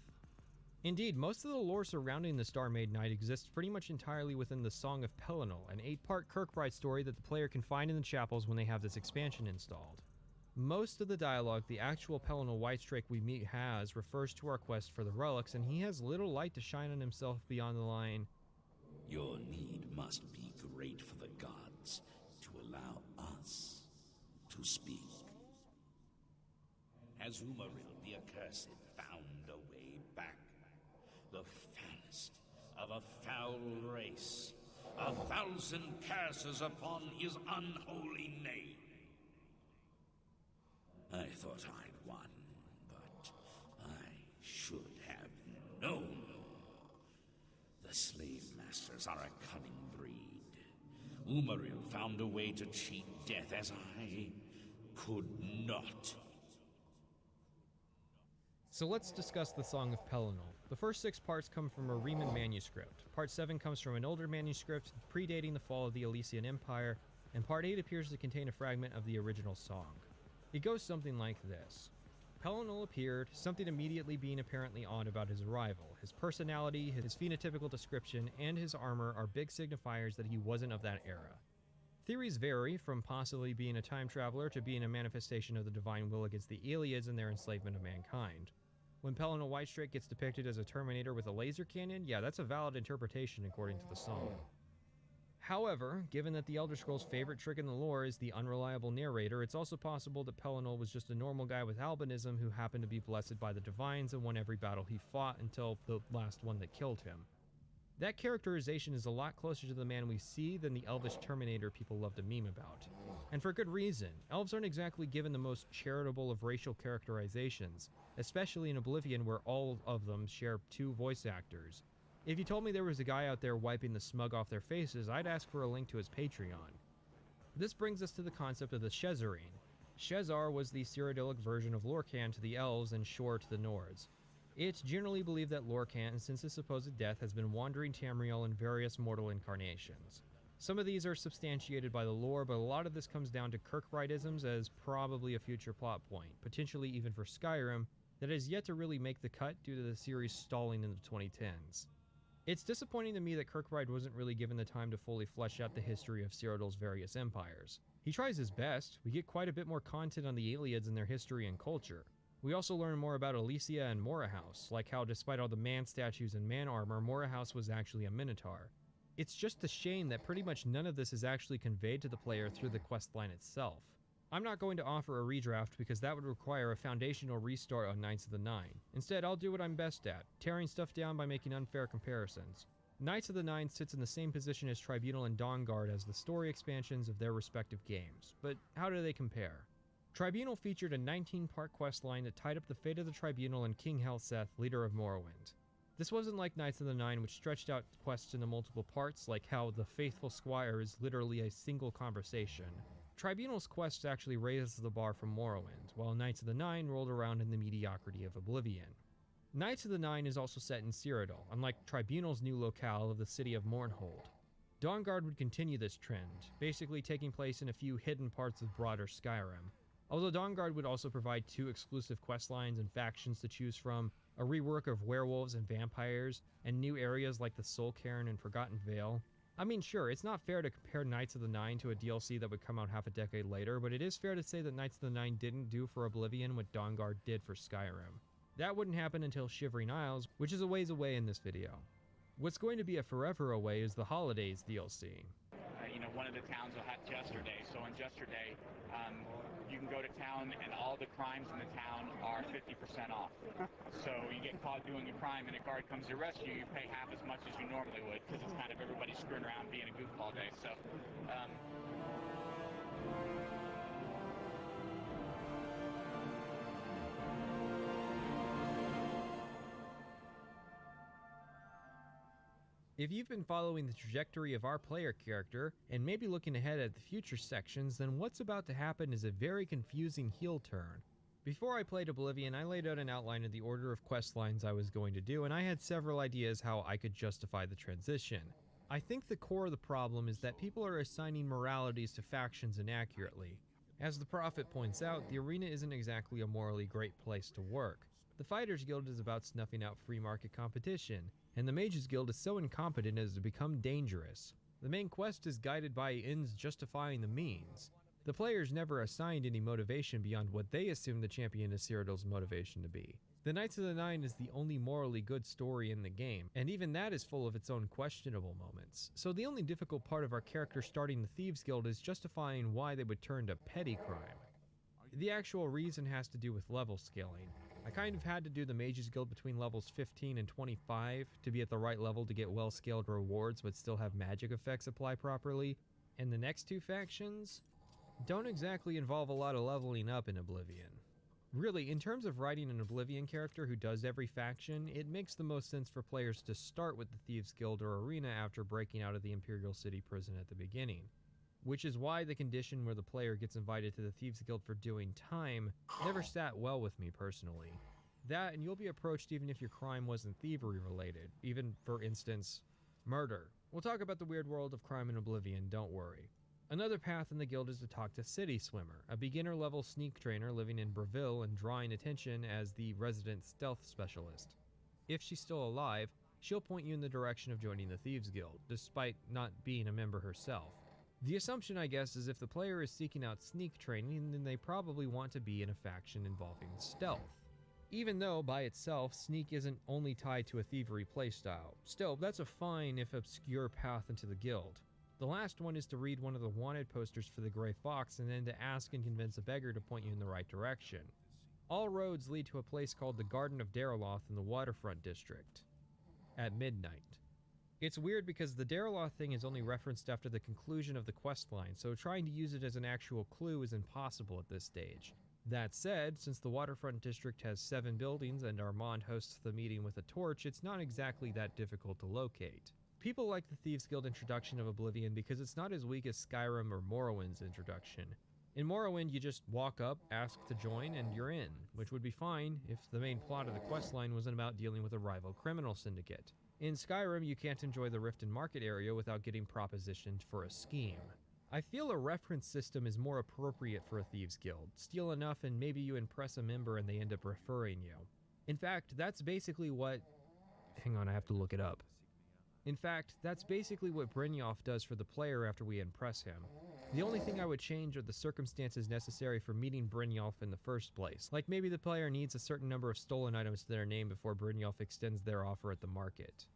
Indeed, most of the lore surrounding the Star Made Knight exists pretty much entirely within the Song of Pelennor, an 8-part Kirkbride story that the player can find in the chapels when they have this expansion installed. Most of the dialogue the actual Pelennor Whitestrake we meet has refers to our quest for the relics, and he has little light to shine on himself beyond the line, Your need must be great for the gods to allow us to speak. Has Umaril the Accursed found a way back? The foulest of a foul race. 1,000 curses upon his unholy name. I thought I'd won, but I should have known. The slave masters are a cunning breed. Umaril found a way to cheat death as I could not. So let's discuss the Song of Pelennor. The first 6 parts come from a Riemann manuscript. Part 7 comes from an older manuscript predating the fall of the Elysian Empire, and Part 8 appears to contain a fragment of the original song. It goes something like this. Pelennor appeared, something immediately being apparently odd about his arrival. His personality, his phenotypical description, and his armor are big signifiers that he wasn't of that era. Theories vary from possibly being a time traveler to being a manifestation of the divine will against the Aelids and their enslavement of mankind. When Pelennor Whitestrake gets depicted as a Terminator with a laser cannon, yeah, that's a valid interpretation according to the song. However, given that the Elder Scrolls' favorite trick in the lore is the unreliable narrator, it's also possible that Pelennor was just a normal guy with albinism who happened to be blessed by the divines and won every battle he fought until the last one that killed him. That characterization is a lot closer to the man we see than the elvish Terminator people love to meme about. And for good reason. Elves aren't exactly given the most charitable of racial characterizations, especially in Oblivion where all of them share 2 voice actors. If you told me there was a guy out there wiping the smug off their faces, I'd ask for a link to his Patreon. This brings us to the concept of the Shezarine. Shezar was the Cyrodiilic version of Lorkhan to the Elves and Shor to the Nords. It's generally believed that Lorkhan, since his supposed death, has been wandering Tamriel in various mortal incarnations. Some of these are substantiated by the lore, but a lot of this comes down to Kirkbride-isms as probably a future plot point, potentially even for Skyrim, that has yet to really make the cut due to the series stalling in the 2010s. It's disappointing to me that Kirkbride wasn't really given the time to fully flesh out the history of Cyrodiil's various empires. He tries his best. We get quite a bit more content on the Aelids and their history and culture. We also learn more about Elysia and Morahouse, like how despite all the man statues and man armor, Morahouse was actually a minotaur. It's just a shame that pretty much none of this is actually conveyed to the player through the questline itself. I'm not going to offer a redraft because that would require a foundational restart on Knights of the Nine. Instead, I'll do what I'm best at, tearing stuff down by making unfair comparisons. Knights of the Nine sits in the same position as Tribunal and Dawnguard as the story expansions of their respective games, but how do they compare? Tribunal featured a 19-part questline that tied up the fate of the Tribunal and King Helseth, leader of Morrowind. This wasn't like Knights of the Nine, which stretched out quests into multiple parts, like how the Faithful Squire is literally a single conversation. Tribunal's quest actually raises the bar from Morrowind, while Knights of the Nine rolled around in the mediocrity of Oblivion. Knights of the Nine is also set in Cyrodiil, unlike Tribunal's new locale of the city of Mournhold. Dawnguard would continue this trend, basically taking place in a few hidden parts of broader Skyrim. Although Dawnguard would also provide 2 exclusive questlines and factions to choose from, a rework of werewolves and vampires, and new areas like the Soul Cairn and Forgotten Vale. I mean, sure, it's not fair to compare Knights of the Nine to a DLC that would come out half a decade later, but it is fair to say that Knights of the Nine didn't do for Oblivion what Dawnguard did for Skyrim. That wouldn't happen until Shivering Isles, which is a ways away in this video. What's going to be a forever away is the Holidays DLC. One of the towns will have Jester Day, so on Jester Day, you can go to town and all the crimes in the town are 50% off. So you get caught doing a crime and a guard comes to arrest you, you pay half as much as you normally would, because it's kind of everybody screwing around being a goof all day. So, If you've been following the trajectory of our player character, and maybe looking ahead at the future sections, then what's about to happen is a very confusing heel turn. Before I played Oblivion, I laid out an outline of the order of questlines I was going to do, and I had several ideas how I could justify the transition. I think the core of the problem is that people are assigning moralities to factions inaccurately. As the Prophet points out, the arena isn't exactly a morally great place to work. The Fighters Guild is about snuffing out free market competition, and the Mages Guild is so incompetent as to become dangerous. The main quest is guided by ends justifying the means. The players never assigned any motivation beyond what they assumed the champion of Cyrodiil's motivation to be. The Knights of the Nine is the only morally good story in the game, and even that is full of its own questionable moments. So the only difficult part of our character starting the Thieves Guild is justifying why they would turn to petty crime. The actual reason has to do with level scaling. I kind of had to do the Mages Guild between levels 15 and 25 to be at the right level to get well-scaled rewards but still have magic effects apply properly, and the next two factions don't exactly involve a lot of leveling up in Oblivion. Really, in terms of writing an Oblivion character who does every faction, it makes the most sense for players to start with the Thieves Guild or Arena after breaking out of the Imperial City prison at the beginning. Which is why the condition where the player gets invited to the Thieves Guild for doing time never sat well with me personally. That, and you'll be approached even if your crime wasn't thievery related, even, for instance, murder. We'll talk about the weird world of crime in Oblivion, don't worry. Another path in the guild is to talk to City Swimmer, a beginner-level sneak trainer living in Breville and drawing attention as the resident stealth specialist. If she's still alive, she'll point you in the direction of joining the Thieves Guild, despite not being a member herself. The assumption, I guess, is if the player is seeking out sneak training, then they probably want to be in a faction involving stealth. Even though, by itself, sneak isn't only tied to a thievery playstyle. Still, that's a fine if obscure path into the guild. The last one is to read one of the wanted posters for the Grey Fox and then to ask and convince a beggar to point you in the right direction. All roads lead to a place called the Garden of Daraloth in the Waterfront District. At midnight. It's weird because the Daraloth thing is only referenced after the conclusion of the questline, so trying to use it as an actual clue is impossible at this stage. That said, since the Waterfront District has 7 buildings and Armand hosts the meeting with a torch, it's not exactly that difficult to locate. People like the Thieves Guild introduction of Oblivion because it's not as weak as Skyrim or Morrowind's introduction. In Morrowind, you just walk up, ask to join, and you're in, which would be fine if the main plot of the questline wasn't about dealing with a rival criminal syndicate. In Skyrim, you can't enjoy the Riften Market area without getting propositioned for a scheme. I feel a reference system is more appropriate for a Thieves Guild. Steal enough and maybe you impress a member and they end up referring you. In fact, that's basically what... Hang on, I have to look it up. In fact, that's basically what Brynjolf does for the player after we impress him. The only thing I would change are the circumstances necessary for meeting Brynjolf in the first place. Like maybe the player needs a certain number of stolen items to their name before Brynjolf extends their offer at the market.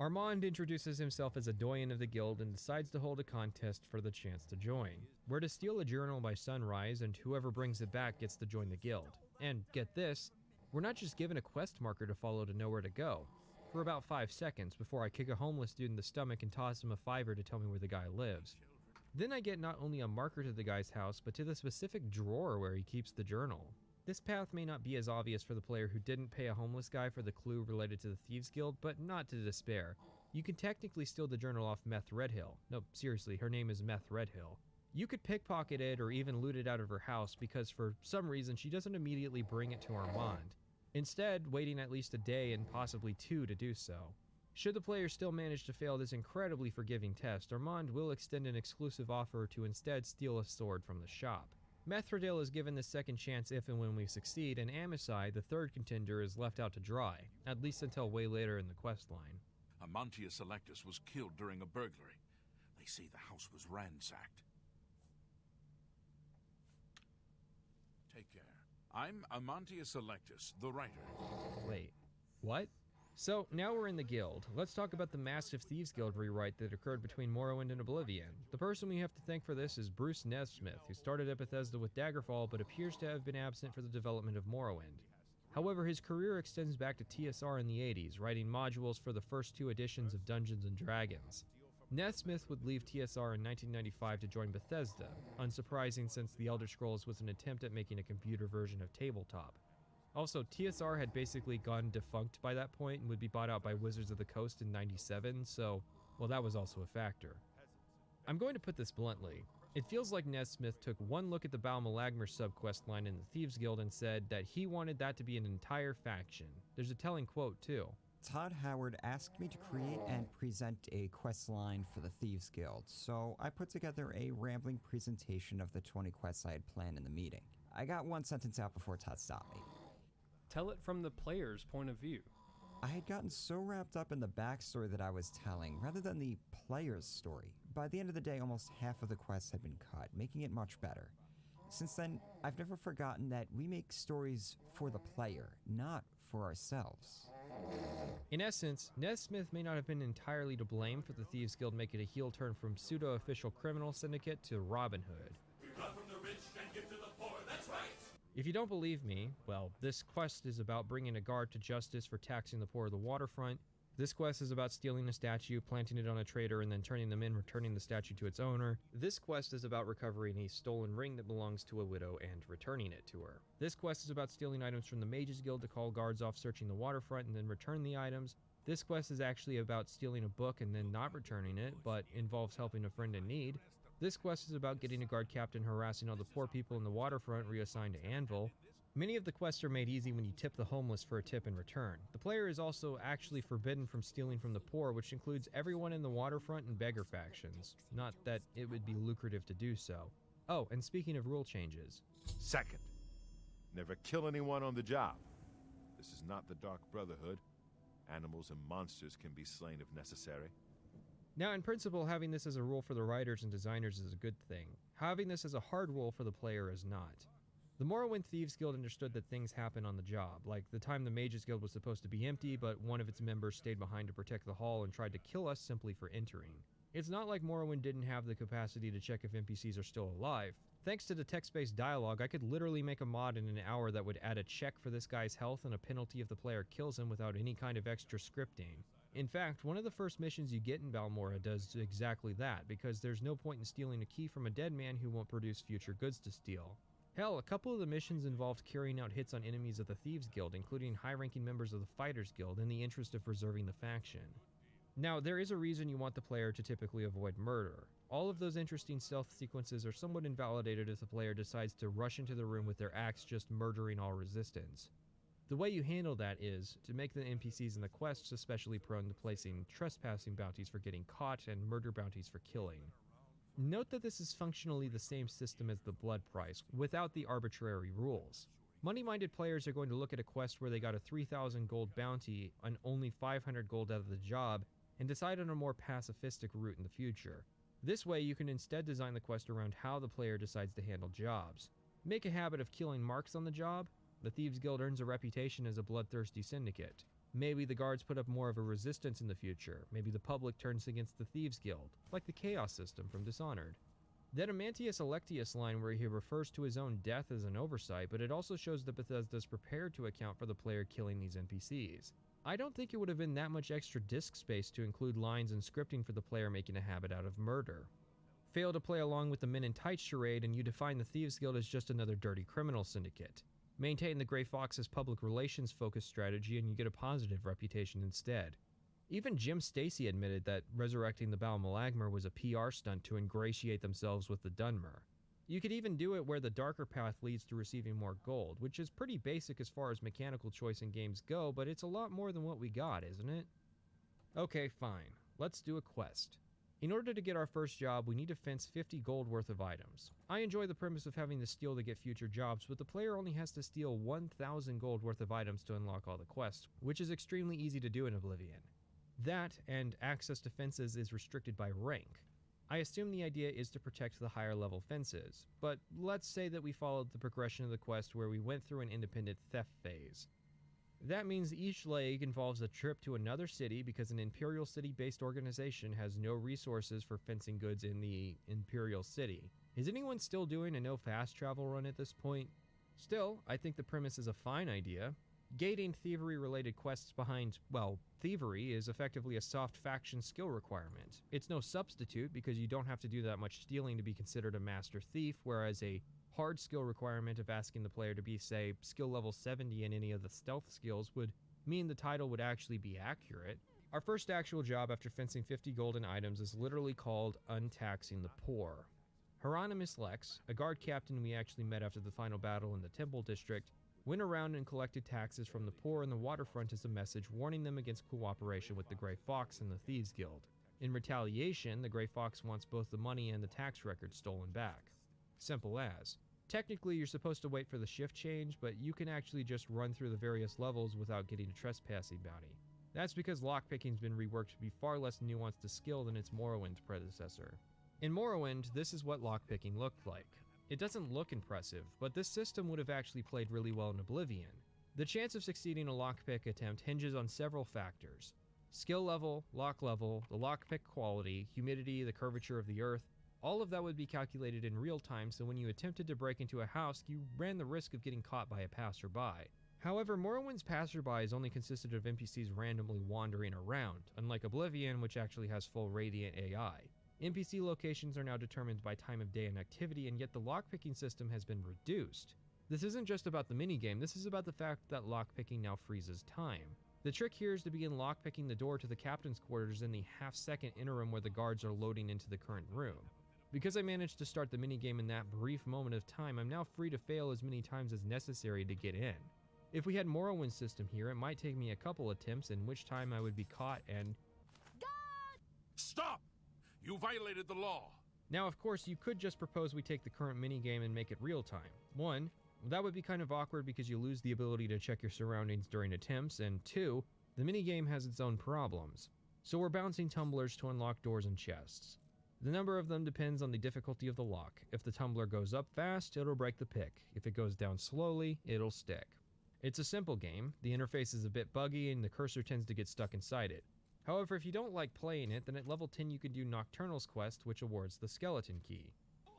Armand introduces himself as a doyen of the guild and decides to hold a contest for the chance to join. We're to steal a journal by sunrise, and whoever brings it back gets to join the guild. And get this, we're not just given a quest marker to follow to know where to go. For about 5 seconds before I kick a homeless dude in the stomach and toss him a $5 to tell me where the guy lives. Then I get not only a marker to the guy's house, but to the specific drawer where he keeps the journal. This path may not be as obvious for the player who didn't pay a homeless guy for the clue related to the Thieves Guild, but not to despair. You can technically steal the journal off Meth Redhill. No, seriously, her name is Meth Redhill. You could pickpocket it or even loot it out of her house because for some reason she doesn't immediately bring it to Armand. Instead, waiting at least a day and possibly 2 to do so. Should the player still manage to fail this incredibly forgiving test, Armand will extend an exclusive offer to instead steal a sword from the shop. Methredale is given the second chance if and when we succeed, and Amisai, the third contender, is left out to dry, at least until way later in the questline. Amantia Selectus was killed during a burglary. They say the house was ransacked. Take care. I'm Amantia Selectus, the writer. Wait, what? So, now we're in the guild. Let's talk about the massive Thieves Guild rewrite that occurred between Morrowind and Oblivion. The person we have to thank for this is Bruce Nesmith, who started at Bethesda with Daggerfall but appears to have been absent for the development of Morrowind. However, his career extends back to TSR in the 80s, writing modules for the first 2 editions of Dungeons & Dragons. Nesmith would leave TSR in 1995 to join Bethesda, unsurprising since The Elder Scrolls was an attempt at making a computer version of Tabletop. Also, TSR had basically gone defunct by that point and would be bought out by Wizards of the Coast in 97, so, well, that was also a factor. I'm going to put this bluntly. It feels like Nesmith took one look at the Balmalagmar subquest line in the Thieves Guild and said that he wanted that to be an entire faction. There's a telling quote, too. Todd Howard asked me to create and present a quest line for the Thieves Guild, so I put together a rambling presentation of the 20 quests I had planned in the meeting. I got one sentence out before Todd stopped me. Tell it from the player's point of view. I had gotten so wrapped up in the backstory that I was telling, rather than the player's story. By the end of the day, almost half of the quests had been cut, making it much better. Since then, I've never forgotten that we make stories for the player, not for ourselves. In essence, Nesmith may not have been entirely to blame for the Thieves Guild making a heel turn from pseudo-official criminal syndicate to Robin Hood. We rob from the rich and give to the poor, that's right! If you don't believe me, well, this quest is about bringing a guard to justice for taxing the poor of the waterfront. This quest is about stealing a statue, planting it on a trader, and then turning them in, returning the statue to its owner. This quest is about recovering a stolen ring that belongs to a widow and returning it to her. This quest is about stealing items from the Mages Guild to call guards off searching the waterfront and then return the items. This quest is actually about stealing a book and then not returning it, but involves helping a friend in need. This quest is about getting a guard captain harassing all the poor people in the waterfront reassigned to Anvil. Many of the quests are made easy when you tip the homeless for a tip in return. The player is also actually forbidden from stealing from the poor, which includes everyone in the waterfront and beggar factions. Not that it would be lucrative to do so. Oh, and speaking of rule changes. Second, never kill anyone on the job. This is not the Dark Brotherhood. Animals and monsters can be slain if necessary. Now, in principle, having this as a rule for the writers and designers is a good thing. Having this as a hard rule for the player is not. The Morrowind Thieves Guild understood that things happen on the job, like the time the Mages Guild was supposed to be empty, but one of its members stayed behind to protect the hall and tried to kill us simply for entering. It's not like Morrowind didn't have the capacity to check if NPCs are still alive. Thanks to the text-based dialogue, I could literally make a mod in an hour that would add a check for this guy's health and a penalty if the player kills him without any kind of extra scripting. In fact, one of the first missions you get in Balmora does exactly that, because there's no point in stealing a key from a dead man who won't produce future goods to steal. Hell, a couple of the missions involved carrying out hits on enemies of the Thieves Guild, including high-ranking members of the Fighters Guild, in the interest of preserving the faction. Now, there is a reason you want the player to typically avoid murder. All of those interesting stealth sequences are somewhat invalidated if the player decides to rush into the room with their axe just murdering all resistance. The way you handle that is to make the NPCs in the quests especially prone to placing trespassing bounties for getting caught and murder bounties for killing. Note that this is functionally the same system as the blood price, without the arbitrary rules. Money-minded players are going to look at a quest where they got a 3,000 gold bounty on only 500 gold out of the job and decide on a more pacifistic route in the future. This way, you can instead design the quest around how the player decides to handle jobs. Make a habit of killing marks on the job. The Thieves Guild earns a reputation as a bloodthirsty syndicate. Maybe the guards put up more of a resistance in the future. Maybe the public turns against the Thieves Guild, like the Chaos system from Dishonored. Then a Mantius Electius line where he refers to his own death as an oversight, but it also shows that Bethesda's prepared to account for the player killing these NPCs. I don't think it would have been that much extra disk space to include lines and scripting for the player making a habit out of murder. Fail to play along with the Men in Tights charade and you define the Thieves Guild as just another dirty criminal syndicate. Maintain the Grey Fox's public relations focused strategy and you get a positive reputation instead. Even Jim Stacy admitted that resurrecting the Bal Malagmar was a PR stunt to ingratiate themselves with the Dunmer. You could even do it where the darker path leads to receiving more gold, which is pretty basic as far as mechanical choice in games go, but it's a lot more than what we got, isn't it? Okay, fine. Let's do a quest. In order to get our first job, we need to fence 50 gold worth of items. I enjoy the premise of having to steal to get future jobs, but the player only has to steal 1,000 gold worth of items to unlock all the quests, which is extremely easy to do in Oblivion. That, and access to fences, is restricted by rank. I assume the idea is to protect the higher level fences, but let's say that we followed the progression of the quest where we went through an independent theft phase. That means each leg involves a trip to another city because an Imperial City-based organization has no resources for fencing goods in the Imperial City. Is anyone still doing a no fast travel run at this point? Still, I think the premise is a fine idea. Gating thievery-related quests behind, well, thievery is effectively a soft faction skill requirement. It's no substitute because you don't have to do that much stealing to be considered a master thief, whereas a hard skill requirement of asking the player to be, say, skill level 70 in any of the stealth skills would mean the title would actually be accurate. Our first actual job after fencing 50 golden items is literally called Untaxing the Poor. Hieronymus Lex, a guard captain we actually met after the final battle in the Temple District, went around and collected taxes from the poor in the waterfront as a message warning them against cooperation with the Grey Fox and the Thieves Guild. In retaliation, the Grey Fox wants both the money and the tax record stolen back. Simple as. Technically, you're supposed to wait for the shift change, but you can actually just run through the various levels without getting a trespassing bounty. That's because lockpicking's been reworked to be far less nuanced a skill than its Morrowind predecessor. In Morrowind, this is what lockpicking looked like. It doesn't look impressive, but this system would have actually played really well in Oblivion. The chance of succeeding a lockpick attempt hinges on several factors. Skill level, the lockpick quality, humidity, the curvature of the earth, all of that would be calculated in real time, so when you attempted to break into a house, you ran the risk of getting caught by a passerby. However, Morrowind's passerbys only consisted of NPCs randomly wandering around, unlike Oblivion, which actually has full Radiant AI. NPC locations are now determined by time of day and activity, and yet the lockpicking system has been reduced. This isn't just about the minigame, this is about the fact that lockpicking now freezes time. The trick here is to begin lockpicking the door to the captain's quarters in the half-second interim where the guards are loading into the current room. Because I managed to start the minigame in that brief moment of time, I'm now free to fail as many times as necessary to get in. If we had Morrowind's system here, it might take me a couple attempts, in which time I would be caught and... Stop! You violated the law! Now, of course, you could just propose we take the current minigame and make it real time. One, that would be kind of awkward because you lose the ability to check your surroundings during attempts, and two, the minigame has its own problems. So we're bouncing tumblers to unlock doors and chests. The number of them depends on the difficulty of the lock. If the tumbler goes up fast, it'll break the pick. If it goes down slowly, it'll stick. It's a simple game, the interface is a bit buggy, and the cursor tends to get stuck inside it. However, if you don't like playing it, then at level 10 you can do Nocturnal's quest, which awards the skeleton key.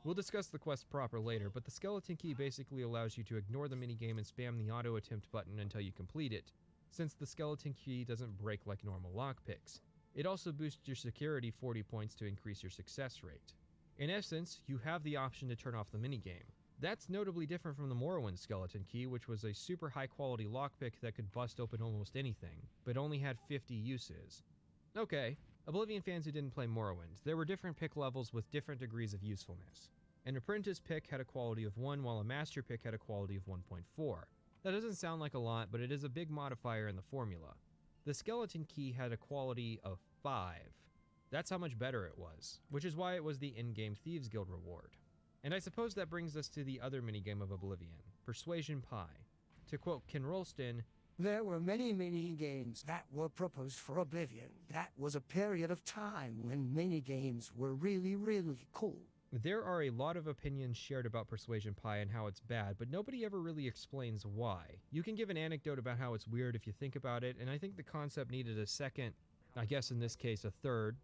We'll discuss the quest proper later, but the skeleton key basically allows you to ignore the minigame and spam the auto attempt button until you complete it, since the skeleton key doesn't break like normal lockpicks. It also boosts your security 40 points to increase your success rate. In essence, you have the option to turn off the minigame. That's notably different from the Morrowind skeleton key, which was a super high quality lockpick that could bust open almost anything, but only had 50 uses. Okay, Oblivion fans who didn't play Morrowind, there were different pick levels with different degrees of usefulness. An apprentice pick had a quality of 1, while a master pick had a quality of 1.4. That doesn't sound like a lot, but it is a big modifier in the formula. The skeleton key had a quality of 5. That's how much better it was, which is why it was the in-game Thieves Guild reward. And I suppose that brings us to the other minigame of Oblivion, Persuasion Pie. To quote Ken Rolston, "There were many mini-games that were proposed for Oblivion. That was a period of time when mini-games were really, really cool." There are a lot of opinions shared about Persuasion Pie and how it's bad, but nobody ever really explains why. You can give an anecdote about how it's weird if you think about it, and I think the concept needed a second, I guess in this case a third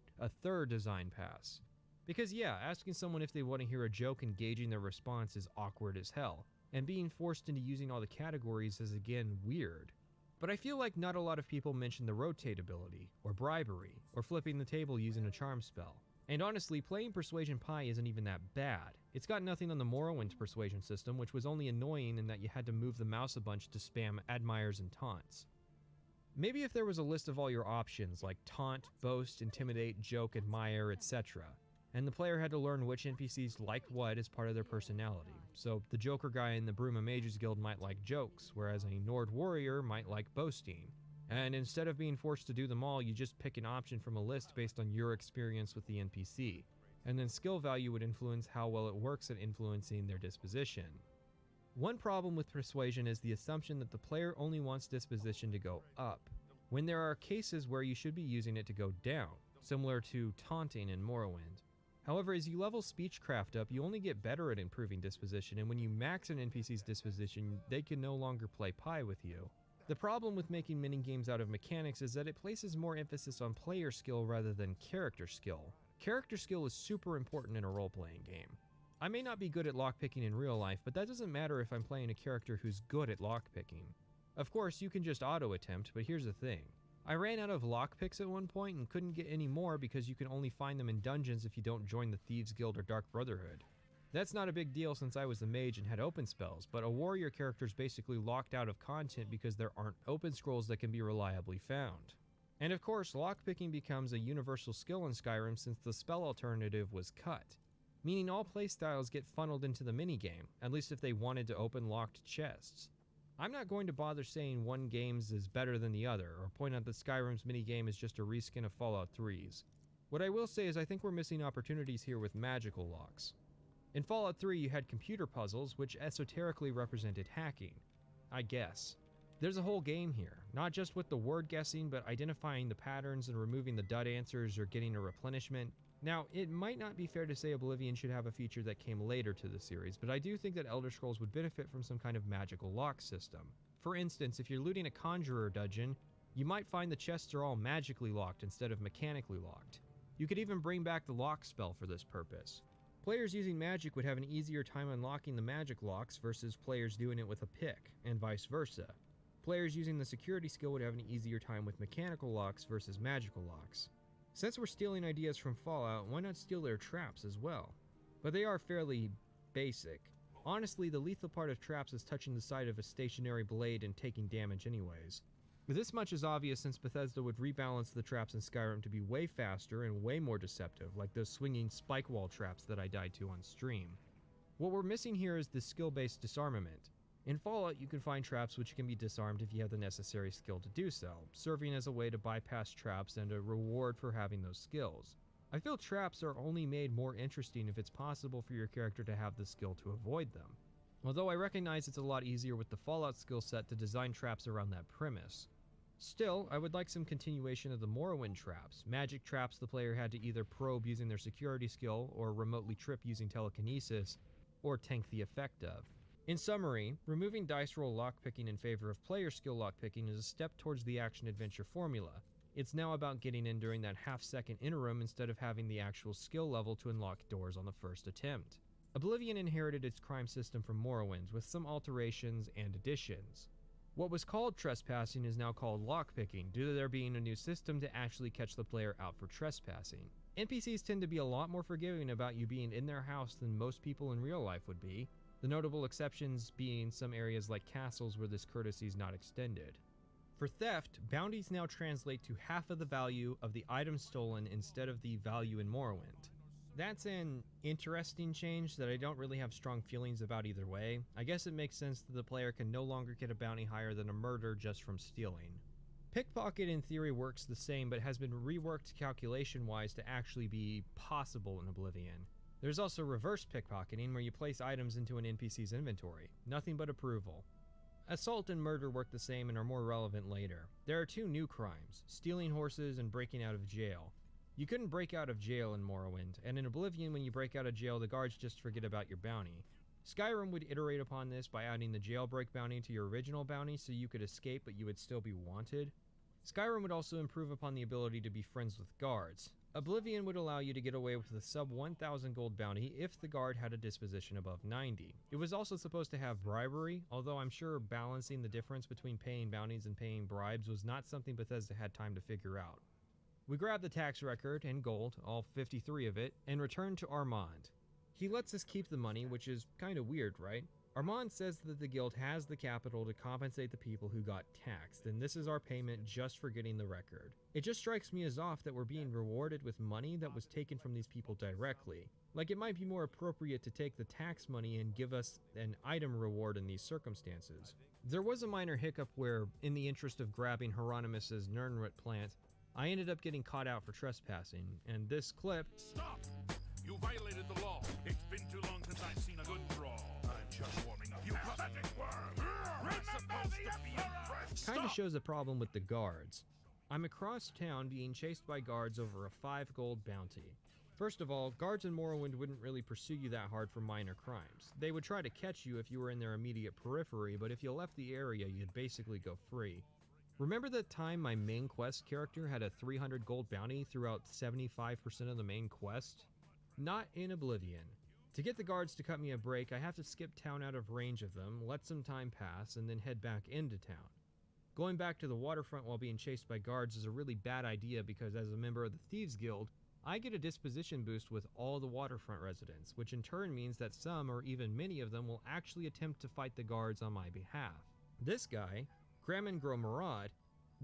design pass. Because yeah, asking someone if they want to hear a joke and gauging their response is awkward as hell, and being forced into using all the categories is again weird. But I feel like not a lot of people mention the rotate ability, or bribery, or flipping the table using a charm spell. And honestly, playing Persuasion Pie isn't even that bad. It's got nothing on the Morrowind persuasion system, which was only annoying in that you had to move the mouse a bunch to spam admires and taunts. Maybe if there was a list of all your options, like taunt, boast, intimidate, joke, admire, etc., and the player had to learn which NPCs like what as part of their personality. So the Joker guy in the Bruma Mages Guild might like jokes, whereas a Nord warrior might like boasting. And instead of being forced to do them all, you just pick an option from a list based on your experience with the NPC. And then skill value would influence how well it works at influencing their disposition. One problem with persuasion is the assumption that the player only wants disposition to go up, when there are cases where you should be using it to go down, similar to taunting in Morrowind. However, as you level Speechcraft up, you only get better at improving disposition, and when you max an NPC's disposition, they can no longer play pie with you. The problem with making minigames out of mechanics is that it places more emphasis on player skill rather than character skill. Character skill is super important in a role-playing game. I may not be good at lockpicking in real life, but that doesn't matter if I'm playing a character who's good at lockpicking. Of course, you can just auto-attempt, but here's the thing. I ran out of lockpicks at one point and couldn't get any more because you can only find them in dungeons if you don't join the Thieves Guild or Dark Brotherhood. That's not a big deal since I was a mage and had open spells, but a warrior character's basically locked out of content because there aren't open scrolls that can be reliably found. And of course, lockpicking becomes a universal skill in Skyrim since the spell alternative was cut, meaning all playstyles get funneled into the minigame, at least if they wanted to open locked chests. I'm not going to bother saying one game's is better than the other, or point out that Skyrim's minigame is just a reskin of Fallout 3's. What I will say is I think we're missing opportunities here with magical locks. In Fallout 3 you had computer puzzles, which esoterically represented hacking. I guess. There's a whole game here, not just with the word guessing, but identifying the patterns and removing the dud answers or getting a replenishment. Now, it might not be fair to say Oblivion should have a feature that came later to the series, but I do think that Elder Scrolls would benefit from some kind of magical lock system. For instance, if you're looting a Conjurer dungeon, you might find the chests are all magically locked instead of mechanically locked. You could even bring back the lock spell for this purpose. Players using magic would have an easier time unlocking the magic locks versus players doing it with a pick, and vice versa. Players using the security skill would have an easier time with mechanical locks versus magical locks. Since we're stealing ideas from Fallout, why not steal their traps as well? But they are fairly basic. Honestly, the lethal part of traps is touching the side of a stationary blade and taking damage anyways. This much is obvious since Bethesda would rebalance the traps in Skyrim to be way faster and way more deceptive, like those swinging spike wall traps that I died to on stream. What we're missing here is the skill-based disarmament. In Fallout, you can find traps which can be disarmed if you have the necessary skill to do so, serving as a way to bypass traps and a reward for having those skills. I feel traps are only made more interesting if it's possible for your character to have the skill to avoid them. Although I recognize it's a lot easier with the Fallout skill set to design traps around that premise. Still, I would like some continuation of the Morrowind traps, magic traps the player had to either probe using their security skill or remotely trip using telekinesis, or tank the effect of. In summary, removing dice roll lockpicking in favor of player skill lockpicking is a step towards the action-adventure formula. It's now about getting in during that half-second interim instead of having the actual skill level to unlock doors on the first attempt. Oblivion inherited its crime system from Morrowind with some alterations and additions. What was called trespassing is now called lockpicking due to there being a new system to actually catch the player out for trespassing. NPCs tend to be a lot more forgiving about you being in their house than most people in real life would be, the notable exceptions being some areas like castles where this courtesy is not extended. For theft, bounties now translate to half of the value of the item stolen instead of the value in Morrowind. That's an interesting change that I don't really have strong feelings about either way. I guess it makes sense that the player can no longer get a bounty higher than a murder just from stealing. Pickpocket in theory works the same, but has been reworked calculation-wise to actually be possible in Oblivion. There's also reverse pickpocketing, where you place items into an NPC's inventory. Nothing but approval. Assault and murder work the same and are more relevant later. There are two new crimes, stealing horses and breaking out of jail. You couldn't break out of jail in Morrowind, and in Oblivion when you break out of jail the guards just forget about your bounty. Skyrim would iterate upon this by adding the jailbreak bounty to your original bounty so you could escape but you would still be wanted. Skyrim would also improve upon the ability to be friends with guards. Oblivion would allow you to get away with the sub 1,000 gold bounty if the guard had a disposition above 90. It was also supposed to have bribery, although I'm sure balancing the difference between paying bounties and paying bribes was not something Bethesda had time to figure out. We grab the tax record and gold, all 53 of it, and return to Armand. He lets us keep the money, which is kind of weird, right? Armand says that the guild has the capital to compensate the people who got taxed, and this is our payment just for getting the record. It just strikes me as off that we're being rewarded with money that was taken from these people directly. Like it might be more appropriate to take the tax money and give us an item reward in these circumstances. There was a minor hiccup where, in the interest of grabbing Hieronymus's Nirnroot plant, I ended up getting caught out for trespassing, and this clip... Stop! You violated the law. It's been too long since I've seen a good brawl. I'm just warming up. You pathetic worm! We're supposed to be impressed. Kind of shows a problem with the guards. I'm across town being chased by guards over a 5 gold bounty. First of all, guards in Morrowind wouldn't really pursue you that hard for minor crimes. They would try to catch you if you were in their immediate periphery, but if you left the area, you'd basically go free. Remember that time my main quest character had a 300 gold bounty throughout 75% of the main quest? Not in Oblivion. To get the guards to cut me a break, I have to skip town out of range of them, let some time pass, and then head back into town. Going back to the waterfront while being chased by guards is a really bad idea because as a member of the Thieves Guild, I get a disposition boost with all the waterfront residents, which in turn means that some or even many of them will actually attempt to fight the guards on my behalf. This guy, Grammengro Marad,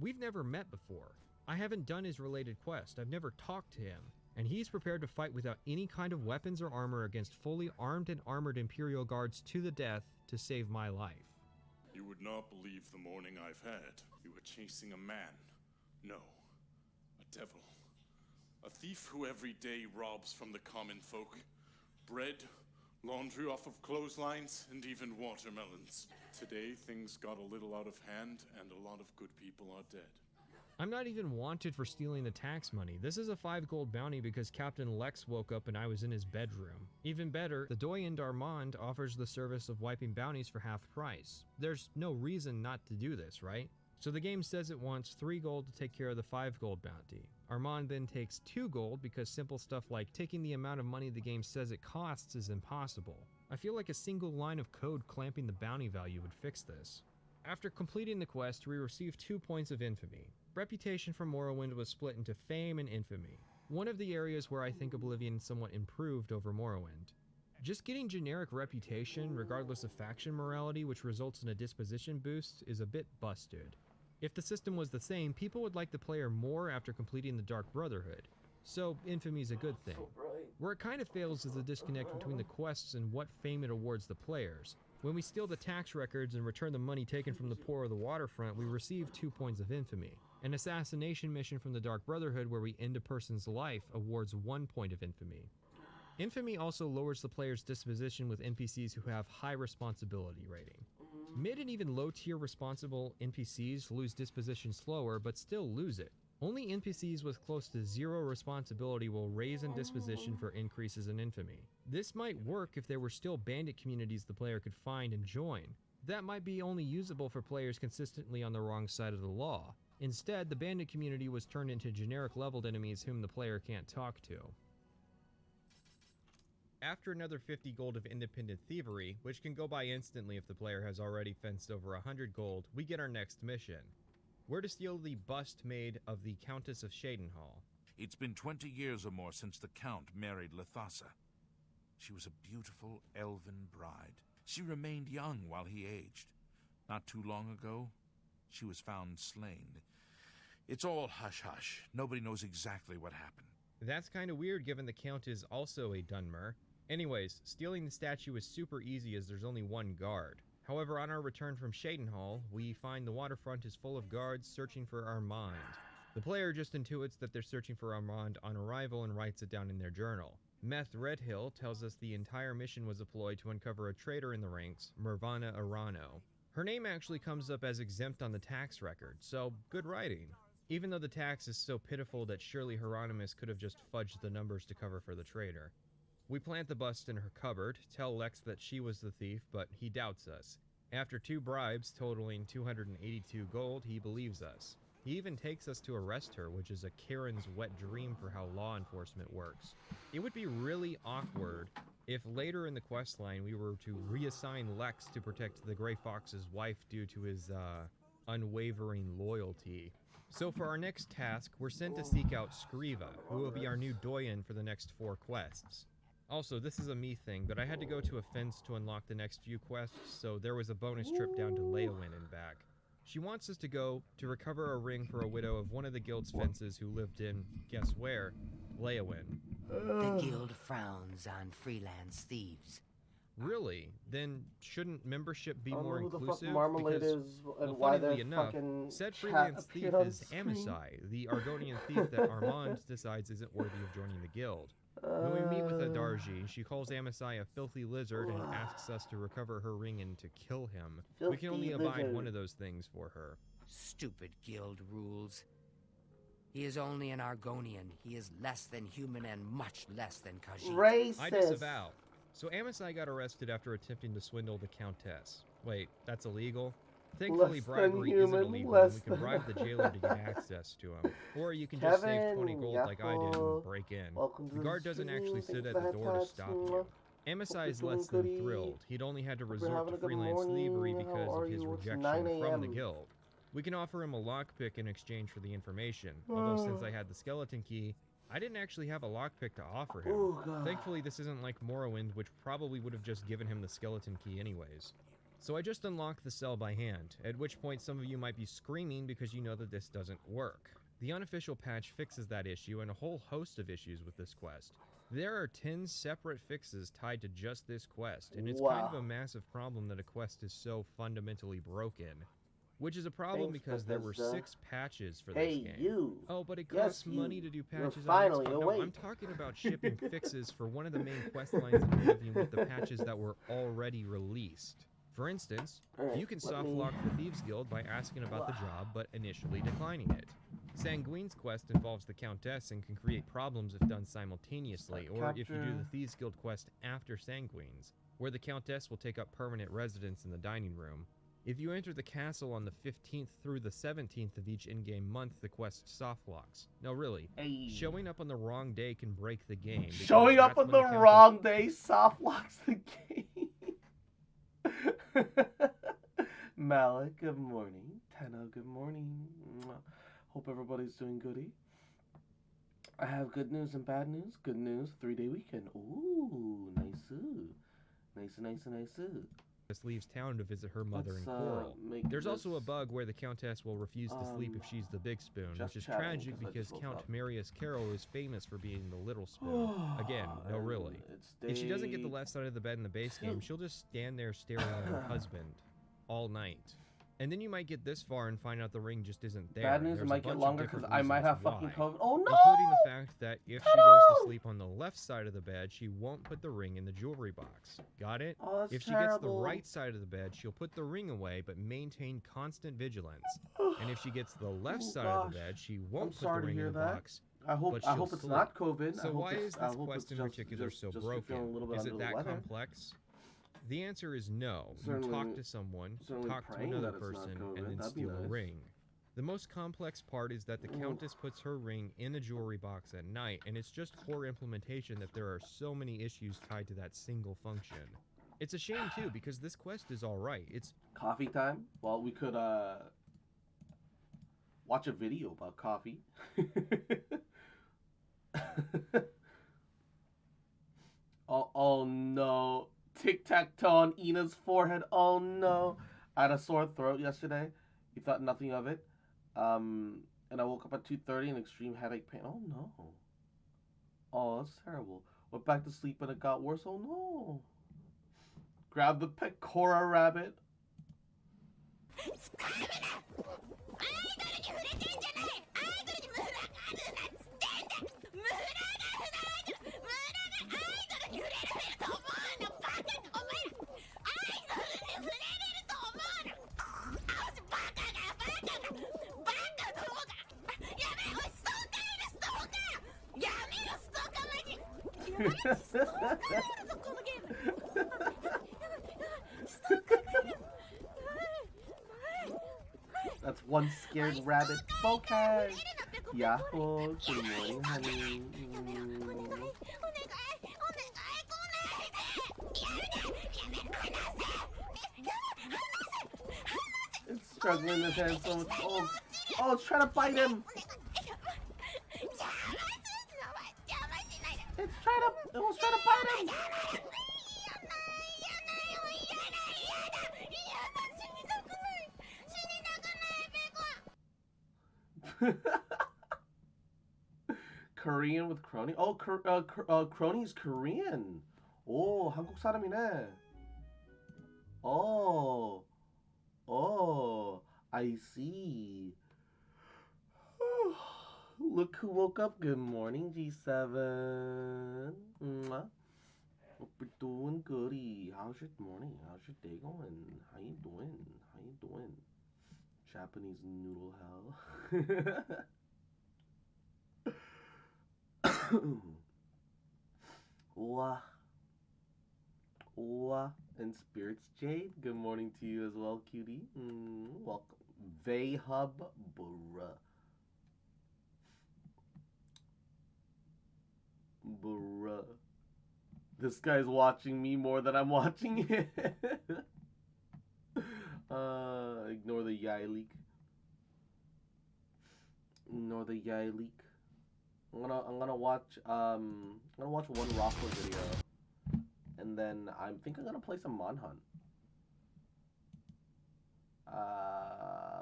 we've never met before. I haven't done his related quest, I've never talked to him, and he's prepared to fight without any kind of weapons or armor against fully armed and armored Imperial guards to the death to save my life. You would not believe the morning I've had. You were chasing a man. No, a devil. A thief who every day robs from the common folk. Bread, laundry off of clotheslines, and even watermelons. Today, things got a little out of hand, and a lot of good people are dead. I'm not even wanted for stealing the tax money. This is a 5 gold bounty because Captain Lex woke up and I was in his bedroom. Even better, the Doyen d'Armand offers the service of wiping bounties for half price. There's no reason not to do this, right? So the game says it wants 3 gold to take care of the 5 gold bounty. Armand then takes 2 gold because simple stuff like taking the amount of money the game says it costs is impossible. I feel like a single line of code clamping the bounty value would fix this. After completing the quest, we received 2 points of infamy. Reputation from Morrowind was split into fame and infamy, one of the areas where I think Oblivion somewhat improved over Morrowind. Just getting generic reputation, regardless of faction morality, which results in a disposition boost, is a bit busted. If the system was the same, people would like the player more after completing the Dark Brotherhood, so infamy is a good thing. Where it kind of fails is the disconnect between the quests and what fame it awards the players. When we steal the tax records and return the money taken from the poor of the waterfront, we receive 2 points of infamy. An assassination mission from the Dark Brotherhood where we end a person's life awards 1 point of infamy. Infamy also lowers the player's disposition with NPCs who have high responsibility rating. Mid and even low tier responsible NPCs lose disposition slower, but still lose it. Only NPCs with close to 0 responsibility will raise in disposition for increases in infamy. This might work if there were still bandit communities the player could find and join. That might be only usable for players consistently on the wrong side of the law. Instead, the bandit community was turned into generic leveled enemies whom the player can't talk to. After another 50 gold of independent thievery, which can go by instantly if the player has already fenced over 100 gold, we get our next mission. We're to steal the bust made of the Countess of Shadenhall. It's been 20 years or more since the Count married Lethassa. She was a beautiful elven bride. She remained young while he aged. Not too long ago, she was found slain. It's all hush-hush. Nobody knows exactly what happened. That's kind of weird given the Count is also a Dunmer. Anyways, stealing the statue is super easy as there's only 1 guard. However, on our return from Shadenhall, we find the waterfront is full of guards searching for Armand. The player just intuits that they're searching for Armand on arrival and writes it down in their journal. Meth Redhill tells us the entire mission was deployed to uncover a traitor in the ranks, Mervana Arano. Her name actually comes up as exempt on the tax record, so good writing. Even though the tax is so pitiful that surely Hieronymus could have just fudged the numbers to cover for the traitor. We plant the bust in her cupboard, tell Lex that she was the thief, but he doubts us. After 2 bribes totaling 282 gold, he believes us. He even takes us to arrest her, which is a Karen's wet dream for how law enforcement works. It would be really awkward if later in the questline we were to reassign Lex to protect the Grey Fox's wife due to his, unwavering loyalty. So for our next task, we're sent to seek out Skriva, who will be our new Doyen for the next 4 quests. Also, this is a me thing, but I had to go to a fence to unlock the next few quests, so there was a bonus trip down to Leowyn and back. She wants us to go to recover a ring for a widow of one of the guild's fences who lived in, guess where, Leowyn. The guild frowns on freelance thieves. Really? Then shouldn't membership be more who the fuck inclusive? Marmalade Because, is and well, why funnily their enough, fucking said chat freelance thief appeared on is screen. Amisai, the Argonian thief that Armand decides isn't worthy of joining the guild. When we meet with Adarji, she calls Amisai a filthy lizard and asks us to recover her ring and to kill him. We can only Filthy abide lizard. one of those things for her. Stupid guild rules. He is only an Argonian. He is less than human and much less than Khajiit. Racist. I disavow. So Amisai got arrested after attempting to swindle the Countess. Wait, that's illegal? Thankfully, Less than bribery isn't human, illegal, less and we can bribe the than- jailer to get access to him. Or you can just save 20 gold like I did and break in. Welcome to The the guard doesn't stream. actually sit Thanks at for the that door to time, stop streamer. you. Amisai is Hope you're less doing than goody. thrilled. He'd only had to Hope you're resort having to a good freelance thievery morning. because How are of his you? It's rejection 9 from the a.m. guild. We can offer him a lockpick in exchange for the information, although since I had the skeleton key, I didn't actually have a lockpick to offer him. Oh, God. Thankfully, this isn't like Morrowind, which probably would have just given him the skeleton key anyways. So I just unlocked the cell by hand, at which point some of you might be screaming because you know that this doesn't work. The unofficial patch fixes that issue and a whole host of issues with this quest. There are 10 separate fixes tied to just this quest, and it's kind of Wow. a massive problem that a quest is so fundamentally broken. Which is a problem Thanks, because there were Bethesda. 6 patches for Hey, this game. you. Oh, but it Yes, costs money you. to do You're patches on finally Xbox. No, awake. I'm talking about shipping fixes for one of the main quest lines in Oblivion with the patches that were already released. For instance, Alright, you can let me- softlock the Thieves Guild by asking about the job but initially declining it. Sanguine's quest involves the Countess and can create problems if done simultaneously, or if you do the Thieves Guild quest after Sanguine's, where the Countess will take up permanent residence in the dining room. If you enter the castle on the 15th through the 17th of each in-game month, the quest softlocks. No, really, showing up on the wrong day can break the game. Showing up on the wrong day softlocks the game. Malik, good morning. Tenna, good morning. Hope everybody's doing goody. I have good news and bad news. Good news, 3-day weekend. Ooh, nice. Nice. Leaves town to visit her mother in Coral. There's also a bug where the Countess will refuse to sleep if she's the big spoon, which is tragic because Count Marius Carroll is famous for being the little spoon. Again, no really. If she doesn't get the left side of the bed in the base game, she'll just stand there staring at her husband all night. And then you might get this far and find out the ring just isn't there. Bad news, it might get longer because I might have fucking COVID. Oh no! Including the fact that if she goes to sleep on the left side of the bed, she won't put the ring in the jewelry box. Got it? Oh, that's if she terrible. gets the right side of the bed, she'll put the ring away but maintain constant vigilance. And if she gets the left side of the bed, she won't put the ring in the box. I hope it's not COVID. So why is this quest in particular so broken? Is it that complex? The answer is no. You talk to someone, talk to another person, and then steal a ring. The most complex part is that the Countess puts her ring in a jewelry box at night, and it's just poor implementation that there are so many issues tied to that single function. It's a shame too, because this quest is alright. It's coffee time? Well, we could watch a video about coffee. Oh no. Tic-tac-toe on Ina's forehead. Oh no. I had a sore throat yesterday. You thought nothing of it. And I woke up at 2:30 in extreme headache pain. Oh no. Oh, that's terrible. Went back to sleep and it got worse. Oh no. Grab the pecora rabbit. That's one scared rabbit. Focus! Yahoo! Good morning, honey. It's struggling in his hand so much. Oh, it's trying to bite him! It was trying to bite him! Korean with Crony? Oh, Crony's Korean. Oh, 한국 사람이네. Oh, I see. Look who woke up. Good morning, G7. Mwah. Hope you're doing goody. How's your morning? How's your day going? How you doing? Japanese noodle hell. And Spirits Jade, good morning to you as well, cutie. Welcome. Vayhub Bruh. This guy's watching me more than I'm watching him. Ignore the yai leak. I'm gonna watch one Rockwell video, and then I think I'm gonna play some Monhunt.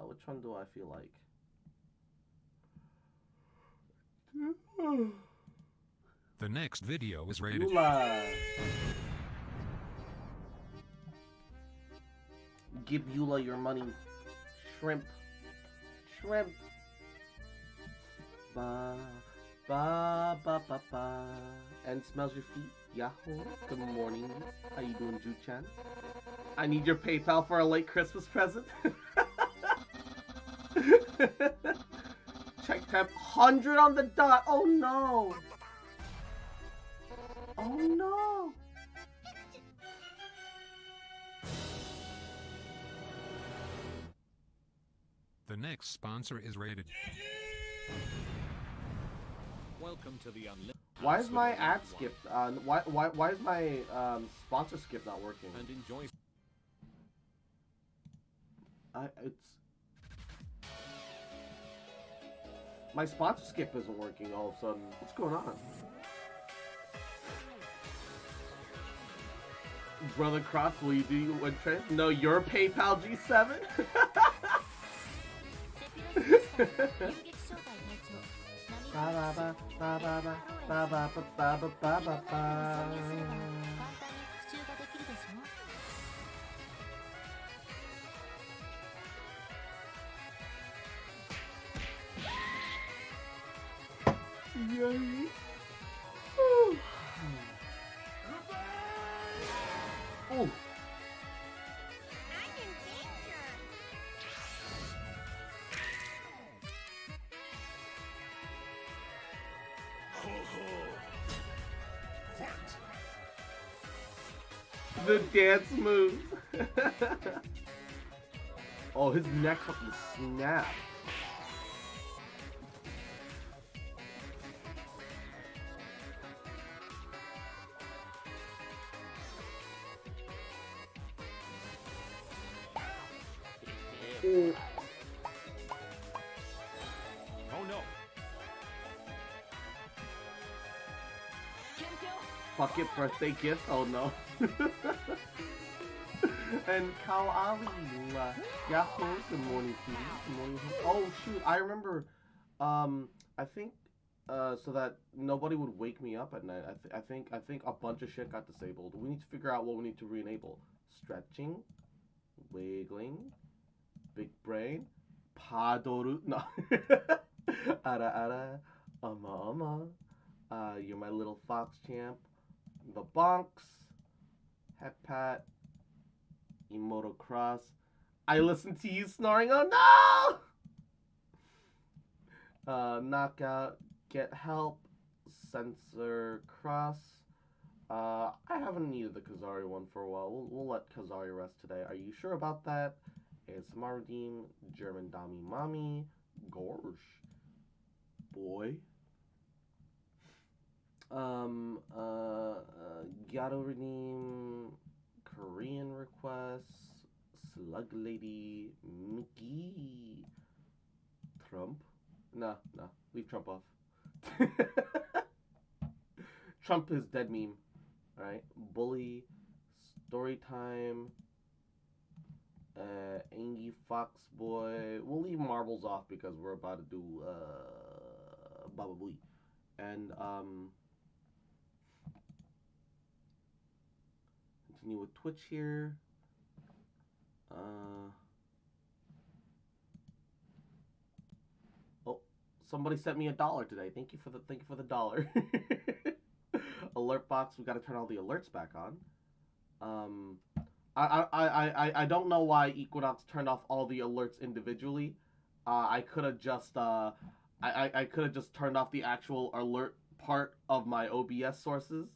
Which one do I feel like? The next video is rated. Beulah. Give Beulah your money. Shrimp. Ba ba ba ba ba. And smells your feet. Yahoo. Good morning. How you doing, Ju-chan? I need your PayPal for a late Christmas present. Check Temp 100 on the dot. Oh no. Oh no. The next sponsor is rated. Welcome to the unlimited. Why is my ad skip? Why is my sponsor skip not working? And enjoy. It's my sponsor skip isn't working all of a sudden. What's going on? Brother Cross, will you do one trade? No, you're PayPal G7. Yay. Oh. Oh. The dance moves. Oh, his neck fucking snapped. Oh. Oh no. Fuck it, birthday gift. Oh no. And Kawaii. Yahoo. Good morning, Pete. Good morning. Oh shoot, I remember. I think so that nobody would wake me up at night. I think a bunch of shit got disabled. We need to figure out what we need to re-enable. Stretching, wiggling, big brain, padoru. No. Ara, ama. You're my little fox champ. The bonks, head pat, emoto cross. I listen to you snoring. Oh no! Knockout, get help, sensor cross. I haven't needed the Kazari one for a while. We'll let Kazari rest today. Are you sure about that? ASMR redeem, German Dami Mami, Gorsh, boy. Gato redeem, Korean requests, Slug Lady, Mickey, Trump. No, leave Trump off. Trump is dead meme. Alright, Bully, Storytime, Angie Fox Boy. We'll leave Marbles off because we're about to do Baba Booey. And continue with Twitch here. Oh, somebody sent me $1 today. Thank you for the dollar. Alert box. We got to turn all the alerts back on. I don't know why Equinox turned off all the alerts individually. I could have just I could have just turned off the actual alert part of my OBS sources.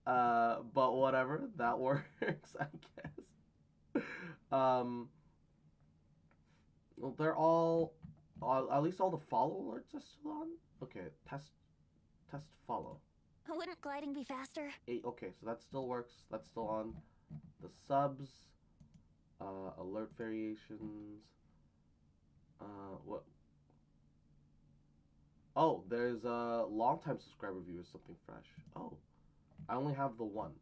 But whatever, that works, I guess. Well, they're all, at least all the follow alerts are still on. Okay, test follow. Wouldn't gliding be faster? 8. Okay, so that still works. That's still on. The subs, alert variations. What? Oh, there's a long-time subscriber view or something fresh. Oh, I only have the one.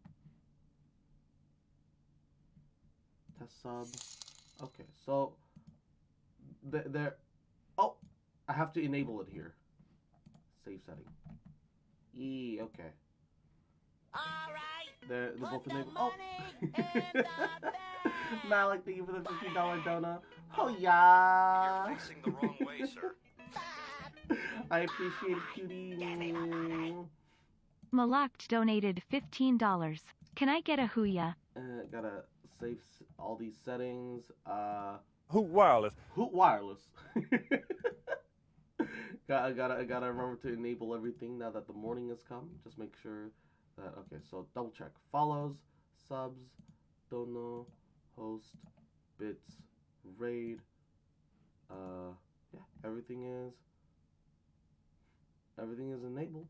Test sub. Okay, so there. Oh, I have to enable it here. Save setting. Okay. All right. They're both enabled. Oh. Malik, thank you for the $50 donut. Oh yeah. You're facing the wrong way, sir. I appreciate it, cutie. Malakt donated $15. Can I get a hooya? Gotta save all these settings. Hoot Wireless. Hoot Wireless. I gotta remember to enable everything now that the morning has come. Just make sure that, okay, so double check. Follows, subs, dono, host, bits, raid. Yeah, everything is enabled.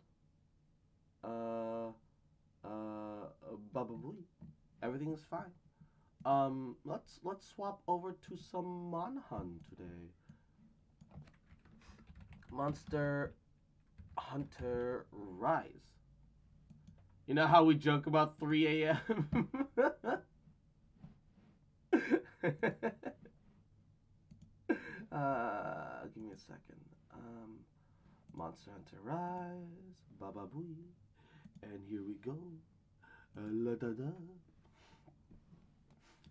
Baba Booey. Everything is fine. Let's swap over to some Manhunt today. Monster Hunter Rise. You know how we joke about 3 a.m.? Give me a second. Monster Hunter Rise, Baba Booey, and here we go. La da da.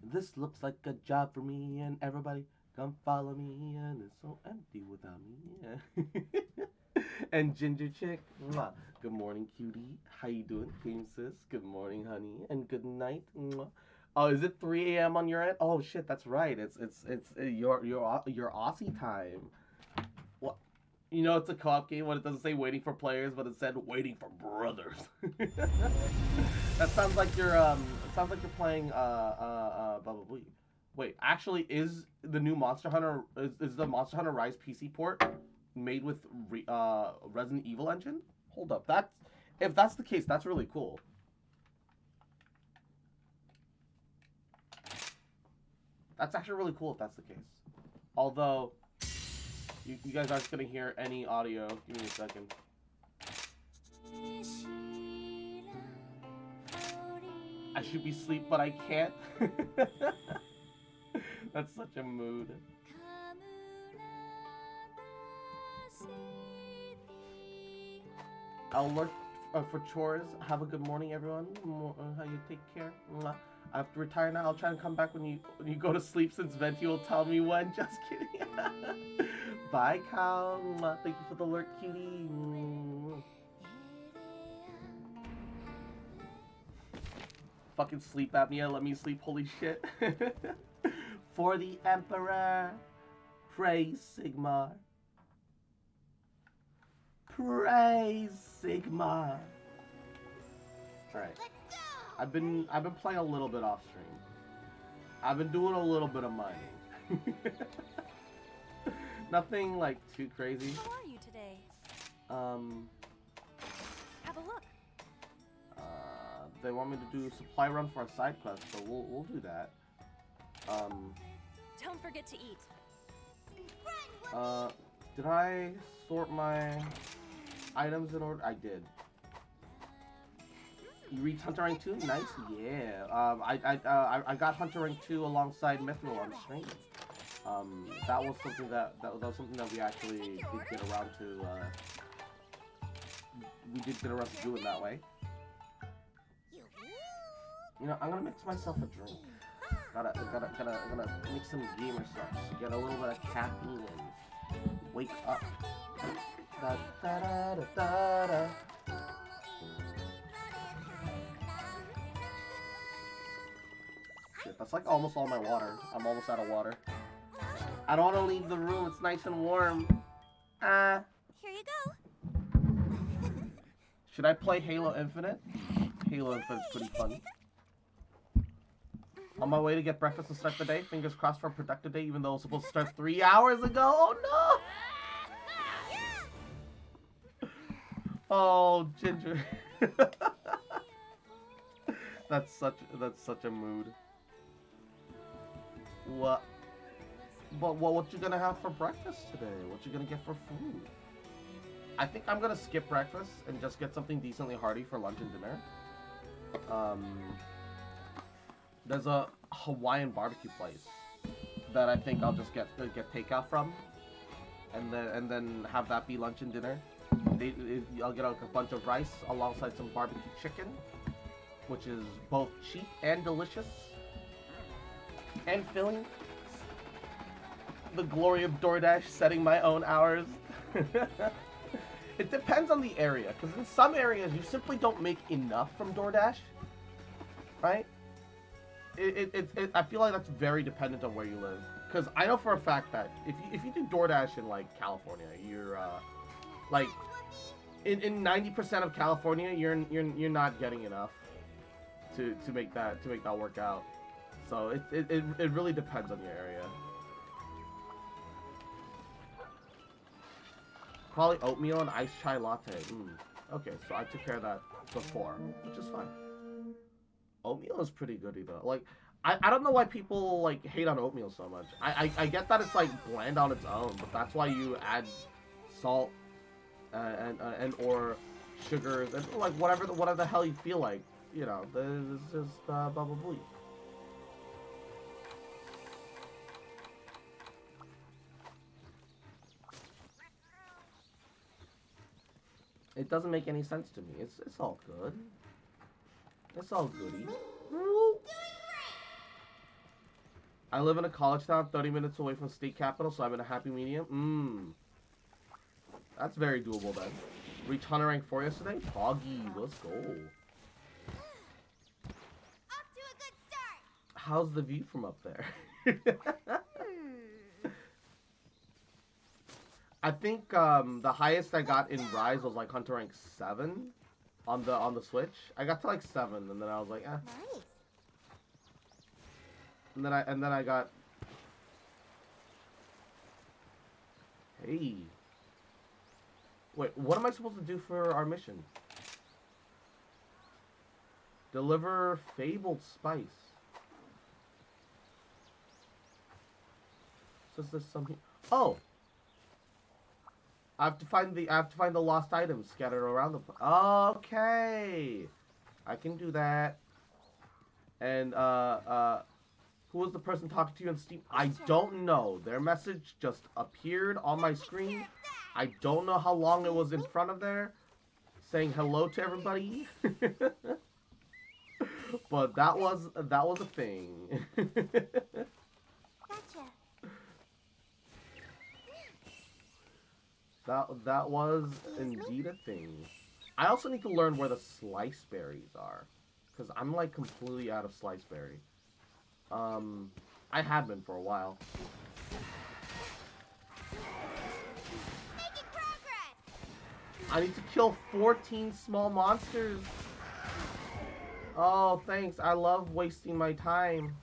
This looks like a job for me, and everybody come follow me, and it's so empty without me. And Ginger Chick, mwah. Good morning, cutie. How you doing, cream sis? Good morning, honey, and good night. Mwah. Oh, is it 3 a.m. on your end? Oh shit, that's right. It's your Aussie time. What? You know, it's a co-op game when it doesn't say waiting for players, but it said waiting for brothers. That sounds like you're playing Baba Booey. Wait, actually, is the new Monster Hunter is the Monster Hunter Rise PC port made with Resident Evil engine? Hold up, if that's the case, that's really cool. That's actually really cool if that's the case. Although, you guys aren't going to hear any audio. Give me a second. I should be asleep, but I can't. That's such a mood. I'll work for chores. Have a good morning, everyone. How you take care. Mwah. I have to retire now. I'll try and come back when you go to sleep, since Venti will tell me when. Just kidding. Bye, Cal. Thank you for the alert, cutie. Fucking sleep apnea. Let me sleep. Holy shit. For the Emperor. Praise Sigmar. Praise Sigmar. Alright. I've been playing a little bit off stream. I've been doing a little bit of mining. Nothing like too crazy. How are you today? Have a look. They want me to do a supply run for a side quest, so we'll do that. Don't forget to eat. Did I sort my items in order? I did. You reached Hunter Rank 2? Nice, yeah. I got Hunter Rank 2 alongside Mithril on stream. That was something that was something that we actually did get around to. We did get around to doing that way. You know, I'm gonna mix myself a drink. Gotta mix some gamer stuff. Get a little bit of caffeine and wake up. Da, da, da, da, da, da. Shit, that's like almost all my water. I'm almost out of water. I don't want to leave the room. It's nice and warm. Here you go. Should I play Halo Infinite? Halo Infinite's pretty fun. On my way to get breakfast and start the day. Fingers crossed for a productive day, even though it was supposed to start 3 hours ago. Oh no! Oh, Ginger. That's such a mood. What? But what you gonna have for breakfast today? What you gonna get for food? I think I'm gonna skip breakfast and just get something decently hearty for lunch and dinner. There's a Hawaiian barbecue place that I think I'll just get takeout from, and then have that be lunch and dinner. I'll get a bunch of rice alongside some barbecue chicken, which is both cheap and delicious and filling. The glory of DoorDash, setting my own hours. It depends on the area, because in some areas you simply don't make enough from DoorDash, right? I feel like that's very dependent on where you live. Because I know for a fact that if you do DoorDash in like California, Like, in 90% of California, you're not getting enough to make that work out. So it really depends on your area. Probably oatmeal and iced chai latte. Okay, so I took care of that before, which is fine. Oatmeal is pretty good either. Like, I don't know why people like hate on oatmeal so much. I get that it's like bland on its own, but that's why you add salt and or sugars and like whatever the hell you feel like. You know, this is just blah blah blah. It doesn't make any sense to me. It's all good. It's all goody. I live in a college town 30 minutes away from the state capital, so I'm in a happy medium. That's very doable then. Reached Hunter rank 4 yesterday? Poggy, let's go. Off to a good start. How's the view from up there? I think the highest I got in Rise was like Hunter rank 7 on the Switch. I got to like 7 and then I was like, eh. Nice. And then I got. Hey. Wait, what am I supposed to do for our mission? Deliver fabled spice. So is this some? Oh. I have to find the lost items scattered around the place. Okay. I can do that. And who was the person talking to you on Steam? I don't know. Their message just appeared on my screen. I don't know how long it was in front of there, saying hello to everybody. But that was a thing. That was indeed a thing. I also need to learn where the slice berries are, because I'm like completely out of slice berry. I have been for a while. Making progress. I need to kill 14 small monsters. Oh, thanks. I love wasting my time.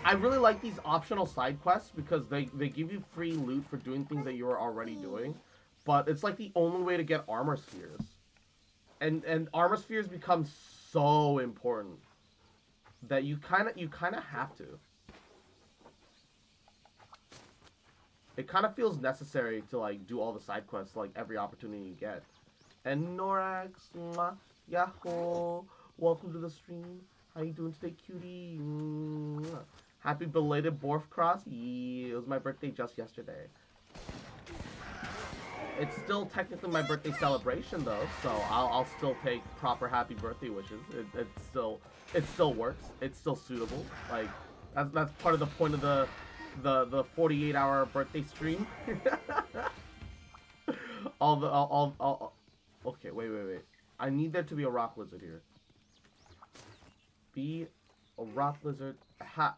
I really like these optional side quests because they give you free loot for doing things that you were already doing. But it's like the only way to get armor spheres. And armor spheres become so important that you kind of have to. It kind of feels necessary to like do all the side quests like every opportunity you get. And Norax, mwah, yahoo, welcome to the stream. How you doing today, cutie? Mwah. Happy belated Borf Cross. Yeah, it was my birthday just yesterday. It's still technically my birthday celebration though, so I'll still take proper happy birthday wishes. It still works. It's still suitable. Like that's part of the point of the 48-hour birthday stream. Okay, wait. I need there to be a rock lizard here. Be a rock lizard. Ha.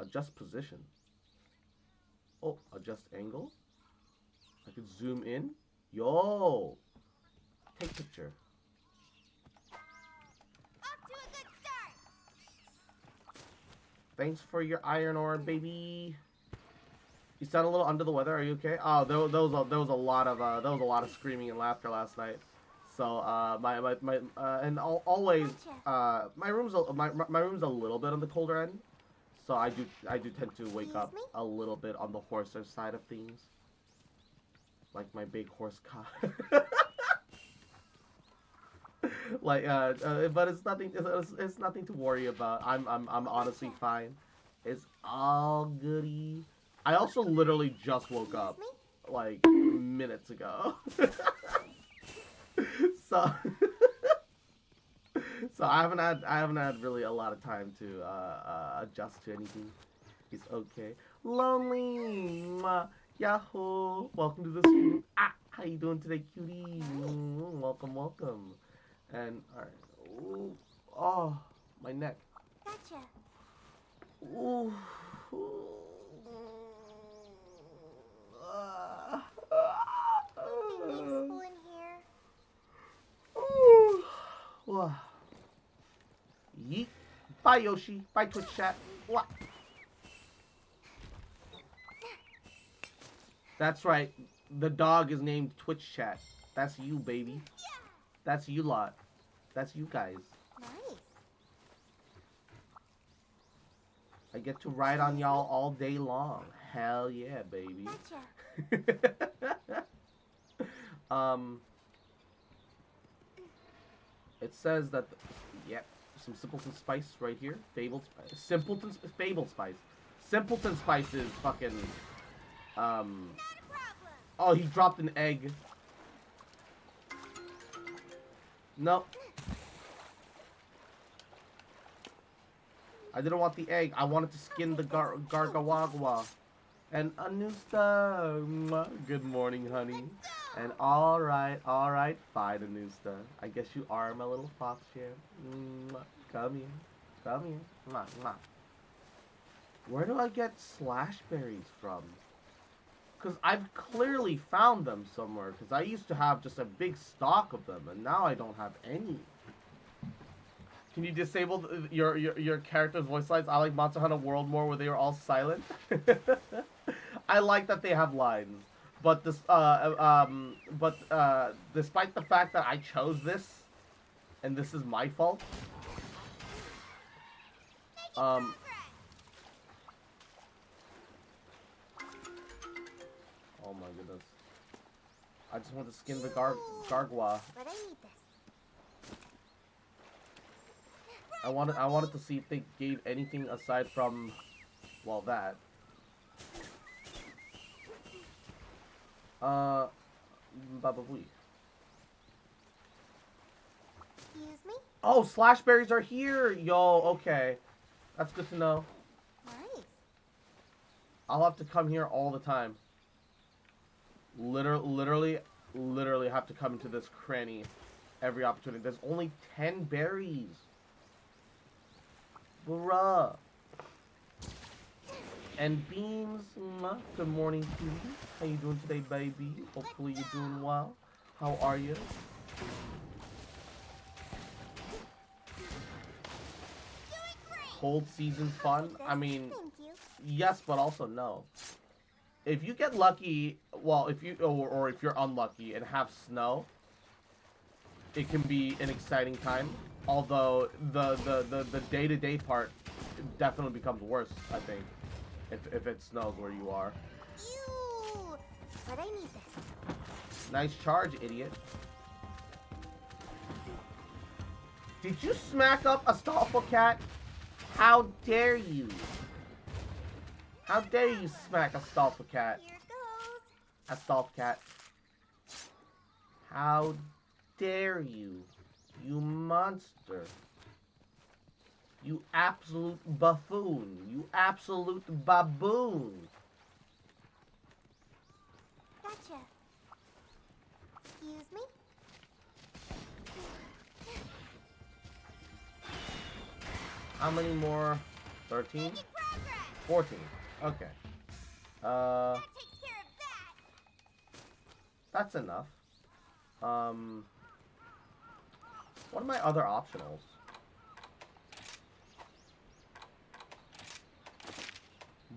Adjust position. Oh, adjust angle. I could zoom in. Yo. Take picture. Off to a good start. Thanks for your iron ore, baby. You sound a little under the weather. Are you okay? Oh, there was a lot of screaming and laughter last night. So always my room's a little bit on the colder end. So I do tend to wake up a little bit on the hoarser side of things. Like my big horse cock. Like but it's nothing to worry about. I'm honestly fine. It's all goody. I also literally just woke up like minutes ago. So I haven't had really a lot of time to adjust to anything. He's okay. Lonely. Mwah. Yahoo. Welcome to the stream. Ah, how you doing today, cutie? Welcome. And alright. Ooh. Oh, my neck. Gotcha. Ooh. Useful in here. Wah. Yeet. Bye, Yoshi. Bye, Twitch chat. Wah. That's right. The dog is named Twitch chat. That's you, baby. That's you lot. That's you guys. Nice. I get to ride on y'all all day long. Hell yeah, baby. Gotcha. It says that, yep, some Simpleton Spice right here. Fabled Spice. Simpleton Spice. Simpleton Spice is fucking, oh, he dropped an egg. Nope. I didn't want the egg. I wanted to skin the Gargawagwa. And Anusta, good morning, honey. And alright, fine, Anusta. I guess you are my little fox here. Come here, come here. Mwah, mwah. Where do I get slash berries from? Because I've clearly found them somewhere. Because I used to have just a big stock of them, and now I don't have any. Can you disable your character's voice lines? I like Monster Hunter World more, where they were all silent. I like that they have lines, but this despite the fact that I chose this, and this is my fault. Oh my goodness! I just want to skin the Gargwa. But I need this. I wanted to see if they gave anything aside from, well, that. Bababui. Excuse me? Oh, slash berries are here! Yo, okay. That's good to know. Nice. I'll have to come here all the time. Literally have to come into this cranny every opportunity. There's only 10 berries. Bruh. And Beans, good morning to you. How you doing today, baby? Hopefully you're doing well. How are you? Cold season's fun. I mean, yes, but also no. If you get lucky, well, if you or if you're unlucky and have snow, it can be an exciting time. Although the day-to-day part definitely becomes worse, I think, if it snows where you are. Ew. But I need this. Nice charge, idiot. Did you smack up a Stolfo cat? How dare you? How dare you smack a Stolfo cat? Here goes. A Stolfo cat. How dare you? You monster. You absolute buffoon. You absolute baboon. Gotcha. Excuse me? How many more? 13? 14. Okay. That takes care of that. That's enough. What are my other optionals?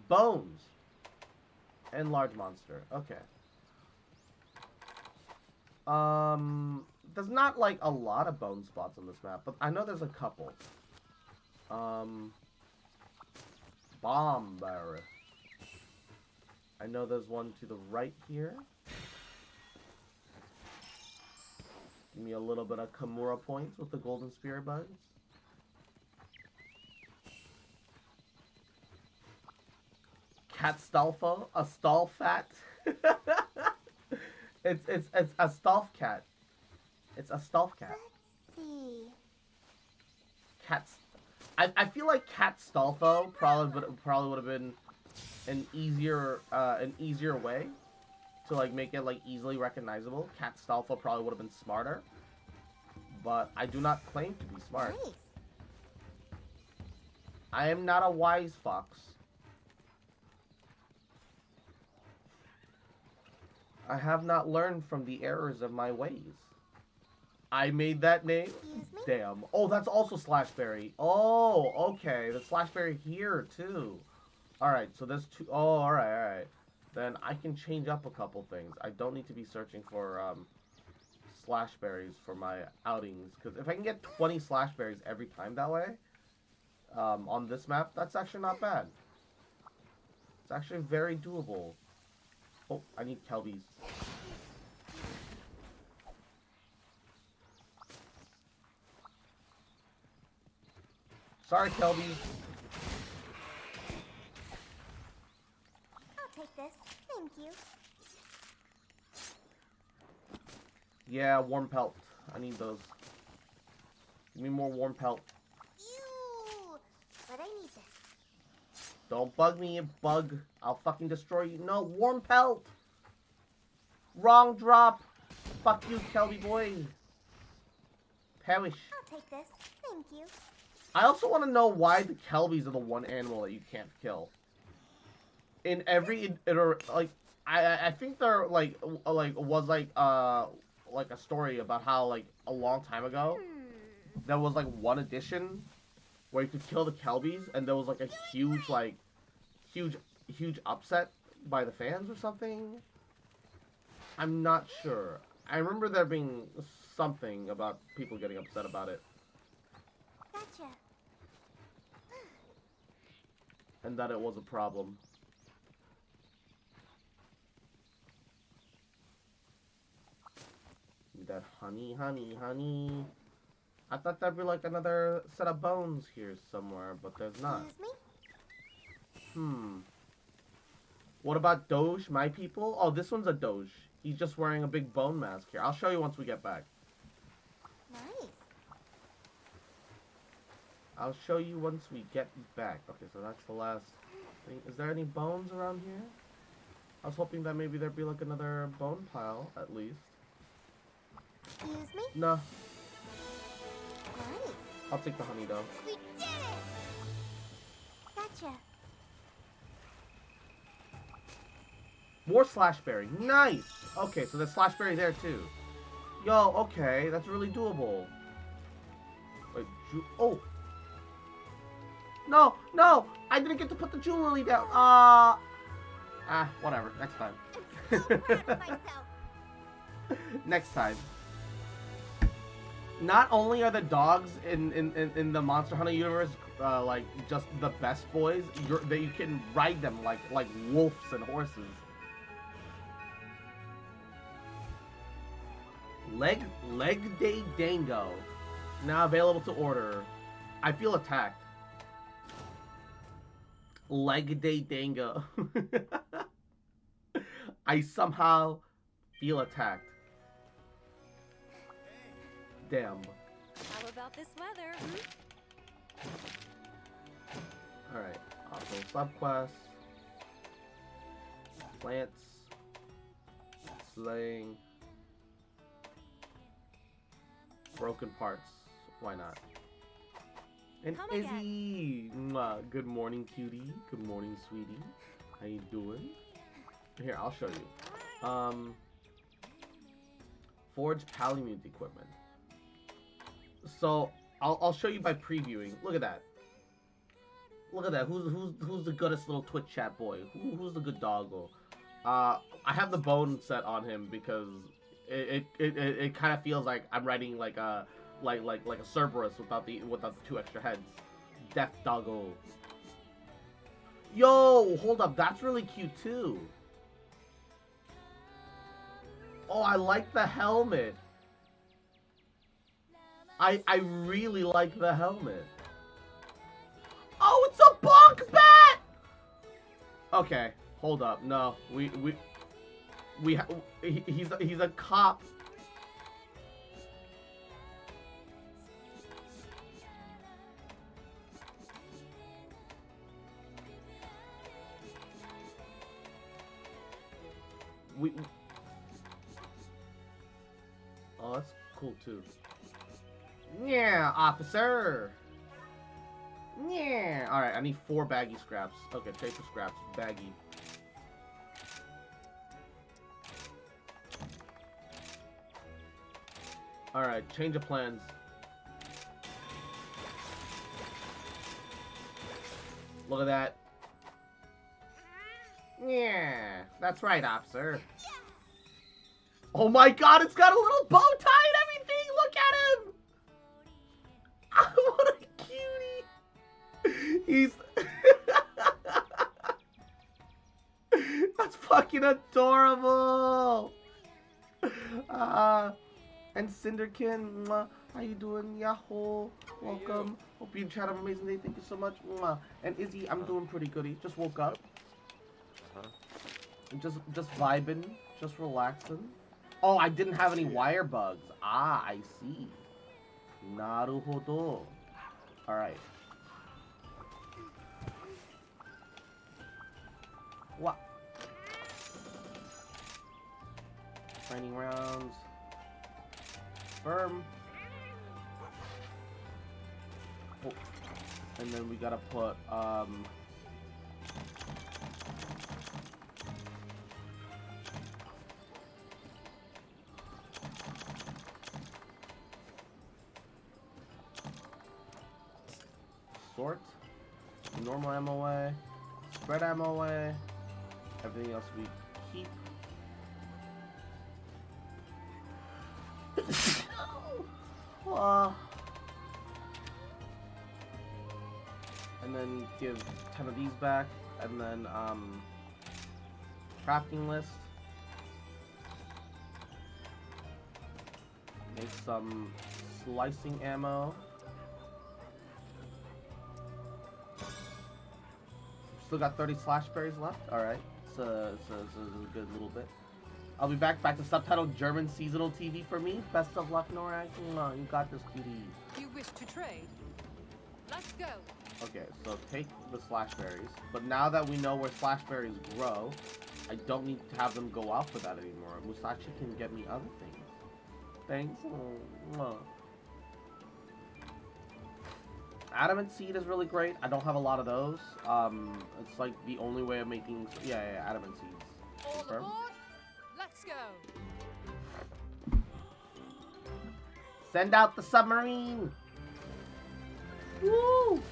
Bones. And large monster. Okay. There's not like a lot of bone spots on this map, but I know there's a couple. Bomber. I know there's one to the right here. Give me a little bit of Kimura points with the golden spear bugs. Cat Stolfo? A Stolfat? it's a Stolf cat. It's a Stolf cat. Let's see. Cats. I feel like Cat Stolfo probably would have been an easier way to like make it like easily recognizable. Cat Stolfo probably would have been smarter, but I do not claim to be smart. Nice. I am not a wise fox. I have not learned from the errors of my ways. I made that name? Damn. Oh, that's also Slashberry. Oh, okay. The Slashberry here, too. Alright, so there's two. Oh, alright. Then I can change up a couple things. I don't need to be searching for, Slashberries for my outings. Because if I can get 20 Slashberries every time that way, on this map, that's actually not bad. It's actually very doable. Oh, I need Kelbies. Sorry, Kelbies. I'll take this. Thank you. Yeah, warm pelt. I need those. Give me more warm pelt. Ew! But I need this. Don't bug me, you bug. I'll fucking destroy you. No, warm pelt! Wrong drop! Fuck you, Kelby boy. Perish. I'll take this. Thank you. I also want to know why the Kelbies are the one animal that you can't kill. In every I think there was a story about how like a long time ago there was like one edition where you could kill the Kelbies and there was like a huge upset by the fans or something. I'm not sure. I remember there being something about people getting upset about it. Gotcha. And that it was a problem. Need that honey, honey, honey. I thought there'd be like another set of bones here somewhere, but there's not. Excuse me? What about Doge, my people? Oh, this one's a Doge. He's just wearing a big bone mask here. I'll show you once we get back. Nice. I'll show you once we get back. Okay, so that's the last thing. Is there any bones around here? I was hoping that maybe there'd be like another bone pile, at least. Excuse me? No. Nice. I'll take the honey, though. We did it! Gotcha. More Slashberry. Nice! Okay, so there's Slashberry there, too. Yo, okay. That's really doable. Wait, oh! No! No! I didn't get to put the Jewel Lily down! Whatever. Next time. I'm so proud of myself. Next time. Not only are the dogs in the Monster Hunter universe like just the best boys, that you can ride them like wolves and horses. Leg Day Dango, now available to order. I feel attacked. Leg Day Dango. I somehow feel attacked. Damn. How about this weather? Alright. Also subquests. Plants. Slaying. Broken parts. Why not? And Come Izzy! Mwah. Good morning, cutie. Good morning, sweetie. How you doing? Here, I'll show you. Forge Palamute equipment. So I'll show you by previewing. Look at that. Look at that. Who's the goodest little Twitch chat boy? Who's the good doggo? I have the bone set on him because it kind of feels like I'm riding like a Cerberus without the 2 extra heads. Death doggo. Yo, hold up. That's really cute too. Oh, I like the helmet. I really like the helmet. Oh, it's a bonk bat! Okay, hold up. No, he's a cop. Oh, that's cool too. Yeah, officer. Yeah. All right, I need 4 baggy scraps. Okay, trade for scraps. Baggy. Alright, change of plans. Look at that. Yeah, that's right, officer. Oh my god, it's got a little bow tie and everything! Look at him! What a cutie! He's... That's fucking adorable! And Cinderkin, mwah, how you doing? Yahoo! Welcome. Hope you chat have an amazing day. Thank you so much. Mwah. And Izzy, I'm doing pretty goody. Just woke up. Just vibing. Just relaxing. Oh, I didn't have any wire bugs. Ah, I see. Naruhodo. Alright. What? Training rounds. Firm. Oh. And then we gotta put, sort. Normal ammo away. Spread ammo away. Everything else we keep. And then give 10 of these back, and then crafting list. Make some slicing ammo. Still got 30 slash berries left. All right, so a good little bit. I'll be back to subtitled German seasonal TV for me. Best of luck, Nora. You got this, cutie. You wish to trade? Let's go. Okay, so take the slash berries. But now that we know where slash berries grow, I don't need to have them go out for that anymore. Musashi can get me other things. Thanks. Adamant seed is really great. I don't have a lot of those. It's like the only way of making. Yeah, adamant seeds. All aboard. Let's go. Send out the submarine. Woo!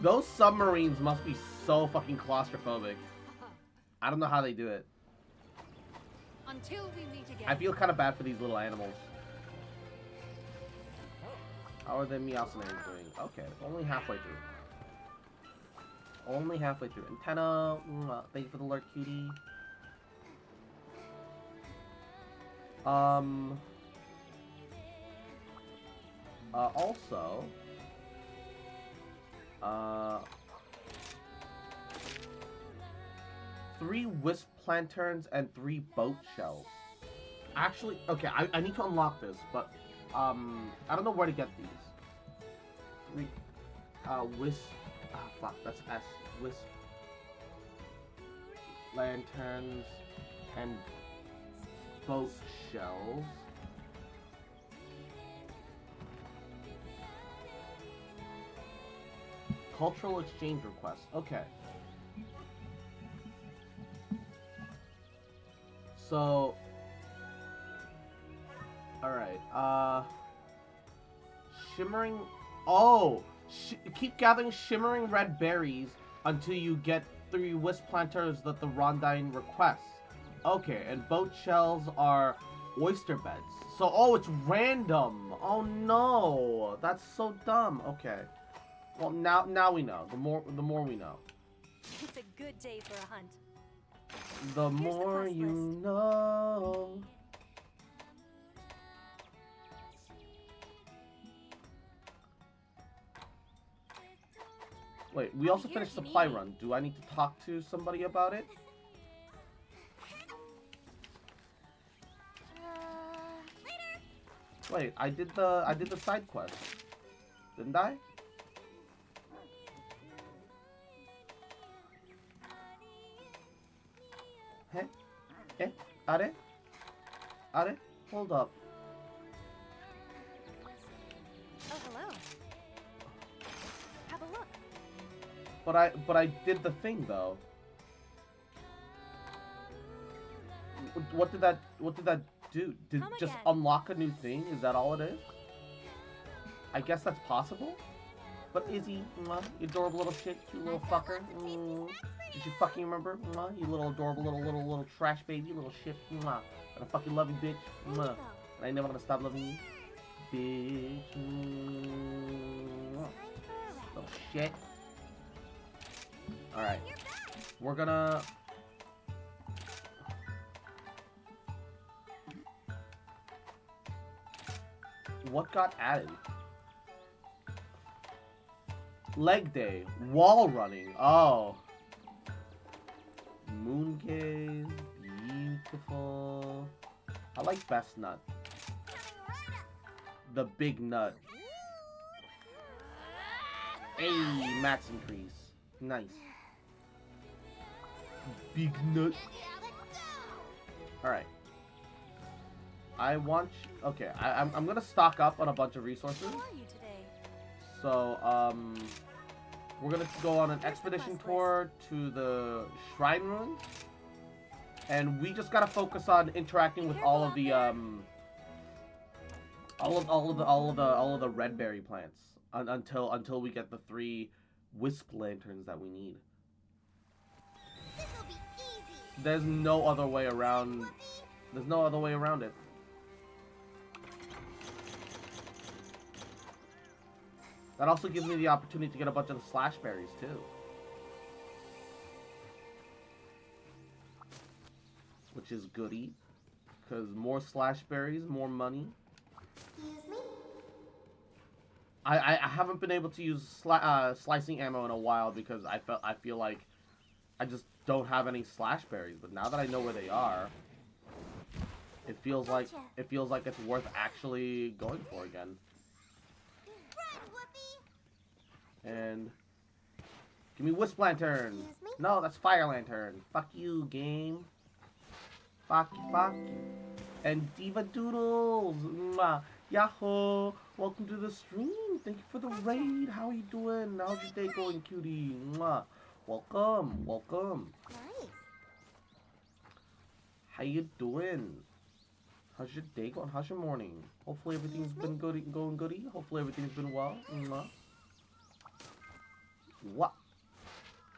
Those submarines must be so fucking claustrophobic. I don't know how they do it. Until we meet again. I feel kind of bad for these little animals. How are the Meowsinaries doing? Okay, only halfway through. Only halfway through. Antenna, thank you for the alert, cutie. Also, 3 wisp planterns and 3 boat shells. Actually, okay, I need to unlock this, but I don't know where to get these. 3 wisp. Fuck, that's S. Wisp lanterns and boat shells. Cultural exchange request. Okay. So, alright, shimmering, keep gathering shimmering red berries until you get 3 wisp planters that the Rondine requests. Okay, and boat shells are oyster beds. So, it's random. Oh no, that's so dumb. Okay. Well, now we know. The more we know. It's a good day for a hunt. The more you know. Wait, we also finished supply run. Do I need to talk to somebody about it? Wait, I did the side quest. Didn't I? Are? Hold up. Oh, hello. Have a look. But I did the thing though. What did that do? Did it just unlock a new thing? Is that all it is? I guess that's possible. But Izzy, you adorable little shit, cute little fucker. Did you fucking remember? You little adorable little trash baby, little shit. And I fucking love you, bitch. And I never gonna stop loving you, bitch. Little shit. All right, we're gonna. What got added? Leg day. Wall running. Oh. Moon gaze. Beautiful. I like best nut. The big nut. Hey, max increase. Nice. Big nut. Alright. I want you, okay, I'm gonna stock up on a bunch of resources. So, we're gonna go on an expedition tour to the Shrine Ruins. And we just gotta focus on interacting with all of the all of the red berry plants until we get the 3 wisp lanterns that we need. There's no other way around. There's no other way around it. That also gives me the opportunity to get a bunch of the slash berries too. Which is goody. Because more slash berries, more money. Excuse me? I haven't been able to use slicing ammo in a while because I feel like I just don't have any slash berries. But now that I know where they are, it feels like it's worth actually going for again. And give me wisp lantern. No, that's fire lantern. Fuck you, game. Fuck. And Diva Doodles. Mwah. Yahoo! Welcome to the stream. Thank you for the raid. How are you doing? How's your day going, cutie? Mwah. Welcome. Nice. How you doing? How's your day going? How's your morning? Hopefully everything's been going goody. Hopefully everything's been well. Mwah. What?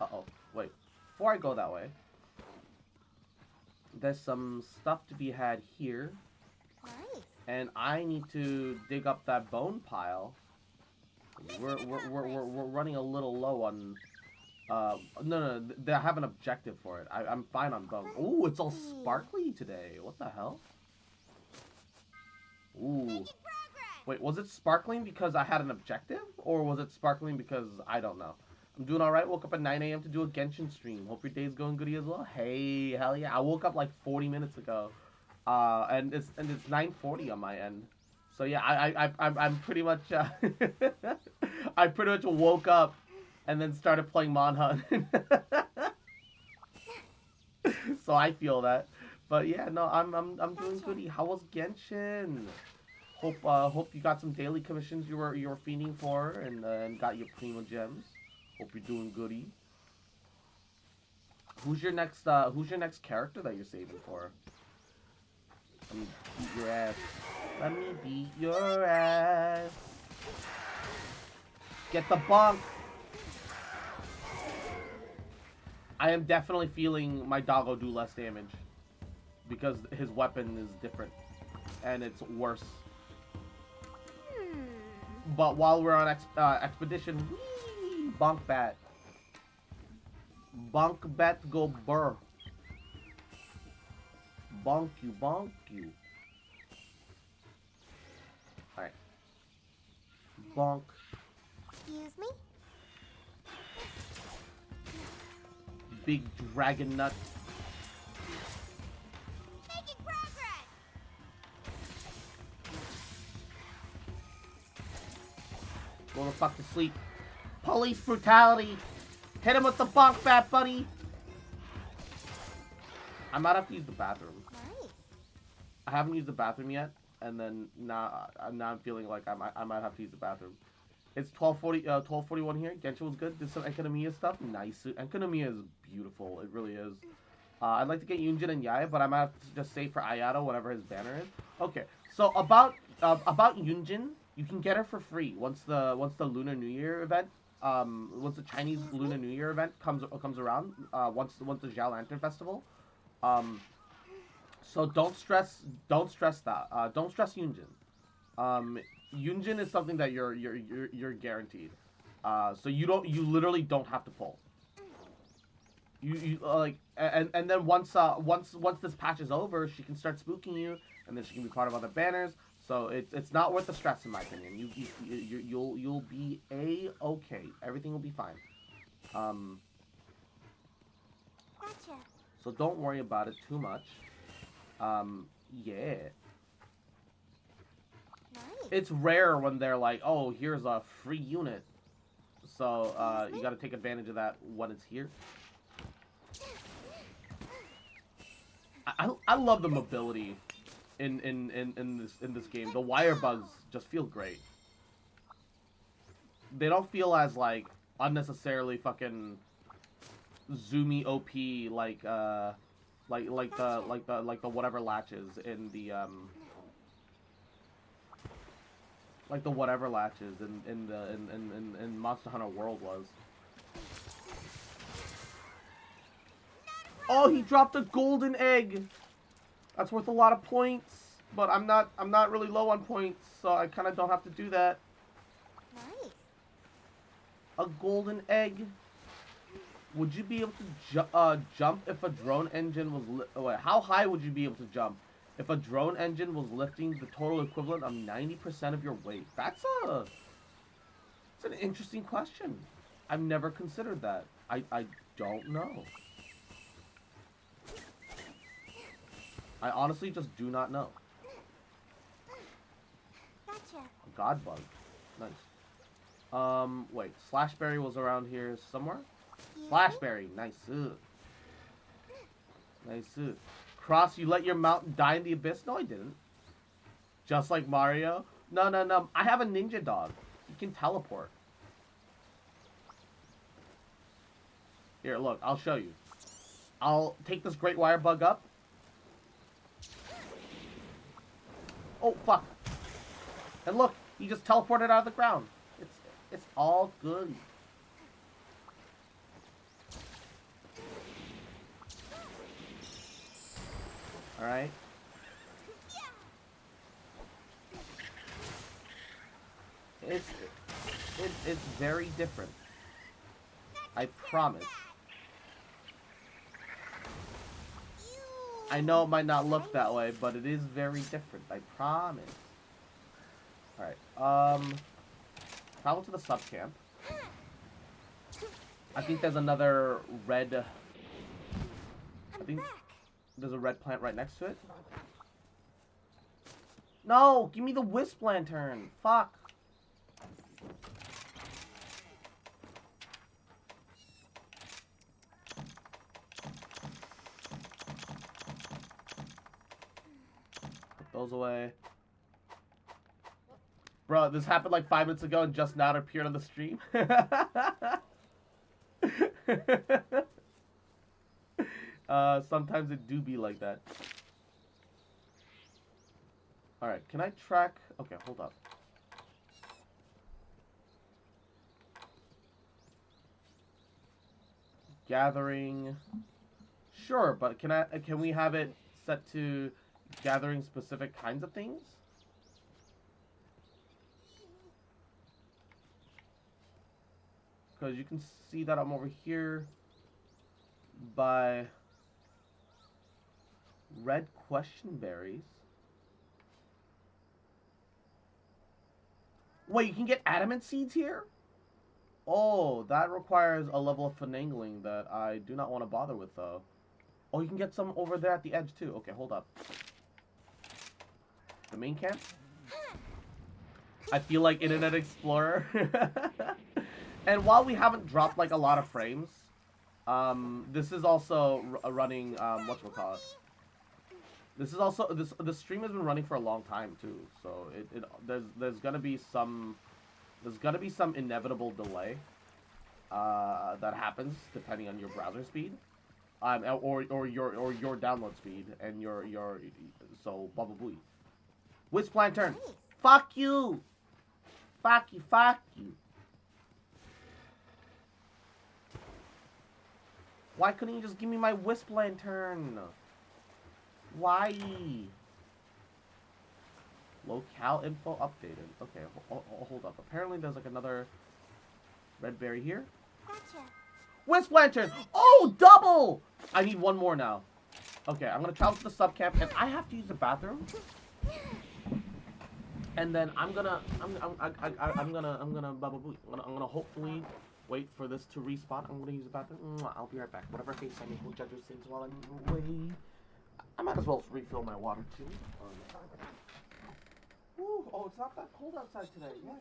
Uh-oh. Wait. Before I go that way, there's some stuff to be had here. Nice. And I need to dig up that bone pile. We're running a little low on. No. They have an objective for it. I'm fine on bone. Ooh, it's all sparkly today. What the hell? Ooh. Wait, was it sparkling because I had an objective, or was it sparkling because I don't know? I'm doing all right. Woke up at 9 a.m. to do a Genshin stream. Hope your day's going goody as well. Hey, hell yeah! I woke up like 40 minutes ago. And it's 9:40 on my end, so yeah, I'm pretty much I pretty much woke up and then started playing Monhunt. So I feel that, but yeah, no, I'm doing goody. How was Genshin? Hope you got some daily commissions you were fiending for and got your primo gems. Hope you're doing goody. Who's your next character that you're saving for? Let me beat your ass. Let me beat your ass. Get the bunk. I am definitely feeling my doggo do less damage because his weapon is different and it's worse. But while we're on expedition, whee, bonk bat. Bonk bat go burr. Bonk you. Alright. Bonk. Excuse me? Big dragon nut. Making progress! Go the fuck to sleep. Police brutality. Hit him with the bonk bat, buddy. I might have to use the bathroom. Nice. I haven't used the bathroom yet, and then now I'm feeling like I might have to use the bathroom. It's 1241 here. Genshin was good. Did some Enkanomiya stuff. Nice. Enkanomiya is beautiful. It really is. I'd like to get Yunjin and Yaya, but I might have to just save for Ayato, whatever his banner is. Okay. So about Yunjin, you can get her for free once the Lunar New Year event, once the Chinese Lunar New Year event comes around. Once the Zhao Lantern Festival. So don't stress that. Don't stress Yunjin. Yunjin is something that you're guaranteed. So you literally don't have to pull. You like and then once this patch is over, she can start spooking you, and then she can be part of other banners. So it's not worth the stress, in my opinion. You'll be okay. Everything will be fine. Gotcha. So don't worry about it too much. Yeah. Nice. It's rare when they're like, oh, here's a free unit. So you got to take advantage of that when it's here. I love the mobility in this game. The wire bugs just feel great. They don't feel as like unnecessarily fucking zoomy OP like the whatever latches in the like the whatever latches in Monster Hunter World was. Oh, he dropped a golden egg. That's worth a lot of points, but I'm not really low on points, so I kind of don't have to do that. Nice. A golden egg. Would you be able to jump if a drone engine was wait, how high would you be able to jump if a drone engine was lifting the total equivalent of 90% of your weight? That's an interesting question. I've never considered that. I don't know. I honestly just do not know. Gotcha. God bug. Nice. Wait. Slashberry was around here somewhere? Slashberry. Nice. Nice. Cross, you let your mountain die in the abyss? No, I didn't. Just like Mario? No. I have a ninja dog. He can teleport. Here, look. I'll show you. I'll take this great wire bug up. Oh, fuck. And look, he just teleported out of the ground. It's all good. Alright. It's very different. I promise. I know it might not look that way, but it is very different. I promise. Alright, travel to the sub-camp. I think there's another red... I think there's a red plant right next to it. No! Give me the wisp lantern! Fuck! Put those away. Bro, this happened like 5 minutes ago and just now it appeared on the stream. Sometimes it do be like that. Alright, can I track... Okay, hold up. Gathering... Sure, but can we have it set to gathering specific kinds of things? Because you can see that I'm over here by red question berries. Wait, you can get adamant seeds here? Oh, that requires a level of finagling that I do not want to bother with, though. Oh, you can get some over there at the edge, too. Okay, hold up. The main camp? I feel like Internet Explorer. And while we haven't dropped, like, a lot of frames, this is also running, whatchamacallit. This is also, the stream has been running for a long time, too. So, there's gonna be some There's gonna be some inevitable delay that happens depending on your browser speed, or your download speed and your so blah blah blah. Wisp Lantern, nice. Fuck you, fuck you, fuck you. Why couldn't you just give me my Wisp Lantern? Why? Locale info updated. Okay, hold up. Apparently there's like another red berry here. Gotcha. Wisp Lantern! Oh, double! I need one more now. Okay, I'm gonna travel to the sub camp, and I have to use the bathroom. And then I'm gonna hopefully wait for this to respawn. I'm gonna use the bathroom. I'll be right back. Whatever face I make will judge your sins while I'm away. I might as well refill my water too. Ooh, oh, it's not that cold outside today. Yay.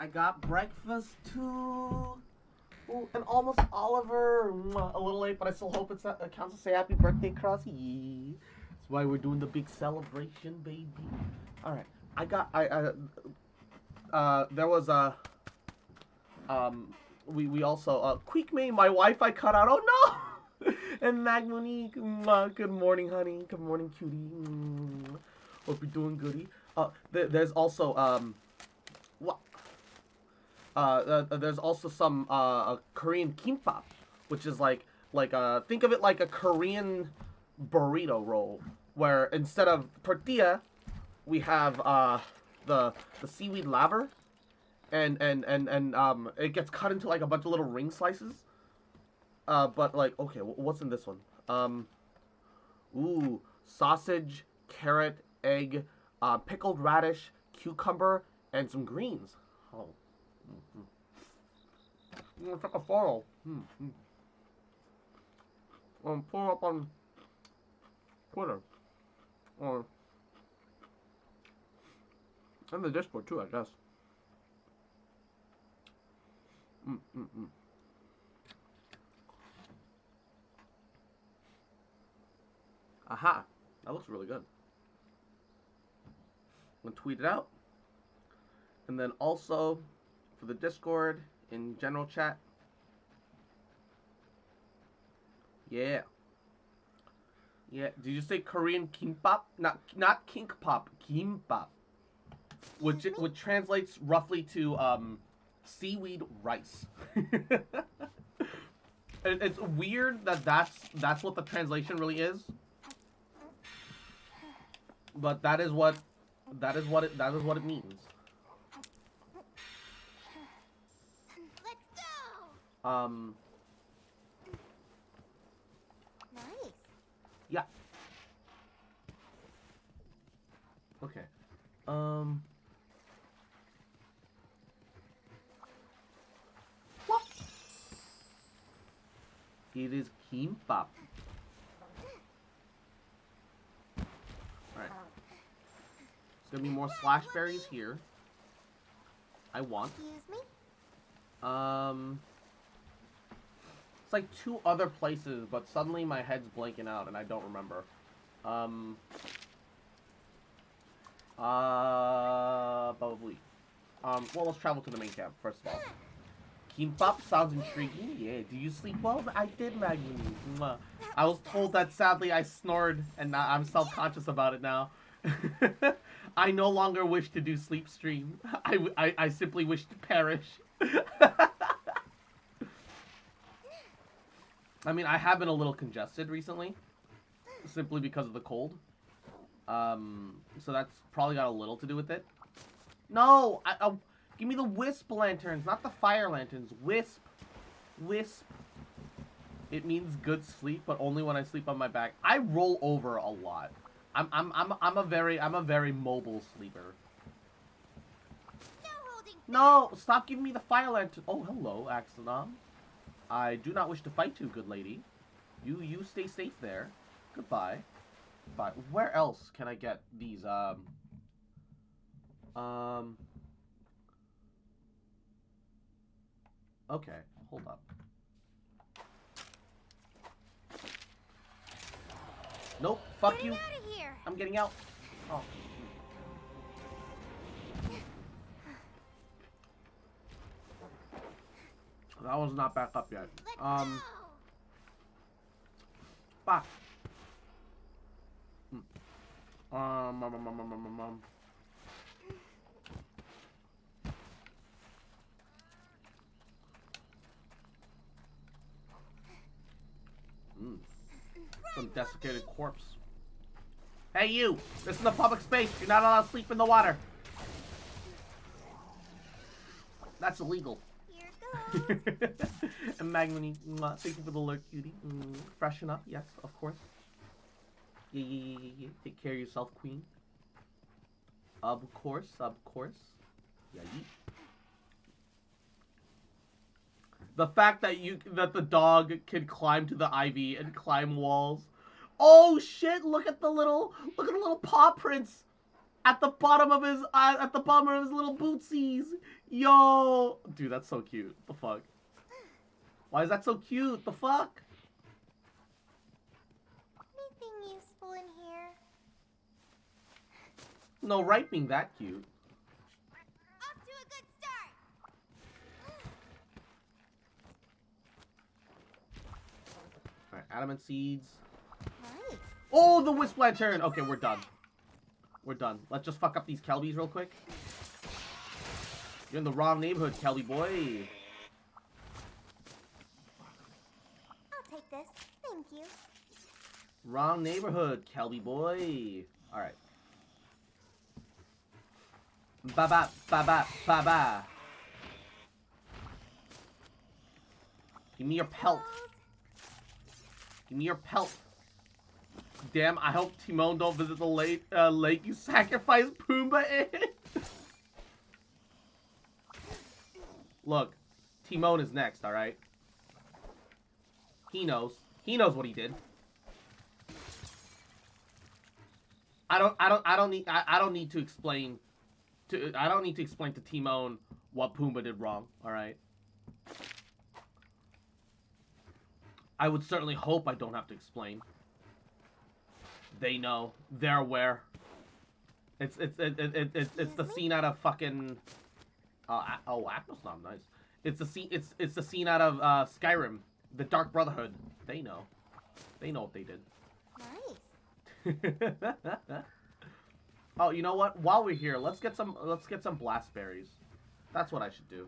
I got breakfast too. Ooh, and almost Oliver. A little late, but I still hope it counts to say happy birthday, Crossy. That's why we're doing the big celebration, baby. All right, there was a we also Quick my Wi-Fi cut out. Oh no! And Magmonique, good morning, honey. Good morning, cutie. Hope you're doing goody. There's also there's also some Korean kimbap, which is like think of it like a Korean burrito roll, where instead of tortilla, we have the seaweed laver, and it gets cut into like a bunch of little ring slices. But like, okay, what's in this one? Ooh, sausage, carrot, egg, pickled radish, cucumber, and some greens. Oh. It's like a photo. Pull up on Twitter. Or in the Discord too, I guess. Aha! That looks really good. I'm gonna tweet it out. And then also for the Discord in general chat. Yeah. Yeah. Did you say Korean kimbap? Not kink pop, kimbap. Which translates roughly to seaweed rice. It's weird that's what the translation really is. But that is what it means. Let's go. Nice. Yeah. Okay. What? It is kimbap. Alright. There's gonna be more slash berries here. I want. Excuse me? It's like 2 other places, but suddenly my head's blanking out and I don't remember. Probably. Well, let's travel to the main camp, first of all. Kimbap sounds intriguing. Yeah, do you sleep well? I did, Magni. I was told that sadly I snored, and now I'm self-conscious about it now. I no longer wish to do sleep stream. I simply wish to perish. I mean, I have been a little congested recently, simply because of the cold. So that's probably got a little to do with it. No! Give me the wisp lanterns, not the fire lanterns. Wisp. Wisp. It means good sleep, but only when I sleep on my back. I roll over a lot. I'm a very mobile sleeper. No! Stop giving me the fire lantern. Oh, hello, Axonom. I do not wish to fight you, good lady. You stay safe there. Goodbye. Bye. Where else can I get these, Okay, hold up. Nope, fuck you. I'm getting out. Oh. That one's not back up yet. Fuck. Some desiccated corpse. Hey you! This is a public space. You're not allowed to sleep in the water. That's illegal. And Magni, thank you for the alert, cutie. Freshen up, yes, of course. Yeah. Take care of yourself, queen. Of course. Yeah. The fact that the dog can climb to the ivy and climb walls. Oh shit! Look at the little paw prints. At the bottom of his little bootsies. Yo, dude, that's so cute. The fuck? Why is that so cute? The fuck? Anything useful in here? No, right being that cute. Off to a good start. Alright, adamant seeds. Nice. Oh, the wisp lantern! Okay, we're done. We're done. Let's just fuck up these Kelbies real quick. You're in the wrong neighborhood, Kelby boy. I'll take this. Thank you. Wrong neighborhood, Kelby boy. Alright. Ba-ba, ba-ba, ba-ba. Give me your pelt. Give me your pelt. Damn, I hope Timon don't visit the lake you sacrificed Pumbaa in. Look, Timon is next, alright? He knows. He knows what he did. I don't need to explain to Timon what Pumbaa did wrong, alright? I would certainly hope I don't have to explain. They know. They're aware. It's the scene out of fucking Atmos not nice. It's the scene out of Skyrim, the Dark Brotherhood. They know. They know what they did. Nice. Oh, you know what? While we're here, let's get some blast berries. That's what I should do.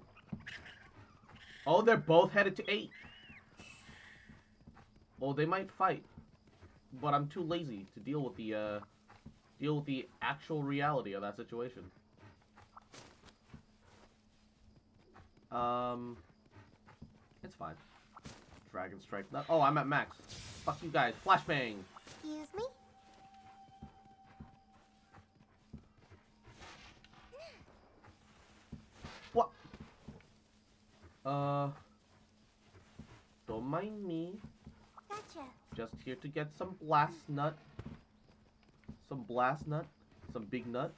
Oh, they're both headed to 8. Oh, they might fight, but I'm too lazy to deal with the actual reality of that situation. It's fine. Dragon Strike. Oh, I'm at max. Fuck you guys. Flashbang. Excuse me? What? Don't mind me. Gotcha. Just here to get some blast nut. Some blast nut. Some big nut.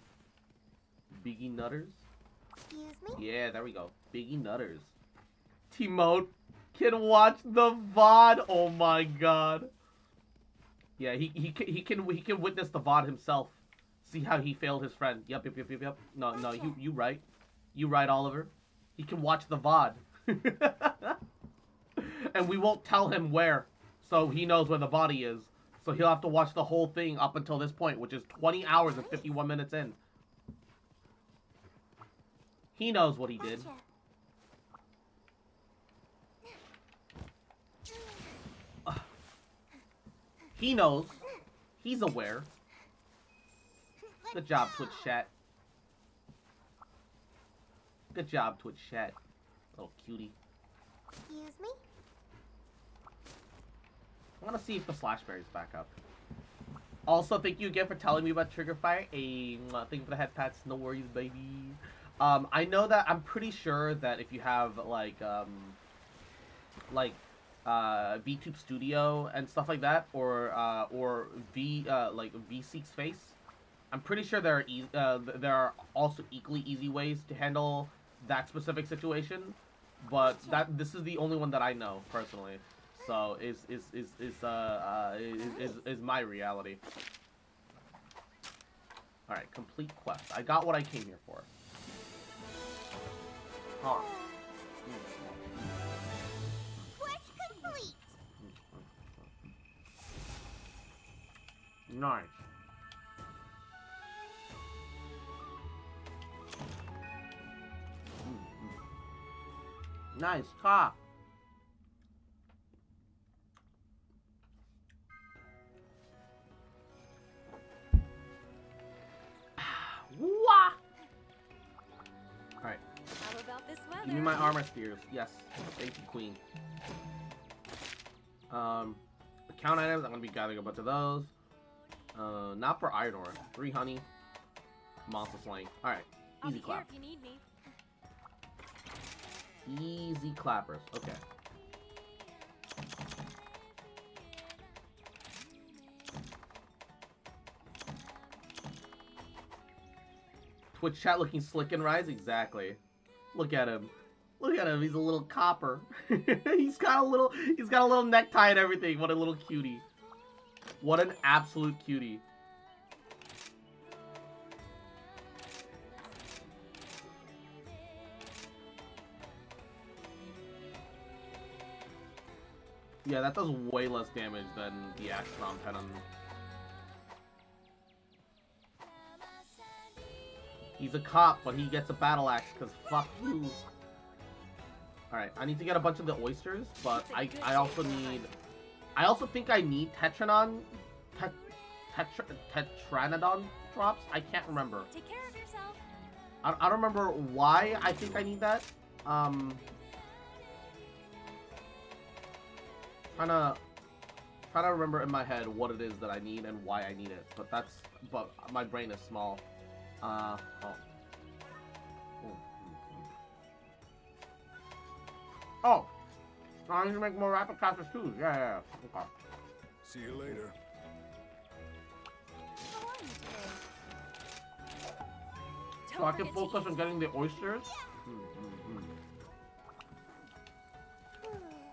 Biggie nutters. Excuse me? Yeah, there we go. Biggie nutters. Timon can watch the VOD. Oh my god. Yeah, he can witness the VOD himself. See how he failed his friend. Yep. No, you right. You right, Oliver. He can watch the VOD. And we won't tell him where, so he knows where the body is. So he'll have to watch the whole thing up until this point, which is 20 hours and 51 minutes in. He knows what he did. He knows. He's aware. Good job, Twitch chat. Good job, Twitch chat. Little cutie. Excuse me? I want to see if the Slashberry's back up. Also, thank you again for telling me about Trigger Fire. Thank you for the head pats. No worries, baby. I know that I'm pretty sure that if you have like VTube Studio and stuff like that, or VSeek's Face, I'm pretty sure there are also equally easy ways to handle that specific situation. But this is the only one that I know personally. So is my reality. All right, complete quest. I got what I came here for. Huh. Quest complete. Nice. Nice car. Wah! Alright. How about this weather? Give me my armor spears. Yes. Thank you, Queen. Account items, I'm gonna be gathering a bunch of those. Not for iron ore. 3 honey. Monster slaying. Alright. Easy clap. If you need me. Easy clappers. Okay. Twitch chat looking slick and Rise? Exactly. Look at him. Look at him. He's a little copper. he's got a little necktie and everything. What a little cutie. What an absolute cutie. Yeah, that does way less damage than the Axon Pennon. He's a cop, but he gets a battle axe, because fuck you. Alright, I need to get a bunch of the oysters, but I also need... I also think I need Tetranodon drops? I can't remember. Take care of yourself. I don't remember why I think I need that. Trying to remember in my head what it is that I need and why I need it, but my brain is small. Oh. I need to make more rapid casters too. Yeah. Okay. See you later. So I can focus on getting the oysters.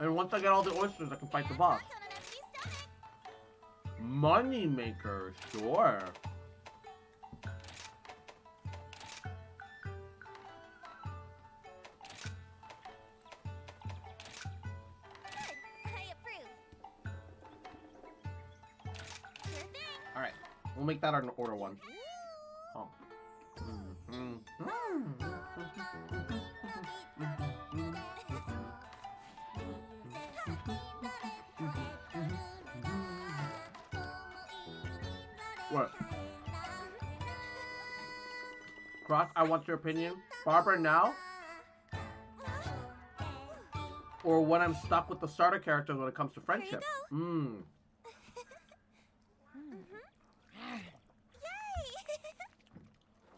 And once I get all the oysters, I can fight the boss. Money maker, sure. Alright, we'll make that our order one. Oh. What? Croc, I want your opinion. Barbara now? Or when I'm stuck with the starter characters when it comes to friendship?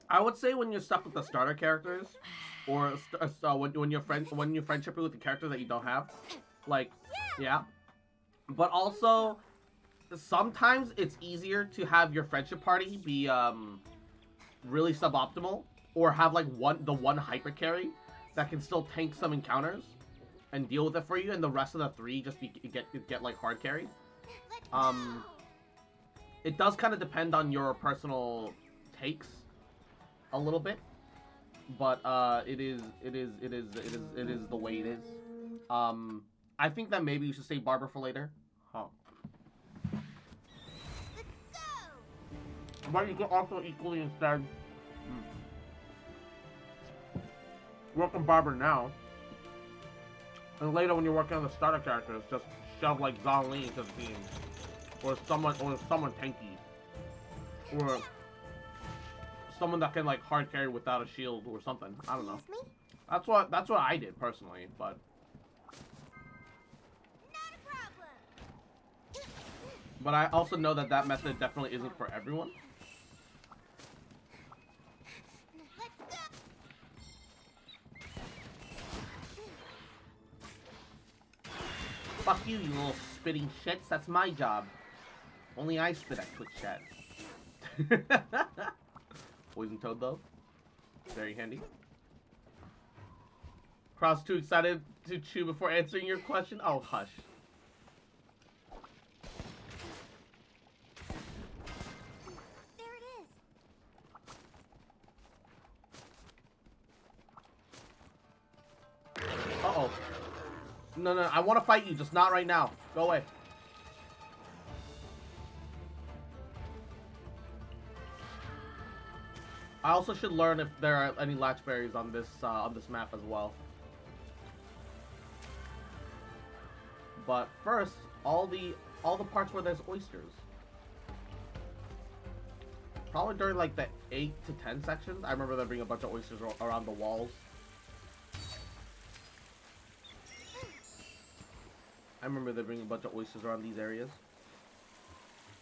I would say when you're stuck with the starter characters, or when you're friendshiping with the characters that you don't have, like, yeah. But also, sometimes it's easier to have your friendship party be really suboptimal, or have like the one hyper carry that can still tank some encounters and deal with it for you, and the rest of the three just get like hard carried. It does kind of depend on your personal takes a little bit, but it is the way it is. I think that maybe you should save Barbara for later. Huh. But you can also equally instead work on Barbara now, and later when you're working on the starter characters, just shove like Zhang Li into the team, or someone tanky, or someone that can like hard carry without a shield or something. I don't know. That's what I did personally, but. But I also know that method definitely isn't for everyone. Fuck you, you little spitting shits. That's my job. Only I spit at Twitch chat. Poison Toad, though. Very handy. Cross, too excited to chew before answering your question? Oh, hush. There it is. Uh-oh. No, I want to fight you, just not right now. Go away. I also should learn if there are any latchberries on this map as well. But first, all the parts where there's oysters. Probably during like the 8 to 10 sections. I remember there being a bunch of oysters around the walls. I remember there being a bunch of oysters around these areas.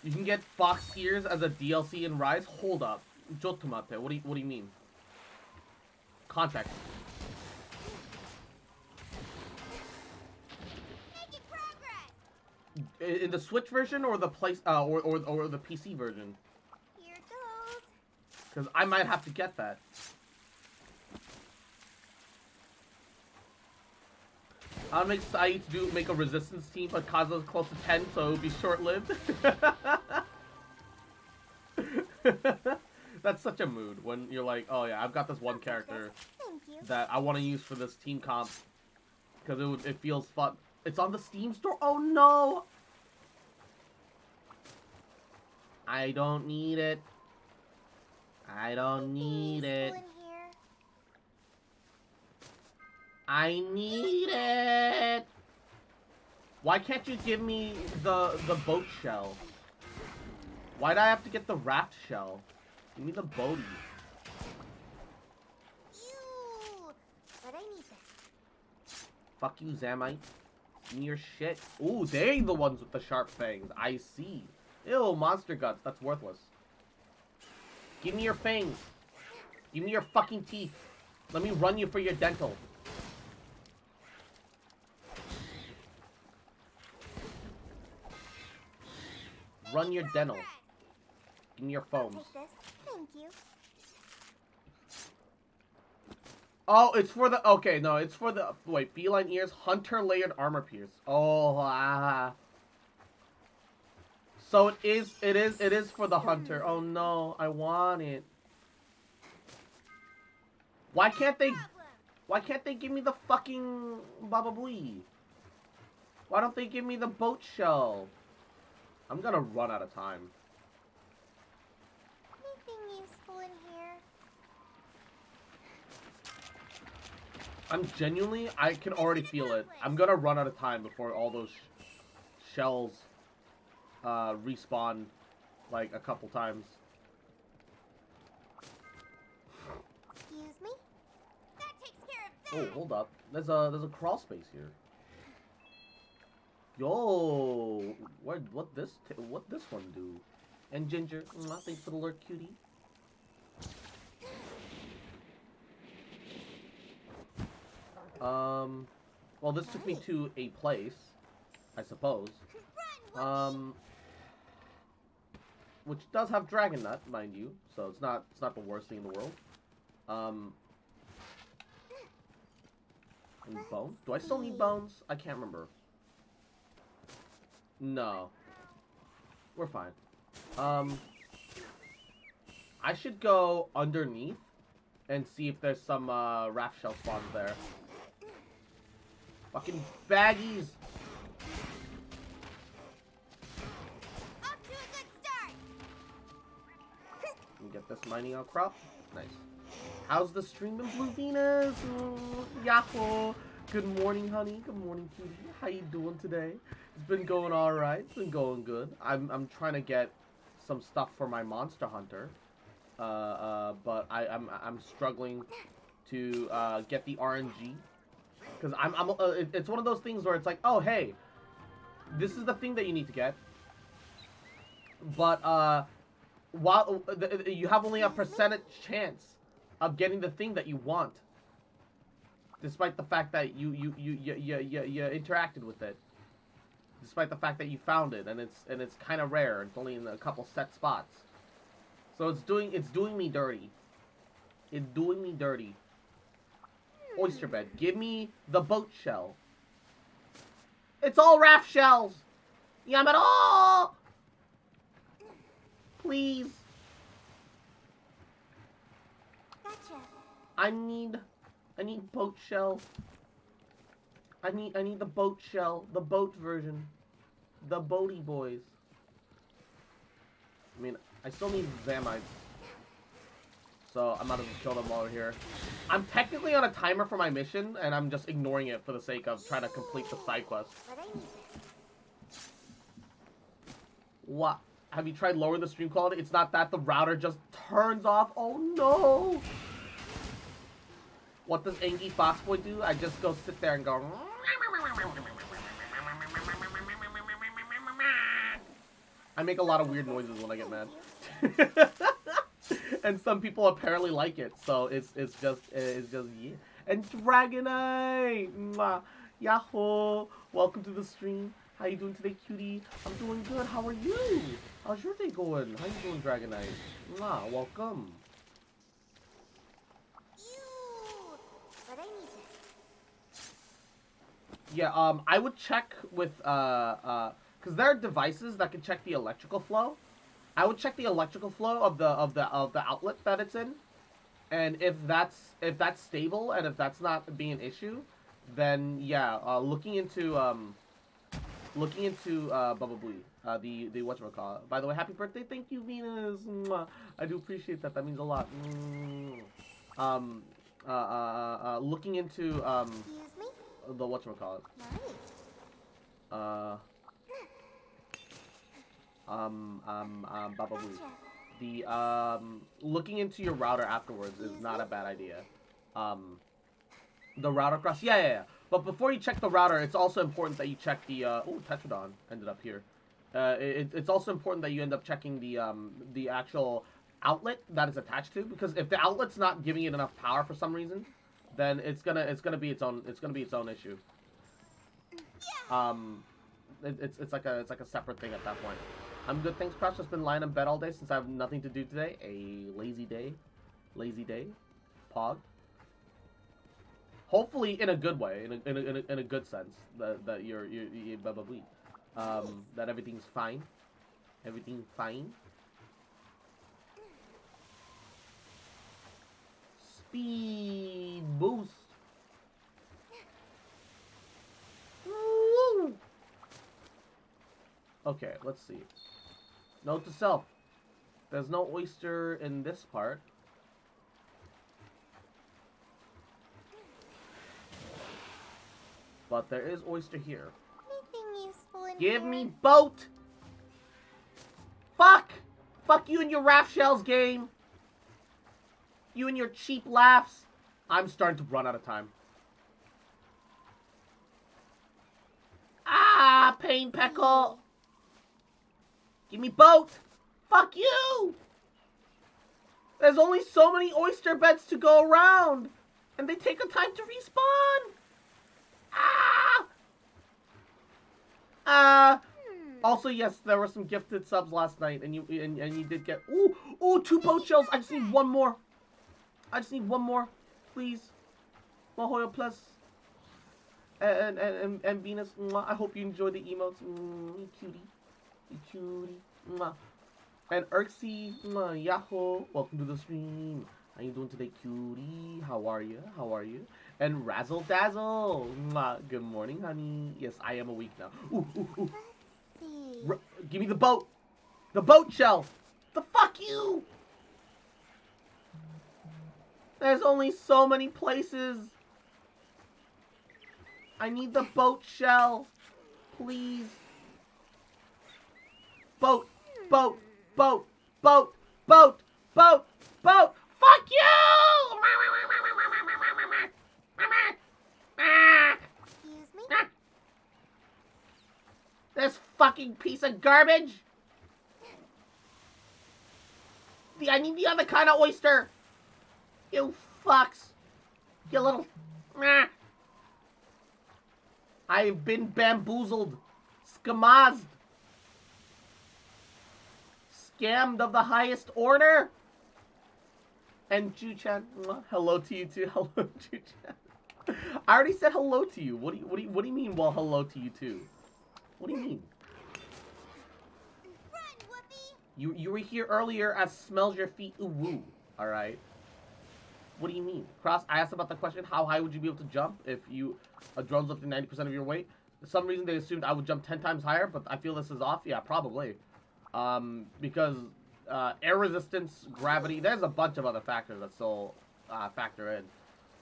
You can get fox ears as a DLC in Rise. Hold up. Jotomate, what do you mean? Context. Making progress. In the Switch version or the or the PC version? Here goes. Because I might have to get that. I'm excited to make a resistance team, but Kazu's close to 10, so it'll be short-lived. That's such a mood when you're like, oh yeah, I've got this one character that I want to use for this team comp because it feels fun. It's on the Steam store. Oh no! I don't need it. I don't need it. I need it. Why can't you give me the boat shell? Why'd I have to get the raft shell? Give me the boaty. Ew, but I need this. Fuck you, Zamite. Give me your shit. Ooh, they're the ones with the sharp fangs. I see. Ew, monster guts. That's worthless. Give me your fangs. Give me your fucking teeth. Let me run you for your dental. Run your dental. Give me your foams. Take this. Thank you. Oh, it's for the... Okay, no, it's for the... Wait, feline ears, hunter layered armor pierce. Oh, So it is for the hunter. Oh no, I want it. Why can't they give me the fucking Baba Booey? Why don't they give me the boat shell? I'm gonna run out of time. Anything useful in here? I'm genuinely, I can already feel it. I'm gonna run out of time before all those shells respawn like a couple times. Excuse me? That takes care of Oh, hold up. There's a crawl space here. Yo, what this one do? And Ginger, thanks for the alert, cutie. Well, this took me to a place, I suppose. Which does have Dragon Nut, mind you, so it's not the worst thing in the world. And bones? Do I still need bones? I can't remember. No. We're fine. I should go underneath and see if there's some raft shell spawns there. Fucking baggies! Off to a good start. Can we get this mining outcrop? Nice. How's the stream in Blue Venus? Yahoo! Good morning, honey. Good morning, cutie. How you doing today? It's been going alright. It's been going good. I'm trying to get some stuff for my Monster Hunter. But I'm struggling to get the RNG. Because it's one of those things where it's like, oh, hey, this is the thing that you need to get. But while you have only a percentage chance of getting the thing that you want, despite the fact that you interacted with it, despite the fact that you found it, and it's kind of rare. It's only in a couple set spots, so it's doing me dirty. It's doing me dirty. Oyster bed. Give me the boat shell. It's all raft shells. Yum it all. Please. Gotcha. I need boat shell. I need the boat shell, the boat version, the boaty boys. I mean, I still need Zamites, so I might as well kill them while we're here. I'm technically on a timer for my mission, and I'm just ignoring it for the sake of trying to complete the side quest. But I need this. What? Have you tried lowering the stream quality? It's not that, the router just turns off. Oh no! What does Angie Foxboy do? I just go sit there and go... I make a lot of weird noises when I get mad. And some people apparently like it, so it's just yeah. And Dragonite! Mwah. Yahoo! Welcome to the stream. How you doing today, cutie? I'm doing good. How are you? How's your day going? How you doing, Dragonite? Mwah. Welcome. Yeah, I would check with, because there are devices that can check the electrical flow. I would check the electrical flow of the outlet that it's in. And if that's stable and if that's not being an issue, then yeah, looking into Bubble the whatchamacallit. By the way, happy birthday! Thank you, Venus. Mwah. I do appreciate that. That means a lot. Looking into Excuse me? the whatchamacallit. Nice. Bubble. The looking into your router afterwards is not a bad idea. The router cross, yeah. But before you check the router, it's also important that you check the oh, Tetradon ended up here. It's also important that you end up checking the actual outlet that is attached to, because if the outlet's not giving it enough power for some reason, then it's gonna be its own issue. It's like a separate thing at that point. I'm good, thanks, Crush. Just been lying in bed all day since I have nothing to do today. A lazy day. Pog. Hopefully in a good way, in a good sense, that you're blah blah blah. That everything's fine. Everything's fine. Speed boost. Woo! Okay, let's see. Note to self. There's no oyster in this part. But there is oyster here. Anything useful in Give here? me boat! Fuck! Fuck you and your raft shells game! You and your cheap laughs. I'm starting to run out of time. Ah, pain peckle! Give me boat! Fuck you! There's only so many oyster beds to go around! And they take a time to respawn! Also, yes, there were some gifted subs last night, and you did get... Ooh, 2 boat shells! I just need one more. Please. Mahoyo Plus. And Venus, mwah. I hope you enjoy the emotes. You cutie. You cutie. Mwah. And Urxie, Yahoo, welcome to the stream. How you doing today, cutie? How are you? And Razzle Dazzle, good morning, honey. Yes, I am awake now. Ooh. Give me the boat. The boat shell. The fuck you. There's only so many places. I need the boat shell. Please. Boat. Fuck you! Excuse me? This fucking piece of garbage. I need the other kind of oyster. You fucks. You little... I've been bamboozled. Skamazed. Scammed of the highest order. And Ju-chan, hello to you too. Hello, Ju-chan. I already said hello to you. What do you mean? Well, hello to you too. What do you mean? Run, Whoopi! You were here earlier as smells your feet. Ooh woo. All right. What do you mean? Cross, I asked about the question. How high would you be able to jump if you a drone's lifting 90% of your weight? For some reason, they assumed I would jump 10 times higher, but I feel this is off. Yeah, probably. Because air resistance, gravity, there's a bunch of other factors that still factor in.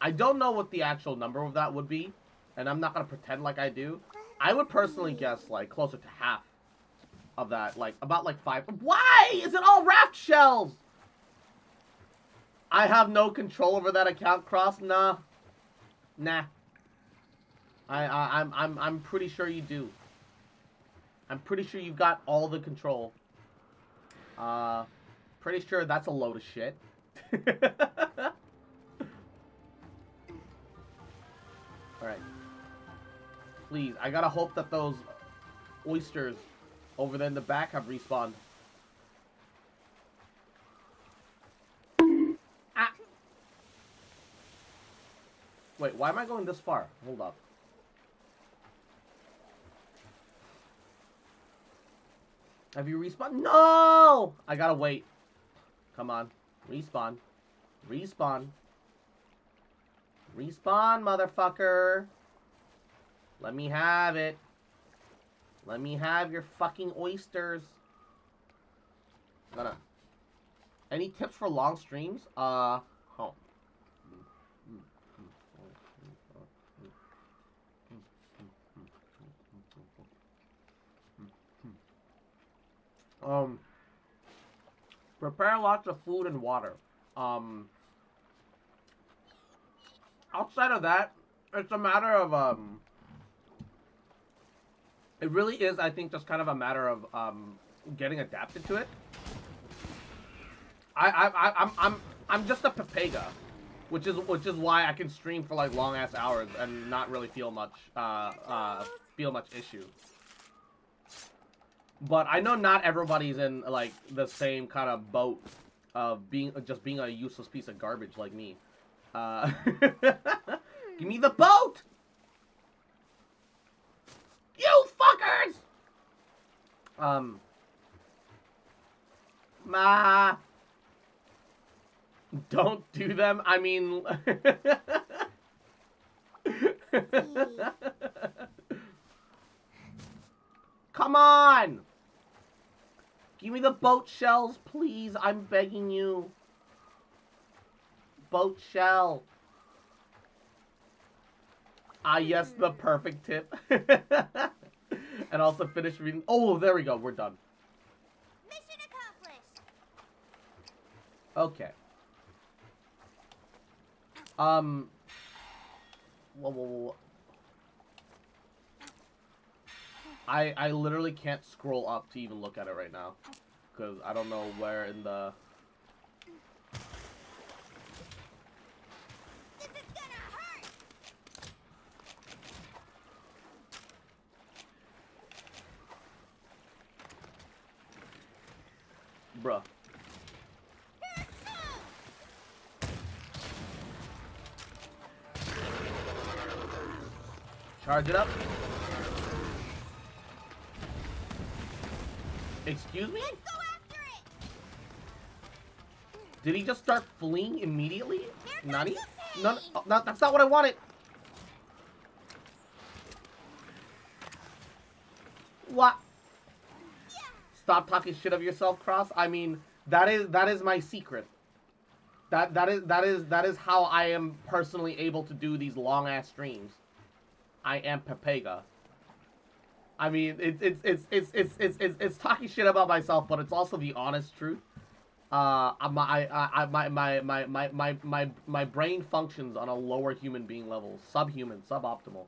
I don't know what the actual number of that would be, and I'm not going to pretend like I do. I would personally guess, like, closer to half of that, like, about, like, 5. Why is it all raft shells? I have no control over that account, Cross. Nah. I'm pretty sure you do. I'm pretty sure you've got all the control. Pretty sure that's a load of shit. Alright. Please, I gotta hope that those oysters over there in the back have respawned. Ah! Wait, why am I going this far? Hold up. Have you respawned? No! I gotta wait. Come on. Respawn. Respawn. Respawn, motherfucker. Let me have it. Let me have your fucking oysters. Gonna. Any tips for long streams? Home. Prepare lots of food and water. Outside of that, it's a matter of, it really is, I think, just kind of a matter of, getting adapted to it. I'm just a papega, which is why I can stream for like long ass hours and not really feel much issue. But I know not everybody's in like the same kind of boat of being a useless piece of garbage like me. Give me the boat! You fuckers! Don't do them. I mean... Come on! Give me the boat shells, please. I'm begging you. Boat shell. Ah, yes, the perfect tip. And also finish reading. Oh, there we go. We're done. Mission accomplished. Okay. Whoa. I literally can't scroll up to even look at it right now. Because I don't know where in the... This is gonna hurt. Bruh. Charge it up. Excuse me? Let's go after it. Did he just start fleeing immediately? Nani? No, that's not what I wanted. What? Yeah. Stop talking shit of yourself, Cross. I mean, that is my secret. That is how I am personally able to do these long ass streams. I am Pepega. I mean, it's talking shit about myself, but it's also the honest truth. My brain functions on a lower human being level, subhuman, suboptimal.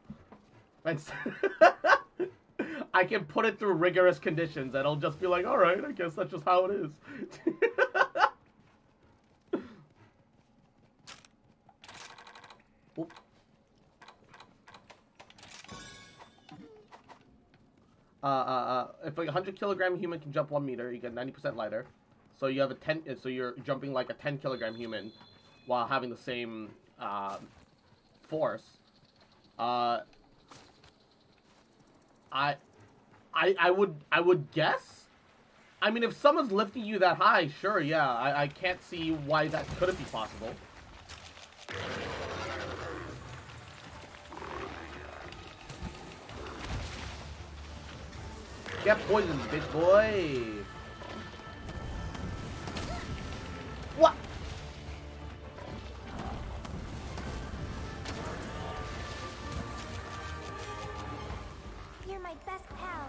I can put it through rigorous conditions, and it'll just be like, all right, I guess that's just how it is. Oop. If a 100-kilogram human can jump 1 meter, you get 90% lighter. So you have a 10. So you're jumping like a 10-kilogram human, while having the same force. I would guess. I mean, if someone's lifting you that high, sure, yeah. I can't see why that couldn't be possible. Get poisoned, bitch boy. What? You're my best pal.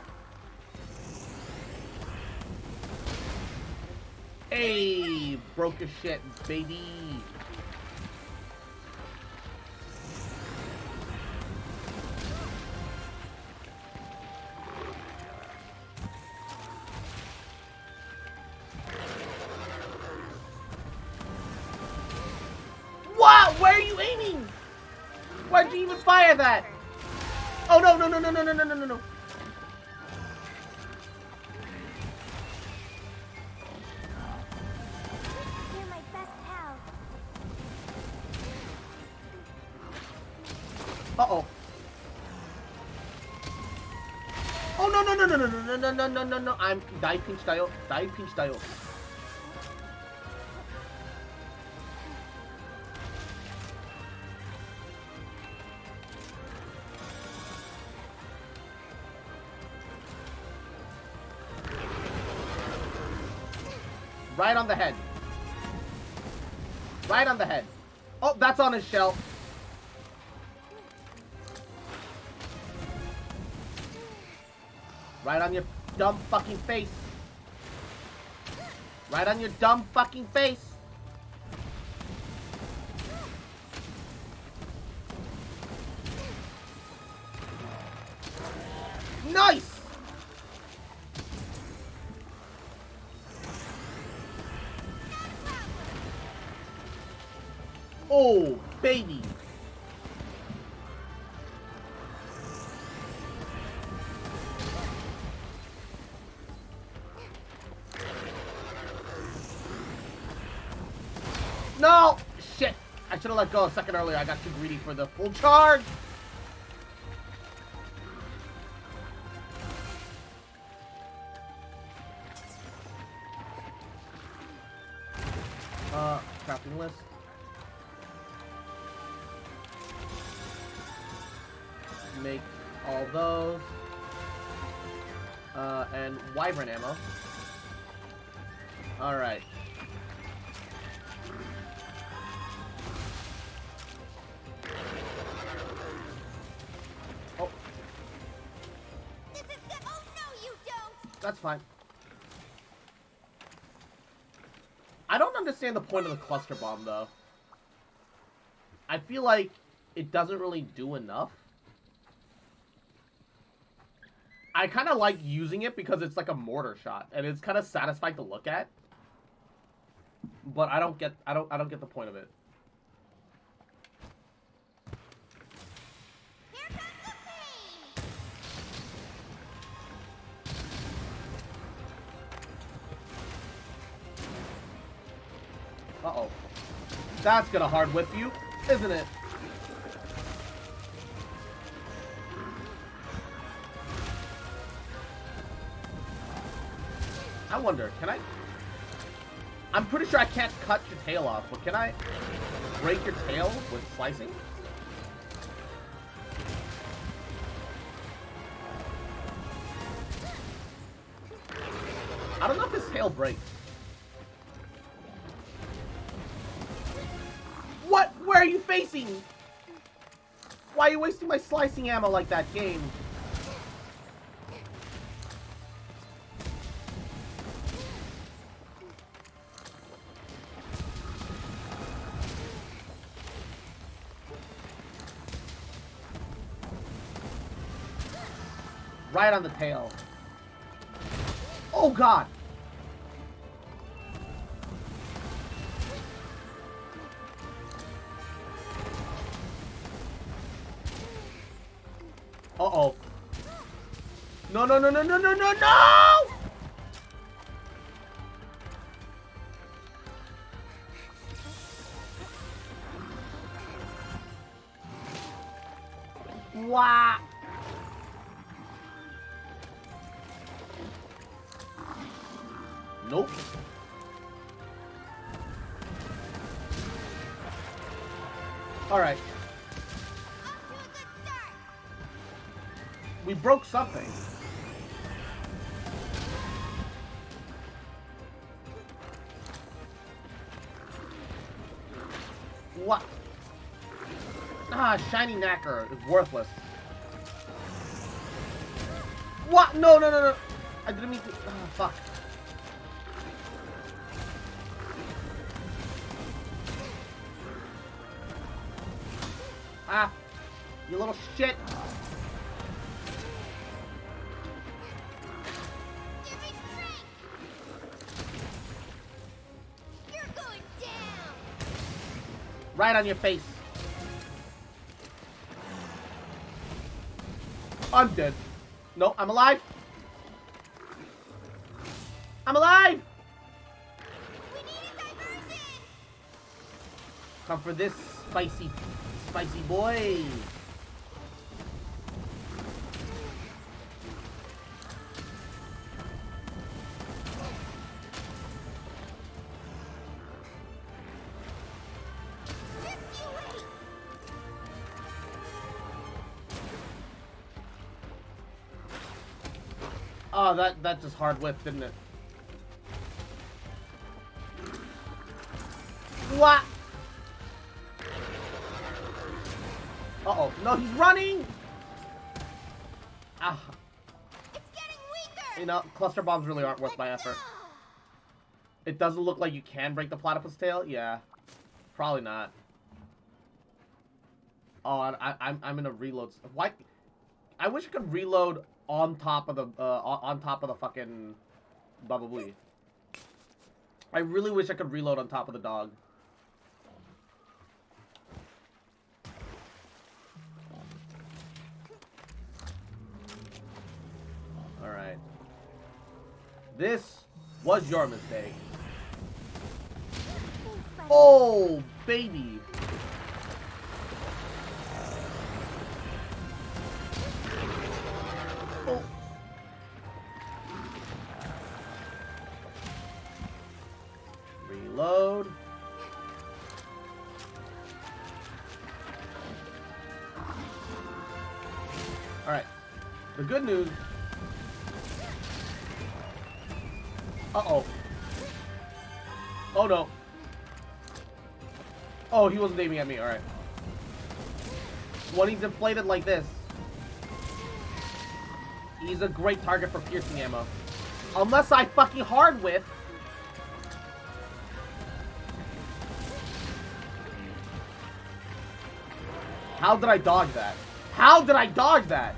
Hey, broke your shit, baby. Wow, where are you aiming? Why'd you even fire that? Oh no. You're my best pal. Uh-oh. Oh no. No. I'm die pinch tayo. Die pinch tayo. Right on the head. Right on the head. Oh, that's on his shell. Right on your dumb fucking face. Right on your dumb fucking face. Nice! Oh, baby. No! Shit! I should have let go a second earlier. I got too greedy for the full charge. Crafting list. Make all those. And wyvern ammo. Alright. Oh. This is good. Oh no, you don't. That's fine. I don't understand the point of the cluster bomb though. I feel like it doesn't really do enough. I kind of like using it because it's like a mortar shot and it's kind of satisfying to look at. But I don't get the point of it. Here comes the pain. Uh-oh. That's gonna hard whip you, isn't it? I wonder, can I... I'm pretty sure I can't cut your tail off, but can I break your tail with slicing? I don't know if his tail breaks. What? Where are you facing? Why are you wasting my slicing ammo like that, game? Right on the tail. Oh god! Uh-oh. No, no, no, no, no, no, no, no! Wow. Nope. Alright. We broke something. What? Ah, shiny knacker is worthless. What? No, no, no, no. I didn't mean to. Oh, fuck. Ah, you little shit. Give me strength. You're going down. Right on your face. I'm dead. No, I'm alive. I'm alive. We need a diversion. Come for this spicy boy. Oh, that just hard whipped, didn't it? What? Uh-oh. No, he's running! Ah. It's getting weaker! You know, cluster bombs really aren't worth my effort. It doesn't look like you can break the platypus tail? Yeah. Probably not. Oh, I'm in a reload. Why? I wish I could reload on top of the fucking Bubble. I really wish I could reload on top of the dog. Alright. This was your mistake. Oh, baby. Oh. Reload. Alright. The good news. Uh-oh. Oh no. Oh, he wasn't aiming at me. Alright. When he's inflated like this, he's a great target for piercing ammo. Unless I fucking hard whip. How did I dodge that? How did I dodge that?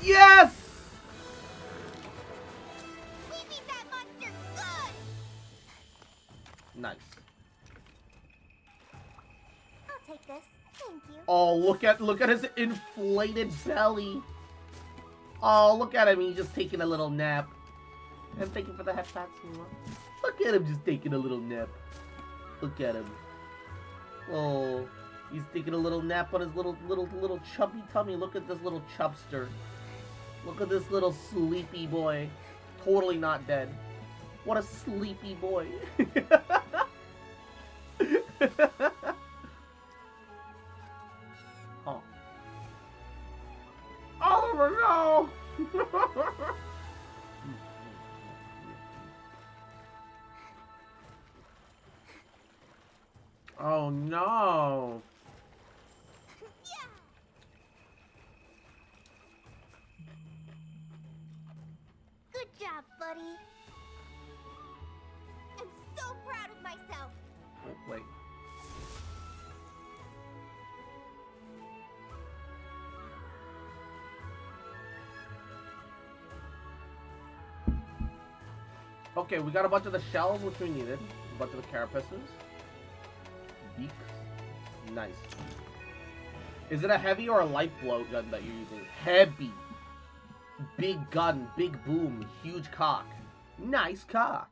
Yes! We beat that monster good! Nice. I'll take this. Thank you. Oh, look at his inflated belly. Oh, look at him. He's just taking a little nap. And thank you for the head pats. Look at him just taking a little nap. Look at him. Oh, he's taking a little nap on his little chubby tummy. Look at this little chubster. Look at this little sleepy boy. Totally not dead. What a sleepy boy. Oh. Oh no! Oh no! Good job, buddy. I'm so proud of myself. Oh, wait. Okay, we got a bunch of the shells, which we needed. A bunch of the carapaces. Beaks. Nice. Is it a heavy or a light blow gun that you're using? Heavy. Big gun, big boom, huge cock. Nice cock.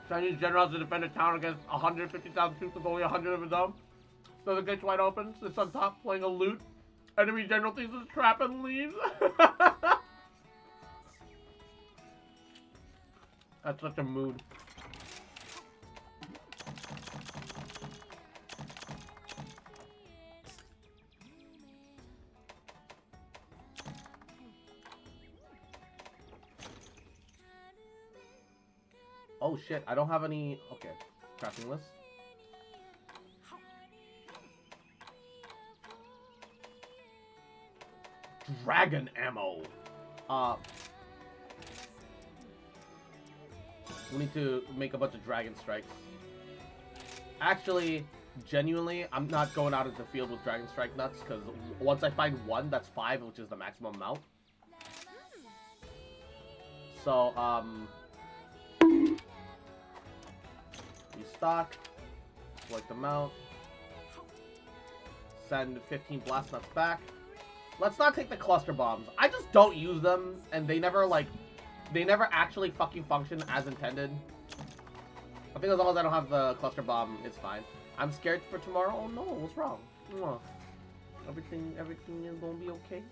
Chinese generals to defend a town against 150,000 troops with only 100 of his own. So the gate's wide open, sits on top playing a lute. Enemy general thinks it's a trap and leaves. That's such a mood. Oh shit, I don't have any... Okay, crafting list. Dragon ammo. We need to make a bunch of dragon strikes. Actually, genuinely, I'm not going out into the field with dragon strike nuts, because once I find one, that's 5, which is the maximum amount. So, restock, select amount, send 15 blast nuts back. Let's not take the cluster bombs. I just don't use them, and they never, like, they never actually fucking function as intended. I think as long as I don't have the cluster bomb, it's fine. I'm scared for tomorrow. Oh no, what's wrong? Everything is gonna be okay.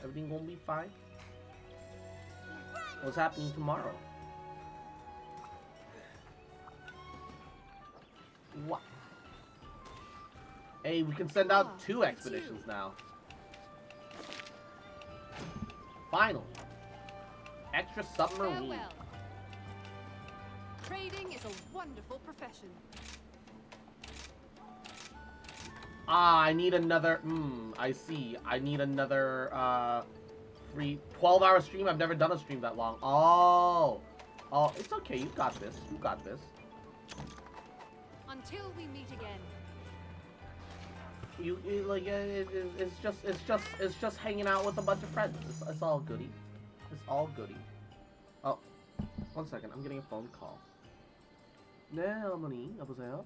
Everything gonna be fine. What's happening tomorrow? What? Hey, we can send out 2 expeditions now. Finally. Extra submarine. Farewell. Trading is a wonderful profession. Ah, I need another, I see. I need another, free 12-hour stream. I've never done a stream that long. Oh, it's okay. You got this. You got this. Until we meet again. You like, it's just hanging out with a bunch of friends. It's all goody. It's all goody. Oh, 1 second. I'm getting a phone call. 네, 어머니. 여보세요?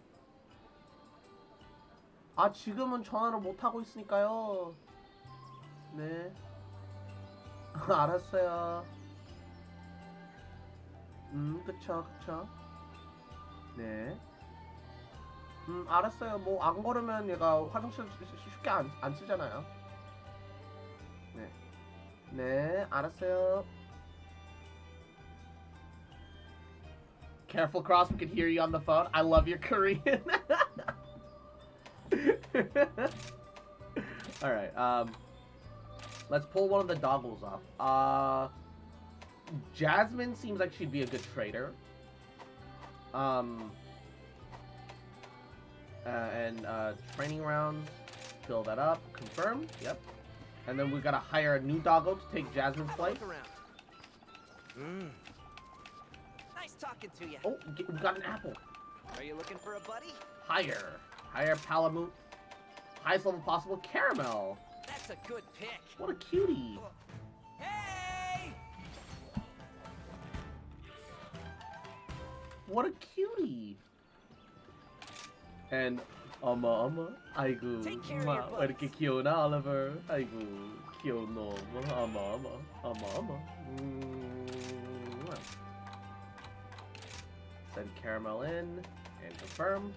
아, 지금은 전화를 못 하고 있으니까요. 네. 알았어요. 그쵸. 네. 알았어요. 뭐 안 걸으면 얘가 화장실 쉽게 안 쓰잖아요. 네. 네, 알았어요. Careful, Cross. We can hear you on the phone. I love your Korean. All right. Let's pull one of the doggles off. Jasmine seems like she'd be a good trader. Training rounds. Fill that up. Confirm. Yep. And then we gotta hire a new doggo to take Jasmine's place. Nice talking to you. Oh, we got an apple. Are you looking for a buddy? Hire Palamute. Highest level possible. Caramel. That's a good pick. What a cutie. Hey! What a cutie. And 아이고. 왜 이렇게 귀여우나, Oliver. 아이고, 귀여운 놈. Send Caramel in and confirm.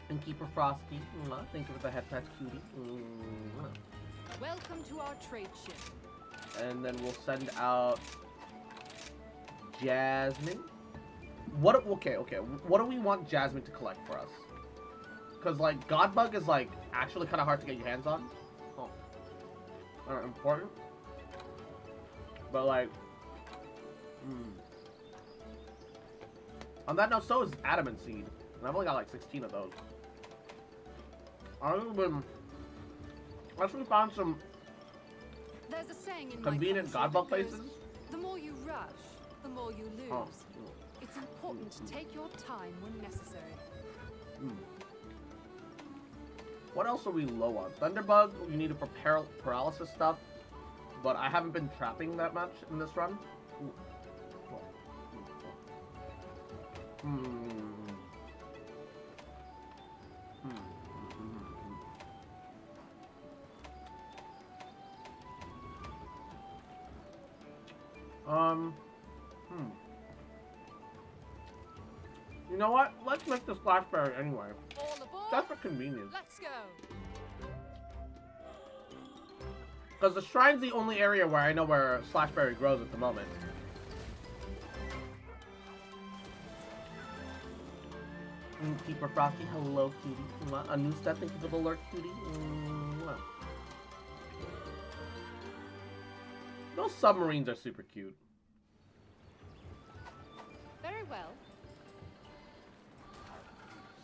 And keep her Frosty. Think of the head patch cutie. Welcome to our trade ship. And then we'll send out Jasmine. Okay. What do we want Jasmine to collect for us? Because, like, Godbug is, like, actually kind of hard to get your hands on. Important. But, like, on that note, so is Adamant Seed. And I've only got, like, 16 of those. Unless we found some There's a saying in convenient my Godbug country that places. goes, the more you rush, the more you lose. It's important to take your time when necessary. What else are we low on? Thunderbug, we need to prepare paralysis stuff. But I haven't been trapping that much in this run. You know what? Let's make the Splashberry anyway. Just for convenience. Let's go. Because the shrine's the only area where I know where Splashberry grows at the moment. Keeper Frosty, hello cutie. A new step, thank you for the alert, cutie. Those submarines are super cute. Very well.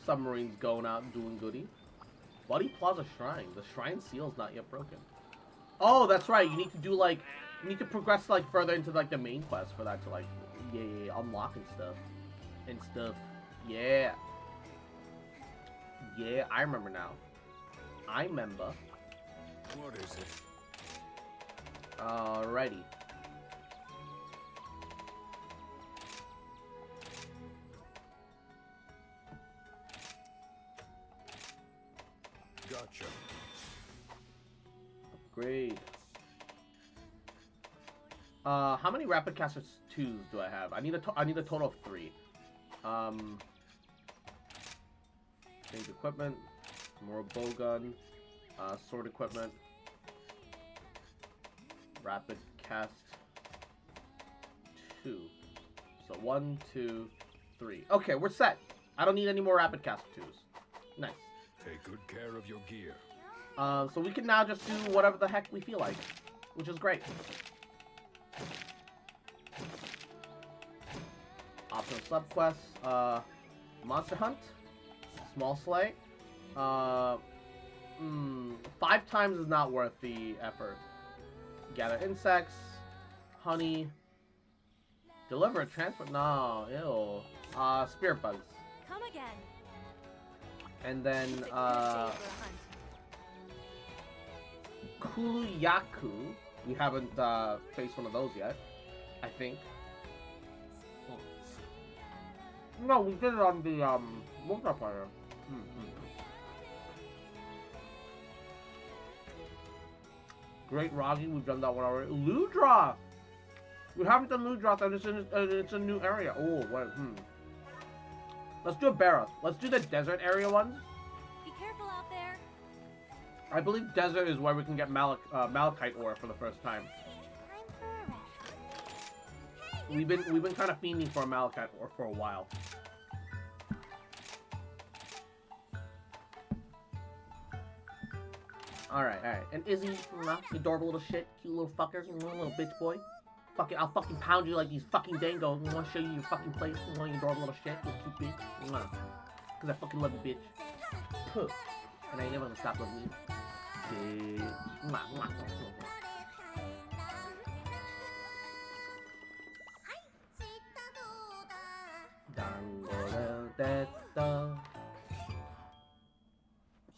Submarines going out and doing goody. Buddy Plaza Shrine. The shrine seal's not yet broken. Oh, that's right. You need to do, like, you need to progress, like, further into, like, the main quest for that to, like, unlock and stuff. Yeah. Yeah, I remember now. I remember. What is it? Alrighty. Gotcha. Upgrade. How many Rapid Caster 2s do I have? I need a total of 3. Change equipment. More bowgun. Sword equipment. Rapid cast 2. So 1, 2, 3. Okay, we're set. I don't need any more rapid cast 2s. Nice. Take good care of your gear. So we can now just do whatever the heck we feel like, which is great. Optional subquests. Monster Hunt. Small Slay. 5 times is not worth the effort. Gather insects. Honey. Deliver a transport. No, ew. Spirit bugs. Come again. And then, Kuluyaku. We haven't, faced one of those yet. I think. No, we did it on the, multiplayer. Great Raji, we've done that one already. Ludra! We haven't done Ludra, and it's a new area. Oh, what? Let's do a Barroth. Let's do the desert area ones. Be careful out there. I believe desert is where we can get malachite ore for the first time. We've been kind of fiending for a malachite ore for a while. Alright. And Izzy, you adorable little shit, cute little fucker, little bitch boy. I'll fucking pound you like these fucking dangos. I want to show you your fucking place. You adorable little shit, you cute bitch. Because I fucking love you, bitch. Puh. And I ain't never gonna stop loving you.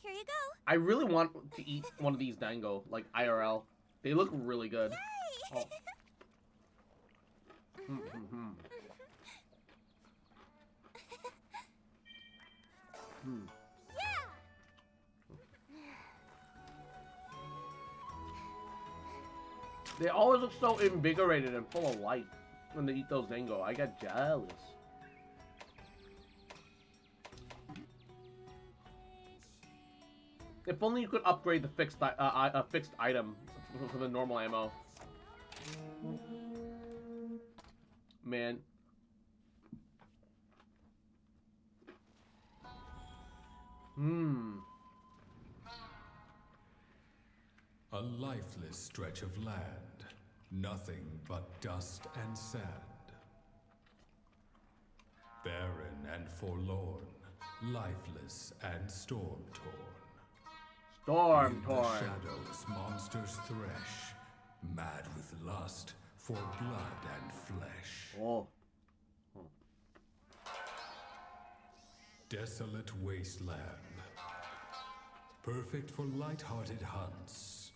Here you go. I really want to eat one of these dango, like IRL. They look really good. Oh. They always look so invigorated and full of life when they eat those dango. I get jealous. If only you could upgrade the fixed item for the normal ammo. Man. A lifeless stretch of land. Nothing but dust and sand. Barren and forlorn. Lifeless and storm-torn. Storm-torn. In the shadows, monsters thresh. Mad with lust for blood and flesh. Oh. Desolate wasteland. Perfect for light-hearted hunts.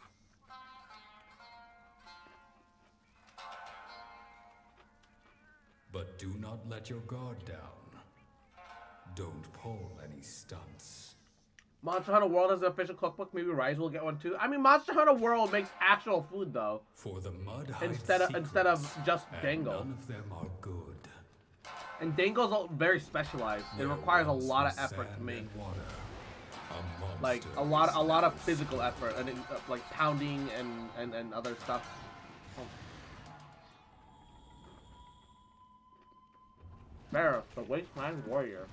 But do not let your guard down. Don't pull any stunts. Monster Hunter World has an official cookbook. Maybe Rise will get one too. I mean, Monster Hunter World makes actual food though. For the mud instead of just dango. None of them are good. And dango's are very specialized. It requires a lot of effort to make. Like a lot of physical effort and like pounding and other stuff. Barroth, the Wasteland Warrior.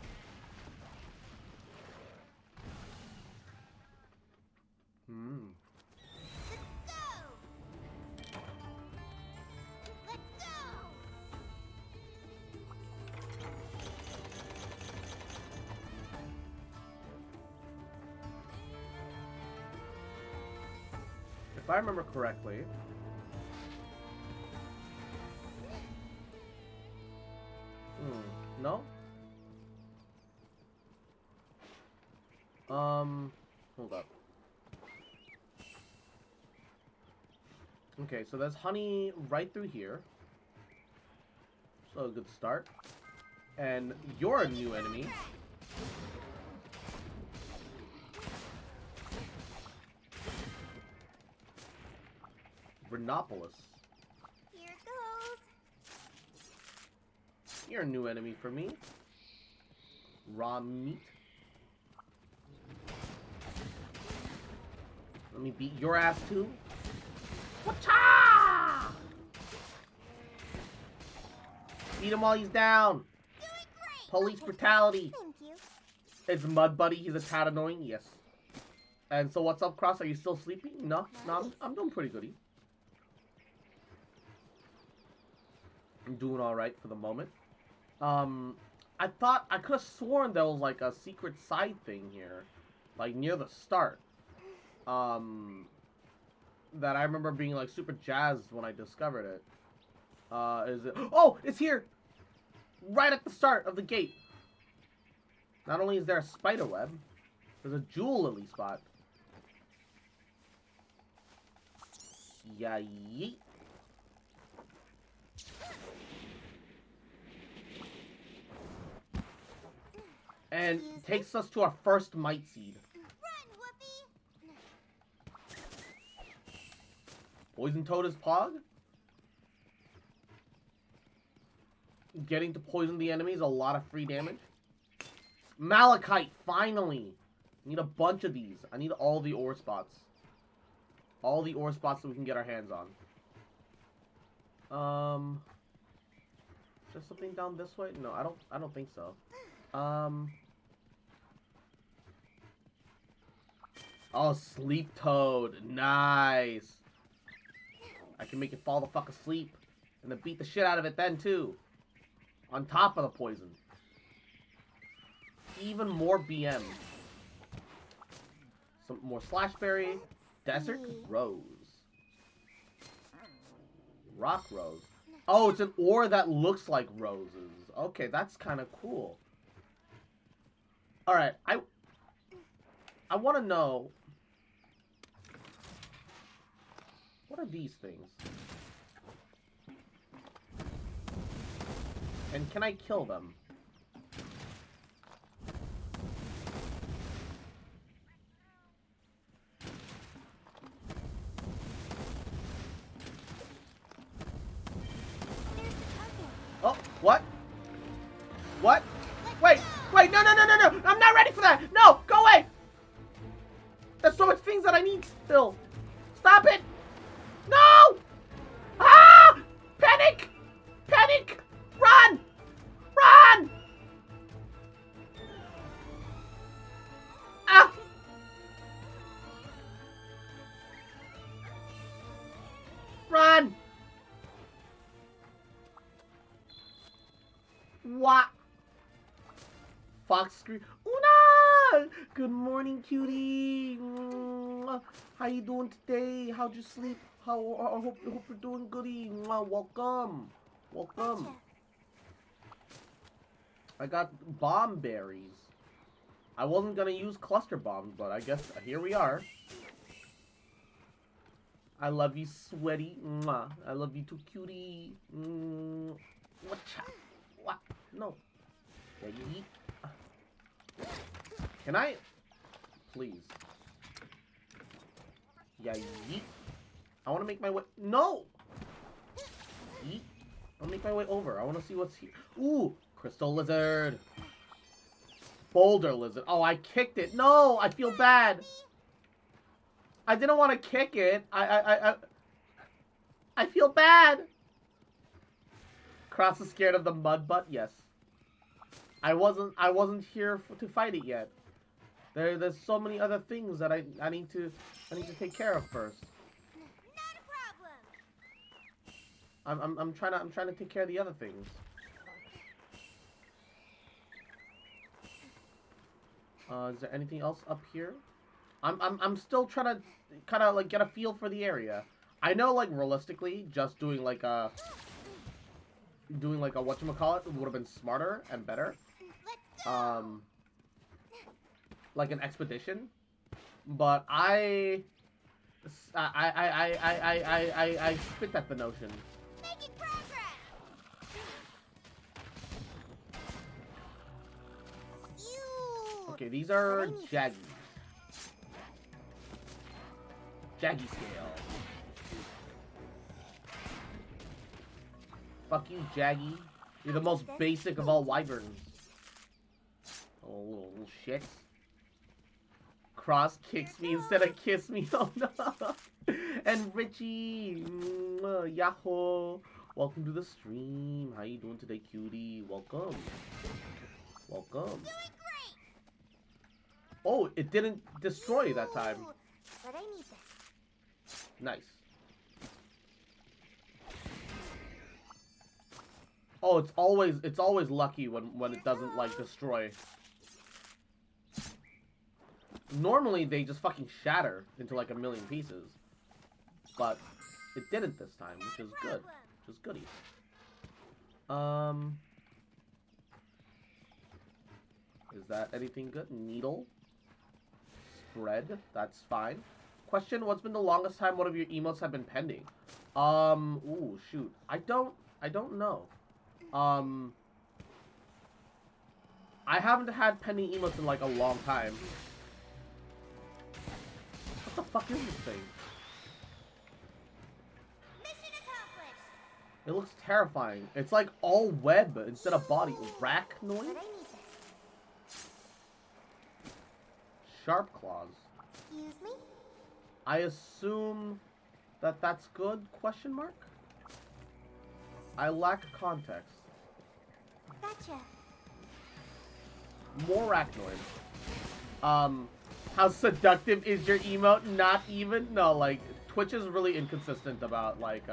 If I remember correctly, no? Hold up. Okay, so there's honey right through here. So a good start. And you're a new enemy. Rhinopolis. Here goes. You're a new enemy for me. Raw meat. Let me beat your ass too. Whatcha! Beat him while he's down. Police brutality. Thank you. Is Mud Buddy, he's a tad annoying? Yes. And so what's up, Cross? Are you still sleeping? No, I'm doing pretty goody. I'm doing alright for the moment. I thought, I could have sworn there was like a secret side thing here. Like near the start. That I remember being like super jazzed when I discovered it. Is it? Oh, it's here! Right at the start of the gate. Not only is there a spider web, there's a jewel lily spot. Yeah, yeet. And takes us to our first might seed. Poison Toad is Pog? Getting to poison the enemy is a lot of free damage. Malachite, finally! I need a bunch of these. I need all the ore spots. All the ore spots that we can get our hands on. Is there something down this way? No, I don't think so. Oh, Sleep Toad. Nice. I can make it fall the fuck asleep. And then beat the shit out of it then, too. On top of the poison. Even more BM. Some more Slashberry. Desert Rose. Rock Rose. Oh, it's an ore that looks like roses. Okay, that's kind of cool. Alright, I want to know... What are these things? And can I kill them? Oh, what? What? Wait, no, I'm not ready for that. No, go away. There's so much things that I need still. Stop it. No! Ah! Panic! Panic! Run! Run! Ah! Run! What? Fox scream. Una! Good morning, cutie. How you doing today? How'd you sleep? I hope you're doing goody. Welcome. Welcome. I got bomb berries. I wasn't gonna use cluster bombs, but I guess here we are. I love you, sweaty. I love you too, cutie. What? What? No. Can I? Please. Yeah, yeet. I want to make my way. No! Yeet. I'll make my way over. I want to see what's here. Ooh! Crystal lizard. Boulder lizard. Oh, I kicked it. No! I feel bad. I didn't want to kick it. I feel bad. Cross is scared of the mud butt? Yes. I wasn't here to fight it yet. There's so many other things that I need to take care of first. I'm trying to take care of the other things. Is there anything else up here? I'm still trying to kind of like get a feel for the area. I know, like, realistically, just doing like a whatchamacallit would have been smarter and better. Like an expedition, but I spit at the notion. Making progress. Okay, these are Jaggies. Jaggy scale. Fuck you, Jaggy. You're the most basic of all wyverns. Oh, little shit. Cross kicks me instead of kiss me. Oh no. And Richie, Yahoo. Welcome to the stream. How you doing today, cutie? Welcome. Welcome. Oh, it didn't destroy that time. But I need this. Nice. Oh, it's always lucky when it doesn't like destroy. Normally they just fucking shatter into like a million pieces. But it didn't this time, which is good. Which is goody. Is that anything good? Needle? Spread? That's fine. Question, what's been the longest time one of your emotes have been pending? Ooh, shoot. I don't know. I haven't had pending emotes in like a long time. What the fuck is this thing? Mission accomplished. It looks terrifying. It's like all web instead of body. Rack noise? But I need this. Sharp claws. Excuse me? I assume that that's good? Question mark? I lack context. Gotcha. More rack noise. How seductive is your emote? Not even? No, like Twitch is really inconsistent about like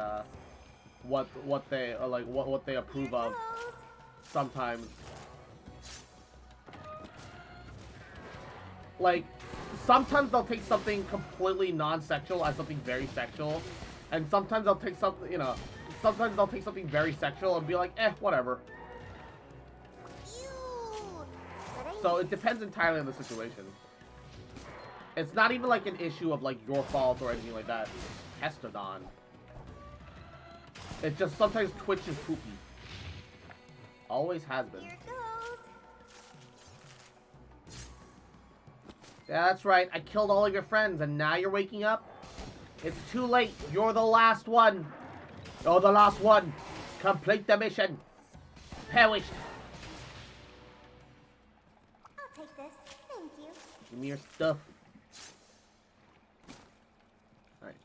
what they what they approve of sometimes. Like sometimes they'll take something completely non-sexual as something very sexual, and sometimes they'll take something, you know, sometimes they'll take something very sexual and be like, whatever. So it depends entirely on the situation. It's not even like an issue of like your fault or anything like that. Testodon. It's just sometimes Twitch is poopy. Always has been. Yeah, that's right. I killed all of your friends and now you're waking up? It's too late. You're the last one. You're the last one. Complete the mission. Perished. I'll take this. Thank you. Give me your stuff. Alright.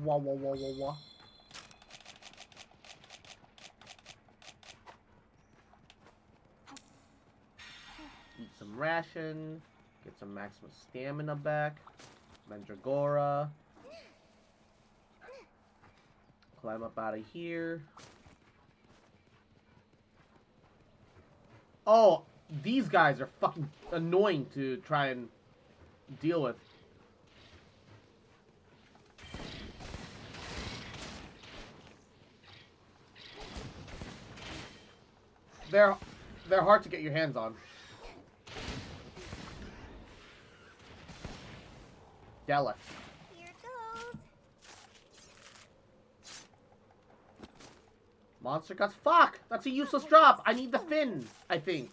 Wah wah wah wah wah. Eat some ration. Get some maximum stamina back. Mandragora. Climb up out of here. Oh, these guys are fucking annoying to try and deal with. They're hard to get your hands on. Della. Here goes. Monster guts. Fuck! That's a useless drop. I need the fin, I think.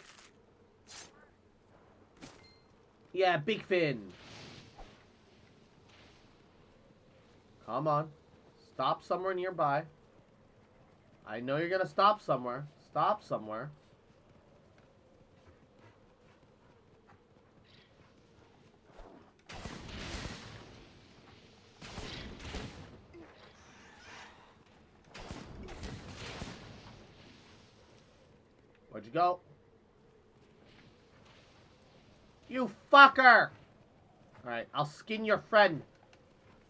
Yeah, big fin. Come on. Stop somewhere nearby. I know you're gonna stop somewhere. Stop somewhere. Where'd you go? You fucker! Alright, I'll skin your friend.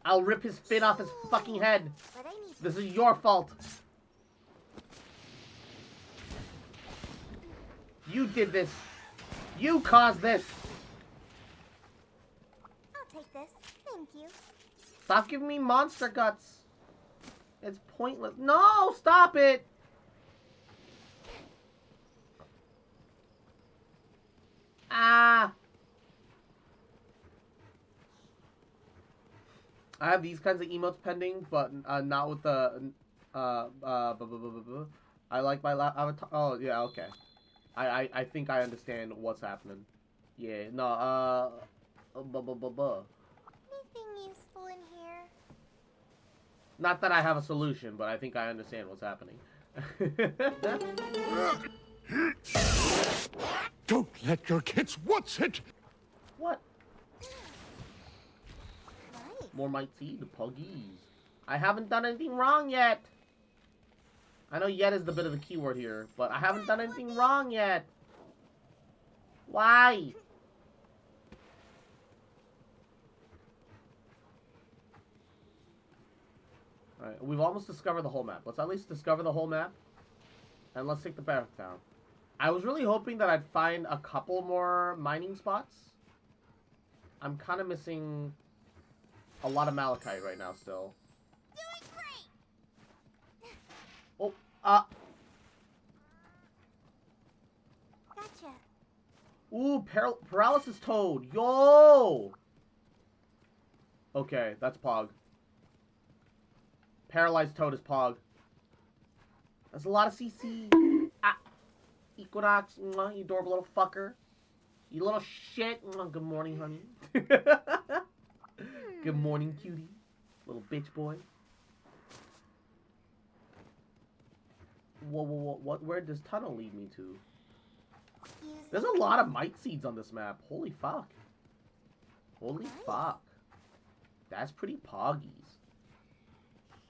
I'll rip his fin off his fucking head. This is your fault. You did this. You caused this. I'll take this. Thank you. Stop giving me monster guts. It's pointless. No, stop it. Ah. I have these kinds of emotes pending, but not with the I like my avatar. Oh yeah, okay. I think I understand what's happening. Yeah, no, Anything useful in here? Not that I have a solution, but I think I understand what's happening. Don't let your kids what's it? What? More might see the puggies. I haven't done anything wrong yet. I know yet is the bit of the keyword here, but I haven't done anything wrong yet. Why? Alright, we've almost discovered the whole map. Let's at least discover the whole map. And let's take the barrack down. I was really hoping that I'd find a couple more mining spots. I'm kind of missing a lot of malachite right now still. Oh, Gotcha. Ooh, paralysis toad. Yo! Okay, that's Pog. Paralyzed toad is Pog. That's a lot of CC. Ah. Equinox, you adorable little fucker. You little shit. Good morning, honey. Good morning, cutie. Little bitch boy. Whoa, what? Where does tunnel lead me to? There's a lot of mite seeds on this map. Holy fuck. Holy fuck. That's pretty poggies.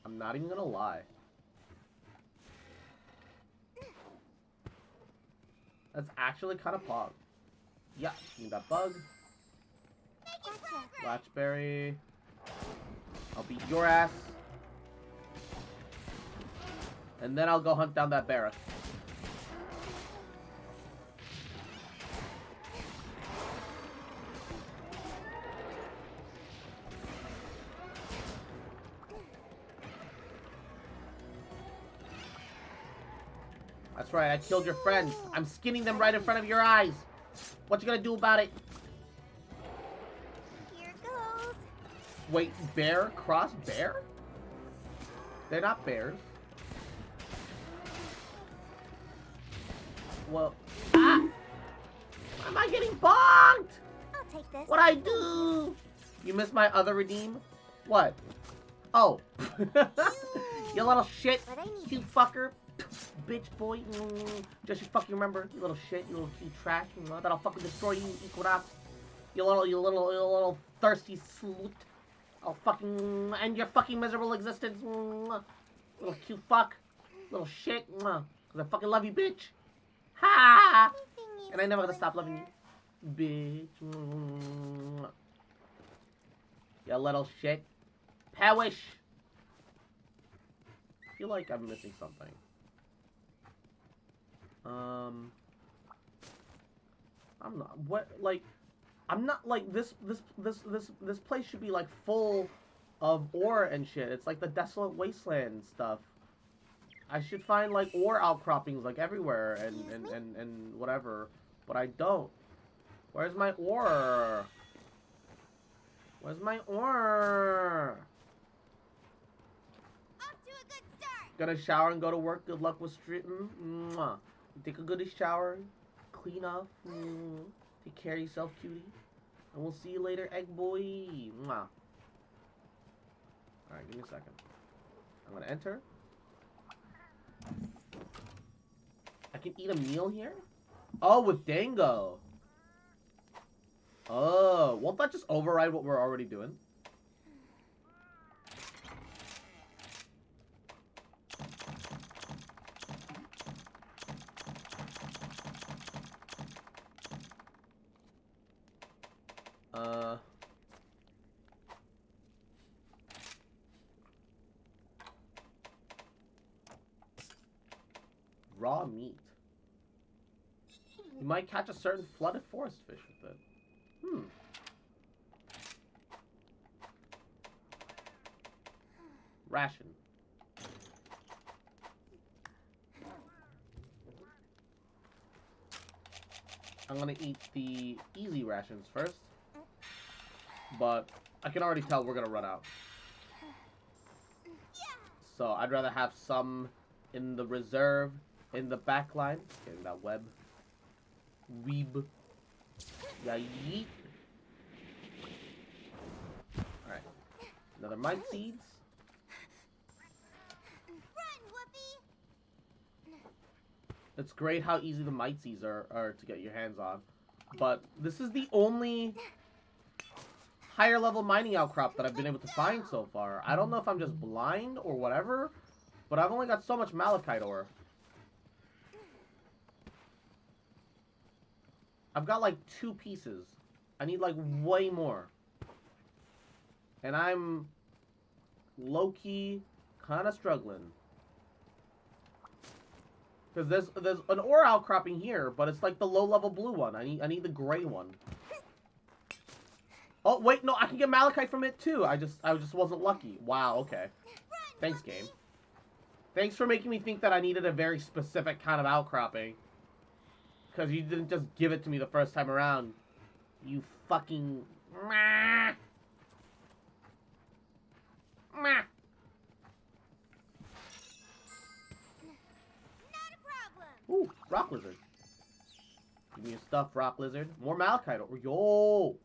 I'm not even gonna lie. That's actually kind of pog. Yeah, need that bug. Blackberry. I'll beat your ass. And then I'll go hunt down that barrack. That's right, I killed your friends. I'm skinning them right in front of your eyes. What you gonna do about it? Here goes. Wait, bear cross bear? They're not bears. Well, ah! Why am I getting bonked? I'll take this. What'd I do? You missed my other redeem? What? Oh. You little shit. Cute fucker. Bitch boy. Just you fucking remember, you little shit, you little cute trash. That'll fucking destroy you, Equinox. You little thirsty slut. I'll fucking end your fucking miserable existence. Little cute fuck. Little shit. Cause I fucking love you, bitch. Ha! And I never gonna stop loving you. Bitch. You little shit. Perish. I feel like I'm missing something. I'm not, what, like, I'm not, like, this place should be, like, full of ore and shit. It's like the desolate wasteland stuff. I should find, like, ore outcroppings, like, everywhere and whatever. But I don't. Where's my ore? Where's my ore? Off to a good start. Gonna shower and go to work. Good luck with stripping. Mwah. Take a good shower. Clean up. Take care of yourself, cutie. And we'll see you later, egg boy. Mwah. Alright, give me a second. I'm gonna enter. I can eat a meal here? Oh, with Dango. Oh, won't that just override what we're already doing? Raw meat. You might catch a certain flooded forest fish with it. Ration. I'm gonna eat the easy rations first. But I can already tell we're gonna run out. So I'd rather have some in the reserve, in the back line. Getting that web. Weeb. Yeah, yeet. Alright. Another mite seeds. Run, Whoopi. It's great how easy the mightsies are to get your hands on. But this is the only higher level mining outcrop that I've been able to find so far. I don't know if I'm just blind or whatever, but I've only got so much malachite ore. I've got like 2 pieces. I need like way more. And I'm low-key kind of struggling. Because there's an ore outcropping here, but it's like the low-level blue one. I need the gray one. Oh, wait, no, I can get malachite from it too. I just wasn't lucky. Wow, okay. Thanks, game. Thanks for making me think that I needed a very specific kind of outcropping. Because you didn't just give it to me the first time around. You fucking... Meh. Meh. Not a problem. Ooh, rock lizard. Give me your stuff, rock lizard. More malachite. Yo!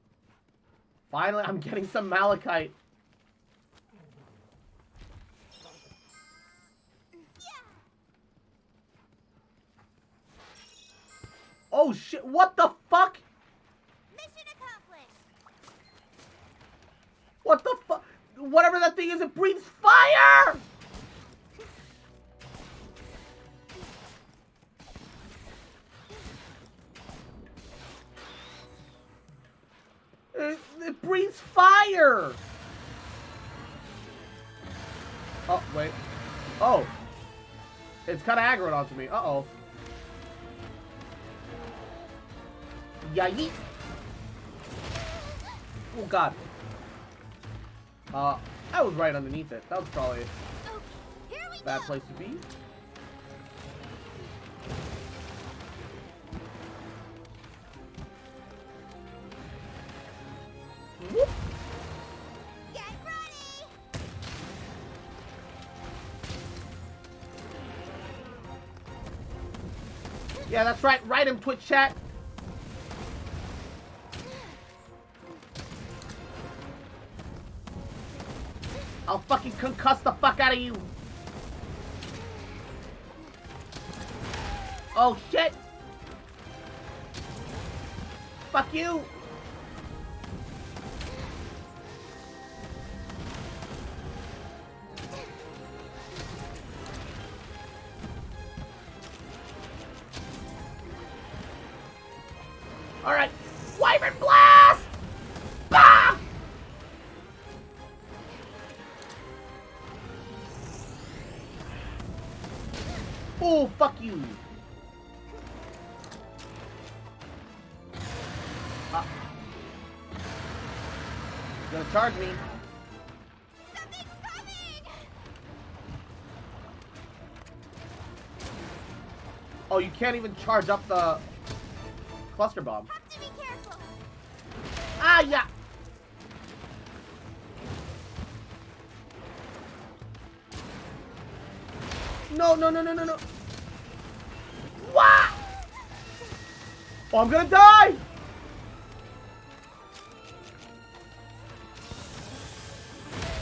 Finally, I'm getting some malachite. Oh shit, what the fuck? Mission accomplished. What the fuck? Whatever that thing is, it breathes fire! It breathes fire! Oh, wait. Oh. It's kind of aggroed onto me. Uh-oh. Yikes. Oh, God. I was right underneath it. That was probably a bad place to be. Whoop. Get ready. Yeah, that's right. Write him, Twitch chat. I'll fucking concuss the fuck out of you. Oh, shit. Fuck you. All right. Wyvern blast! Bah! Oh, fuck you. Gonna charge me. Something's coming. Oh, you can't even charge up the cluster bomb. Have to be careful. Ah, yeah. No, no, no, no, no, no. What? Oh, I'm gonna die.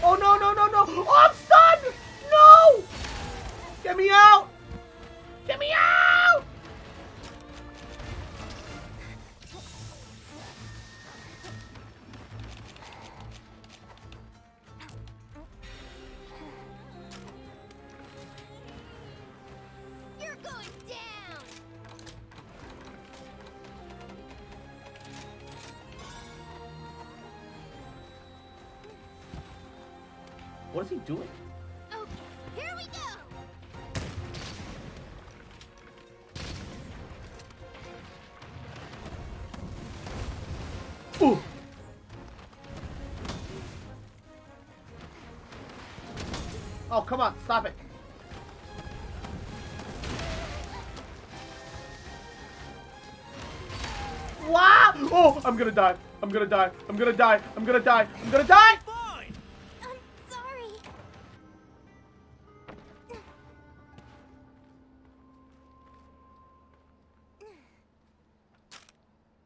Oh, no, no, no, no. Oh, I'm stunned. No. Get me out. Get me out. You're going down. What is he doing? Okay, here we go. Ooh. Oh, come on, stop it. Wow! Oh, I'm gonna die. I'm gonna die. I'm gonna die. I'm gonna die. I'm gonna die. I'm sorry.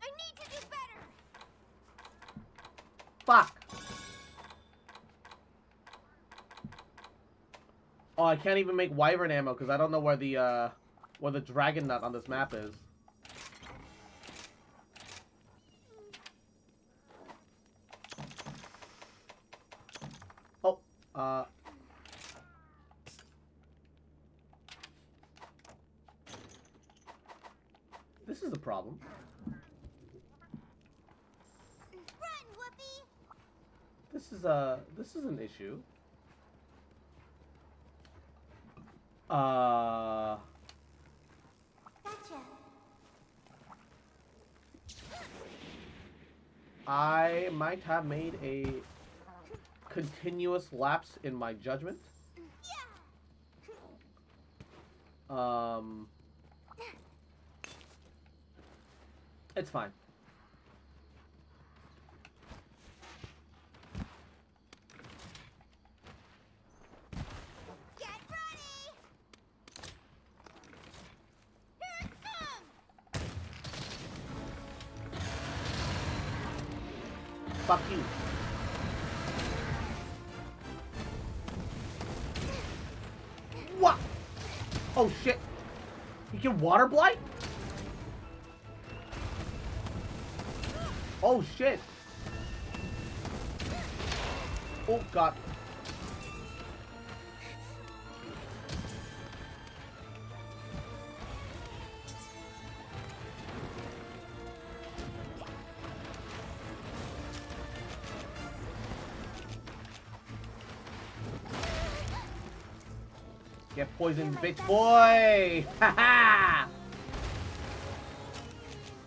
I need to do better. Fuck. Oh, I can't even make wyvern ammo because I don't know where the where the dragon nut on this map is. Oh, this is a problem. Run, Whoopi! This is an issue. Gotcha. I might have made a continuous lapse in my judgment. It's fine. Get ready! Here it comes! Fuck you. What? Oh shit. You can water blight? Oh shit. Oh god. Get poisoned, bitch boy! Haha!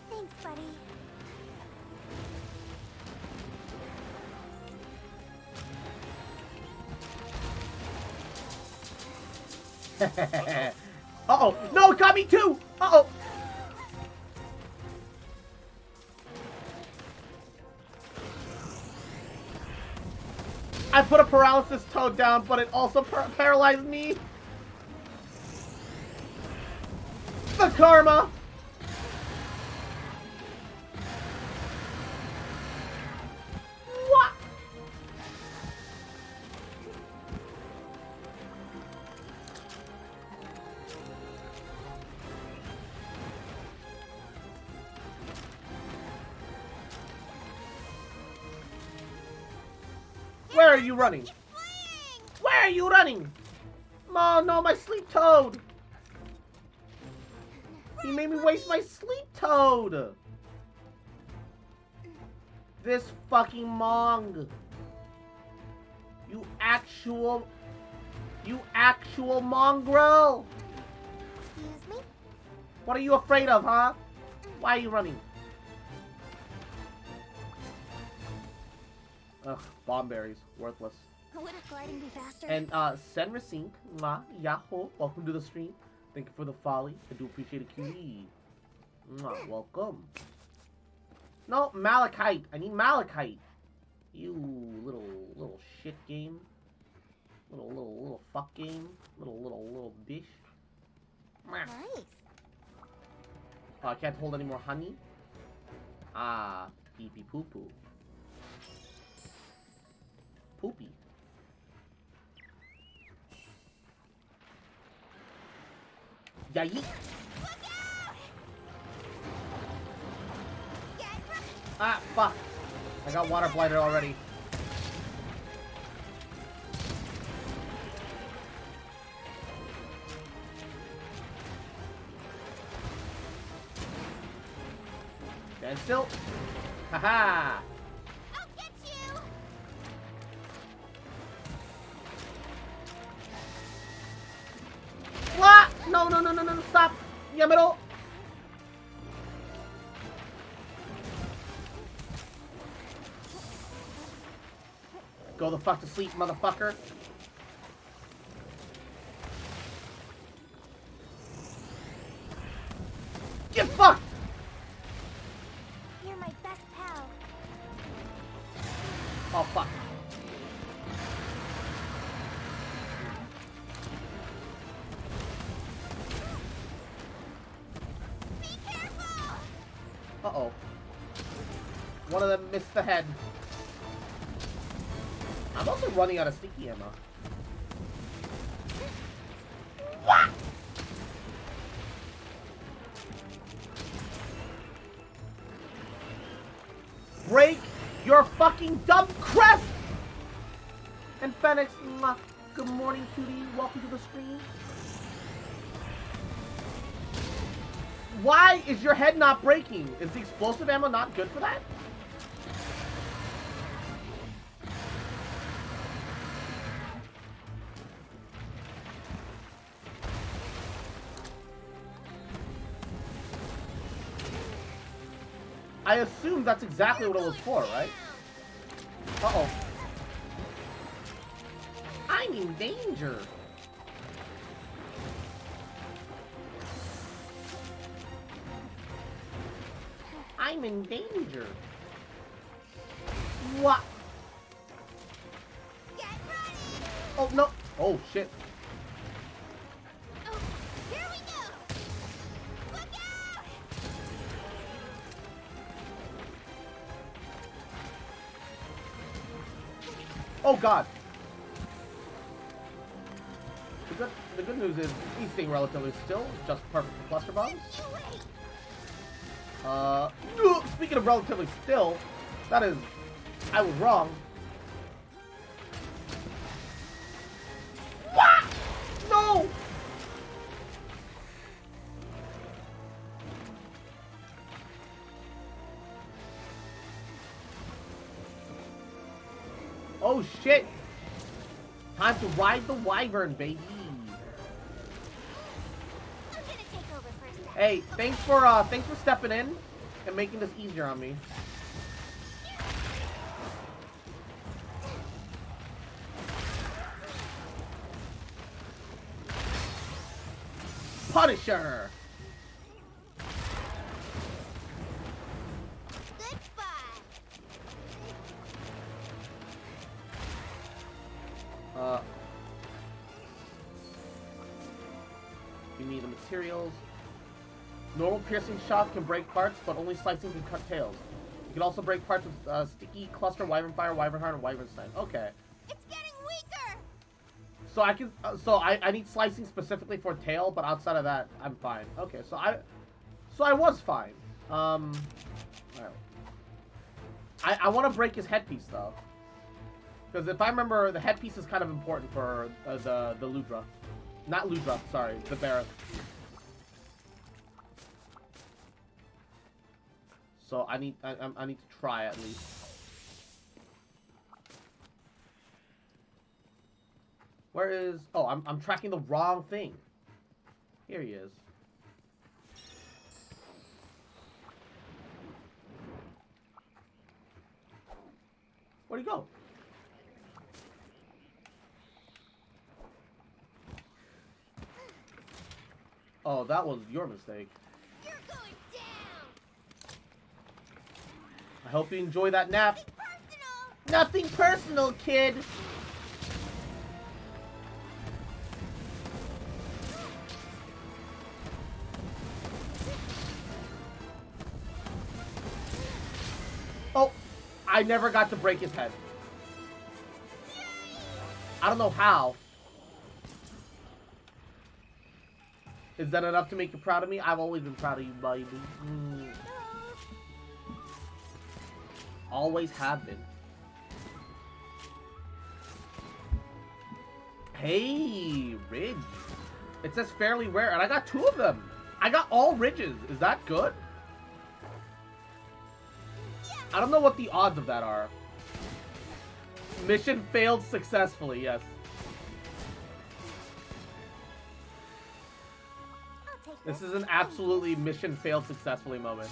Thanks, buddy. Uh-oh! No, it got me too! Uh-oh! I put a paralysis toad down, but it also paralyzed me. The karma! What? Where are you running? Where are you running? Oh no, my sleep toad! He made me waste my sleep toad! This fucking Mong! You actual mongrel! Excuse me? What are you afraid of, huh? Why are you running? Ugh, bomb berries. Worthless. Wouldn't gliding be faster? And, Senrasink, Yahoo, welcome to the stream. Thank you for the folly. I do appreciate it, cutie. Welcome. No, Malachite. I need Malachite. You little shit game. Little fuck game. Little bitch. Nice. Oh, I can't hold any more honey. Ah, pee pee poo poo. Poopy. Yeah, yeet. Ah, fuck. I got water blighted already. Stand still. Haha. I'll get you. What? No, stop. Yamero. Go the fuck to sleep, motherfucker. Get fucked! You're my best pal. Oh, fuck. Be careful! Uh-oh. One of them missed the head. I'm also running out of sticky ammo. What? break your fucking dumb crest! And Phoenix, good morning, cutie. Welcome to the stream. Why is your head not breaking? Is the explosive ammo not good for that? I assume that's exactly what it was for, right? Uh-oh. I'm in danger. I'm in danger. What? Get ready. Oh, no. Oh, shit. Oh, here we go. Look out! Oh, God. The good news is he's staying relatively still, just perfect for cluster bombs. Speaking of relatively still, that is, I was wrong. What? No! Oh shit! Time to ride the wyvern, baby. I'm gonna take over for a second. Hey, thanks for stepping in and making this easier on me. Punisher. Goodbye. You need the materials. Normal piercing shots can break parts, but only slicing can cut tails. You can also break parts with sticky, cluster, wyvern fire, wyvern heart, and wyvern snipe. Okay. It's getting weaker. So I can, I need slicing specifically for tail, but outside of that, I'm fine. Okay, so I was fine. Alright. I want to break his headpiece though, because if I remember, the headpiece is kind of important for the Ludra, not Ludra, sorry, the Barrath. So I need to try at least. Where is? Oh, I'm tracking the wrong thing. Here he is. Where'd he go? Oh, that was your mistake. You're going down. I hope you enjoy that nap. Nothing personal, kid. Oh, I never got to break his head. I don't know how. Is that enough to make you proud of me? I've always been proud of you, baby. Always have been. Hey, Ridge. It says fairly rare, and I got 2 of them. I got all Ridges. Is that good? I don't know what the odds of that are. Mission failed successfully, yes. This is an absolutely mission failed successfully moment.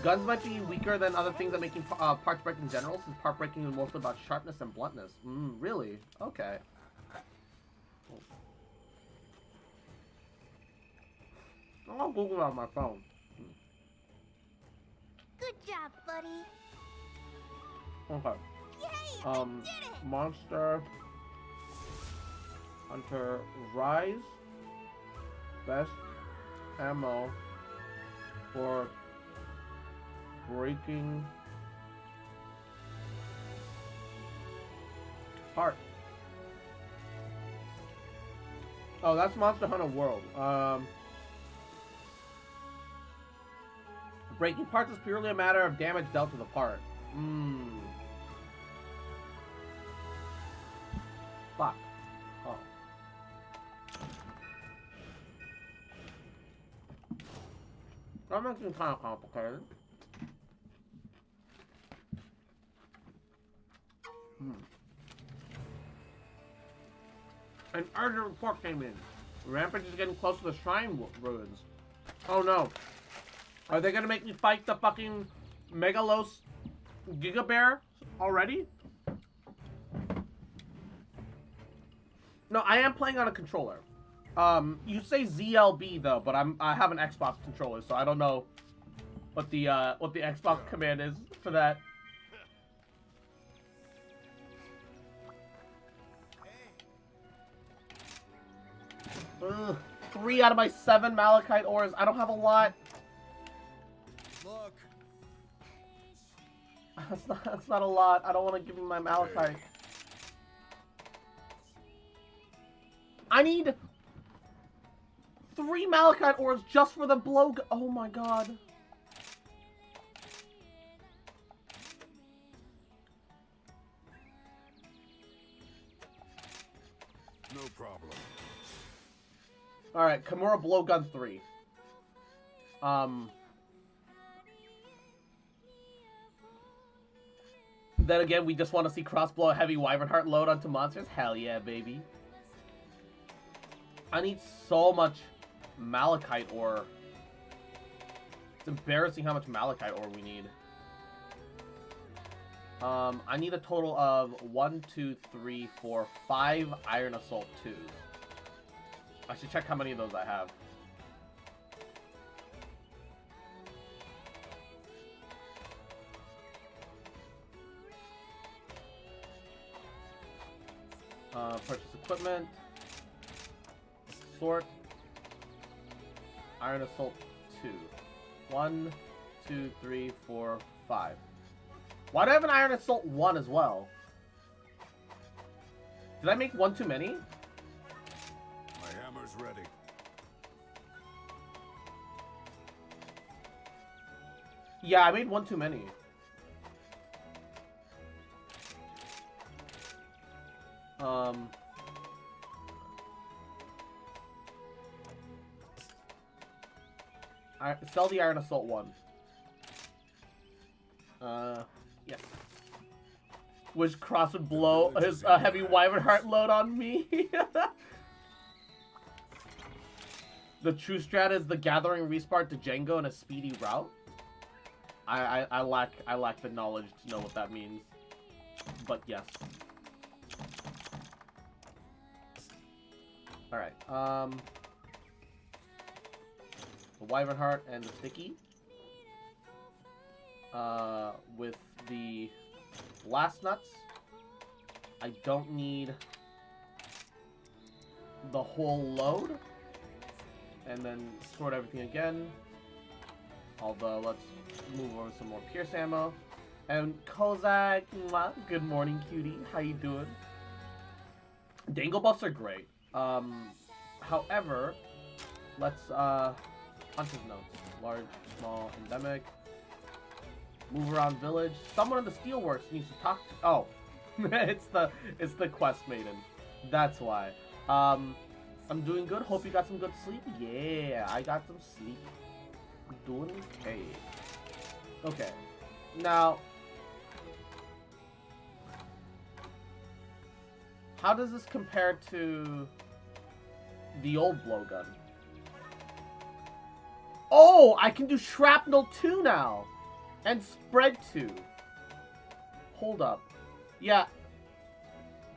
Guns might be weaker than other things that making parts break in general, since part breaking is mostly about sharpness and bluntness. Really? Okay. I'll Google it on my phone. Good job, buddy. Okay. Yay, Monster Hunter Rise. Best ammo for breaking heart. Oh, that's Monster Hunter World. Breaking parts is purely a matter of damage dealt to the part. Fuck. Oh. That makes it kind of complicated. An urgent report came in. Rampage is getting close to the shrine ruins. Oh no. Are they gonna make me fight the fucking Megalos Giga Bear already? No, I am playing on a controller. You say ZLB though, but I have an Xbox controller, so I don't know what the Xbox command is for that. Ugh, 3 out of my 7 malachite ores. I don't have a lot. Look. That's not a lot. I don't want to give him my malachite. I need 3 malachite ores just for the blow. Oh my god. No problem. Alright, Kimura Blowgun 3. Then again, we just want to see Crossblow Heavy Wyvern Heart load onto monsters? Hell yeah, baby. I need so much malachite ore. It's embarrassing how much malachite ore we need. I need a total of 1, 2, 3, 4, 5 Iron Assault 2s. I should check how many of those I have. Purchase equipment. Sort. Iron Assault 2. 1, 2, 3, 4, 5. Why do I have an Iron Assault 1 as well? Did I make 1 too many? My hammer's ready. Yeah, I made 1 too many. Sell the Iron Assault 1. Yes. Which Cross would blow his Heavy Wyvern Heart load on me? The true strat is the gathering respawn to Django in a speedy route. I lack the knowledge to know what that means. But yes. Alright, the Wyvern Heart and the Sticky. With the Blast Nuts. I don't need the whole load. And then sort everything again. Although, let's move over some more Pierce ammo. And Kozak, good morning, cutie. How you doing? Dangle buffs are great. However, let's, Hunter's Notes. Large, small, endemic. Move around village. Someone in the Steelworks needs to talk to... Oh. it's the quest maiden. That's why. I'm doing good. Hope you got some good sleep. Yeah, I got some sleep. I'm doing okay. Okay. Now... how does this compare to the old blowgun? Oh, I can do Shrapnel 2 now! And Spread 2. Hold up. Yeah.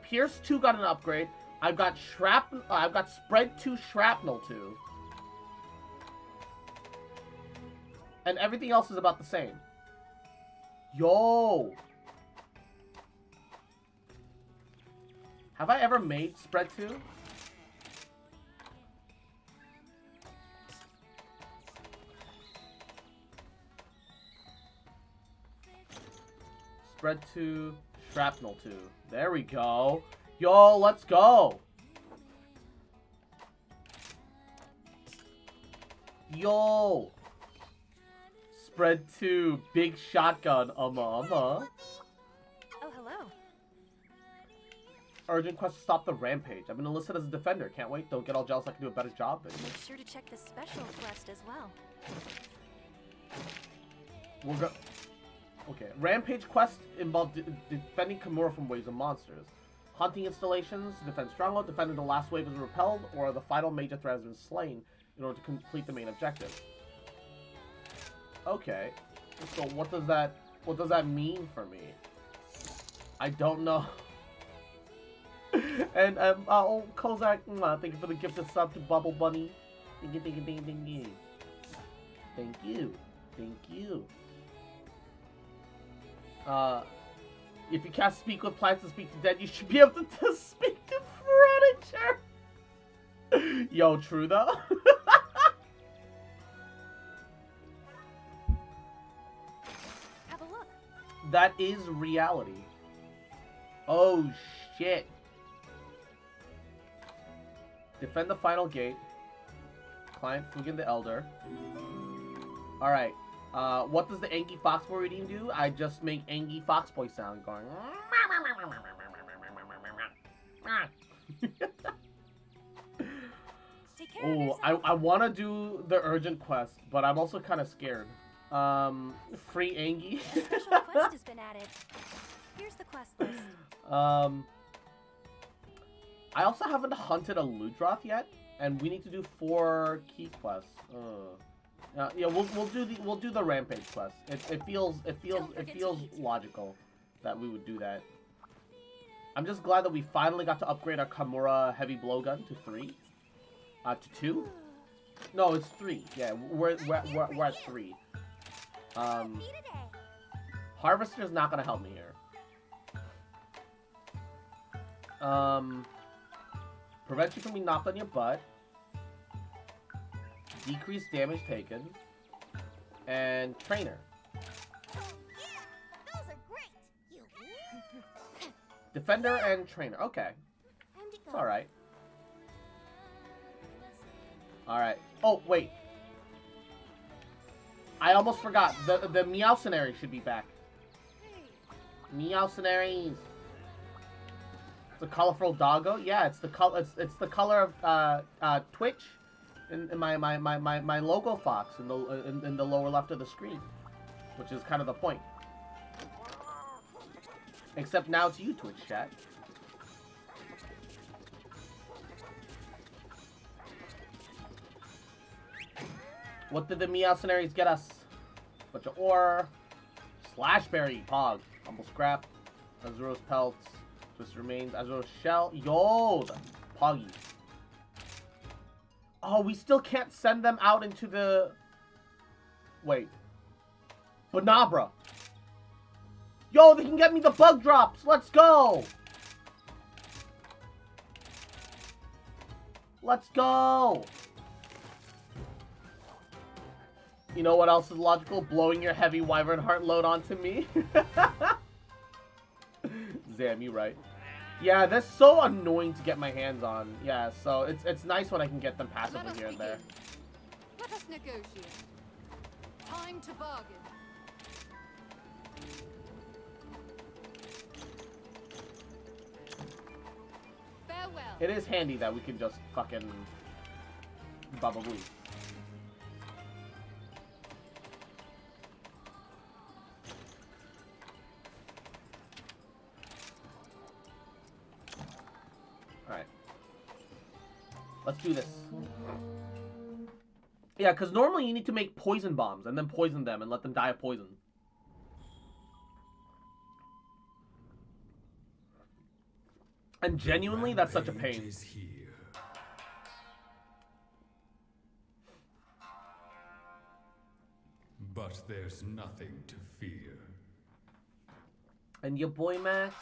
Pierce 2 got an upgrade. I've got Spread 2 Shrapnel 2. And everything else is about the same. Yo! Have I ever made Spread 2? Spread 2, Shrapnel 2. There we go. Yo, let's go. Yo. spread 2. Big shotgun. Oh, hello. Urgent quest to stop the rampage. I've been enlisted as a defender. Can't wait. Don't get all jealous. I can do a better job. But... Make sure to check the special quest as well. We'll go. Okay. Rampage quest involved defending Kimura from waves of monsters. Hunting installations, defend stronghold, defending the last wave is repelled, or the final major threat has been slain in order to complete the main objective. Okay. So what does that mean for me? I don't know. And oh, Kozak, thank you for the gifted sub to Bubble Bunny. Thank you. Thank you. If you can't speak with plants and speak to dead, you should be able to speak to furniture. Yo, true though. Have a look. That is reality. Oh shit. Defend the final gate. Client Fugen the Elder. Alright. What does the Angie Foxboy reading do? I just make Angie Foxboy sound going. Oh, I want to do the urgent quest, but I'm also kind of scared. Free Angie. A special quest has been added. Here's the quest list. I also haven't hunted a Ludroth yet, and we need to do 4 key quests. Yeah, we'll do the rampage quest. It feels logical that we would do that. I'm just glad that we finally got to upgrade our Kimura heavy blowgun to 3, to 2. No, it's 3. Yeah, we're at 3. Harvester's not gonna help me here. Prevent you from being knocked on your butt. Decrease damage taken. And trainer. Those are great. Defender and trainer. Okay. It's alright. Alright. Oh, wait. I almost forgot. The Meowcenary should be back. Meowcenaries. The colorful doggo. Yeah, it's the color of Twitch in my logo fox in the lower left of the screen, which is kind of the point. Except now it's you, Twitch chat. What did the Meowcenaries get us? Bunch of ore, Slashberry, Pog, Humble Scrap, Azuros Pelts, Twist Remains, Azuros Shell. Yo, the Poggy. Oh, we still can't send them out into the... Wait. Banabra. Yo, they can get me the bug drops. Let's go. Let's go. You know what else is logical? Blowing your heavy wyvern heart load onto me. Zam, you right. Yeah, that's so annoying to get my hands on. Yeah, so it's nice when I can get them passively here and there. Let us negotiate. Time to bargain. Farewell. It is handy that we can just fucking bubble weave. Alright. Let's do this. Yeah, because normally you need to make poison bombs and then poison them and let them die of poison. And genuinely, that's such a pain. But there's nothing to fear. And your boy Max,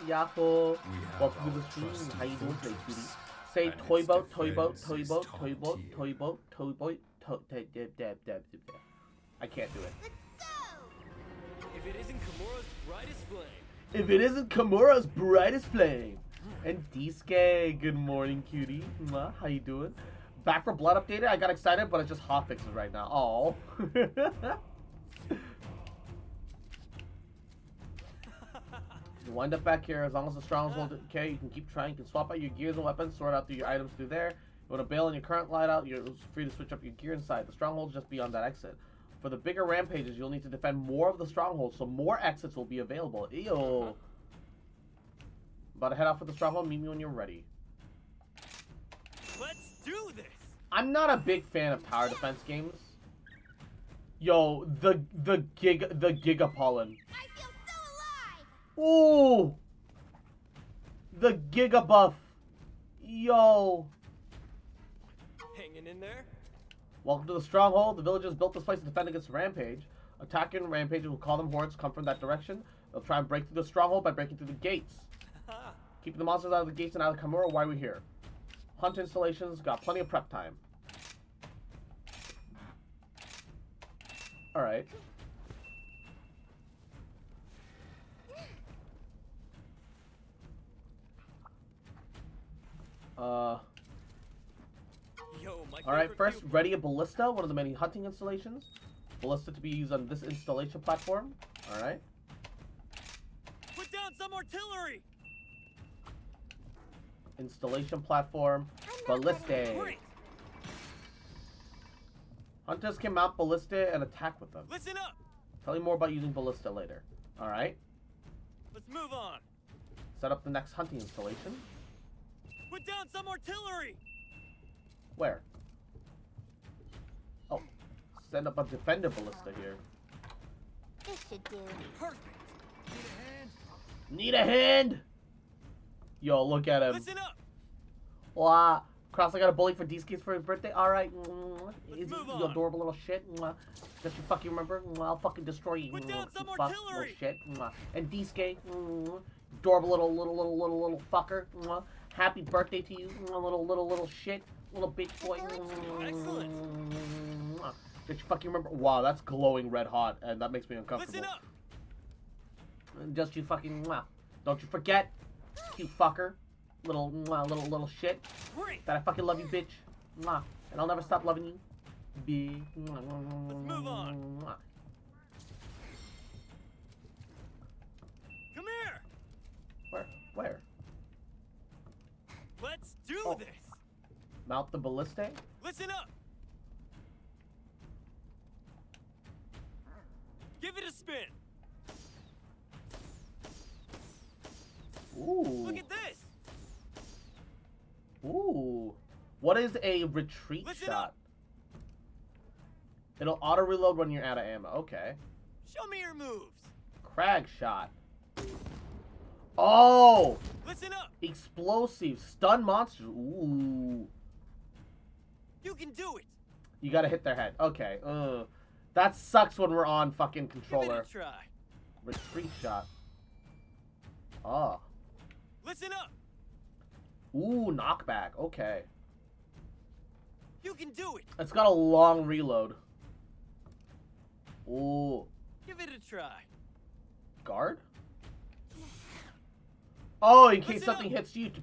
Yahoo. Welcome to the stream. How you doing today, cutie? Say toy boat, toy boat, toy boat, toy boat, toy boat, toy boat, dab. I can't do it. If it isn't Kimura's brightest flame. If it isn't Kimura's brightest flame. And Diske, good morning, cutie. How you doing? Back for Blood updated. I got excited, but it's just hot fixes right now. Oh. You wind up back here. As long as the stronghold okay, you can keep trying. You can swap out your gears and weapons, sort out through your items through there. You want to bail on your current hideout, you're free to switch up your gear inside. The stronghold's just beyond that exit. For the bigger rampages, you'll need to defend more of the stronghold, so more exits will be available. Ew. About to head out for the stronghold. Meet me when you're ready. Let's do this. I'm not a big fan of tower defense games. Yo, the Giga Pollen. I feel so alive. Ooh, the Giga Buff. Yo. Hanging in there. Welcome to the stronghold. The villagers built this place to defend against Rampage. Attacking Rampage, we'll call them hordes, come from that direction. They'll try and break through the stronghold by breaking through the gates. Keeping the monsters out of the gates and out of Kimura, why are we here? Hunt installations, got plenty of prep time. Alright. Alright, first, ready a ballista, one of the many hunting installations. Ballista to be used on this installation platform. Alright. Put down some artillery. Installation platform. Ballista. Hunters can mount ballista and attack with them. Listen up. Tell you more about using ballista later. Alright. Let's move on. Set up the next hunting installation. Put down some artillery. Where? Oh. Send up a defender ballista here. This should do. Perfect. Need a hand? Yo, look at him. Listen up. Wow. Cross, I got a bully for D-Skis for his birthday. Alright. Is move you on. adorable little shit? Just you fucking remember? I'll fucking destroy you. Put down some fuck, artillery. little shit. And D-Ski, adorable little fucker. Happy birthday to you, little shit. Little bitch boy. Excellent. Just you fucking remember? Wow, that's glowing red hot, and that makes me uncomfortable. Listen up. Just you fucking don't you forget, you fucker, little shit. Great. That I fucking love you, bitch. And I'll never stop loving you. Let's move on. Come here. Where? Let's do this. Mount the ballista. Listen up. Give it a spin. Ooh. Look at this. Ooh. What is a retreat Listen shot? up. It'll auto reload when you're out of ammo. Okay. Show me your moves. Crag shot. Oh. Listen up. Explosive. Stun monsters. Ooh. You can do it. You gotta hit their head. Okay. That sucks when we're on fucking controller. Give it a try. Retreat shot. Oh. Listen up. Ooh, knockback. Okay. You can do it. It's got a long reload. Ooh. Give it a try. Guard? Oh, in case Listen something up. hits you to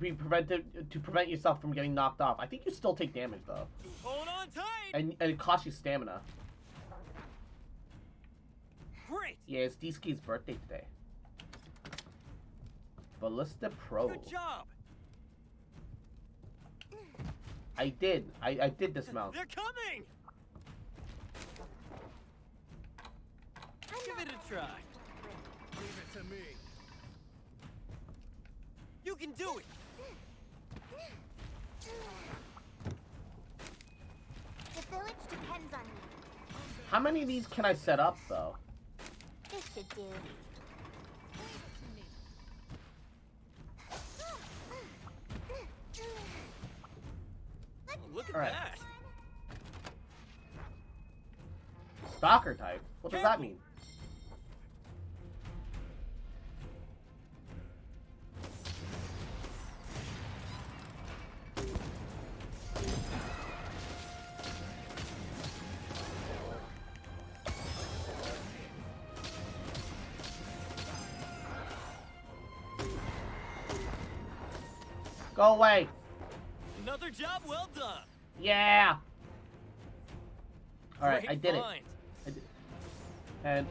prevent yourself from getting knocked off. I think you still take damage though. Hold on tight. And it costs you stamina. Great. Yeah, it's D-Ski's birthday today. Ballista Pro. Good job. I did dismount. They're coming. Give it a try. Leave it to me. You can do it. The village depends on you. How many of these can I set up though? This should do. Look at All right. that. Stalker type? What does that mean? Go away. Another job well done. Yeah. All right, Great I did find. it. And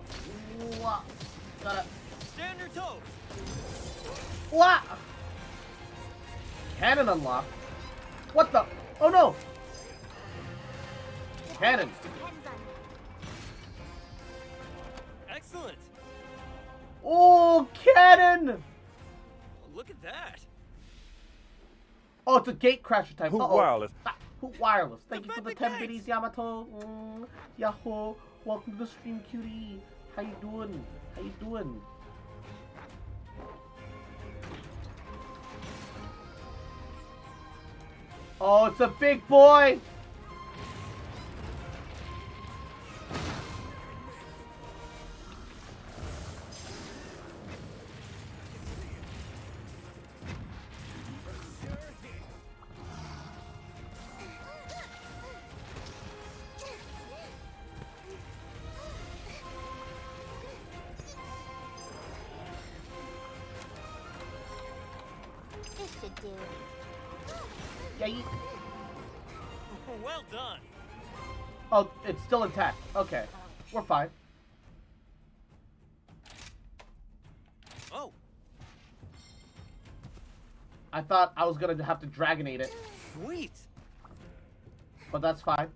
gotta Stand your toes. What? Cannon unlocked? What the? Oh no! Cannon. Excellent. Oh, cannon! Look at that. Oh, it's a gate crasher type. Who Uh-oh. wireless? Who wireless? Thank you for the 10 biddies, Yamato. Yahoo! Welcome to the stream, cutie. How you doing? How you doing? Oh, it's a big boy! This should do. Yeah, you... Well done. Oh, it's still intact. Okay. We're fine. Oh. I thought I was gonna have to Dragonade it. Sweet. But that's fine.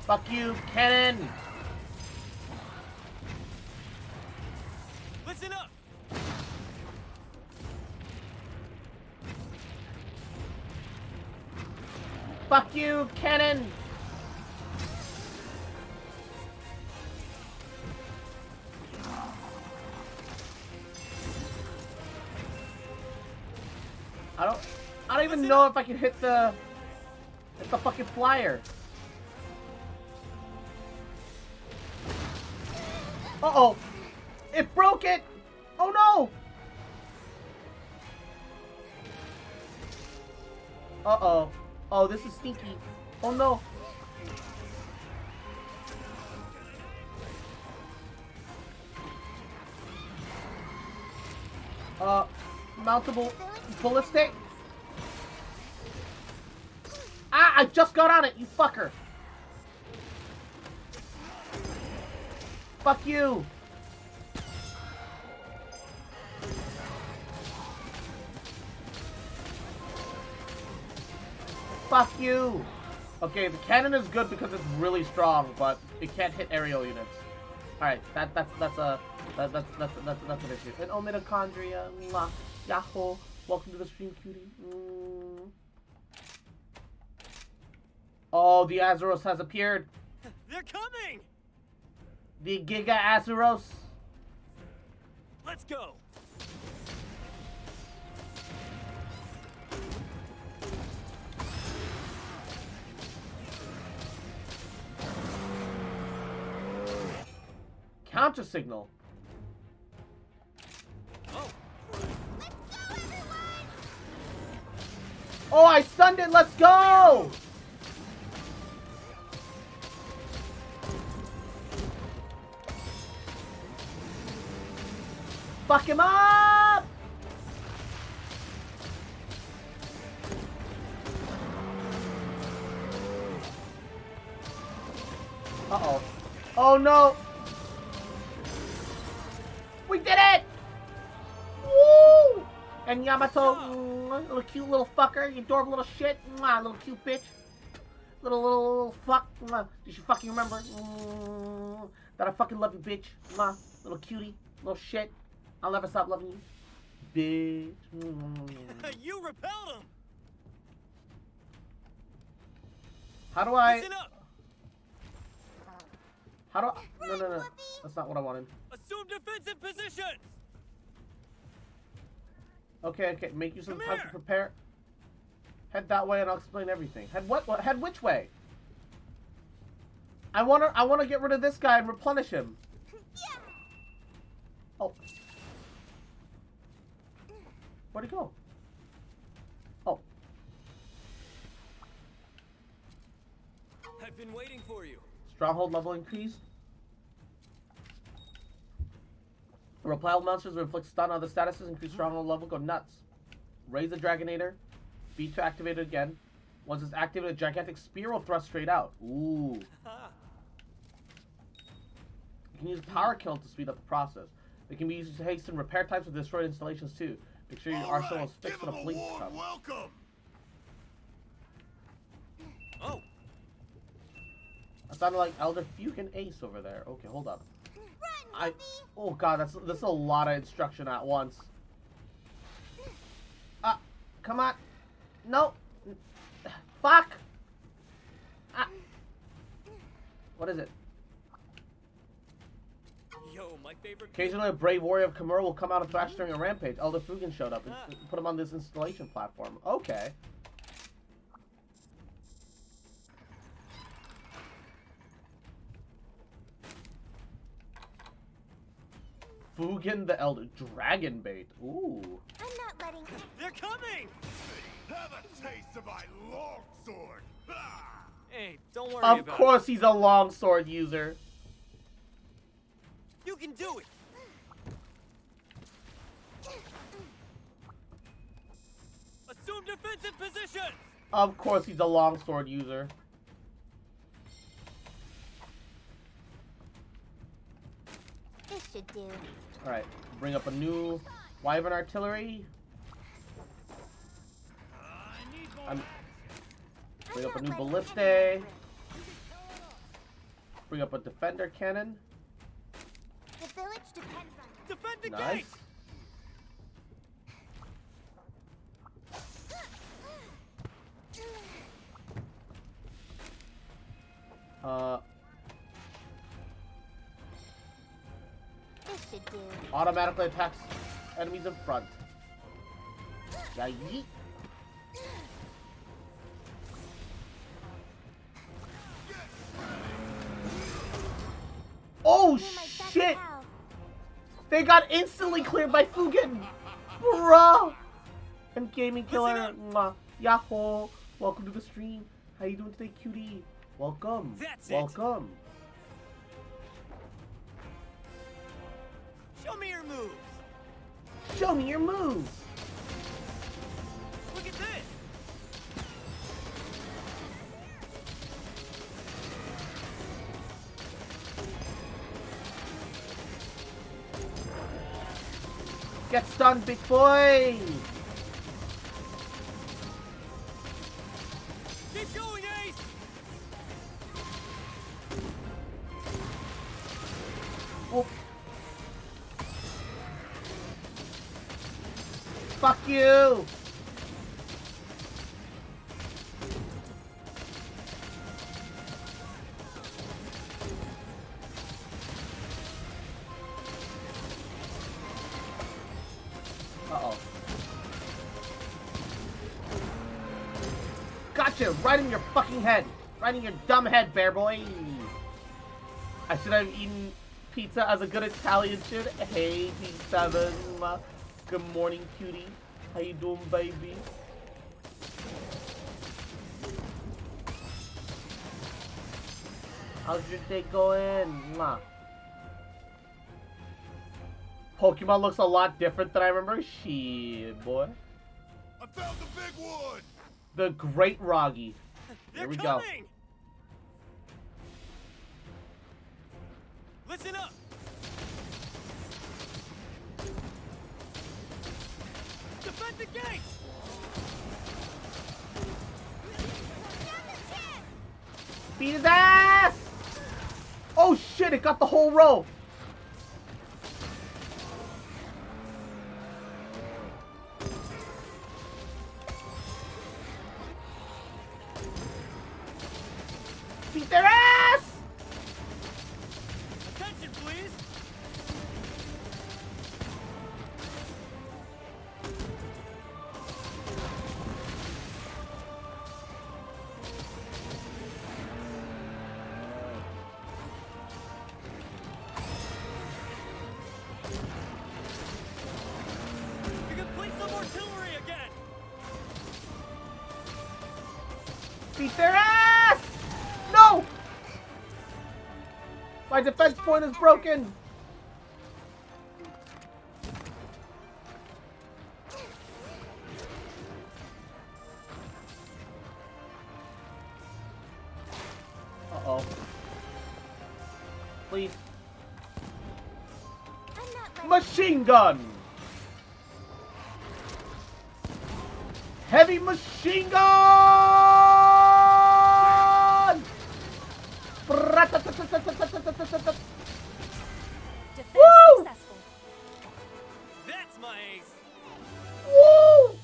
Fuck you, cannon! Listen up. Fuck you, cannon! I don't even know if I can hit the fucking flyer. Uh-oh! It broke it! Oh no! Uh-oh. Oh, this is stinky. Oh no. Mountable ballistic. Ah, I just got on it, you fucker. Fuck you. Fuck you. Okay, the cannon is good because it's really strong, but it can't hit aerial units. All right, that's an issue. And mitochondria, mwah, yahoo! Welcome to the stream, cutie. Oh, the Azeros has appeared. They're coming. The Giga Azeros. Let's go. Counter signal. Oh, I stunned it. Let's go. Fuck him up. Uh-oh. Oh no. We did it! Woo! And Yamato, little cute little fucker, you adorable little shit, little cute bitch, little fuck. Did you fucking remember that I fucking love you, bitch? Little cutie, little shit. I'll never stop loving you, bitch. You repelled him. How do I? Listen up. How do I? No. That's not what I wanted. Assume defensive positions. Okay. Make use of the time to prepare. Head that way, and I'll explain everything. Head what? Head which way? I wanna get rid of this guy and replenish him. Yeah. Oh. Where'd he go? Oh. I've been waiting for you. Stronghold level increase. Repel monsters will inflict stun on other statuses, increase stronghold level, go nuts. Raise the Dragonator. B2 activated again. Once it's activated, a gigantic spear will thrust straight out. Ooh. You can use power kill to speed up the process. It can be used to hasten repair types with destroyed installations too. Make sure your arsenal is fixed when the police come. Welcome. Oh. That sounded like Elder Fukin Ace over there. Okay, hold up. Oh god, that's a lot of instruction at once. Come on. No. Fuck. What is it? Yo, my favorite. Occasionally, a brave warrior of Kimura will come out and thrash during a rampage. Elder Fukin showed up and put him on this installation platform. Okay. Fukin the Elder. Dragon bait. Ooh. I'm not letting. They're coming! Have a taste of my longsword. Hey, don't worry about it. Of course he's a longsword user. You can do it! Assume defensive positions! Of course he's a longsword user. This should do. Alright, bring up a new Wyvern artillery. Bring up a new ballista. Bring up a defender cannon. The village depends on defend the nice. gate. This should do. Automatically attacks enemies in front. Yeah, yeet. Oh shit! They got instantly cleared by Fukin! Bruh! And Gaming Killer, Yahoo! Welcome to the stream. How you doing today, cutie? Welcome. Welcome. Show me your moves. Show me your moves. Look at this. Get stunned, big boy! Keep going, Ace! Oh. Fuck you! Uh-oh. Gotcha! Right in your fucking head! Right in your dumb head, bear boy! I should have eaten pizza as a good Italian should. Hey, P7. Good morning, cutie. How you doing, baby? How's your day going? Mwah. Pokemon looks a lot different than I remember. Shit, boy. I found the big one. The Great Roggy. Here we go. Listen up. Defend the gate. Beat his ass! Oh shit, it got the whole row. Beat their ass! Attention, please. We can place some artillery again. Beat their ass! No! My defense point is broken! Uh-oh. Please. Machine gun! Heavy machine gun! Woo! That's my ace. Woo!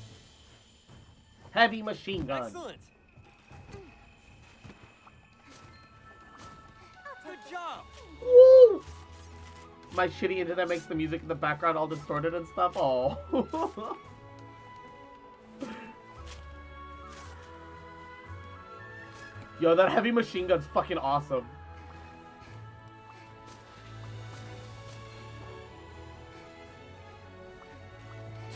Heavy machine gun. Excellent. Good job. Woo! My shitty internet makes the music in the background all distorted and stuff. Oh. Yo, that heavy machine gun's fucking awesome.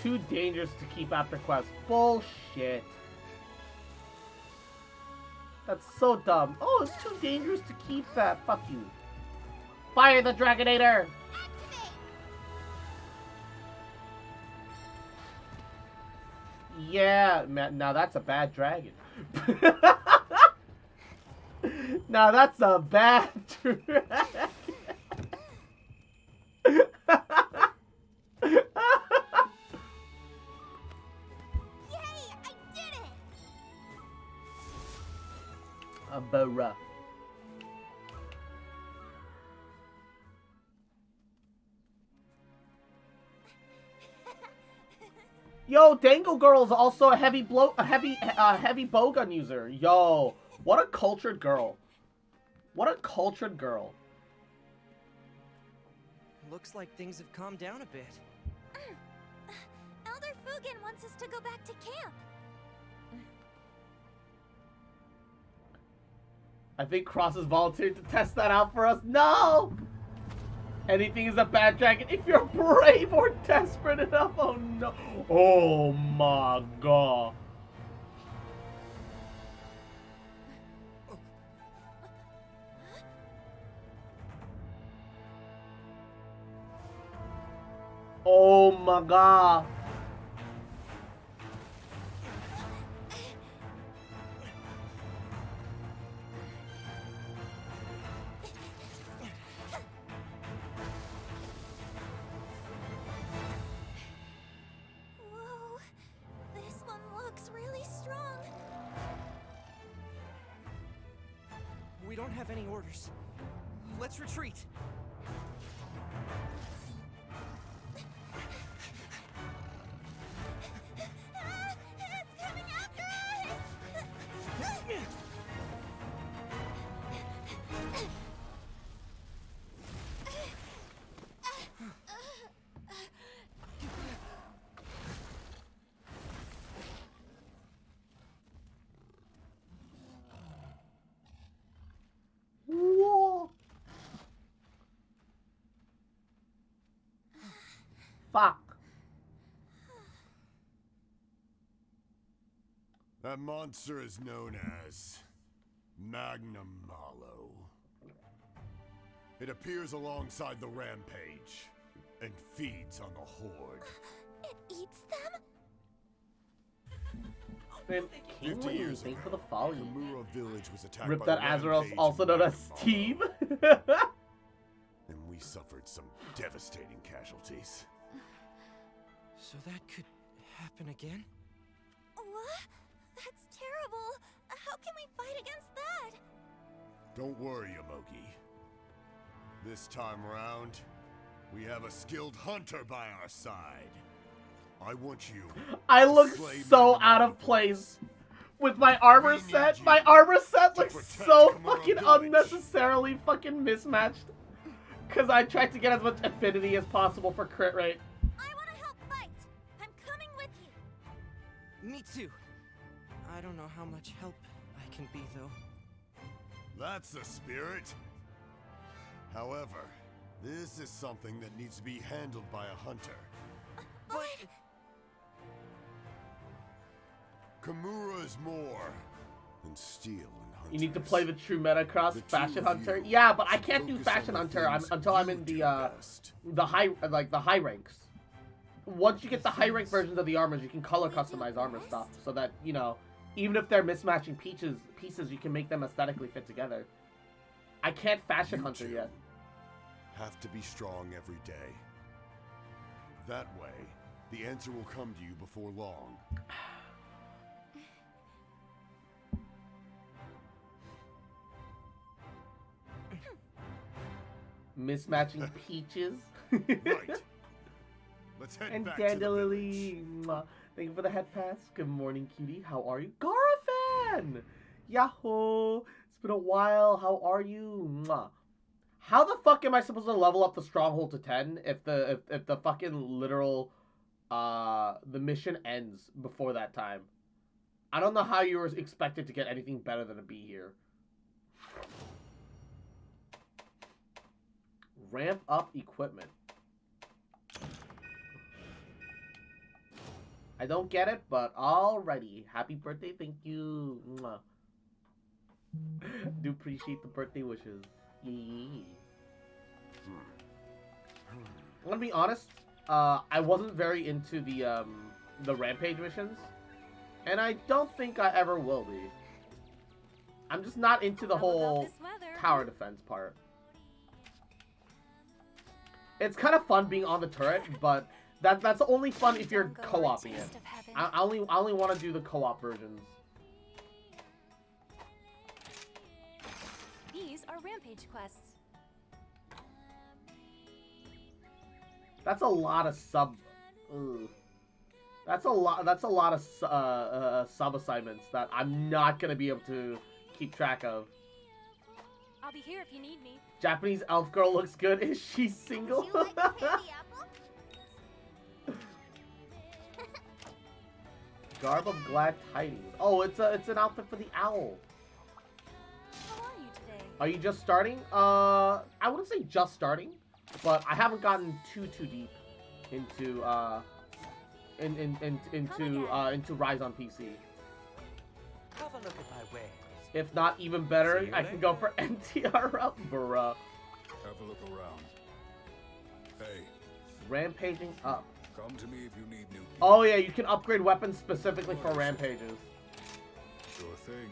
Too dangerous to keep after quest. Bullshit. That's so dumb. Oh, it's too dangerous to keep that. Fuck you. Fire the Dragonator! Yeah, now that's a bad dragon. Now that's a bad dragon. A barra. Yo, Dango Girl's also a heavy bowgun user. Yo, what a cultured girl. What a cultured girl. Looks like things have calmed down a bit. Elder Fugan wants us to go back to camp. I think Cross has volunteered to test that out for us. No! Anything is a bad dragon if you're brave or desperate enough. Oh no. Oh my god. Oh my god. Whoa, this one looks really strong. We don't have any orders. Let's retreat. It's coming after us! Whoa. Fuck. That monster is known as Magnum Malo. It appears alongside the Rampage and feeds on the Horde. It eats them? Man, 50 years ago, for the folly. Kamura village was attacked Rip by that the Azrael's Rampage also and known as Magnum Steve. Malo. And we suffered some devastating casualties. So that could happen again? What? That's terrible. How can we fight against that? Don't worry, Yomogi. This time around, we have a skilled hunter by our side. I want you. I to look slay so Magnum out Malo of place with my armor set. My armor set looks so fucking unnecessarily fucking mismatched. Because I tried to get as much affinity as possible for crit rate. I want to help fight. I'm coming with you. Me too. I don't know how much help I can be, though. That's the spirit. However, this is something that needs to be handled by a hunter. But Kamura is more than steel and hunters. You need to play the true meta cross The two Fashion of Hunter. you Yeah, but I should can't do focus on Fashion the Hunter things until I'm you in do the best. high ranks. Once you get the high rank versions of the armors, you can color customize armor stuff so that, you know, even if they're mismatching pieces, you can make them aesthetically fit together. I can't fashion hunter yet. Have to be strong every day. That way, the answer will come to you before long. Mismatching peaches. Right. Let's head And back to the Dandelion. Mwah. Thank you for the head pass. Good morning, cutie. How are you? Garafan! Yahoo! It's been a while. How are you? Mwah. How the fuck am I supposed to level up the stronghold to 10 if the fucking literal the mission ends before that time? I don't know how you were expected to get anything better than a B here. Ramp up equipment. I don't get it, but alrighty. Happy birthday, thank you. Mwah. Do appreciate the birthday wishes. Yeah. I'm gonna be honest. I wasn't very into the rampage missions, and I don't think I ever will be. I'm just not into the whole tower defense part. It's kind of fun being on the turret, but that's only fun if you're co-oping it. I only want to do the co-op versions. These are rampage quests. That's a lot of sub. Ugh. That's a lot of sub assignments that I'm not gonna be able to keep track of. I'll be here if you need me. Japanese elf girl looks good. Is she single? Garb of glad tidings. Oh, it's an outfit for the owl. How are you today? Are you just starting? I wouldn't say just starting, but I haven't gotten too deep into into Rise on PC. Have a look at my wares. If not even better, I can go for NTR up, bruh. Have a look around. Hey. Rampaging up. Come to me if you need new. Oh yeah, you can upgrade weapons specifically for rampages. Sure thing.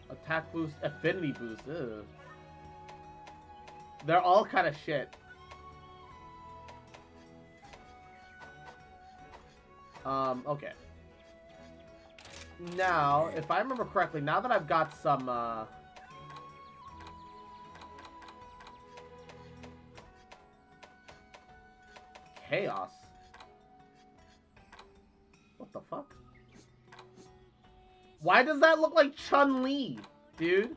Attack boost, affinity boost. Ugh. They're all kind of shit. Okay. Now, if I remember correctly, now that I've got some, chaos. What the fuck? Why does that look like Chun-Li, dude?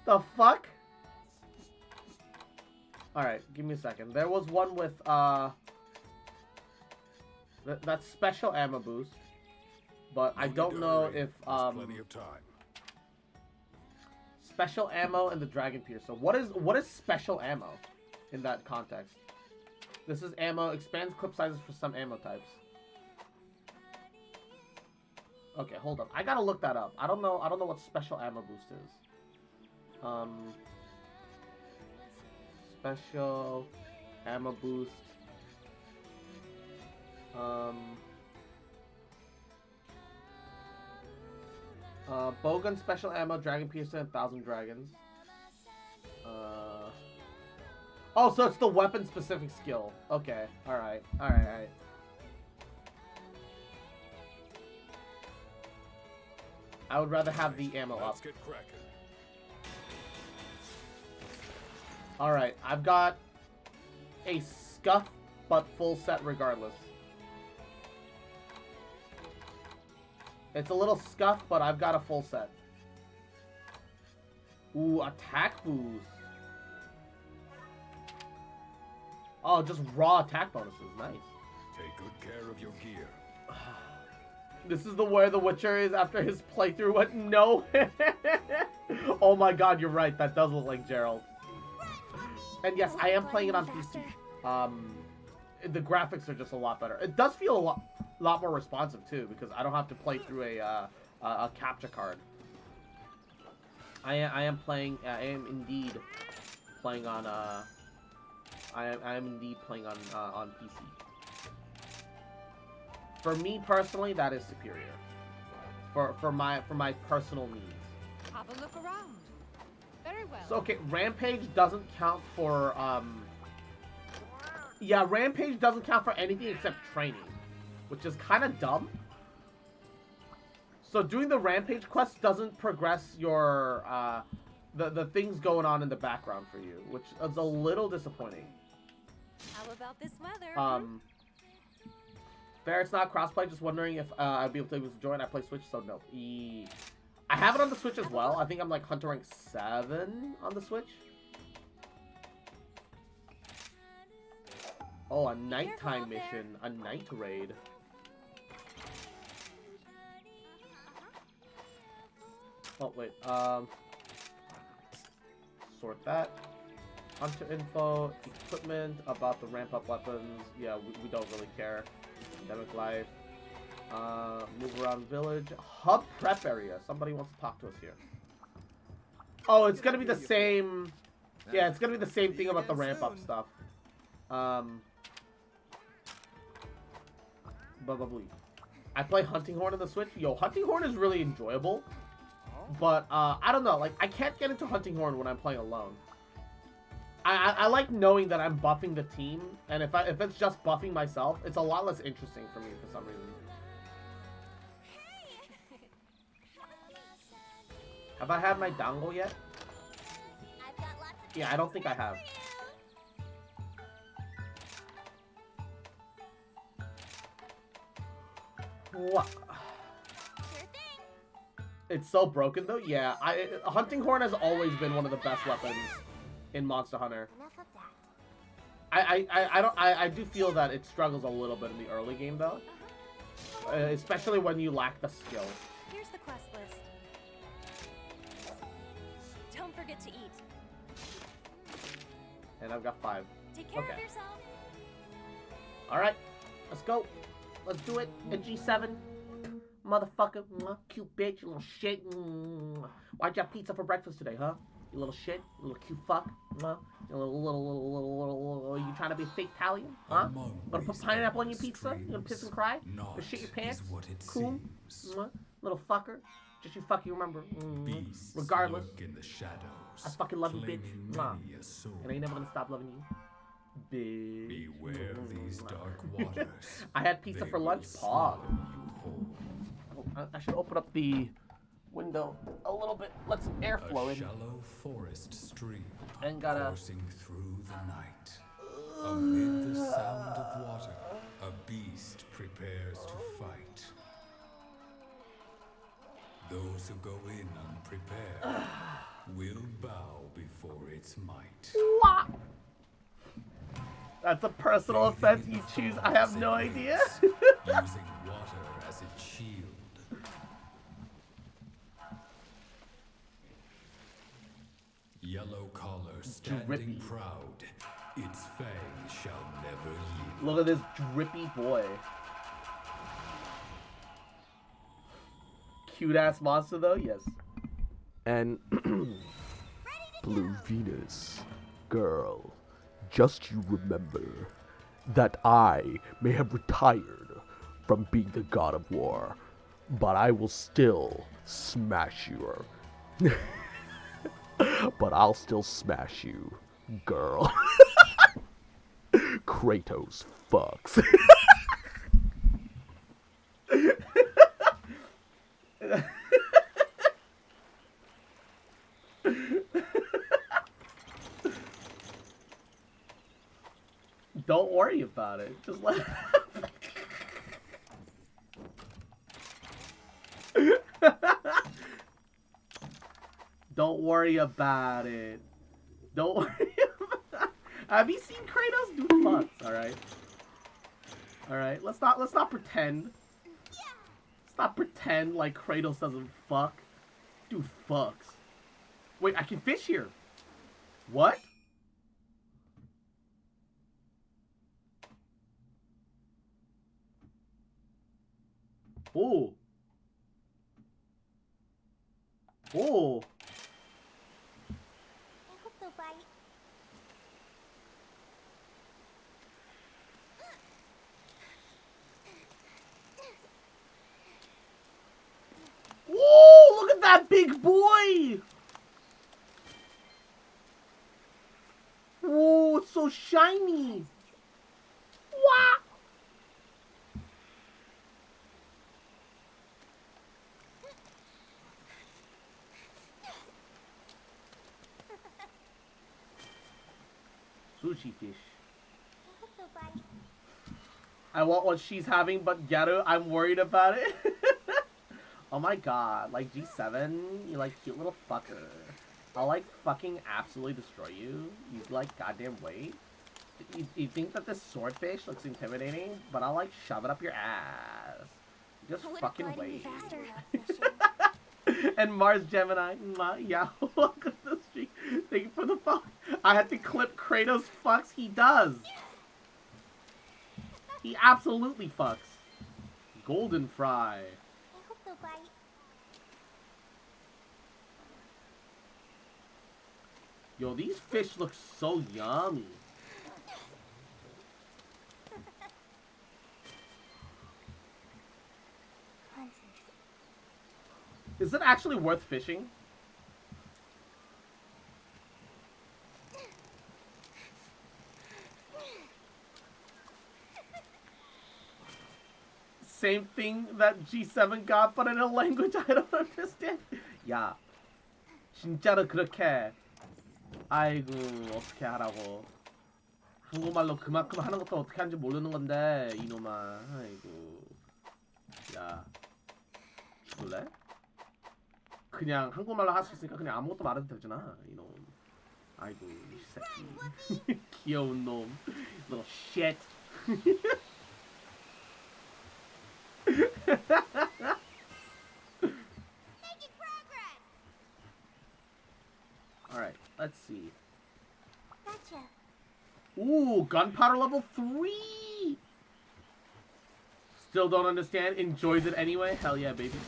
The fuck? Alright, give me a second. There was one with, that's special ammo boost. But I don't know if, plenty of time. Special ammo and the Dragon Piercer. What is special ammo in that context? This is ammo, expands clip sizes for some ammo types. Okay, hold up. I gotta look that up. I don't know what special ammo boost is. Special ammo boost. Bowgun special ammo, Dragon Piercer, and 1,000 Dragons. Oh, so it's the weapon specific skill. Okay, alright. I would rather have the ammo up. Let's get cracking. Alright, I've got a scuff, but full set regardless. It's a little scuff, but I've got a full set. Ooh, attack boost. Oh, just raw attack bonuses. Nice. Take good care of your gear. This is where the Witcher is after his playthrough went no. Oh my god, you're right. That does look like Gerald. And yes, I am playing it on PC. The graphics are just a lot better. It does feel a lot more responsive too, because I don't have to play through a capture card. I am indeed playing on I am indeed playing on PC. For me personally, that is superior. For my personal needs. Have a look around. Very well. So okay, Rampage doesn't count for yeah, Rampage doesn't count for anything except training, which is kind of dumb. So doing the Rampage quest doesn't progress your the things going on in the background for you, which is a little disappointing. How about this weather? Fair, it's not crossplay. Just wondering if I'd be able to join. I play Switch, so no. I have it on the Switch as well. I think I'm like Hunter rank 7 on the Switch. Oh, a nighttime mission, a night raid. Oh wait, sort that. Hunter info, equipment, about the ramp up weapons. Yeah, we don't really care. Endemic life. Move around village. Hub prep area. Somebody wants to talk to us here. Oh, it's gonna be the same. Yeah, it's gonna be the same thing about the ramp up stuff. I play Hunting Horn on the Switch. Yo, Hunting Horn is really enjoyable. But, I don't know. Like, I can't get into Hunting Horn when I'm playing alone. I like knowing that I'm buffing the team. And if it's just buffing myself, it's a lot less interesting for me for some reason. Have I had my dongle yet? Yeah, I don't think I have. What? It's so broken though. Yeah, Hunting Horn has always been one of the best weapons in Monster Hunter. I do feel that it struggles a little bit in the early game though, especially when you lack the skill. Here's the quest list. Don't forget to eat. And I've got 5. Take care of yourself. All right, let's go. Let's do it. A G7. Motherfucker. Cute bitch. You little shit. Why'd you have pizza for breakfast today, huh? You little shit. You little cute fuck. You little. You trying to be a fake Italian? Huh? Gonna put pineapple on your pizza? You gonna piss and cry? Gonna shit your pants? Cool. Little fucker. Just you fucking remember. Regardless. I fucking love you, bitch. And I ain't never gonna stop loving you. Beware these dark waters. I had pizza for lunch. Pog. I should open up the window a little bit. Let's airflow in. Shallow forest stream and gotta coursing through the night. Amid the sound of water, a beast prepares to fight. Those who go in unprepared will bow before its might. That's a personal offense you choose. I have no idea. Using water as its shield. Yellow collar standing Drippy. proud. Its fangs shall never yield. Look at this drippy boy. Cute ass monster though, yes. And Blue Venus, girl, just you remember that I may have retired from being the god of war, but I will still smash you. But I'll still smash you, girl. Kratos fucks. Don't worry about it. Just let Don't worry about it. Don't worry about it. Have you seen Kratos do fucks, alright? Alright, let's not pretend. Let's not pretend like Kratos doesn't fuck. Dude fucks. Wait, I can fish here. What? Oh. Oh. I hope they'll bite. that big boy! Whoa, it's so shiny! Wow! Sushi fish. I want what she's having, but Gyaru, I'm worried about it. Oh my god, like G7, you like cute little fucker. I'll like fucking absolutely destroy you. You like goddamn wait. You think that this swordfish looks intimidating, but I'll like shove it up your ass. Just fucking wait. And Mars Gemini, yeah, welcome to the stream. Thank you for the phone. I had to clip Kratos fucks. He does. He absolutely fucks. Golden fry. I hope they'll bite. Yo, these fish look so yummy. Is it actually worth fishing? Same thing that G7 got, but in a language I don't understand. 야, 진짜로 그렇게. 아이고, 어떻게 하라고. 한국말로 그만큼 하는 것도 어떻게 하는지 모르는 건데, 이놈아. 아이고. 야, 죽을래? 그냥 한국말로 할 수 있으니까 그냥 아무것도 말해도 되잖아, 이놈. 아이고, 이 새끼. 귀여운 놈. Little shit. Alright, let's see. Gotcha. Ooh, gunpowder level 3! Still don't understand, enjoys it anyway? Hell yeah, baby.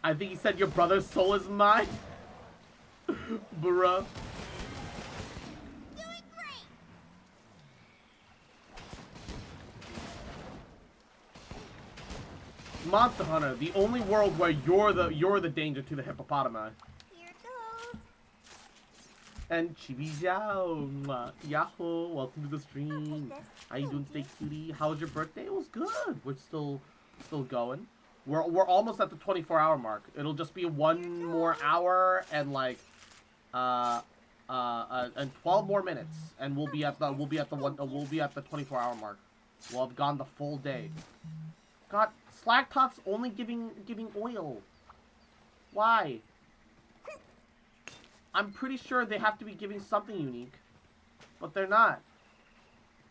I think he said your brother's soul is mine. Bruh. Doing great. Monster Hunter, the only world where you're the danger to the hippopotami. Here goes. And Chibi Zhao, Yahoo, welcome to the stream. How you doing today, cutie? How was your birthday? It was good. We're still going. We're almost at the 24-hour mark. It'll just be 1 more hour and like and 12 more minutes, and we'll be at the 24-hour mark. We'll have gone the full day. God, Slacktop's only giving oil. Why? I'm pretty sure they have to be giving something unique, but they're not.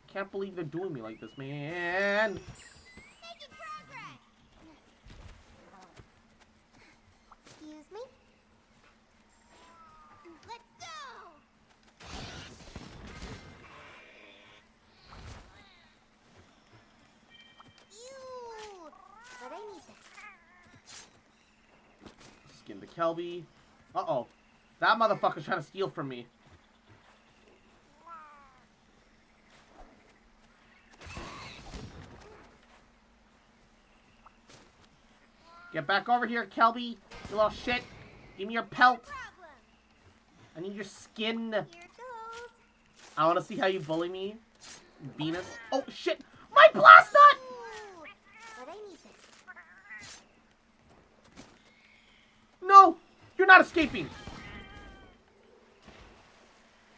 Can't believe they're doing me like this, man. Making progress. Excuse me. Let's go. Ew. But I need this. Skin the Kelby. Uh-oh. That motherfucker's trying to steal from me. Get back over here, Kelby. You little shit. Give me your pelt. I need your skin. Here goes. I want to see how you bully me, Venus. Oh, shit. My blast nut! Ooh. But I need this. No! You're not escaping!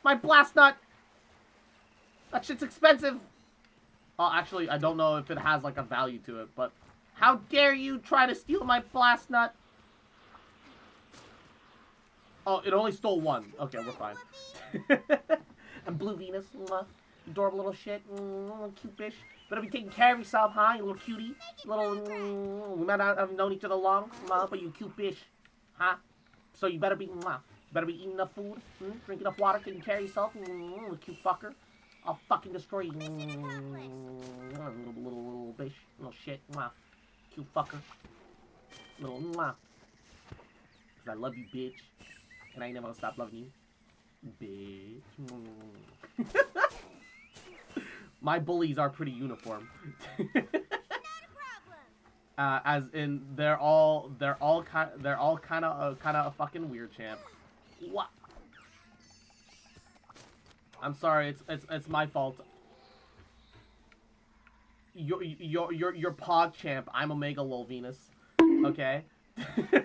My blast nut! That shit's expensive! Oh, actually, I don't know if it has, like, a value to it, but... How dare you try to steal my blast nut? Oh, it only stole 1. Okay, we're fine. And Blue Venus, adorable little shit, cute fish. Better be taking care of yourself, huh, you little cutie? Little, we might not have known each other long, but you cute fish, huh? So you better be eating enough food, drink enough water, taking care of yourself, little cute fucker. I'll fucking destroy you, little fish, little shit, cute fucker, little, cause I love you, bitch, and I ain't never gonna stop loving you, bitch. My bullies are pretty uniform. As in they're all kind of a fucking weird, champ. What? I'm sorry, it's my fault. You're Pog Champ. I'm Omega Lol Venus. Okay. Gotcha.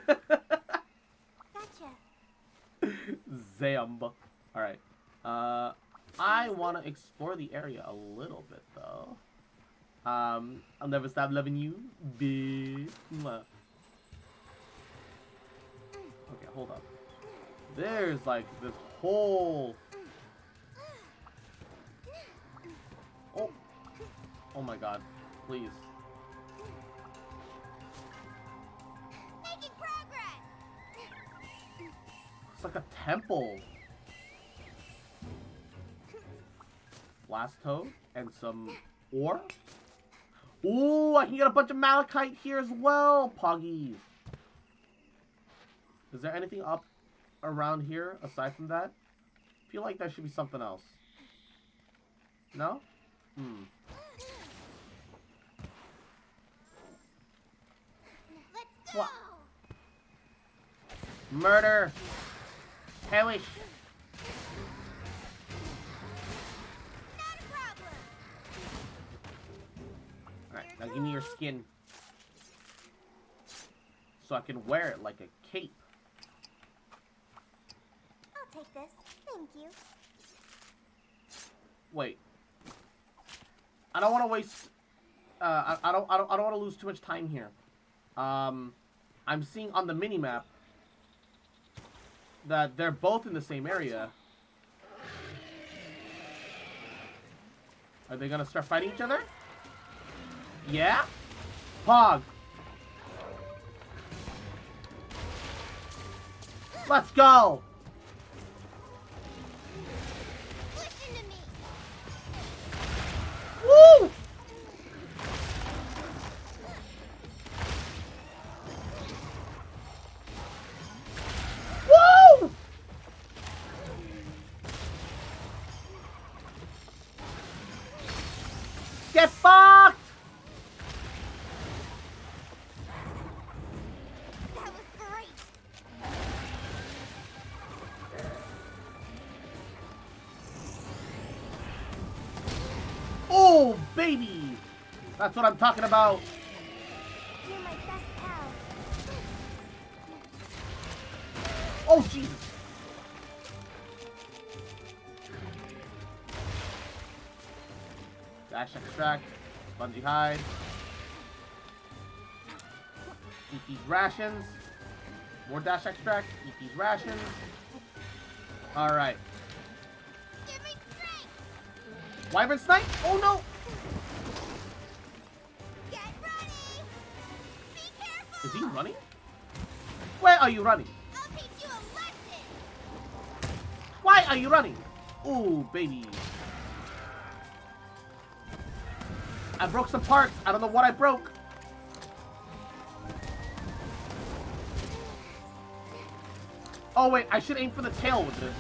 Zamb. All right. I want to explore the area a little bit though. I'll never stop loving you, bitch. Okay, hold up. There's like this whole. Oh my god, please. Making progress. It's like a temple. Blast toad and some ore. Ooh, I can get a bunch of malachite here as well, Poggies. Is there anything up around here aside from that? I feel like there should be something else. No? Let's go. What? Murder. Hellish. Not a problem. Alright, now give me your skin. So I can wear it like a cape. I'll take this. Thank you. Wait. I don't want to waste. I don't want to lose too much time here. I'm seeing on the mini map that they're both in the same area. Are they gonna start fighting each other? Yeah? Pog. Let's go. Listen to me. Woo! Woo! Get fucked! That was great. Oh, baby! That's what I'm talking about. You're my best pal. Oh, Jesus. Dash extract. Spongy hide. Eat these rations. More dash extract. Eat these rations. Alright. Give me strength. Wyvern snipe? Oh no! Get ready. Be careful. Is he running? Where are you running? I'll teach you a lesson. Why are you running? Ooh, baby. I broke some parts. I don't know what I broke. Oh, wait. I should aim for the tail with this.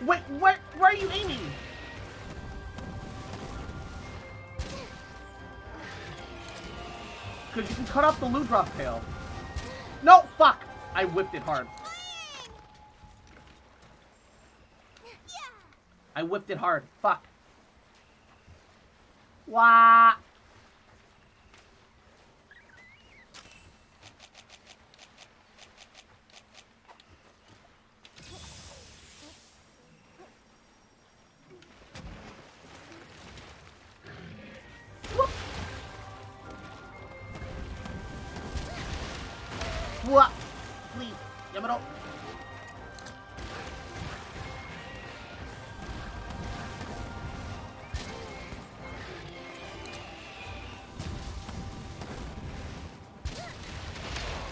Wait, where are you aiming? Because you can cut off the loot drop tail. No, fuck. I whipped it hard. I whipped it hard. Fuck. Wah. What? Please, Yamato.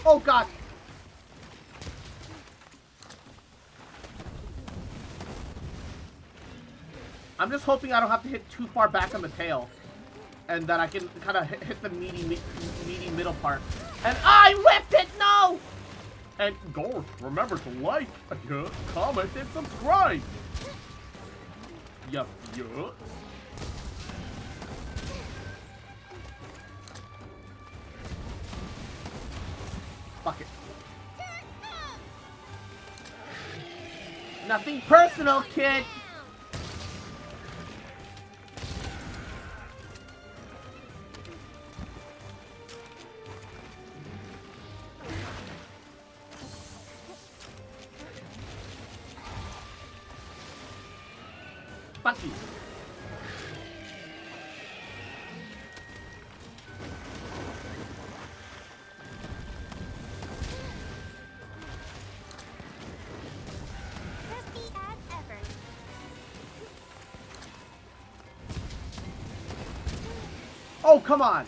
Oh God. I'm just hoping I don't have to hit too far back on the tail, and that I can kind of hit the meaty middle part. And I whipped it! No! And Gorf, remember to like, comment, and subscribe. Yup. Fuck it. Nothing personal, kid. Fuck you. Crispy as ever. Oh, come on.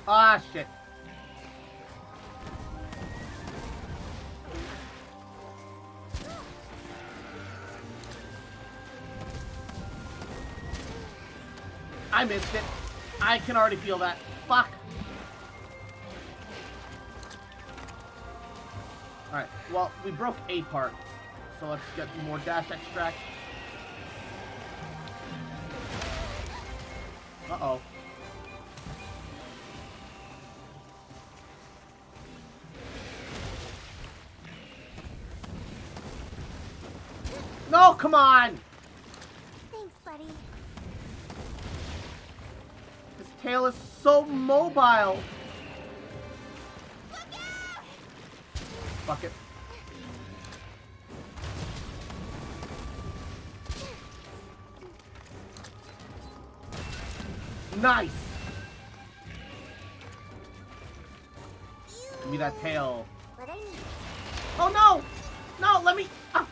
Ah, shit. I missed it. I can already feel that. Fuck. Alright, well, we broke a part. So let's get more dash extract. Uh-oh. No, come on! Thanks, buddy. This tail is so mobile. Fuck it. Nice! Give me that tail. But I need Oh no! No, let me... Ah.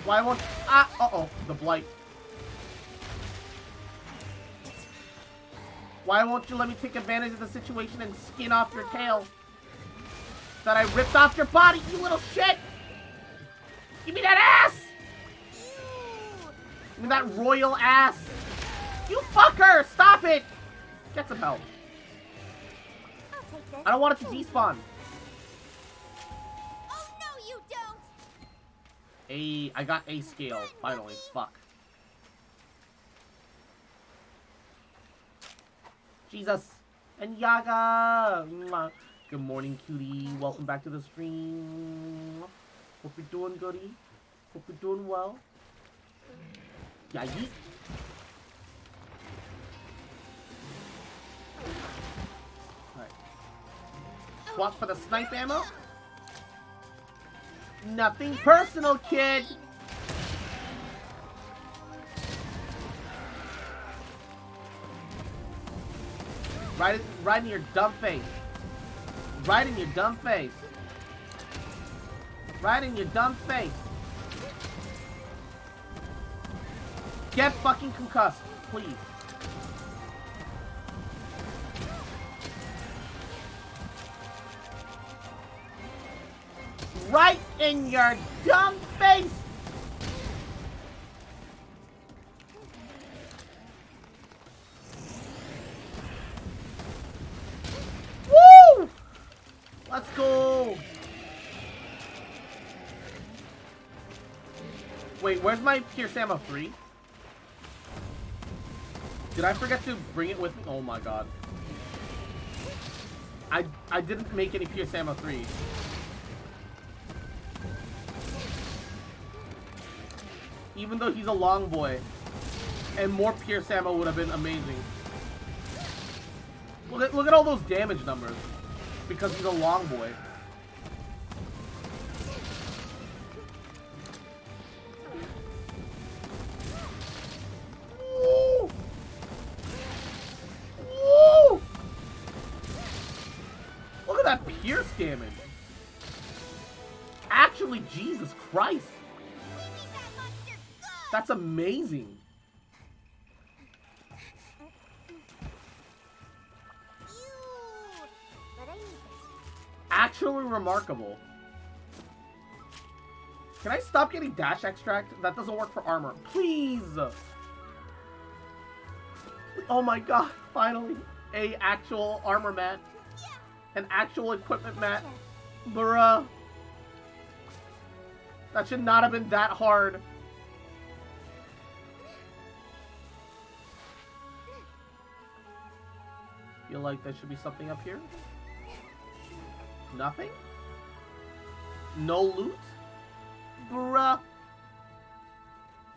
Why won't... Ah! Uh-oh. The blight. Why won't you let me take advantage of the situation and skin off your tail? That I ripped off your body, you little shit! Give me that ass! Give me that royal ass! You fucker! Stop it! Get some help. I'll take this. I don't want it to despawn. Oh no, you don't! I got a scale, finally. Fuck. Jesus. And Yaga! Mwah. Good morning, cutie. Welcome back to the stream. Hope you're doing goody. Hope you're doing well. Yeah, yeet. Alright. Swap for the snipe ammo. Nothing personal, kid! Right in your dumb face. Right in your dumb face. Right in your dumb face. Get fucking concussed, please. Right in your dumb face! Woo! Let's go! Wait, where's my Pierce Ammo 3? Did I forget to bring it with me? Oh my god. I didn't make any Pierce Ammo 3. Even though he's a long boy. And more Pierce Ammo would have been amazing. Look at all those damage numbers. Because he's a long boy. Woo! Woo! Look at that Pierce damage. Actually, Jesus Christ. That's amazing. Actually remarkable. Can I stop getting dash extract? That doesn't work for armor. Please! Oh my god, finally. A actual armor mat. An actual equipment mat. Bruh. That should not have been that hard. Feel like there should be something up here. Nothing? No loot? Bruh.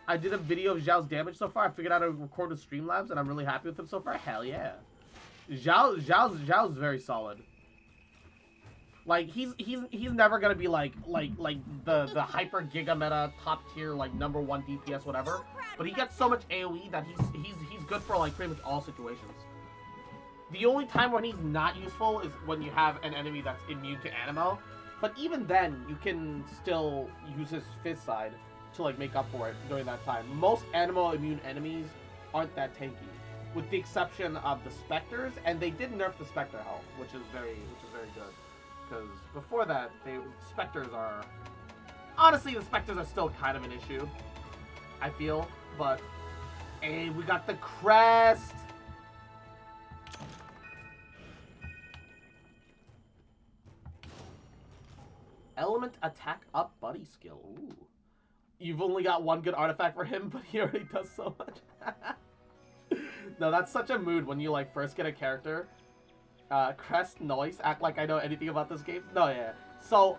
I did a video of Zhao's damage so far. I figured out how to record with Streamlabs, and I'm really happy with him so far. Hell yeah. Zhao's very solid. Like he's never gonna be like the hyper giga meta top tier like #1 DPS whatever. But he gets so much AoE that he's good for like pretty much all situations. The only time when he's not useful is when you have an enemy that's immune to Animo. But even then, you can still use his Fizz side to like make up for it during that time. Most Animo immune enemies aren't that tanky, with the exception of the Spectres, and they did nerf the Spectre health, which is very good. Because before that, Spectres are honestly the Spectres are still kind of an issue, I feel. But hey, we got the crest. Element attack up buddy skill. Ooh. You've only got one good artifact for him, but he already does so much. No, that's such a mood when you like first get a character. Crest noise. Act like I know anything about this game. No, yeah. So,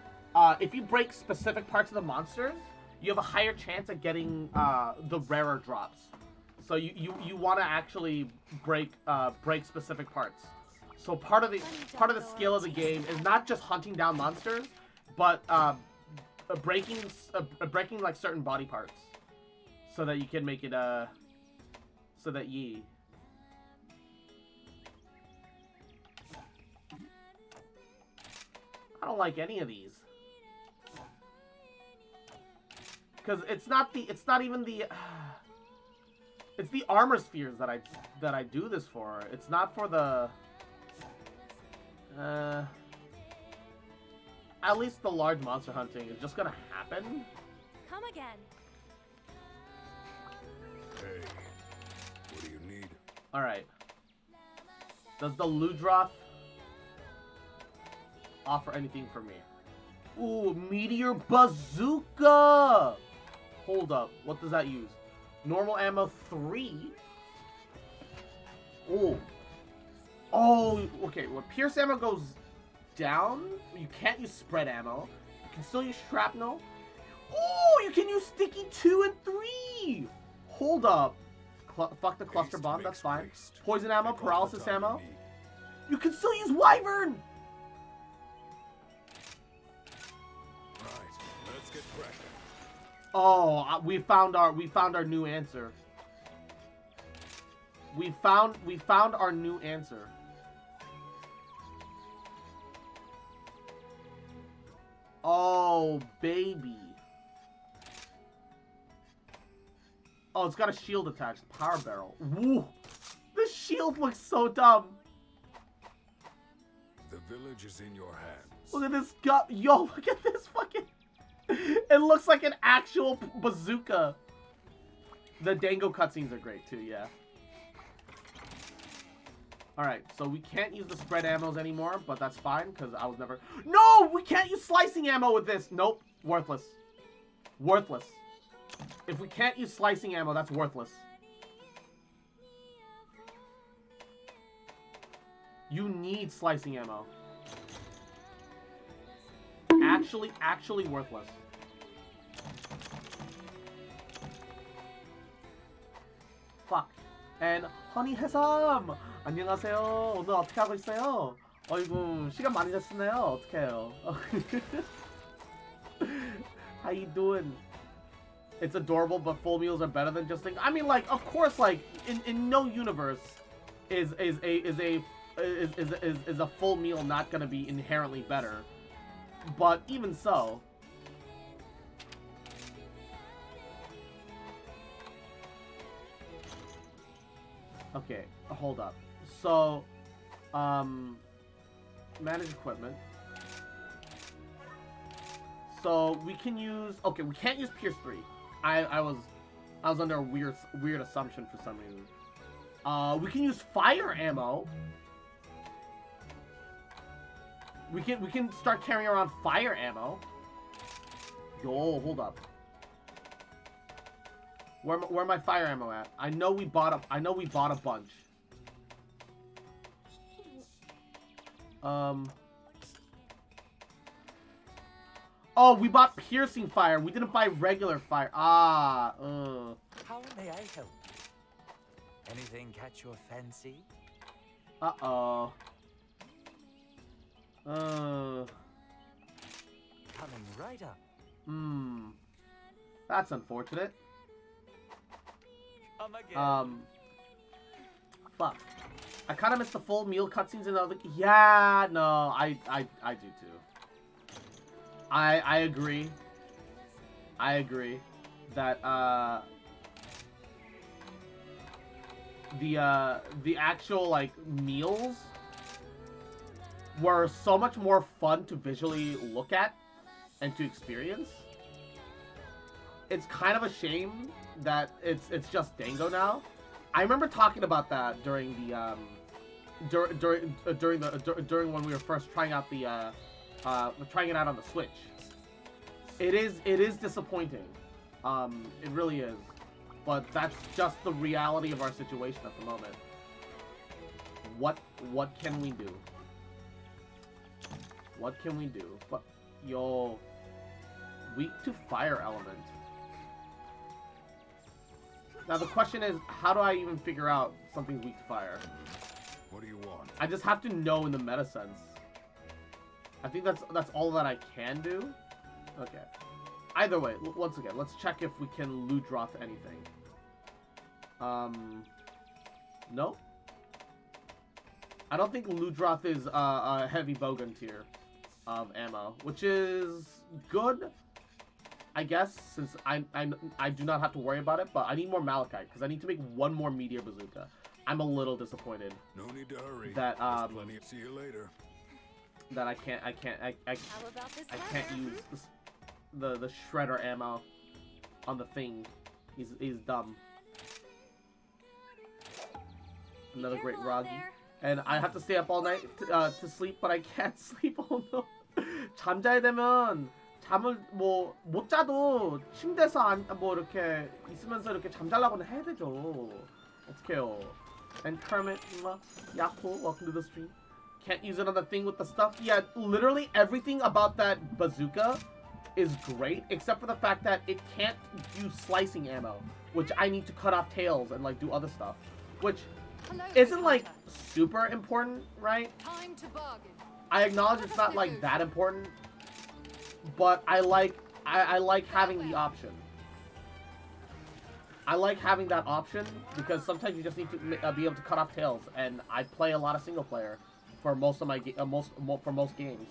if you break specific parts of the monsters, you have a higher chance of getting the rarer drops. So you want to actually break specific parts. So part of the skill of the game is not just hunting down monsters, but breaking like certain body parts, so that you can make it so that ye. I don't like any of these because it's not even the it's the armor spheres that I do this for. It's not for the at least the large monster hunting is just gonna happen. Come again. Hey, what do you need? Alright. Does the Ludroth offer anything for me? Ooh, Meteor Bazooka! Hold up, what does that use? Normal ammo 3? Ooh. Oh, okay, when Pierce ammo goes down, you can't use spread ammo. You can still use shrapnel. Ooh, you can use sticky 2 and 3! Hold up. Fuck the cluster bomb, that's fine. Poison ammo, paralysis ammo. You can still use Wyvern! Right, let's get cracking. Oh, we found our new answer. We found our new answer. Oh, baby. Oh, it's got a shield attached. Power barrel. Woo! The shield looks so dumb. The village is in your hands. Look at this gut. Yo, look at this fucking... It looks like an actual bazooka. The Dango cutscenes are great too, yeah. Alright, so we can't use the spread ammos anymore, but that's fine, because I was never... No! We can't use slicing ammo with this! Nope. Worthless. Worthless. If we can't use slicing ammo, that's worthless. You need slicing ammo. Actually worthless. Fuck. And 허니 해삼! 안녕하세요. 오늘 어떻게 하고 있어요? 어이구, 시간 많이 됐었네요. 어떻게 해요? How you doing? It's adorable, but full meals are better than just things. I mean, like, of course, like, in no universe is a full meal not gonna be inherently better. But even so. Okay, hold up. So, manage equipment. So we can use. Okay, we can't use Pierce 3. I was under a weird assumption for some reason. We can use fire ammo. We can start carrying around fire ammo. Yo, hold up. Where my fire ammo at? I know we bought a bunch. Oh, we bought piercing fire. We didn't buy regular fire. Ah, How may I help you? Anything catch your fancy? Uh-oh. Coming right up. That's unfortunate. Come again. Fuck. I kind of missed the full meal cutscenes and other. Yeah, no, I do too. I agree. I agree that the actual like meals were so much more fun to visually look at and to experience. It's kind of a shame that it's just Dango now. I remember talking about that during the during when we were first trying out the trying it out on the Switch. It is disappointing. It really is. But that's just the reality of our situation at the moment. What can we do? What can we do? But yo, weak to fire element. Now the question is, how do I even figure out something's weak to fire? What do you want? I just have to know in the meta sense. I think that's all that I can do. Okay. Either way, once again, let's check if we can loot drop anything. No. I don't think Ludroth is a heavy Bogan tier of ammo, which is good, I guess, since I do not have to worry about it. But I need more Malachite because I need to make one more Meteor Bazooka. I'm a little disappointed. No need to hurry. That There's plenty. See you later. That I can't use the shredder ammo on the thing. He's dumb. Another great Ragi. And I have to stay up all night to sleep, but I can't sleep. Oh no. 잠잘 되면 잠을 뭐 못 자도 침대에서 뭐 이렇게 있으면서 이렇게 잠자려고는 해야 되죠. 어떡해요. Increment, Yahoo, welcome to the stream. Can't use it on the thing with the stuff. Yeah, literally everything about that bazooka is great, except for the fact that it can't do slicing ammo, which I need to cut off tails and like do other stuff, which isn't like super important, right? Time to bargain. I acknowledge it's not like that important, but I like having the option. I like having that option because sometimes you just need to be able to cut off tails, and I play a lot of single player for most of my for most games.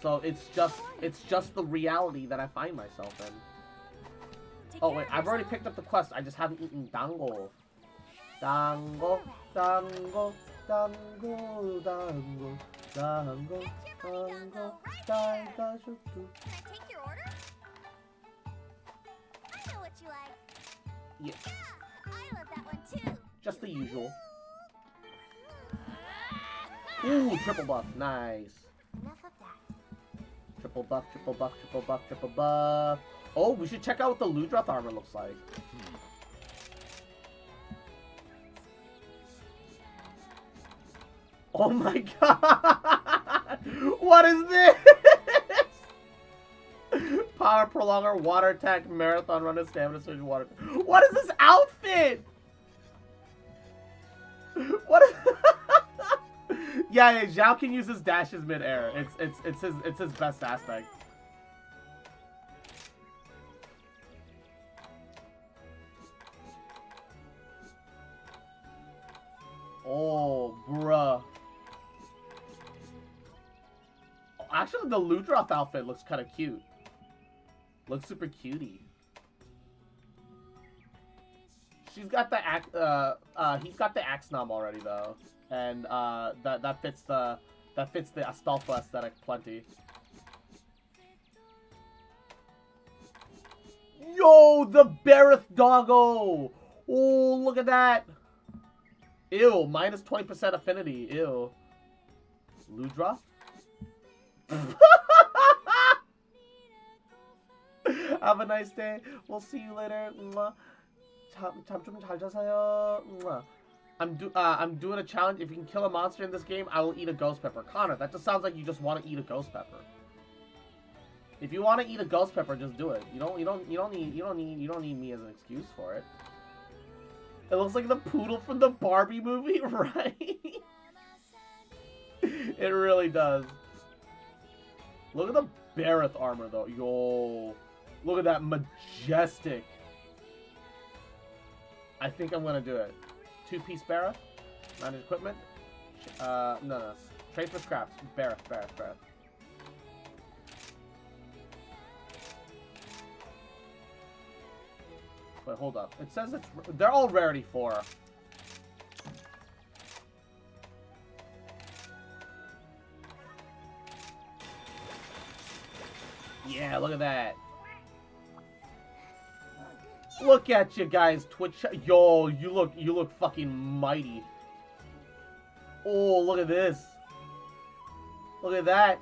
So it's just the reality that I find myself in. Oh wait, I've already picked up the quest. I just haven't eaten dango. Dango, dango, dango, dango, dango, dango, dango. Can I take your order? I know what you like. Yeah. Yeah, I love that one too. Just the usual. Ooh, triple buff, nice. Enough of that. Triple buff, triple buff, triple buff, triple buff. Oh, we should check out what the Ludroth armor looks like. Oh my god! What is this? Power prolonger, water attack, marathon runner, stamina surge, water. What is this outfit? What is? Yeah, Zhao can use his dashes mid-air. It's his best aspect. Oh, bruh. Actually, the Ludroth outfit looks kind of cute. Looks super cutie. She's got the he's got the axe nom already though, and that fits the Astolfo aesthetic plenty. Yo, the Bareth doggo! Oh, look at that! Ew, minus 20% affinity. Ew. Ludroth? Have a nice day. We'll see you later. 잠 좀 잘 자세요. I'm doing a challenge. If you can kill a monster in this game, I will eat a ghost pepper. Connor, that just sounds like you just want to eat a ghost pepper. If you want to eat a ghost pepper, just do it. You don't need me as an excuse for it. It looks like the poodle from the Barbie movie, right? It really does. Look at the Bareth armor, though. Yo, look at that majestic. I think I'm gonna do it. 2-piece Bareth, manage equipment. No. Trade for scraps. Bareth. Wait, hold up. It says they're all rarity 4. Yeah, look at that. Look at you guys, Twitch. Yo, you look fucking mighty. Oh, look at this. Look at that.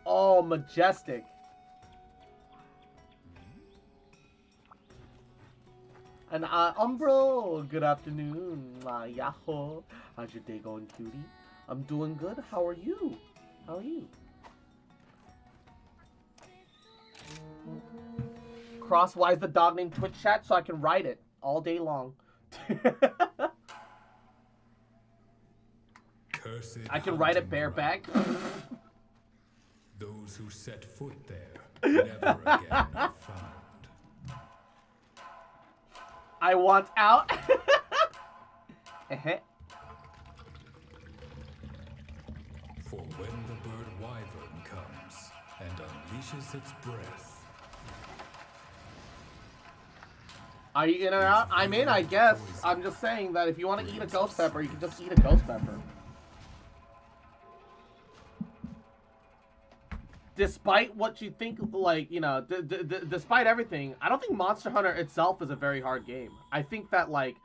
Oh, majestic. And Umbro, good afternoon. Yahoo. How's your day going, cutie? I'm doing good. How are you? How are you? Crosswise the dog named Twitch chat so I can write it all day long. I can write it bareback. Those who set foot there never again are found. I want out. For when the bird wyvern comes and unleashes its breath. Are you in or out? I'm in, I guess. I'm just saying that if you want to eat a ghost pepper, you can just eat a ghost pepper. Despite what you think, like, you know, despite everything, I don't think Monster Hunter itself is a very hard game. I think that, like,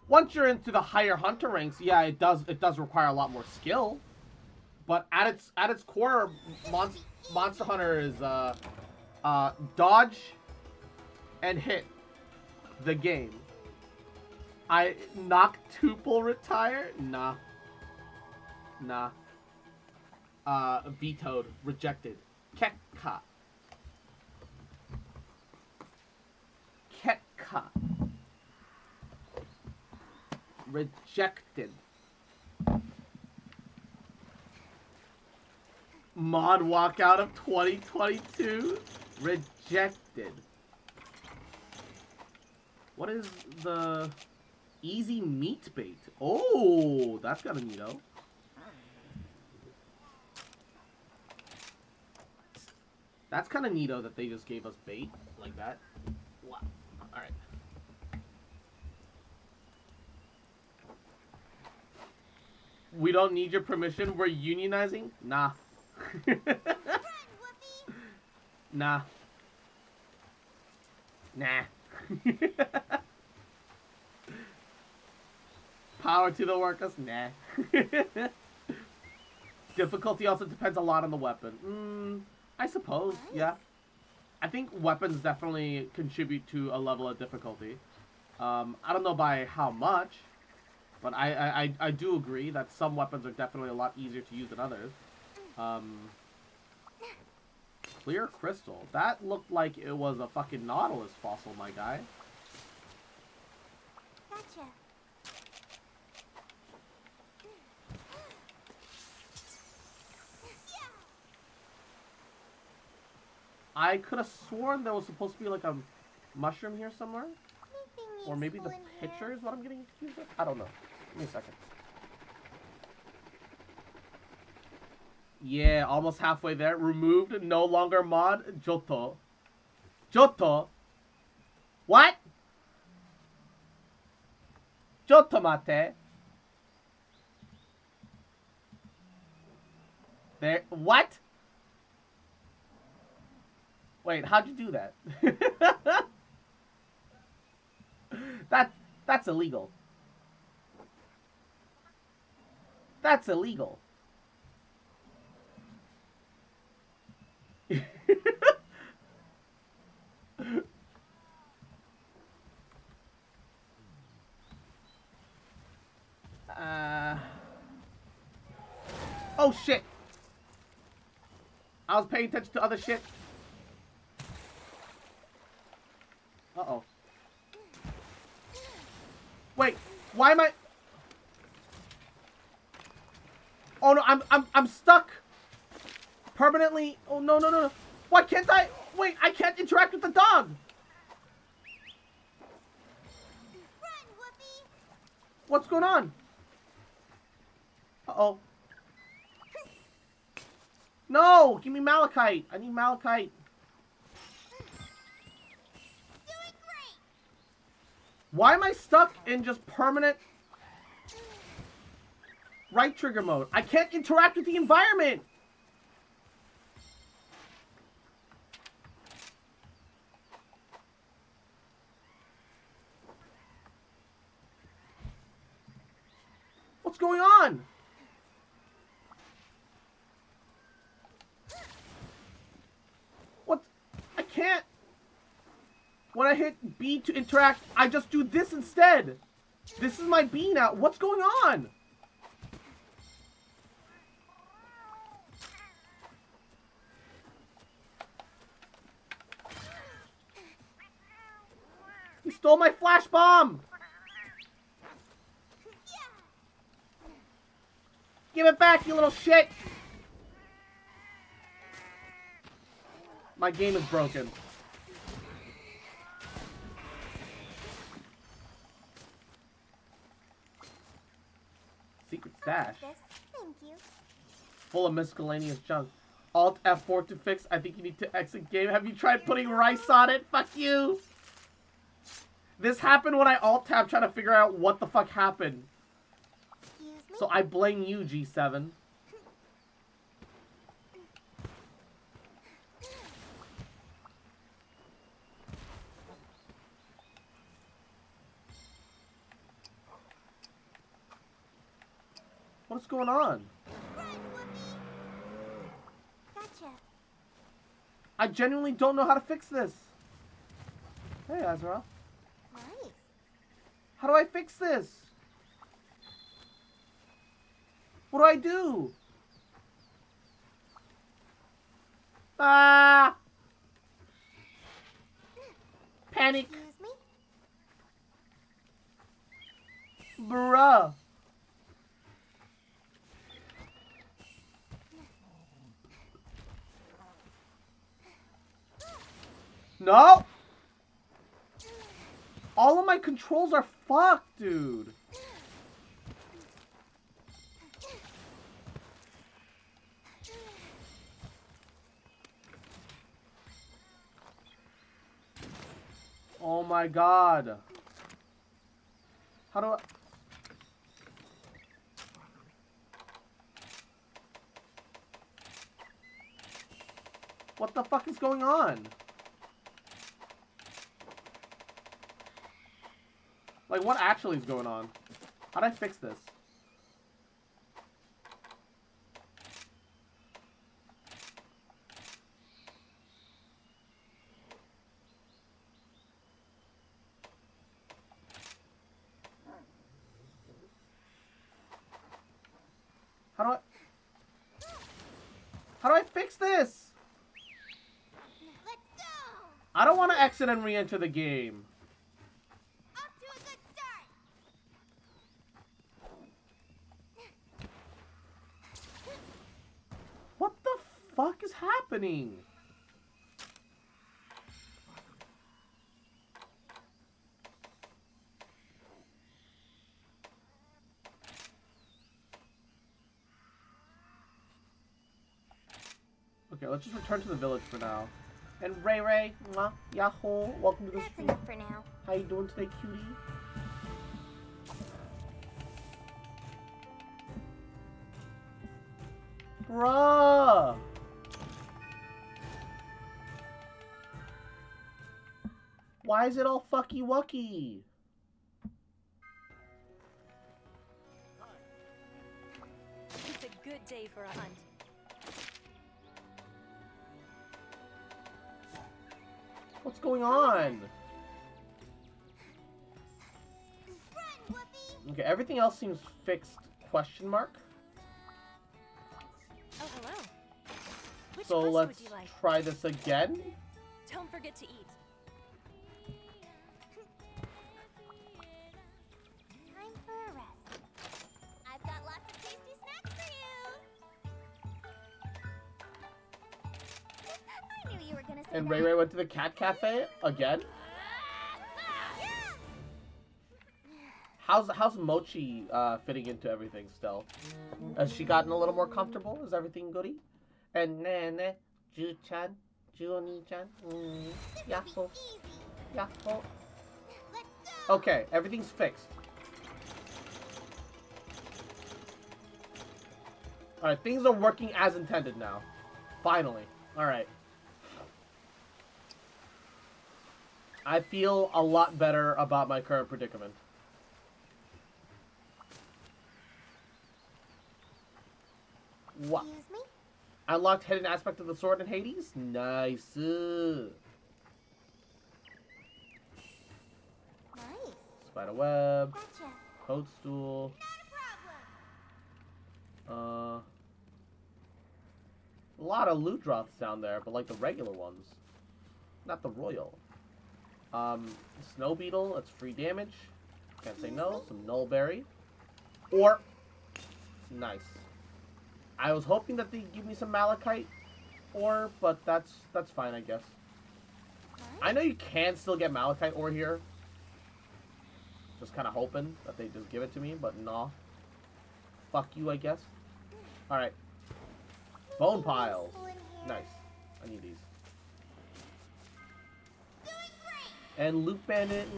once you're into the higher hunter ranks, yeah, it does require a lot more skill. But at its core, Monster Hunter is dodge and hit the game. Noctuple retire? Nah. Vetoed. Rejected. Ketka. Rejected. Mod walkout of 2022. Rejected. What is the easy meat bait? Oh, that's kind of neato. That's kind of neato that they just gave us bait like that. Wow. All right. We don't need your permission. We're unionizing? Nah. Nah. Power to the workers? Nah. Difficulty also depends a lot on the weapon. I suppose, yeah. I think weapons definitely contribute to a level of difficulty. I don't know by how much, but I do agree that some weapons are definitely a lot easier to use than others. Clear crystal. That looked like it was a fucking Nautilus fossil, my guy. Gotcha. I could have sworn there was supposed to be like a mushroom here somewhere. Or maybe the pitcher is what I'm getting confused with? I don't know. Give me a second. Yeah, almost halfway there. Removed, no longer mod. Johto. Johto? What? Johto mate. There. What? Wait, how'd you do that? That's illegal. That's illegal. Oh shit! I was paying attention to other shit. Uh-oh. Wait, why am I... Oh no, I'm stuck. Permanently. Oh no, no, no, no. Why can't I? Wait, I can't interact with the dog. Run, Whoopi. What's going on? Uh-oh. No, give me malachite. I need malachite. Doing great. Why am I stuck in just permanent right trigger mode? I can't interact with the environment. What's going on? What? I can't. When I hit B to interact, I just do this instead. This is my B now. What's going on? He stole my flash bomb. Give it back, you little shit! My game is broken. Secret stash. Thank you. Full of miscellaneous junk. Alt F4 to fix. I think you need to exit game. Have you tried putting rice on it? Fuck you! This happened when I alt tab trying to figure out what the fuck happened. So I blame you, G7. What's going on? Gotcha. I genuinely don't know how to fix this. Hey, Azra. Nice. How do I fix this? What do I do? Ah! Panic. Excuse me? Bruh. No! All of my controls are fucked, dude. Oh my god. How do I... What the fuck is going on? Like, what actually is going on? How do I fix this? How do I fix this? Let's go. I don't want to exit and re-enter the game. Off to a good start. What the fuck is happening? Okay, let's just return to the village for now. And Ray Ray, mwah, yahoo, welcome to the That's stream. enough for now. How you doing today, cutie? Bruh! Why is it all fucky wucky? It's a good day for a hunt. What's going on? Okay, everything else seems fixed. Question mark? Oh, hello. Which So pasta let's would you like? try this again. Don't forget to eat. Time for a rest. I've got lots of tasty snacks for you. I knew you were gonna say And that. Ray Ray went to the cat cafe again. How's Mochi fitting into everything still? Has she gotten a little more comfortable? Is everything goody? And Nene, Ju-chan, Juoni-chan, Yahoo, Yahoo. Okay, everything's fixed. Alright, things are working as intended now. Finally. Alright. I feel a lot better about my current predicament. What? Excuse me? Unlocked hidden aspect of the sword in Hades? Nice. Nice. Spider web. Gotcha. Toadstool. Not a problem. A lot of loot drops down there, but like the regular ones. Not the royal. Snow beetle, that's free damage. Can't say no. Some nullberry. Or nice. I was hoping that they'd give me some malachite ore, but that's fine, I guess. I know you can still get malachite ore here. Just kind of hoping that they just give it to me, but nah. Fuck you, I guess. Alright. Bone piles. Nice. I need these. And Luke Bandit,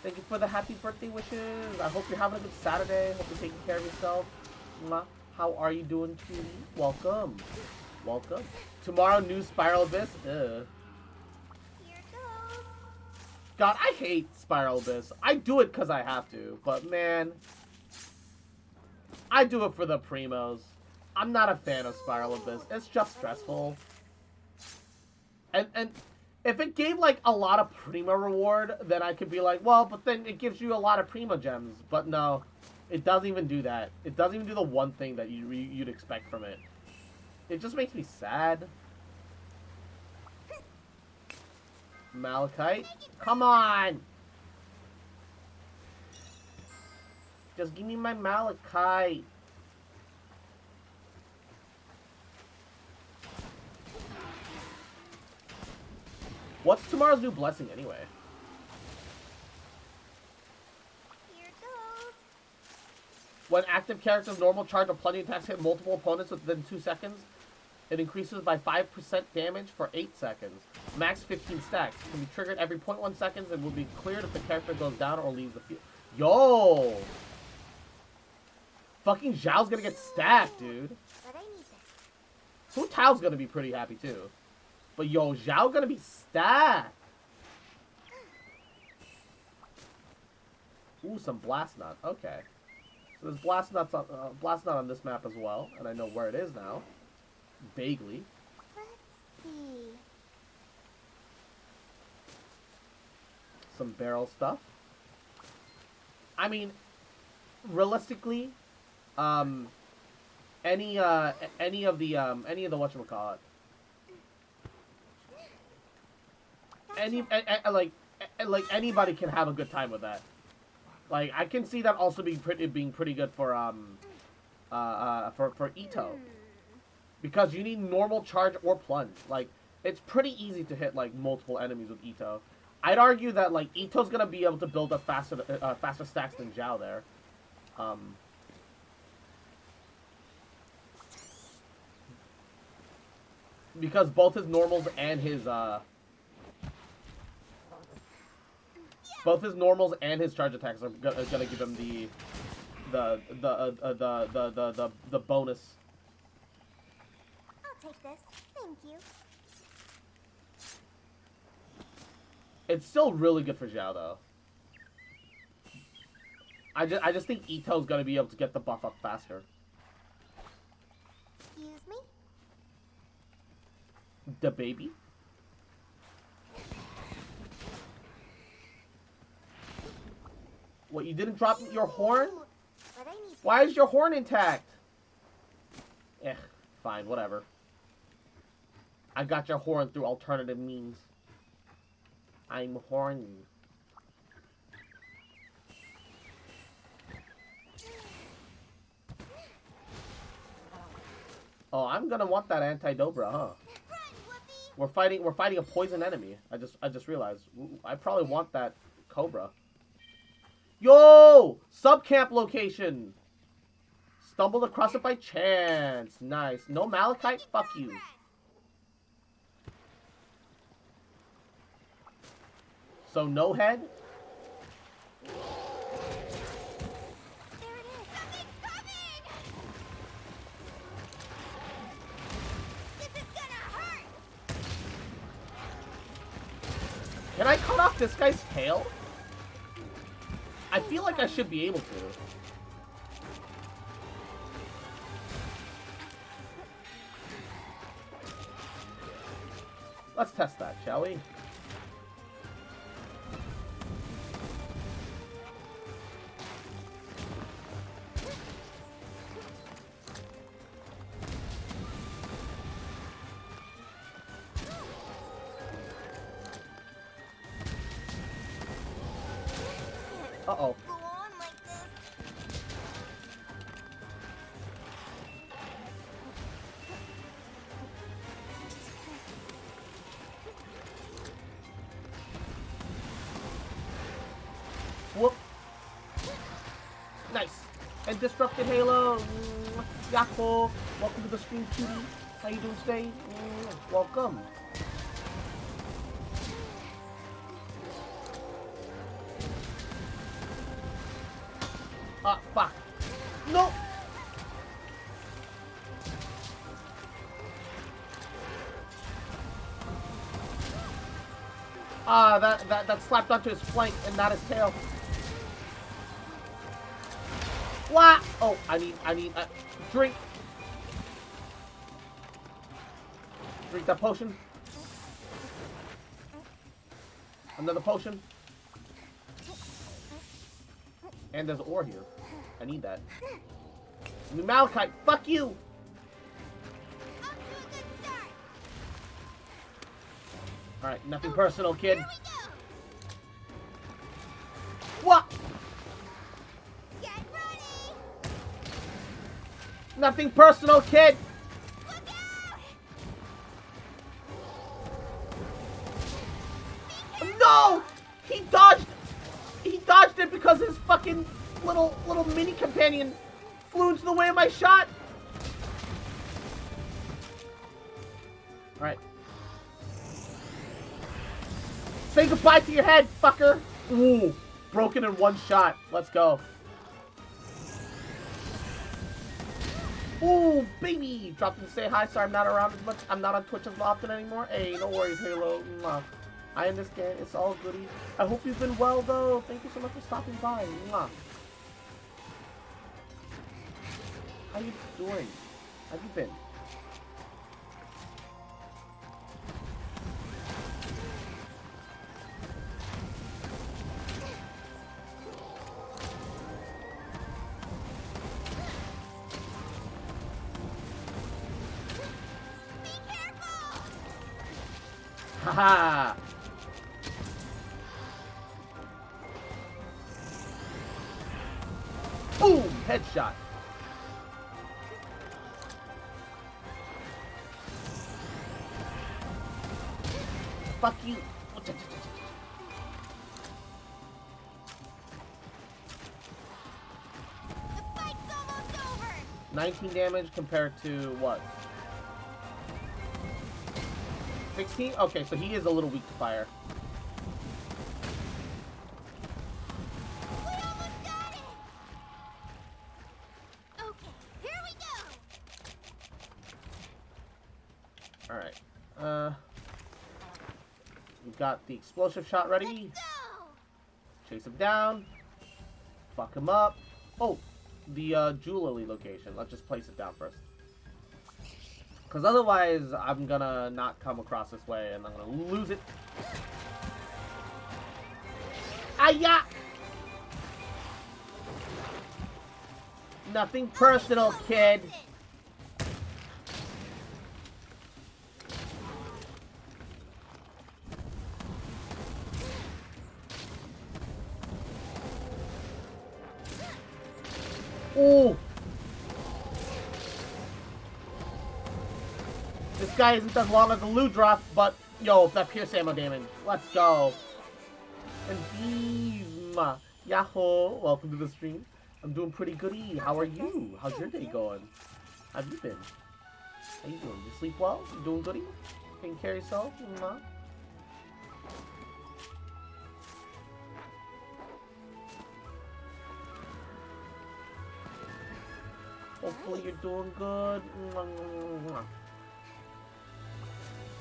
thank you for the happy birthday wishes. I hope you're having a good Saturday. Hope you're taking care of yourself. Mwah. How are you doing, cutie? Welcome. Welcome. Tomorrow, new Spiral Abyss. Ugh. Here goes. God, I hate Spiral Abyss. I do it because I have to, but man, I do it for the primos. I'm not a fan of Spiral Abyss. It's just stressful. And if it gave like a lot of primo reward, then I could be like, well, but then it gives you a lot of primo gems. But no, it doesn't even do that. It doesn't even do the one thing that you'd expect from it. It just makes me sad. Malachite? Come on! Just give me my malachite. What's tomorrow's new blessing anyway? Here goes. When active character's normal charge of plunging attacks hit multiple opponents within 2 seconds, it increases by 5% damage for 8 seconds. Max 15 stacks. Can be triggered every 0.1 seconds and will be cleared if the character goes down or leaves the field. Yo! Fucking Zhao's gonna get stacked, dude. But I need this. Hu Tao's gonna be pretty happy too. But yo, Zhao gonna be stacked. Ooh, some blast nut. Okay. So there's blast nut on this map as well, and I know where it is now. Vaguely. Let's see. Some barrel stuff. I mean, realistically, any of the whatchamacallit. Like anybody can have a good time with that. Like I can see that also being pretty good for Ito, because you need normal charge or plunge. Like it's pretty easy to hit like multiple enemies with Ito. I'd argue that like Ito's gonna be able to build up faster stacks than Zhao there. Because both his normals and his charge attacks are gonna give him the bonus. I'll take this. Thank you. It's still really good for Zhao though. I just think Ito's gonna be able to get the buff up faster. Excuse me? The baby? What, you didn't drop your horn? But I need Why is your horn intact? Fine, whatever. I got your horn through alternative means. I'm horny. Oh, I'm gonna want that anti-Dobra, huh? We're fighting a poison enemy. I just realized. I probably want that Cobra. Yo! Subcamp location! Stumbled across it by chance. Nice. No Malachite? Fuck you. So no head? Can I cut off this guy's tail? I feel like I should be able to. Let's test that, shall we? Uh-oh. Whoop. Nice. And disrupted Halo. Yahoo. Welcome to the stream, cutie. How you doing today? Welcome. Ah, fuck. No! Ah, that slapped onto his flank and not his tail. What? Oh, I need a drink. Drink that potion. Another potion. And there's ore here. I need that. New Malachite, fuck you! Alright, nothing personal, kid. What? Get ready. Nothing personal, kid! No! He dodged! He dodged it because his fucking little mini companion flew into the way of my shot! Alright. Say goodbye to your head, fucker! Ooh, broken in one shot. Let's go. Ooh, baby! Dropped in to say hi. Sorry, I'm not around as much. I'm not on Twitch as often anymore. Hey, no worries, Halo. Mwah. I understand. It's all goody. I hope you've been well, though. Thank you so much for stopping by. Mwah. How you doing? How you been? Haha! Boom! Headshot. Fuck you. 19 damage compared to what? 16? Okay, so he is a little weak to fire. We almost got it. Okay, here we go. Alright. We've got the explosive shot ready. Chase him down. Fuck him up. Oh, the jewelry location. Let's just place it down first. Because otherwise, I'm gonna not come across this way, and I'm gonna lose it. Aya! Nothing personal, kid. Ooh! This guy isn't as long as the loot drop, but yo, that pierce ammo damage. Let's go. And Thieves, Yahoo! Welcome to the stream. I'm doing pretty goody. How are you? How's your day going? How have you been? How you doing? You sleep well? You doing goody? Taking care of yourself? Hopefully you're doing good.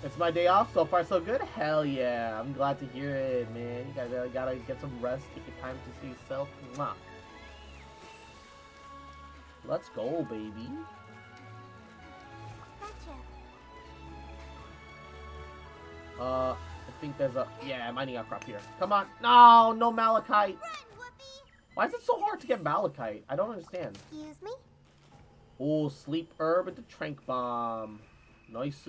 It's my day off. So far, so good. Hell yeah. I'm glad to hear it, man. You gotta get some rest. Take your time to see yourself. Let's go, baby. I think there's a... Yeah, mining outcrop here. Come on. No, no malachite. Why is it so hard to get malachite? I don't understand. Excuse me? Oh, sleep herb and the trank bomb. Nice.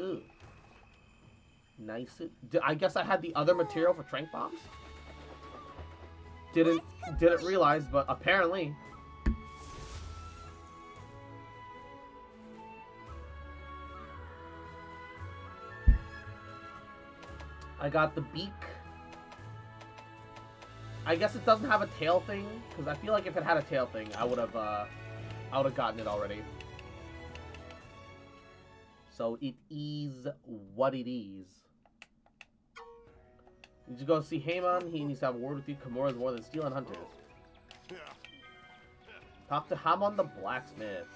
Nice. I guess I had the other material for trank bombs? Didn't realize, but apparently. I got the beak. I guess it doesn't have a tail thing, because I feel like if it had a tail thing, I would have gotten it already. So it is what it is. You just go see Haemon. He needs to have a word with you. Kimura is more than stealing hunters. Talk to Hamon the blacksmith.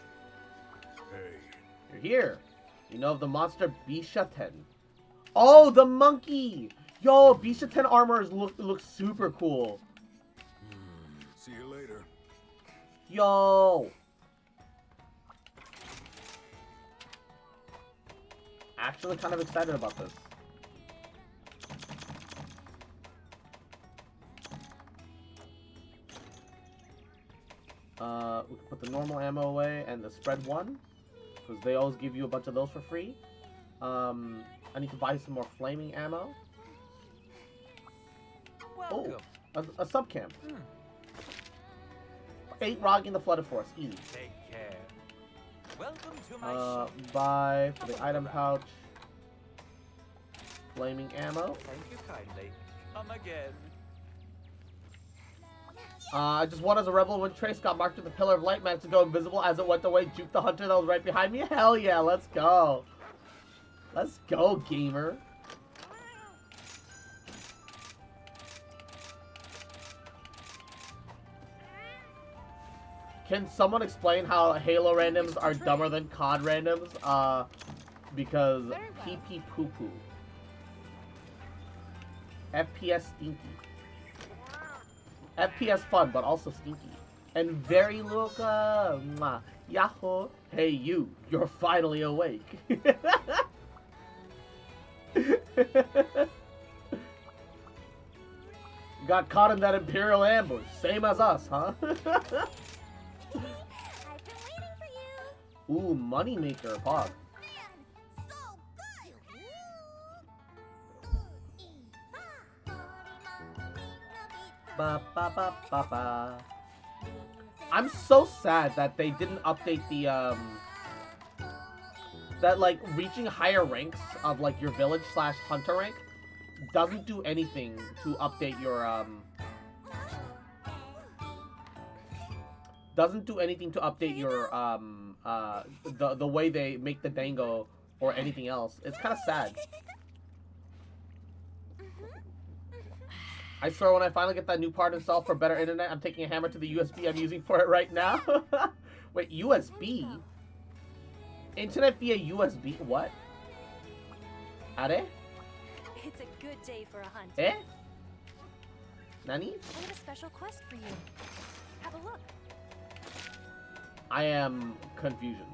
Hey. You're here. You know of the monster Bishaten. Oh, the monkey! Yo, Bishaten armor looks super cool. See you later. Yo! Actually kind of excited about this. We can put the normal ammo away and the spread one, because they always give you a bunch of those for free. I need to buy some more flaming ammo. Welcome. Oh, a subcamp. 8 Rog in the Flooded Forest, easy. Take care. Welcome to my shop. Buy for the item pouch. Flaming ammo. Thank you kindly. Come again. I just won as a rebel when Trace got marked with the Pillar of Light, managed to go invisible as it went away, juked the hunter that was right behind me. Hell yeah, let's go. Let's go, gamer. Can someone explain how Halo randoms are dumber than COD randoms? Because PP poo poo. FPS stinky. FPS fun, but also stinky. And very Luca. Yahoo. Hey you, you're finally awake. Got caught in that Imperial ambush. Same as us, huh? Ooh, moneymaker, Pog. Ba, ba, ba, ba, ba. I'm so sad that they didn't update the that like reaching higher ranks of like your village / hunter rank doesn't do anything to update your the way they make the dango or anything else. It's kind of sad. I swear when I finally get that new part installed for better internet, I'm taking a hammer to the USB I'm using for it right now. Wait, USB? Internet via USB? What? Are? It's a good day for a hunt. Eh? Nani? I have a special quest for you. Have a look. I am confusion.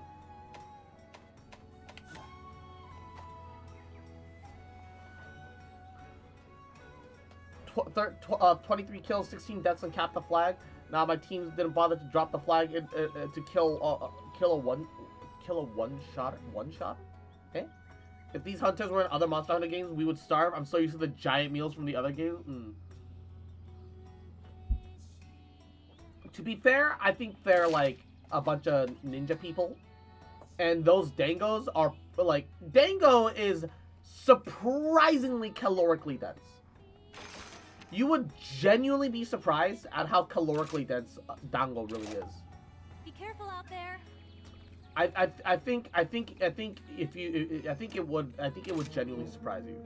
23 kills, 16 deaths, and cap the flag. Now my teams didn't bother to drop the flag to kill a one shot. Okay. If these hunters were in other Monster Hunter games, we would starve. I'm so used to the giant meals from the other games. To be fair, I think they're like a bunch of ninja people, and those dangos are like, dango is surprisingly calorically dense. You would genuinely be surprised at how calorically dense dango really is. Be careful out there. I think it would genuinely surprise you.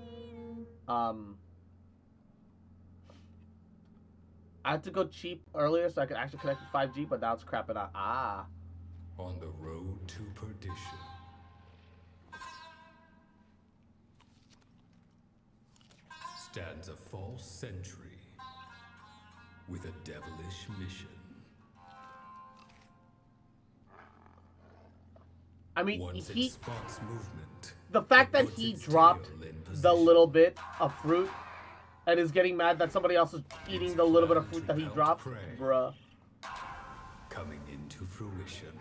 I had to go cheap earlier so I could actually connect with 5G, but now it's crapping out. Ah. On the road to perdition. Stands a false sentry with a devilish mission. I mean, Once it spots movement, the fact that he dropped the little bit of fruit and is getting mad that somebody else is eating the little bit of fruit that he dropped, bruh. Coming into fruition.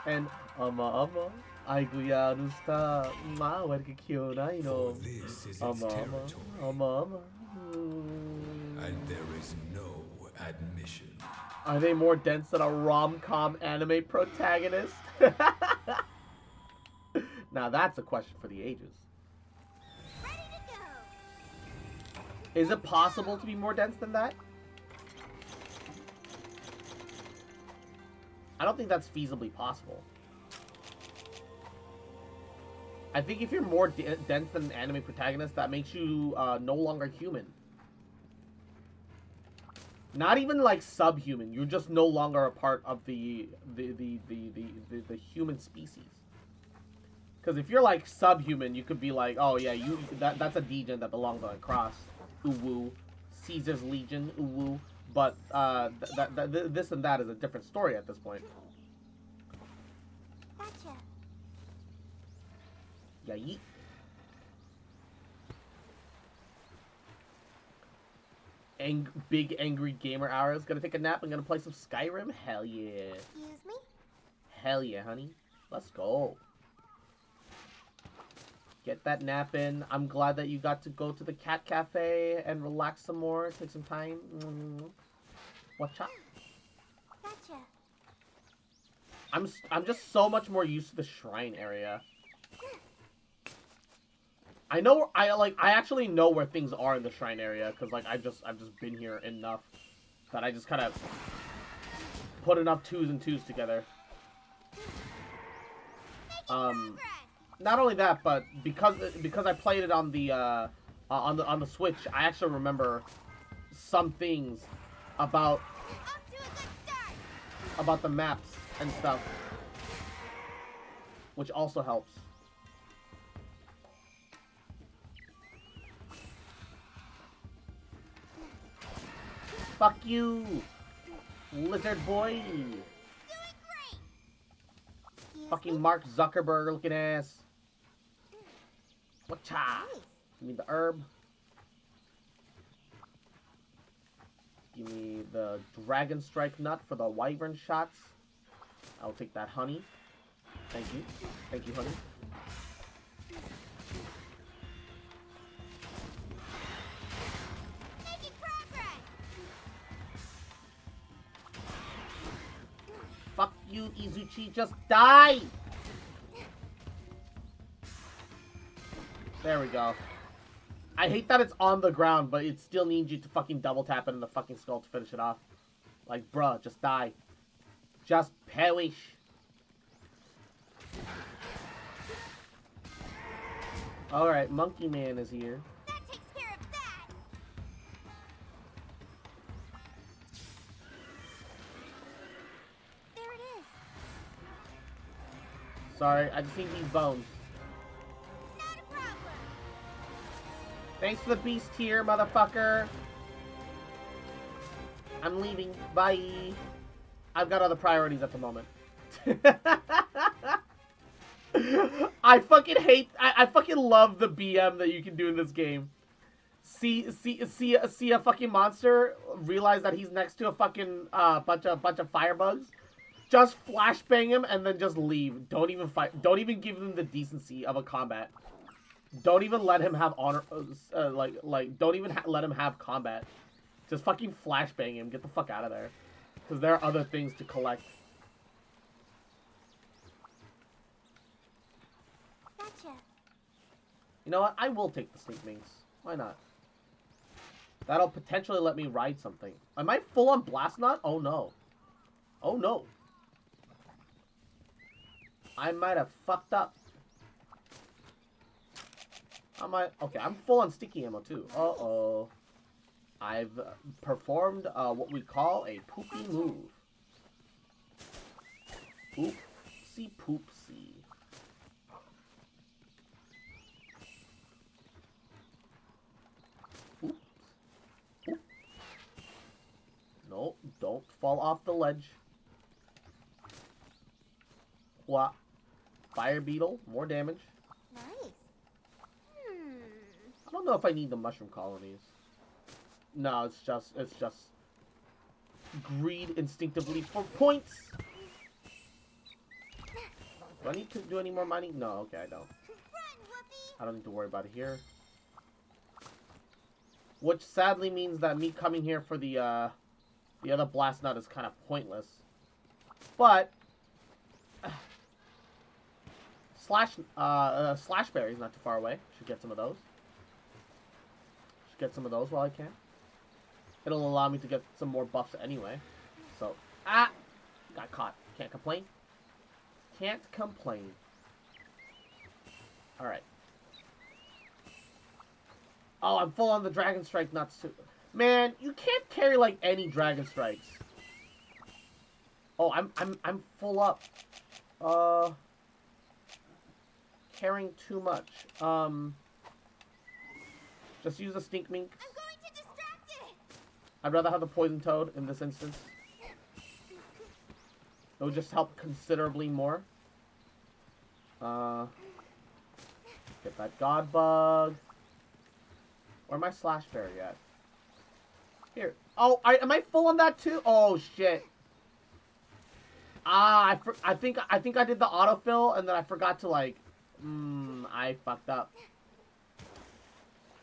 And aiguya nusta ma werke kyonai no. This is its territory. And there is no admission. Are they more dense than a rom-com anime protagonist? Now that's a question for the ages. Is it possible to be more dense than that? I don't think that's feasibly possible. I think if you're more dense than an anime protagonist, that makes you no longer human. Not even like subhuman. You're just no longer a part of the human species. Because if you're like subhuman, you could be like, oh yeah, that's a degen that belongs on a cross. Ooh, Caesar's Legion. Ooh, but this and that is a different story at this point. Gotcha. Yeah, yeet. Big angry gamer hours. Gonna take a nap and gonna play some Skyrim. Hell yeah. Excuse me? Hell yeah, honey. Let's go. Get that nap in. I'm glad that you got to go to the cat cafe and relax some more. Take some time. Watch out. Gotcha. I'm just so much more used to the shrine area. I actually know where things are in the shrine area because like I've just been here enough that I just kind of put enough twos and twos together. Not only that, but because I played it on the Switch, I actually remember some things about the maps and stuff, which also helps. Fuck you, lizard boy. Fucking Mark Zuckerberg looking ass. Whatcha? Give me the herb. Give me the dragon strike nut for the wyvern shots. I'll take that honey. Thank you. Thank you, honey. Fuck you, Izuchi. Just die! There we go. I hate that it's on the ground, but it still needs you to fucking double tap it in the fucking skull to finish it off. Like, bruh, just die. Just perish. Alright, Monkey Man is here. That takes care of that. There it is. Sorry, I just need these bones. Not a problem. Thanks for the beast here, motherfucker. I'm leaving. Bye. I've got other priorities at the moment. I fucking hate. I fucking love the BM that you can do in this game. See a fucking monster, realize that he's next to a fucking bunch of firebugs, just flashbang him and then just leave. Don't even fight. Don't even give him the decency of a combat. Don't even let him have honor. Don't even let him have combat. Just fucking flashbang him. Get the fuck out of there. Because there are other things to collect. Gotcha. You know what? I will take the Stink Minx. Why not? That'll potentially let me ride something. Am I full on Blast Knot? Oh no. Oh no. I might have fucked up. Okay, I'm full on sticky ammo too. Uh-oh. I've performed what we call a poopy move. Oopsie poopsie. Oops. Oop. No, don't fall off the ledge. What? Fire beetle, more damage. Nice. I don't know if I need the mushroom colonies. No, it's just greed instinctively for points. Do I need to do any more mining? No, okay, I don't. I don't need to worry about it here. Which sadly means that me coming here for the other blast nut is kind of pointless. But slash berry is not too far away. Should get some of those. Should get some of those while I can. It'll allow me to get some more buffs anyway. So, got caught. Can't complain. Can't complain. Alright. Oh, I'm full on the Dragon Strike nuts too. Man, you can't carry like any Dragon Strikes. Oh, I'm full up. Carrying too much. Just use the Stink Minx. I'm going to distract it. I'd rather have the Poison Toad in this instance. It would just help considerably more. Get that God Bug. Where my Slash Berry at? Here. Oh, am I full on that too? Oh shit. I think I did the autofill and then I forgot to like. I fucked up.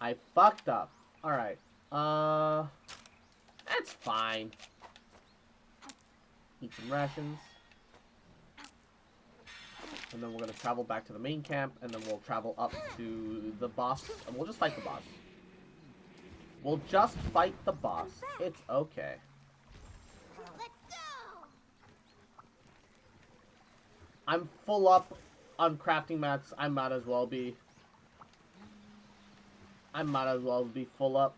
I fucked up. All right. That's fine. Eat some rations. And then we're going to travel back to the main camp, and then we'll travel up to the boss, and we'll just fight the boss. We'll just fight the boss. It's okay. Let's go. I'm full up on crafting mats. I might as well be. I might as well be full up.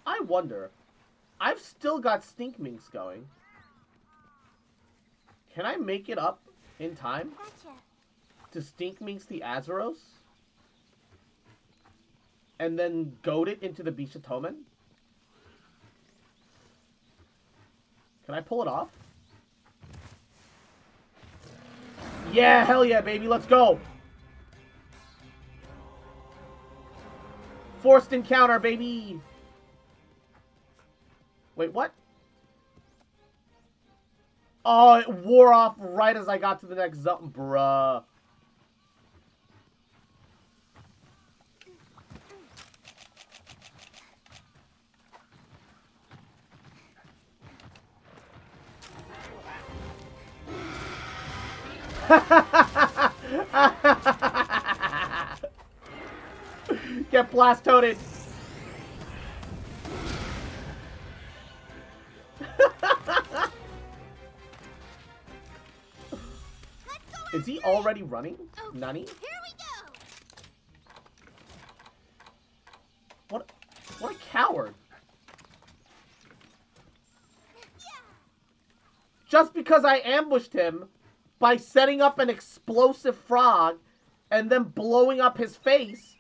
I wonder. I've still got Stink Minx going. Can I make it up in time to Stink Minx the Azeros? And then goad it into the Bishatomen? Can I pull it off? Yeah, hell yeah, baby, let's go! Forced encounter, baby! Wait, what? Oh, it wore off right as I got to the next zone. Bruh. Get blast-toaded. Is he already running? Okay, Nani? Here we go. What a coward. Yeah. Just because I ambushed him by setting up an explosive frog and then blowing up his face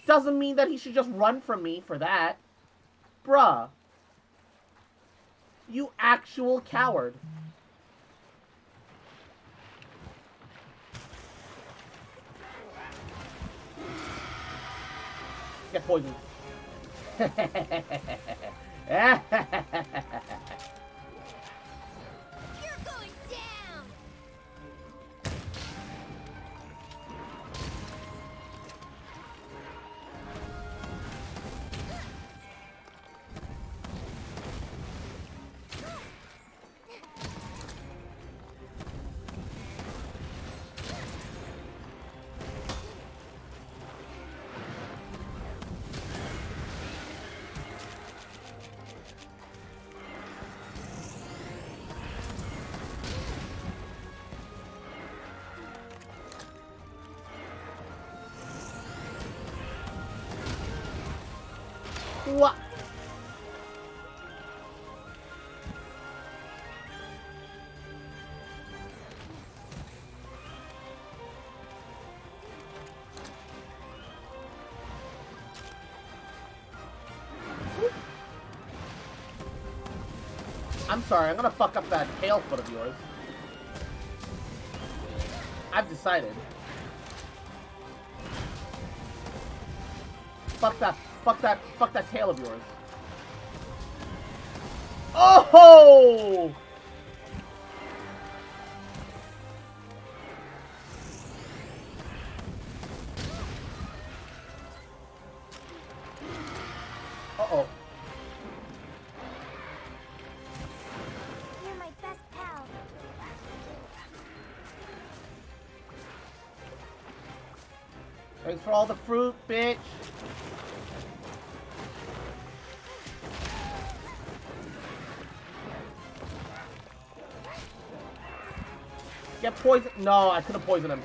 doesn't mean that he should just run from me for that. Bruh. You actual coward. Get poisoned. You're going down. What? I'm sorry, I'm gonna fuck up that tail foot of yours. I've decided. Fuck that tail of yours. Oh! Uh-oh. You're my best pal. Thanks for all the fruit, bitch. Get poisoned. No, I couldn't poison him.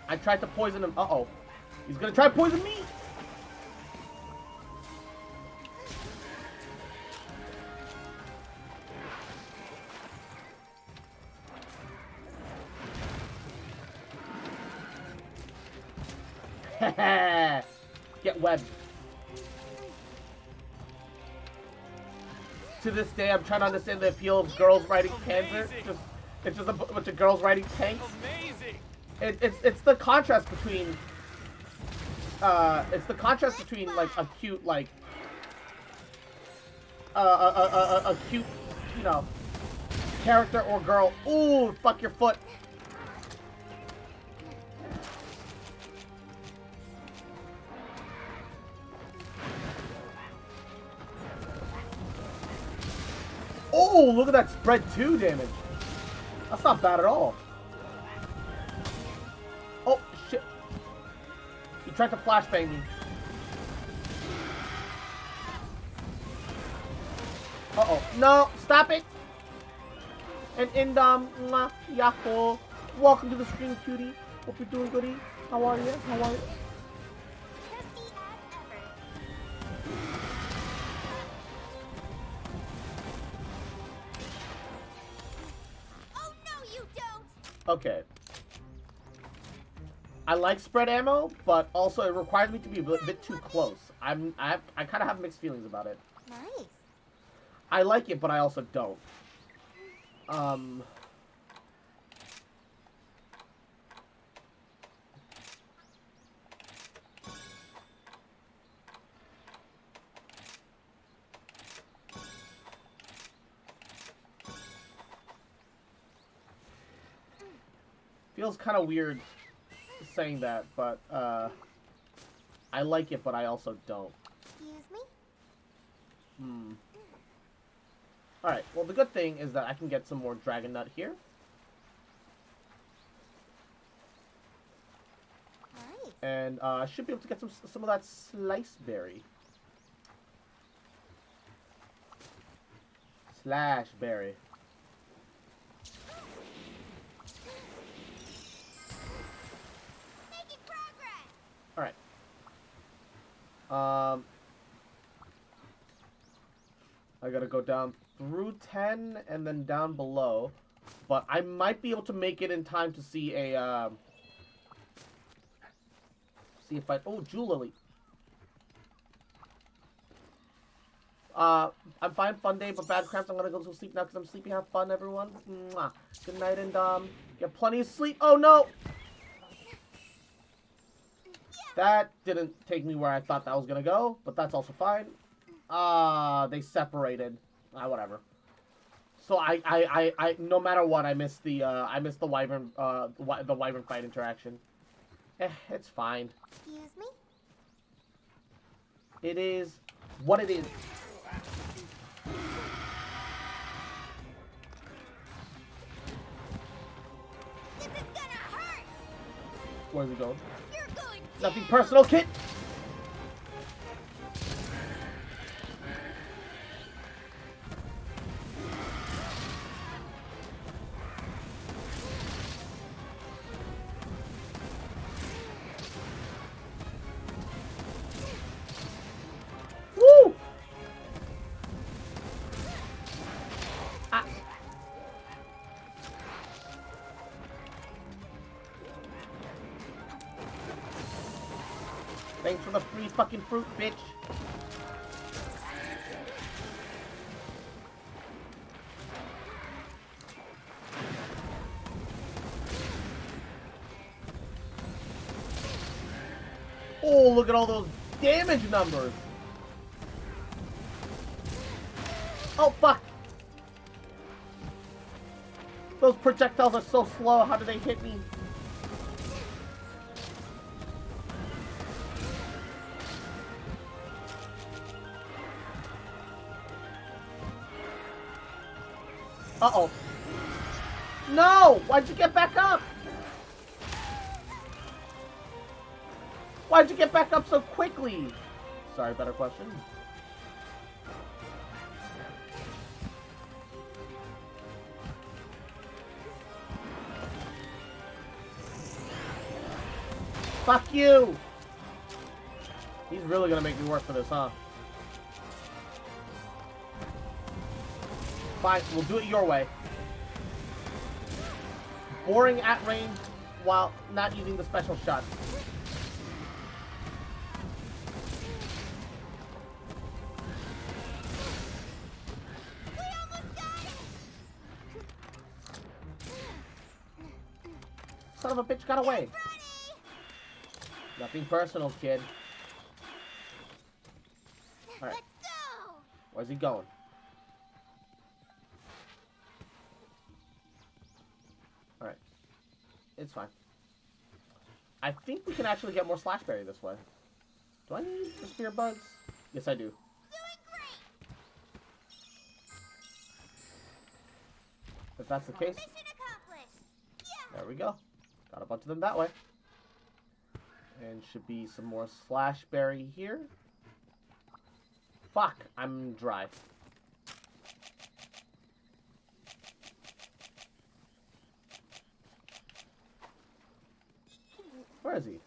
I tried to poison him. Uh-oh. He's gonna try to poison me. Get webbed. To this day, I'm trying to understand the appeal of girls riding Panzer. It's just a bunch of girls riding tanks. It's the contrast between like a cute like a cute, you know, character or girl. Ooh, fuck your foot. Oh, look at that spread 2 damage. That's not bad at all. Oh, shit. He tried to flashbang me. Uh-oh. No, stop it. And Yako. Welcome to the stream, cutie. Hope you're doing goody. How are you? How are you? Okay. I like spread ammo, but also it requires me to be a bit too close. I kind of have mixed feelings about it. Nice. I like it, but I also don't. Feels kind of weird saying that, but I like it, but I also don't. Excuse me? Alright, well the good thing is that I can get some more dragon nut here. Nice. And I should be able to get some of that slice berry. Slash berry. Alright. I gotta go down through 10 and then down below. But I might be able to make it in time to see a, see if I... Oh, Jewel Lily. I'm fine. Fun day, but bad cramps. I'm gonna go to sleep now because I'm sleepy. Have fun, everyone. Mwah. Good night and, get plenty of sleep. Oh, no! That didn't take me where I thought that was gonna go, but that's also fine. They separated. Whatever. So I no matter what, I missed the wyvern, the wyvern fight interaction. It's fine. Excuse me? It is what it is. This is gonna hurt. Where's it going? You're going Nothing personal, kid. for the free fucking fruit, bitch. Oh, look at all those damage numbers. Oh, fuck. Those projectiles are so slow. How do they hit me? Uh-oh. No! Why'd you get back up? Why'd you get back up so quickly? Sorry, better question. Fuck you! He's really gonna make me work for this, huh? Fine, we'll do it your way. Boring at range while not using the special shot. Son of a bitch got away. Nothing personal, kid. Alright. Where's he going? Alright. It's fine. I think we can actually get more Slashberry this way. Do I need the spear bugs? Yes, I do. If that's the case. There we go. Got a bunch of them that way. And should be some more Slashberry here. Fuck, I'm dry. Where is he?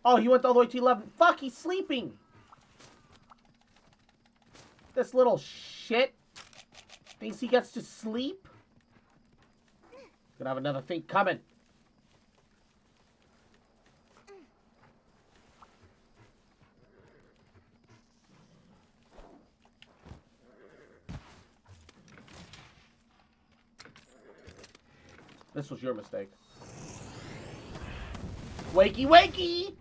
Oh, he went all the way to 11. Fuck, he's sleeping! This little shit thinks he gets to sleep? He's gonna have another thing coming. This was your mistake. Wakey, wakey!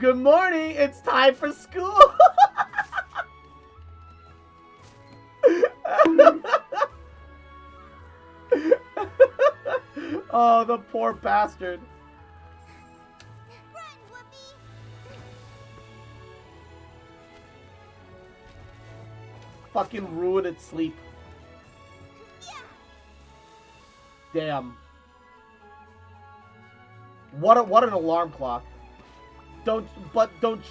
Good morning, it's time for school! Oh, the poor bastard. Fucking ruin its sleep. Damn. What an alarm clock. Don't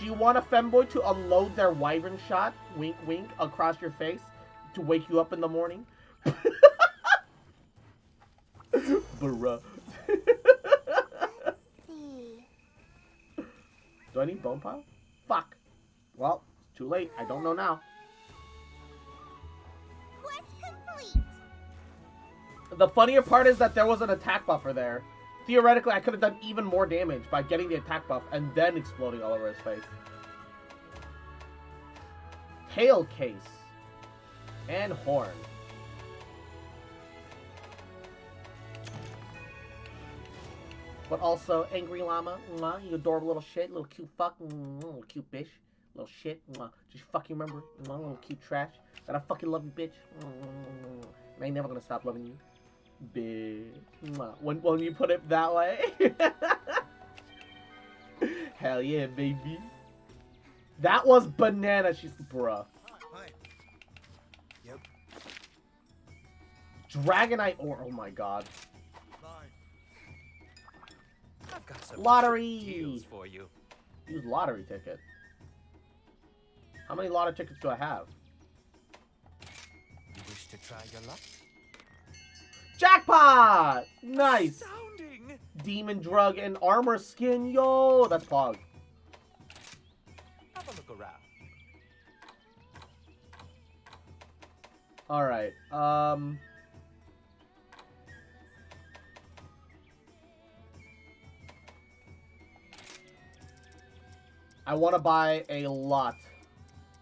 you want a femboy to unload their wyvern shot, wink wink, across your face to wake you up in the morning? Bruh. Do I need bone pile? Fuck. Well, it's too late. I don't know now. Quest complete. The funnier part is that there was an attack buffer there. Theoretically, I could have done even more damage by getting the attack buff and then exploding all over his face. Tail case. And horn. But also, angry llama, mwah, you adorable little shit, little cute fuck, little cute bitch, little shit, mwah. Just fucking remember, mwah, little cute trash, that I fucking love you, bitch, and I ain't never gonna stop loving you, bitch, mwah. When you put it that way, hell yeah, baby, that was banana, she's, bruh. Yep. Dragonite ore, oh my god. I've got some Lottery deals for you. Use lottery ticket. How many lottery tickets do I have? You wish to try your luck? Jackpot! Nice! Astounding! Demon drug and armor skin, yo! That's Pog. Alright, I want to buy a lot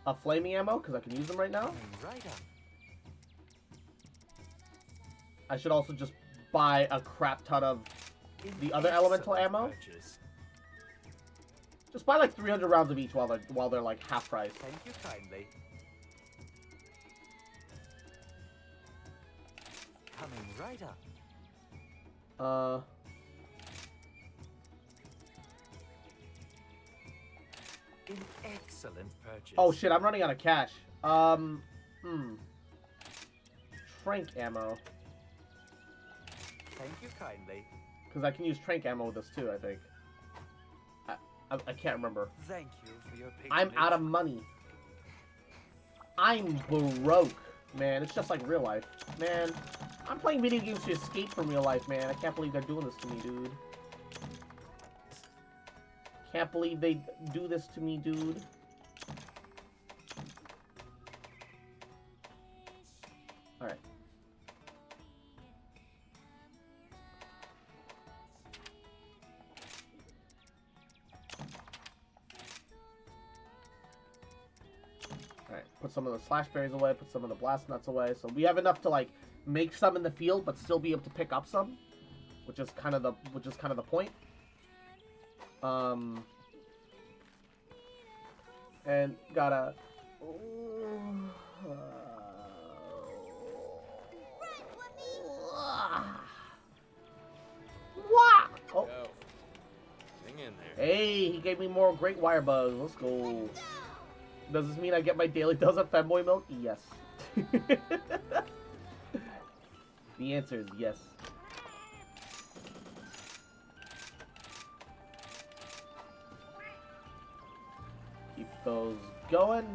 of flaming ammo, because I can use them right now. Right up. I should also just buy a crap ton of the other elemental ammo. Purchase. Just buy like 300 rounds of each while they're like half price. Thank you kindly. Coming right up. An excellent purchase. Oh shit, I'm running out of cash. Trank ammo. Thank you kindly. Because I can use trank ammo with this too, I think. I can't remember. Thank you for your patronage. I'm out of money. I'm broke, man. It's just like real life. Man, I'm playing video games to escape from real life, man. I can't believe they're doing this to me, dude. Can't believe they do this to me, dude. Alright. Alright, put some of the slash berries away, put some of the blast nuts away. So we have enough to like make some in the field, but still be able to pick up some, which is kind of the point. And gotta. What? Oh. Hang in there. Hey, he gave me more great wire bugs. Let's go. Does this mean I get my daily dose of fanboy milk? Yes. The answer is yes. Keep those going.